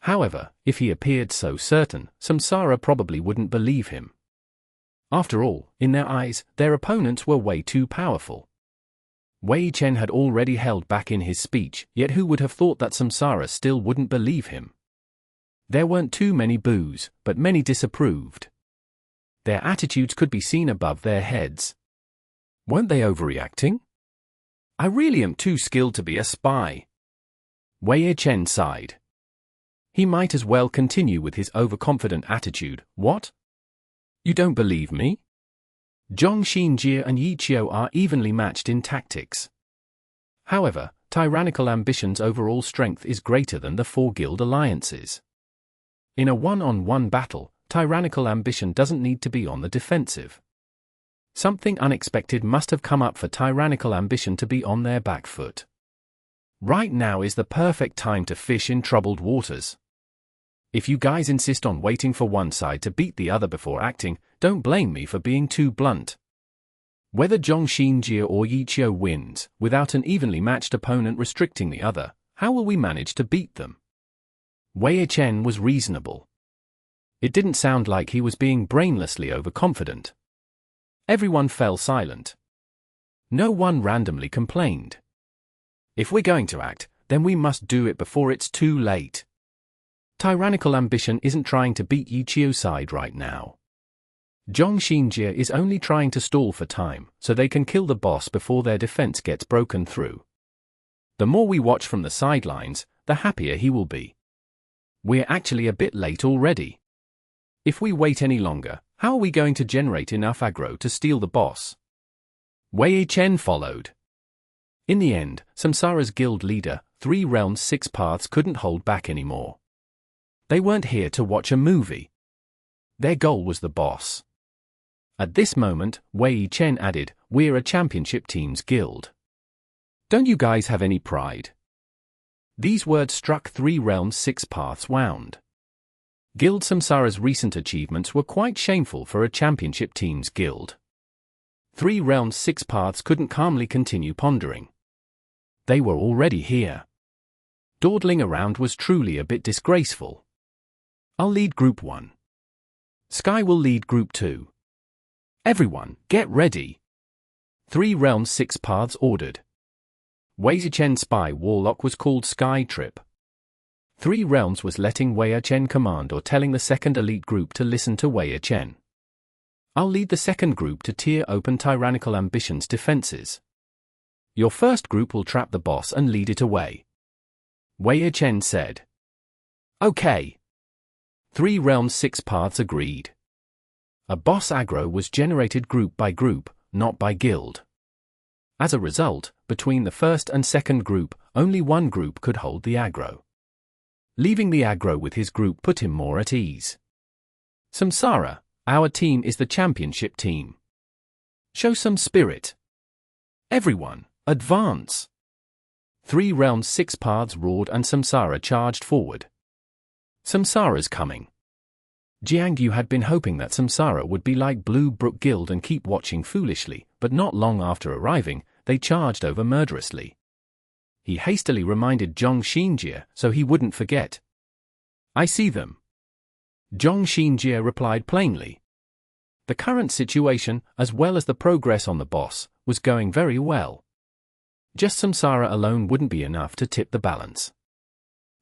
However, if he appeared so certain, Samsara probably wouldn't believe him. After all, in their eyes, their opponents were way too powerful. Wei Yichen had already held back in his speech, yet who would have thought that Samsara still wouldn't believe him? There weren't too many boos, but many disapproved. Their attitudes could be seen above their heads. Weren't they overreacting? I really am too skilled to be a spy. Wei Yichen sighed. He might as well continue with his overconfident attitude. What? You don't believe me? Zhongxinjie and Xiao are evenly matched in tactics. However, tyrannical ambition's overall strength is greater than the 4 guild alliances. In a one-on-one battle, tyrannical ambition doesn't need to be on the defensive. Something unexpected must have come up for tyrannical ambition to be on their back foot. Right now is the perfect time to fish in troubled waters. If you guys insist on waiting for one side to beat the other before acting, don't blame me for being too blunt. Whether Zhongxinjie or Xiao wins, without an evenly matched opponent restricting the other, how will we manage to beat them? Wei Yichen was reasonable. It didn't sound like he was being brainlessly overconfident. Everyone fell silent. No one randomly complained. If we're going to act, then we must do it before it's too late. Tyrannical ambition isn't trying to beat Xiao's side right now. Xinjie is only trying to stall for time, so they can kill the boss before their defense gets broken through. The more we watch from the sidelines, the happier he will be. We're actually a bit late already. If we wait any longer, how are we going to generate enough aggro to steal the boss? Wei Chen followed. In the end, Samsara's guild leader, 3 Realms 6 Paths, couldn't hold back anymore. They weren't here to watch a movie. Their goal was the boss. At this moment, Wei Chen added, "We're a championship team's guild. Don't you guys have any pride?" These words struck 3 Realms 6 Paths wound. Guild Samsara's recent achievements were quite shameful for a championship team's guild. 3 Realms 6 Paths couldn't calmly continue pondering. They were already here. Dawdling around was truly a bit disgraceful. I'll lead Group 1. Sky will lead Group 2. Everyone, get ready. 3 Realms 6 Paths ordered. Wei Chen's spy warlock was called Sky Trip. 3 Realms was letting Wei Chen command or telling the second elite group to listen to Wei Chen. I'll lead the second group to tear open Tyrannical Ambition's defenses. Your first group will trap the boss and lead it away. Wei Chen said. Okay. 3 Realms 6 Paths agreed. A boss aggro was generated group by group, not by guild. As a result, between the first and second group, only one group could hold the aggro. Leaving the aggro with his group put him more at ease. Samsara, our team is the championship team. Show some spirit. Everyone, advance. 3 Realms 6 Paths roared and Samsara charged forward. Samsara's coming. Jiangyu had been hoping that Samsara would be like Blue Brook Guild and keep watching foolishly, but not long after arriving, they charged over murderously. He hastily reminded Xinjie so he wouldn't forget. I see them. Xinjie replied plainly. The current situation, as well as the progress on the boss, was going very well. Just Samsara alone wouldn't be enough to tip the balance.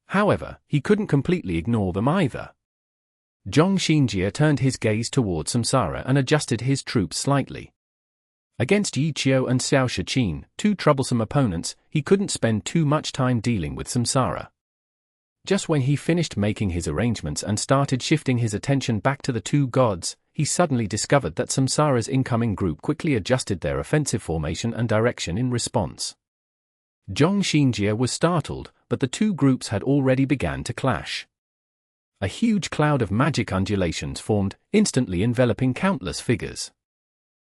However, he couldn't completely ignore them either. Xinjie turned his gaze towards Samsara and adjusted his troops slightly. Against Xiao and Xiao Shiqin, 2 troublesome opponents, he couldn't spend too much time dealing with Samsara. Just when he finished making his arrangements and started shifting his attention back to the 2 gods, he suddenly discovered that Samsara's incoming group quickly adjusted their offensive formation and direction in response. Xinjie was startled, but the 2 groups had already begun to clash. A huge cloud of magic undulations formed, instantly enveloping countless figures.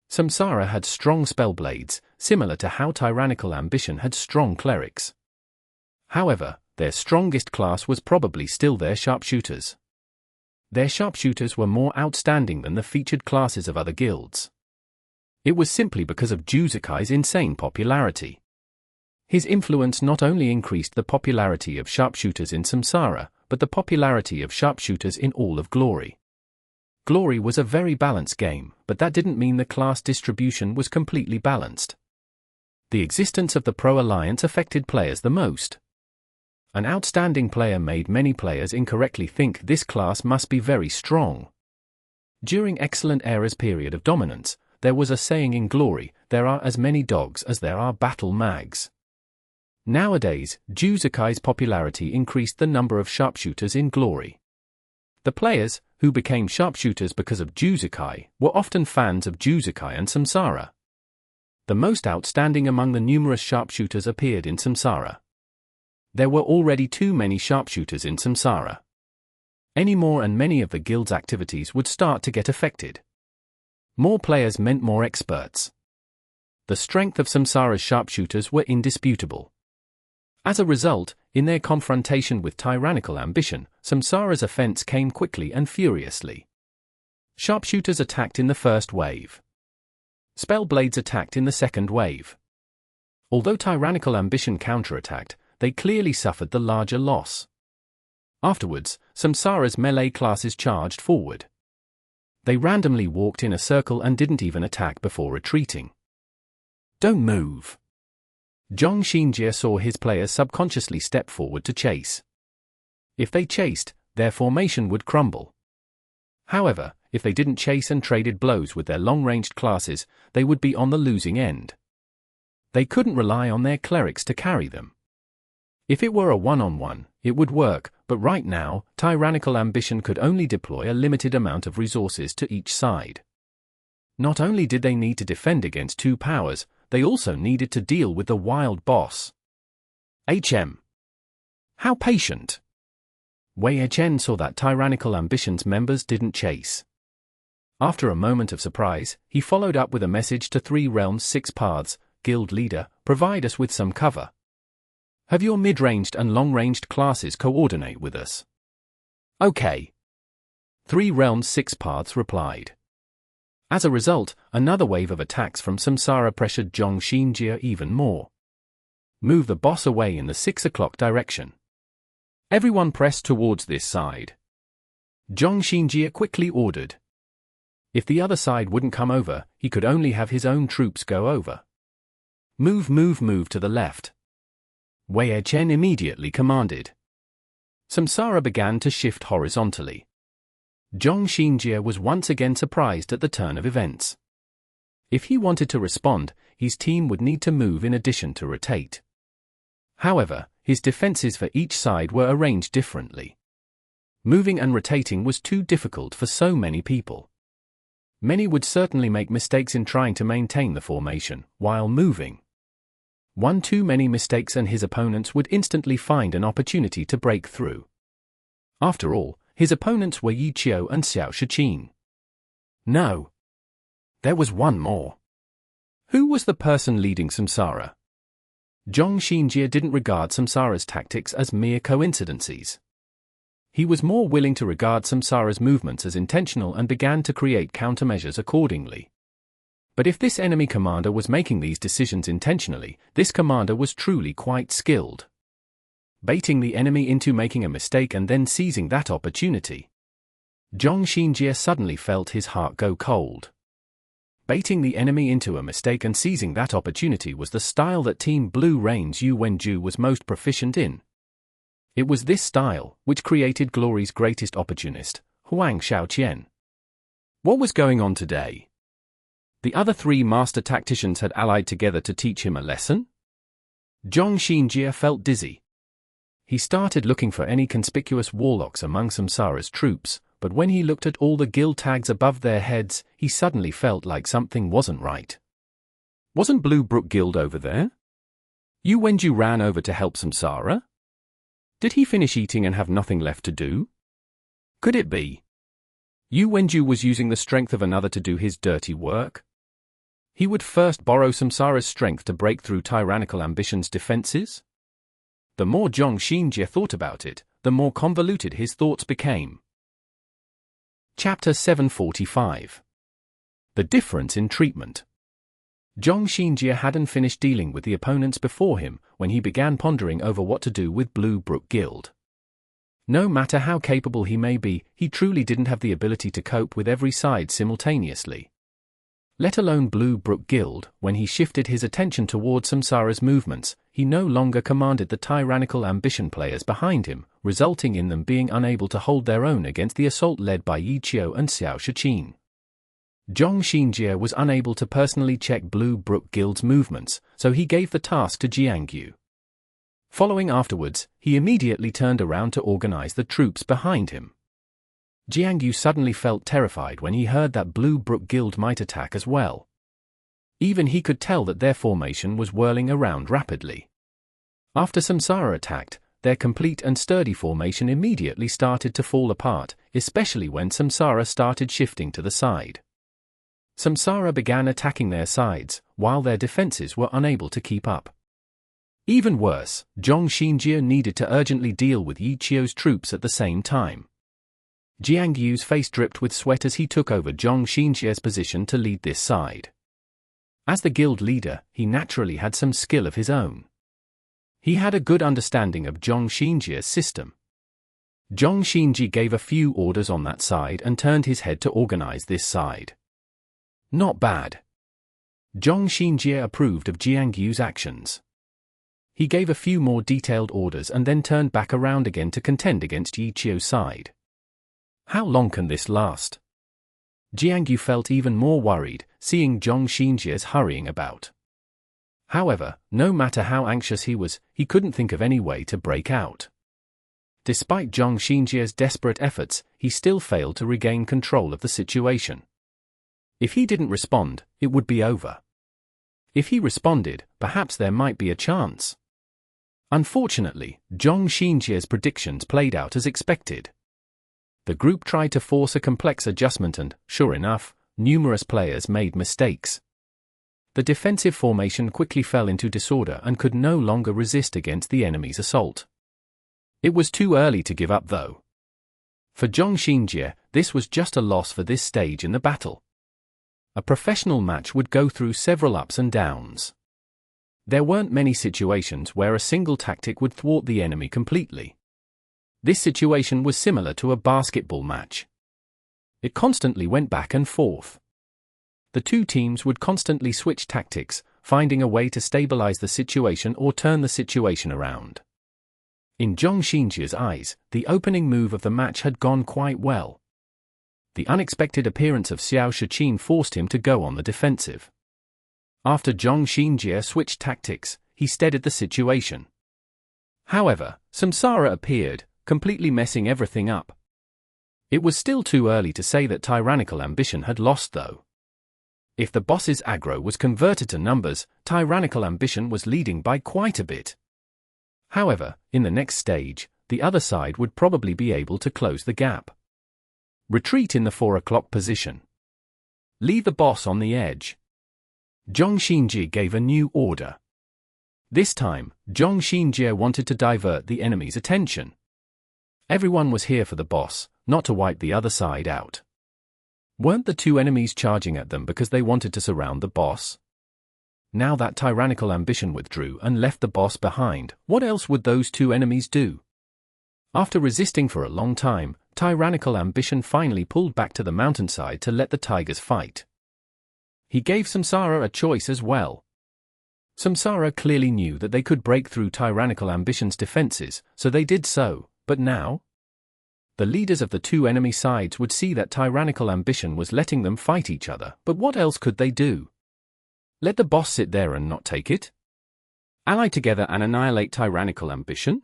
Samsara had strong spellblades, similar to how Tyrannical Ambition had strong clerics. However, their strongest class was probably still their sharpshooters. Their sharpshooters were more outstanding than the featured classes of other guilds. It was simply because of Juzukai's insane popularity. His influence not only increased the popularity of sharpshooters in Samsara, but the popularity of sharpshooters in all of Glory. Glory was a very balanced game, but that didn't mean the class distribution was completely balanced. The existence of the Pro Alliance affected players the most. An outstanding player made many players incorrectly think this class must be very strong. During Excellent Era's period of dominance, there was a saying in Glory, there are as many dogs as there are battle mags. Nowadays, Juzukai's popularity increased the number of sharpshooters in Glory. The players, who became sharpshooters because of Juzukai, were often fans of Juzukai and Samsara. The most outstanding among the numerous sharpshooters appeared in Samsara. There were already too many sharpshooters in Samsara. Any more and many of the guild's activities would start to get affected. More players meant more experts. The strength of Samsara's sharpshooters were indisputable. As a result, in their confrontation with Tyrannical Ambition, Samsara's offense came quickly and furiously. Sharpshooters attacked in the first wave. Spellblades attacked in the second wave. Although Tyrannical Ambition counterattacked, they clearly suffered the larger loss. Afterwards, Samsara's melee classes charged forward. They randomly walked in a circle and didn't even attack before retreating. Don't move. Xinjie saw his players subconsciously step forward to chase. If they chased, their formation would crumble. However, if they didn't chase and traded blows with their long-ranged classes, they would be on the losing end. They couldn't rely on their clerics to carry them. If it were a one-on-one, it would work, but right now, tyrannical ambition could only deploy a limited amount of resources to each side. Not only did they need to defend against two powers, they also needed to deal with the wild boss. How patient! Wei Chen saw that tyrannical ambition's members didn't chase. After a moment of surprise, he followed up with a message to 3 Realms 6 Paths, Guild Leader, provide us with some cover. Have your mid-ranged and long-ranged classes coordinate with us. Okay. 3 Realms 6 Paths replied. As a result, another wave of attacks from Samsara pressured Zhong Xinjie even more. Move the boss away in the 6 o'clock direction. Everyone pressed towards this side. Zhong Xinjie quickly ordered. If the other side wouldn't come over, he could only have his own troops go over. Move to the left. Wei Chen immediately commanded. Samsara began to shift horizontally. Zhong Xinjie was once again surprised at the turn of events. If he wanted to respond, his team would need to move in addition to rotate. However, his defenses for each side were arranged differently. Moving and rotating was too difficult for so many people. Many would certainly make mistakes in trying to maintain the formation while moving. One too many mistakes and his opponents would instantly find an opportunity to break through. After all, his opponents were Xiao and Xiao Shiqin. No. There was one more. Who was the person leading Samsara? Zhong Xinjie didn't regard Samsara's tactics as mere coincidences. He was more willing to regard Samsara's movements as intentional and began to create countermeasures accordingly. But if this enemy commander was making these decisions intentionally, this commander was truly quite skilled. Baiting the enemy into making a mistake and then seizing that opportunity. Zhong Xinjie suddenly felt his heart go cold. Baiting the enemy into a mistake and seizing that opportunity was the style that Team Blue Rain's Yu Wenju was most proficient in. It was this style which created Glory's greatest opportunist, Huang Xiaoqian. What was going on today? The other 3 master tacticians had allied together to teach him a lesson? Zhong Xinjie felt dizzy. He started looking for any conspicuous warlocks among Samsara's troops, but when he looked at all the guild tags above their heads, he suddenly felt like something wasn't right. Wasn't Blue Brook Guild over there? Yu Wenju ran over to help Samsara? Did he finish eating and have nothing left to do? Could it be? Yu Wenju was using the strength of another to do his dirty work? He would first borrow Samsara's strength to break through tyrannical ambition's defenses? The more Zhong Xinjie thought about it, the more convoluted his thoughts became. Chapter 745. The difference in treatment. Zhong Xinjie hadn't finished dealing with the opponents before him when he began pondering over what to do with Blue Brook Guild. No matter how capable he may be, he truly didn't have the ability to cope with every side simultaneously. Let alone Blue Brook Guild. When he shifted his attention towards Samsara's movements, he no longer commanded the tyrannical ambition players behind him, resulting in them being unable to hold their own against the assault led by Xiao and Xiao Shiqin. Zhong Xinjie was unable to personally check Blue Brook Guild's movements, so he gave the task to Jiangyu. Following afterwards, he immediately turned around to organize the troops behind him. Jiangyu suddenly felt terrified when he heard that Blue Brook Guild might attack as well. Even he could tell that their formation was whirling around rapidly. After Samsara attacked, their complete and sturdy formation immediately started to fall apart, especially when Samsara started shifting to the side. Samsara began attacking their sides, while their defenses were unable to keep up. Even worse, Zhong Xinjie needed to urgently deal with Xiao's troops at the same time. Jiangyu's face dripped with sweat as he took over Zhong Xinjie's position to lead this side. As the guild leader, he naturally had some skill of his own. He had a good understanding of Zhong Xinjie's system. Zhong Xinjie gave a few orders on that side and turned his head to organize this side. Not bad. Zhong Xinjie approved of Jiangyu's actions. He gave a few more detailed orders and then turned back around again to contend against Xiao's side. How long can this last? Jiang Yu felt even more worried, seeing Zhong Xinjie's hurrying about. However, no matter how anxious he was, he couldn't think of any way to break out. Despite Zhong Xinjie's desperate efforts, he still failed to regain control of the situation. If he didn't respond, it would be over. If he responded, perhaps there might be a chance. Unfortunately, Zhong Xinjie's predictions played out as expected. The group tried to force a complex adjustment and, sure enough, numerous players made mistakes. The defensive formation quickly fell into disorder and could no longer resist against the enemy's assault. It was too early to give up though. For Zhong Xinjie, this was just a loss for this stage in the battle. A professional match would go through several ups and downs. There weren't many situations where a single tactic would thwart the enemy completely. This situation was similar to a basketball match. It constantly went back and forth. The two teams would constantly switch tactics, finding a way to stabilize the situation or turn the situation around. In Zhong Xinjie's eyes, the opening move of the match had gone quite well. The unexpected appearance of Xiao Shiqin forced him to go on the defensive. After Zhong Xinjie switched tactics, he steadied the situation. However, Samsara appeared, completely messing everything up. It was still too early to say that Tyrannical Ambition had lost though. If the boss's aggro was converted to numbers, Tyrannical Ambition was leading by quite a bit. However, in the next stage, the other side would probably be able to close the gap. Retreat in the 4 o'clock position. Leave the boss on the edge. Zhong Xinjie gave a new order. This time, Zhong Xinjie wanted to divert the enemy's attention. Everyone was here for the boss, not to wipe the other side out. Weren't the two enemies charging at them because they wanted to surround the boss? Now that Tyrannical Ambition withdrew and left the boss behind, what else would those two enemies do? After resisting for a long time, Tyrannical Ambition finally pulled back to the mountainside to let the tigers fight. He gave Samsara a choice as well. Samsara clearly knew that they could break through Tyrannical Ambition's defenses, so they did so, but now? The leaders of the two enemy sides would see that Tyrannical Ambition was letting them fight each other, but what else could they do? Let the boss sit there and not take it? Ally together and annihilate Tyrannical Ambition?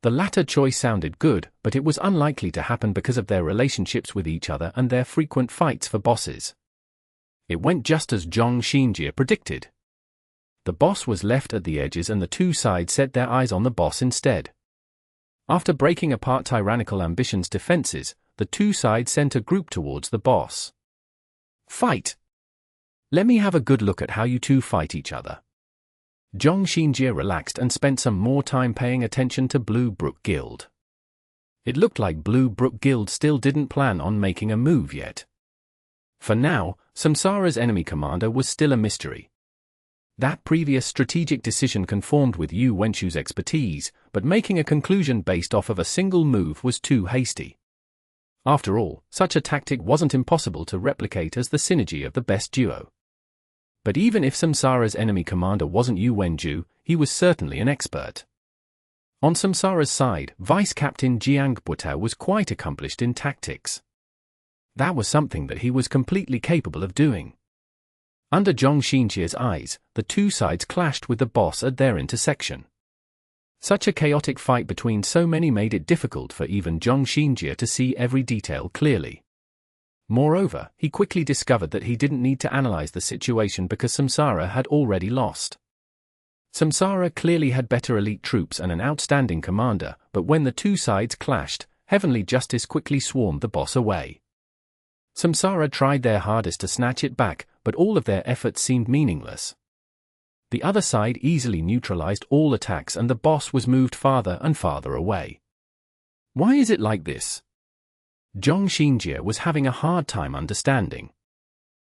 The latter choice sounded good, but it was unlikely to happen because of their relationships with each other and their frequent fights for bosses. It went just as Zhong Xinjie predicted. The boss was left at the edges and the two sides set their eyes on the boss instead. After breaking apart Tyrannical Ambition's defenses, the two sides sent a group towards the boss. Fight! Let me have a good look at how you two fight each other. Zhong Xinjie relaxed and spent some more time paying attention to Blue Brook Guild. It looked like Blue Brook Guild still didn't plan on making a move yet. For now, Samsara's enemy commander was still a mystery. That previous strategic decision conformed with Yu Wenchu's expertise, but making a conclusion based off of a single move was too hasty. After all, such a tactic wasn't impossible to replicate as the synergy of the best duo. But even if Samsara's enemy commander wasn't Yu Wenju, he was certainly an expert. On Samsara's side, Vice Captain Jiang Butao was quite accomplished in tactics. That was something that he was completely capable of doing. Under Zhong Xinjie's eyes, the two sides clashed with the boss at their intersection. Such a chaotic fight between so many made it difficult for even Zhong Xinjie to see every detail clearly. Moreover, he quickly discovered that he didn't need to analyze the situation because Samsara had already lost. Samsara clearly had better elite troops and an outstanding commander, but when the two sides clashed, Heavenly Justice quickly swarmed the boss away. Samsara tried their hardest to snatch it back, but all of their efforts seemed meaningless. The other side easily neutralized all attacks and the boss was moved farther and farther away. Why is it like this? Zhong Xinjie was having a hard time understanding.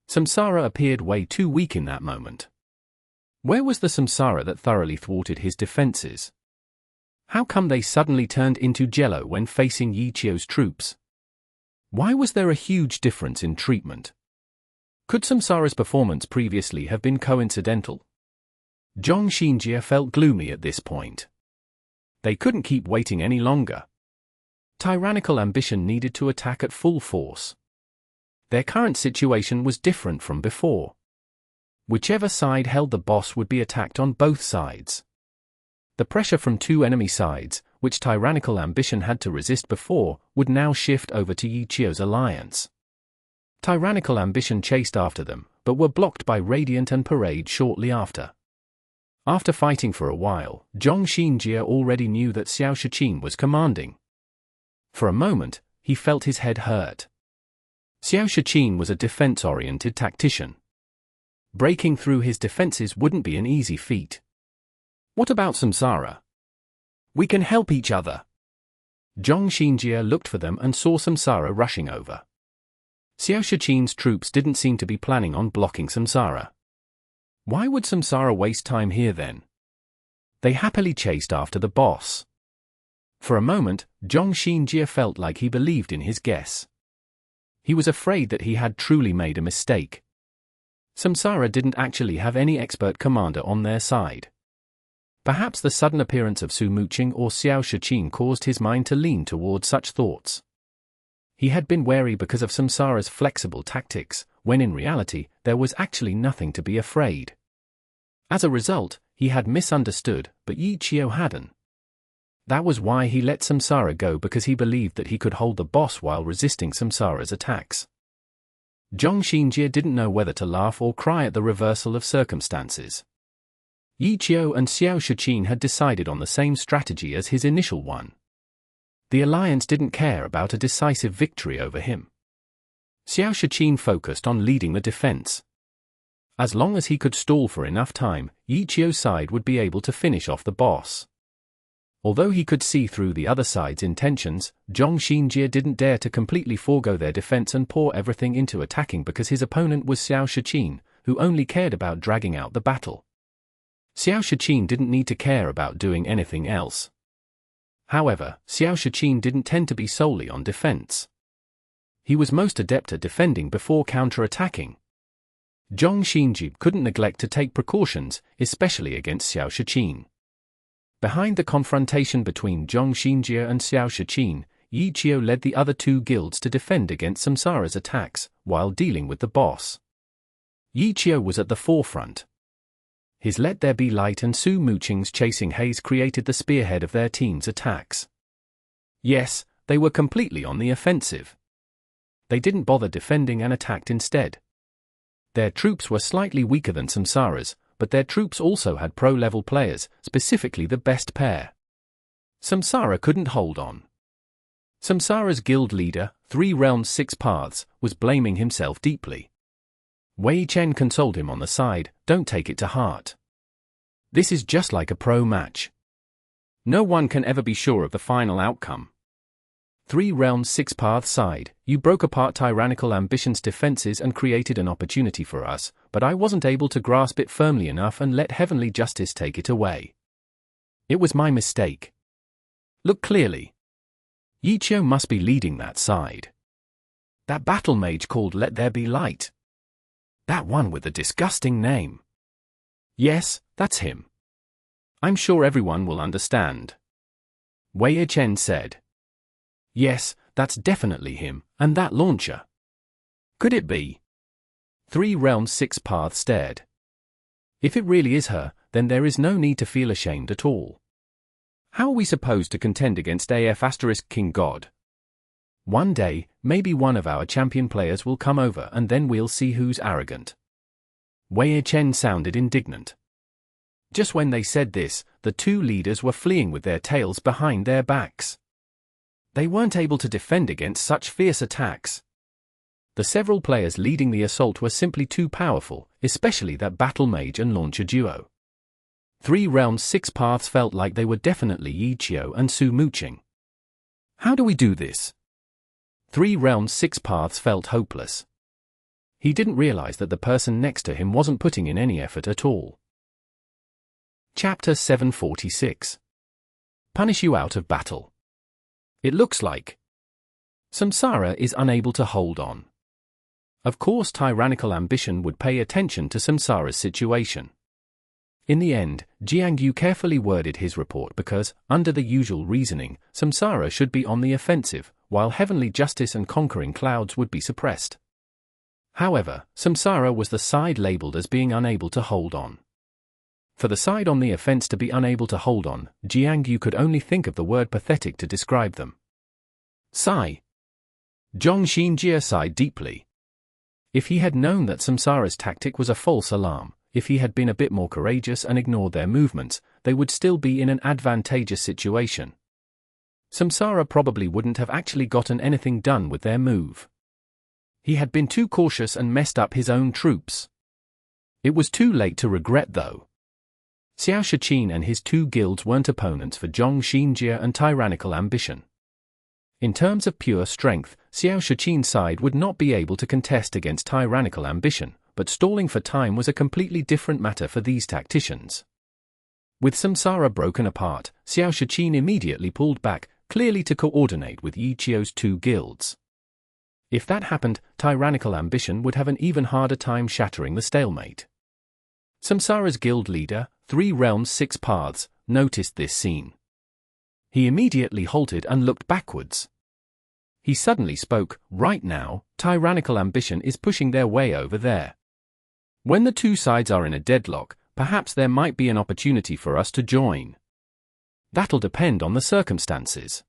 Samsara appeared way too weak in that moment. Where was the Samsara that thoroughly thwarted his defenses? How come they suddenly turned into jello when facing Yi Qiu's troops? Why was there a huge difference in treatment? Could Samsara's performance previously have been coincidental? Zhong Xinjie felt gloomy at this point. They couldn't keep waiting any longer. Tyrannical Ambition needed to attack at full force. Their current situation was different from before. Whichever side held the boss would be attacked on both sides. The pressure from two enemy sides, which tyrannical ambition had to resist before, would now shift over to Xiao's alliance. Tyrannical ambition chased after them, but were blocked by Radiant and Parade shortly after. After fighting for a while, Zhong Xinjie already knew that Shiqin was commanding. For a moment, he felt his head hurt. Shiqin was a defense-oriented tactician. Breaking through his defenses wouldn't be an easy feat. What about Samsara? We can help each other. Zhong Xinjie looked for them and saw Samsara rushing over. Shiqin's troops didn't seem to be planning on blocking Samsara. Why would Samsara waste time here then? They happily chased after the boss. For a moment, Zhong Xinjie felt like he believed in his guess. He was afraid that he had truly made a mistake. Samsara didn't actually have any expert commander on their side. Perhaps the sudden appearance of Su Muqing or Shiqin caused his mind to lean toward such thoughts. He had been wary because of Samsara's flexible tactics, when in reality, there was actually nothing to be afraid. As a result, he had misunderstood, but Xiao hadn't. That was why he let Samsara go, because he believed that he could hold the boss while resisting Samsara's attacks. Zhong Xinjie didn't know whether to laugh or cry at the reversal of circumstances. Xiao and Shiqin had decided on the same strategy as his initial one. The alliance didn't care about a decisive victory over him. Shiqin focused on leading the defense. As long as he could stall for enough time, Xiao's side would be able to finish off the boss. Although he could see through the other side's intentions, Zhong Xinjie didn't dare to completely forego their defense and pour everything into attacking because his opponent was Shiqin, who only cared about dragging out the battle. Shiqin didn't need to care about doing anything else. However, Shiqin didn't tend to be solely on defense. He was most adept at defending before counter-attacking. Zhong Xinjie couldn't neglect to take precautions, especially against Shiqin. Behind the confrontation between Zhong Xinjie and Shiqin, Xiao led the other two guilds to defend against Samsara's attacks, while dealing with the boss. Xiao was at the forefront. His Let There Be Light and Su Muqing's Chasing Haze created the spearhead of their team's attacks. Yes, they were completely on the offensive. They didn't bother defending and attacked instead. Their troops were slightly weaker than Samsara's, but their troops also had pro-level players, specifically the best pair. Samsara couldn't hold on. Samsara's guild leader, 3 Realms 6 Paths, was blaming himself deeply. Wei Chen consoled him on the side, "Don't take it to heart. This is just like a pro match. No one can ever be sure of the final outcome. 3 Realms 6 Paths side, you broke apart tyrannical ambition's defenses and created an opportunity for us, but I wasn't able to grasp it firmly enough and let heavenly justice take it away. It was my mistake. Look clearly. Xiao must be leading that side. That battle mage called Let There Be Light. That one with the disgusting name. Yes, that's him. I'm sure everyone will understand." Wei Chen said. "Yes, that's definitely him, and that launcher. Could it be?" 3 Realms 6 Paths stared. "If it really is her, then there is no need to feel ashamed at all. How are we supposed to contend against King God? One day, maybe one of our champion players will come over and then we'll see who's arrogant." Wei Chen sounded indignant. Just when they said this, the two leaders were fleeing with their tails behind their backs. They weren't able to defend against such fierce attacks. The several players leading the assault were simply too powerful, especially that battle mage and launcher duo. 3 Realms 6 Paths felt like they were definitely Xiao and Su Muqing. How do we do this? 3 Realms 6 Paths felt hopeless. He didn't realize that the person next to him wasn't putting in any effort at all. Chapter 746. Punish you out of battle. It looks like Samsara is unable to hold on. Of course, tyrannical ambition would pay attention to Samsara's situation. In the end, Jiang Yu carefully worded his report because, under the usual reasoning, Samsara should be on the offensive, while heavenly justice and conquering clouds would be suppressed. However, Samsara was the side labeled as being unable to hold on. For the side on the offense to be unable to hold on, Jiangyu could only think of the word pathetic to describe them. Sigh. Zhong Xinjie sighed deeply. If he had known that Samsara's tactic was a false alarm, if he had been a bit more courageous and ignored their movements, they would still be in an advantageous situation. Samsara probably wouldn't have actually gotten anything done with their move. He had been too cautious and messed up his own troops. It was too late to regret though. Xiao Shiqin and his two guilds weren't opponents for Zhong Xinjie and Tyrannical Ambition. In terms of pure strength, Xiao Shiqin's side would not be able to contest against Tyrannical Ambition, but stalling for time was a completely different matter for these tacticians. With Samsara broken apart, Xiao Shiqin immediately pulled back, clearly to coordinate with Xiao's two guilds. If that happened, Tyrannical Ambition would have an even harder time shattering the stalemate. Samsara's guild leader, 3 Realms 6 Paths, noticed this scene. He immediately halted and looked backwards. He suddenly spoke, "Right now, Tyrannical Ambition is pushing their way over there. When the two sides are in a deadlock, perhaps there might be an opportunity for us to join. That'll depend on the circumstances."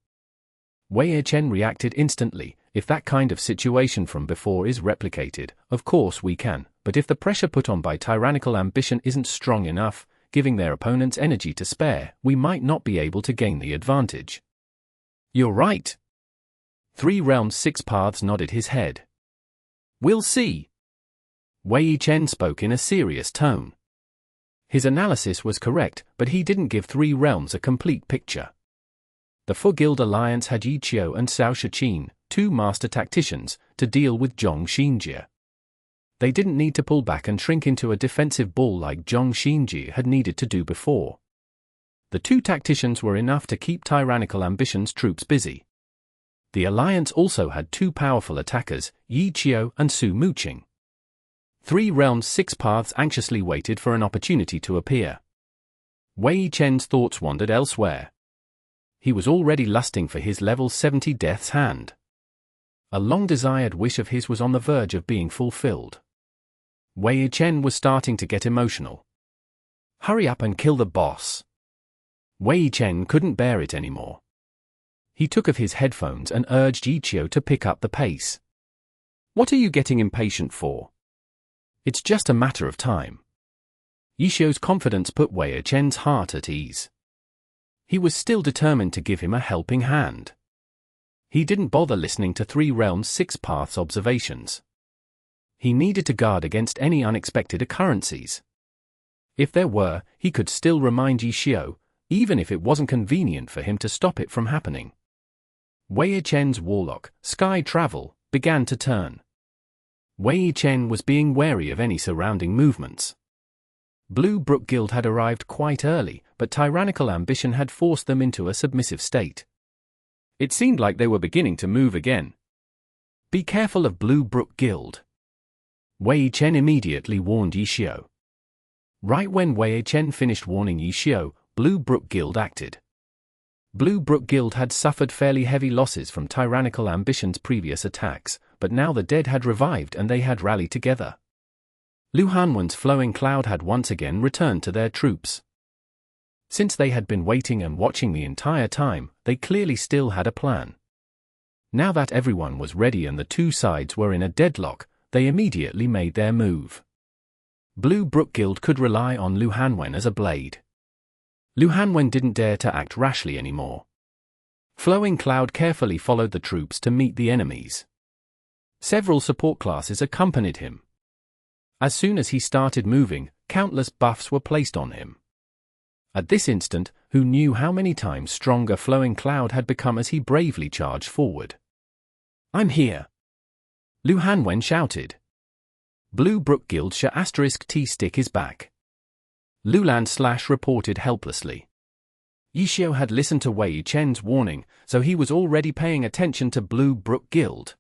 Wei Chen reacted instantly. "If that kind of situation from before is replicated, of course we can, but if the pressure put on by Tyrannical Ambition isn't strong enough, giving their opponents energy to spare, we might not be able to gain the advantage." "You're right." 3 Realms 6 Paths nodded his head. "We'll see." Wei Chen spoke in a serious tone. His analysis was correct, but he didn't give 3 Realms a complete picture. The Four-Guild Alliance had Xiao and Xiao Shiqin, 2 master tacticians, to deal with Zhong Xinjie. They didn't need to pull back and shrink into a defensive ball like Zhong Xinjie had needed to do before. The 2 tacticians were enough to keep Tyrannical Ambition's troops busy. The alliance also had 2 powerful attackers, Xiao and Su Muqing. 3 Realms 6 Paths anxiously waited for an opportunity to appear. Wei Chen's thoughts wandered elsewhere. He was already lusting for his level 70 Death's Hand. A long-desired wish of his was on the verge of being fulfilled. Wei Chen was starting to get emotional. "Hurry up and kill the boss." Wei Chen couldn't bear it anymore. He took off his headphones and urged Xiao to pick up the pace. "What are you getting impatient for? It's just a matter of time." Xiao's confidence put Wei Chen's heart at ease. He was still determined to give him a helping hand. He didn't bother listening to 3 Realms 6 Paths observations. He needed to guard against any unexpected occurrences. If there were, he could still remind Xiao, even if it wasn't convenient for him to stop it from happening. Wei Chen's warlock, Sky Travel, began to turn. Wei Chen was being wary of any surrounding movements. Blue Brook Guild had arrived quite early, but Tyrannical Ambition had forced them into a submissive state. It seemed like they were beginning to move again. "Be careful of Blue Brook Guild." Wei Chen immediately warned Xiao. Right when Wei Chen finished warning Xiao, Blue Brook Guild acted. Blue Brook Guild had suffered fairly heavy losses from Tyrannical Ambition's previous attacks, but now the dead had revived and they had rallied together. Lu Hanwen's flowing cloud had once again returned to their troops. Since they had been waiting and watching the entire time, they clearly still had a plan. Now that everyone was ready and the 2 sides were in a deadlock, they immediately made their move. Blue Brook Guild could rely on Lu Hanwen as a blade. Lu Hanwen didn't dare to act rashly anymore. Flowing Cloud carefully followed the troops to meet the enemies. Several support classes accompanied him. As soon as he started moving, countless buffs were placed on him. At this instant, who knew how many times stronger Flowing Cloud had become as he bravely charged forward. "I'm here!" Lu Hanwen shouted. Blue Brook Guild *T stick is back. Luland / reported helplessly. Xiao had listened to Wei Chen's warning, so he was already paying attention to Blue Brook Guild.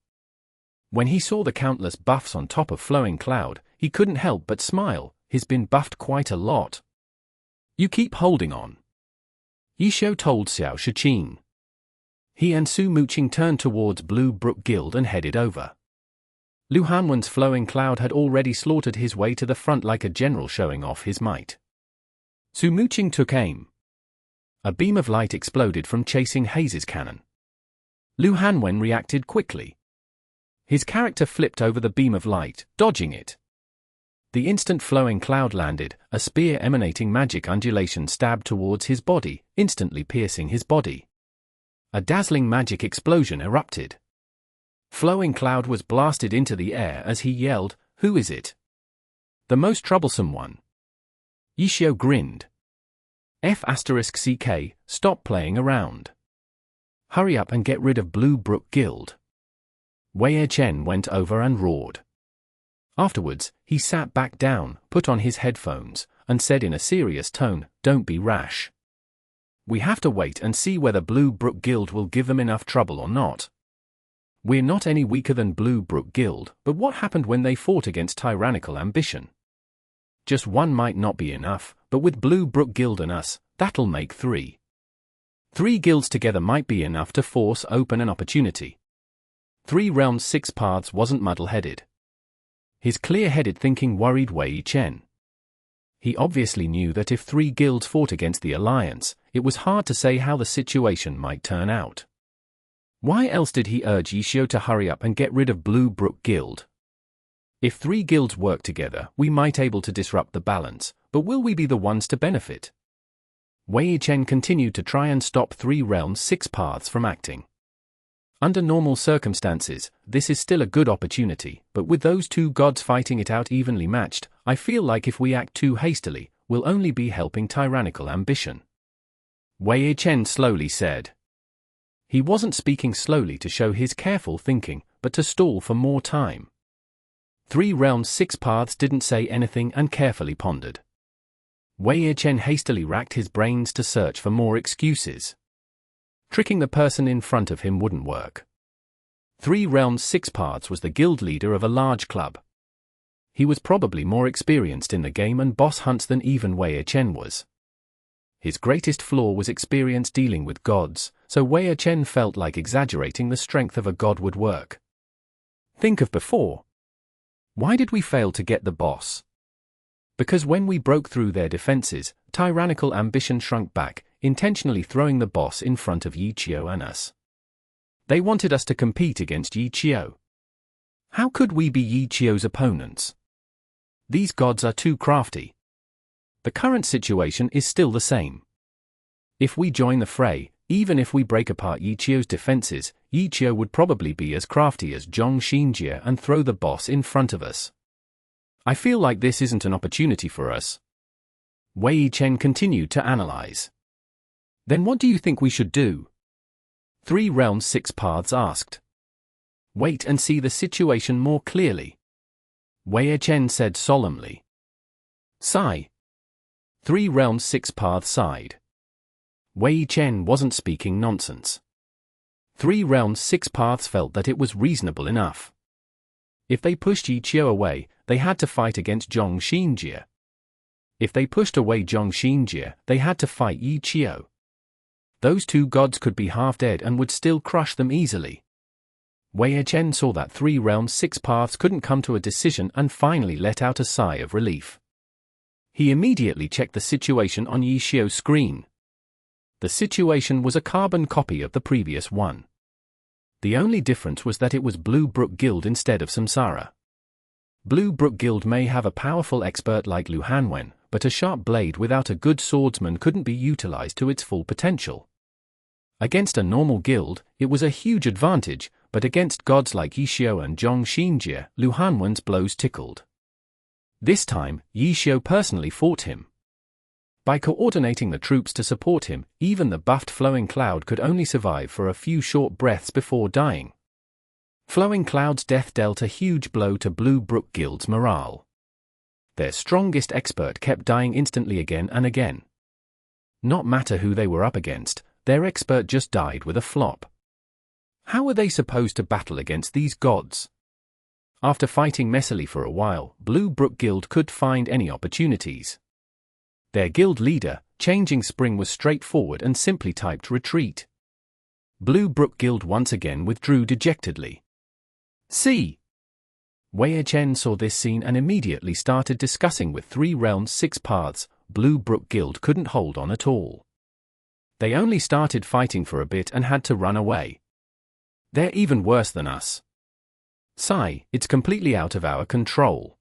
When he saw the countless buffs on top of Flowing Cloud, he couldn't help but smile. He's been buffed quite a lot. "You keep holding on," Xiao told Xiao Shiqin. He and Su Muqing turned towards Blue Brook Guild and headed over. Lu Hanwen's flowing cloud had already slaughtered his way to the front like a general showing off his might. Su Muqing took aim. A beam of light exploded from chasing Haze's cannon. Lu Hanwen reacted quickly. His character flipped over the beam of light, dodging it. The instant flowing cloud landed, a spear emanating magic undulation stabbed towards his body, instantly piercing his body. A dazzling magic explosion erupted. Flowing cloud was blasted into the air as he yelled, "Who is it?" "The most troublesome one." Xiao grinned. F***CK, stop playing around. Hurry up and get rid of Blue Brook Guild. Wei Chen went over and roared. Afterwards, he sat back down, put on his headphones, and said in a serious tone, "Don't be rash. We have to wait and see whether Blue Brook Guild will give them enough trouble or not. We're not any weaker than Blue Brook Guild, but what happened when they fought against tyrannical ambition? Just one might not be enough, but with Blue Brook Guild and us, that'll make 3. 3 guilds together might be enough to force open an opportunity." 3 Realms 6 Paths wasn't muddle-headed. His clear-headed thinking worried Wei Chen. He obviously knew that if 3 guilds fought against the Alliance, it was hard to say how the situation might turn out. Why else did he urge Xiao to hurry up and get rid of Blue Brook Guild? If 3 guilds work together, we might able to disrupt the balance, but will we be the ones to benefit? Wei Chen continued to try and stop 3 Realms 6 Paths from acting. Under normal circumstances, this is still a good opportunity, but with those 2 gods fighting it out evenly matched, I feel like if we act too hastily, we'll only be helping tyrannical ambition. Wei Chen slowly said. He wasn't speaking slowly to show his careful thinking, but to stall for more time. 3 Realms 6 Paths didn't say anything and carefully pondered. Wei Chen hastily racked his brains to search for more excuses. Tricking the person in front of him wouldn't work. 3 Realms 6 Paths was the guild leader of a large club. He was probably more experienced in the game and boss hunts than even Wei Chen was. His greatest flaw was experience dealing with gods, so Wei Chen felt like exaggerating the strength of a god would work. Think of before. Why did we fail to get the boss? Because when we broke through their defenses, tyrannical ambition shrunk back, intentionally throwing the boss in front of Xiao and us. They wanted us to compete against Xiao. How could we be Xiao's opponents? These gods are too crafty. The current situation is still the same. If we join the fray, even if we break apart Xiao's defenses, Xiao would probably be as crafty as Zhong Xinjie and throw the boss in front of us. I feel like this isn't an opportunity for us. Wei Chen continued to analyze. Then what do you think we should do? 3 Realms 6 Paths asked. Wait and see the situation more clearly. Wei Chen said solemnly. Sigh. 3 Realms 6 Paths sighed. Wei Chen wasn't speaking nonsense. 3 Realms 6 Paths felt that it was reasonable enough. If they pushed Xiao away, they had to fight against Zhong Xinjie. If they pushed away Zhong Xinjie, they had to fight Xiao. Those 2 gods could be half dead and would still crush them easily. Wei Chen saw that 3 Realms 6 Paths couldn't come to a decision and finally let out a sigh of relief. He immediately checked the situation on Xiao's screen. The situation was a carbon copy of the previous one. The only difference was that it was Blue Brook Guild instead of Samsara. Blue Brook Guild may have a powerful expert like Lu Hanwen, but a sharp blade without a good swordsman couldn't be utilized to its full potential. Against a normal guild, it was a huge advantage, but against gods like Xiao and Zhong Xinjie, Lu Hanwen's blows tickled. This time, Xiao personally fought him. By coordinating the troops to support him, even the buffed Flowing Cloud could only survive for a few short breaths before dying. Flowing Cloud's death dealt a huge blow to Blue Brook Guild's morale. Their strongest expert kept dying instantly again and again. Not matter who they were up against, their expert just died with a flop. How were they supposed to battle against these gods? After fighting messily for a while, Blue Brook Guild could find any opportunities. Their guild leader, Changing Spring, was straightforward and simply typed retreat. Blue Brook Guild once again withdrew dejectedly. See. Wei Chen saw this scene and immediately started discussing with 3 realms 6 paths. Blue Brook Guild couldn't hold on at all. They only started fighting for a bit and had to run away. They're even worse than us. Sigh, it's completely out of our control.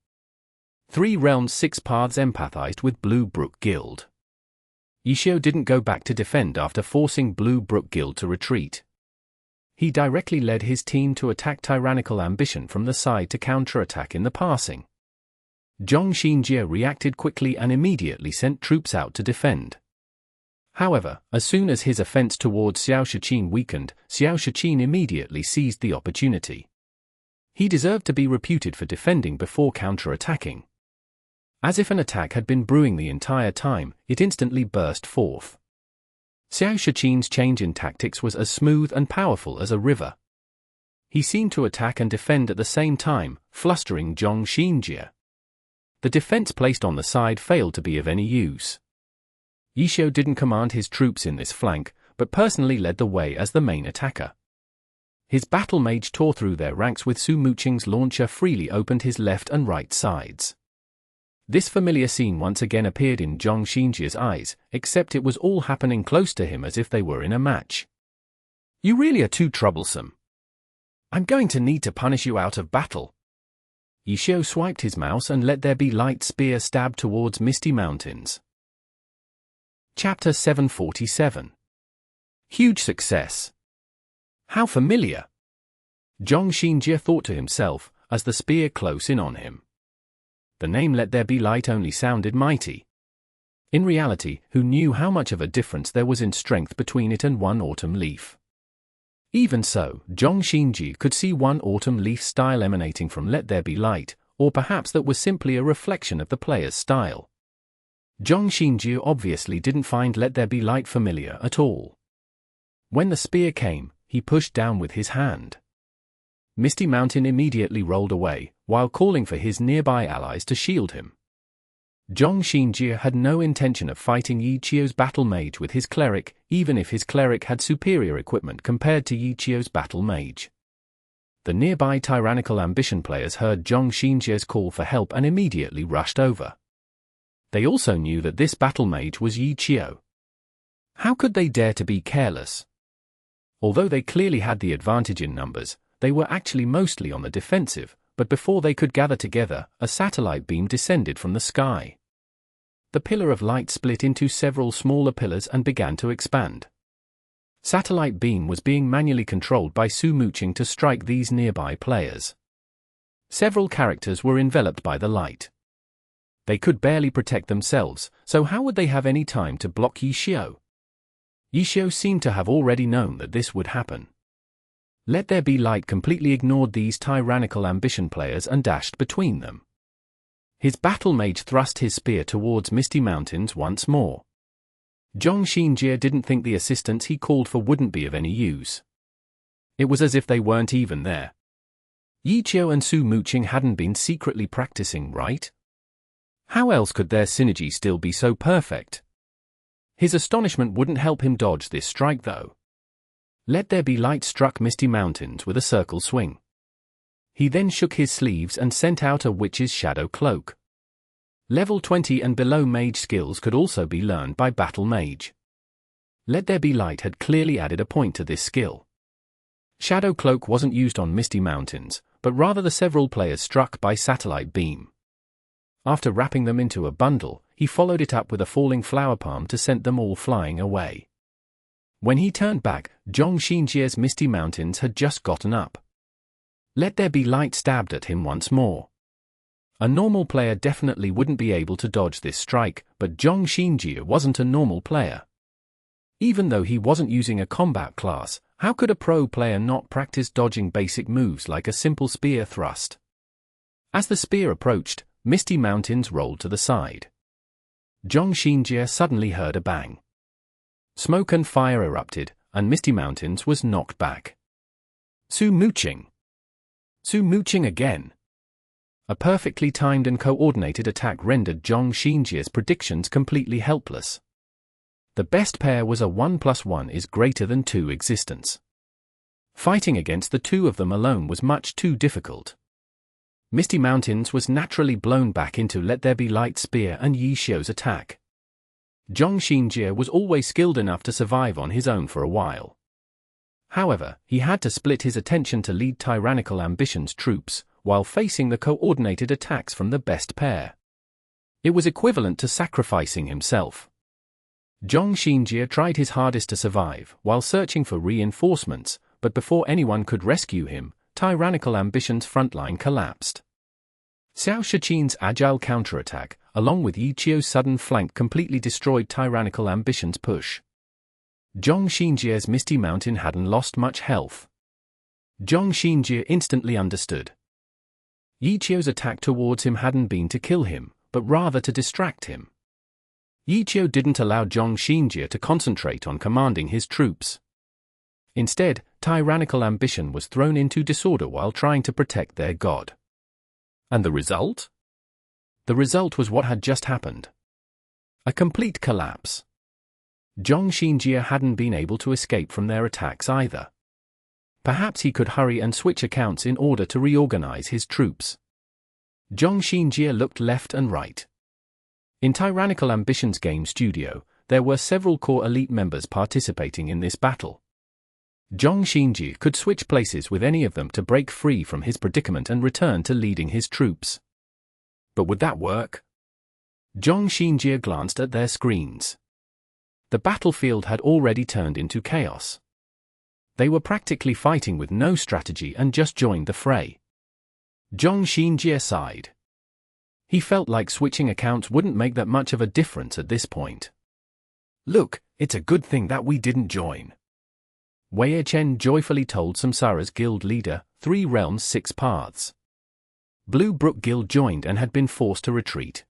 3 realms 6 paths empathized with Blue Brook Guild. Xiao didn't go back to defend after forcing Blue Brook Guild to retreat. He directly led his team to attack Tyrannical Ambition from the side to counterattack in the passing. Zhong Xinjie reacted quickly and immediately sent troops out to defend. However, as soon as his offense towards Xiao Shiqin weakened, Xiao Shiqin immediately seized the opportunity. He deserved to be reputed for defending before counterattacking. As if an attack had been brewing the entire time, it instantly burst forth. Xiao Shiqin's change in tactics was as smooth and powerful as a river. He seemed to attack and defend at the same time, flustering Zhong Xinjie. The defense placed on the side failed to be of any use. Xiao didn't command his troops in this flank, but personally led the way as the main attacker. His battle mage tore through their ranks with Su Muqing's launcher freely opened his left and right sides. This familiar scene once again appeared in Zhong Xinjie's eyes, except it was all happening close to him as if they were in a match. You really are too troublesome. I'm going to need to punish you out of battle. Xiao swiped his mouse and let there be light spear stab towards Misty Mountains. Chapter 747. Huge success. How familiar. Zhong Xinjie thought to himself, as the spear close in on him. The name Let There Be Light only sounded mighty. In reality, who knew how much of a difference there was in strength between it and One Autumn Leaf? Even so, Zhong Xinjie could see One Autumn Leaf style emanating from Let There Be Light, or perhaps that was simply a reflection of the player's style. Zhong Xinjie obviously didn't find Let There Be Light familiar at all. When the spear came, he pushed down with his hand. Misty Mountain immediately rolled away, while calling for his nearby allies to shield him. Zhong Xinjie had no intention of fighting Xiao's battle mage with his cleric, even if his cleric had superior equipment compared to Xiao's battle mage. The nearby Tyrannical Ambition players heard Zhong Xinjie's call for help and immediately rushed over. They also knew that this battle mage was Xiao. How could they dare to be careless? Although they clearly had the advantage in numbers, they were actually mostly on the defensive, but before they could gather together, a satellite beam descended from the sky. The pillar of light split into several smaller pillars and began to expand. Satellite beam was being manually controlled by Su Muqing to strike these nearby players. Several characters were enveloped by the light. They could barely protect themselves, so how would they have any time to block Xiao? Xiao seemed to have already known that this would happen. Let There Be Light completely ignored these Tyrannical Ambition players and dashed between them. His battle mage thrust his spear towards Misty Mountains once more. Zhong Xinjie didn't think the assistance he called for wouldn't be of any use. It was as if they weren't even there. Xiao and Su Muqing hadn't been secretly practicing, right? How else could their synergy still be so perfect? His astonishment wouldn't help him dodge this strike though. Let There Be Light struck Misty Mountains with a circle swing. He then shook his sleeves and sent out a witch's shadow cloak. Level 20 and below mage skills could also be learned by battle mage. Let There Be Light had clearly added a point to this skill. Shadow cloak wasn't used on Misty Mountains, but rather the several players struck by satellite beam. After wrapping them into a bundle, he followed it up with a falling flower palm to send them all flying away. When he turned back, Zhong Xinjie's Misty Mountains had just gotten up. Let There Be Light stabbed at him once more. A normal player definitely wouldn't be able to dodge this strike, but Zhong Xinjie wasn't a normal player. Even though he wasn't using a combat class, how could a pro player not practice dodging basic moves like a simple spear thrust? As the spear approached, Misty Mountains rolled to the side. Zhong Xinjie suddenly heard a bang. Smoke and fire erupted, and Misty Mountains was knocked back. Su Muqing. Su Muqing again. A perfectly timed and coordinated attack rendered Zhong Xinjie's predictions completely helpless. The best pair was a 1+1 is greater than 2 existence. Fighting against the two of them alone was much too difficult. Misty Mountains was naturally blown back into Let There Be Light Spear and Yi Xiao's attack. Zhong Xinjie was always skilled enough to survive on his own for a while. However, he had to split his attention to lead Tyrannical Ambition's troops, while facing the coordinated attacks from the best pair. It was equivalent to sacrificing himself. Zhong Xinjie tried his hardest to survive while searching for reinforcements, but before anyone could rescue him, Tyrannical Ambition's frontline collapsed. Xiao Shiqin's agile counterattack, along with Yi Qiu's sudden flank, completely destroyed Tyrannical Ambition's push. Zhong Xinjie's Misty Mountain hadn't lost much health. Zhong Xinjie instantly understood. Yi Qiu's attack towards him hadn't been to kill him, but rather to distract him. Yi Qiu didn't allow Zhong Xinjie to concentrate on commanding his troops. Instead, Tyrannical Ambition was thrown into disorder while trying to protect their god. And the result? The result was what had just happened. A complete collapse. Zhong Xinjie hadn't been able to escape from their attacks either. Perhaps he could hurry and switch accounts in order to reorganize his troops. Zhong Xinjie looked left and right. In Tyrannical Ambition's game studio, there were several core elite members participating in this battle. Zhong Xinjie could switch places with any of them to break free from his predicament and return to leading his troops. But would that work? Zhong Xinjie glanced at their screens. The battlefield had already turned into chaos. They were practically fighting with no strategy and just joined the fray. Zhong Xinjie sighed. He felt like switching accounts wouldn't make that much of a difference at this point. Look, it's a good thing that we didn't join. Wei Chen joyfully told Samsara's guild leader, 3 Realms 6 Paths. Blue Brook Guild joined and had been forced to retreat.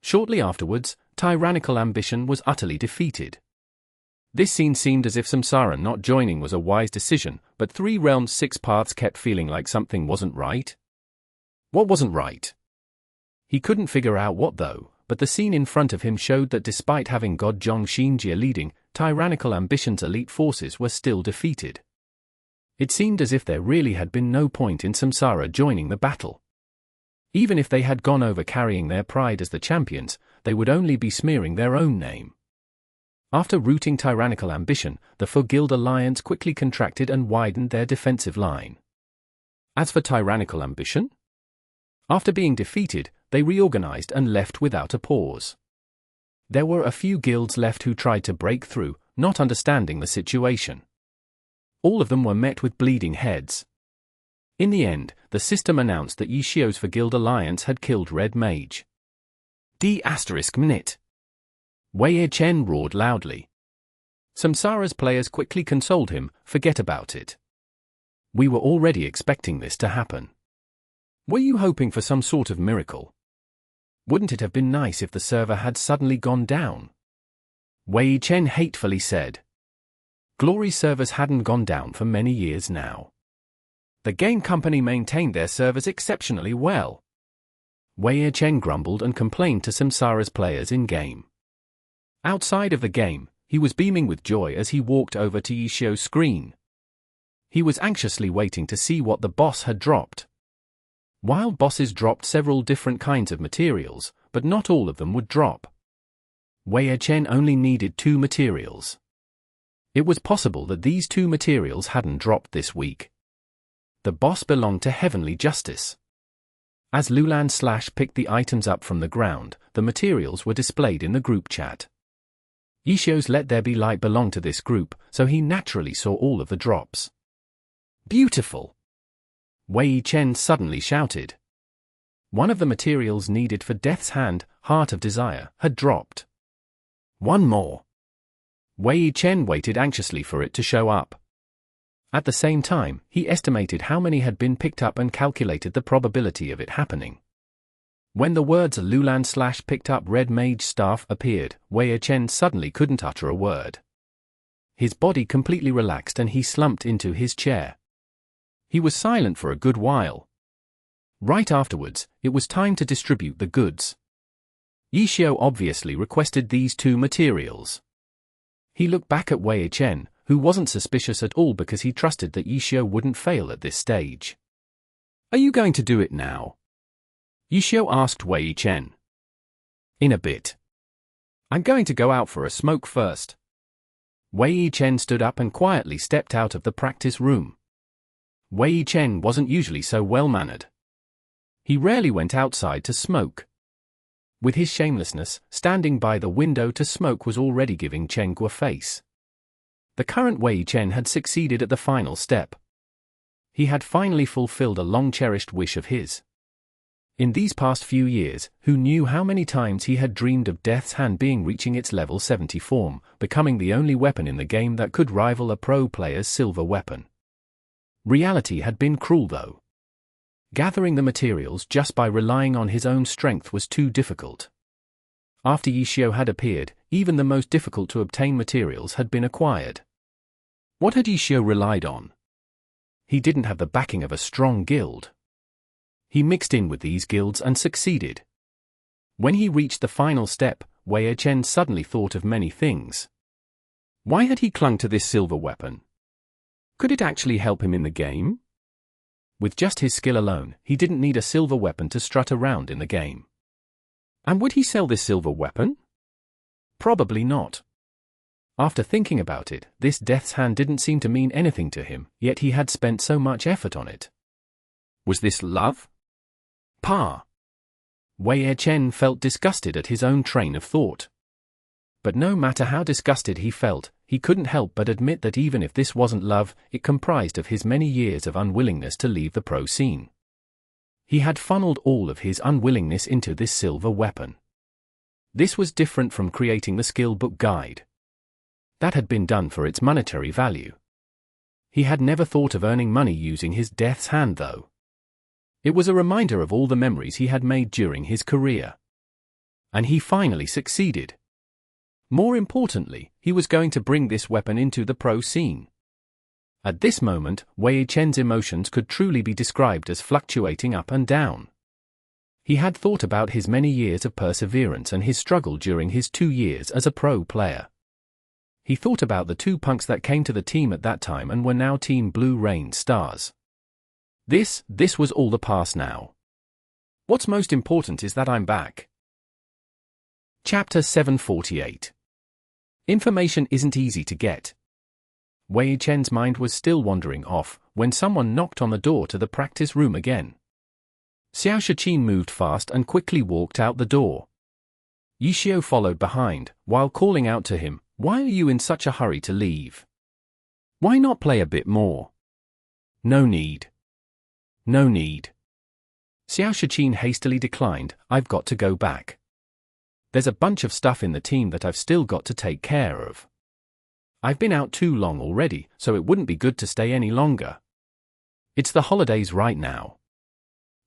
Shortly afterwards, Tyrannical Ambition was utterly defeated. This scene seemed as if Samsara not joining was a wise decision, but 3 Realms 6 Paths kept feeling like something wasn't right. What wasn't right? He couldn't figure out what though, but the scene in front of him showed that despite having God Zhong Xinjie leading, Tyrannical Ambition's elite forces were still defeated. It seemed as if there really had been no point in Samsara joining the battle. Even if they had gone over carrying their pride as the champions, they would only be smearing their own name. After routing Tyrannical Ambition, the Four-Guild Alliance quickly contracted and widened their defensive line. As for Tyrannical Ambition? After being defeated, they reorganized and left without a pause. There were a few guilds left who tried to break through, not understanding the situation. All of them were met with bleeding heads. In the end, the system announced that Yi Xiao's Four-Guild Alliance had killed Red Mage. D***minute. Wei Chen roared loudly. Samsara's players quickly consoled him, forget about it. We were already expecting this to happen. Were you hoping for some sort of miracle? Wouldn't it have been nice if the server had suddenly gone down? Wei Chen hatefully said. Glory servers hadn't gone down for many years now. The game company maintained their servers exceptionally well. Wei Chen grumbled and complained to Samsara's players in-game. Outside of the game, he was beaming with joy as he walked over to Yi Xiao's screen. He was anxiously waiting to see what the boss had dropped. Wild bosses dropped several different kinds of materials, but not all of them would drop. Wei Chen only needed 2 materials. It was possible that these 2 materials hadn't dropped this week. The boss belonged to Heavenly Justice. As Lulan Slash picked the items up from the ground, the materials were displayed in the group chat. Yi Xiao's Let There Be Light belonged to this group, so he naturally saw all of the drops. Beautiful! Wei Chen suddenly shouted. One of the materials needed for Death's Hand, Heart of Desire, had dropped. One more. Wei Chen waited anxiously for it to show up. At the same time, he estimated how many had been picked up and calculated the probability of it happening. When the words Lulan Slash picked up Red Mage Staff appeared, Wei Chen suddenly couldn't utter a word. His body completely relaxed and he slumped into his chair. He was silent for a good while. Right afterwards, it was time to distribute the goods. Yi Xiao obviously requested these 2 materials. He looked back at Wei Chen, who wasn't suspicious at all because he trusted that Yi Xiao wouldn't fail at this stage. Are you going to do it now? Xiao asked Wei Chen. In a bit. I'm going to go out for a smoke first. Wei Chen stood up and quietly stepped out of the practice room. Wei Chen wasn't usually so well-mannered. He rarely went outside to smoke. With his shamelessness, standing by the window to smoke was already giving Chen a face. The current Wei Chen had succeeded at the final step. He had finally fulfilled a long-cherished wish of his. In these past few years, who knew how many times he had dreamed of Death's Hand reaching its level 70 form, becoming the only weapon in the game that could rival a pro player's silver weapon. Reality had been cruel though. Gathering the materials just by relying on his own strength was too difficult. After Xiao had appeared, even the most difficult to obtain materials had been acquired. What had Xiao relied on? He didn't have the backing of a strong guild. He mixed in with these guilds and succeeded. When he reached the final step, Wei Chen suddenly thought of many things. Why had he clung to this silver weapon? Could it actually help him in the game? With just his skill alone, he didn't need a silver weapon to strut around in the game. And would he sell this silver weapon? Probably not. After thinking about it, this Death's Hand didn't seem to mean anything to him, yet he had spent so much effort on it. Was this love? Wei Chen felt disgusted at his own train of thought. But no matter how disgusted he felt, he couldn't help but admit that even if this wasn't love, it comprised of his many years of unwillingness to leave the pro scene. He had funneled all of his unwillingness into this silver weapon. This was different from creating the skill book guide. That had been done for its monetary value. He had never thought of earning money using his Death's Hand though. It was a reminder of all the memories he had made during his career. And he finally succeeded. More importantly, he was going to bring this weapon into the pro scene. At this moment, Wei Chen's emotions could truly be described as fluctuating up and down. He had thought about his many years of perseverance and his struggle during his 2 years as a pro player. He thought about the 2 punks that came to the team at that time and were now Team Blue Rain stars. This was all the past now. What's most important is that I'm back. Chapter 748. Information isn't easy to get. Wei Chen's mind was still wandering off when someone knocked on the door to the practice room again. Shiqin moved fast and quickly walked out the door. Xiao followed behind, while calling out to him, "Why are you in such a hurry to leave? Why not play a bit more?" No need. Shiqin hastily declined, "I've got to go back. There's a bunch of stuff in the team that I've still got to take care of. I've been out too long already, so it wouldn't be good to stay any longer. It's the holidays right now.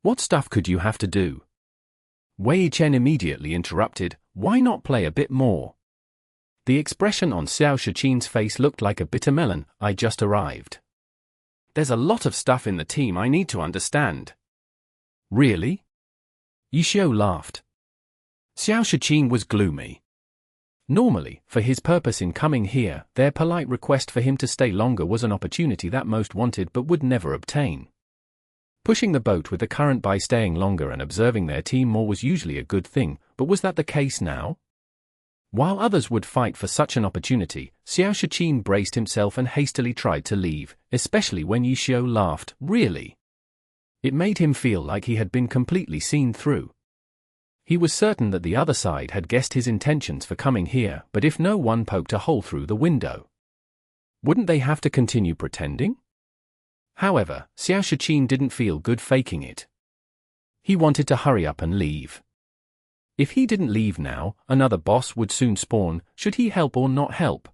What stuff could you have to do?" Wei Chen immediately interrupted, "Why not play a bit more?" The expression on Shiqin's face looked like a bitter melon. "I just arrived. There's a lot of stuff in the team I need to understand." "Really?" Xiao laughed. Shiqin was gloomy. Normally, for his purpose in coming here, their polite request for him to stay longer was an opportunity that most wanted but would never obtain. Pushing the boat with the current by staying longer and observing their team more was usually a good thing, but was that the case now? While others would fight for such an opportunity, Shiqin braced himself and hastily tried to leave, especially when Xiao laughed. Really? It made him feel like he had been completely seen through. He was certain that the other side had guessed his intentions for coming here, but if no one poked a hole through the window, wouldn't they have to continue pretending? However, Shiqin didn't feel good faking it. He wanted to hurry up and leave. If he didn't leave now, another boss would soon spawn. Should he help or not help?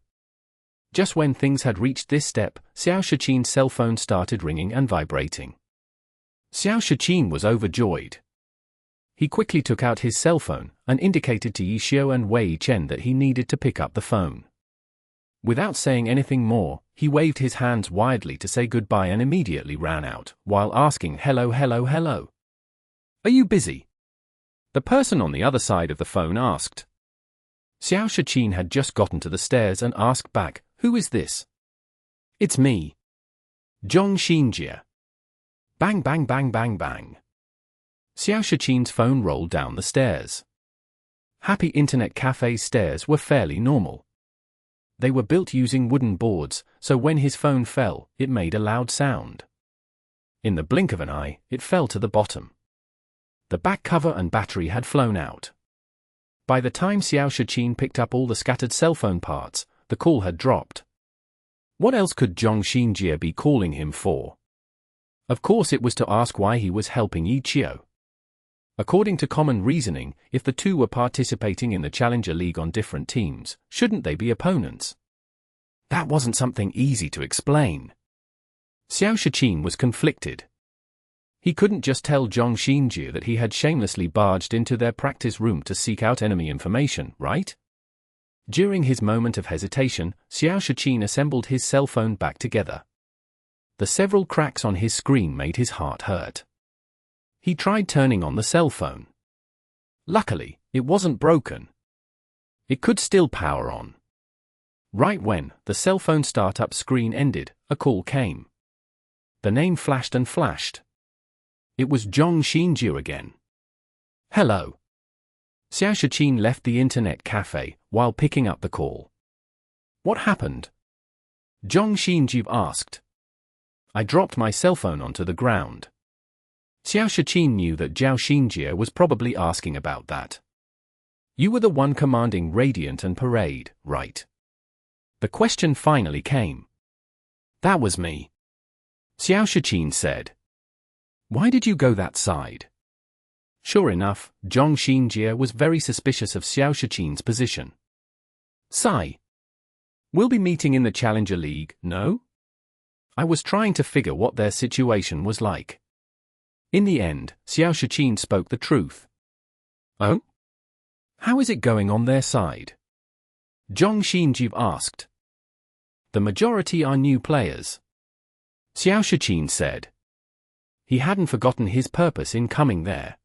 Just when things had reached this step, Shiqin's cell phone started ringing and vibrating. Shiqin was overjoyed. He quickly took out his cell phone and indicated to Xiao and Wei Chen that he needed to pick up the phone. Without saying anything more, he waved his hands widely to say goodbye and immediately ran out, while asking, "Hello. Are you busy?" The person on the other side of the phone asked. Shiqin had just gotten to the stairs and asked back, "Who is this?" "It's me. Zhong Xinjie." Bang bang bang bang bang. Xiao Shiqin's phone rolled down the stairs. Happy Internet Cafe's stairs were fairly normal. They were built using wooden boards, so when his phone fell, it made a loud sound. In the blink of an eye, it fell to the bottom. The back cover and battery had flown out. By the time Xiao Shiqin picked up all the scattered cell phone parts, the call had dropped. What else could Zhong Xinjie be calling him for? Of course it was to ask why he was helping Xiao. According to common reasoning, if the two were participating in the Challenger League on different teams, shouldn't they be opponents? That wasn't something easy to explain. Xiao Shiqin was conflicted. He couldn't just tell Zhong Xinjie that he had shamelessly barged into their practice room to seek out enemy information, right? During his moment of hesitation, Xiao Shiqin assembled his cell phone back together. The several cracks on his screen made his heart hurt. He tried turning on the cell phone. Luckily, it wasn't broken. It could still power on. Right when the cell phone startup screen ended, a call came. The name flashed and flashed. It was Zhong Xinjie again. Hello. Xiao Shiqin left the internet cafe while picking up the call. What happened? Zhong Xinjie asked. I dropped my cell phone onto the ground. Xiao Shiqin knew that Zhao Xinjie was probably asking about that. You were the one commanding Radiant and Parade, right? The question finally came. That was me. Xiao Shiqin said. Why did you go that side? Sure enough, Zhong Xinjie was very suspicious of Xiao Shiqin's position. Sigh. We'll be meeting in the Challenger League, no? I was trying to figure what their situation was like. In the end, Xiao Shiqin spoke the truth. Oh? How is it going on their side? Zhong Xinjie asked. The majority are new players. Xiao Shiqin said. He hadn't forgotten his purpose in coming there.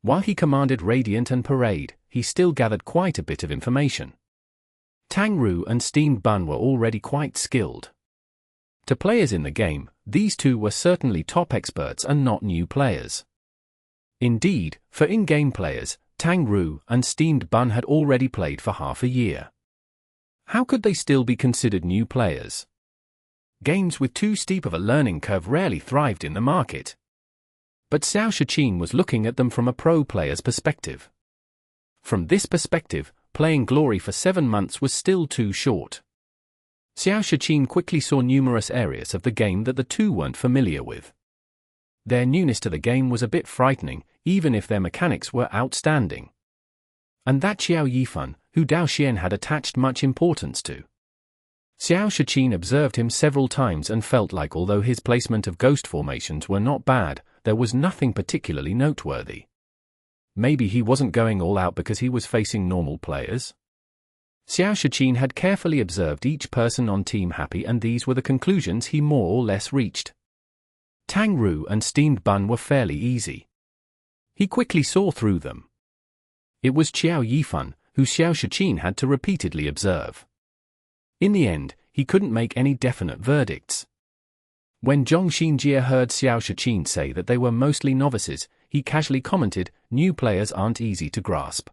While he commanded Radiant and Parade, he still gathered quite a bit of information. Tang Ru and Steamed Bun were already quite skilled. To players in the game, these two were certainly top experts and not new players. Indeed, for in-game players, Tang Ru and Steamed Bun had already played for half a year. How could they still be considered new players? Games with too steep of a learning curve rarely thrived in the market. But Xiao Shiqin was looking at them from a pro player's perspective. From this perspective, playing Glory for 7 months was still too short. Xiao Shiqin quickly saw numerous areas of the game that the two weren't familiar with. Their newness to the game was a bit frightening, even if their mechanics were outstanding. And that Xiao Yifan, who Dao Xian had attached much importance to. Xiao Shiqin observed him several times and felt like although his placement of ghost formations were not bad, there was nothing particularly noteworthy. Maybe he wasn't going all out because he was facing normal players? Xiao Shiqin had carefully observed each person on Team Happy and these were the conclusions he more or less reached. Tang Ru and Steamed Bun were fairly easy. He quickly saw through them. It was Xiao Yifan, who Xiao Shiqin had to repeatedly observe. In the end, he couldn't make any definite verdicts. When Zhong Xinjie heard Xiao Shiqin say that they were mostly novices, he casually commented, new players aren't easy to grasp.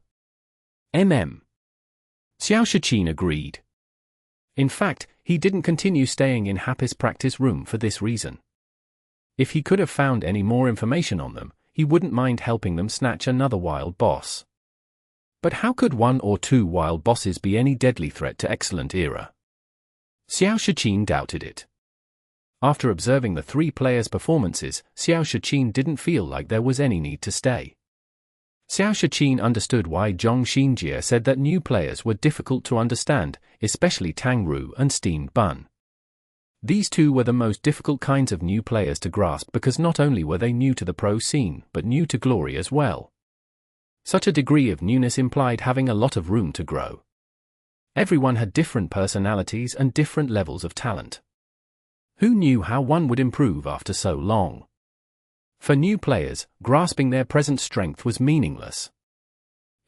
Xiao Shiqin agreed. In fact, he didn't continue staying in Happy's practice room for this reason. If he could have found any more information on them, he wouldn't mind helping them snatch another wild boss. But how could 1 or 2 wild bosses be any deadly threat to Excellent Era? Xiao Shiqin doubted it. After observing the 3 players' performances, Xiao Shiqin didn't feel like there was any need to stay. Xiao Shiqin understood why Zhong Xinjie said that new players were difficult to understand, especially Tang Ru and Steamed Bun. These two were the most difficult kinds of new players to grasp because not only were they new to the pro scene, but new to Glory as well. Such a degree of newness implied having a lot of room to grow. Everyone had different personalities and different levels of talent. Who knew how one would improve after so long? For new players, grasping their present strength was meaningless.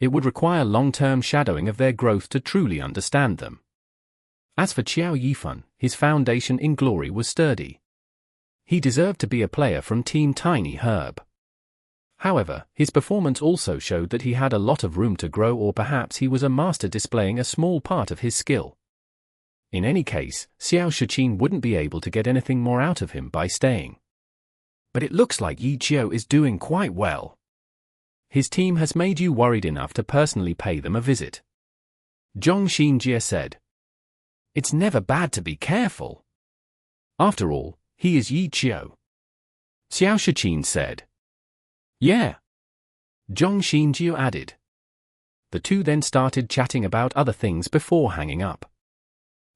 It would require long-term shadowing of their growth to truly understand them. As for Xiao Yifan, his foundation in Glory was sturdy. He deserved to be a player from Team Tiny Herb. However, his performance also showed that he had a lot of room to grow, or perhaps he was a master displaying a small part of his skill. In any case, Shiqin wouldn't be able to get anything more out of him by staying. But it looks like Xiao is doing quite well. His team has made you worried enough to personally pay them a visit. Zhong Xinjie said. It's never bad to be careful. After all, he is Xiao. Shiqin said. Yeah. Zhong Xinjie added. The two then started chatting about other things before hanging up.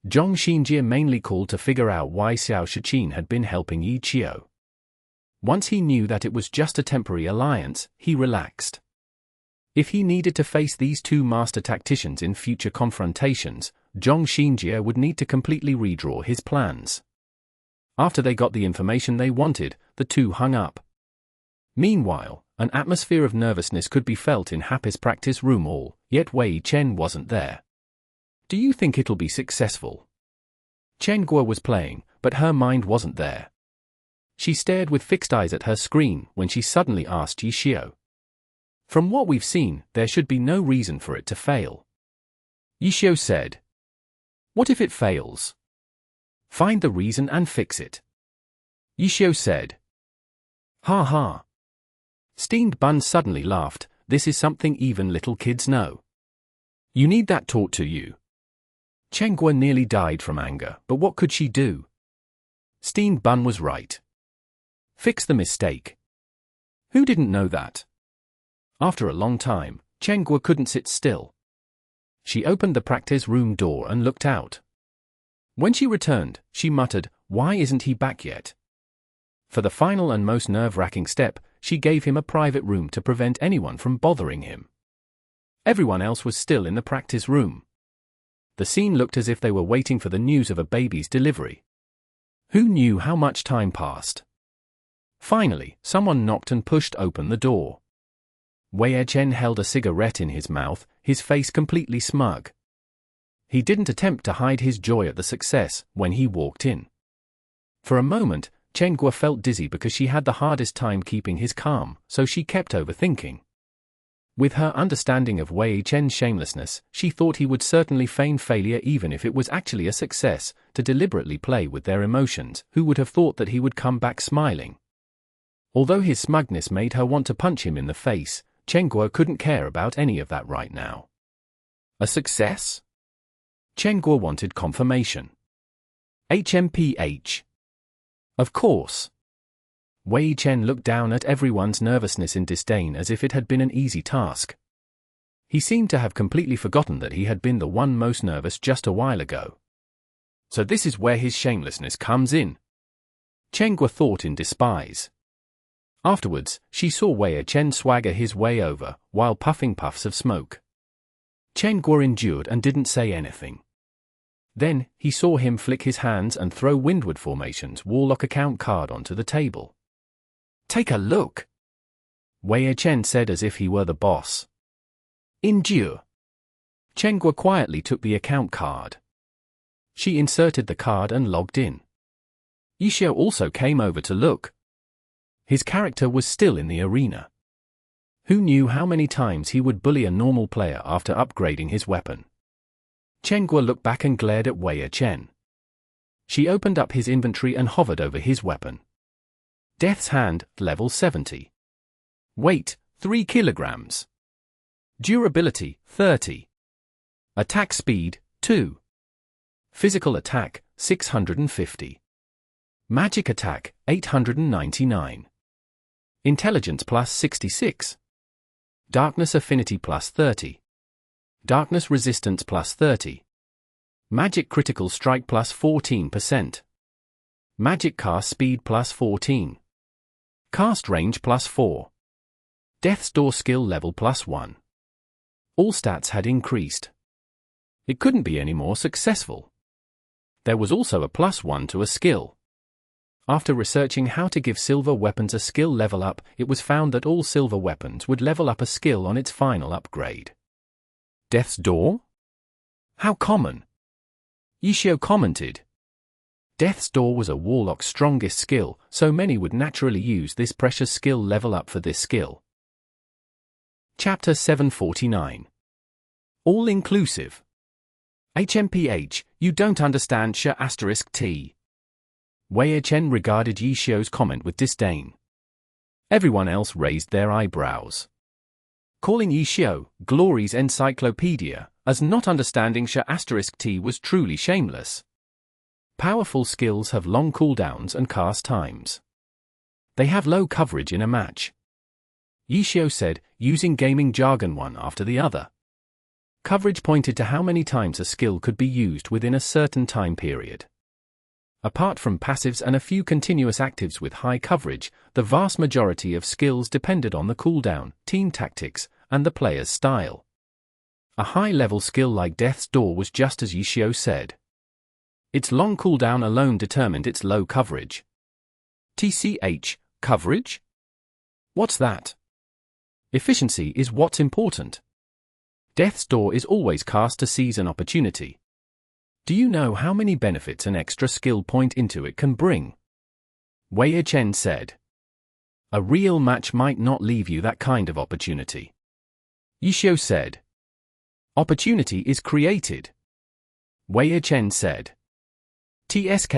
Zhong Xinjie mainly called to figure out why Shiqin had been helping Xiao. Once he knew that it was just a temporary alliance, he relaxed. If he needed to face these two master tacticians in future confrontations, Zhong Xinjie would need to completely redraw his plans. After they got the information they wanted, the two hung up. Meanwhile, an atmosphere of nervousness could be felt in Happy's practice room all, yet Wei Chen wasn't there. Do you think it'll be successful? Chen Guo was playing, but her mind wasn't there. She stared with fixed eyes at her screen when she suddenly asked Xiao. From what we've seen, there should be no reason for it to fail. Xiao said. What if it fails? Find the reason and fix it. Xiao said. Ha ha. Steamed Bun suddenly laughed. This is something even little kids know. You need that taught to you. Chen Guo nearly died from anger, but what could she do? Steamed Bun was right. Fix the mistake. Who didn't know that? After a long time, Chen Guo couldn't sit still. She opened the practice room door and looked out. When she returned, she muttered, "Why isn't he back yet?" For the final and most nerve-wracking step, she gave him a private room to prevent anyone from bothering him. Everyone else was still in the practice room. The scene looked as if they were waiting for the news of a baby's delivery. Who knew how much time passed? Finally, someone knocked and pushed open the door. Wei Chen held a cigarette in his mouth, his face completely smug. He didn't attempt to hide his joy at the success when he walked in. For a moment, Chen Guo felt dizzy because she had the hardest time keeping his calm, so she kept overthinking. With her understanding of Wei Chen's shamelessness, she thought he would certainly feign failure even if it was actually a success, to deliberately play with their emotions. Who would have thought that he would come back smiling? Although his smugness made her want to punch him in the face, Chen Guo couldn't care about any of that right now. A success? Chen Guo wanted confirmation. HMPH. Of course. Wei Chen looked down at everyone's nervousness in disdain as if it had been an easy task. He seemed to have completely forgotten that he had been the one most nervous just a while ago. So this is where his shamelessness comes in. Chen Guo thought in despise. Afterwards, she saw Wei Chen swagger his way over, while puffing puffs of smoke. Chen Guo endured and didn't say anything. Then, he saw him flick his hands and throw Windward Formation's Warlock account card onto the table. Take a look, Wei Chen said as if he were the boss. Endure. Chen Guo quietly took the account card. She inserted the card and logged in. Xiao also came over to look. His character was still in the arena. Who knew how many times he would bully a normal player after upgrading his weapon? Chen Guo looked back and glared at Wei Chen. She opened up his inventory and hovered over his weapon. Death's Hand, level 70. Weight, 3 kilograms. Durability, 30. Attack speed, 2. Physical attack, 650. Magic attack, 899. Intelligence plus 66. Darkness affinity plus 30. Darkness resistance plus 30. Magic critical strike plus 14%. Magic cast speed plus 14. Cast range plus 4. Death's Door skill level plus 1. All stats had increased. It couldn't be any more successful. There was also a +1 to a skill. After researching how to give silver weapons a skill level up, it was found that all silver weapons would level up a skill on its final upgrade. Death's Door? How common? Xiao commented. Death's Door was a warlock's strongest skill, so many would naturally use this precious skill level up for this skill. Chapter 749. All-Inclusive. HMPH, you don't understand Xiao*T. Wei Chen regarded Yi Xiao's comment with disdain. Everyone else raised their eyebrows. Calling Yi Xiao, Glory's encyclopedia, as not understanding Xiao*T was truly shameless. Powerful skills have long cooldowns and cast times. They have low coverage in a match. Yi Xiao said, using gaming jargon one after the other. Coverage pointed to how many times a skill could be used within a certain time period. Apart from passives and a few continuous actives with high coverage, the vast majority of skills depended on the cooldown, team tactics, and the player's style. A high-level skill like Death's Door was just as Yi Xiao said. Its long cooldown alone determined its low coverage. TCH, coverage? What's that? Efficiency is what's important. Death's Door is always cast to seize an opportunity. Do you know how many benefits an extra skill point into it can bring? Wei Chen said. A real match might not leave you that kind of opportunity. Yi Xiao said. Opportunity is created. Wei Chen said. TSK.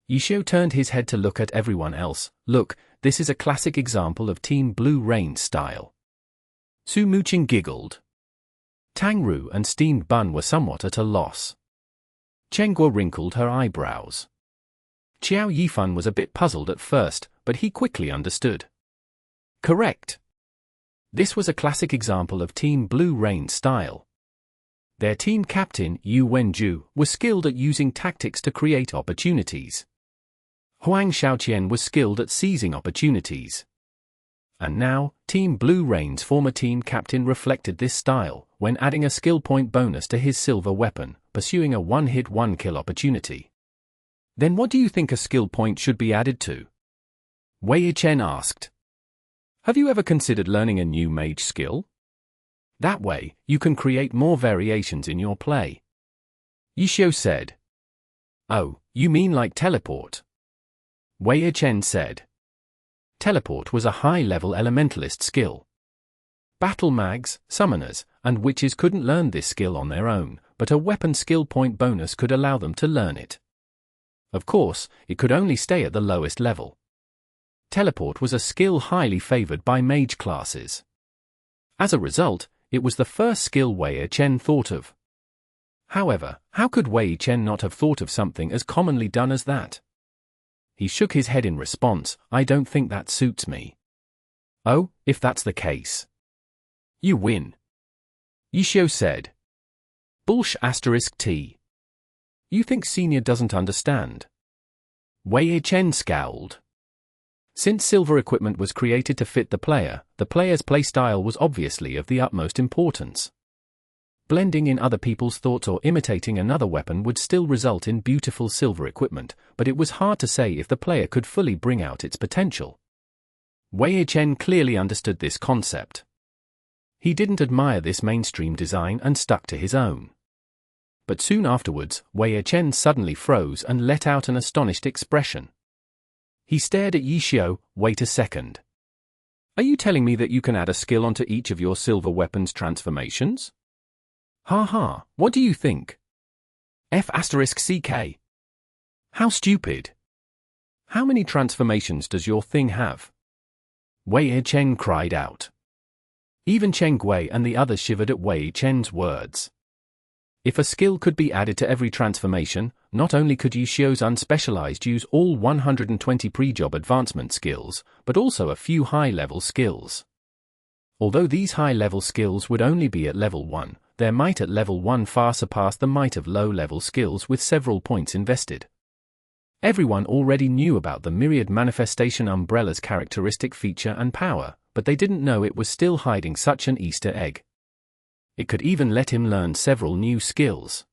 Yi Xiao turned his head to look at everyone else. Look, this is a classic example of Team Blue Rain's style. Su Muqing giggled. Tang Ru and Steamed Bun were somewhat at a loss. Cheng Guo wrinkled her eyebrows. Xiao Yifan was a bit puzzled at first, but he quickly understood. Correct. This was a classic example of Team Blue Rain's style. Their team captain, Yu Wenju, was skilled at using tactics to create opportunities. Huang Xiaoqian was skilled at seizing opportunities. And now, Team Blue Rain's former team captain reflected this style, when adding a skill point bonus to his silver weapon, pursuing a one-hit one-kill opportunity. Then what do you think a skill point should be added to? Wei Chen asked. Have you ever considered learning a new mage skill? That way, you can create more variations in your play. Yi Xiao said. Oh, you mean like teleport? Wei Chen said. Teleport was a high-level elementalist skill. Battle mags, summoners, and witches couldn't learn this skill on their own, but a weapon skill point bonus could allow them to learn it. Of course, it could only stay at the lowest level. Teleport was a skill highly favored by mage classes. As a result, it was the first skill Wei Chen thought of. However, how could Wei Chen not have thought of something as commonly done as that? He shook his head in response. I don't think that suits me. Oh, if that's the case. You win. Yi Xiao said. Bullsh*T. You think Senior doesn't understand? Wei Chen scowled. Since silver equipment was created to fit the player's playstyle was obviously of the utmost importance. Blending in other people's thoughts or imitating another weapon would still result in beautiful silver equipment, but it was hard to say if the player could fully bring out its potential. Wei Chen clearly understood this concept. He didn't admire this mainstream design and stuck to his own. But soon afterwards, Wei Chen suddenly froze and let out an astonished expression. He stared at Yi Xiao. Wait a second. Are you telling me that you can add a skill onto each of your silver weapons transformations? Ha ha, what do you think? F***CK. How stupid. How many transformations does your thing have? Wei Chen cried out. Even Cheng Gui and the others shivered at Wei Chen's words. If a skill could be added to every transformation, not only could Yi Xiao's unspecialized use all 120 pre-job advancement skills, but also a few high-level skills. Although these high-level skills would only be at level 1, their might at level 1 far surpassed the might of low-level skills with several points invested. Everyone already knew about the Myriad manifestation umbrella's characteristic feature and power, but they didn't know it was still hiding such an Easter egg. It could even let him learn several new skills.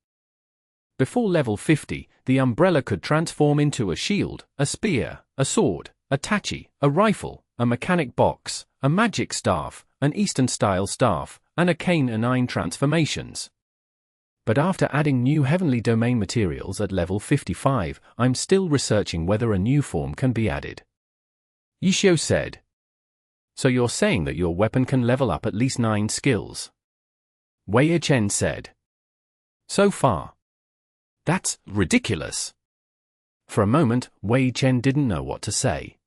Before level 50, the umbrella could transform into a shield, a spear, a sword, a tachi, a rifle, a mechanic box, a magic staff, an Eastern-style staff, and a cane and 9 transformations. But after adding new heavenly domain materials at level 55, I'm still researching whether a new form can be added. Xiao said. So you're saying that your weapon can level up at least 9 skills? Wei Chen said. So far. That's ridiculous. For a moment, Wei Chen didn't know what to say.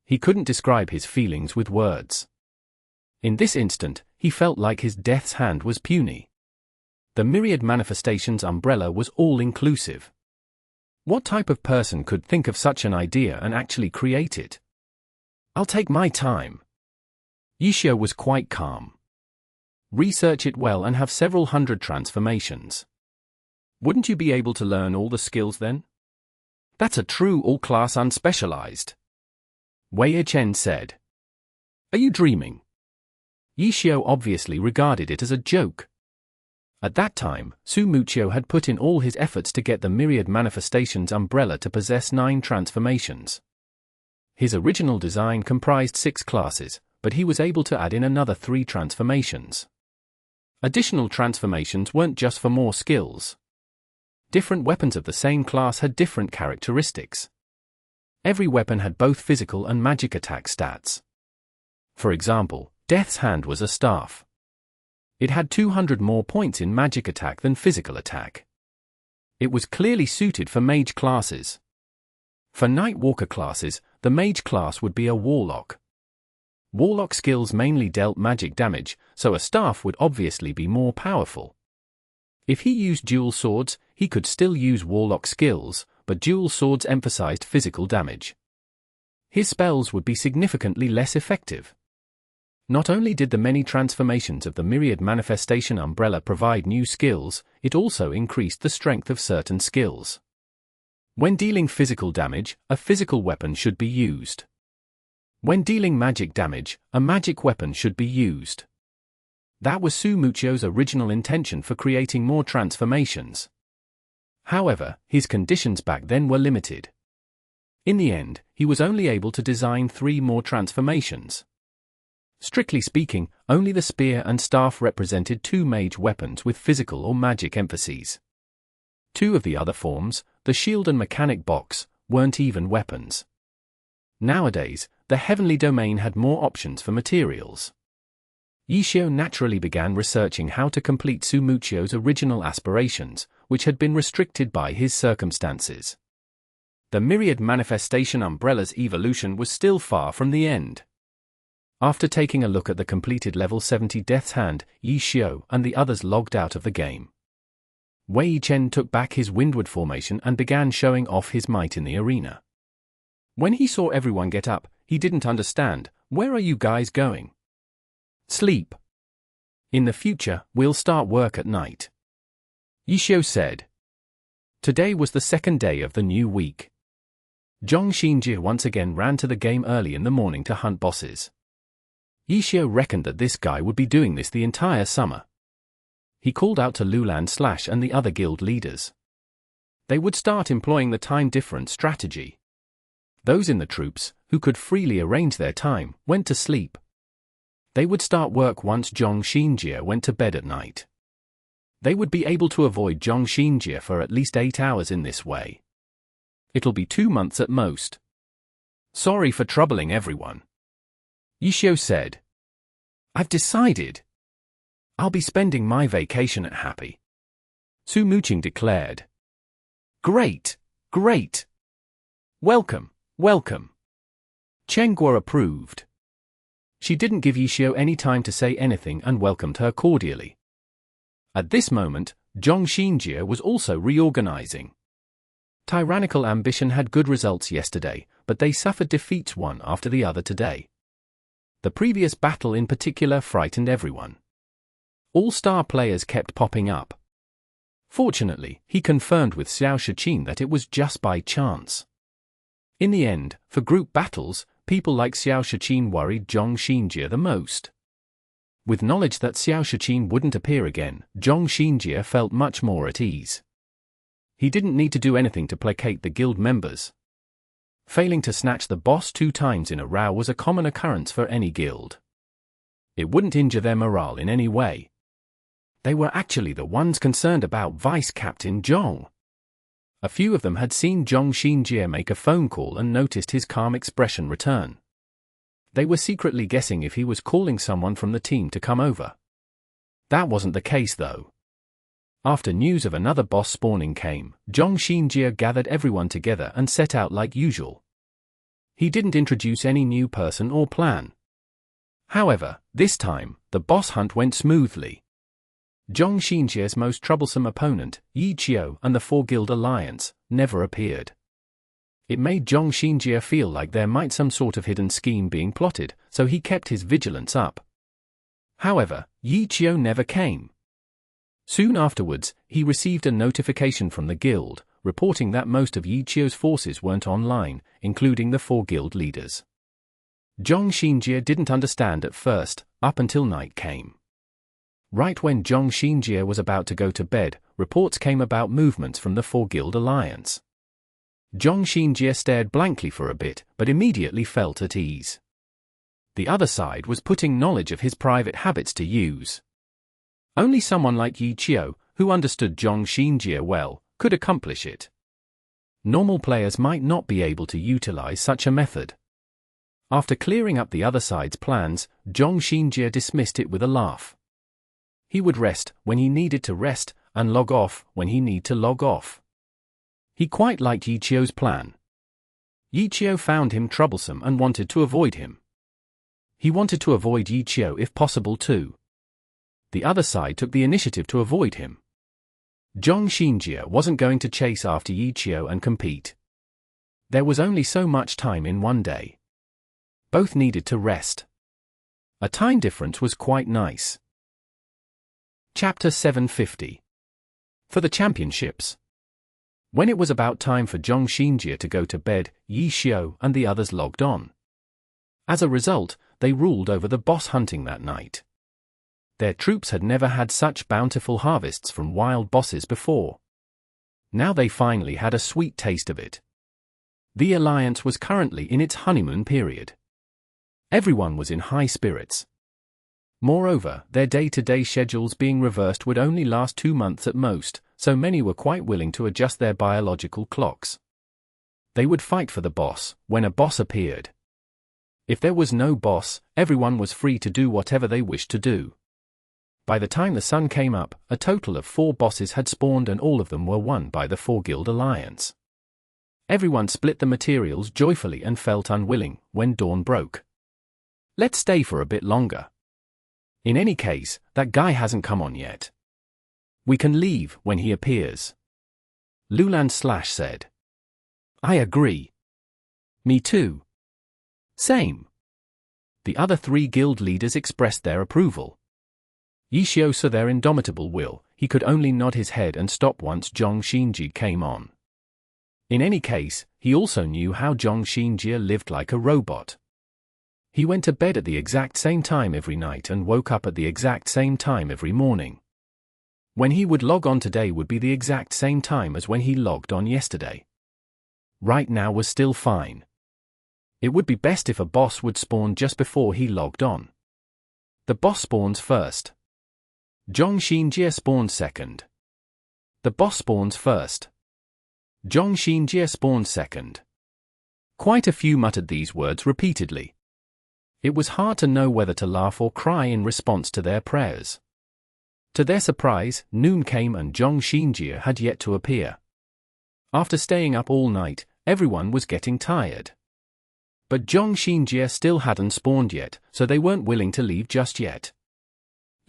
He couldn't describe his feelings with words. In this instant, he felt like his death's hand was puny. The Myriad manifestation's umbrella was all-inclusive. What type of person could think of such an idea and actually create it? I'll take my time. Xiao was quite calm. Research it well and have several hundred transformations. Wouldn't you be able to learn all the skills then? That's a true all-class unspecialized. Wei Chen said. Are you dreaming? Xiao obviously regarded it as a joke. At that time, Su Muqiu had put in all his efforts to get the Myriad manifestation's umbrella to possess 9 transformations. His original design comprised 6 classes, but he was able to add in another 3 transformations. Additional transformations weren't just for more skills. Different weapons of the same class had different characteristics. Every weapon had both physical and magic attack stats. For example, Death's Hand was a staff. It had 200 more points in magic attack than physical attack. It was clearly suited for mage classes. For Nightwalker classes, the mage class would be a warlock. Warlock skills mainly dealt magic damage, so a staff would obviously be more powerful. If he used dual swords, he could still use warlock skills, but dual swords emphasized physical damage. His spells would be significantly less effective. Not only did the many transformations of the Myriad manifestation umbrella provide new skills, it also increased the strength of certain skills. When dealing physical damage, a physical weapon should be used. When dealing magic damage, a magic weapon should be used. That was Su Muqiu's original intention for creating more transformations. However, his conditions back then were limited. In the end, he was only able to design 3 more transformations. Strictly speaking, only the spear and staff represented 2 mage weapons with physical or magic emphases. 2 of the other forms, the shield and mechanic box, weren't even weapons. Nowadays, the heavenly domain had more options for materials. Xiao naturally began researching how to complete Su Muqiu's original aspirations, which had been restricted by his circumstances. The Myriad manifestation umbrella's evolution was still far from the end. After taking a look at the completed level 70 Death's Hand, Xiao and the others logged out of the game. Wei Chen took back his windward formation and began showing off his might in the arena. When he saw everyone get up, he didn't understand. Where are you guys going? Sleep. In the future, we'll start work at night. Xiao said. Today was the 2nd day of the new week. Zhong Xinjie once again ran to the game early in the morning to hunt bosses. Xiao reckoned that this guy would be doing this the entire summer. He called out to Lulan Slash and the other guild leaders. They would start employing the time difference strategy. Those in the troops, who could freely arrange their time, went to sleep. They would start work once Zhong Xinjie went to bed at night. They would be able to avoid Zhong Xinjie for at least 8 hours in this way. It'll be 2 months at most. Sorry for troubling everyone. Xiao said. I've decided. I'll be spending my vacation at Happy. Su Muqiu declared. Great, great. Welcome, welcome. Chen Guo approved. She didn't give Xiao any time to say anything and welcomed her cordially. At this moment, Zhong Xinjie was also reorganizing. Tyrannical ambition had good results yesterday, but they suffered defeats one after the other today. The previous battle in particular frightened everyone. All-star players kept popping up. Fortunately, he confirmed with Xiao Shiqin that it was just by chance. In the end, for group battles, people like Xiao Shiqin worried Zhong Xinjie the most. With knowledge that Xiao Shiqin wouldn't appear again, Zhong Xinjie felt much more at ease. He didn't need to do anything to placate the guild members. Failing to snatch the boss 2 times in a row was a common occurrence for any guild. It wouldn't injure their morale in any way. They were actually the ones concerned about Vice Captain Zhong. A few of them had seen Zhong Xinjie make a phone call and noticed his calm expression return. They were secretly guessing if he was calling someone from the team to come over. That wasn't the case though. After news of another boss spawning came, Zhong Xinjie gathered everyone together and set out like usual. He didn't introduce any new person or plan. However, this time, the boss hunt went smoothly. Zhong Xinjie's most troublesome opponent, Xiao, and the Four-Guild Alliance, never appeared. It made Zhong Xinjie feel like there might some sort of hidden scheme being plotted, so he kept his vigilance up. However, Xiao never came. Soon afterwards, he received a notification from the guild, reporting that most of Xiao's forces weren't online, including the four guild leaders. Zhong Xinjie didn't understand at first, up until night came. Right when Zhong Xinjie was about to go to bed, reports came about movements from the Four-Guild Alliance. Zhong Xinjie stared blankly for a bit, but immediately felt at ease. The other side was putting knowledge of his private habits to use. Only someone like Xiao, who understood Zhong Xinjie well, could accomplish it. Normal players might not be able to utilize such a method. After clearing up the other side's plans, Zhong Xinjie dismissed it with a laugh. He would rest when he needed to rest, and log off when he needed to log off. He quite liked Xiao's plan. Xiao found him troublesome and wanted to avoid him. He wanted to avoid Xiao if possible too. The other side took the initiative to avoid him. Zhong Xinjie wasn't going to chase after Xiao and compete. There was only so much time in one day. Both needed to rest. A time difference was quite nice. Chapter 750. For the championships. When it was about time for Zhong Xinjie to go to bed, Xiao and the others logged on. As a result, they ruled over the boss hunting that night. Their troops had never had such bountiful harvests from wild bosses before. Now they finally had a sweet taste of it. The alliance was currently in its honeymoon period. Everyone was in high spirits. Moreover, their day-to-day schedules being reversed would only last 2 months at most, so many were quite willing to adjust their biological clocks. They would fight for the boss, when a boss appeared. If there was no boss, everyone was free to do whatever they wished to do. By the time the sun came up, a total of 4 bosses had spawned and all of them were won by the Four-Guild Alliance. Everyone split the materials joyfully and felt unwilling, when dawn broke. Let's stay for a bit longer. In any case, that guy hasn't come on yet. We can leave when he appears. Lulan said. I agree. Me too. Same. The other 3 guild leaders expressed their approval. Xiao saw their indomitable will, he could only nod his head and stop once Zhong Xinjie came on. In any case, he also knew how Zhong Xinjie lived like a robot. He went to bed at the exact same time every night and woke up at the exact same time every morning. When he would log on today would be the exact same time as when he logged on yesterday. Right now was still fine. It would be best if a boss would spawn just before he logged on. The boss spawns first. Zhong Xinjie spawns second. The boss spawns first. Zhong Xinjie spawns second. Quite a few muttered these words repeatedly. It was hard to know whether to laugh or cry in response to their prayers. To their surprise, noon came and Zhong Xinjie had yet to appear. After staying up all night, everyone was getting tired. But Zhong Xinjie still hadn't spawned yet, so they weren't willing to leave just yet.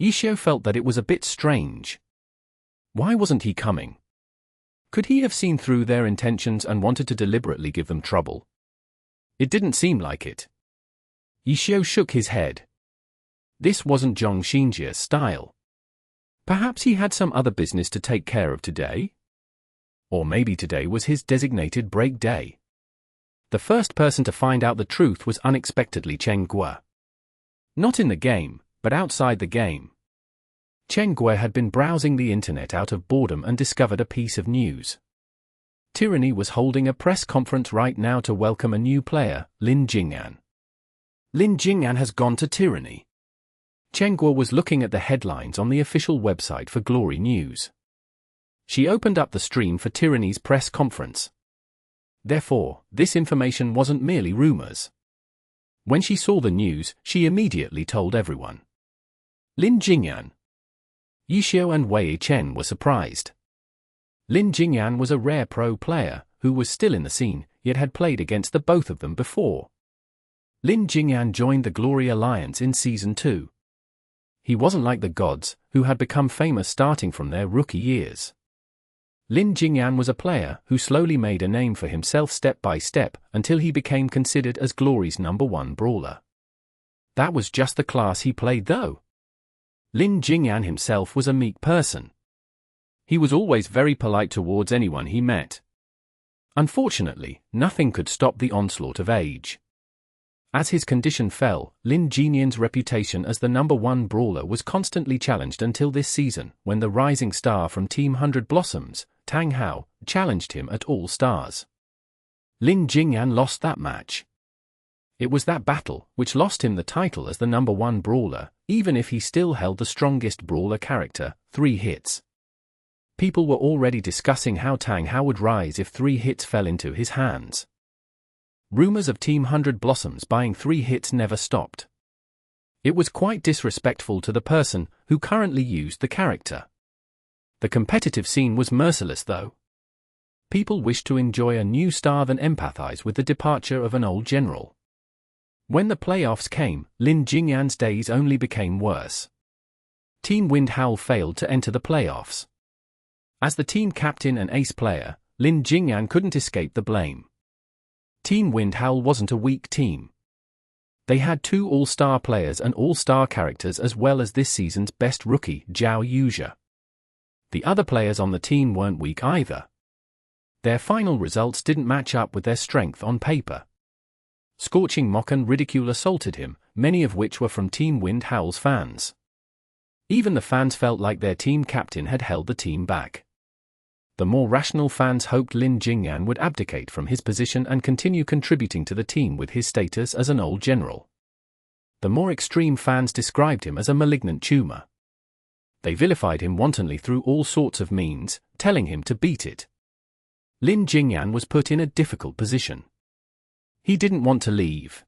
Xiao felt that it was a bit strange. Why wasn't he coming? Could he have seen through their intentions and wanted to deliberately give them trouble? It didn't seem like it. Xiao shook his head. This wasn't Zhong Xinjie's style. Perhaps he had some other business to take care of today? Or maybe today was his designated break day. The first person to find out the truth was unexpectedly Chen Guo. Not in the game, but outside the game. Chen Guo had been browsing the internet out of boredom and discovered a piece of news. Tyranny was holding a press conference right now to welcome a new player, Lin Jing'an. Lin Jing'an has gone to Tyranny. Chen Guo was looking at the headlines on the official website for Glory News. She opened up the stream for Tyranny's press conference. Therefore, this information wasn't merely rumors. When she saw the news, she immediately told everyone. Lin Jingyan, Xiao and Wei Chen were surprised. Lin Jingyan was a rare pro player who was still in the scene, yet had played against the both of them before. Lin Jingyan joined the Glory Alliance in Season 2. He wasn't like the gods, who had become famous starting from their rookie years. Lin Jingyan was a player who slowly made a name for himself step by step until he became considered as Glory's #1 brawler. That was just the class he played though. Lin Jingyan himself was a meek person. He was always very polite towards anyone he met. Unfortunately, nothing could stop the onslaught of age. As his condition fell, Lin Jingyan's reputation as the #1 brawler was constantly challenged until this season, when the rising star from Team 100 Blossoms, Tang Hao, challenged him at All Stars. Lin Jingyan lost that match. It was that battle which lost him the title as the #1 brawler, even if he still held the strongest brawler character, 3 hits. People were already discussing how Tang Hao would rise if 3 hits fell into his hands. Rumors of Team 100 Blossoms buying 3 hits never stopped. It was quite disrespectful to the person who currently used the character. The competitive scene was merciless though. People wished to enjoy a new star than empathize with the departure of an old general. When the playoffs came, Lin Jingyan's days only became worse. Team Wind Howl failed to enter the playoffs. As the team captain and ace player, Lin Jingyan couldn't escape the blame. Team Wind Howl wasn't a weak team. They had 2 all-star players and all-star characters as well as this season's best rookie, Xiao Yuja. The other players on the team weren't weak either. Their final results didn't match up with their strength on paper. Scorching mock and ridicule assaulted him, many of which were from Team Wind Howl's fans. Even the fans felt like their team captain had held the team back. The more rational fans hoped Lin Jingyan would abdicate from his position and continue contributing to the team with his status as an old general. The more extreme fans described him as a malignant tumor. They vilified him wantonly through all sorts of means, telling him to beat it. Lin Jingyan was put in a difficult position. He didn't want to leave.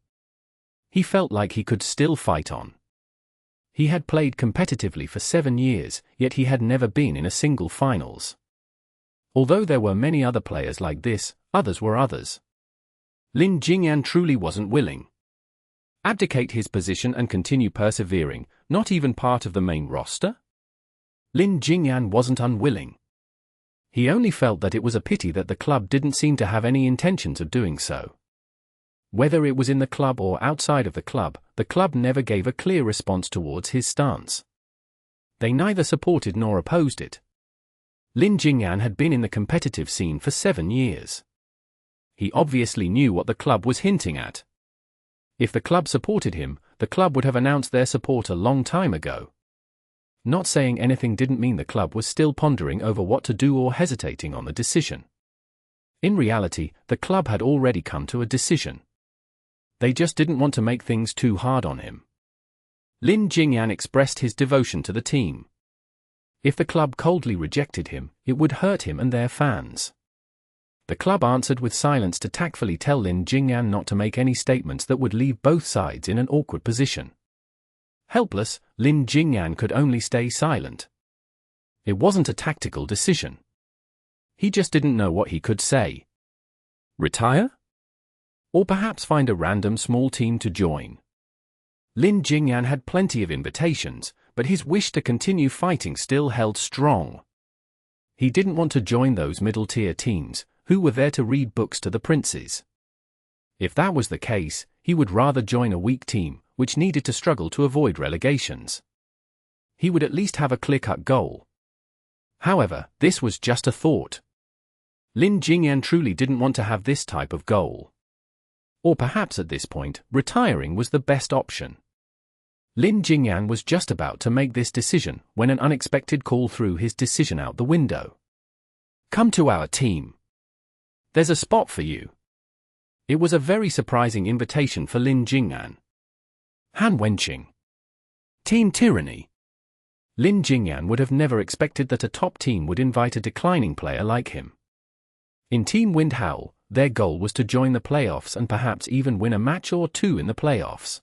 He felt like he could still fight on. He had played competitively for 7 years, yet he had never been in a single finals. Although there were many other players like this, others were others. Lin Jingyan truly wasn't willing. Abdicate his position and continue persevering, not even part of the main roster? Lin Jingyan wasn't unwilling. He only felt that it was a pity that the club didn't seem to have any intentions of doing so. Whether it was in the club or outside of the club never gave a clear response towards his stance. They neither supported nor opposed it. Lin Jingyan had been in the competitive scene for 7 years. He obviously knew what the club was hinting at. If the club supported him, the club would have announced their support a long time ago. Not saying anything didn't mean the club was still pondering over what to do or hesitating on the decision. In reality, the club had already come to a decision. They just didn't want to make things too hard on him. Lin Jingyan expressed his devotion to the team. If the club coldly rejected him, it would hurt him and their fans. The club answered with silence to tactfully tell Lin Jingyan not to make any statements that would leave both sides in an awkward position. Helpless, Lin Jingyan could only stay silent. It wasn't a tactical decision. He just didn't know what he could say. Retire? Or perhaps find a random small team to join. Lin Jingyan had plenty of invitations, but his wish to continue fighting still held strong. He didn't want to join those middle-tier teams, who were there to read books to the princes. If that was the case, he would rather join a weak team, which needed to struggle to avoid relegations. He would at least have a clear-cut goal. However, this was just a thought. Lin Jingyan truly didn't want to have this type of goal. Or perhaps at this point, retiring was the best option. Lin Jingyan was just about to make this decision when an unexpected call threw his decision out the window. Come to our team. There's a spot for you. It was a very surprising invitation for Lin Jingyan. Han Wenqing. Team Tyranny. Lin Jingyan would have never expected that a top team would invite a declining player like him. In Team Wind Howl, their goal was to join the playoffs and perhaps even win a match or two in the playoffs.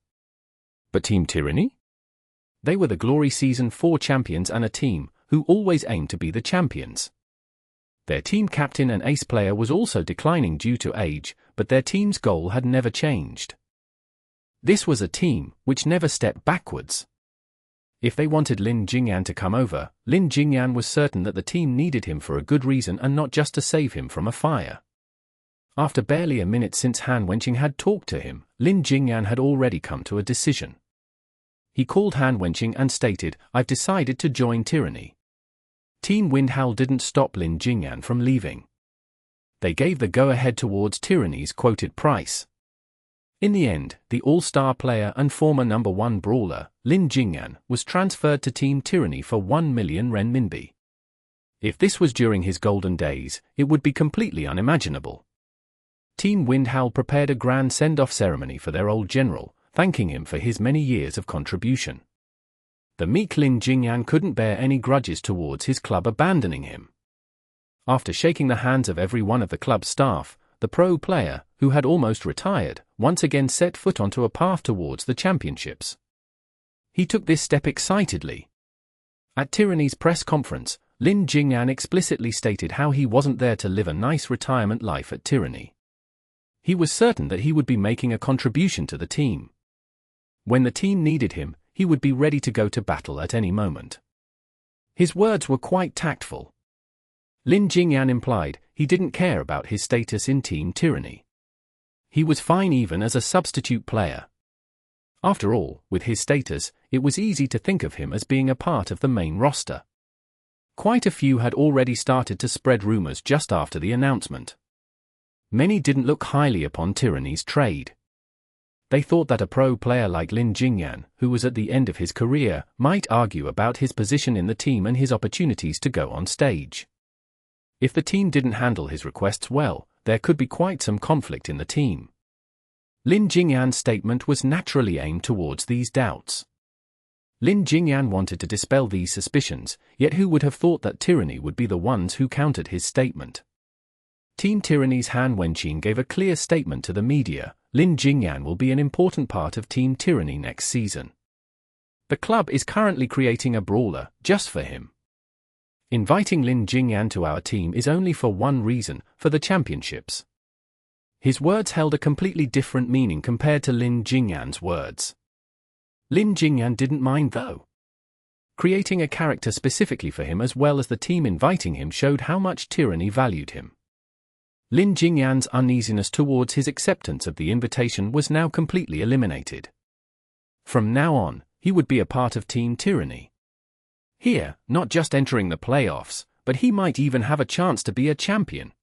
But Team Tyranny? They were the Glory Season 4 champions and a team who always aimed to be the champions. Their team captain and ace player was also declining due to age, but their team's goal had never changed. This was a team which never stepped backwards. If they wanted Lin Jingyan to come over, Lin Jingyan was certain that the team needed him for a good reason and not just to save him from a fire. After barely a minute since Han Wenqing had talked to him, Lin Jingyan had already come to a decision. He called Han Wenqing and stated, "I've decided to join Tyranny." Team Wind Howl didn't stop Lin Jingyan from leaving. They gave the go-ahead towards Tyranny's quoted price. In the end, the all-star player and former number 1 brawler, Lin Jingyan, was transferred to Team Tyranny for 1 million renminbi. If this was during his golden days, it would be completely unimaginable. Team Wind Howl prepared a grand send-off ceremony for their old general, thanking him for his many years of contribution. The meek Lin Jingyan couldn't bear any grudges towards his club abandoning him. After shaking the hands of every one of the club's staff, the pro player, who had almost retired, once again set foot onto a path towards the championships. He took this step excitedly. At Tyranny's press conference, Lin Jingyan explicitly stated how he wasn't there to live a nice retirement life at Tyranny. He was certain that he would be making a contribution to the team. When the team needed him, he would be ready to go to battle at any moment. His words were quite tactful. Lin Jingyan implied he didn't care about his status in Team Tyranny. He was fine even as a substitute player. After all, with his status, it was easy to think of him as being a part of the main roster. Quite a few had already started to spread rumors just after the announcement. Many didn't look highly upon Tyranny's trade. They thought that a pro player like Lin Jingyan, who was at the end of his career, might argue about his position in the team and his opportunities to go on stage. If the team didn't handle his requests well, there could be quite some conflict in the team. Lin Jingyan's statement was naturally aimed towards these doubts. Lin Jingyan wanted to dispel these suspicions, yet who would have thought that Tyranny would be the ones who countered his statement? Team Tyranny's Han Wenqing gave a clear statement to the media: Lin Jingyan will be an important part of Team Tyranny next season. The club is currently creating a brawler just for him. Inviting Lin Jingyan to our team is only for one reason, for the championships. His words held a completely different meaning compared to Lin Jingyan's words. Lin Jingyan didn't mind though. Creating a character specifically for him as well as the team inviting him showed how much Tyranny valued him. Lin Jingyan's uneasiness towards his acceptance of the invitation was now completely eliminated. From now on, he would be a part of Team Tyranny. Here, not just entering the playoffs, but he might even have a chance to be a champion.